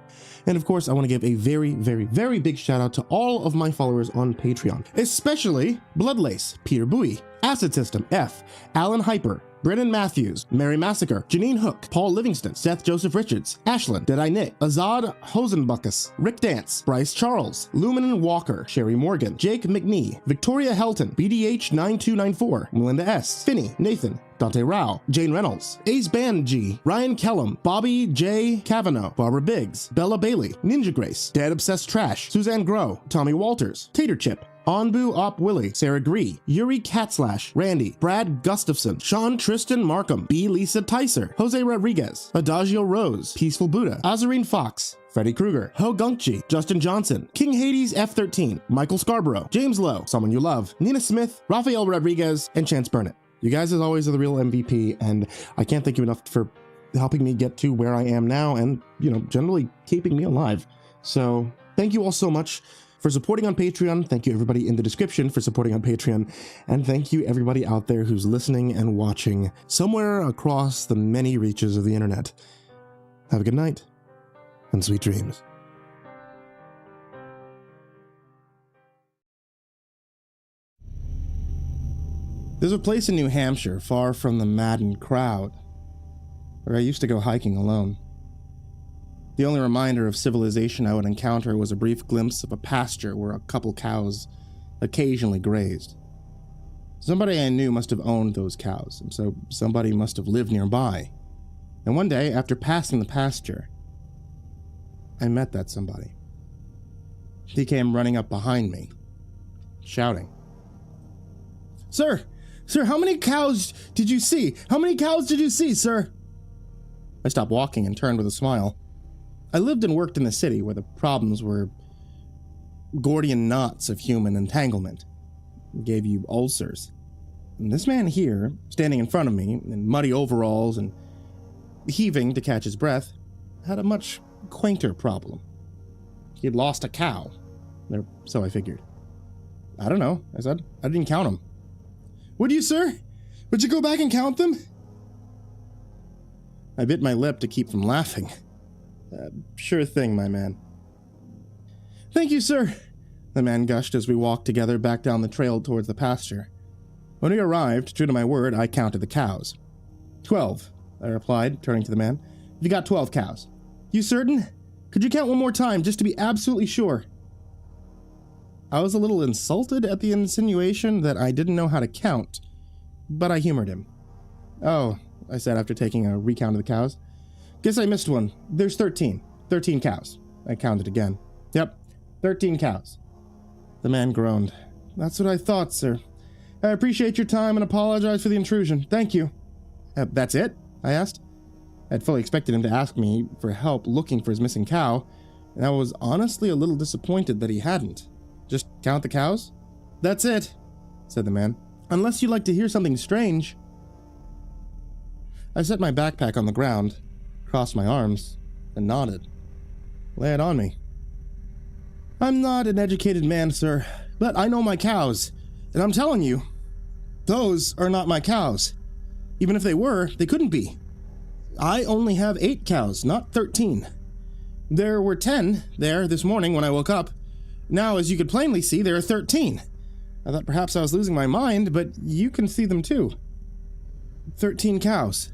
And of course, I want to give a very, very, very big shout out to all of my followers on Patreon, especially Bloodlace, Peter Bowie, Acid System, F, Alan Hyper, Brennan Matthews, Mary Massacre, Janine Hook, Paul Livingston, Seth Joseph Richards, Ashlyn, Deadeye Nick, Azad Hosenbuckus, Rick Dance, Bryce Charles, Lumen Walker, Sherry Morgan, Jake McNee, Victoria Helton, BDH9294, Melinda S, Finney, Nathan, Dante Rao, Jane Reynolds, Ace Band G, Ryan Kellum, Bobby J. Cavanaugh, Barbara Biggs, Bella Bailey, Ninja Grace, Dad Obsessed Trash, Suzanne Grow, Tommy Walters, Tater Chip, Onbu Op Willie, Sarah Gree, Yuri Catslash, Randy, Brad Gustafson, Sean Tristan Markham, B. Lisa Tyser, Jose Rodriguez, Adagio Rose, Peaceful Buddha, Azarine Fox, Freddie Krueger, Ho Gunkchi, Justin Johnson, King Hades F13, Michael Scarborough, James Lowe, Someone You Love, Nina Smith, Rafael Rodriguez, and Chance Burnett. You guys, as always, are the real MVP, and I can't thank you enough for helping me get to where I am now and, generally keeping me alive. So thank you all so much for supporting on Patreon. Thank you everybody in the description for supporting on Patreon. And thank you everybody out there who's listening and watching somewhere across the many reaches of the internet. Have a good night and sweet dreams. There's a place in New Hampshire far from the maddened crowd where I used to go hiking alone. The only reminder of civilization I would encounter was a brief glimpse of a pasture where a couple cows occasionally grazed. Somebody I knew must have owned those cows, and so somebody must have lived nearby. And one day, after passing the pasture, I met that somebody. He came running up behind me, shouting, Sir, how many cows did you see? How many cows did you see, sir?" I stopped walking and turned with a smile. I lived and worked in the city where the problems were Gordian knots of human entanglement. It gave you ulcers. And this man here, standing in front of me in muddy overalls and heaving to catch his breath, had a much quainter problem. He had lost a cow, or so I figured. "I don't know," I said. "I didn't count them." "Would you, sir? Would you go back and count them?" I bit my lip to keep from laughing. "Sure thing, my man." "Thank you, sir," the man gushed as we walked together back down the trail towards the pasture. When we arrived, true to my word, I counted the cows. 12, I replied, turning to the man. "You got 12 cows." "You certain? Could you count one more time, just to be absolutely sure?" I was a little insulted at the insinuation that I didn't know how to count, but I humored him. "Oh," I said after taking a recount of the cows. "Guess I missed one. There's 13. 13 cows." I counted again. "Yep, 13 cows." The man groaned. "That's what I thought, sir. I appreciate your time and apologize for the intrusion. Thank you." "That's it?" I asked. I'd fully expected him to ask me for help looking for his missing cow, and I was honestly a little disappointed that he hadn't. "Just count the cows?" "That's it," said the man. "Unless you'd like to hear something strange." I set my backpack on the ground, crossed my arms, and nodded. "Lay it on me." "I'm not an educated man, sir, but I know my cows, and I'm telling you, those are not my cows. Even if they were, they couldn't be. I only have 8 cows, not 13. There were 10 there this morning when I woke up. Now, as you could plainly see, there are 13. I thought perhaps I was losing my mind, but you can see them too. 13 cows."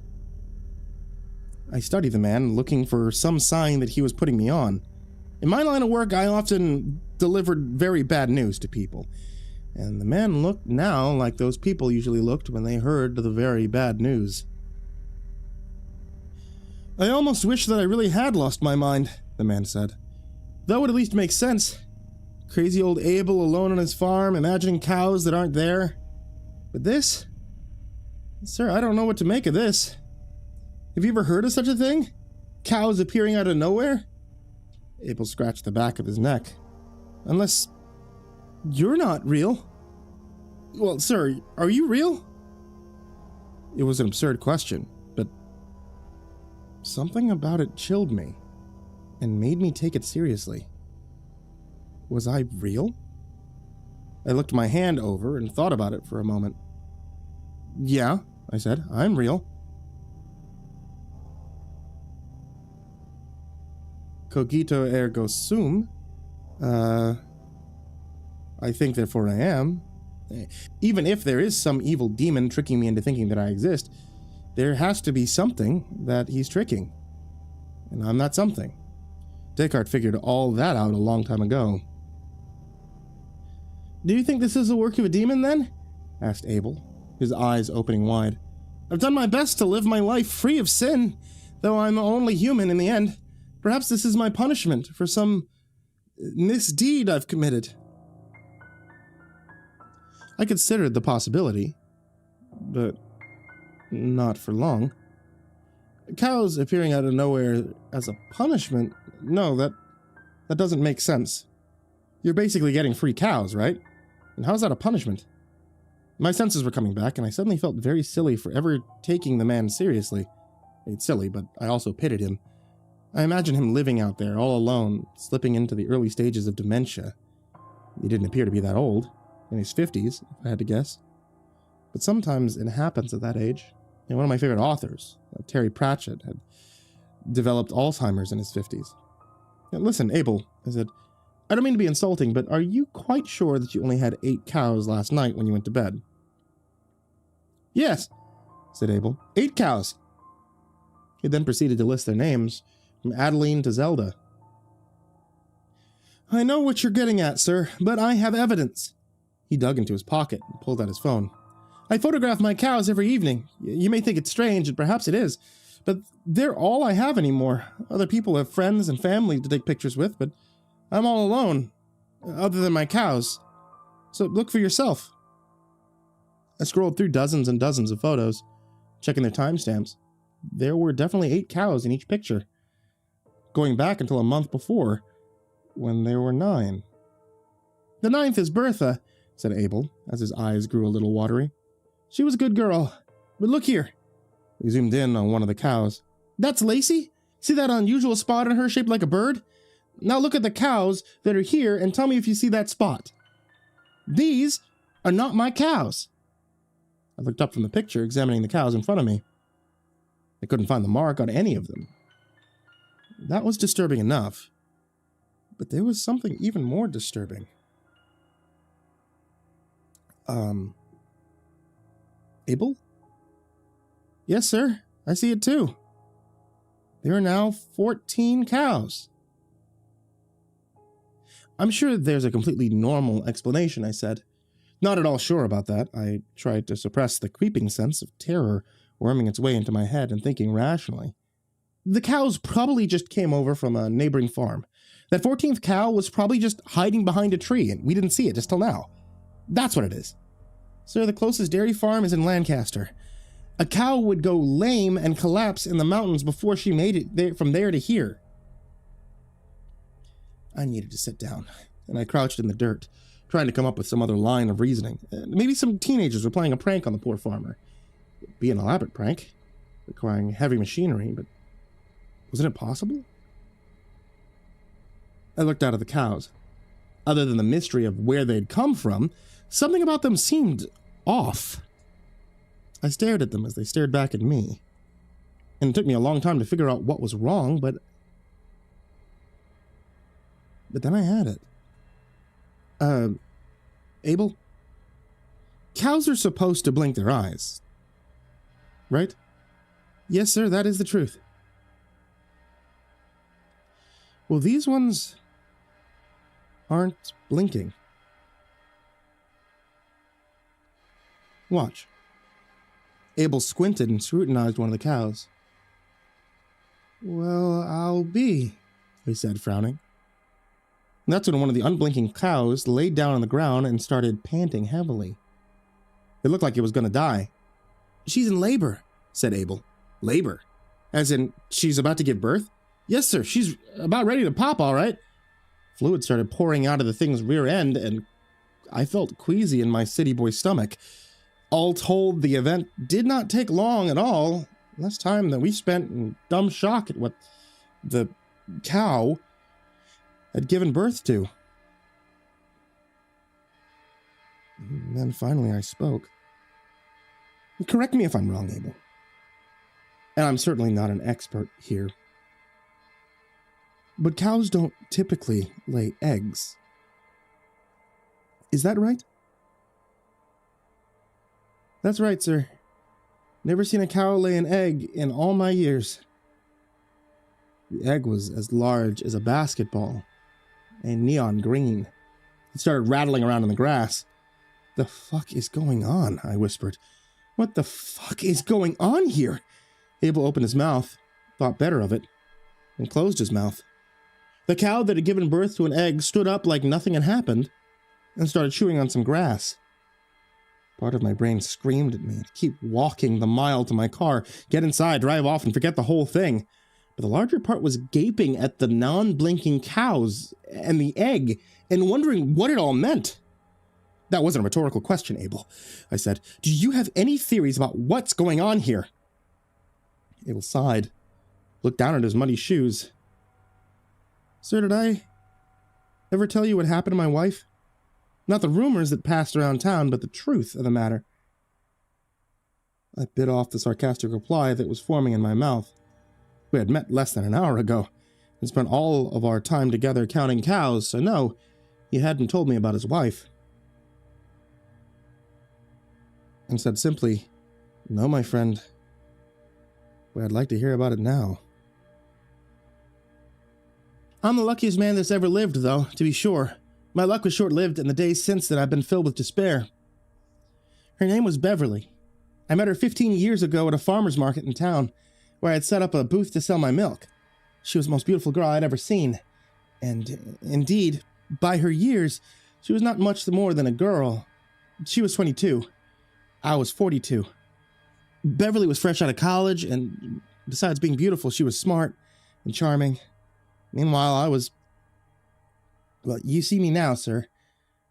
I studied the man, looking for some sign that he was putting me on. In my line of work, I often delivered very bad news to people, and the man looked now like those people usually looked when they heard the very bad news. "I almost wish that I really had lost my mind," the man said. "That would at least make sense. Crazy old Abel alone on his farm, imagining cows that aren't there. But this? Sir, I don't know what to make of this. Have you ever heard of such a thing? Cows appearing out of nowhere?" Abel scratched the back of his neck. Unless You're not real. Well, sir, are you real? It was an absurd question, but something about it chilled me and made me take it seriously. Was I real? I looked my hand over and thought about it for a moment. Yeah, I said, I'm real. Cogito ergo sum. I think therefore I am. Even if there is some evil demon tricking me into thinking that I exist, there has to be something that he's tricking. And I'm that something. Descartes figured all that out a long time ago. Do you think this is the work of a demon, then? Asked Abel, his eyes opening wide. I've done my best to live my life free of sin, though I'm only human in the end. Perhaps this is my punishment for some misdeed I've committed. I considered the possibility, but not for long. Cows appearing out of nowhere as a punishment? No, that doesn't make sense. You're basically getting free cows, right? And how's that a punishment? My senses were coming back, and I suddenly felt very silly for ever taking the man seriously. It's silly, but I also pitied him. I imagined him living out there, all alone, slipping into the early stages of dementia. He didn't appear to be that old. In his 50s, if I had to guess. But sometimes it happens at that age. And one of my favorite authors, Terry Pratchett, had developed Alzheimer's in his 50s. Now, listen, Abel, I said, I don't mean to be insulting, but are you quite sure that you only had 8 cows last night when you went to bed? Yes, said Abel. 8 cows. He then proceeded to list their names, from Adeline to Zelda. I know what you're getting at, sir, but I have evidence. He dug into his pocket and pulled out his phone. I photograph my cows every evening. You may think it's strange, and perhaps it is, but they're all I have anymore. Other people have friends and family to take pictures with, but I'm all alone, other than my cows. So look for yourself. I scrolled through dozens and dozens of photos, checking their timestamps. There were definitely 8 cows in each picture, going back until a month before, when there were 9. The 9th is Bertha, said Abel, as his eyes grew a little watery. She was a good girl, but look here. We zoomed in on one of the cows. That's Lacey? See that unusual spot on her shaped like a bird? Now look at the cows that are here and tell me if you see that spot. These are not my cows. I looked up from the picture, examining the cows in front of me. I couldn't find the mark on any of them. That was disturbing enough, but there was something even more disturbing. Abel? Yes, sir. I see it too. There are now 14 cows. I'm sure there's a completely normal explanation, I said. Not at all sure about that. I tried to suppress the creeping sense of terror worming its way into my head and thinking rationally. The cows probably just came over from a neighboring farm. That 14th cow was probably just hiding behind a tree, and we didn't see it just till now. That's what it is. Sir, the closest dairy farm is in Lancaster. A cow would go lame and collapse in the mountains before she made it from there to here. I needed to sit down, and I crouched in the dirt, trying to come up with some other line of reasoning. Maybe some teenagers were playing a prank on the poor farmer. It'd be an elaborate prank, requiring heavy machinery, but wasn't it possible? I looked out at the cows. Other than the mystery of where they'd come from, something about them seemed off. I stared at them as they stared back at me, and it took me a long time to figure out what was wrong, but then I had it. Abel? Cows are supposed to blink their eyes, right? Yes, sir, that is the truth. Well, these ones aren't blinking. Watch. Abel squinted and scrutinized one of the cows. Well, I'll be, he said, frowning. And that's when one of the unblinking cows laid down on the ground and started panting heavily. It looked like it was going to die. She's in labor, said Abel. Labor? As in, she's about to give birth? Yes, sir, she's about ready to pop, all right. Fluid started pouring out of the thing's rear end, and I felt queasy in my city boy stomach. All told, the event did not take long at all. Less time than we spent in dumb shock at what the cow had given birth to. And then finally I spoke. Correct me if I'm wrong, Abel. And I'm certainly not an expert here. But cows don't typically lay eggs. Is that right? That's right, sir. Never seen a cow lay an egg in all my years. The egg was as large as a basketball, and neon green. It started rattling around in the grass. The fuck is going on? I whispered. What the fuck is going on here? Abel opened his mouth, thought better of it, and closed his mouth. The cow that had given birth to an egg stood up like nothing had happened and started chewing on some grass. Part of my brain screamed at me to keep walking the mile to my car, get inside, drive off, and forget the whole thing. But the larger part was gaping at the non-blinking cows and the egg and wondering what it all meant. That wasn't a rhetorical question, Abel. I said, do you have any theories about what's going on here? Abel sighed, looked down at his muddy shoes. Sir, did I ever tell you what happened to my wife? Not the rumors that passed around town, but the truth of the matter. I bit off the sarcastic reply that was forming in my mouth. We had met less than an hour ago and spent all of our time together counting cows, so no, he hadn't told me about his wife. And said simply, no, my friend, but I'd like to hear about it now. I'm the luckiest man that's ever lived, though, to be sure. My luck was short-lived, and the days since that I've been filled with despair. Her name was Beverly. I met her 15 years ago at a farmer's market in town, where I had set up a booth to sell my milk. She was the most beautiful girl I'd ever seen. And, indeed, by her years, she was not much more than a girl. She was 22. I was 42. Beverly was fresh out of college, and besides being beautiful, she was smart and charming. Meanwhile, I was... Well, you see me now, sir.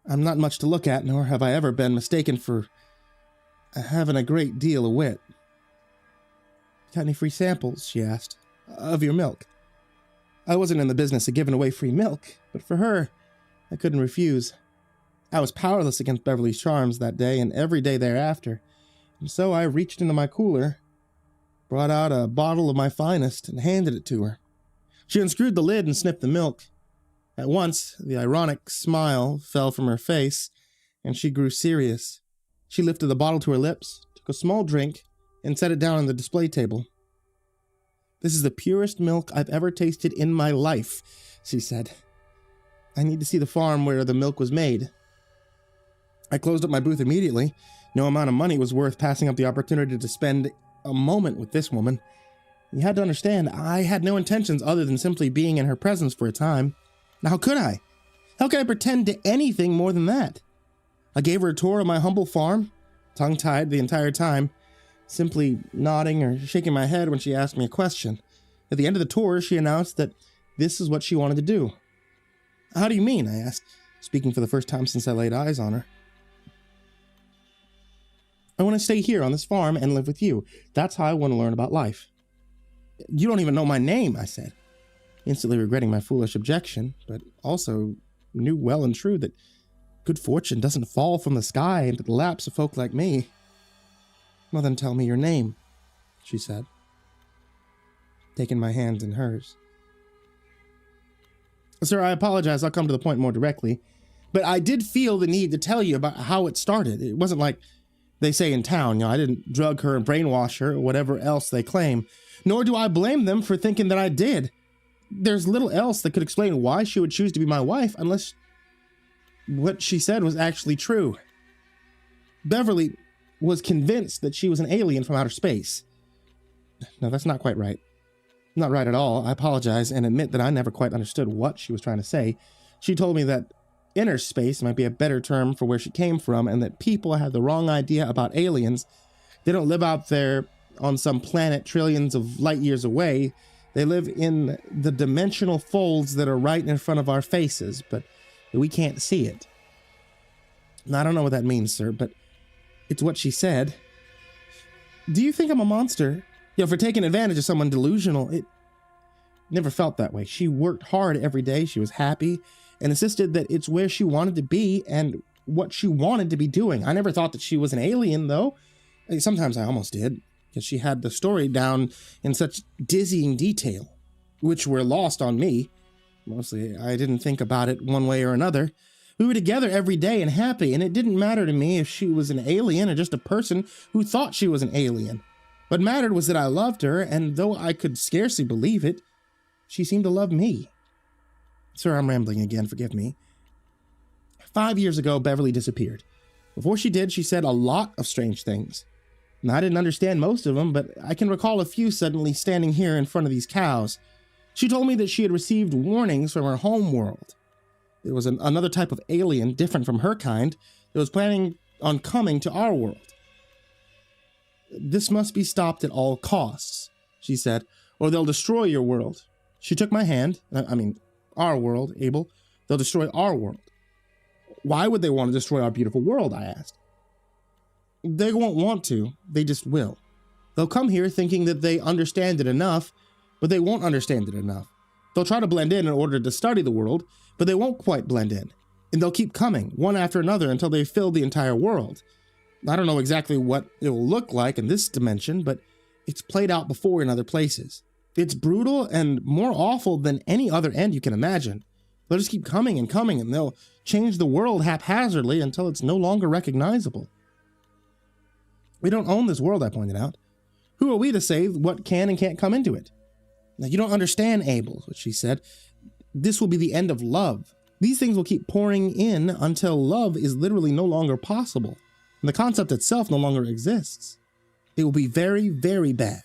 I'm not much to look at, nor have I ever been mistaken for having a great deal of wit. Got any free samples, she asked, of your milk? I wasn't in the business of giving away free milk, but for her, I couldn't refuse. I was powerless against Beverly's charms that day and every day thereafter, and so I reached into my cooler, brought out a bottle of my finest, and handed it to her. She unscrewed the lid and sniffed the milk. At once, the ironic smile fell from her face, and she grew serious. She lifted the bottle to her lips, took a small drink, and set it down on the display table. This is the purest milk I've ever tasted in my life, she said. I need to see the farm where the milk was made. I closed up my booth immediately. No amount of money was worth passing up the opportunity to spend a moment with this woman. You had to understand, I had no intentions other than simply being in her presence for a time. Now, how could I? How could I pretend to anything more than that? I gave her a tour of my humble farm, tongue-tied the entire time, simply nodding or shaking my head when she asked me a question. At the end of the tour, she announced that this is what she wanted to do. How do you mean? I asked, speaking for the first time since I laid eyes on her. I want to stay here on this farm and live with you. That's how I want to learn about life. You don't even know my name, I said, instantly regretting my foolish objection, but also knew well and true that good fortune doesn't fall from the sky into the laps of folk like me. Well, then tell me your name, she said, taking my hand in hers. Sir, I apologize. I'll come to the point more directly, but I did feel the need to tell you about how it started. It wasn't like they say in town, I didn't drug her and brainwash her or whatever else they claim, nor do I blame them for thinking that I did. There's little else that could explain why she would choose to be my wife unless what she said was actually true. Beverly was convinced that she was an alien from outer space. No, that's not quite right. Not right at all. I apologize and admit that I never quite understood what she was trying to say. She told me that inner space might be a better term for where she came from, and that people have the wrong idea about aliens. They don't live out there on some planet trillions of light years away. They live in the dimensional folds that are right in front of our faces, but we can't see it. I don't know what that means, sir, but it's what she said. Do you think I'm a monster? For taking advantage of someone delusional? It never felt that way. She worked hard every day. She was happy and insisted that it's where she wanted to be and what she wanted to be doing. I never thought that she was an alien, though. Sometimes I almost did, because she had the story down in such dizzying detail, which were lost on me. Mostly, I didn't think about it one way or another. We were together every day and happy, and it didn't matter to me if she was an alien or just a person who thought she was an alien. What mattered was that I loved her, and though I could scarcely believe it, she seemed to love me. Sir, I'm rambling again, forgive me. 5 years ago, Beverly disappeared. Before she did, she said a lot of strange things. And I didn't understand most of them, but I can recall a few suddenly standing here in front of these cows. She told me that she had received warnings from her home world. It was another type of alien, different from her kind, that was planning on coming to our world. This must be stopped at all costs, she said, or they'll destroy your world. She took my hand, our world, Abel. They'll destroy our world. Why would they want to destroy our beautiful world, I asked. They won't want to, they just will. They'll come here thinking that they understand it enough, but they won't understand it enough. They'll try to blend in order to study the world, but they won't quite blend in. And they'll keep coming, one after another, until they fill the entire world. I don't know exactly what it will look like in this dimension, but it's played out before in other places. It's brutal and more awful than any other end you can imagine. They'll just keep coming, and they'll change the world haphazardly until it's no longer recognizable. We don't own this world, I pointed out. Who are we to say what can and can't come into it? Now, you don't understand, Abel, what she said. This will be the end of love. These things will keep pouring in until love is literally no longer possible, and the concept itself no longer exists. It will be very, very bad.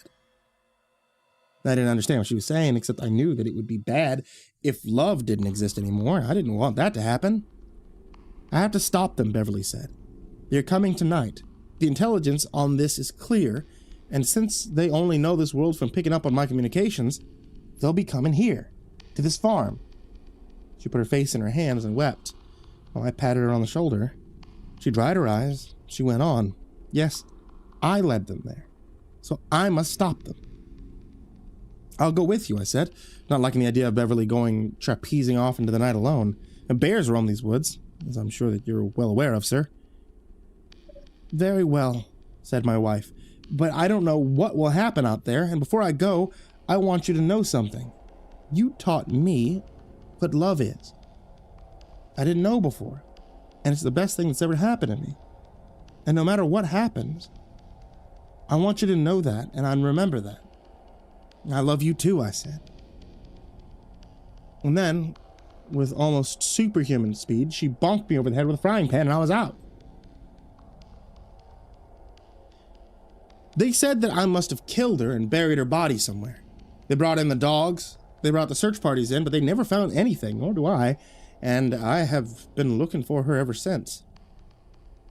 I didn't understand what she was saying, except I knew that it would be bad if love didn't exist anymore. I didn't want that to happen. I have to stop them, Beverly said. They're coming tonight. The intelligence on this is clear, and since they only know this world from picking up on my communications, they'll be coming here, to this farm. She put her face in her hands and wept, while I patted her on the shoulder. She dried her eyes. She went on. Yes, I led them there, so I must stop them. I'll go with you, I said, not liking the idea of Beverly going trapezing off into the night alone. And bears roam these woods, as I'm sure that you're well aware of, sir. Very well, said my wife, but I don't know what will happen out there, and before I go, I want you to know something. You taught me what love is. I didn't know before, and it's the best thing that's ever happened to me. And no matter what happens, I want you to know that, and I remember that. I love you too, I said. And then, with almost superhuman speed, she bonked me over the head with a frying pan and I was out. They said that I must have killed her and buried her body somewhere. They brought in the dogs, they brought the search parties in, but they never found anything, nor do I, and I have been looking for her ever since.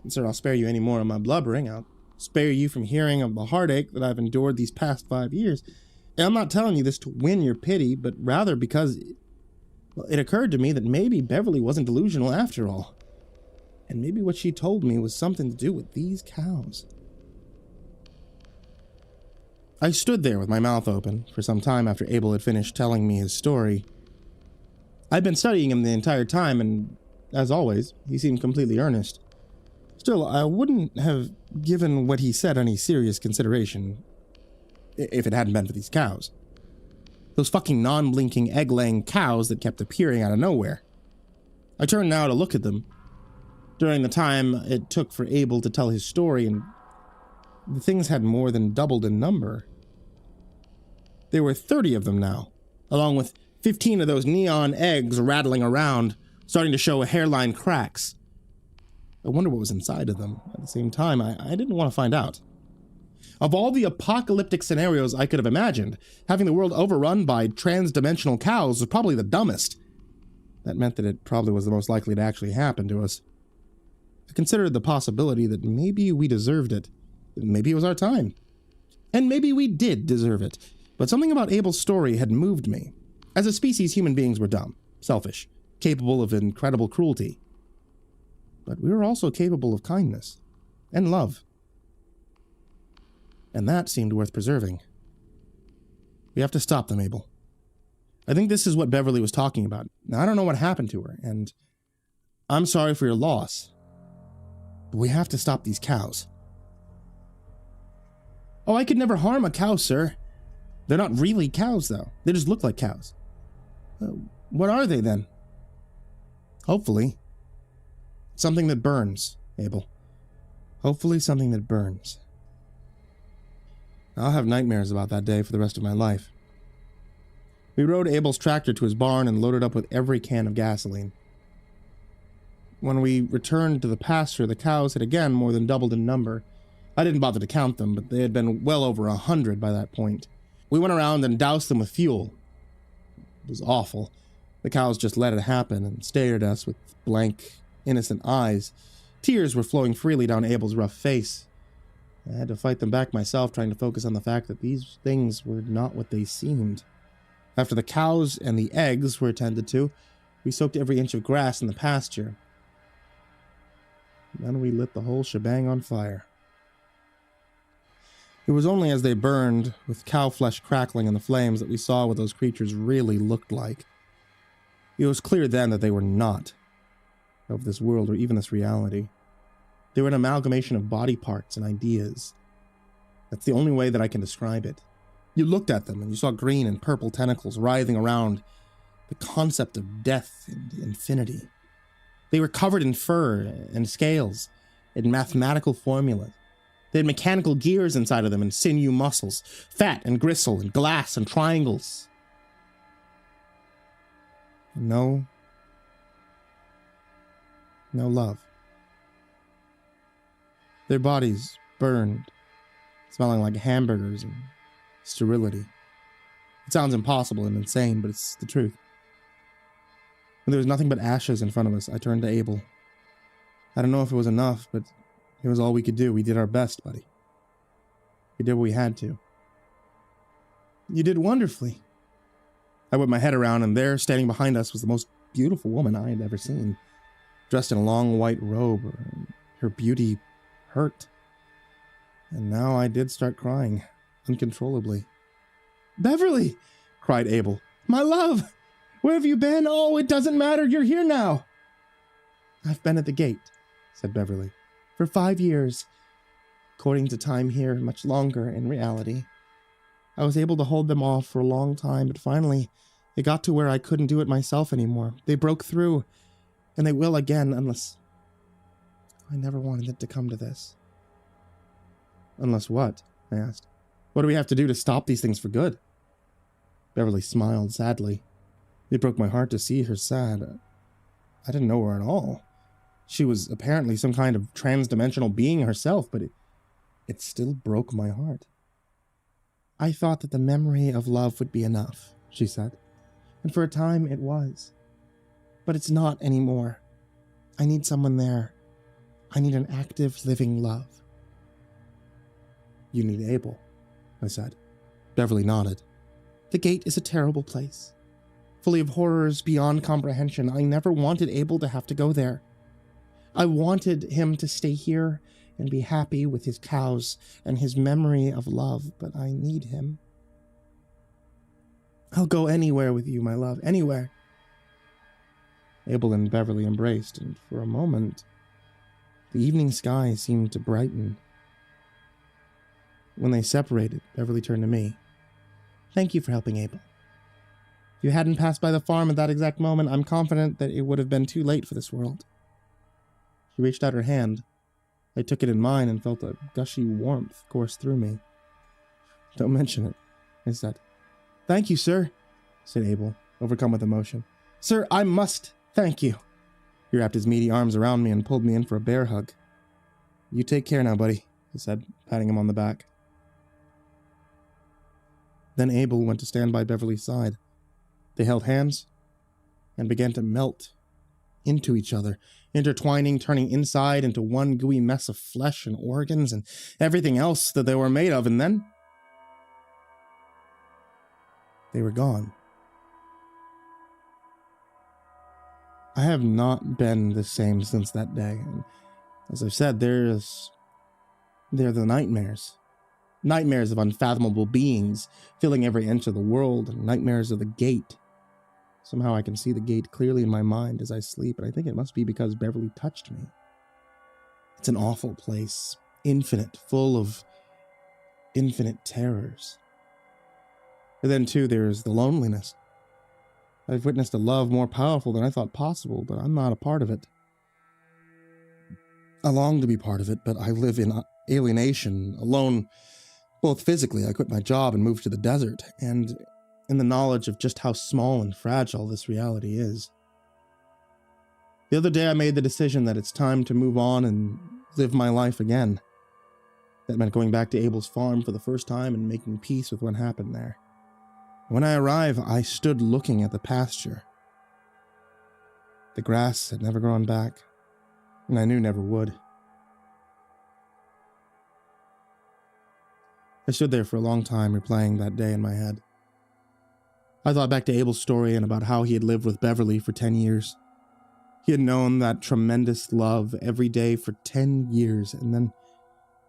And sir, I'll spare you any more of my blubbering. I'll spare you from hearing of the heartache that I've endured these past 5 years. And I'm not telling you this to win your pity, but rather because it occurred to me that maybe Beverly wasn't delusional after all. And maybe what she told me was something to do with these cows. I stood there with my mouth open for some time after Abel had finished telling me his story. I'd been studying him the entire time, and as always, he seemed completely earnest. Still, I wouldn't have given what he said any serious consideration if it hadn't been for these cows. Those fucking non-blinking egg-laying cows that kept appearing out of nowhere. I turned now to look at them. During the time it took for Abel to tell his story, and the things had more than doubled in number. There were 30 of them now, along with 15 of those neon eggs rattling around, starting to show hairline cracks. I wonder what was inside of them. At the same time, I didn't want to find out. Of all the apocalyptic scenarios I could have imagined, having the world overrun by trans-dimensional cows was probably the dumbest. That meant that it probably was the most likely to actually happen to us. I considered the possibility that maybe we deserved it. Maybe it was our time. And maybe we did deserve it. But something about Abel's story had moved me. As a species, human beings were dumb, selfish, capable of incredible cruelty. but we were also capable of kindness and love. And that seemed worth preserving. We have to stop them, Abel. I think this is what Beverly was talking about. Now, I don't know what happened to her, and I'm sorry for your loss. But we have to stop these cows. Oh, I could never harm a cow, sir. They're not really cows, though. They just look like cows. What are they, then? Hopefully, something that burns, Abel. Hopefully something that burns. I'll have nightmares about that day for the rest of my life. We rode Abel's tractor to his barn and loaded up with every can of gasoline. When we returned to the pasture, the cows had again more than doubled in number. I didn't bother to count them, but they had been well over 100 by that point. We went around and doused them with fuel. It was awful. The cows just let it happen and stared at us with blank, innocent eyes. Tears were flowing freely down Abel's rough face. I had to fight them back myself, trying to focus on the fact that these things were not what they seemed. After the cows and the eggs were attended to, we soaked every inch of grass in the pasture. Then we lit the whole shebang on fire. It was only as they burned, with cow flesh crackling in the flames, that we saw what those creatures really looked like. It was clear then that they were not of this world or even this reality. They were an amalgamation of body parts and ideas. That's the only way that I can describe it. You looked at them and you saw green and purple tentacles writhing around the concept of death and infinity. They were covered in fur and scales and mathematical formulas. They had mechanical gears inside of them and sinew muscles, fat and gristle and glass and triangles. No love. Their bodies burned, smelling like hamburgers and sterility. It sounds impossible and insane, but it's the truth. When there was nothing but ashes in front of us, I turned to Abel. I don't know if it was enough, but it was all we could do. We did our best, buddy. We did what we had to. You did wonderfully. I whipped my head around, and there, standing behind us, was the most beautiful woman I had ever seen, dressed in a long white robe. Her beauty hurt. And now I did start crying, uncontrollably. "Beverly!" cried Abel. "My love! Where have you been? Oh, it doesn't matter. You're here now." "I've been at the gate," said Beverly, "for 5 years. According to time here, much longer in reality. I was able to hold them off for a long time, but finally it got to where I couldn't do it myself anymore. They broke through, and they will again unless... I never wanted it to come to this." "Unless what?" I asked. "What do we have to do to stop these things for good?" Beverly smiled sadly. It broke my heart to see her sad. I didn't know her at all. She was apparently some kind of trans-dimensional being herself, but it still broke my heart. "I thought that the memory of love would be enough," she said. "And for a time it was. But it's not anymore. I need someone there. I need an active, living love." "You need Abel," I said. Beverly nodded. "The gate is a terrible place, fully of horrors beyond comprehension. I never wanted Abel to have to go there. I wanted him to stay here and be happy with his cows and his memory of love, but I need him. I'll go anywhere with you, my love, anywhere." Abel and Beverly embraced, and for a moment, the evening sky seemed to brighten. When they separated, Beverly turned to me. "Thank you for helping Abel. If you hadn't passed by the farm at that exact moment, I'm confident that it would have been too late for this world." She reached out her hand. I took it in mine and felt a gushy warmth course through me. "Don't mention it," I said. "Thank you, sir," said Abel, overcome with emotion. "Sir, I must thank you." He wrapped his meaty arms around me and pulled me in for a bear hug. "You take care now, buddy," he said, patting him on the back. Then Abel went to stand by Beverly's side. They held hands and began to melt into each other, intertwining, turning inside into one gooey mess of flesh and organs and everything else that they were made of, and then they were gone. I have not been the same since that day. And as I've said, there are the nightmares. Nightmares of unfathomable beings filling every inch of the world, and nightmares of the gate. Somehow I can see the gate clearly in my mind as I sleep, and I think it must be because Beverly touched me. It's an awful place, infinite, full of infinite terrors. And then, too, there's the loneliness. I've witnessed a love more powerful than I thought possible, but I'm not a part of it. I long to be part of it, but I live in alienation, alone, both physically. I quit my job and moved to the desert, and in the knowledge of just how small and fragile this reality is. The other day I made the decision that it's time to move on and live my life again. That meant going back to Abel's farm for the first time and making peace with what happened there. When I arrived, I stood looking at the pasture. The grass had never grown back, and I knew never would. I stood there for a long time, replaying that day in my head. I thought back to Abel's story and about how he had lived with Beverly for 10 years. He had known that tremendous love every day for 10 years, and then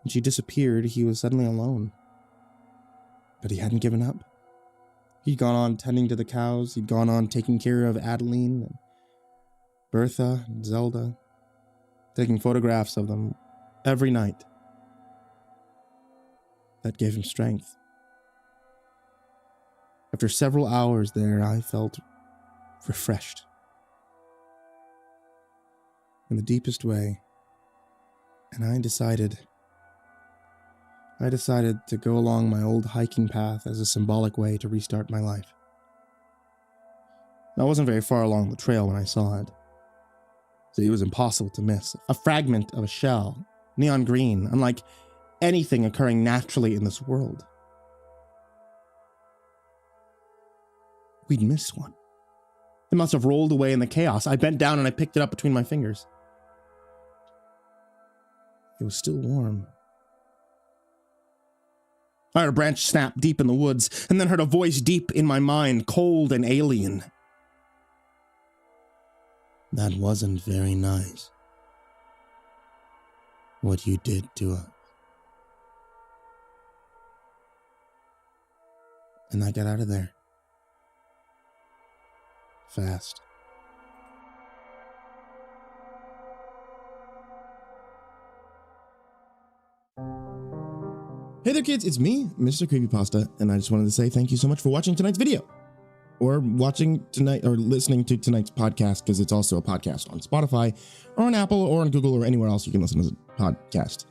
when she disappeared, he was suddenly alone. But he hadn't given up. He'd gone on tending to the cows, he'd gone on taking care of Adeline and Bertha and Zelda, taking photographs of them every night. That gave him strength. After several hours there, I felt refreshed. In the deepest way, and I decided to go along my old hiking path as a symbolic way to restart my life. I wasn't very far along the trail when I saw it, so it was impossible to miss. A fragment of a shell, neon green, unlike anything occurring naturally in this world. We'd missed one. It must have rolled away in the chaos. I bent down and I picked it up between my fingers. It was still warm. I heard a branch snap deep in the woods, and then heard a voice deep in my mind, cold and alien. That wasn't very nice, what you did to us. And I got out of there. Fast. Hey there kids, it's me, MrCreepyPasta, and I just wanted to say thank you so much for watching tonight's video. Or watching tonight, or listening to tonight's podcast, because it's also a podcast on Spotify, or on Apple, or on Google, or anywhere else you can listen to the podcast.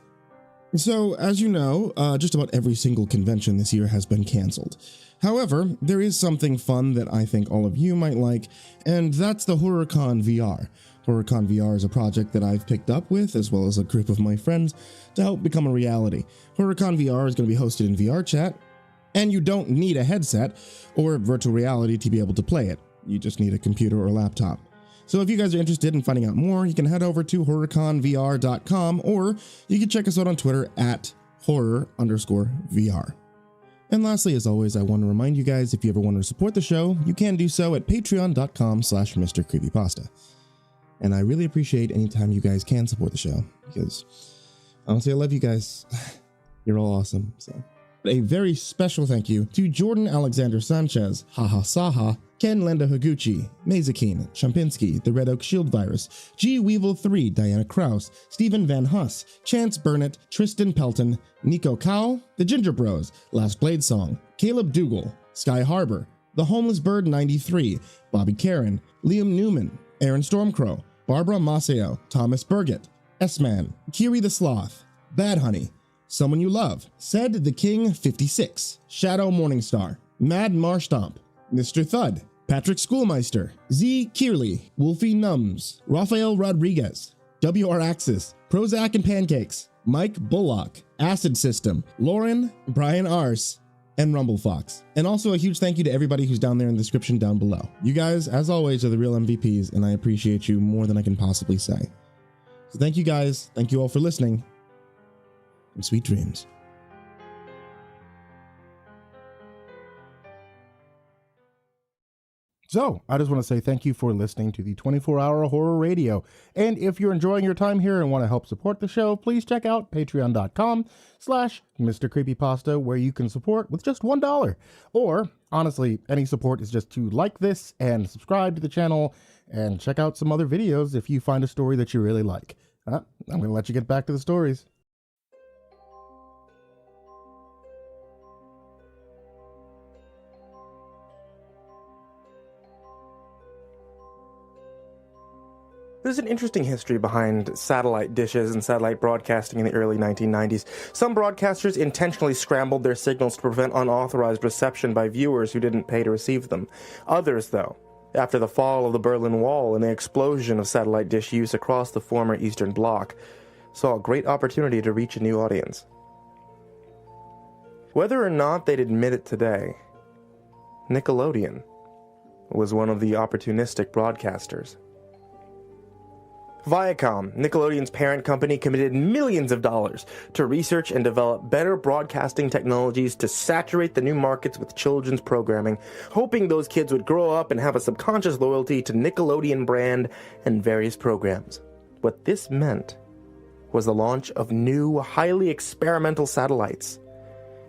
So, as you know, just about every single convention this year has been canceled. However, there is something fun that I think all of you might like, and that's the HorrorCon VR. HorrorCon VR is a project that I've picked up with, as well as a group of my friends, to help become a reality. HorrorCon VR is going to be hosted in VR chat, and you don't need a headset or virtual reality to be able to play it. You just need a computer or laptop. So if you guys are interested in finding out more, you can head over to horrorconvr.com, or you can check us out on Twitter at horror_VR. And lastly, as always, I want to remind you guys, if you ever want to support the show, you can do so at patreon.com/MrCreepyPasta. And I really appreciate any time you guys can support the show, because honestly, I love you guys. You're all awesome. So a very special thank you to Jordan Alexander Sanchez, Haha Saha, Ken Lenda Higuchi, Mazakine, Champinski, The Red Oak Shield Virus, G Weevil 3, Diana Kraus, Stephen Van Huss, Chance Burnett, Tristan Pelton, Nico Cowell, The Ginger Bros, Last Blade Song, Caleb Dougal, Sky Harbor, The Homeless Bird 93, Bobby Karen, Liam Newman, Aaron Stormcrow, Barbara Maceo, Thomas Burgett, S-Man, Kiri the Sloth, Bad Honey, Someone You Love, Said the King 56, Shadow Morningstar, Mad Marstomp, Mr. Thud, Patrick Schoolmeister, Z. Kearley, Wolfie Nums, Rafael Rodriguez, WR Axis, Prozac and Pancakes, Mike Bullock, Acid System, Lauren, Brian Ars, and Rumble Fox. And also a huge thank you to everybody who's down there in the description down below. You guys, as always, are the real MVPs, and I appreciate you more than I can possibly say. So thank you guys, thank you all for listening, and sweet dreams. So, I just want to say thank you for listening to the 24-hour horror radio. And if you're enjoying your time here and want to help support the show, please check out patreon.com/MrCreepyPasta, where you can support with just $1. Or, honestly, any support is just to like this and subscribe to the channel and check out some other videos if you find a story that you really like. I'm going to let you get back to the stories. There's an interesting history behind satellite dishes and satellite broadcasting in the early 1990s. Some broadcasters intentionally scrambled their signals to prevent unauthorized reception by viewers who didn't pay to receive them. Others, though, after the fall of the Berlin Wall and the explosion of satellite dish use across the former Eastern Bloc, saw a great opportunity to reach a new audience. Whether or not they'd admit it today, Nickelodeon was one of the opportunistic broadcasters. Viacom, Nickelodeon's parent company, committed millions of dollars to research and develop better broadcasting technologies to saturate the new markets with children's programming, hoping those kids would grow up and have a subconscious loyalty to Nickelodeon brand and various programs. What this meant was the launch of new, highly experimental satellites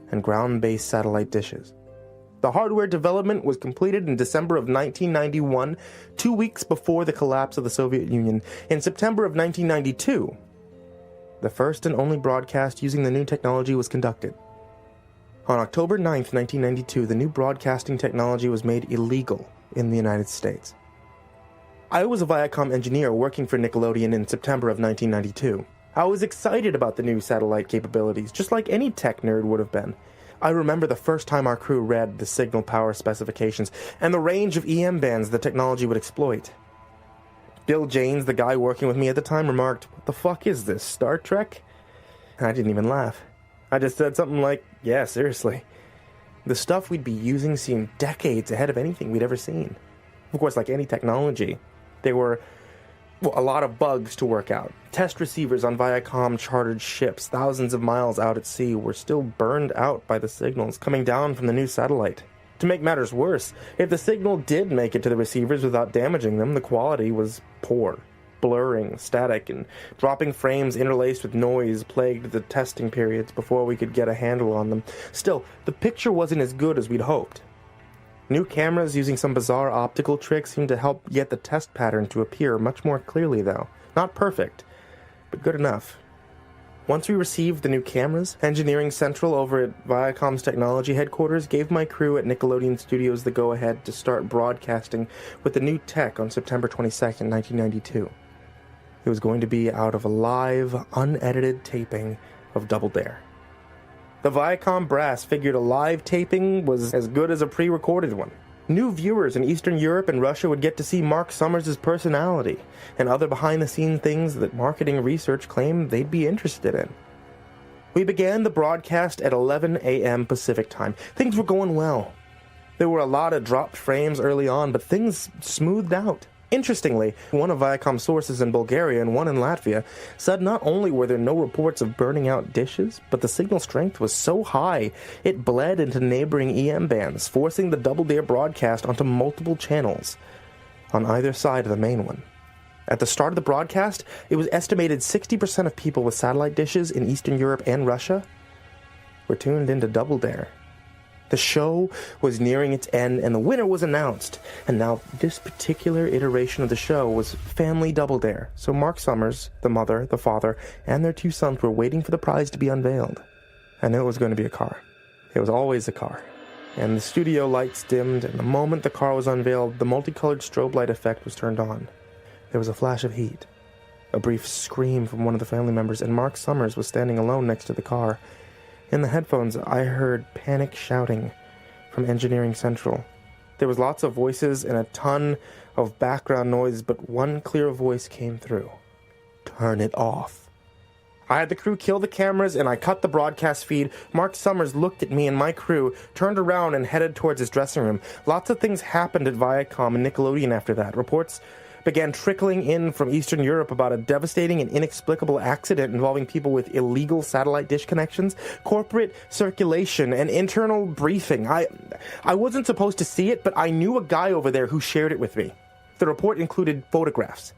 and ground-based satellite dishes. The hardware development was completed in December of 1991, 2 weeks before the collapse of the Soviet Union. In September of 1992, the first and only broadcast using the new technology was conducted. On October 9th, 1992, the new broadcasting technology was made illegal in the United States. I was a Viacom engineer working for Nickelodeon in September of 1992. I was excited about the new satellite capabilities, just like any tech nerd would have been. I remember the first time our crew read the signal power specifications and the range of EM bands the technology would exploit. Bill Janes, the guy working with me at the time, remarked, "What the fuck is this, Star Trek?" And I didn't even laugh. I just said something like, "Yeah, seriously." The stuff we'd be using seemed decades ahead of anything we'd ever seen. Of course, like any technology, there were a lot of bugs to work out. Test receivers on Viacom chartered ships thousands of miles out at sea were still burned out by the signals coming down from the new satellite. To make matters worse, if the signal did make it to the receivers without damaging them, the quality was poor. Blurring, static, and dropping frames interlaced with noise plagued the testing periods before we could get a handle on them. Still, the picture wasn't as good as we'd hoped. New cameras using some bizarre optical tricks seemed to help get the test pattern to appear much more clearly, though. Not perfect, but good enough. Once we received the new cameras, Engineering Central over at Viacom's technology headquarters gave my crew at Nickelodeon Studios the go-ahead to start broadcasting with the new tech on September 22nd, 1992. It was going to be out of a live, unedited taping of Double Dare. The Viacom brass figured a live taping was as good as a pre-recorded one. New viewers in Eastern Europe and Russia would get to see Mark Summers' personality and other behind-the-scenes things that marketing research claimed they'd be interested in. We began the broadcast at 11 a.m. Pacific time. Things were going well. There were a lot of dropped frames early on, but things smoothed out. Interestingly, one of Viacom's sources in Bulgaria and one in Latvia said not only were there no reports of burning out dishes, but the signal strength was so high it bled into neighboring EM bands, forcing the Double Dare broadcast onto multiple channels on either side of the main one. At the start of the broadcast, it was estimated 60% of people with satellite dishes in Eastern Europe and Russia were tuned into Double Dare. The show was nearing its end, and the winner was announced. And now, this particular iteration of the show was Family Double Dare. So Mark Summers, the mother, the father, and their two sons were waiting for the prize to be unveiled. I knew it was going to be a car. It was always a car. And the studio lights dimmed, and the moment the car was unveiled, the multicolored strobe light effect was turned on. There was a flash of heat, a brief scream from one of the family members, and Mark Summers was standing alone next to the car. In the headphones, I heard panic shouting from Engineering Central. There was lots of voices and a ton of background noise, but one clear voice came through. "Turn it off." I had the crew kill the cameras, and I cut the broadcast feed. Mark Summers looked at me and my crew, turned around and headed towards his dressing room. Lots of things happened at Viacom and Nickelodeon after that. Reports began trickling in from Eastern Europe about a devastating and inexplicable accident involving people with illegal satellite dish connections, corporate circulation, and internal briefing. I wasn't supposed to see it, but I knew a guy over there who shared it with me. The report included photographs.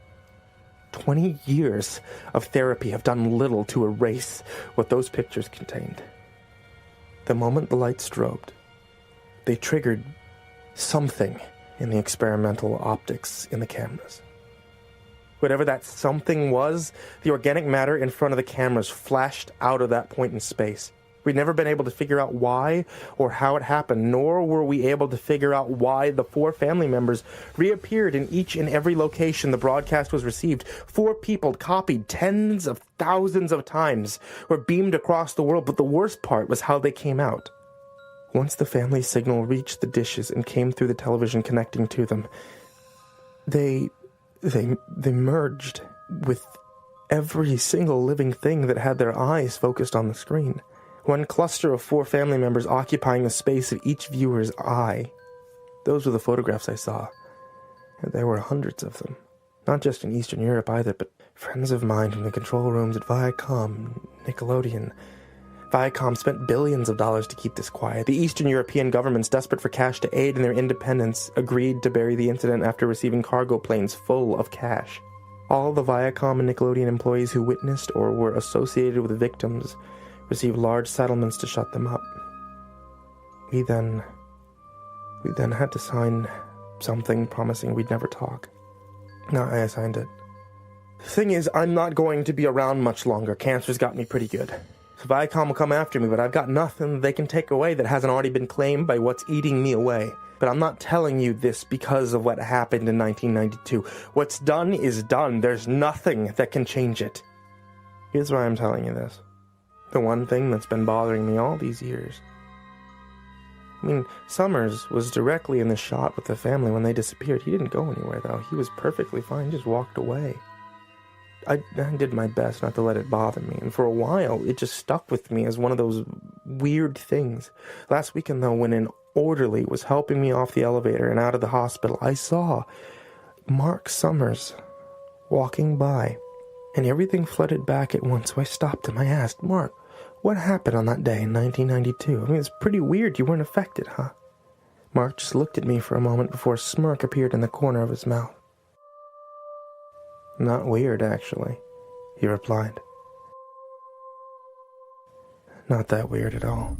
20 years of therapy have done little to erase what those pictures contained. The moment the lights strobed, they triggered something in the experimental optics in the cameras. Whatever that something was, the organic matter in front of the cameras flashed out of that point in space. We'd never been able to figure out why or how it happened, nor were we able to figure out why the 4 family members reappeared in each and every location the broadcast was received. 4 people copied tens of thousands of times were beamed across the world, but the worst part was how they came out. Once the family signal reached the dishes and came through the television connecting to them, they merged with every single living thing that had their eyes focused on the screen. One cluster of 4 family members occupying the space of each viewer's eye. Those were the photographs I saw. And there were hundreds of them. Not just in Eastern Europe either, but friends of mine from the control rooms at Viacom, Nickelodeon. Viacom spent billions of dollars to keep this quiet. The Eastern European governments, desperate for cash to aid in their independence, agreed to bury the incident after receiving cargo planes full of cash. All the Viacom and Nickelodeon employees who witnessed or were associated with the victims received large settlements to shut them up. We then had to sign something promising we'd never talk. No, I signed it. The thing is, I'm not going to be around much longer. Cancer's got me pretty good. So Viacom will come after me, but I've got nothing they can take away that hasn't already been claimed by what's eating me away. But I'm not telling you this because of what happened in 1992. What's done is done. There's nothing that can change it. Here's why I'm telling you this. The one thing that's been bothering me all these years. I mean, Summers was directly in the shot with the family when they disappeared. He didn't go anywhere, though. He was perfectly fine. He just walked away. I did my best not to let it bother me, and for a while, it just stuck with me as one of those weird things. Last weekend, though, when an orderly was helping me off the elevator and out of the hospital, I saw Mark Summers walking by, and everything flooded back at once, so I stopped him. I asked, "Mark, what happened on that day in 1992? I mean, it's pretty weird you weren't affected, huh?" Mark just looked at me for a moment before a smirk appeared in the corner of his mouth. "Not weird, actually," he replied. "Not that weird at all."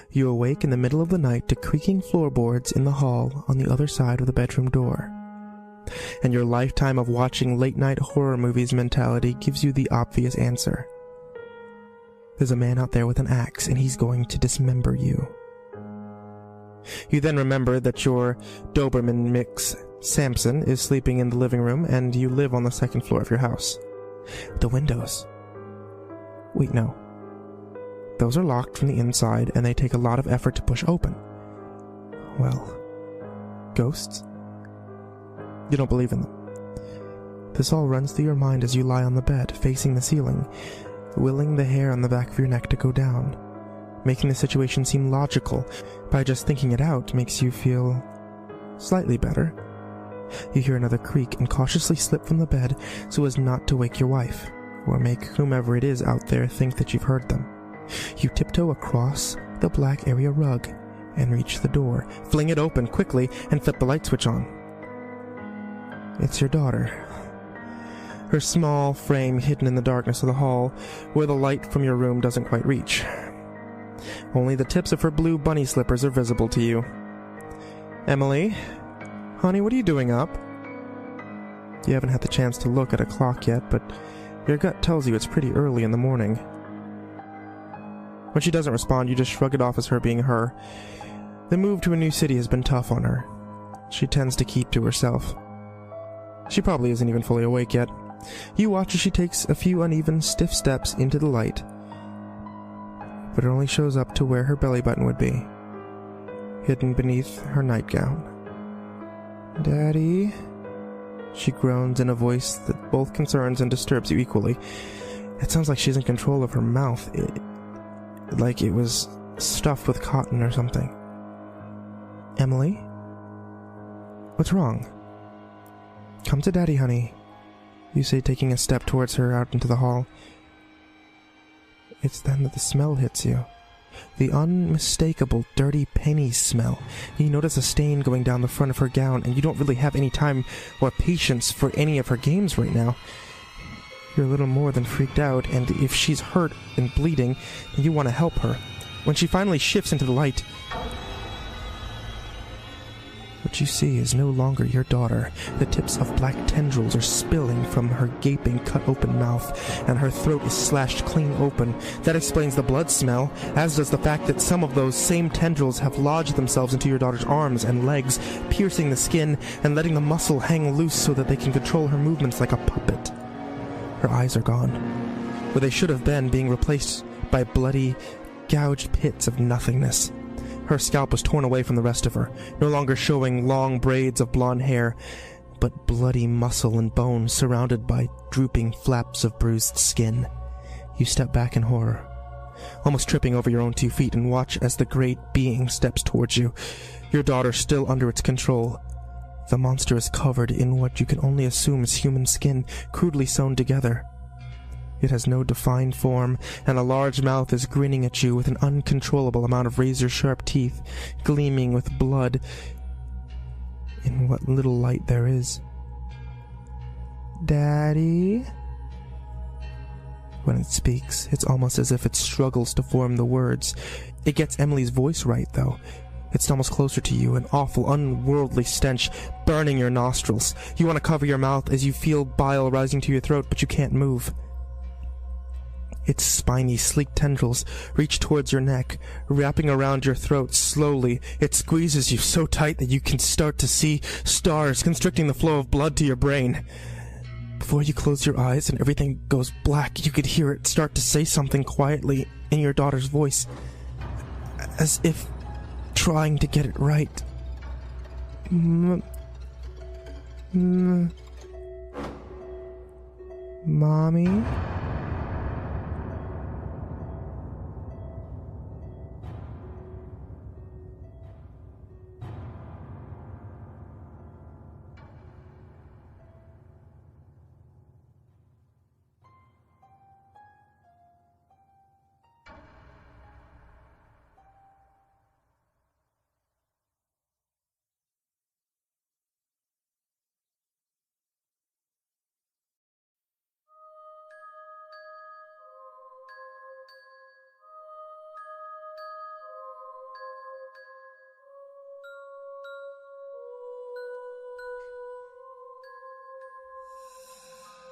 You awake in the middle of the night to creaking floorboards in the hall on the other side of the bedroom door. And your lifetime of watching late-night horror movies mentality gives you the obvious answer. There's a man out there with an axe, and he's going to dismember you. You then remember that your Doberman mix, Samson, is sleeping in the living room, and you live on the second floor of your house. The windows. Wait, no. Those are locked from the inside, and they take a lot of effort to push open. Well, ghosts? You don't believe in them. This all runs through your mind as you lie on the bed, facing the ceiling, willing the hair on the back of your neck to go down. Making the situation seem logical by just thinking it out makes you feel slightly better. You hear another creak and cautiously slip from the bed so as not to wake your wife, or make whomever it is out there think that you've heard them. You tiptoe across the black area rug and reach the door, fling it open quickly, and flip the light switch on. It's your daughter. Her small frame hidden in the darkness of the hall, where the light from your room doesn't quite reach. Only the tips of her blue bunny slippers are visible to you. "Emily? Honey, what are you doing up?" You haven't had the chance to look at a clock yet, but your gut tells you it's pretty early in the morning. When she doesn't respond, you just shrug it off as her being her. The move to a new city has been tough on her. She tends to keep to herself. She probably isn't even fully awake yet. You watch as she takes a few uneven, stiff steps into the light, but it only shows up to where her belly button would be, hidden beneath her nightgown. "Daddy?" She groans in a voice that both concerns and disturbs you equally. It sounds like she's in control of her mouth, like it was stuffed with cotton or something. "Emily? What's wrong?" "Come to Daddy, honey," you say, taking a step towards her out into the hall. It's then that the smell hits you. The unmistakable dirty penny smell. You notice a stain going down the front of her gown, and you don't really have any time or patience for any of her games right now. You're a little more than freaked out, and if she's hurt and bleeding, then you want to help her. When she finally shifts into the light, what you see is no longer your daughter. The tips of black tendrils are spilling from her gaping, cut-open mouth, and her throat is slashed clean open. That explains the blood smell, as does the fact that some of those same tendrils have lodged themselves into your daughter's arms and legs, piercing the skin and letting the muscle hang loose so that they can control her movements like a puppet. Her eyes are gone, where they should have been, being replaced by bloody, gouged pits of nothingness. Her scalp was torn away from the rest of her, no longer showing long braids of blonde hair, but bloody muscle and bone surrounded by drooping flaps of bruised skin. You step back in horror, almost tripping over your own 2 feet, and watch as the great being steps towards you, your daughter still under its control. The monster is covered in what you can only assume is human skin, crudely sewn together. It has no defined form, and a large mouth is grinning at you with an uncontrollable amount of razor-sharp teeth, gleaming with blood in what little light there is. "Daddy?" When it speaks, it's almost as if it struggles to form the words. It gets Emily's voice right, though. It's almost closer to you, an awful, unworldly stench burning your nostrils. You want to cover your mouth as you feel bile rising to your throat, but you can't move. Its spiny, sleek tendrils reach towards your neck, wrapping around your throat slowly. It squeezes you so tight that you can start to see stars, constricting the flow of blood to your brain. Before you close your eyes and everything goes black, you could hear it start to say something quietly in your daughter's voice, as if trying to get it right. Mommy?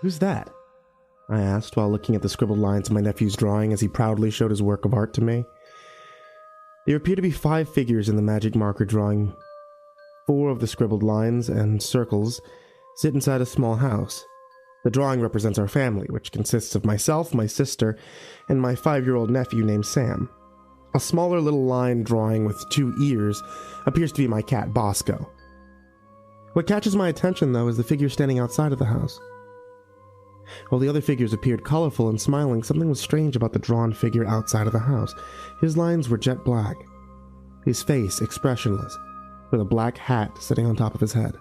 "Who's that?" I asked while looking at the scribbled lines of my nephew's drawing as he proudly showed his work of art to me. There appear to be 5 figures in the magic marker drawing. 4 of the scribbled lines and circles sit inside a small house. The drawing represents our family, which consists of myself, my sister, and my 5-year-old nephew named Sam. A smaller little line drawing with 2 ears appears to be my cat Bosco. What catches my attention, though, is the figure standing outside of the house. While the other figures appeared colorful and smiling, something was strange about the drawn figure outside of the house. His lines were jet black, his face expressionless, with a black hat sitting on top of his head.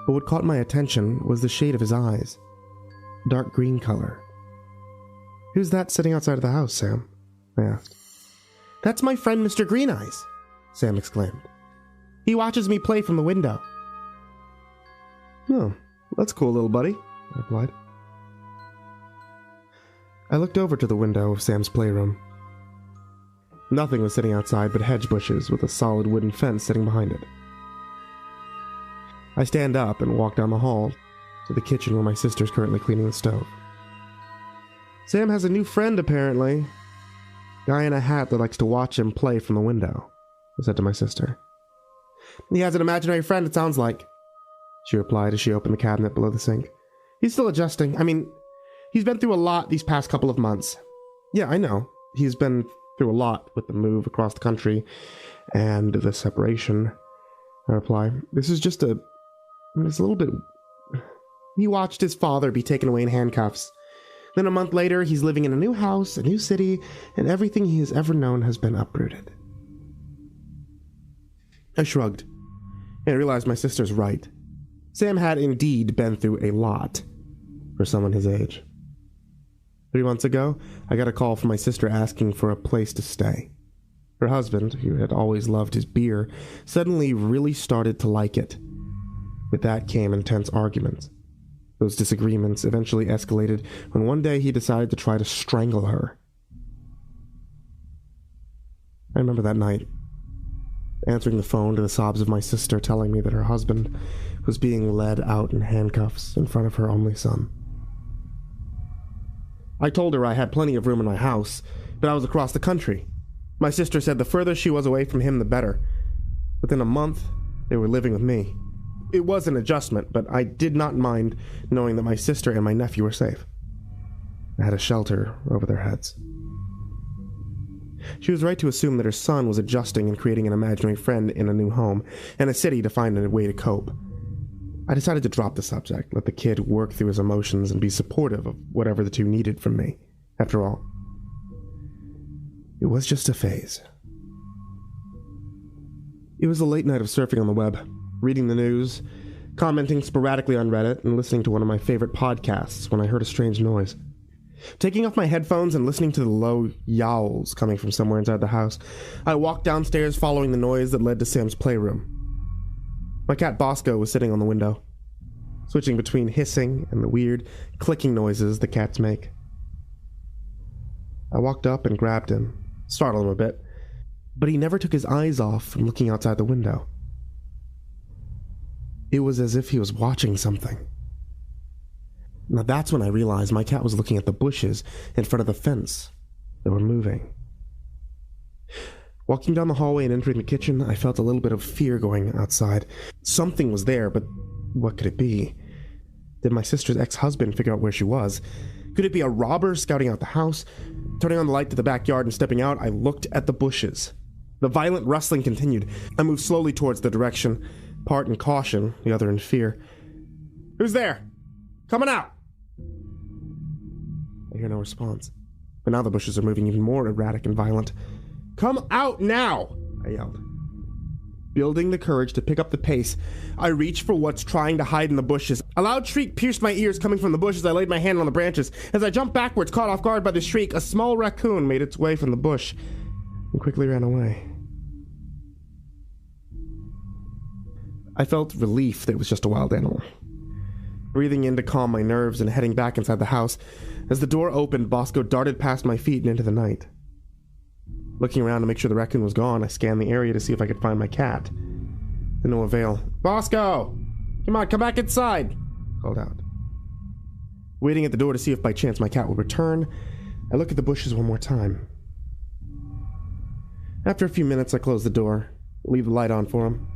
But what caught my attention was the shade of his eyes, dark green color. "Who's that sitting outside of the house, Sam?" I asked. "That's my friend Mr. Green Eyes," Sam exclaimed. "He watches me play from the window." "Oh, that's cool, little buddy," I replied. I looked over to the window of Sam's playroom. Nothing was sitting outside but hedge bushes with a solid wooden fence sitting behind it. I stand up and walk down the hall to the kitchen where my sister's currently cleaning the stove. "Sam has a new friend, apparently. Guy in a hat that likes to watch him play from the window," I said to my sister. "He has an imaginary friend, it sounds like," she replied as she opened the cabinet below the sink. He's still adjusting. I mean, he's been through a lot these past couple of months. Yeah, I know. He's been through a lot with the move across the country and the separation. I reply, it's a little bit... He watched his father be taken away in handcuffs. Then a month later, he's living in a new house, a new city, and everything he has ever known has been uprooted. I shrugged, and I realized my sister's right. Sam had indeed been through a lot for someone his age. 3 months ago, I got a call from my sister asking for a place to stay. Her husband, who had always loved his beer, suddenly really started to like it. With that came intense arguments. Those disagreements eventually escalated when one day he decided to try to strangle her. I remember that night, answering the phone to the sobs of my sister telling me that her husband was being led out in handcuffs in front of her only son. I told her I had plenty of room in my house, but I was across the country. My sister said the further she was away from him, the better. Within a month, they were living with me. It was an adjustment, but I did not mind knowing that my sister and my nephew were safe. I had a shelter over their heads. She was right to assume that her son was adjusting and creating an imaginary friend in a new home and a city to find a way to cope. I decided to drop the subject, let the kid work through his emotions and be supportive of whatever the two needed from me. After all, it was just a phase. It was a late night of surfing on the web, reading the news, commenting sporadically on Reddit, and listening to one of my favorite podcasts when I heard a strange noise. Taking off my headphones and listening to the low yowls coming from somewhere inside the house, I walked downstairs following the noise that led to Sam's playroom. My cat Bosco was sitting on the window, switching between hissing and the weird clicking noises the cats make. I walked up and grabbed him, startled him a bit, but he never took his eyes off from looking outside the window. It was as if he was watching something. Now that's when I realized my cat was looking at the bushes in front of the fence that were moving. Walking down the hallway and entering the kitchen, I felt a little bit of fear going outside. Something was there, but what could it be? Did my sister's ex-husband figure out where she was? Could it be a robber scouting out the house? Turning on the light to the backyard and stepping out, I looked at the bushes. The violent rustling continued. I moved slowly towards the direction, part in caution, the other in fear. Who's there? Coming out! I hear no response, but now the bushes are moving even more erratic and violent. Come out now! I yelled. Building the courage to pick up the pace, I reached for what's trying to hide in the bushes. A loud shriek pierced my ears coming from the bushes. I laid my hand on the branches. As I jumped backwards, caught off guard by the shriek, a small raccoon made its way from the bush and quickly ran away. I felt relief that it was just a wild animal. Breathing in to calm my nerves and heading back inside the house, as the door opened, Bosco darted past my feet and into the night. Looking around to make sure the raccoon was gone, I scanned the area to see if I could find my cat. To no avail. Bosco! Come on, come back inside! I called out. Waiting at the door to see if by chance my cat would return, I looked at the bushes one more time. After a few minutes, I closed the door, leave the light on for him.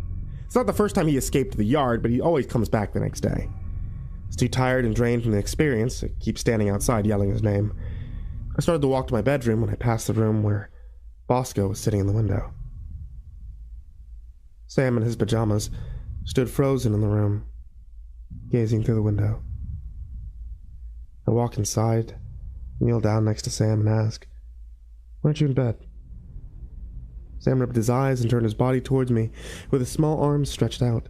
It's not the first time he escaped the yard, but he always comes back the next day. I was too tired and drained from the experience to keep standing outside yelling his name. I started to walk to my bedroom when I passed the room where Bosco was sitting in the window. Sam in his pajamas stood frozen in the room, gazing through the window. I walked inside, kneeled down next to Sam and asked, "Why aren't you in bed?" Sam rubbed his eyes and turned his body towards me with his small arms stretched out.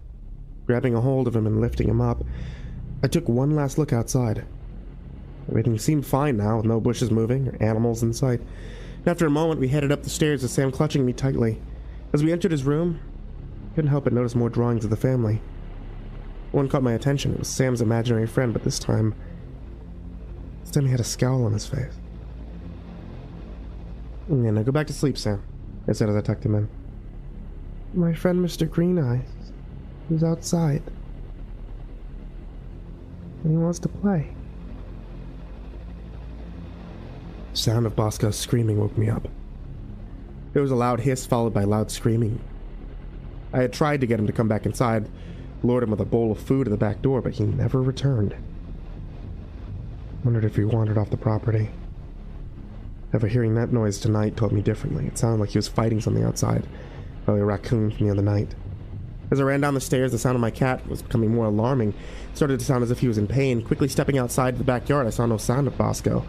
Grabbing a hold of him and lifting him up, I took one last look outside. Everything seemed fine now, with no bushes moving or animals in sight. After a moment, we headed up the stairs with Sam clutching me tightly. As we entered his room, I couldn't help but notice more drawings of the family. One caught my attention. It was Sam's imaginary friend, but this time he had a scowl on his face. "Yeah, now go back to sleep, Sam," I said as I tucked him in. "My friend Mr. Green Eyes, who's outside, and he wants to play." The sound of Bosco's screaming woke me up. There was a loud hiss followed by loud screaming. I had tried to get him to come back inside, lured him with a bowl of food at the back door, but he never returned. Wondered if he wandered off the property. However, hearing that noise tonight told me differently. It sounded like he was fighting something outside, probably a raccoon from the other night. As I ran down the stairs, the sound of my cat was becoming more alarming. It started to sound as if he was in pain. Quickly stepping outside to the backyard, I saw no sign of Bosco,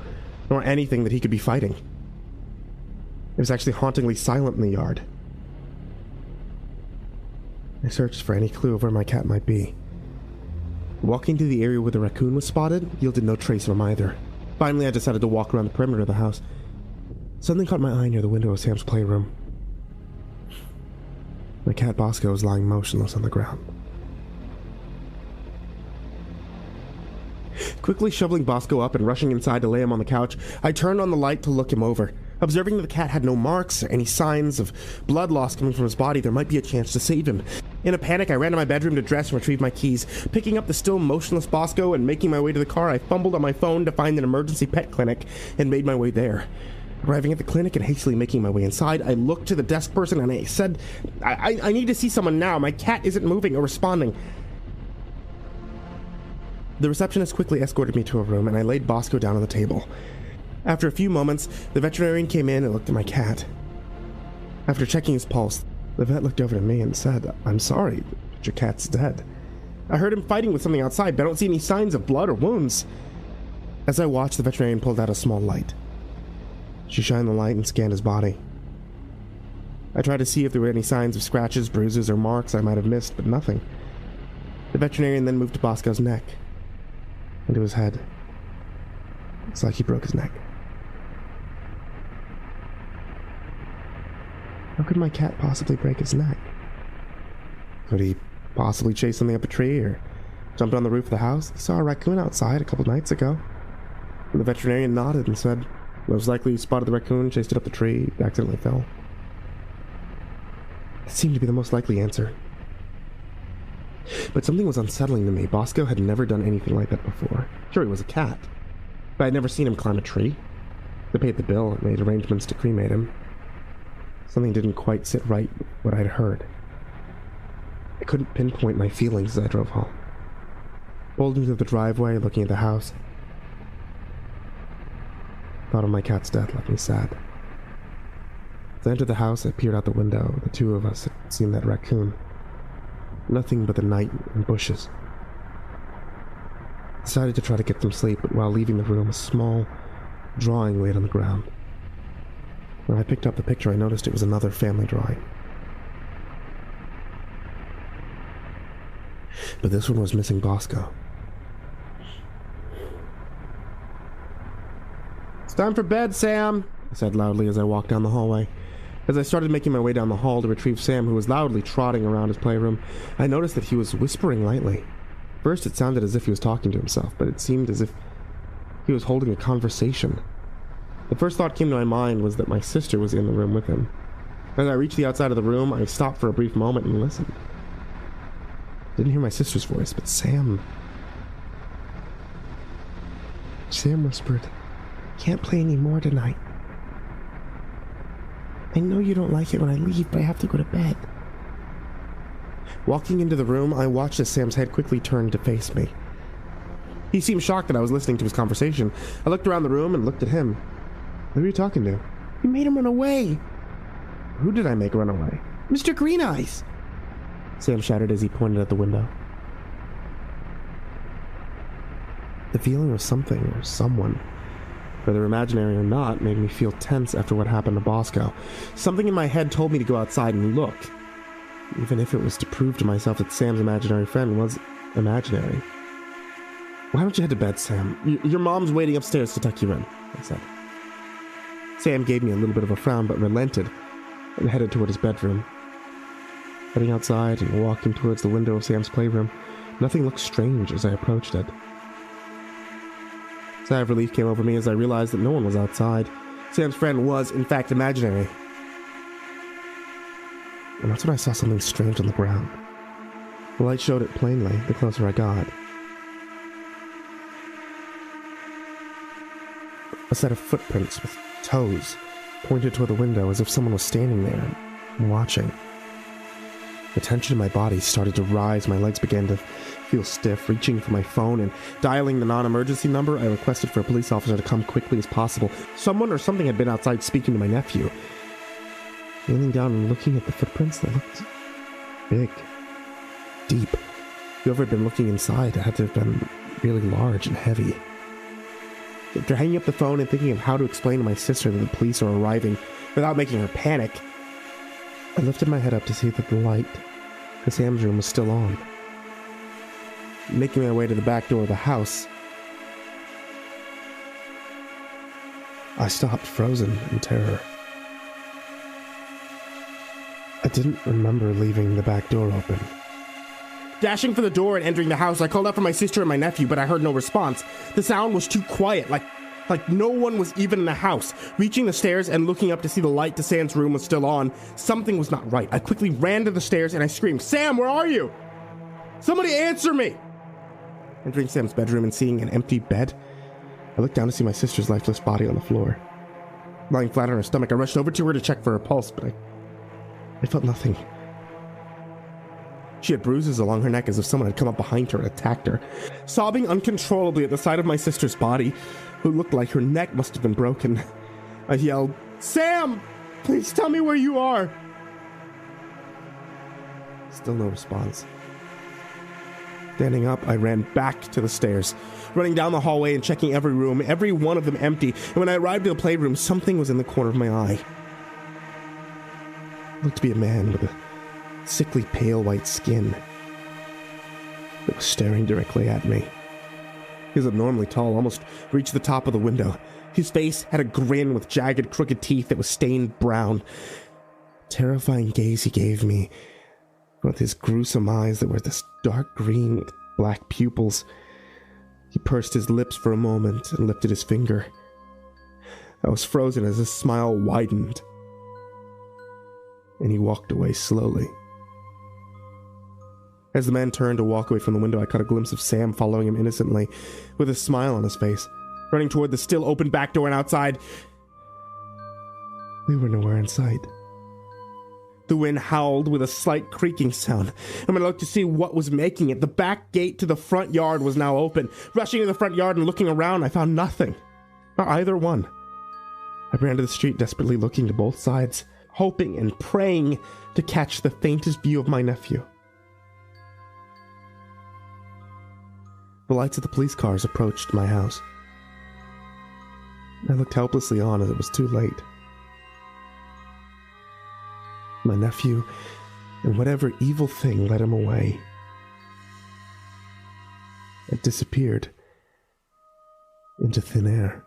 nor anything that he could be fighting. It was actually hauntingly silent in the yard. I searched for any clue of where my cat might be. Walking to the area where the raccoon was spotted yielded no trace of him either. Finally, I decided to walk around the perimeter of the house. Something caught my eye near the window of Sam's playroom. My cat Bosco was lying motionless on the ground. Quickly shoveling Bosco up and rushing inside to lay him on the couch, I turned on the light to look him over. Observing that the cat had no marks or any signs of blood loss coming from his body, there might be a chance to save him. In a panic, I ran to my bedroom to dress and retrieve my keys. Picking up the still motionless Bosco and making my way to the car, I fumbled on my phone to find an emergency pet clinic and made my way there. Arriving at the clinic and hastily making my way inside, I looked to the desk person and I said, I need to see someone now. My cat isn't moving or responding. The receptionist quickly escorted me to a room and I laid Bosco down on the table. After a few moments, the veterinarian came in and looked at my cat. After checking his pulse, the vet looked over to me and said, "I'm sorry, but your cat's dead. I heard him fighting with something outside, but I don't see any signs of blood or wounds." As I watched, the veterinarian pulled out a small light. She shined the light and scanned his body. I tried to see if there were any signs of scratches, bruises, or marks I might have missed, but nothing. The veterinarian then moved to Bosco's neck and to his head. Looks like he broke his neck. How could my cat possibly break his neck? Could he possibly chase something up a tree or jumped on the roof of the house? He saw a raccoon outside a couple nights ago. And the veterinarian nodded and said, most likely he spotted the raccoon, chased it up the tree, accidentally fell. It seemed to be the most likely answer. But something was unsettling to me. Bosco had never done anything like that before. Sure, he was a cat, but I'd never seen him climb a tree. They paid the bill and made arrangements to cremate him. Something didn't quite sit right with what I'd heard. I couldn't pinpoint my feelings as I drove home. Pulled into the driveway, looking at the house. Thought of my cat's death left me sad. As I entered the house, I peered out the window. The two of us had seen that raccoon. Nothing but the night and bushes. Decided to try to get some sleep, but while leaving the room, a small drawing laid on the ground. When I picked up the picture, I noticed it was another family drawing. But this one was missing Bosco. "It's time for bed, Sam," I said loudly as I walked down the hallway. As I started making my way down the hall to retrieve Sam, who was loudly trotting around his playroom, I noticed that he was whispering lightly. First, it sounded as if he was talking to himself, but it seemed as if he was holding a conversation. The first thought came to my mind was that my sister was in the room with him. As I reached the outside of the room, I stopped for a brief moment and listened. Didn't hear my sister's voice, but Sam whispered, "Can't play any more tonight. I know you don't like it when I leave, but I have to go to bed." Walking into the room, I watched as Sam's head quickly turned to face me. He seemed shocked that I was listening to his conversation. I looked around the room and looked at him. "Who are you talking to?" "You made him run away." "Who did I make run away?" "Mr. Green Eyes," Sam shouted as he pointed at the window. The feeling of something or someone, whether imaginary or not, made me feel tense after what happened to Bosco. Something in my head told me to go outside and look, even if it was to prove to myself that Sam's imaginary friend was imaginary. "Why don't you head to bed, Sam? Your mom's waiting upstairs to tuck you in," I said. Sam gave me a little bit of a frown, but relented and headed toward his bedroom. Heading outside and walking towards the window of Sam's playroom, nothing looked strange as I approached it. A sigh of relief came over me as I realized that no one was outside. Sam's friend was, in fact, imaginary. And that's when I saw something strange on the ground. The light showed it plainly the closer I got. A set of footprints with toes pointed toward the window as if someone was standing there and watching. The tension in my body started to rise. My legs began to feel stiff. Reaching for my phone and dialing the non-emergency number, I requested for a police officer to come quickly as possible. Someone or something had been outside speaking to my nephew. Kneeling down and looking at the footprints, they looked big, deep. Whoever had been looking inside had to have been really large and heavy. After hanging up the phone and thinking of how to explain to my sister that the police are arriving without making her panic, I lifted my head up to see that the light in Sam's room was still on. Making my way to the back door of the house, I stopped, frozen in terror. I didn't remember leaving the back door open. Dashing for the door and entering the house, I called out for my sister and my nephew, but I heard no response. The sound was too quiet, like no one was even in the house. Reaching the stairs and looking up to see the light to Sam's room was still on, something was not right. I quickly ran to the stairs and I screamed, "Sam, where are you? Somebody answer me!" Entering Sam's bedroom and seeing an empty bed, I looked down to see my sister's lifeless body on the floor. Lying flat on her stomach, I rushed over to her to check for her pulse, but I felt nothing. She had bruises along her neck as if someone had come up behind her and attacked her. Sobbing uncontrollably at the sight of my sister's body, who looked like her neck must have been broken, I yelled, "Sam! Please tell me where you are!" Still no response. Standing up, I ran back to the stairs, running down the hallway and checking every room, every one of them empty, and when I arrived at the playroom, something was in the corner of my eye. It looked to be a man with a sickly pale white skin that was staring directly at me. He was abnormally tall, almost reached the top of the window. His face had a grin with jagged, crooked teeth that was stained brown. Terrifying gaze he gave me, with his gruesome eyes that were this dark green with black pupils. He pursed his lips for a moment and lifted his finger. I was frozen as his smile widened, and he walked away slowly. As the man turned to walk away from the window, I caught a glimpse of Sam following him innocently, with a smile on his face, running toward the still open back door and outside. We were nowhere in sight. The wind howled with a slight creaking sound, and when I looked to see what was making it, the back gate to the front yard was now open. Rushing to the front yard and looking around, I found nothing. Not either one. I ran to the street, desperately looking to both sides, hoping and praying to catch the faintest view of my nephew. The lights of the police cars approached my house. I looked helplessly on as it was too late. My nephew and whatever evil thing led him away had disappeared into thin air.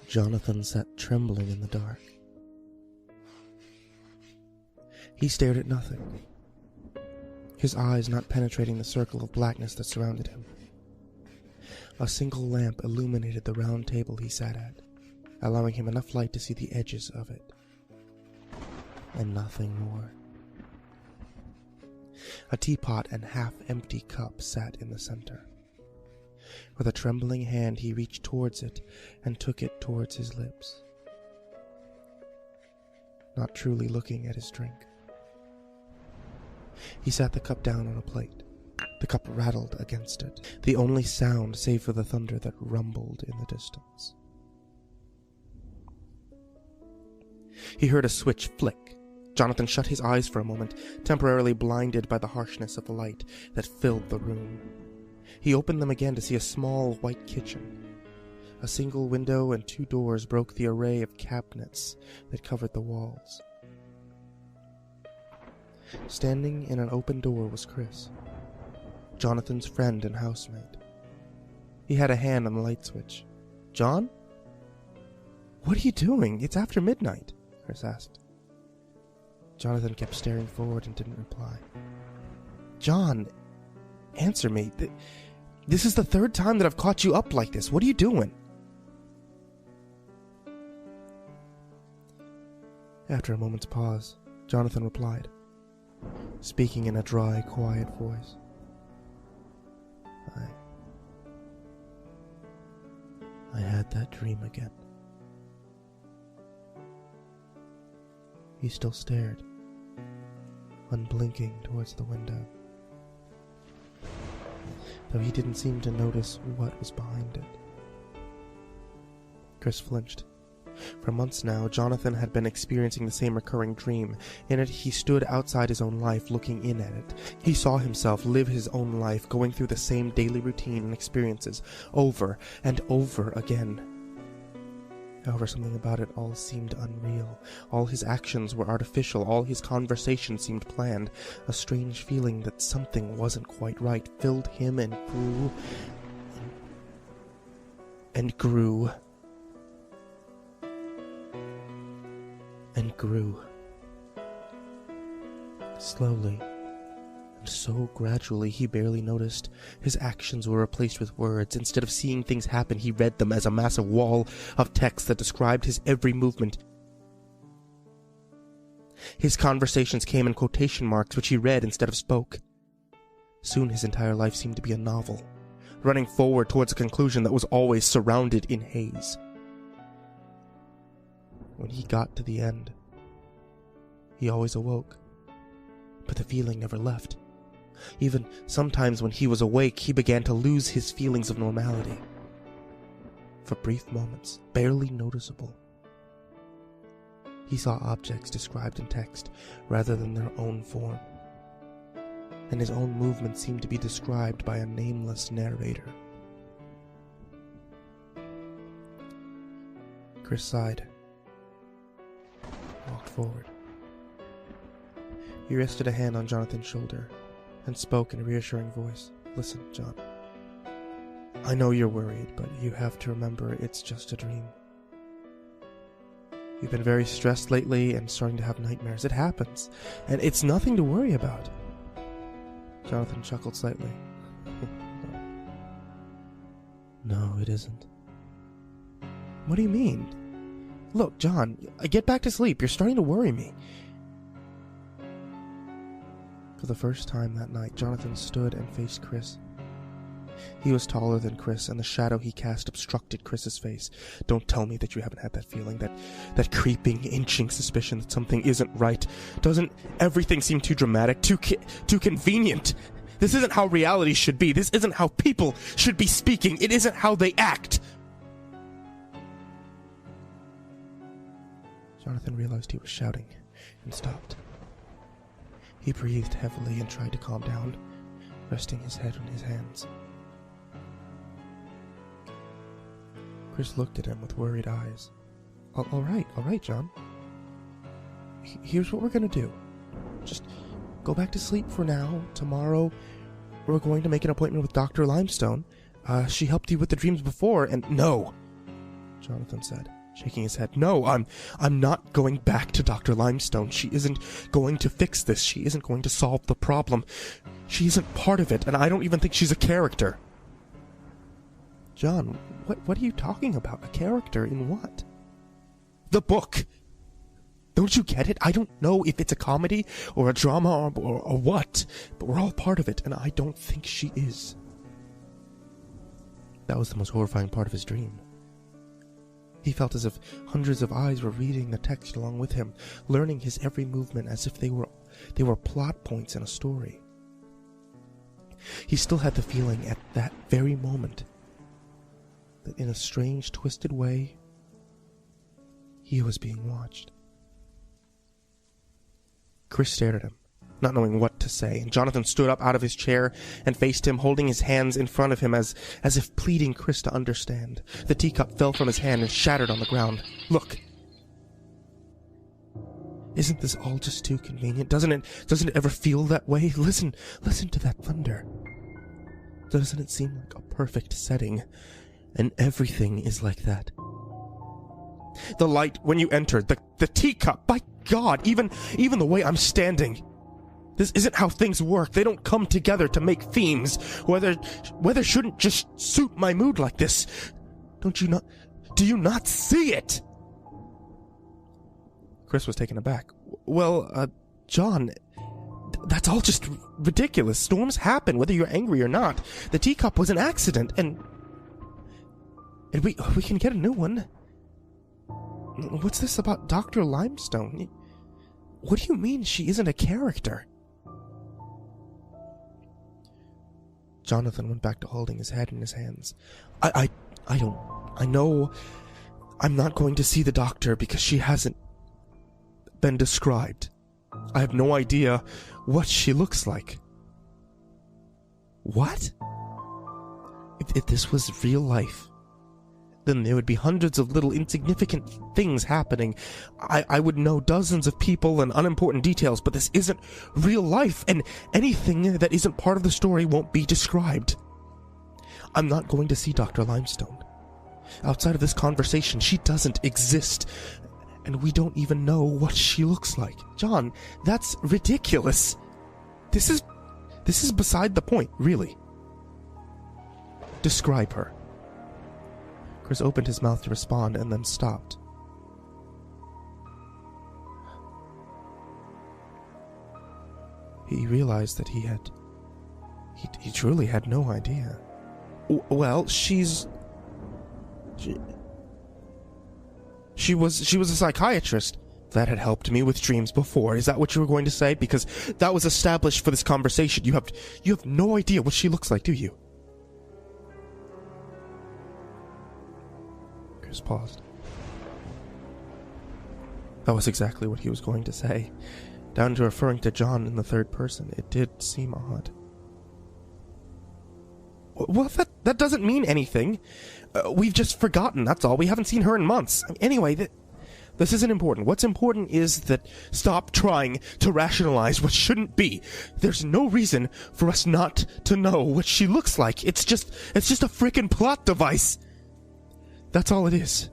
Jonathan sat trembling in the dark. He stared at nothing, his eyes not penetrating the circle of blackness that surrounded him. A single lamp illuminated the round table he sat at, allowing him enough light to see the edges of it, and nothing more. A teapot and half-empty cup sat in the center. With a trembling hand, he reached towards it and took it towards his lips, not truly looking at his drink. He sat the cup down on a plate. The cup rattled against it, the only sound save for the thunder that rumbled in the distance. He heard a switch flick, Jonathan shut his eyes for a moment, temporarily blinded by the harshness of the light that filled the room. He opened them again to see a small white kitchen. A single window and 2 doors broke the array of cabinets that covered the walls. Standing in an open door was Chris, Jonathan's friend and housemate. He had a hand on the light switch. "John? What are you doing? It's after midnight," Chris asked. Jonathan kept staring forward and didn't reply. "John, answer me. This is the 3rd time that I've caught you up like this. What are you doing?" After a moment's pause, Jonathan replied, speaking in a dry, quiet voice. I had that dream again." He still stared, unblinking towards the window, though he didn't seem to notice what was behind it. Chris flinched. For months now, Jonathan had been experiencing the same recurring dream. In it, he stood outside his own life, looking in at it. He saw himself live his own life, going through the same daily routine and experiences, over and over again. However, something about it all seemed unreal. All his actions were artificial. All his conversations seemed planned. A strange feeling that something wasn't quite right filled him and grew and grew and grew. Slowly, and so gradually he barely noticed, his actions were replaced with words. Instead of seeing things happen, he read them as a massive wall of text that described his every movement. His conversations came in quotation marks, which he read instead of spoke. Soon his entire life seemed to be a novel, running forward towards a conclusion that was always surrounded in haze. When he got to the end, he always awoke, but the feeling never left. Even sometimes when he was awake, he began to lose his feelings of normality. For brief moments, barely noticeable, he saw objects described in text rather than their own form, and his own movements seemed to be described by a nameless narrator. Chris sighed, walked forward. He rested a hand on Jonathan's shoulder and spoke in a reassuring voice. "Listen, John. I know you're worried, but you have to remember it's just a dream. You've been very stressed lately and starting to have nightmares. It happens, and it's nothing to worry about." Jonathan chuckled slightly. No, it isn't. What do you mean? Look, John, get back to sleep. You're starting to worry me. For the first time that night, Jonathan stood and faced Chris. He was taller than Chris, and the shadow he cast obstructed Chris's face. "Don't tell me that you haven't had that feeling, that creeping, inching suspicion that something isn't right. Doesn't everything seem too dramatic, too convenient? This isn't how reality should be. This isn't how people should be speaking. It isn't how they act." Jonathan realized he was shouting and stopped. He breathed heavily and tried to calm down, resting his head on his hands. Chris looked at him with worried eyes. All right, John. Here's what we're gonna do. Just go back to sleep for now. Tomorrow, we're going to make an appointment with Dr. Limestone. She helped you with the dreams before, and no, Jonathan said, shaking his head. "No, I'm not going back to Dr. Limestone. She isn't going to fix this. She isn't going to solve the problem. She isn't part of it, and I don't even think she's a character." "John, what are you talking about? A character in what?" "The book! Don't you get it? I don't know if it's a comedy or a drama or what, but we're all part of it, and I don't think she is." That was the most horrifying part of his dream. He felt as if hundreds of eyes were reading the text along with him, learning his every movement as if they were plot points in a story. He still had the feeling at that very moment that in a strange, twisted way, he was being watched. Chris stared at him, not knowing what to say, and Jonathan stood up out of his chair and faced him, holding his hands in front of him as if pleading Chris to understand. The teacup fell from his hand and shattered on the ground. Look. Isn't this all just too convenient? Doesn't it ever feel that way? Listen to that thunder. Doesn't it seem like a perfect setting? And everything is like that. The light when you entered, the teacup, by God, even the way I'm standing. This isn't how things work. They don't come together to make themes. Weather shouldn't just suit my mood like this. Do you not see it? Chris was taken aback. Well, John, that's all just ridiculous. Storms happen, whether you're angry or not. The teacup was an accident, and we can get a new one. What's this about Dr. Limestone? What do you mean she isn't a character? Jonathan went back to holding his head in his hands. I know I'm not going to see the doctor because she hasn't been described. I have no idea what she looks like. What? If this was real life, then there would be hundreds of little insignificant things happening. I would know dozens of people and unimportant details, but this isn't real life, and anything that isn't part of the story won't be described. I'm not going to see Dr. Limestone. Outside of this conversation, she doesn't exist, and we don't even know what she looks like. John, that's ridiculous. This is beside the point, really. Describe her. Chris opened his mouth to respond and then stopped. He realized that he truly had no idea. Well, she was a psychiatrist. That had helped me with dreams before. Is that what you were going to say? Because that was established for this conversation. You have no idea what she looks like, do you? Chris paused. That was exactly what he was going to say. Down to referring to John in the third person. It did seem odd. Well, that doesn't mean anything. We've just forgotten, that's all. We haven't seen her in months. Anyway, this isn't important. What's important is that stop trying to rationalize what shouldn't be. There's no reason for us not to know what she looks like. It's just a frickin' plot device. That's all it is.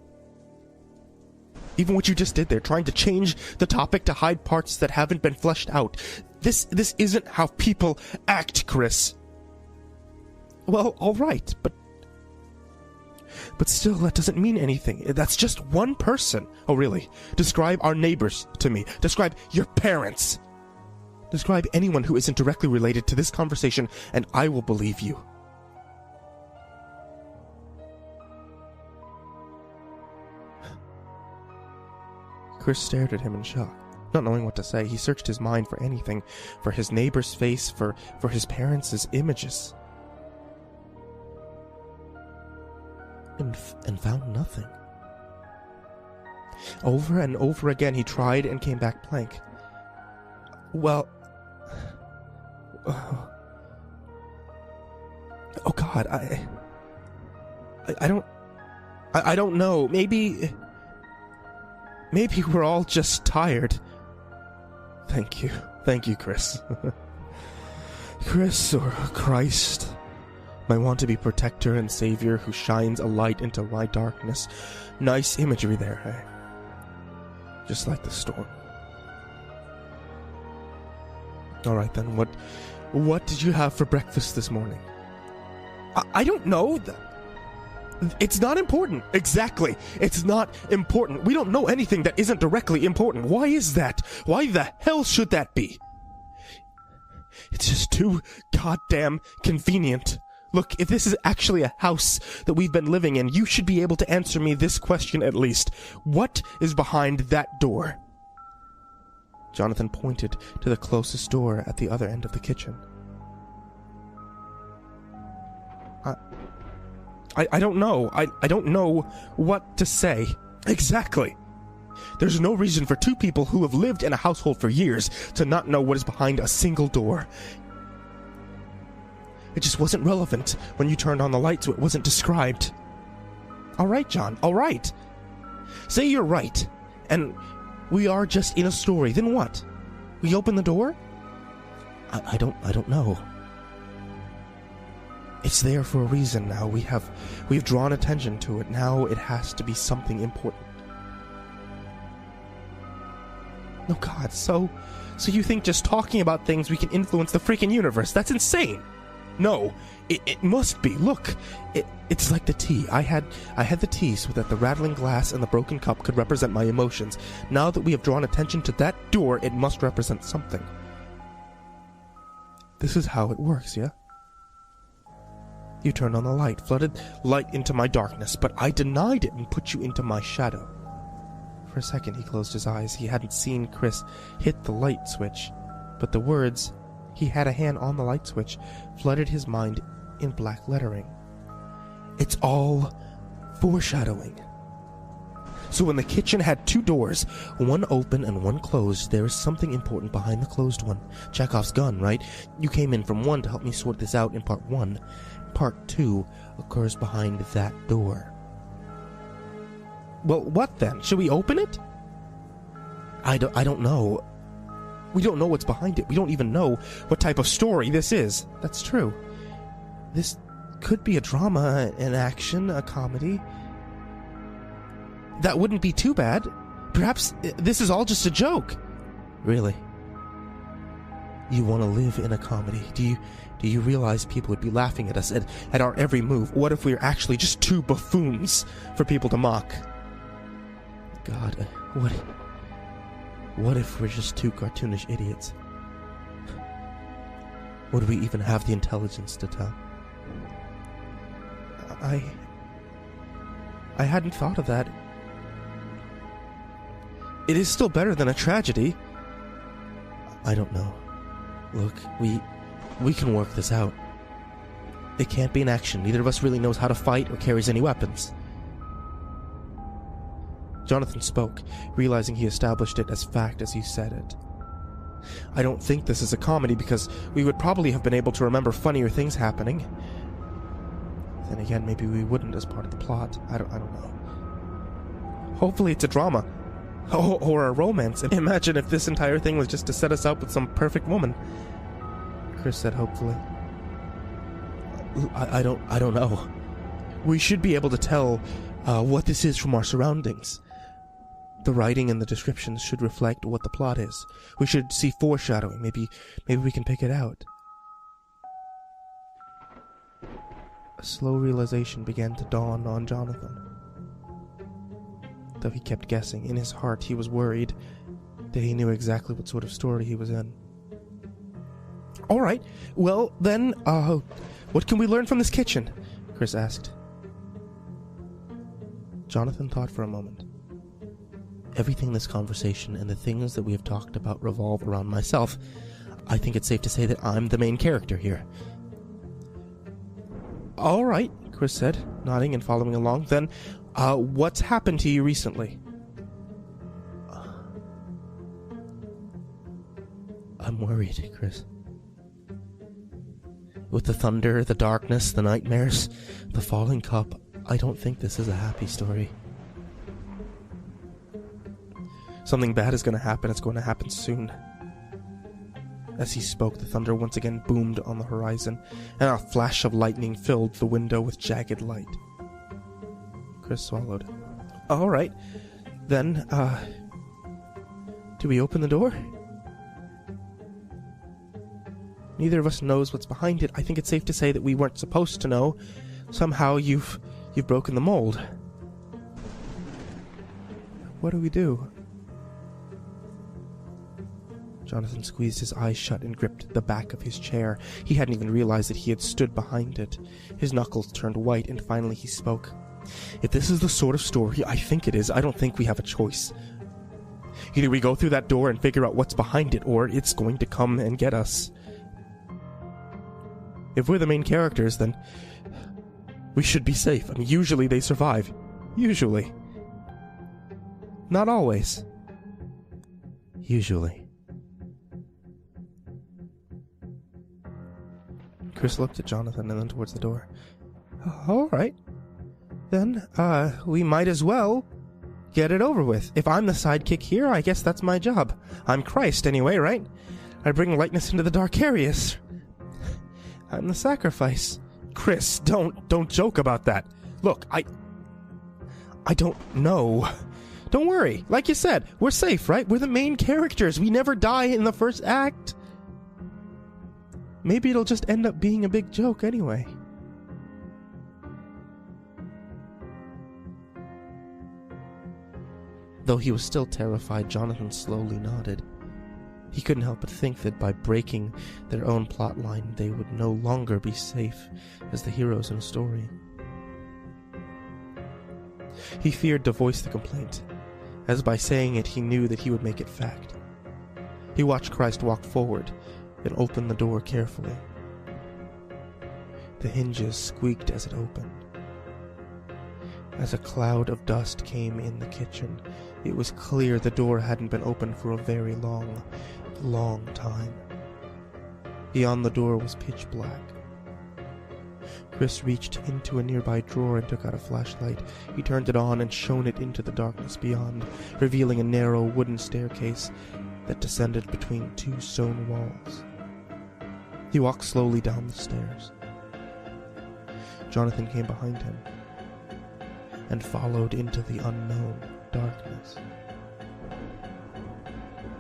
Even what you just did there, trying to change the topic to hide parts that haven't been fleshed out. This isn't how people act, Chris. Well, all right, but still, that doesn't mean anything. That's just one person. Oh, really? Describe our neighbors to me. Describe your parents. Describe anyone who isn't directly related to this conversation, and I will believe you. Chris stared at him in shock. Not knowing what to say, he searched his mind for anything, for his neighbor's face, for his parents' images. And found nothing. Over and over again he tried and came back blank. Well... Oh God, I don't know. Maybe we're all just tired. Thank you, Chris. Chris, or Christ, my want-to-be protector and savior who shines a light into my darkness. Nice imagery there, eh? Just like the storm. Alright then, what did you have for breakfast this morning? I don't know. It's not important. Exactly. It's not important. We don't know anything that isn't directly important. Why is that? Why the hell should that be? It's just too goddamn convenient. Look, if this is actually a house that we've been living in, you should be able to answer me this question at least. What is behind that door? Jonathan pointed to the closest door at the other end of the kitchen. I don't know. I don't know what to say. Exactly. There's no reason for two people who have lived in a household for years to not know what is behind a single door. It just wasn't relevant when you turned on the light, so it wasn't described. All right, John, all right. Say you're right, and we are just in a story. Then what? We open the door? I don't know. It's there for a reason now. We've drawn attention to it. Now it has to be something important. No, God, so you think just talking about things we can influence the freaking universe? That's insane. No, it must be. Look, it's like the tea. I had the tea so that the rattling glass and the broken cup could represent my emotions. Now that we have drawn attention to that door, it must represent something. This is how it works, yeah? You turned on the light, flooded light into my darkness, but I denied it and put you into my shadow. For a second, he closed his eyes. He hadn't seen Chris hit the light switch, but the words, "He had a hand on the light switch," flooded his mind in black lettering. It's all foreshadowing. So when the kitchen had two doors, one open and one closed, there is something important behind the closed one. Chekhov's gun, right? You came in from one to help me sort this out in part one. Part two occurs behind that door. Well, what then? Should we open it? I don't know. We don't know what's behind it. We don't even know what type of story this is. That's true. This could be a drama, an action, a comedy. That wouldn't be too bad. Perhaps this is all just a joke. Really? You want to live in a comedy? Do you realize people would be laughing at us at our every move? What if we were actually just two buffoons for people to mock? God, what if we're just two cartoonish idiots? Would we even have the intelligence to tell? I hadn't thought of that. It is still better than a tragedy. I don't know. Look, we can work this out. It can't be an action. Neither of us really knows how to fight or carries any weapons. Jonathan spoke, realizing he established it as fact as he said it. I don't think this is a comedy because we would probably have been able to remember funnier things happening. Then again, maybe we wouldn't as part of the plot. I don't know. Hopefully it's a drama. Or a romance. Imagine if this entire thing was just to set us up with some perfect woman. Chris said hopefully. I don't know. We should be able to tell what this is from our surroundings. The writing and the descriptions should reflect what the plot is. We should see foreshadowing. Maybe we can pick it out. A slow realization began to dawn on Jonathan. Though he kept guessing, in his heart he was worried that he knew exactly what sort of story he was in. Alright, well then, what can we learn from this kitchen? Chris asked. Jonathan thought for a moment. Everything in this conversation and the things that we have talked about revolve around myself. I think it's safe to say that I'm the main character here. Alright, Chris said, nodding and following along. Then, what's happened to you recently? I'm worried, Chris. With the thunder, the darkness, the nightmares, the falling cup, I don't think this is a happy story. Something bad is going to happen. It's going to happen soon. As he spoke, the thunder once again boomed on the horizon, and a flash of lightning filled the window with jagged light. Chris swallowed. All right. Then, do we open the door? Neither of us knows what's behind it. I think it's safe to say that we weren't supposed to know. Somehow you've broken the mold. What do we do? Jonathan squeezed his eyes shut and gripped the back of his chair. He hadn't even realized that he had stood behind it. His knuckles turned white, and finally he spoke. If this is the sort of story I think it is, I don't think we have a choice. Either we go through that door and figure out what's behind it, or it's going to come and get us. If we're the main characters, then we should be safe. I mean, usually they survive. Usually. Not always. Usually. Chris looked at Jonathan and then towards the door. All right. Then, we might as well get it over with. If I'm the sidekick here, I guess that's my job. I'm Christ anyway, right? I bring lightness into the dark areas. I'm the sacrifice. Chris, don't joke about that. Look, I don't know. Don't worry. Like you said, we're safe, right? We're the main characters. We never die in the first act. Maybe it'll just end up being a big joke anyway. Though he was still terrified, Jonathan slowly nodded. He couldn't help but think that by breaking their own plotline, they would no longer be safe as the heroes in a story. He feared to voice the complaint, as by saying it he knew that he would make it fact. He watched Christ walk forward and open the door carefully. The hinges squeaked as it opened. As a cloud of dust came in the kitchen, it was clear the door hadn't been opened for a very long time. Beyond the door was pitch black. Chris reached into a nearby drawer and took out a flashlight. He turned it on and shone it into the darkness beyond, revealing a narrow wooden staircase that descended between two stone walls. He walked slowly down the stairs. Jonathan came behind him and followed into the unknown darkness.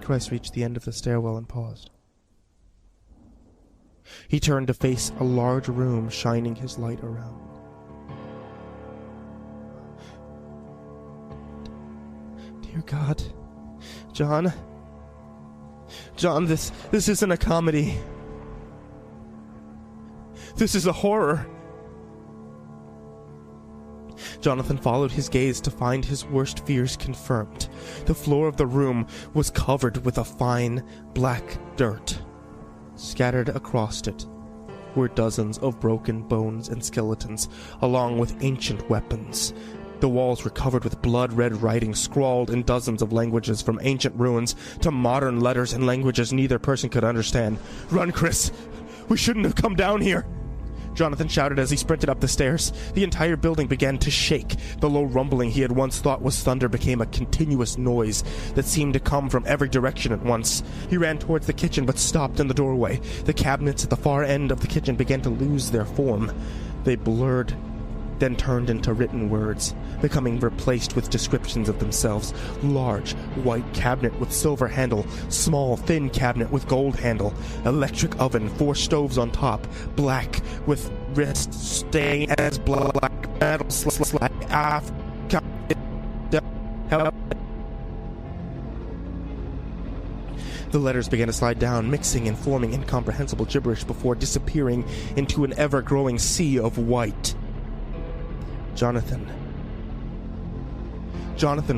Christ reached the end of the stairwell and paused. He turned to face a large room shining his light around. Dear God, John, this isn't a comedy. This is a horror. Jonathan followed his gaze to find his worst fears confirmed. The floor of the room was covered with a fine black dirt. Scattered across it were dozens of broken bones and skeletons, along with ancient weapons. The walls were covered with blood-red writing scrawled in dozens of languages, from ancient runes to modern letters in languages neither person could understand. "Run, Chris! We shouldn't have come down here!" Jonathan shouted as he sprinted up the stairs. The entire building began to shake. The low rumbling he had once thought was thunder became a continuous noise that seemed to come from every direction at once. He ran towards the kitchen but stopped in the doorway. The cabinets at the far end of the kitchen began to lose their form. They blurred, then turned into written words, becoming replaced with descriptions of themselves. Large, white cabinet with silver handle, small, thin cabinet with gold handle, electric oven, 4 stoves on top, black, with wrist staying as black metal slack after. The letters began to slide down, mixing and forming incomprehensible gibberish before disappearing into an ever-growing sea of white. Jonathan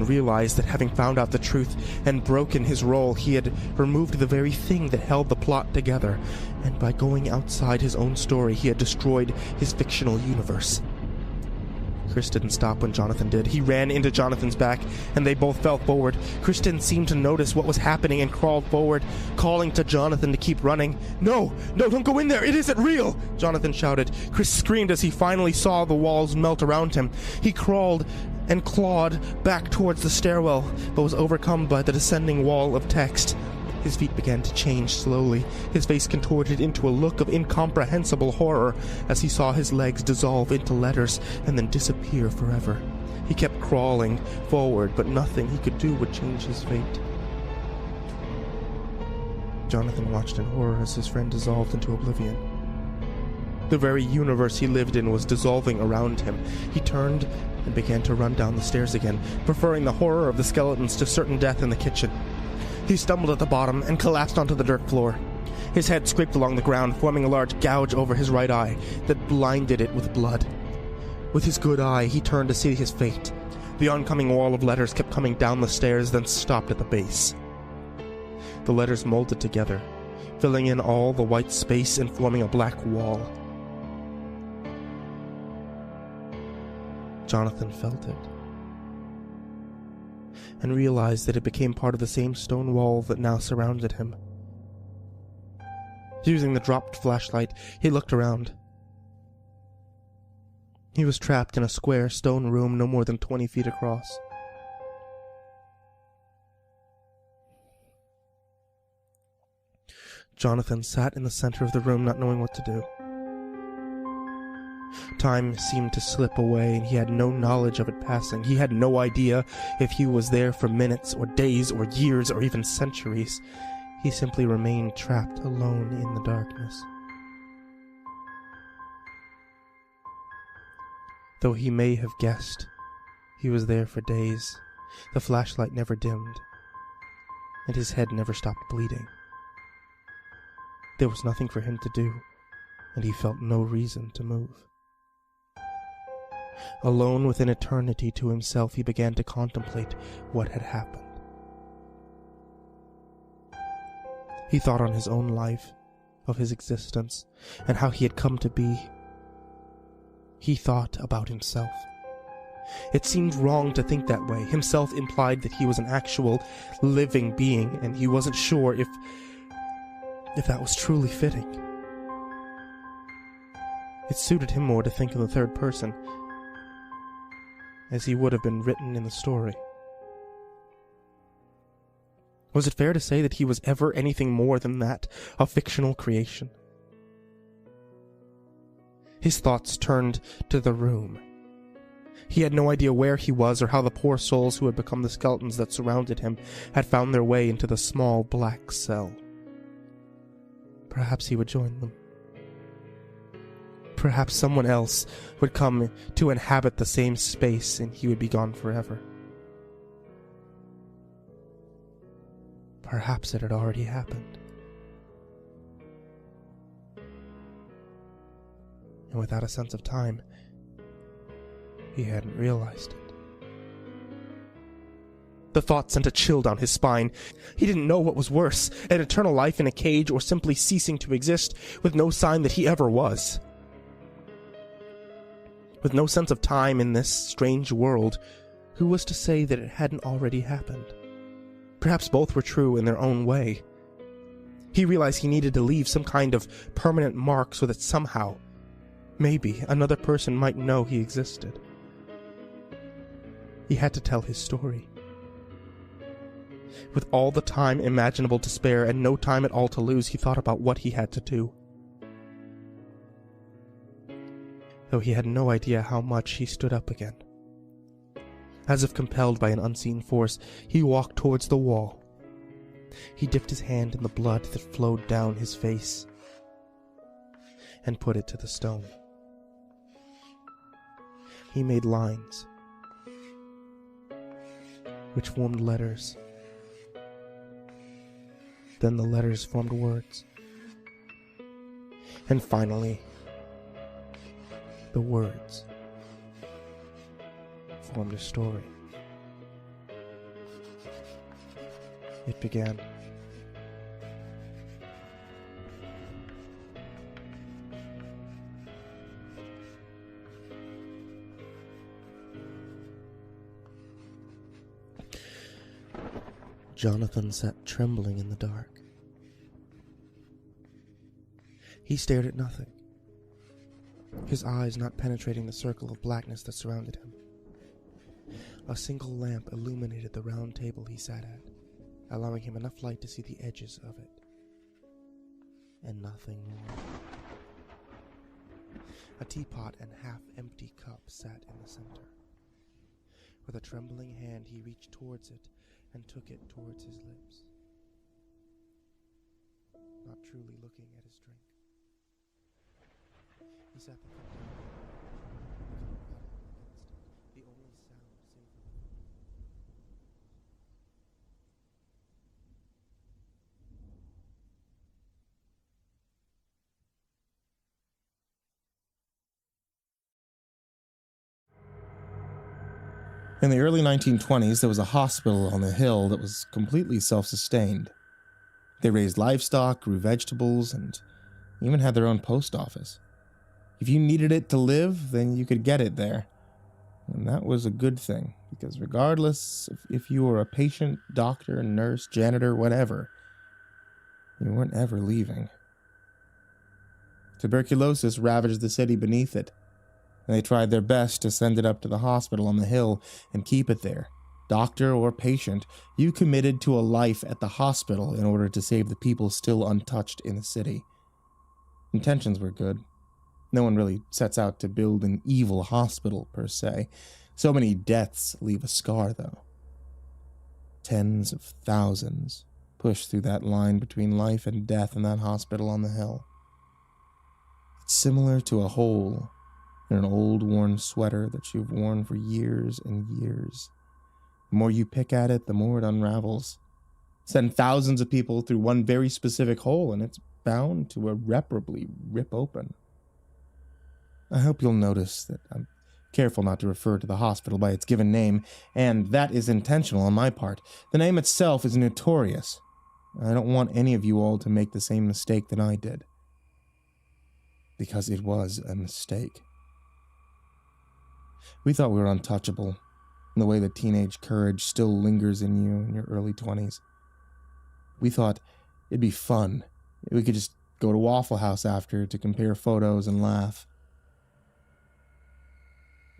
realized that having found out the truth and broken his role, he had removed the very thing that held the plot together, and by going outside his own story, he had destroyed his fictional universe. Chris didn't stop when Jonathan did. He ran into Jonathan's back, and they both fell forward. Chris didn't seem to notice what was happening and crawled forward, calling to Jonathan to keep running. No, don't go in there! It isn't real!" Jonathan shouted. Chris screamed as he finally saw the walls melt around him. He crawled and clawed back towards the stairwell, but was overcome by the descending wall of text. His feet began to change slowly. His face contorted into a look of incomprehensible horror as he saw his legs dissolve into letters and then disappear forever. He kept crawling forward, but nothing he could do would change his fate. Jonathan watched in horror as his friend dissolved into oblivion. The very universe he lived in was dissolving around him. He turned and began to run down the stairs again, preferring the horror of the skeletons to certain death in the kitchen. He stumbled at the bottom and collapsed onto the dirt floor. His head scraped along the ground, forming a large gouge over his right eye that blinded it with blood. With his good eye, he turned to see his fate. The oncoming wall of letters kept coming down the stairs, then stopped at the base. The letters molded together, filling in all the white space and forming a black wall. Jonathan felt it. and realized that it became part of the same stone wall that now surrounded him. Using the dropped flashlight, he looked around. He was trapped in a square stone room no more than 20 feet across. Jonathan sat in the center of the room, not knowing what to do. Time seemed to slip away, and he had no knowledge of it passing. He had no idea if he was there for minutes, or days, or years, or even centuries. He simply remained trapped alone in the darkness. Though he may have guessed he was there for days, the flashlight never dimmed, and his head never stopped bleeding. There was nothing for him to do, and he felt no reason to move. Alone within eternity to himself, he began to contemplate what had happened. He thought on his own life, of his existence, and how he had come to be. He thought about himself. It seemed wrong to think that way. Himself implied that he was an actual, living being, and he wasn't sure if that was truly fitting. It suited him more to think in the third person, as he would have been written in the story. Was it fair to say that he was ever anything more than that, a fictional creation? His thoughts turned to the room. He had no idea where he was or how the poor souls who had become the skeletons that surrounded him had found their way into the small black cell. Perhaps he would join them. Perhaps someone else would come to inhabit the same space and he would be gone forever. Perhaps it had already happened. And without a sense of time, he hadn't realized it. The thought sent a chill down his spine. He didn't know what was worse, an eternal life in a cage or simply ceasing to exist with no sign that he ever was. With no sense of time in this strange world, who was to say that it hadn't already happened? Perhaps both were true in their own way. He realized he needed to leave some kind of permanent mark so that somehow, maybe, another person might know he existed. He had to tell his story. With all the time imaginable to spare and no time at all to lose, he thought about what he had to do. Though he had no idea how much, he stood up again. As if compelled by an unseen force, he walked towards the wall. He dipped his hand in the blood that flowed down his face and put it to the stone. He made lines, which formed letters. Then the letters formed words. And finally, the words formed a story. It began. Jonathan sat trembling in the dark. He stared at nothing, his eyes not penetrating the circle of blackness that surrounded him. A single lamp illuminated the round table he sat at, allowing him enough light to see the edges of it, and nothing more. A teapot and half-empty cup sat in the center. With a trembling hand, he reached towards it and took it towards his lips, not truly looking at his drink. He sat the cup down, the only sound save for the In the early 1920s, there was a hospital on the hill that was completely self-sustained. They raised livestock, grew vegetables, and even had their own post office. If you needed it to live, then you could get it there. And that was a good thing, Because regardless if you were a patient, doctor, nurse, janitor, whatever, you weren't ever leaving. Tuberculosis ravaged the city beneath it, and they tried their best to send it up to the hospital on the hill and keep it there. Doctor or patient, you committed to a life at the hospital in order to save the people still untouched in the city. Intentions were good. No one really sets out to build an evil hospital, per se. So many deaths leave a scar, though. Tens of thousands push through that line between life and death in that hospital on the hill. It's similar to a hole in an old worn sweater that you've worn for years and years. The more you pick at it, the more it unravels. Send thousands of people through one very specific hole, and it's bound to irreparably rip open. I hope you'll notice that I'm careful not to refer to the hospital by its given name, and that is intentional on my part. The name itself is notorious. I don't want any of you all to make the same mistake that I did. Because it was a mistake. We thought we were untouchable, in the way that teenage courage still lingers in you in your early 20s. We thought it'd be fun. We could just go to Waffle House after to compare photos and laugh.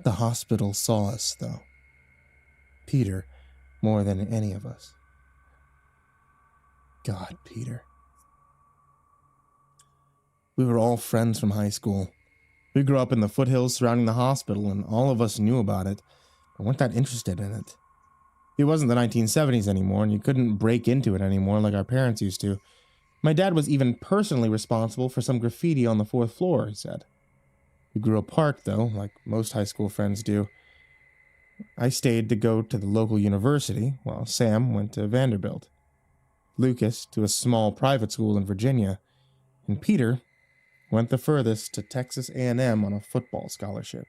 The hospital saw us, though. Peter, more than any of us. God, Peter. We were all friends from high school. We grew up in the foothills surrounding the hospital, and all of us knew about it, but weren't that interested in it. It wasn't the 1970s anymore, and you couldn't break into it anymore like our parents used to. My dad was even personally responsible for some graffiti on the 4th floor, he said. We grew apart, though, like most high school friends do. I stayed to go to the local university, while Sam went to Vanderbilt. Lucas to a small private school in Virginia, and Peter went the furthest to Texas A&M on a football scholarship.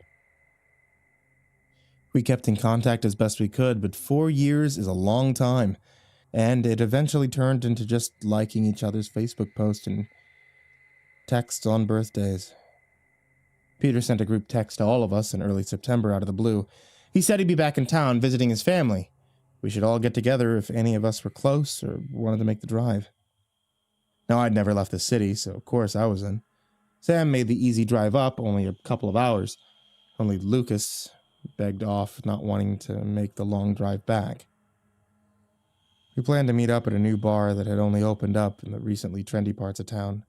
We kept in contact as best we could, but 4 years is a long time, and it eventually turned into just liking each other's Facebook posts and texts on birthdays. Peter sent a group text to all of us in early September out of the blue. He said he'd be back in town visiting his family. We should all get together if any of us were close or wanted to make the drive. Now, I'd never left the city, so of course I was in. Sam made the easy drive up, only a couple of hours. Only Lucas begged off, not wanting to make the long drive back. We planned to meet up at a new bar that had only opened up in the recently trendy parts of town.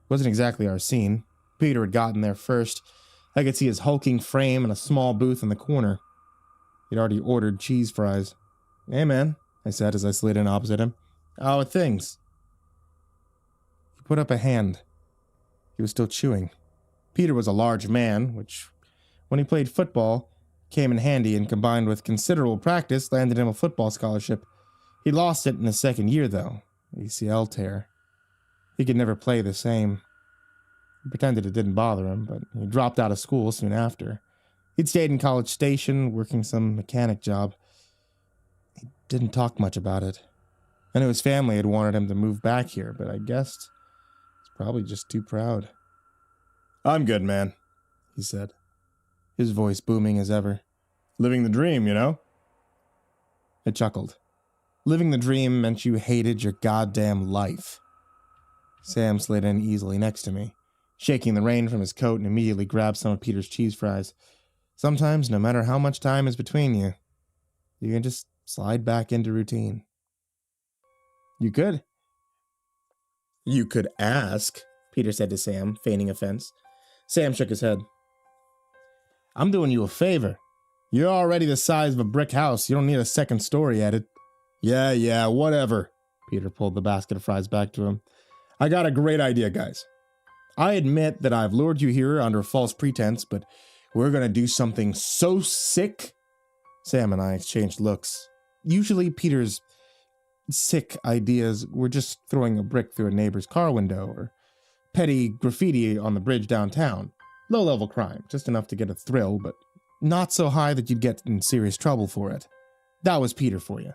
It wasn't exactly our scene. Peter had gotten there first. I could see his hulking frame and a small booth in the corner. He'd already ordered cheese fries. "Hey, man," I said as I slid in opposite him. "How are things?" He put up a hand. He was still chewing. Peter was a large man, which, when he played football, came in handy and combined with considerable practice landed him a football scholarship. He lost it in his second year, though, ACL tear. He could never play the same. He pretended it didn't bother him, but he dropped out of school soon after. He'd stayed in College Station, working some mechanic job. He didn't talk much about it. I knew his family had wanted him to move back here, but I guessed he's probably just too proud. "I'm good, man," he said, his voice booming as ever. "Living the dream, you know?" I chuckled. Living the dream meant you hated your goddamn life. Sam slid in easily next to me, shaking the rain from his coat, and immediately grabbed some of Peter's cheese fries. Sometimes, no matter how much time is between you, you can just slide back into routine. "You could." "You could ask," Peter said to Sam, feigning offense. Sam shook his head. "I'm doing you a favor. You're already the size of a brick house. You don't need a second story added." Yeah, whatever." Peter pulled the basket of fries back to him. "I got a great idea, guys. I admit that I've lured you here under false pretense, but we're going to do something so sick." Sam and I exchanged looks. Usually Peter's sick ideas were just throwing a brick through a neighbor's car window or petty graffiti on the bridge downtown. Low-level crime, just enough to get a thrill, but not so high that you'd get in serious trouble for it. That was Peter for you.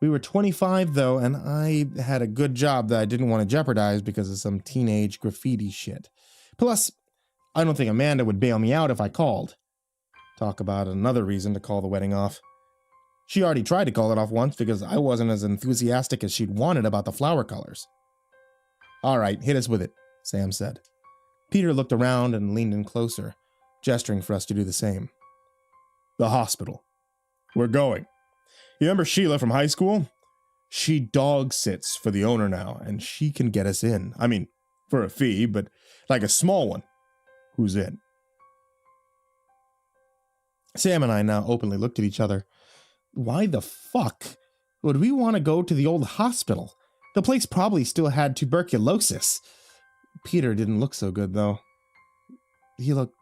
We were 25, though, and I had a good job that I didn't want to jeopardize because of some teenage graffiti shit. Plus, I don't think Amanda would bail me out if I called. Talk about another reason to call the wedding off. She already tried to call it off once because I wasn't as enthusiastic as she'd wanted about the flower colors. All right, hit us with it, Sam said. Peter looked around and leaned in closer, gesturing for us to do the same. The hospital. We're going. You remember Sheila from high school? She dog sits for the owner now, and she can get us in. I mean, for a fee, but like a small one. Who's in? Sam and I now openly looked at each other. Why the fuck would we want to go to the old hospital? The place probably still had tuberculosis. Peter didn't look so good, though. He looked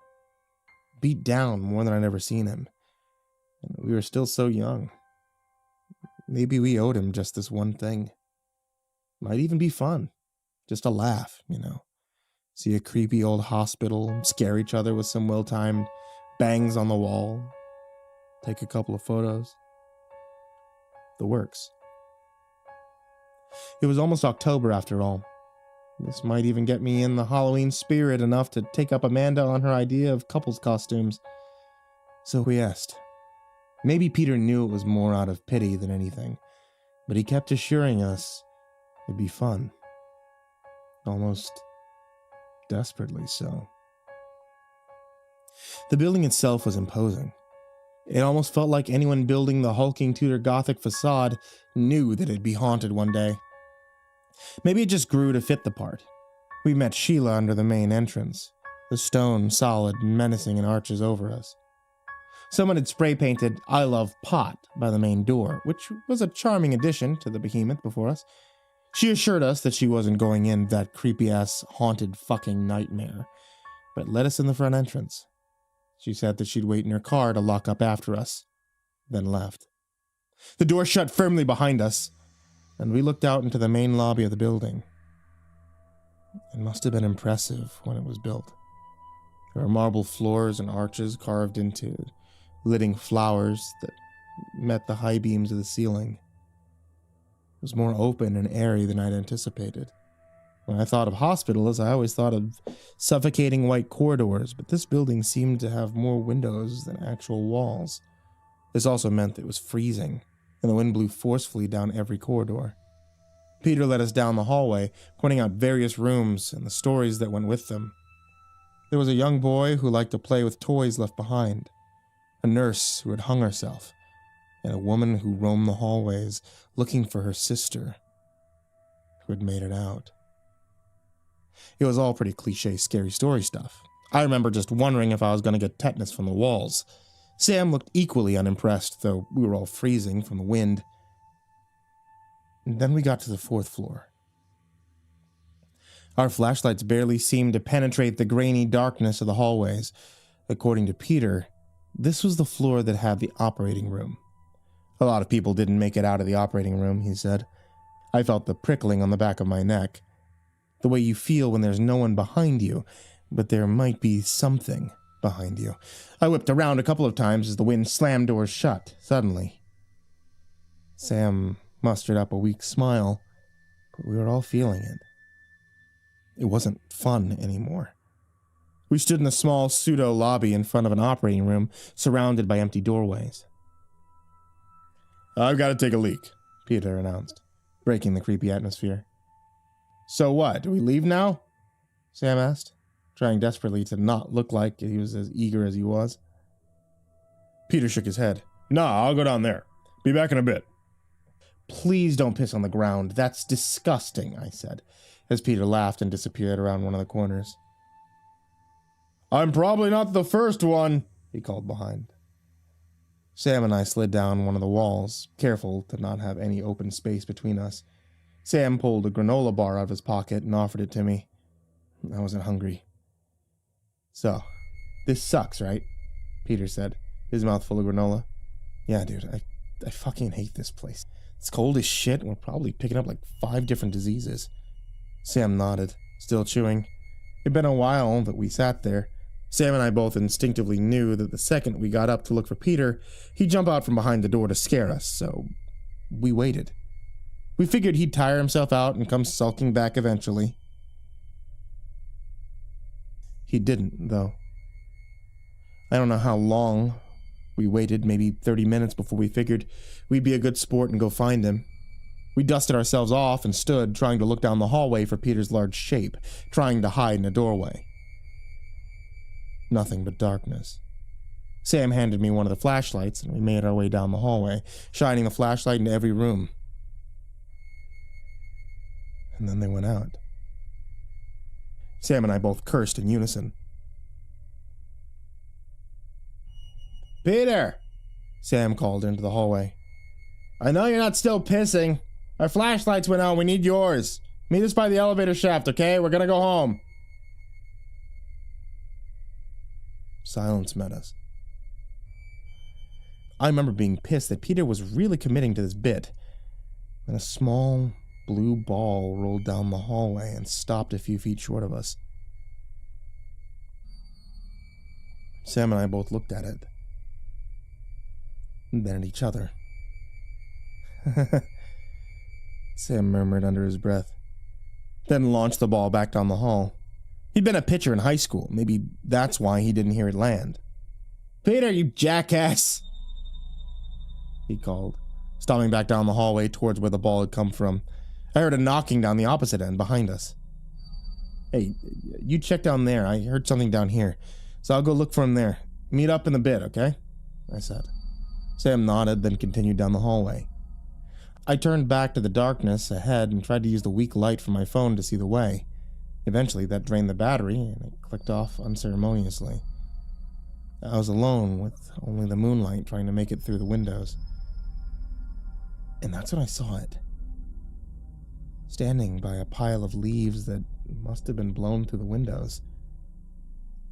beat down more than I'd ever seen him. And we were still so young. Maybe we owed him just this one thing. Might even be fun. Just a laugh, you know. See a creepy old hospital, scare each other with some well-timed bangs on the wall. Take a couple of photos. The works. It was almost October after all. This might even get me in the Halloween spirit enough to take up Amanda on her idea of couples costumes. So we asked. Maybe Peter knew it was more out of pity than anything, but he kept assuring us it'd be fun. Almost desperately so. The building itself was imposing. It almost felt like anyone building the hulking Tudor Gothic facade knew that it'd be haunted one day. Maybe it just grew to fit the part. We met Sheila under the main entrance, the stone solid and menacing in arches over us. Someone had spray-painted "I love pot" by the main door, which was a charming addition to the behemoth before us. She assured us that she wasn't going in that creepy-ass haunted fucking nightmare, but let us in the front entrance. She said that she'd wait in her car to lock up after us, then left. The door shut firmly behind us, and we looked out into the main lobby of the building. It must have been impressive when it was built. There were marble floors and arches carved into living flowers that met the high beams of the ceiling. It was more open and airy than I'd anticipated. When I thought of hospitals, I always thought of suffocating white corridors, but this building seemed to have more windows than actual walls. This also meant that it was freezing, and the wind blew forcefully down every corridor. Peter led us down the hallway, pointing out various rooms and the stories that went with them. There was a young boy who liked to play with toys left behind, a nurse who had hung herself, and a woman who roamed the hallways looking for her sister, who had made it out. It was all pretty cliche scary story stuff. I remember just wondering if I was going to get tetanus from the walls. Sam looked equally unimpressed, though we were all freezing from the wind. And then we got to the 4th floor. Our flashlights barely seemed to penetrate the grainy darkness of the hallways. According to Peter, this was the floor that had the operating room. A lot of people didn't make it out of the operating room, he said. I felt the prickling on the back of my neck. The way you feel when there's no one behind you, but there might be something behind you. I whipped around a couple of times as the wind slammed doors shut, suddenly. Sam mustered up a weak smile, but we were all feeling it. It wasn't fun anymore. We stood in a small pseudo-lobby in front of an operating room, surrounded by empty doorways. I've got to take a leak, Peter announced, breaking the creepy atmosphere. So what, do we leave now? Sam asked, trying desperately to not look like he was as eager as he was. Peter shook his head. Nah, I'll go down there. Be back in a bit. Please don't piss on the ground. That's disgusting, I said, as Peter laughed and disappeared around one of the corners. I'm probably not the first one, he called behind. Sam and I slid down one of the walls, careful to not have any open space between us. Sam pulled a granola bar out of his pocket and offered it to me. I wasn't hungry. So, this sucks, right? Peter said, his mouth full of granola. Yeah, dude, I fucking hate this place. It's cold as shit, and we're probably picking up like 5 different diseases. Sam nodded, still chewing. It'd been a while that we sat there. Sam and I both instinctively knew that the second we got up to look for Peter, he'd jump out from behind the door to scare us, so we waited. We figured he'd tire himself out and come sulking back eventually. He didn't, though. I don't know how long We waited maybe 30 minutes before we figured we'd be a good sport and go find him. We dusted ourselves off and stood, trying to look down the hallway for Peter's large shape, trying to hide in a doorway. Nothing but darkness. Sam handed me one of the flashlights, and we made our way down the hallway, shining the flashlight into every room. And then they went out. Sam and I both cursed in unison. "Peter!" Sam called into the hallway. "I know you're not still pissing. Our flashlights went out. We need yours. Meet us by the elevator shaft, okay? We're gonna go home." Silence met us. I remember being pissed that Peter was really committing to this bit. Then a small blue ball rolled down the hallway and stopped a few feet short of us. Sam and I both looked at it. And then at each other. Sam murmured under his breath, then launched the ball back down the hall. He'd been a pitcher in high school. Maybe that's why he didn't hear it land. "Peter, you jackass!" he called, stomping back down the hallway towards where the ball had come from. I heard a knocking down the opposite end behind us. "Hey, you check down there. I heard something down here, so I'll go look for him there. Meet up in a bit, okay?" I said. Sam nodded, then continued down the hallway. I turned back to the darkness ahead and tried to use the weak light from my phone to see the way. Eventually, that drained the battery, and it clicked off unceremoniously. I was alone, with only the moonlight trying to make it through the windows. And that's when I saw it. Standing by a pile of leaves that must have been blown through the windows.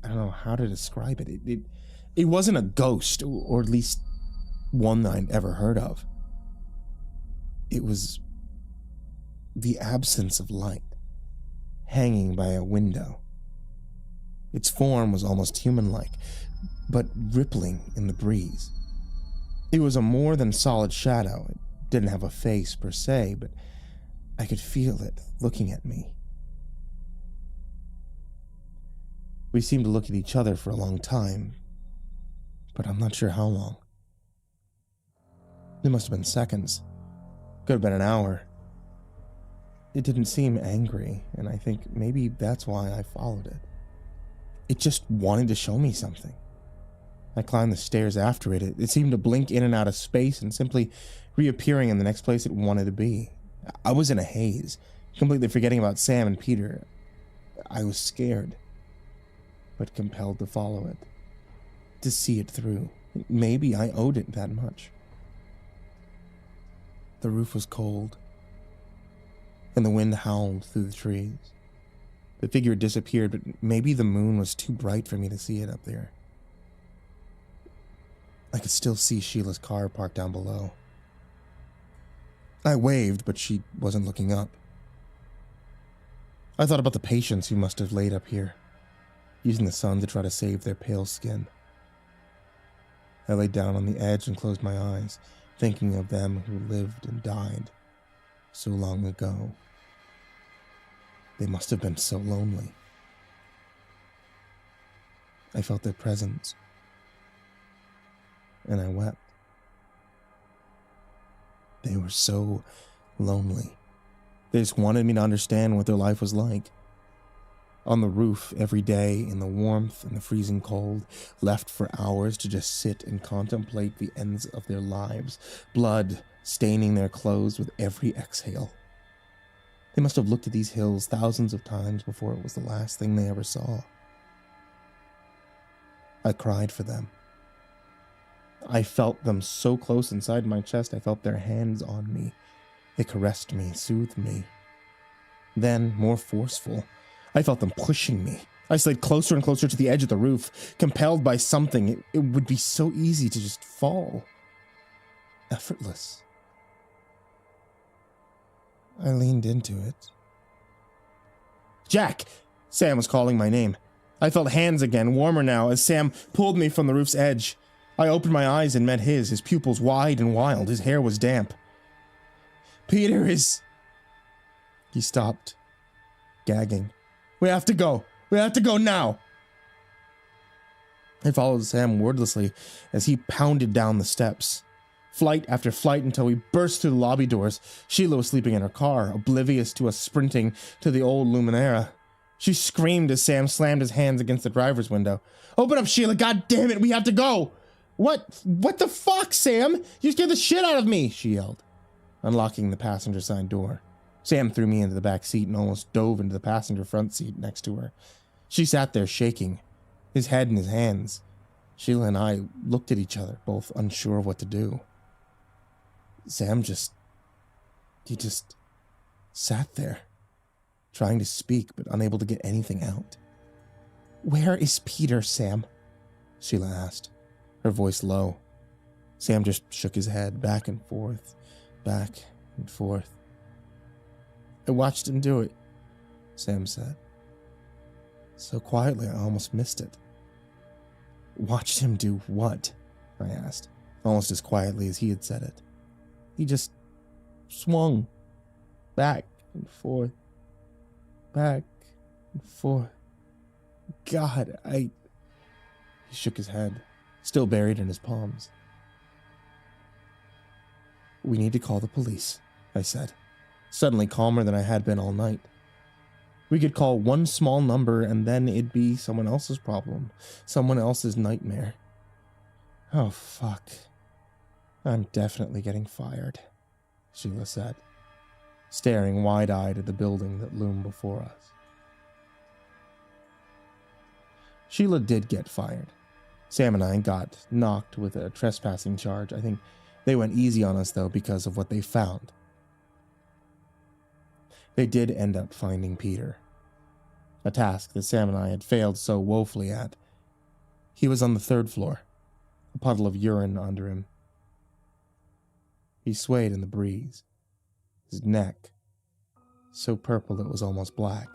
I don't know how to describe it. It wasn't a ghost, or at least one that I'd ever heard of. It was the absence of light, hanging by a window. Its form was almost human-like, but rippling in the breeze. It was a more than solid shadow. It didn't have a face per se, but I could feel it looking at me. We seemed to look at each other for a long time, but I'm not sure how long. It must have been seconds. Could have been an hour. It didn't seem angry, and I think maybe that's why I followed it. It just wanted to show me something. I climbed the stairs after it. It seemed to blink in and out of space and simply reappearing in the next place it wanted to be. I was in a haze, completely forgetting about Sam and Peter. I was scared, but compelled to follow it, to see it through. Maybe I owed it that much. The roof was cold, and the wind howled through the trees. The figure disappeared, but maybe the moon was too bright for me to see it up there. I could still see Sheila's car parked down below. I waved, but she wasn't looking up. I thought about the patients who must have laid up here, using the sun to try to save their pale skin. I lay down on the edge and closed my eyes, thinking of them who lived and died so long ago. They must have been so lonely. I felt their presence, and I wept. They were so lonely. They just wanted me to understand what their life was like. On the roof every day, in the warmth and the freezing cold, left for hours to just sit and contemplate the ends of their lives, blood staining their clothes with every exhale. They must have looked at these hills thousands of times before it was the last thing they ever saw. I cried for them. I felt them so close inside my chest. I felt their hands on me. They caressed me, soothed me. Then, more forceful, I felt them pushing me. I slid closer and closer to the edge of the roof, compelled by something. It would be so easy to just fall. Effortless. I leaned into it. "Jack!" Sam was calling my name. I felt hands again, warmer now, as Sam pulled me from the roof's edge. I opened my eyes and met his pupils wide and wild. His hair was damp. "Peter is..." He stopped, gagging. We have to go now." I followed Sam wordlessly as he pounded down the steps. Flight after flight until we burst through the lobby doors. Sheila was sleeping in her car, oblivious to us sprinting to the old Luminera. She screamed as Sam slammed his hands against the driver's window. "Open up, Sheila! God damn it, we have to go!" What the fuck, Sam? You scared the shit out of me!" she yelled, unlocking the passenger side door. Sam threw me into the back seat and almost dove into the passenger front seat next to her. She sat there shaking, his head in his hands. Sheila and I looked at each other, both unsure of what to do. Sam just sat there, trying to speak but unable to get anything out. "Where is Peter, Sam?" Sheila asked, her voice low. Sam just shook his head back and forth, back and forth. "I watched him do it," Sam said. So quietly I almost missed it. "Watched him do what?" I asked, almost as quietly as he had said it. "He just swung back and forth, back and forth. God, He shook his head, still buried in his palms. "We need to call the police," I said, suddenly calmer than I had been all night. We could call one small number and then it'd be someone else's problem, someone else's nightmare. "Oh, fuck. I'm definitely getting fired," Sheila said, staring wide-eyed at the building that loomed before us. Sheila did get fired. Sam and I got knocked with a trespassing charge. I think they went easy on us, though, because of what they found. They did end up finding Peter, a task that Sam and I had failed so woefully at. He was on the 3rd floor, a puddle of urine under him. He swayed in the breeze, his neck so purple it was almost black.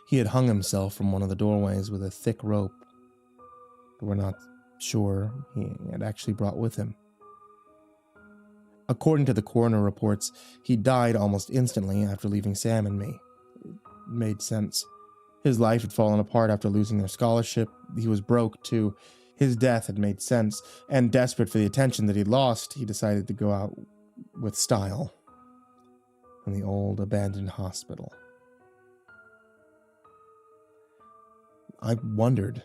He had hung himself from one of the doorways with a thick rope, but we're not sure he had actually brought with him. According to the coroner reports, he died almost instantly after leaving Sam and me. It made sense. His life had fallen apart after losing their scholarship. He was broke, too. His death had made sense, and desperate for the attention that he'd lost, he decided to go out with style in the old abandoned hospital. I wondered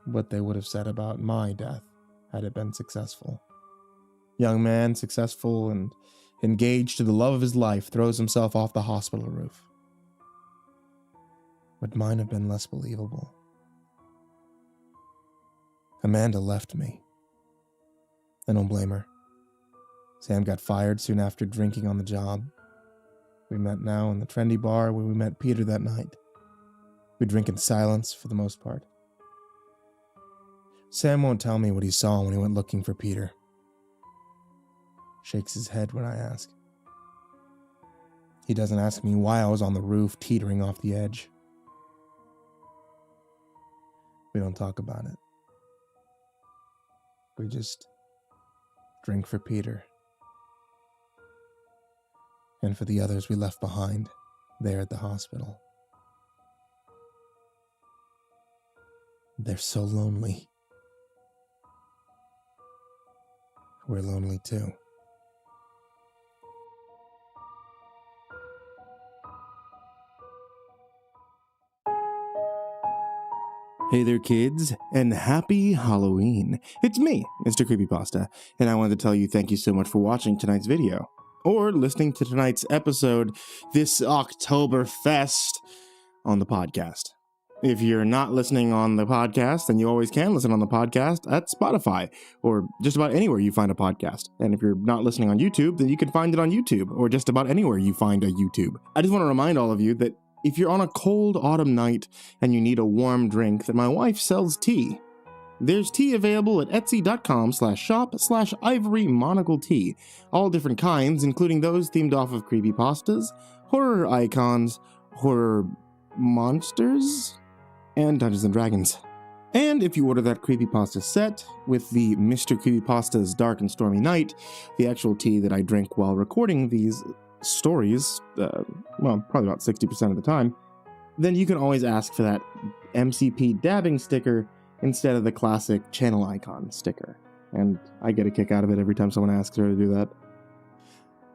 what they would have said about my death had it been successful. Young man, successful and engaged to the love of his life, throws himself off the hospital roof. Would mine have been less believable? Amanda left me. I don't blame her. Sam got fired soon after drinking on the job. We met now in the trendy bar where we met Peter that night. We drink in silence for the most part. Sam won't tell me what he saw when he went looking for Peter. Shakes his head when I ask. He doesn't ask me why I was on the roof teetering off the edge. We don't talk about it. We just drink for Peter. And for the others we left behind there at the hospital. They're so lonely. We're lonely too. Hey there, kids, and happy Halloween. It's me, MrCreepyPasta, and I wanted to tell you thank you so much for watching tonight's video, or listening to tonight's episode this Oktoberfest on the podcast. If you're not listening on the podcast, then you always can listen on the podcast at Spotify, or just about anywhere you find a podcast. And if you're not listening on YouTube, then you can find it on YouTube, or just about anywhere you find a YouTube. I just want to remind all of you that if you're on a cold autumn night and you need a warm drink, then my wife sells tea. There's tea available at etsy.com/shop/ivory monocle tea. All different kinds, including those themed off of creepypastas, horror icons, horror monsters, and Dungeons & Dragons. And if you order that creepypasta set with the Mr. Creepypasta's Dark and Stormy Night, the actual tea that I drink while recording these stories, probably about 60% of the time, then you can always ask for that MCP dabbing sticker instead of the classic channel icon sticker. And I get a kick out of it every time someone asks her to do that.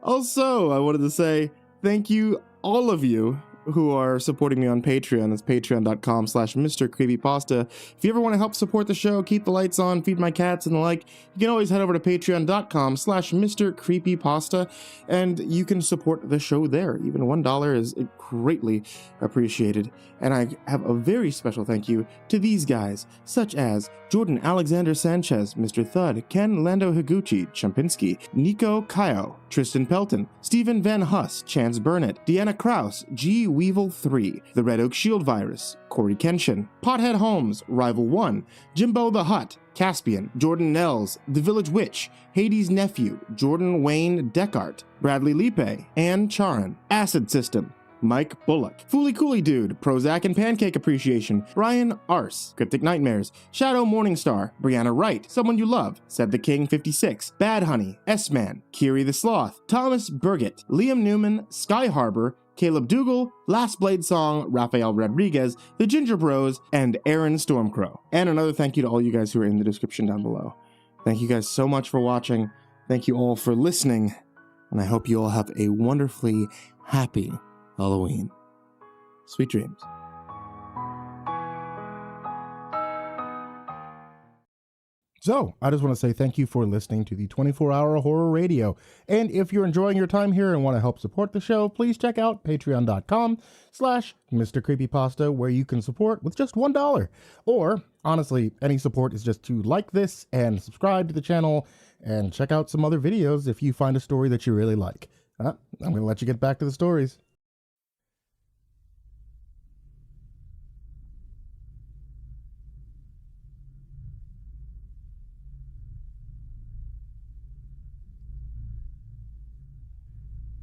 Also, I wanted to say thank you, all of you who are supporting me on Patreon. It's patreon.com/MrCreepyPasta. If you ever want to help support the show, keep the lights on, feed my cats and the like, you can always head over to patreon.com/MrCreepyPasta, and you can support the show there. Even $1 is greatly appreciated. And I have a very special thank you to these guys, such as Jordan Alexander Sanchez, Mr. Thud, Ken Lando Higuchi, Champinski, Nico Kaio, Tristan Pelton, Stephen Van Huss, Chance Burnett, Deanna Kraus, G. Weevil 3, The Red Oak Shield Virus, Corey Kenshin, Pothead Holmes, Rival 1, Jimbo the Hutt, Caspian, Jordan Nels, The Village Witch, Hades' Nephew, Jordan Wayne Deckart, Bradley Lipe, Ann Charan, Acid System, Mike Bullock, Fooly Cooly Dude, Prozac and Pancake Appreciation, Ryan Arse, Cryptic Nightmares, Shadow Morningstar, Brianna Wright, Someone You Love, Said the King 56, Bad Honey, S-Man, Kiri the Sloth, Thomas Burgett, Liam Newman, Sky Harbor, Caleb Dougal, Last Blade Song, Rafael Rodriguez, The Ginger Bros, and Aaron Stormcrow. And another thank you to all you guys who are in the description down below. Thank you guys so much for watching. Thank you all for listening. And I hope you all have a wonderfully happy Halloween. Sweet dreams. So, I just want to say thank you for listening to the 24-hour horror radio. And if you're enjoying your time here and want to help support the show, please check out patreon.com/MrCreepyPasta, where you can support with just $1. Or, honestly, any support is just to like this and subscribe to the channel and check out some other videos if you find a story that you really like. I'm going to let you get back to the stories.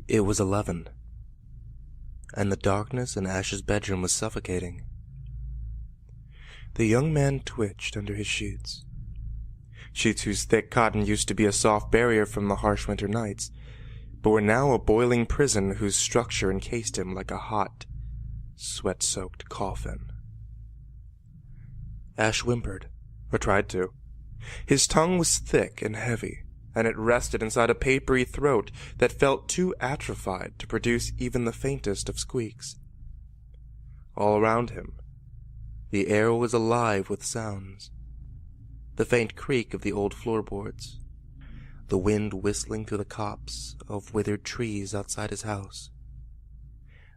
It was 11, and the darkness in Ash's bedroom was suffocating. The young man twitched under his sheets whose thick cotton used to be a soft barrier from the harsh winter nights, but were now a boiling prison whose structure encased him like a hot, sweat-soaked coffin. Ash whimpered, or tried to. His tongue was thick and heavy, and it rested inside a papery throat that felt too atrophied to produce even the faintest of squeaks. All around him, the air was alive with sounds. The faint creak of the old floorboards, the wind whistling through the copse of withered trees outside his house,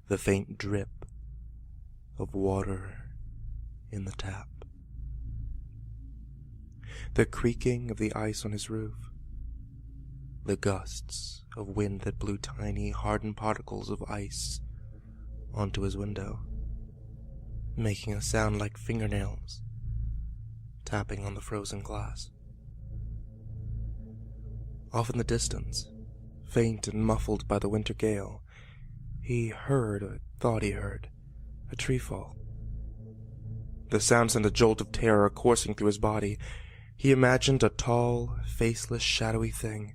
the faint drip of water in the tap, the creaking of the ice on his roof, the gusts of wind that blew tiny, hardened particles of ice onto his window, making a sound like fingernails tapping on the frozen glass. Off in the distance, faint and muffled by the winter gale, he heard, or thought he heard, a tree fall. The sound sent a jolt of terror coursing through his body. He imagined a tall, faceless, shadowy thing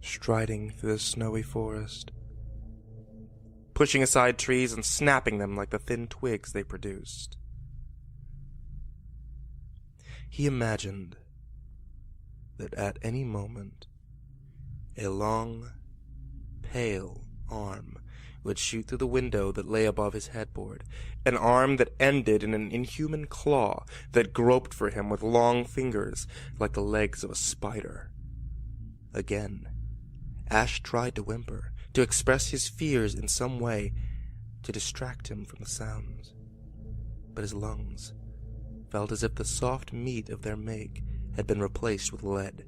striding through the snowy forest, pushing aside trees and snapping them like the thin twigs they produced. He imagined that at any moment a long, pale arm would shoot through the window that lay above his headboard, an arm that ended in an inhuman claw that groped for him with long fingers like the legs of a spider. Again, Ash tried to whimper, to express his fears in some way, to distract him from the sounds. But his lungs felt as if the soft meat of their make had been replaced with lead.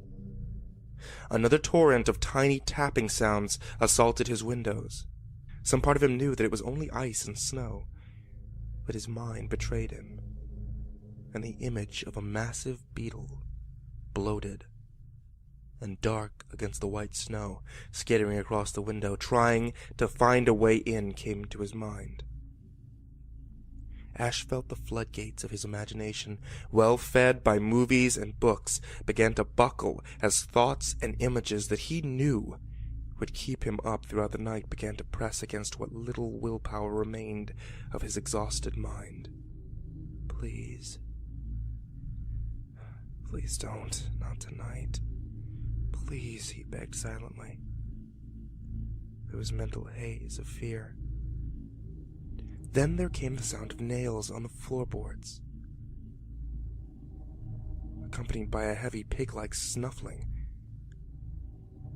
Another torrent of tiny tapping sounds assaulted his windows. Some part of him knew that it was only ice and snow, but his mind betrayed him, and the image of a massive beetle, bloated and dark against the white snow, skittering across the window, trying to find a way in, came to his mind. Ash felt the floodgates of his imagination, well fed by movies and books, began to buckle as thoughts and images that he knew would keep him up throughout the night began to press against what little willpower remained of his exhausted mind. please. Please don't. Not tonight. Please, he begged silently. There was mental haze of fear. Then there came the sound of nails on the floorboards, accompanied by a heavy pig-like snuffling.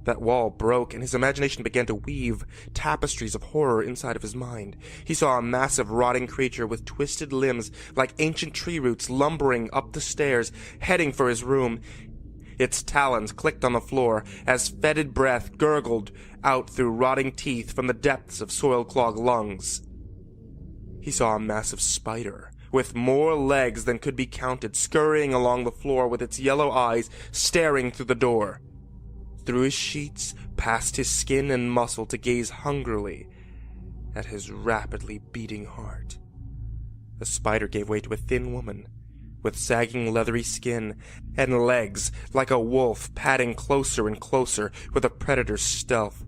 That wall broke, and his imagination began to weave tapestries of horror inside of his mind. He saw a massive, rotting creature with twisted limbs like ancient tree roots lumbering up the stairs, heading for his room. Its talons clicked on the floor as fetid breath gurgled out through rotting teeth from the depths of soil-clogged lungs. He saw a massive spider with more legs than could be counted, scurrying along the floor with its yellow eyes staring through the door. Through his sheets, past his skin and muscle to gaze hungrily at his rapidly beating heart. The spider gave way to a thin woman, with sagging leathery skin and legs like a wolf padding closer and closer with a predator's stealth.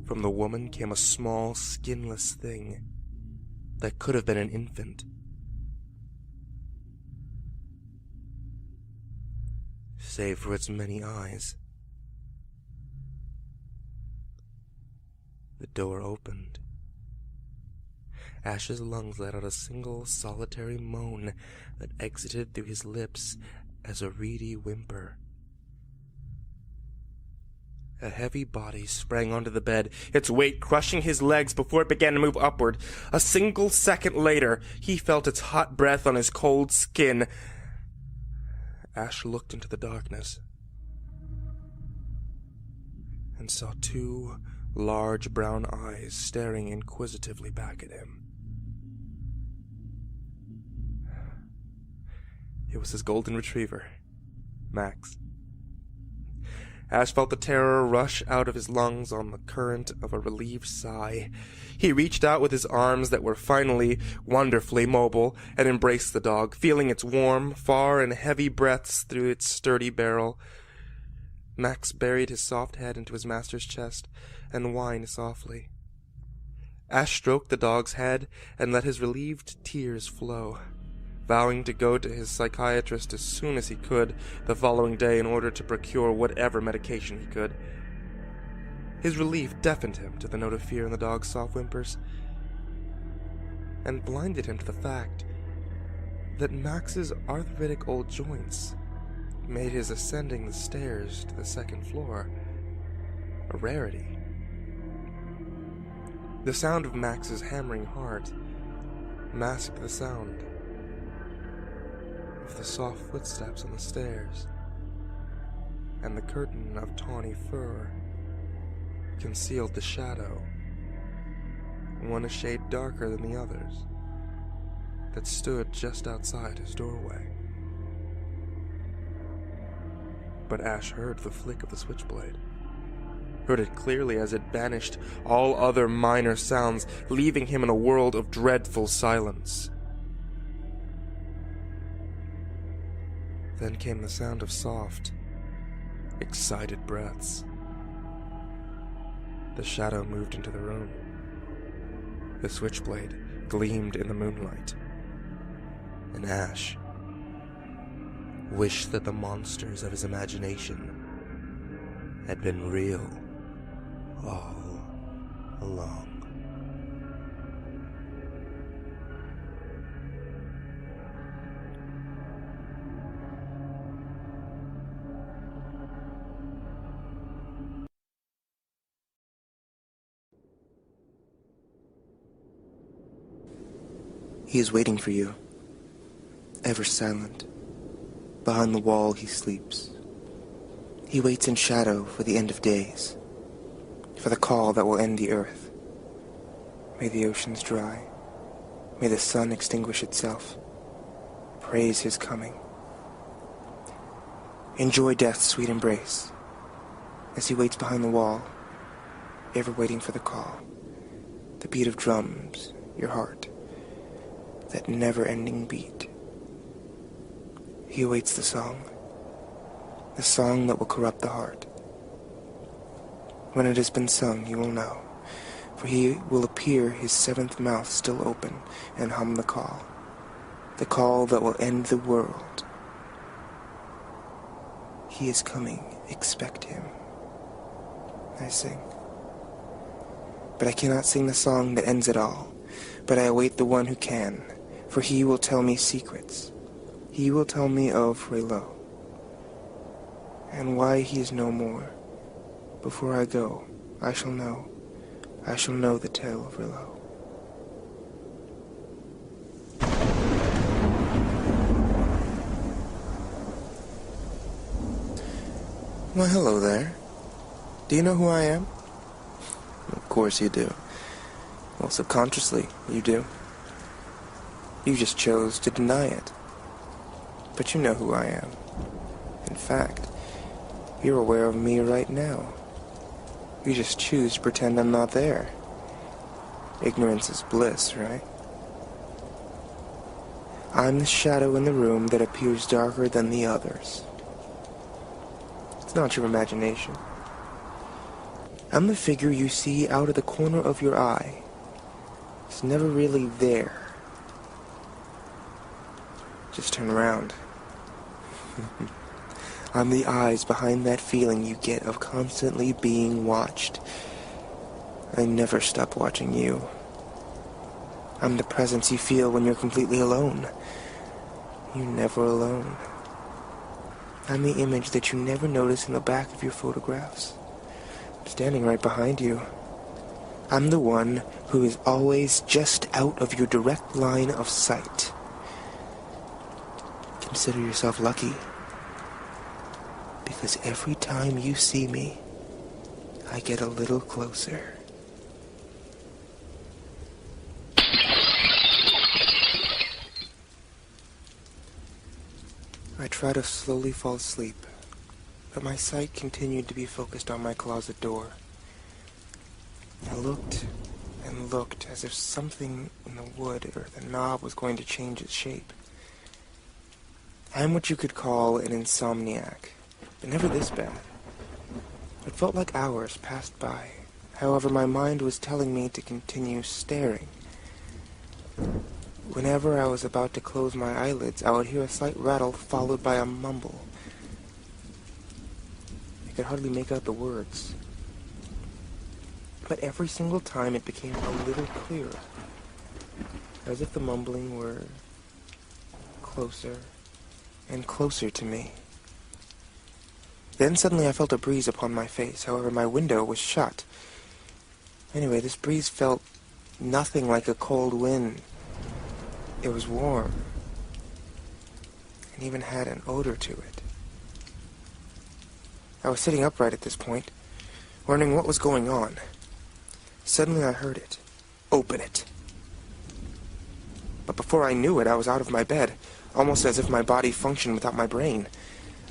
From the woman came a small, skinless thing that could have been an infant. Save for its many eyes. The door opened. Ash's lungs let out a single, solitary moan that exited through his lips as a reedy whimper. A heavy body sprang onto the bed, its weight crushing his legs before it began to move upward. A single second later, he felt its hot breath on his cold skin. Ash looked into the darkness and saw two large brown eyes staring inquisitively back at him. It was his golden retriever, Max. Ash felt the terror rush out of his lungs on the current of a relieved sigh. He reached out with his arms that were finally wonderfully mobile and embraced the dog, feeling its warm, far and heavy breaths through its sturdy barrel. Max buried his soft head into his master's chest and whined softly. Ash stroked the dog's head and let his relieved tears flow, vowing to go to his psychiatrist as soon as he could the following day in order to procure whatever medication he could. His relief deafened him to the note of fear in the dog's soft whimpers, and blinded him to the fact that Max's arthritic old joints made his ascending the stairs to the second floor a rarity. The sound of Max's hammering heart masked the sound of the soft footsteps on the stairs, and the curtain of tawny fur concealed the shadow, one a shade darker than the others, that stood just outside his doorway. But Ash heard the flick of the switchblade, heard it clearly as it banished all other minor sounds, leaving him in a world of dreadful silence. Then came the sound of soft, excited breaths. The shadow moved into the room. The switchblade gleamed in the moonlight. And Ash wished that the monsters of his imagination had been real all along. He is waiting for you, ever silent. Behind the wall he sleeps. He waits in shadow for the end of days, for the call that will end the earth. May the oceans dry. May the sun extinguish itself. Praise his coming. Enjoy death's sweet embrace. As he waits behind the wall, ever waiting for the call, the beat of drums, your heart, that never-ending beat. He awaits the song that will corrupt the heart. When it has been sung, you will know, for he will appear, his seventh mouth still open, and hum the call. The call that will end the world. He is coming. Expect him. I sing. But I cannot sing the song that ends it all. But I await the one who can, for he will tell me secrets. He will tell me of Raylo, and why he is no more. Before I go, I shall know the tale of Raylo. Well, hello there. Do you know who I am? Of course you do. Well, subconsciously, you do. You just chose to deny it. But you know who I am. In fact, you're aware of me right now. You just choose to pretend I'm not there. Ignorance is bliss, right? I'm the shadow in the room that appears darker than the others. It's not your imagination. I'm the figure you see out of the corner of your eye. It's never really there. Just turn around. I'm the eyes behind that feeling you get of constantly being watched. I never stop watching you. I'm the presence you feel when you're completely alone. You're never alone. I'm the image that you never notice in the back of your photographs. I'm standing right behind you. I'm the one who is always just out of your direct line of sight. Consider yourself lucky. Because every time you see me, I get a little closer. I try to slowly fall asleep, but my sight continued to be focused on my closet door. I looked and looked as if something in the wood or the knob was going to change its shape. I am what you could call an insomniac, but never this bad. It felt like hours passed by. However, my mind was telling me to continue staring. Whenever I was about to close my eyelids, I would hear a slight rattle followed by a mumble. I could hardly make out the words. But every single time it became a little clearer, as if the mumbling were closer and closer to me. Then suddenly I felt a breeze upon my face. However, my window was shut. Anyway, this breeze felt nothing like a cold wind. It was warm, and even had an odor to it. I was sitting upright at this point, wondering what was going on. Suddenly I heard it. Open it. But before I knew it, I was out of my bed, almost as if my body functioned without my brain.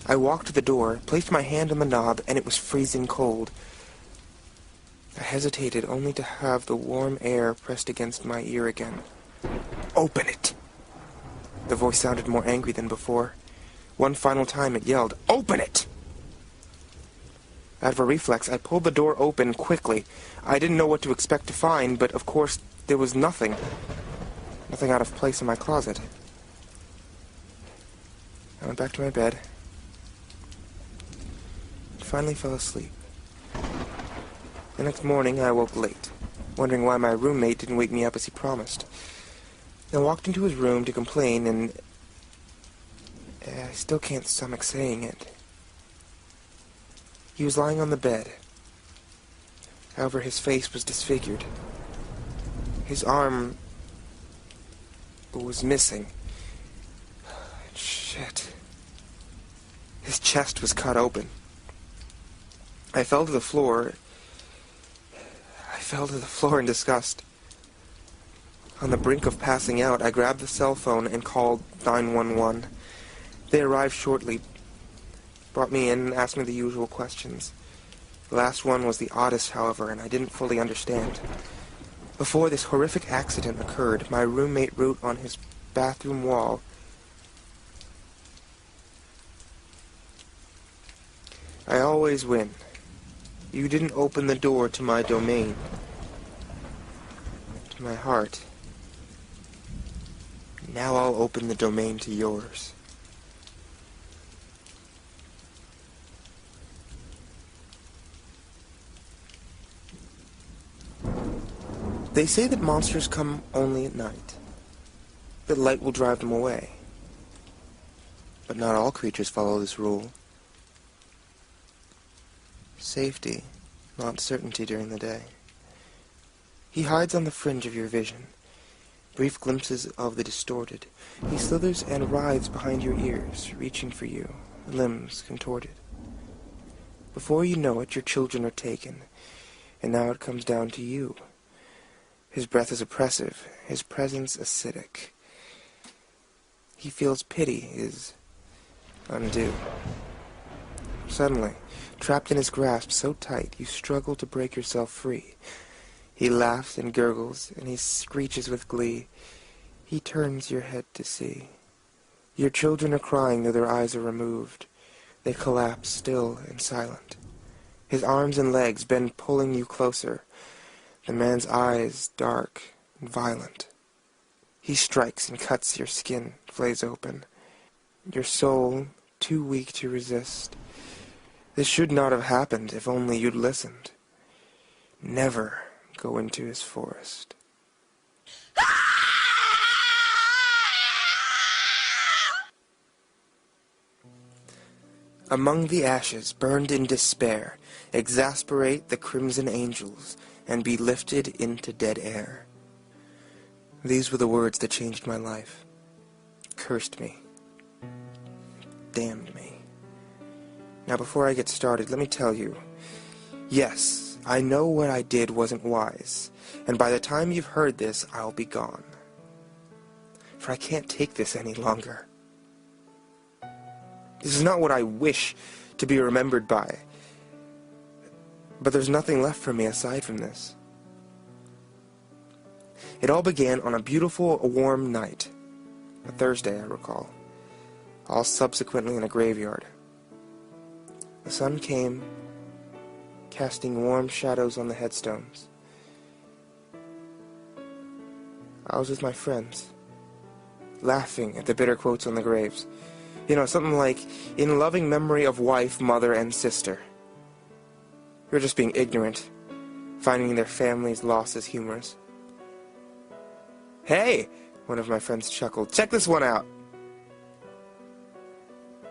I walked to the door, placed my hand on the knob, and it was freezing cold. I hesitated only to have the warm air pressed against my ear again. Open it! The voice sounded more angry than before. One final time it yelled, Open it! Out of a reflex, I pulled the door open quickly. I didn't know what to expect to find, but of course there was nothing. Nothing out of place in my closet. I went back to my bed and finally fell asleep. The next morning I woke late, wondering why my roommate didn't wake me up as he promised. I walked into his room to complain, and I still can't stomach saying it. He was lying on the bed. However, his face was disfigured. His arm was missing. Shit. His chest was cut open. I fell to the floor in disgust. On the brink of passing out, I grabbed the cell phone and called 911. They arrived shortly, brought me in and asked me the usual questions. The last one was the oddest, however, and I didn't fully understand. Before this horrific accident occurred, my roommate wrote on his bathroom wall, I always win. You didn't open the door to my domain, to my heart. Now I'll open the domain to yours. They say that monsters come only at night, that light will drive them away. But not all creatures follow this rule. Safety, not certainty during the day. He hides on the fringe of your vision, brief glimpses of the distorted. He slithers and writhes behind your ears, reaching for you, limbs contorted. Before you know it, your children are taken, and now it comes down to you. His breath is oppressive, his presence acidic. He feels pity is undue. Suddenly, trapped in his grasp so tight, you struggle to break yourself free. He laughs and gurgles, and he screeches with glee. He turns your head to see. Your children are crying, though their eyes are removed. They collapse, still and silent. His arms and legs bend, pulling you closer. The man's eyes dark and violent. He strikes and cuts your skin, flays open. Your soul, too weak to resist. This should not have happened if only you'd listened. Never go into his forest. Among the ashes, burned in despair, exasperate the crimson angels, and be lifted into dead air. These were the words that changed my life, cursed me, damned me. Now before I get started, let me tell you, yes, I know what I did wasn't wise, and by the time you've heard this, I'll be gone. For I can't take this any longer. This is not what I wish to be remembered by, but there's nothing left for me aside from this. It all began on a beautiful, warm night, a Thursday, I recall, all subsequently in a graveyard. The sun came, casting warm shadows on the headstones. I was with my friends, laughing at the bitter quotes on the graves. You know, something like, in loving memory of wife, mother, and sister. We were just being ignorant, finding their family's losses humorous. Hey, one of my friends chuckled, check this one out.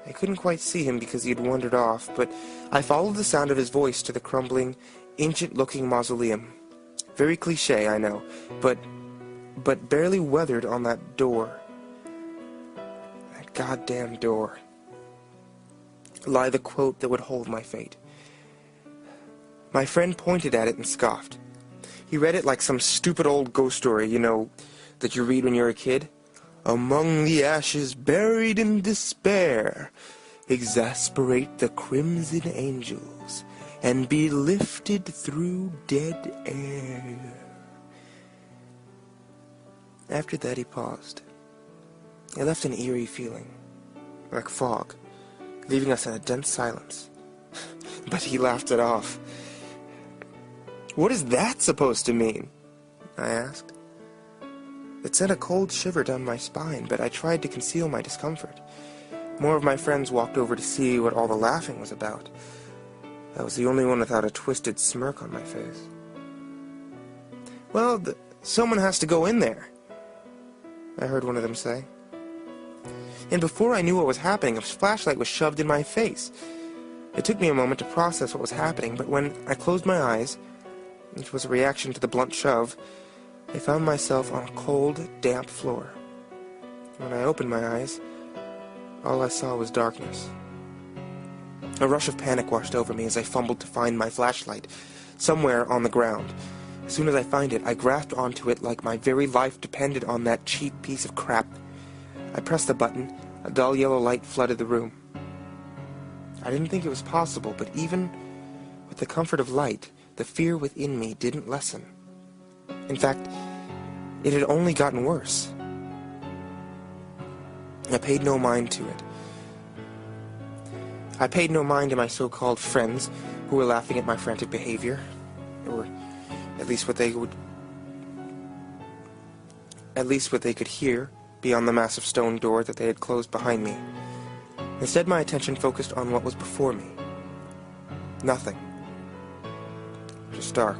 I couldn't quite see him because he had wandered off, but I followed the sound of his voice to the crumbling, ancient-looking mausoleum. Very cliché, I know, but barely weathered on that door. That goddamn door. Lie the quote that would hold my fate. My friend pointed at it and scoffed. He read it like some stupid old ghost story, you know, that you read when you're a kid. Among the ashes buried in despair, exasperate the crimson angels, and be lifted through dead air. After that he paused. It left an eerie feeling, like fog, leaving us in a dense silence. But he laughed it off. What is that supposed to mean? I asked. It sent a cold shiver down my spine, but I tried to conceal my discomfort. More of my friends walked over to see what all the laughing was about. I was the only one without a twisted smirk on my face. Well, someone has to go in there, I heard one of them say. And before I knew what was happening, a flashlight was shoved in my face. It took me a moment to process what was happening, but when I closed my eyes, which was a reaction to the blunt shove, I found myself on a cold, damp floor. When I opened my eyes, all I saw was darkness. A rush of panic washed over me as I fumbled to find my flashlight, somewhere on the ground. As soon as I find it, I grasped onto it like my very life depended on that cheap piece of crap. I pressed the button, a dull yellow light flooded the room. I didn't think it was possible, but even with the comfort of light, the fear within me didn't lessen. In fact, it had only gotten worse. I paid no mind to it. I paid no mind to my so-called friends who were laughing at my frantic behavior, or at least what they could hear beyond the massive stone door that they had closed behind me. Instead, my attention focused on what was before me. Nothing. Just dark.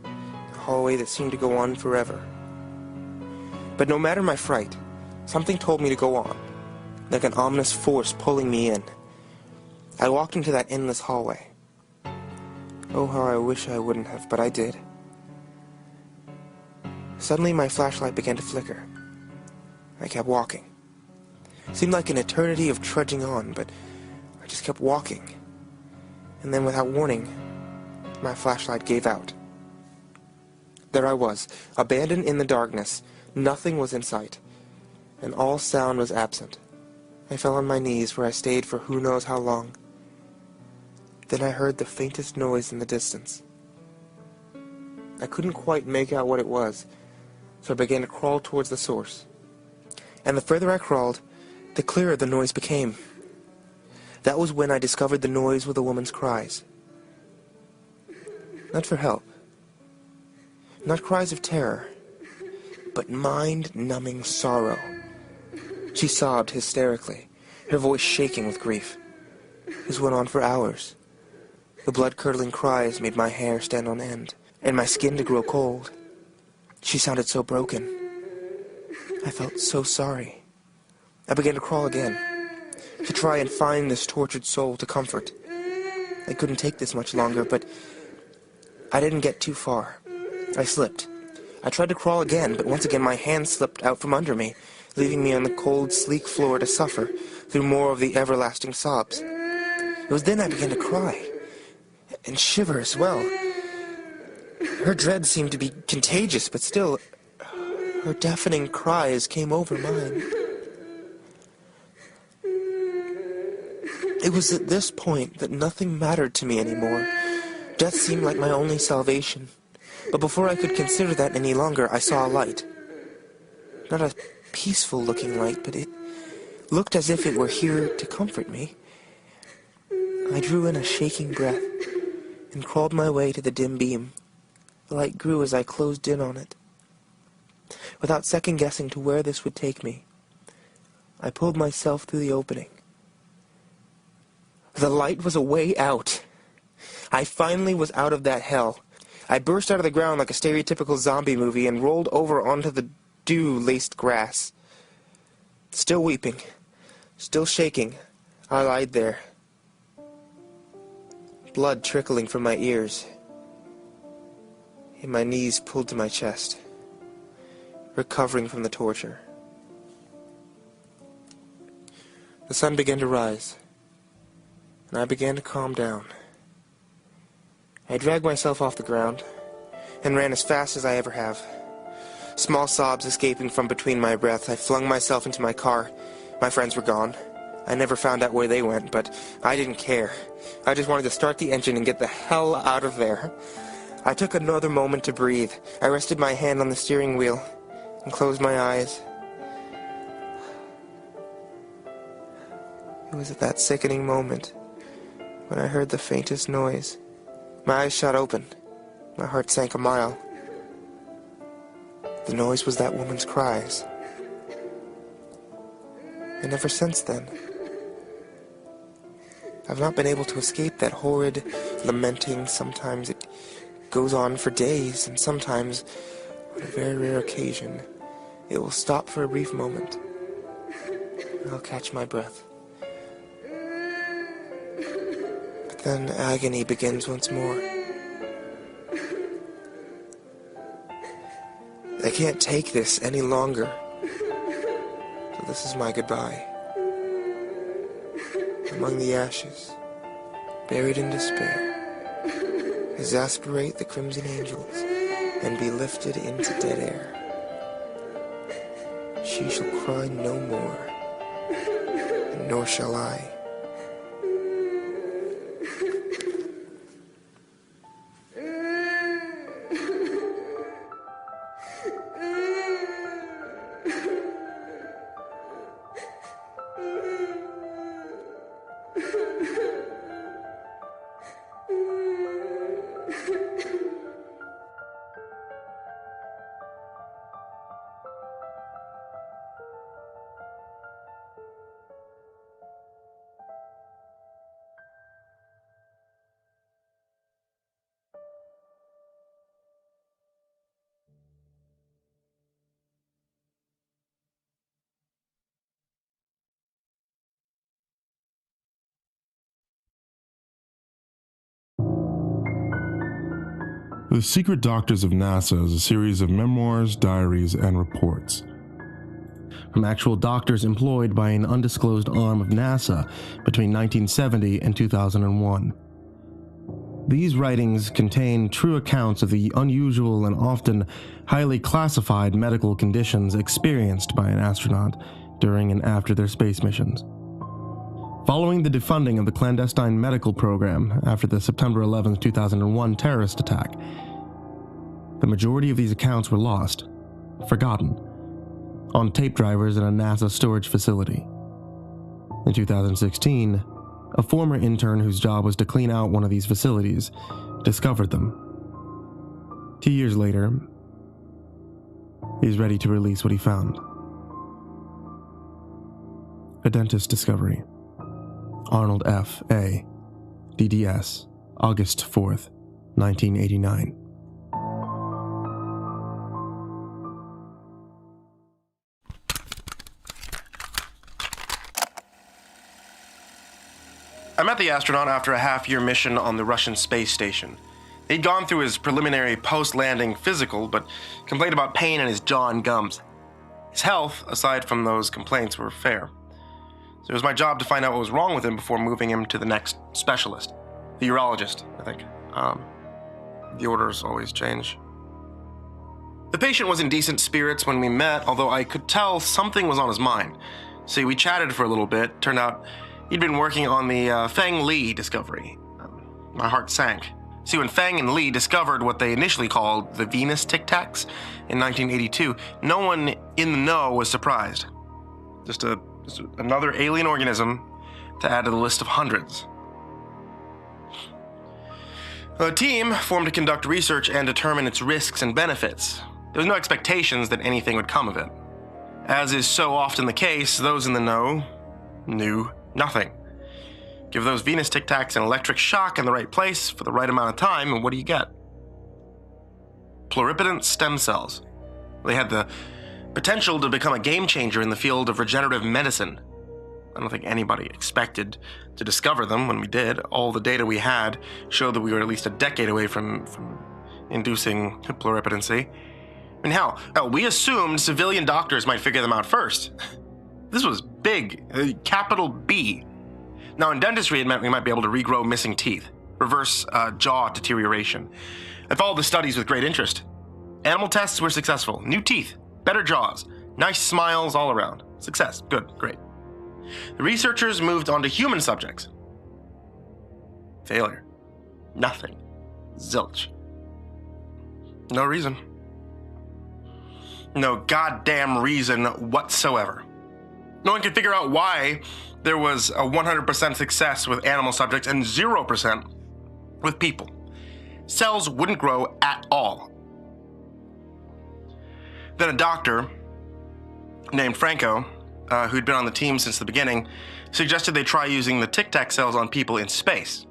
A hallway that seemed to go on forever. But no matter my fright, something told me to go on, like an ominous force pulling me in. I walked into that endless hallway. Oh, how I wish I wouldn't have, but I did. Suddenly, my flashlight began to flicker. I kept walking. It seemed like an eternity of trudging on, but I just kept walking. And then, without warning, my flashlight gave out. There I was, abandoned in the darkness. Nothing was in sight, and all sound was absent. I fell on my knees, where I stayed for who knows how long. Then I heard the faintest noise in the distance. I couldn't quite make out what it was, so I began to crawl towards the source. And the further I crawled, the clearer the noise became. That was when I discovered the noise were the woman's cries. Not for help. Not cries of terror, but mind-numbing sorrow. She sobbed hysterically, her voice shaking with grief. This went on for hours. The blood-curdling cries made my hair stand on end, and my skin to grow cold. She sounded so broken. I felt so sorry. I began to crawl again, to try and find this tortured soul to comfort. I couldn't take this much longer, but I didn't get too far. I slipped. I tried to crawl again, but once again my hand slipped out from under me, leaving me on the cold, sleek floor to suffer through more of the everlasting sobs. It was then I began to cry, and shiver as well. Her dread seemed to be contagious, but still, her deafening cries came over mine. It was at this point that nothing mattered to me anymore. Death seemed like my only salvation. But before I could consider that any longer, I saw a light. Not a peaceful-looking light, but it looked as if it were here to comfort me. I drew in a shaking breath and crawled my way to the dim beam. The light grew as I closed in on it. Without second-guessing to where this would take me, I pulled myself through the opening. The light was a way out. I finally was out of that hell. I burst out of the ground like a stereotypical zombie movie and rolled over onto the dew-laced grass. Still weeping, still shaking, I lied there. Blood trickling from my ears, and my knees pulled to my chest, recovering from the torture. The sun began to rise, and I began to calm down. I dragged myself off the ground and ran as fast as I ever have. Small sobs escaping from between my breath, I flung myself into my car. My friends were gone. I never found out where they went, but I didn't care. I just wanted to start the engine and get the hell out of there. I took another moment to breathe. I rested my hand on the steering wheel and closed my eyes. It was at that sickening moment when I heard the faintest noise. My eyes shot open. My heart sank a mile. The noise was that woman's cries. And ever since then, I've not been able to escape that horrid lamenting. Sometimes it goes on for days, and sometimes, on a very rare occasion, it will stop for a brief moment. I'll catch my breath. But then agony begins once more. I can't take this any longer. So this is my goodbye. Among the ashes, buried in despair, exasperate the crimson angels and be lifted into dead air. She shall cry no more, and nor shall I. The Secret Doctors of NASA is a series of memoirs, diaries, and reports from actual doctors employed by an undisclosed arm of NASA between 1970 and 2001. These writings contain true accounts of the unusual and often highly classified medical conditions experienced by an astronaut during and after their space missions. Following the defunding of the clandestine medical program after the September 11, 2001 terrorist attack, the majority of these accounts were lost, forgotten, on tape drivers in a NASA storage facility. In 2016, a former intern whose job was to clean out one of these facilities discovered them. 2 years later, he's ready to release what he found. A dentist discovery. Arnold F. A. DDS, August 4th, 1989. I met the astronaut after a half-year mission on the Russian space station. He'd gone through his preliminary post-landing physical, but complained about pain in his jaw and gums. His health, aside from those complaints, were fair. So it was my job to find out what was wrong with him before moving him to the next specialist. The urologist, I think. The orders always change. The patient was in decent spirits when we met, although I could tell something was on his mind. See, we chatted for a little bit. Turned out he'd been working on the Feng Li discovery. My heart sank. See, when Feng and Li discovered what they initially called the Venus Tic Tacs in 1982, no one in the know was surprised. Just another alien organism to add to the list of hundreds. A team formed to conduct research and determine its risks and benefits. There was no expectations that anything would come of it. As is so often the case, those in the know knew nothing. Give those Venus Tic Tacs an electric shock in the right place for the right amount of time, and what do you get? Pluripotent stem cells. They had the potential to become a game changer in the field of regenerative medicine. I don't think anybody expected to discover them when we did. All the data we had showed that we were at least a decade away from inducing pluripotency. I mean, hell, we assumed civilian doctors might figure them out first. This was big, capital B. Now, in dentistry, it meant we might be able to regrow missing teeth, reverse jaw deterioration. I followed the studies with great interest. Animal tests were successful. New teeth, better jaws, nice smiles all around. Success. Good. Great. The researchers moved on to human subjects. Failure. Nothing. Zilch. No reason. No goddamn reason whatsoever. No one could figure out why there was a 100% success with animal subjects and 0% with people. Cells wouldn't grow at all. Then a doctor named Franco, who'd been on the team since the beginning, suggested they try using the Tic Tac cells on people in space.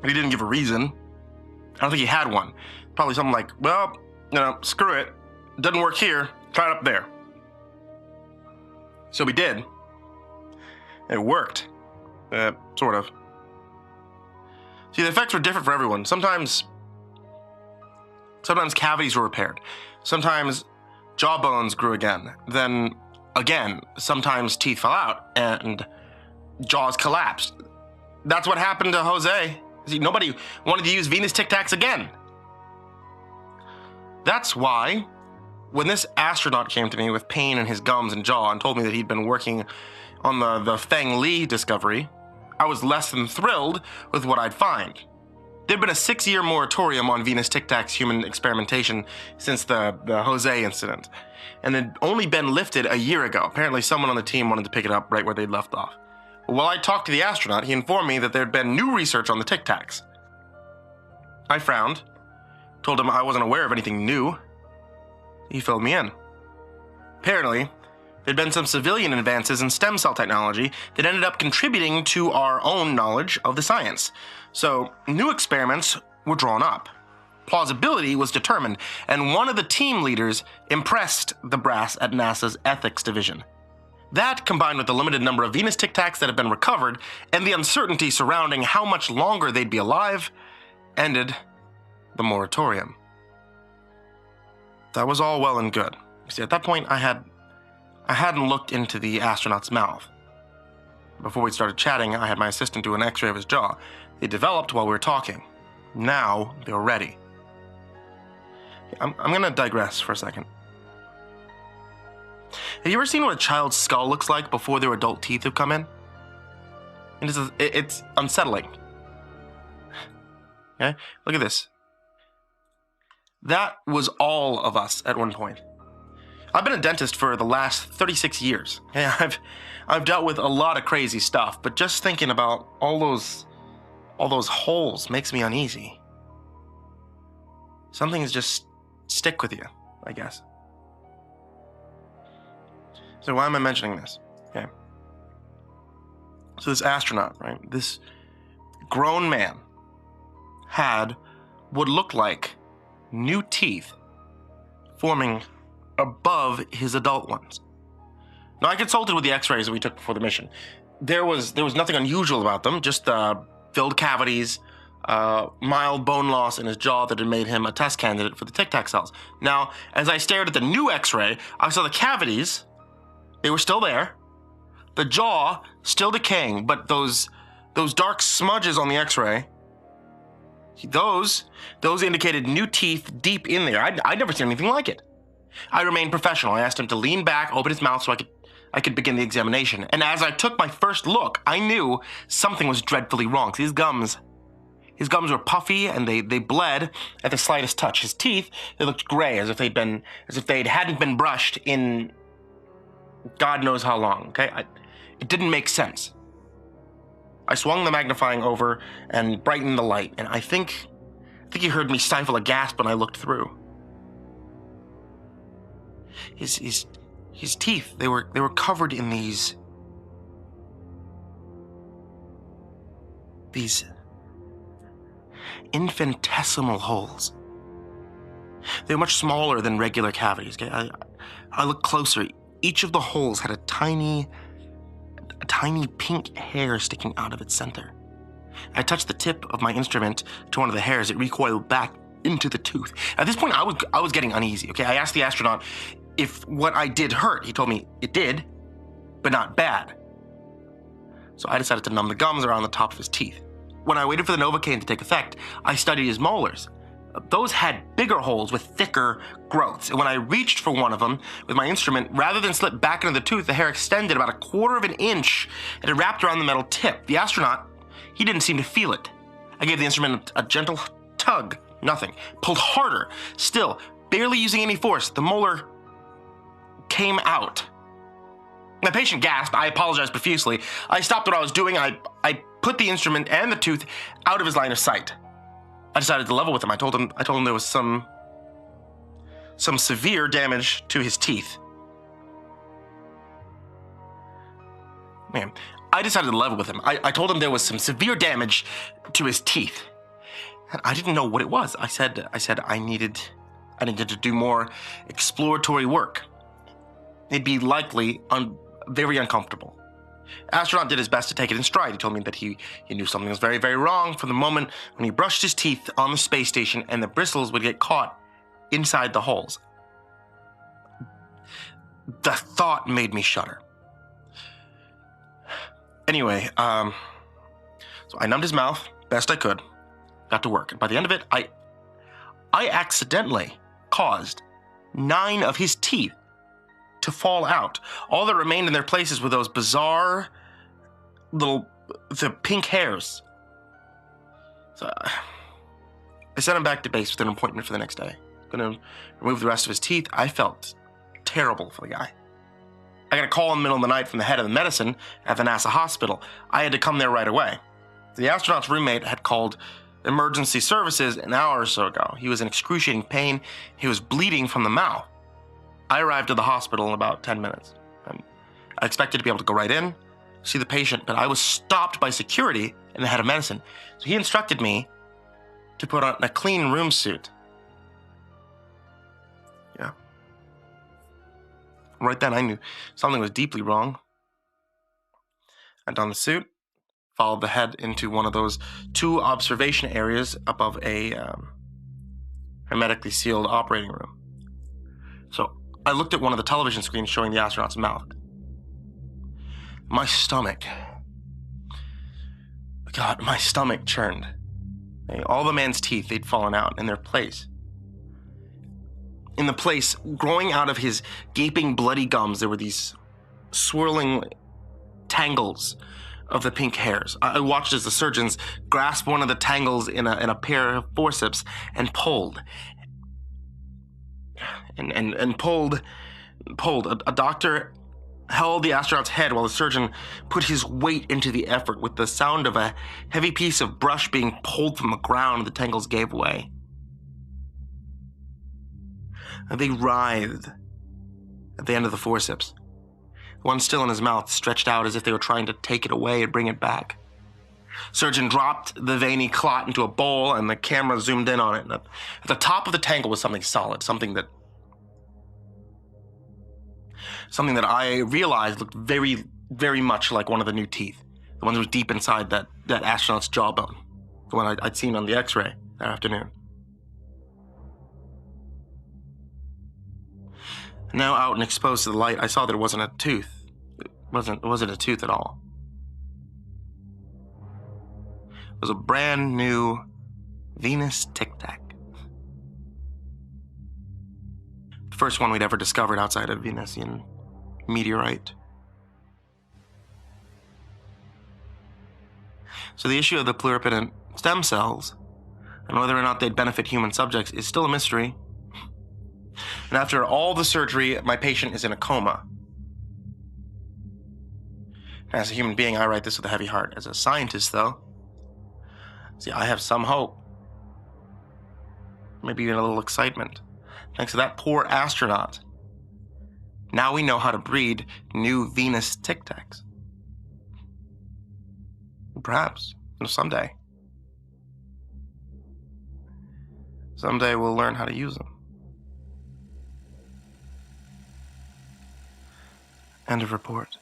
But he didn't give a reason. I don't think he had one. Probably something like, well, screw it. It doesn't work here. Try it up there. So we did. It worked. Sort of. See, the effects were different for everyone. Sometimes cavities were repaired. Sometimes jawbones grew again. Then, again, sometimes teeth fell out and jaws collapsed. That's what happened to Jose. See, nobody wanted to use Venus Tic Tacs again. That's why, when this astronaut came to me with pain in his gums and jaw and told me that he'd been working on the Feng Li discovery, I was less than thrilled with what I'd find. There'd been a 6-year moratorium on Venus Tic Tacs human experimentation since the Jose incident, and it had only been lifted a year ago. Apparently someone on the team wanted to pick it up right where they'd left off. While I talked to the astronaut, he informed me that there'd been new research on the Tic Tacs. I frowned, told him I wasn't aware of anything new. He filled me in. Apparently, there'd been some civilian advances in stem cell technology that ended up contributing to our own knowledge of the science. So, new experiments were drawn up. Plausibility was determined, and one of the team leaders impressed the brass at NASA's ethics division. That, combined with the limited number of Venus Tic Tacs that had been recovered, and the uncertainty surrounding how much longer they'd be alive, ended the moratorium. That was all well and good. You see, at that point, I hadn't looked into the astronaut's mouth. Before we started chatting, I had my assistant do an x-ray of his jaw. They developed while we were talking. Now, they were ready. I'm going to digress for a second. Have you ever seen what a child's skull looks like before their adult teeth have come in? It's unsettling. Okay? Look at this. That was all of us at one point. I've been a dentist for the last 36 years. Okay? I've dealt with a lot of crazy stuff, but just thinking about all those holes makes me uneasy. Some things just stick with you, I guess. So why am I mentioning this? Okay. So this astronaut, right? This grown man had what looked like new teeth forming above his adult ones. Now, I consulted with the x-rays that we took before the mission. There was nothing unusual about them, just filled cavities, mild bone loss in his jaw that had made him a test candidate for the Tic Tac cells. Now, as I stared at the new x-ray, I saw the cavities. They were still there. The jaw still decaying, but those dark smudges on the x-ray, those indicated new teeth deep in there. I'd never seen anything like it. I remained professional. I asked him to lean back, open his mouth so I could begin the examination. And as I took my first look, I knew something was dreadfully wrong. His gums were puffy and they bled at the slightest touch. His teeth, they looked gray, as if they hadn't been brushed in God knows how long. Okay, it didn't make sense. I swung the magnifying over and brightened the light, and I think you heard me stifle a gasp when I looked through. His teeth, they were covered in these infinitesimal holes. They were much smaller than regular cavities. Okay? I looked closer. Each of the holes had a tiny pink hair sticking out of its center. I touched the tip of my instrument to one of the hairs. It recoiled back into the tooth. At this point, I was getting uneasy. Okay, I asked the astronaut if what I did hurt. He told me it did, but not bad. So I decided to numb the gums around the top of his teeth. When I waited for the Novocaine to take effect, I studied his molars. Those had bigger holes with thicker growths. And when I reached for one of them with my instrument, rather than slip back into the tooth, the hair extended about 1/4 of an inch and it wrapped around the metal tip. The astronaut, he didn't seem to feel it. I gave the instrument a gentle tug. Nothing. Pulled harder. Still, barely using any force, the molar came out. My patient gasped. I apologized profusely. I stopped what I was doing. I put the instrument and the tooth out of his line of sight. I decided to level with him. I told him there was some severe damage to his teeth. Man, I decided to level with him. I told him there was some severe damage to his teeth. And I didn't know what it was. I said I needed to do more exploratory work. It'd be likely very uncomfortable. Astronaut did his best to take it in stride. He told me that he knew something was very, very wrong from the moment when he brushed his teeth on the space station and the bristles would get caught inside the holes. The thought made me shudder. Anyway, so I numbed his mouth best I could, got to work. And by the end of it, I accidentally caused 9 of his teeth to fall out. All that remained in their places were those bizarre the pink hairs. So I sent him back to base with an appointment for the next day. Gonna remove the rest of his teeth. I felt terrible for the guy. I got a call in the middle of the night from the head of the medicine at the NASA hospital. I had to come there right away. The astronaut's roommate had called emergency services an hour or so ago. He was in excruciating pain. He was bleeding from the mouth. I arrived at the hospital in about 10 minutes. I expected to be able to go right in, see the patient, but I was stopped by security and the head of medicine. So he instructed me to put on a clean room suit. Yeah. Right then I knew something was deeply wrong. I donned the suit, followed the head into one of those 2 observation areas above a hermetically sealed operating room. So I looked at one of the television screens showing the astronaut's mouth. My stomach churned. All the man's teeth, they'd fallen out in their place. In the place, growing out of his gaping, bloody gums, there were these swirling tangles of the pink hairs. I watched as the surgeons grasped one of the tangles in a pair of forceps and pulled. And pulled. A doctor held the astronaut's head while the surgeon put his weight into the effort. With the sound of a heavy piece of brush being pulled from the ground, the tangles gave way. They writhed at the end of the forceps. The one still in his mouth stretched out as if they were trying to take it away and bring it back. Surgeon dropped the veiny clot into a bowl, and the camera zoomed in on it. And at the top of the tangle was something solid, something that I realized looked very, very much like one of the new teeth. The one that was deep inside that astronaut's jawbone. The one I'd seen on the x-ray that afternoon. Now out and exposed to the light, I saw that it wasn't a tooth. It wasn't a tooth at all. It was a brand new Venus Tic Tac. The first one we'd ever discovered outside of Venusian meteorite. So the issue of the pluripotent stem cells and whether or not they'd benefit human subjects is still a mystery. And after all the surgery, my patient is in a coma. As a human being, I write this with a heavy heart. As a scientist, though, see, I have some hope. Maybe even a little excitement. Thanks to that poor astronaut. Now we know how to breed new Venus Tic Tacs. Perhaps, someday. Someday we'll learn how to use them. End of report.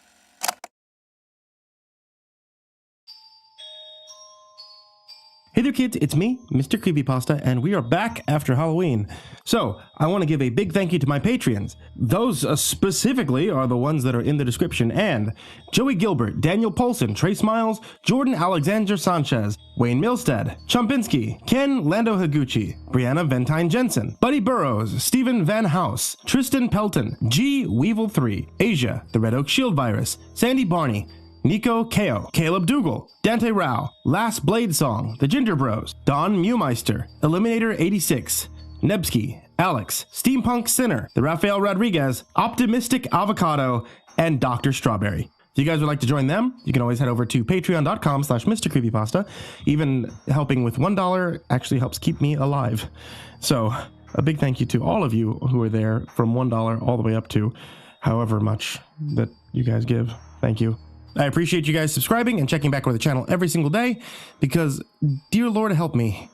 Hey there kids, it's me, Mr. Creepypasta, and we are back after Halloween. So, I want to give a big thank you to my Patreons. Those specifically are the ones that are in the description, and Joey Gilbert, Daniel Polson, Trace Miles, Jordan Alexander Sanchez, Wayne Milstead, Chumpinski, Ken Lando Higuchi, Brianna Ventine Jensen, Buddy Burrows, Stephen Van House, Tristan Pelton, G. Weevil 3, Asia, the Red Oak Shield Virus, Sandy Barney, Nico Ko, Caleb Dougal, Dante Rao, Last Blade Song, The Ginger Bros, Don Mewmeister, Eliminator 86, Nebsky, Alex, Steampunk Sinner, The Rafael Rodriguez, Optimistic Avocado, and Dr. Strawberry. If you guys would like to join them, you can always head over to patreon.com/MrCreepyPasta. Even helping with $1 actually helps keep me alive. So a big thank you to all of you who are there from $1 all the way up to however much that you guys give. Thank you. I appreciate you guys subscribing and checking back with the channel every single day because, dear Lord help me,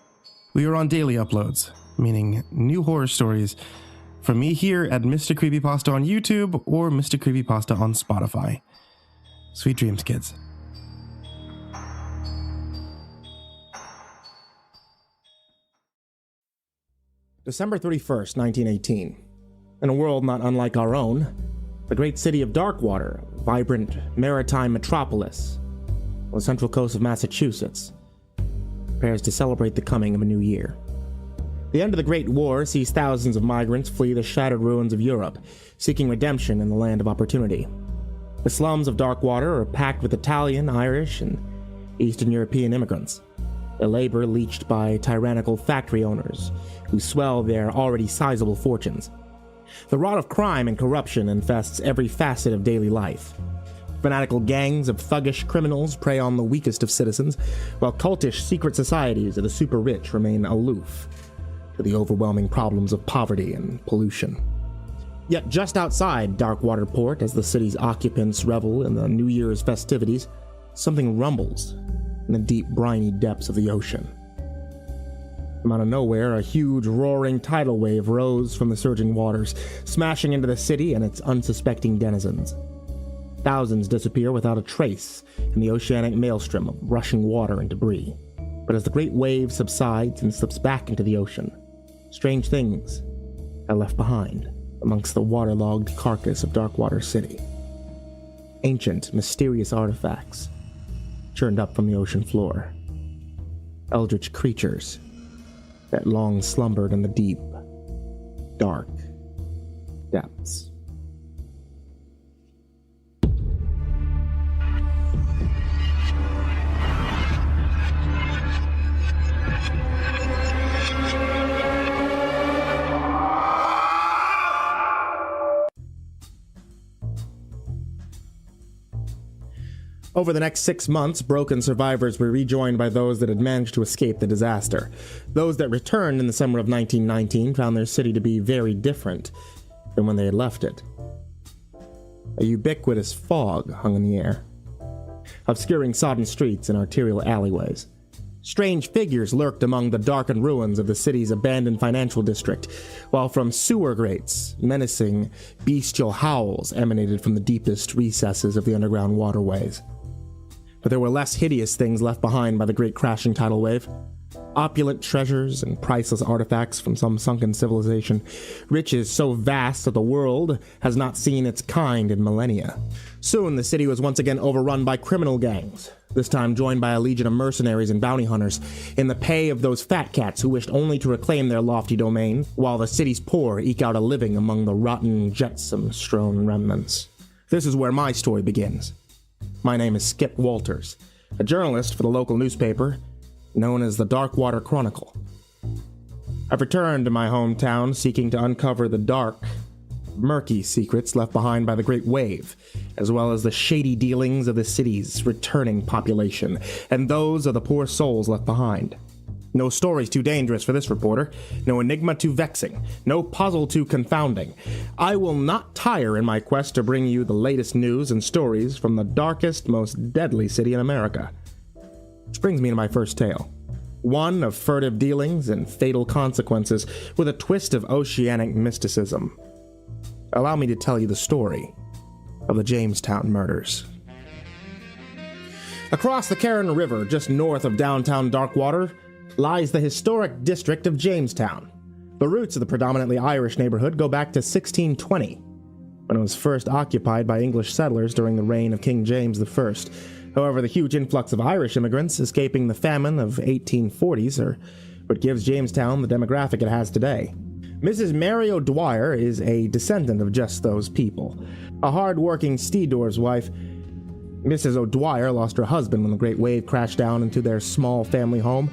we are on daily uploads, meaning new horror stories from me here at Mr. Creepypasta on YouTube or Mr. Creepypasta on Spotify. Sweet dreams, kids. December 31st, 1918. In a world not unlike our own, the great city of Darkwater, vibrant maritime metropolis on the central coast of Massachusetts, prepares to celebrate the coming of a new year. The end of the Great War sees thousands of migrants flee the shattered ruins of Europe, seeking redemption in the land of opportunity. The slums of Darkwater are packed with Italian, Irish, and Eastern European immigrants, their labor leached by tyrannical factory owners who swell their already sizable fortunes. The rot of crime and corruption infests every facet of daily life. Fanatical gangs of thuggish criminals prey on the weakest of citizens, while cultish secret societies of the super rich remain aloof to the overwhelming problems of poverty and pollution. Yet just outside Darkwater Port, as the city's occupants revel in the New Year's festivities, something rumbles in the deep, briny depths of the ocean. From out of nowhere, a huge, roaring tidal wave rose from the surging waters, smashing into the city and its unsuspecting denizens. Thousands disappear without a trace in the oceanic maelstrom of rushing water and debris. But as the great wave subsides and slips back into the ocean, Strange things I left behind amongst the waterlogged carcass of Darkwater City. Ancient, mysterious artifacts churned up from the ocean floor. Eldritch creatures that long slumbered in the deep, dark depths. Over the next 6 months, broken survivors were rejoined by those that had managed to escape the disaster. Those that returned in the summer of 1919 found their city to be very different than when they had left it. A ubiquitous fog hung in the air, obscuring sodden streets and arterial alleyways. Strange figures lurked among the darkened ruins of the city's abandoned financial district, while from sewer grates, menacing, bestial howls emanated from the deepest recesses of the underground waterways. But there were less hideous things left behind by the great crashing tidal wave. Opulent treasures and priceless artifacts from some sunken civilization. Riches so vast that the world has not seen its kind in millennia. Soon the city was once again overrun by criminal gangs, this time joined by a legion of mercenaries and bounty hunters, in the pay of those fat cats who wished only to reclaim their lofty domain, while the city's poor eke out a living among the rotten, jetsam-strewn remnants. This is where my story begins. My name is Skip Walters, a journalist for the local newspaper, known as the Darkwater Chronicle. I've returned to my hometown seeking to uncover the dark, murky secrets left behind by the Great Wave, as well as the shady dealings of the city's returning population, and those of the poor souls left behind. No stories too dangerous for this reporter, no enigma too vexing, no puzzle too confounding. I will not tire in my quest to bring you the latest news and stories from the darkest, most deadly city in America. Which brings me to my first tale. One of furtive dealings and fatal consequences with a twist of oceanic mysticism. Allow me to tell you the story of the Jamestown murders. Across the Carron River, just north of downtown Darkwater, lies the historic district of Jamestown. The roots of the predominantly Irish neighborhood go back to 1620, when it was first occupied by English settlers during the reign of King James I. However, the huge influx of Irish immigrants escaping the famine of 1840s are what gives Jamestown the demographic it has today. Mrs. Mary O'Dwyer is a descendant of just those people. A hard-working steedore's wife, Mrs. O'Dwyer lost her husband when the Great Wave crashed down into their small family home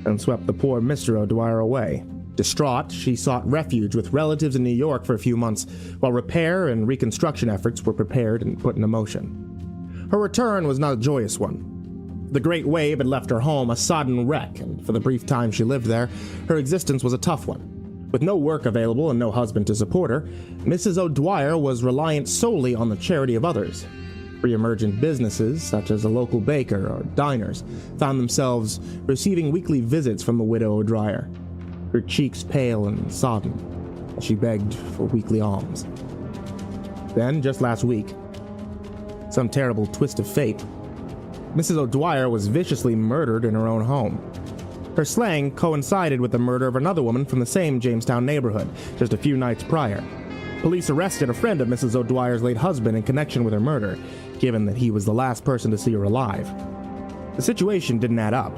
and swept the poor Mr. O'Dwyer away. Distraught, she sought refuge with relatives in New York for a few months, while repair and reconstruction efforts were prepared and put into motion. Her return was not a joyous one. The Great Wave had left her home a sodden wreck, and for the brief time she lived there, her existence was a tough one. With no work available and no husband to support her, Mrs. O'Dwyer was reliant solely on the charity of others. Re-emergent businesses, such as a local baker or diners, found themselves receiving weekly visits from the widow O'Dwyer, her cheeks pale and sodden, as she begged for weekly alms. Then, just last week, some terrible twist of fate, Mrs. O'Dwyer was viciously murdered in her own home. Her slaying coincided with the murder of another woman from the same Jamestown neighborhood, just a few nights prior. Police arrested a friend of Mrs. O'Dwyer's late husband in connection with her murder, given that he was the last person to see her alive. The situation didn't add up.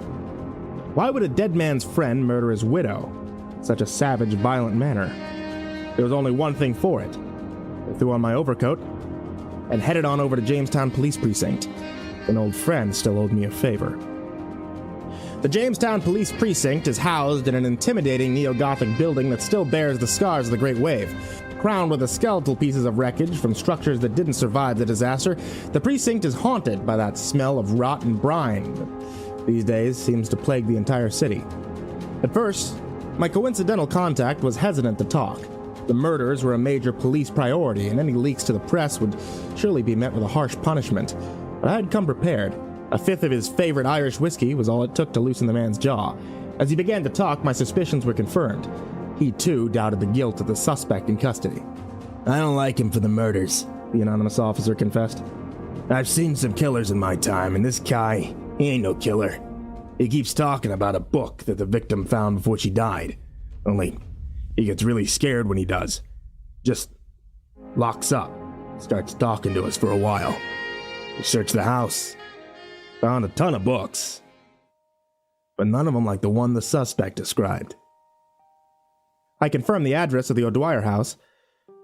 Why would a dead man's friend murder his widow in such a savage, violent manner? There was only one thing for it. I threw on my overcoat and headed on over to Jamestown Police Precinct. An old friend still owed me a favor. The Jamestown Police Precinct is housed in an intimidating neo-Gothic building that still bears the scars of the Great Wave. Crowned with the skeletal pieces of wreckage from structures that didn't survive the disaster, the precinct is haunted by that smell of rot and brine that these days seems to plague the entire city. At first, my coincidental contact was hesitant to talk. The murders were a major police priority, and any leaks to the press would surely be met with a harsh punishment. But I had come prepared. A fifth of his favorite Irish whiskey was all it took to loosen the man's jaw. As he began to talk, my suspicions were confirmed. He, too, doubted the guilt of the suspect in custody. "I don't like him for the murders," the anonymous officer confessed. "I've seen some killers in my time, and this guy, he ain't no killer. He keeps talking about a book that the victim found before she died. Only, He gets really scared when he does. Just locks up, starts talking to us for a while. We searched the house, found a ton of books, but none of them like the one the suspect described. I confirmed the address of the O'Dwyer house,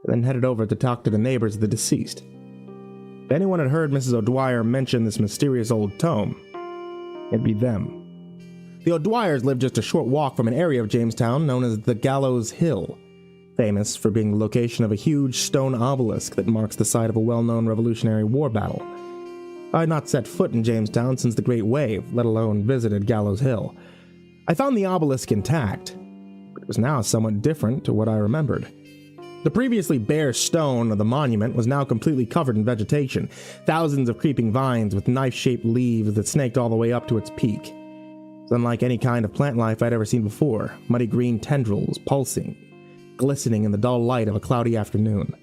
then headed over to talk to the neighbors of the deceased. If anyone had heard Mrs. O'Dwyer mention this mysterious old tome, it'd be them. The O'Dwyers lived just a short walk from an area of Jamestown known as the Gallows Hill, famous for being the location of a huge stone obelisk that marks the site of a well-known Revolutionary War battle. I had not set foot in Jamestown since the Great Wave, let alone visited Gallows Hill. I found the obelisk intact, but it was now somewhat different to what I remembered. The previously bare stone of the monument was now completely covered in vegetation, thousands of creeping vines with knife-shaped leaves that snaked all the way up to its peak. It was unlike any kind of plant life I'd ever seen before, muddy green tendrils pulsing, glistening in the dull light of a cloudy afternoon.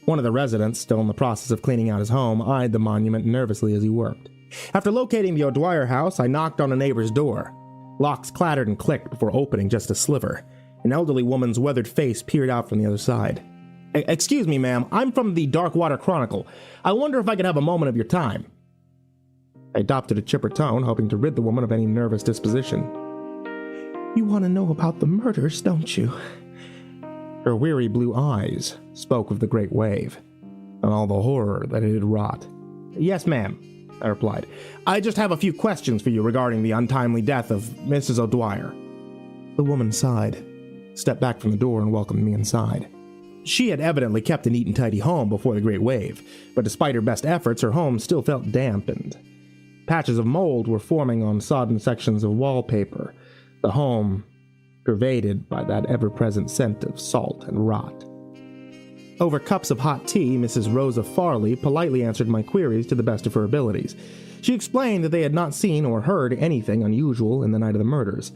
One of the residents, still in the process of cleaning out his home, eyed the monument nervously as he worked. After locating the O'Dwyer house, I knocked on a neighbor's door. Locks clattered and clicked before opening just a sliver. An elderly woman's weathered face peered out from the other side. "Excuse me, ma'am. I'm from the Darkwater Chronicle. I wonder if I could have a moment of your time." I adopted a chipper tone, hoping to rid the woman of any nervous disposition. "You want to know about the murders, don't you?" Her weary blue eyes spoke of the Great Wave, and all the horror that it had wrought. "Yes, ma'am," I replied. "I just have a few questions for you regarding the untimely death of Mrs. O'Dwyer." The woman sighed, stepped back from the door, and welcomed me inside. She had evidently kept a neat and tidy home before the Great Wave, but despite her best efforts, her home still felt damp, and patches of mold were forming on sodden sections of wallpaper, the home pervaded by that ever-present scent of salt and rot. Over cups of hot tea, Mrs. Rosa Farley politely answered my queries to the best of her abilities. She explained that they had not seen or heard anything unusual in the night of the murders,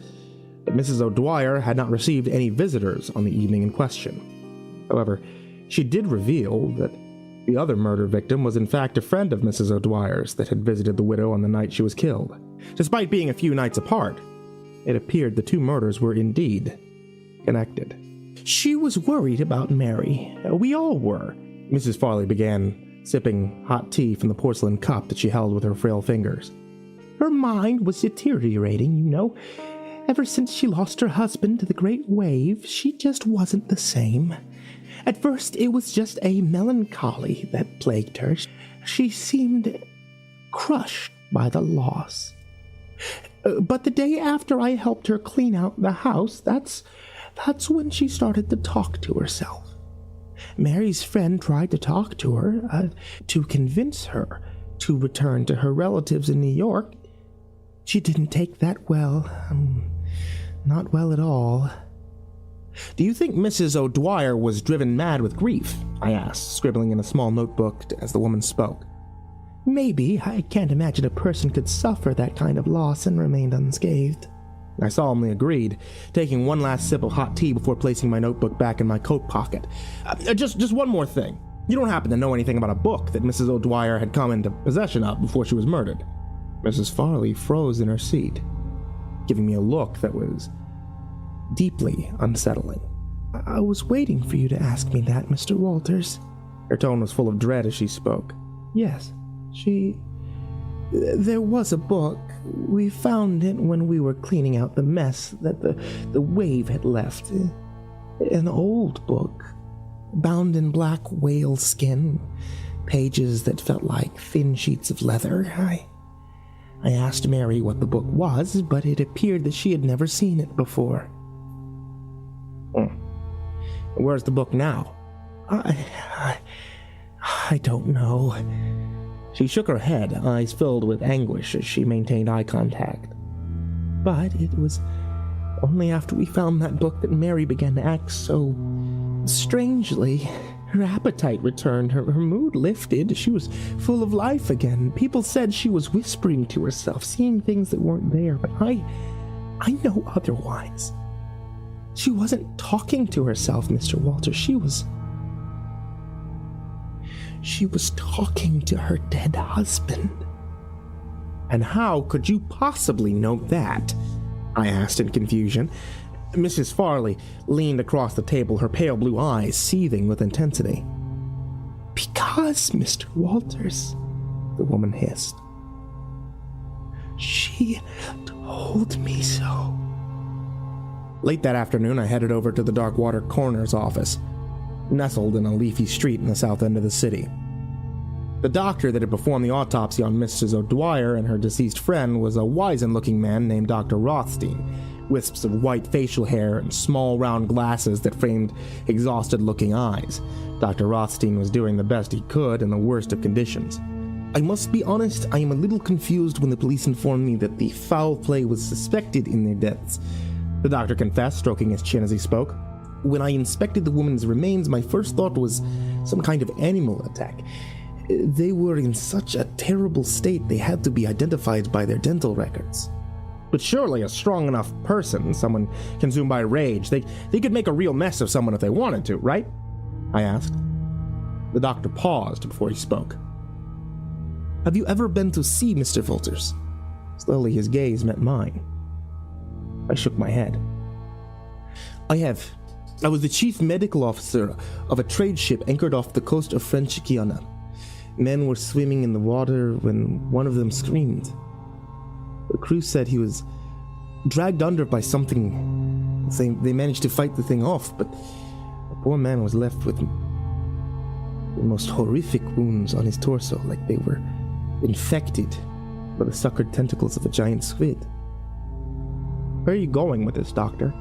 that Mrs. O'Dwyer had not received any visitors on the evening in question. However, she did reveal that the other murder victim was in fact a friend of Mrs. O'Dwyer's that had visited the widow on the night she was killed. Despite being a few nights apart, it appeared the two murders were indeed connected. "She was worried about Mary. We all were," Mrs. Farley began, sipping hot tea from the porcelain cup that she held with her frail fingers. "Her mind was deteriorating, you know. Ever since she lost her husband to the Great Wave, she just wasn't the same. At first, it was just a melancholy that plagued her. She seemed crushed by the loss. But the day after I helped her clean out the house, that's when she started to talk to herself. Mary's friend tried to talk to her, to convince her to return to her relatives in New York. She didn't take that well. Not well at all." "Do you think Mrs. O'Dwyer was driven mad with grief?" I asked, scribbling in a small notebook as the woman spoke. "Maybe. I can't imagine a person could suffer that kind of loss and remain unscathed." I solemnly agreed, taking one last sip of hot tea before placing my notebook back in my coat pocket. Just one more thing. You don't happen to know anything about a book that Mrs. O'Dwyer had come into possession of before she was murdered?" Mrs. Farley froze in her seat, giving me a look that was deeply unsettling. "I was waiting for you to ask me that, Mr. Walters." Her tone was full of dread as she spoke. "Yes, there was a book. We found it when we were cleaning out the mess that the wave had left. An old book, bound in black whale skin, pages that felt like thin sheets of leather. I asked Mary what the book was, but it appeared that she had never seen it before." "Where's the book now?" I don't know." She shook her head, eyes filled with anguish as she maintained eye contact. "But it was only after we found that book that Mary began to act so strangely. Her appetite returned, her mood lifted, she was full of life again. People said she was whispering to herself, seeing things that weren't there, but I know otherwise. She wasn't talking to herself, Mr. Walters. She was talking to her dead husband." "And how could you possibly know that?" I asked in confusion. Mrs. Farley leaned across the table, her pale blue eyes seething with intensity. "Because, Mr. Walters," the woman hissed. "She told me so." Late that afternoon, I headed over to the Darkwater coroner's office, nestled in a leafy street in the south end of the city. The doctor that had performed the autopsy on Mrs. O'Dwyer and her deceased friend was a wizened-looking man named Dr. Rothstein, wisps of white facial hair and small round glasses that framed exhausted-looking eyes. Dr. Rothstein was doing the best he could in the worst of conditions. "I must be honest, I am a little confused when the police informed me that the foul play was suspected in their deaths," the doctor confessed, stroking his chin as he spoke. "When I inspected the woman's remains, my first thought was some kind of animal attack. They were in such a terrible state they had to be identified by their dental records." "But surely a strong enough person, someone consumed by rage, they could make a real mess of someone if they wanted to, right?" I asked. The doctor paused before he spoke. "Have you ever been to see Mr. Walters?" Slowly his gaze met mine. I shook my head. "I have. I was the chief medical officer of a trade ship anchored off the coast of French Guiana. Men were swimming in the water when one of them screamed. The crew said he was dragged under by something. They managed to fight the thing off, but the poor man was left with the most horrific wounds on his torso, like they were infected by the suckered tentacles of a giant squid." "Where are you going with this, doctor?"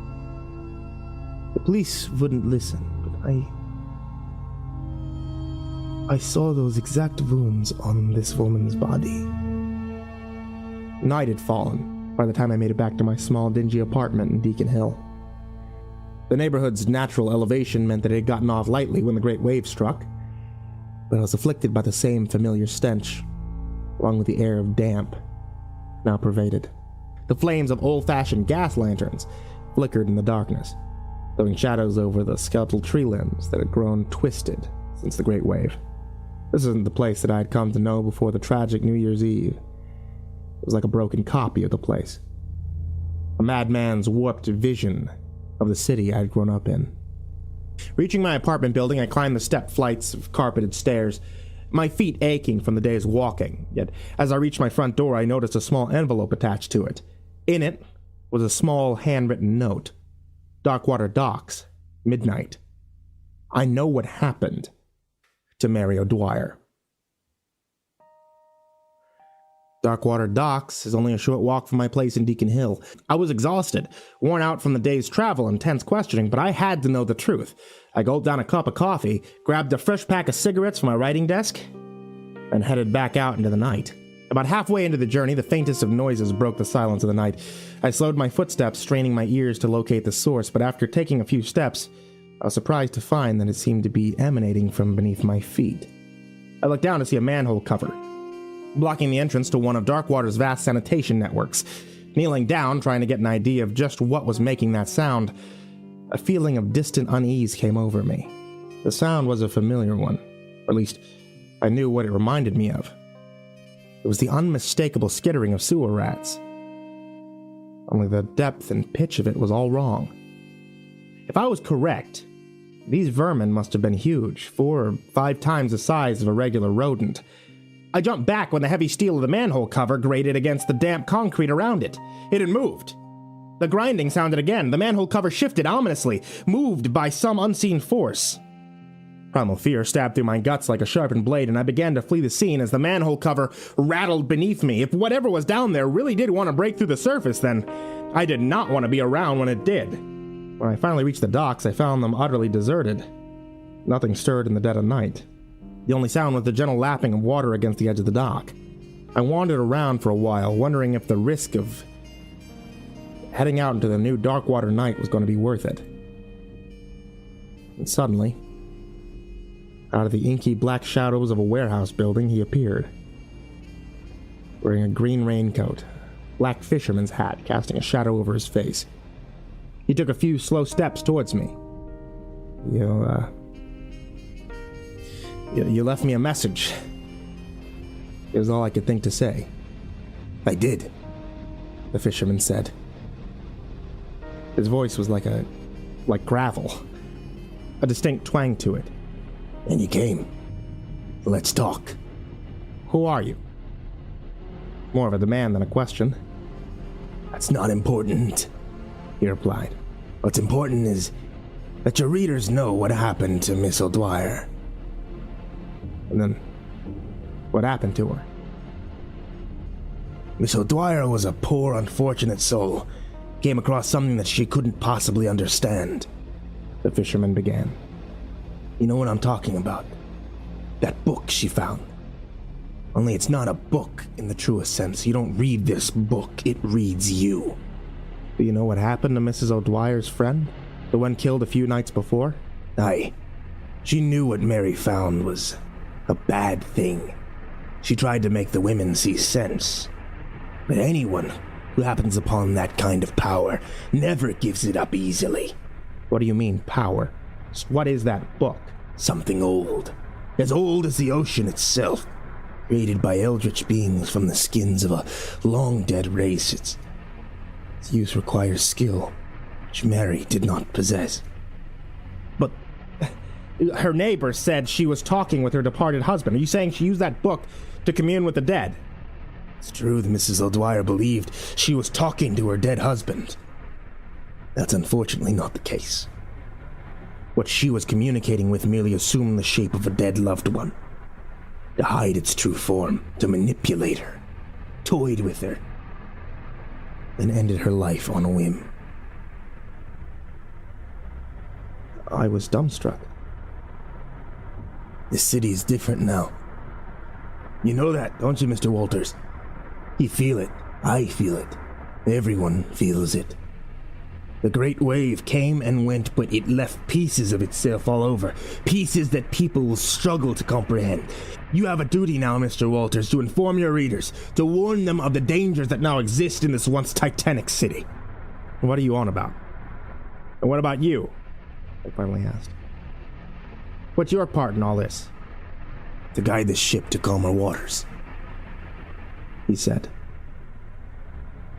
"The police wouldn't listen, but I saw those exact wounds on this woman's body." Night had fallen by the time I made it back to my small, dingy apartment in Beacon Hill. The neighborhood's natural elevation meant that it had gotten off lightly when the great wave struck, but I was afflicted by the same familiar stench, along with the air of damp now pervaded. The flames of old-fashioned gas lanterns flickered in the darkness, throwing shadows over the skeletal tree limbs that had grown twisted since the great wave. This isn't the place that I had come to know before the tragic New Year's Eve. It was like a broken copy of the place. A madman's warped vision of the city I had grown up in. Reaching my apartment building, I climbed the step flights of carpeted stairs, my feet aching from the day's walking. Yet, as I reached my front door, I noticed a small envelope attached to it. In it was a small handwritten note. "Darkwater Docks, midnight. I know what happened to Mary O'Dwyer." Darkwater Docks is only a short walk from my place in Beacon Hill. I was exhausted, worn out from the day's travel and tense questioning, but I had to know the truth. I gulped down a cup of coffee, grabbed a fresh pack of cigarettes from my writing desk, and headed back out into the night. About halfway into the journey, the faintest of noises broke the silence of the night. I slowed my footsteps, straining my ears to locate the source, but after taking a few steps, I was surprised to find that it seemed to be emanating from beneath my feet. I looked down to see a manhole cover, blocking the entrance to one of Darkwater's vast sanitation networks. Kneeling down, trying to get an idea of just what was making that sound, a feeling of distant unease came over me. The sound was a familiar one, or at least I knew what it reminded me of. It was the unmistakable skittering of sewer rats. Only the depth and pitch of it was all wrong. If I was correct, these vermin must have been huge, 4 or 5 times the size of a regular rodent. I jumped back when the heavy steel of the manhole cover grated against the damp concrete around it. It had moved. The grinding sounded again. The manhole cover shifted ominously, moved by some unseen force. Primal fear stabbed through my guts like a sharpened blade, and I began to flee the scene as the manhole cover rattled beneath me. If whatever was down there really did want to break through the surface, then I did not want to be around when it did. When I finally reached the docks, I found them utterly deserted. Nothing stirred in the dead of night. The only sound was the gentle lapping of water against the edge of the dock. I wandered around for a while, wondering if the risk of heading out into the new Darkwater night was going to be worth it. And suddenly, out of the inky black shadows of a warehouse building, he appeared, wearing a green raincoat, black fisherman's hat casting a shadow over his face. He took a few slow steps towards me. You left me a message. It was all I could think to say. I did, the fisherman said. His voice was like gravel, a distinct twang to it. And you came. Let's talk. Who are you? More of a demand than a question. That's not important, he replied. What's important is that your readers know what happened to Miss O'Dwyer. And then, what happened to her? Miss O'Dwyer was a poor, unfortunate soul. Came across something that she couldn't possibly understand. The fisherman began. You know what I'm talking about? That book she found. Only it's not a book in the truest sense. You don't read this book, it reads you. Do you know what happened to Mrs. O'Dwyer's friend? The one killed a few nights before? Aye. She knew what Mary found was a bad thing. She tried to make the women see sense. But anyone who happens upon that kind of power never gives it up easily. What do you mean, power? What is that book? Something old. As old as the ocean itself. Created by eldritch beings from the skins of a long-dead race. Its use requires skill, which Mary did not possess. But her neighbor said she was talking with her departed husband. Are you saying she used that book to commune with the dead? It's true that Mrs. O'Dwyer believed she was talking to her dead husband. That's unfortunately not the case. What she was communicating with merely assumed the shape of a dead loved one. To hide its true form, to manipulate her, toyed with her, then ended her life on a whim. I was dumbstruck. This city is different now. You know that, don't you, Mr. Walters? You feel it. I feel it. Everyone feels it. The great wave came and went, but it left pieces of itself all over. Pieces that people will struggle to comprehend. You have a duty now, Mr. Walters, to inform your readers, to warn them of the dangers that now exist in this once titanic city. What are you on about? And what about you? I finally asked. What's your part in all this? To guide the ship to calmer waters, he said,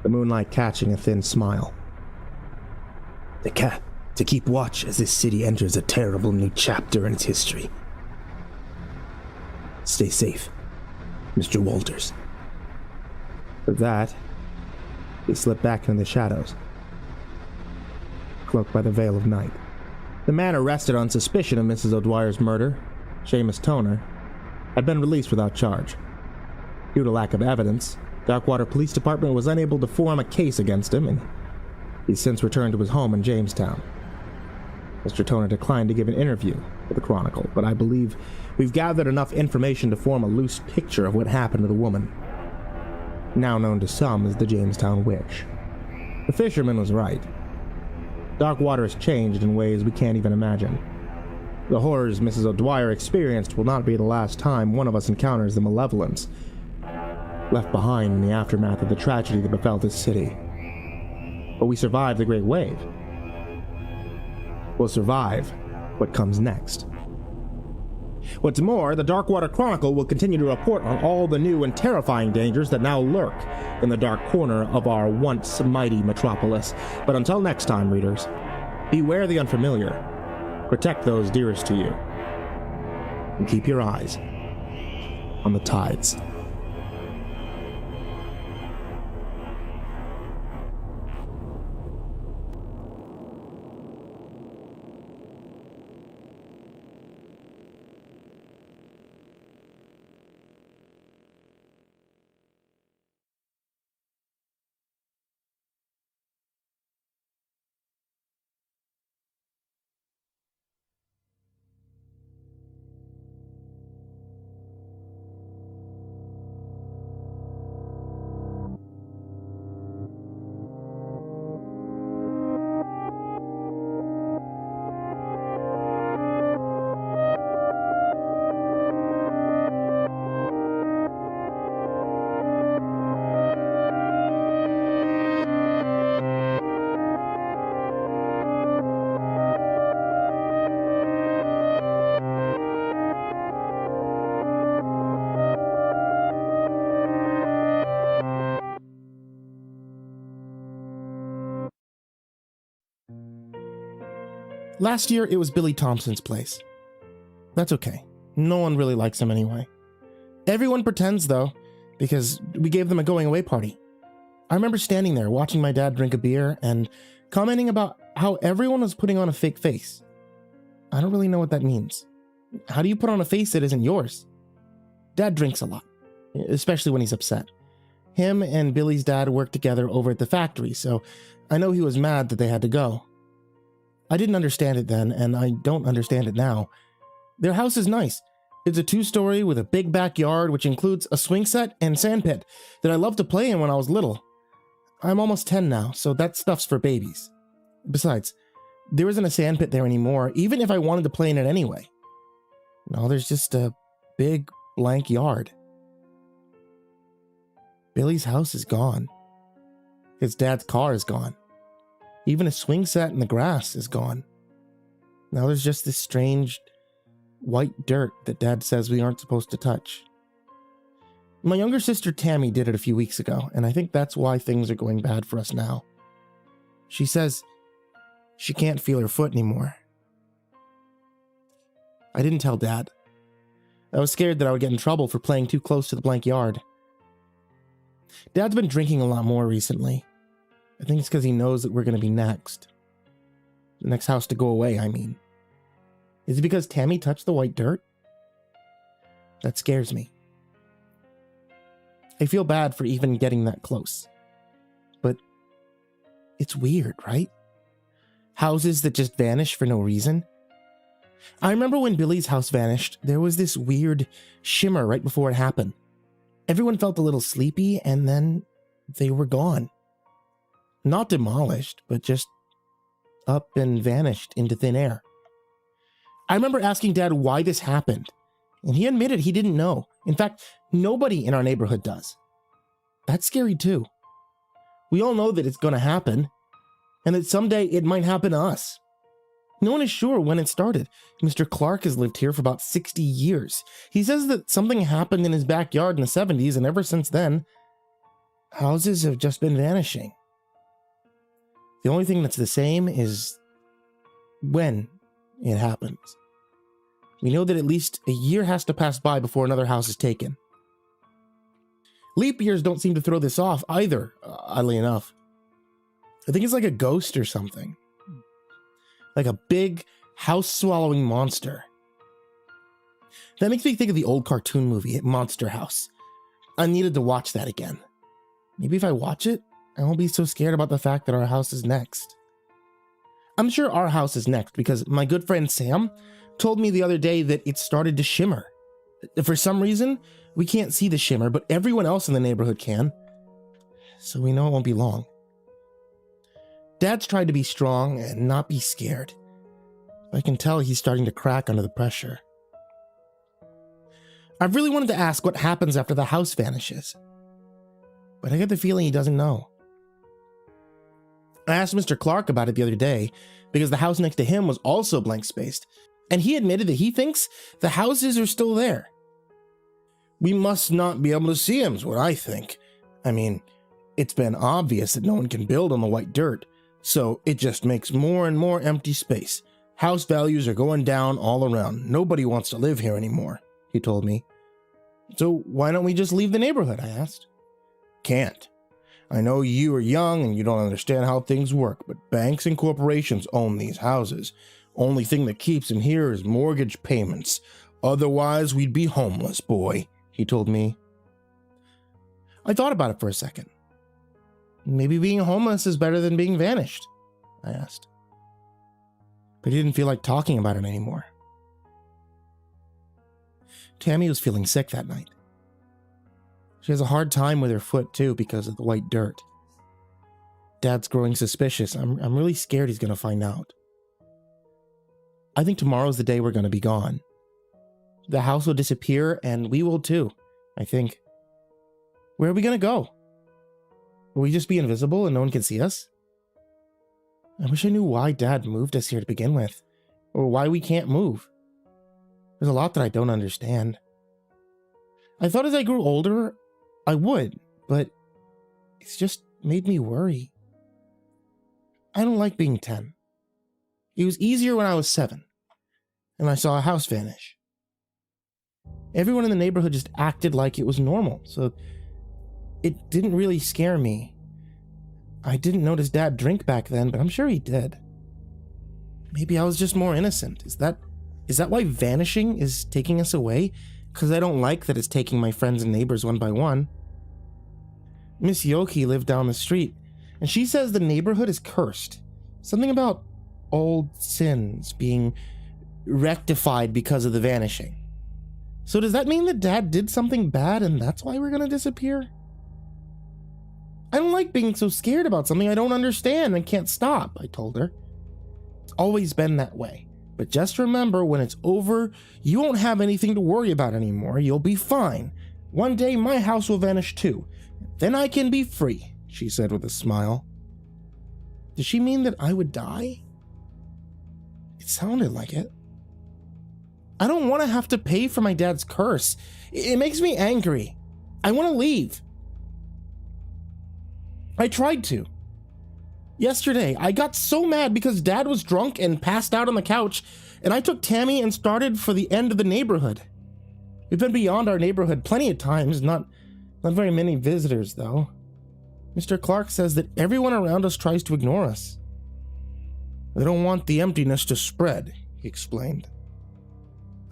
the moonlight catching a thin smile. To keep watch as this city enters a terrible new chapter in its history. Stay safe, Mr. Walters. With that, he slipped back into the shadows, cloaked by the veil of night. The man arrested on suspicion of Mrs. O'Dwyer's murder, Seamus Toner, had been released without charge. Due to lack of evidence, Darkwater Police Department was unable to form a case against him, and he's since returned to his home in Jamestown. Mr. Toner declined to give an interview with the Chronicle, but I believe we've gathered enough information to form a loose picture of what happened to the woman, now known to some as the Jamestown Witch. The fisherman was right. Darkwater has changed in ways we can't even imagine. The horrors Mrs. O'Dwyer experienced will not be the last time one of us encounters the malevolence left behind in the aftermath of the tragedy that befell this city. But we survived the Great Wave. We'll survive what comes next. What's more, the Darkwater Chronicle will continue to report on all the new and terrifying dangers that now lurk in the dark corner of our once mighty metropolis. But until next time, readers, beware the unfamiliar, protect those dearest to you, and keep your eyes on the tides. Last year, it was Billy Thompson's place. That's okay. No one really likes him anyway. Everyone pretends, though, because we gave them a going-away party. I remember standing there watching my dad drink a beer and commenting about how everyone was putting on a fake face. I don't really know what that means. How do you put on a face that isn't yours? Dad drinks a lot, especially when he's upset. Him and Billy's dad worked together over at the factory, so I know he was mad that they had to go. I didn't understand it then, and I don't understand it now. Their house is nice. It's a 2-story with a big backyard, which includes a swing set and sandpit that I loved to play in when I was little. I'm almost 10 now, so that stuff's for babies. Besides, there isn't a sandpit there anymore, even if I wanted to play in it anyway. No, there's just a big, blank yard. Billy's house is gone. His dad's car is gone. Even a swing set in the grass is gone. Now there's just this strange white dirt that Dad says we aren't supposed to touch. My younger sister Tammy did it a few weeks ago, and I think that's why things are going bad for us now. She says she can't feel her foot anymore. I didn't tell Dad. I was scared that I would get in trouble for playing too close to the blank yard. Dad's been drinking a lot more recently. I think it's because he knows that we're going to be next. The next house to go away, I mean. Is it because Tammy touched the white dirt? That scares me. I feel bad for even getting that close. But it's weird, right? Houses that just vanish for no reason. I remember when Billy's house vanished, there was this weird shimmer right before it happened. Everyone felt a little sleepy, and then they were gone. Not demolished, but just up and vanished into thin air. I remember asking Dad why this happened, and he admitted he didn't know. In fact, nobody in our neighborhood does. That's scary too. We all know that it's going to happen, and that someday it might happen to us. No one is sure when it started. Mr. Clark has lived here for about 60 years. He says that something happened in his backyard in the 70s, and ever since then, houses have just been vanishing. The only thing that's the same is when it happens. We know that at least a year has to pass by before another house is taken. Leap years don't seem to throw this off either, oddly enough. I think it's like a ghost or something. Like a big, house-swallowing monster. That makes me think of the old cartoon movie, Monster House. I needed to watch that again. Maybe if I watch it, I won't be so scared about the fact that our house is next. I'm sure our house is next because my good friend Sam told me the other day that it started to shimmer. For some reason, we can't see the shimmer, but everyone else in the neighborhood can. So we know it won't be long. Dad's tried to be strong and not be scared. I can tell he's starting to crack under the pressure. I've really wanted to ask what happens after the house vanishes, but I get the feeling he doesn't know. I asked Mr. Clark about it the other day because the house next to him was also blank spaced, and he admitted that he thinks the houses are still there. We must not be able to see them, is what I think. I mean, it's been obvious that no one can build on the white dirt, so it just makes more and more empty space. House values are going down all around. Nobody wants to live here anymore, he told me. So why don't we just leave the neighborhood, I asked. Can't. I know you are young and you don't understand how things work, but banks and corporations own these houses. Only thing that keeps them here is mortgage payments. Otherwise, we'd be homeless, boy, he told me. I thought about it for a second. Maybe being homeless is better than being vanished, I asked. But he didn't feel like talking about it anymore. Tammy was feeling sick that night. She has a hard time with her foot, too, because of the white dirt. Dad's growing suspicious. I'm really scared he's going to find out. I think tomorrow's the day we're going to be gone. The house will disappear, and we will too, I think. Where are we going to go? Will we just be invisible and no one can see us? I wish I knew why Dad moved us here to begin with, or why we can't move. There's a lot that I don't understand. I thought as I grew older, I would, but it's just made me worry. I don't like being 10. It was easier when I was 7, and I saw a house vanish. Everyone in the neighborhood just acted like it was normal, so it didn't really scare me. I didn't notice Dad drink back then, but I'm sure he did. Maybe I was just more innocent. Is that why vanishing is taking us away? Because I don't like that it's taking my friends and neighbors one by one. Miss Yoki lived down the street, and she says the neighborhood is cursed. Something about old sins being rectified because of the vanishing. So does that mean that Dad did something bad and that's why we're gonna disappear? I don't like being so scared about something I don't understand and can't stop, I told her. It's always been that way. But just remember, when it's over, you won't have anything to worry about anymore. You'll be fine. One day my house will vanish too. Then I can be free, she said with a smile. Did she mean that I would die? It sounded like it. I don't want to have to pay for my dad's curse. It makes me angry. I want to leave. I tried to. Yesterday, I got so mad because Dad was drunk and passed out on the couch, and I took Tammy and started for the end of the neighborhood. We've been beyond our neighborhood plenty of times, not very many visitors, though. Mr. Clark says that everyone around us tries to ignore us. They don't want the emptiness to spread, he explained.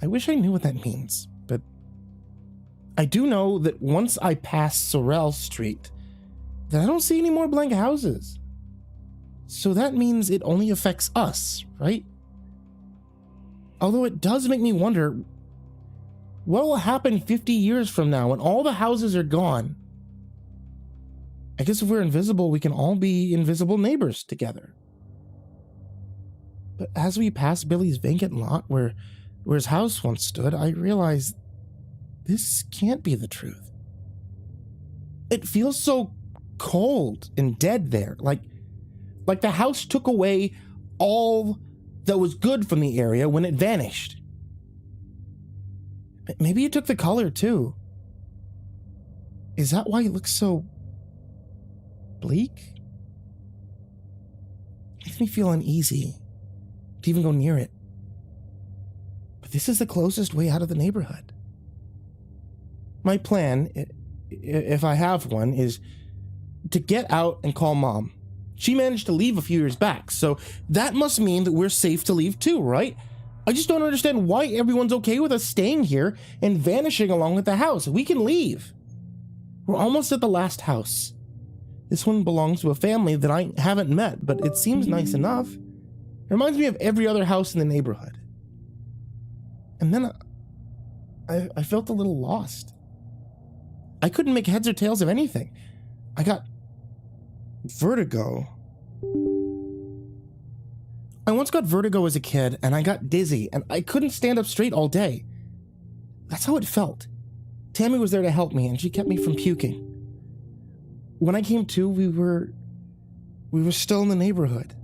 I wish I knew what that means, but I do know that once I pass Sorrel Street, that I don't see any more blank houses. So that means it only affects us, right? Although it does make me wonder, what will happen 50 years from now when all the houses are gone? I guess if we're invisible, we can all be invisible neighbors together. But as we pass Billy's vacant lot where his house once stood, I realize this can't be the truth. It feels so cold and dead there, like the house took away all that was good from the area when it vanished. Maybe it took the color too. Is that why it looks so bleak? It makes me feel uneasy to even go near it. But this is the closest way out of the neighborhood. My plan, if I have one, is to get out and call Mom. She managed to leave a few years back, so that must mean that we're safe to leave too, right? I just don't understand why everyone's okay with us staying here and vanishing along with the house. We can leave. We're almost at the last house. This one belongs to a family that I haven't met, but it seems nice enough. It reminds me of every other house in the neighborhood. And then I felt a little lost. I couldn't make heads or tails of anything. I got vertigo. I once got vertigo as a kid, and I got dizzy, and I couldn't stand up straight all day. That's how it felt. Tammy was there to help me, and she kept me from puking. When I came to, we were still in the neighborhood.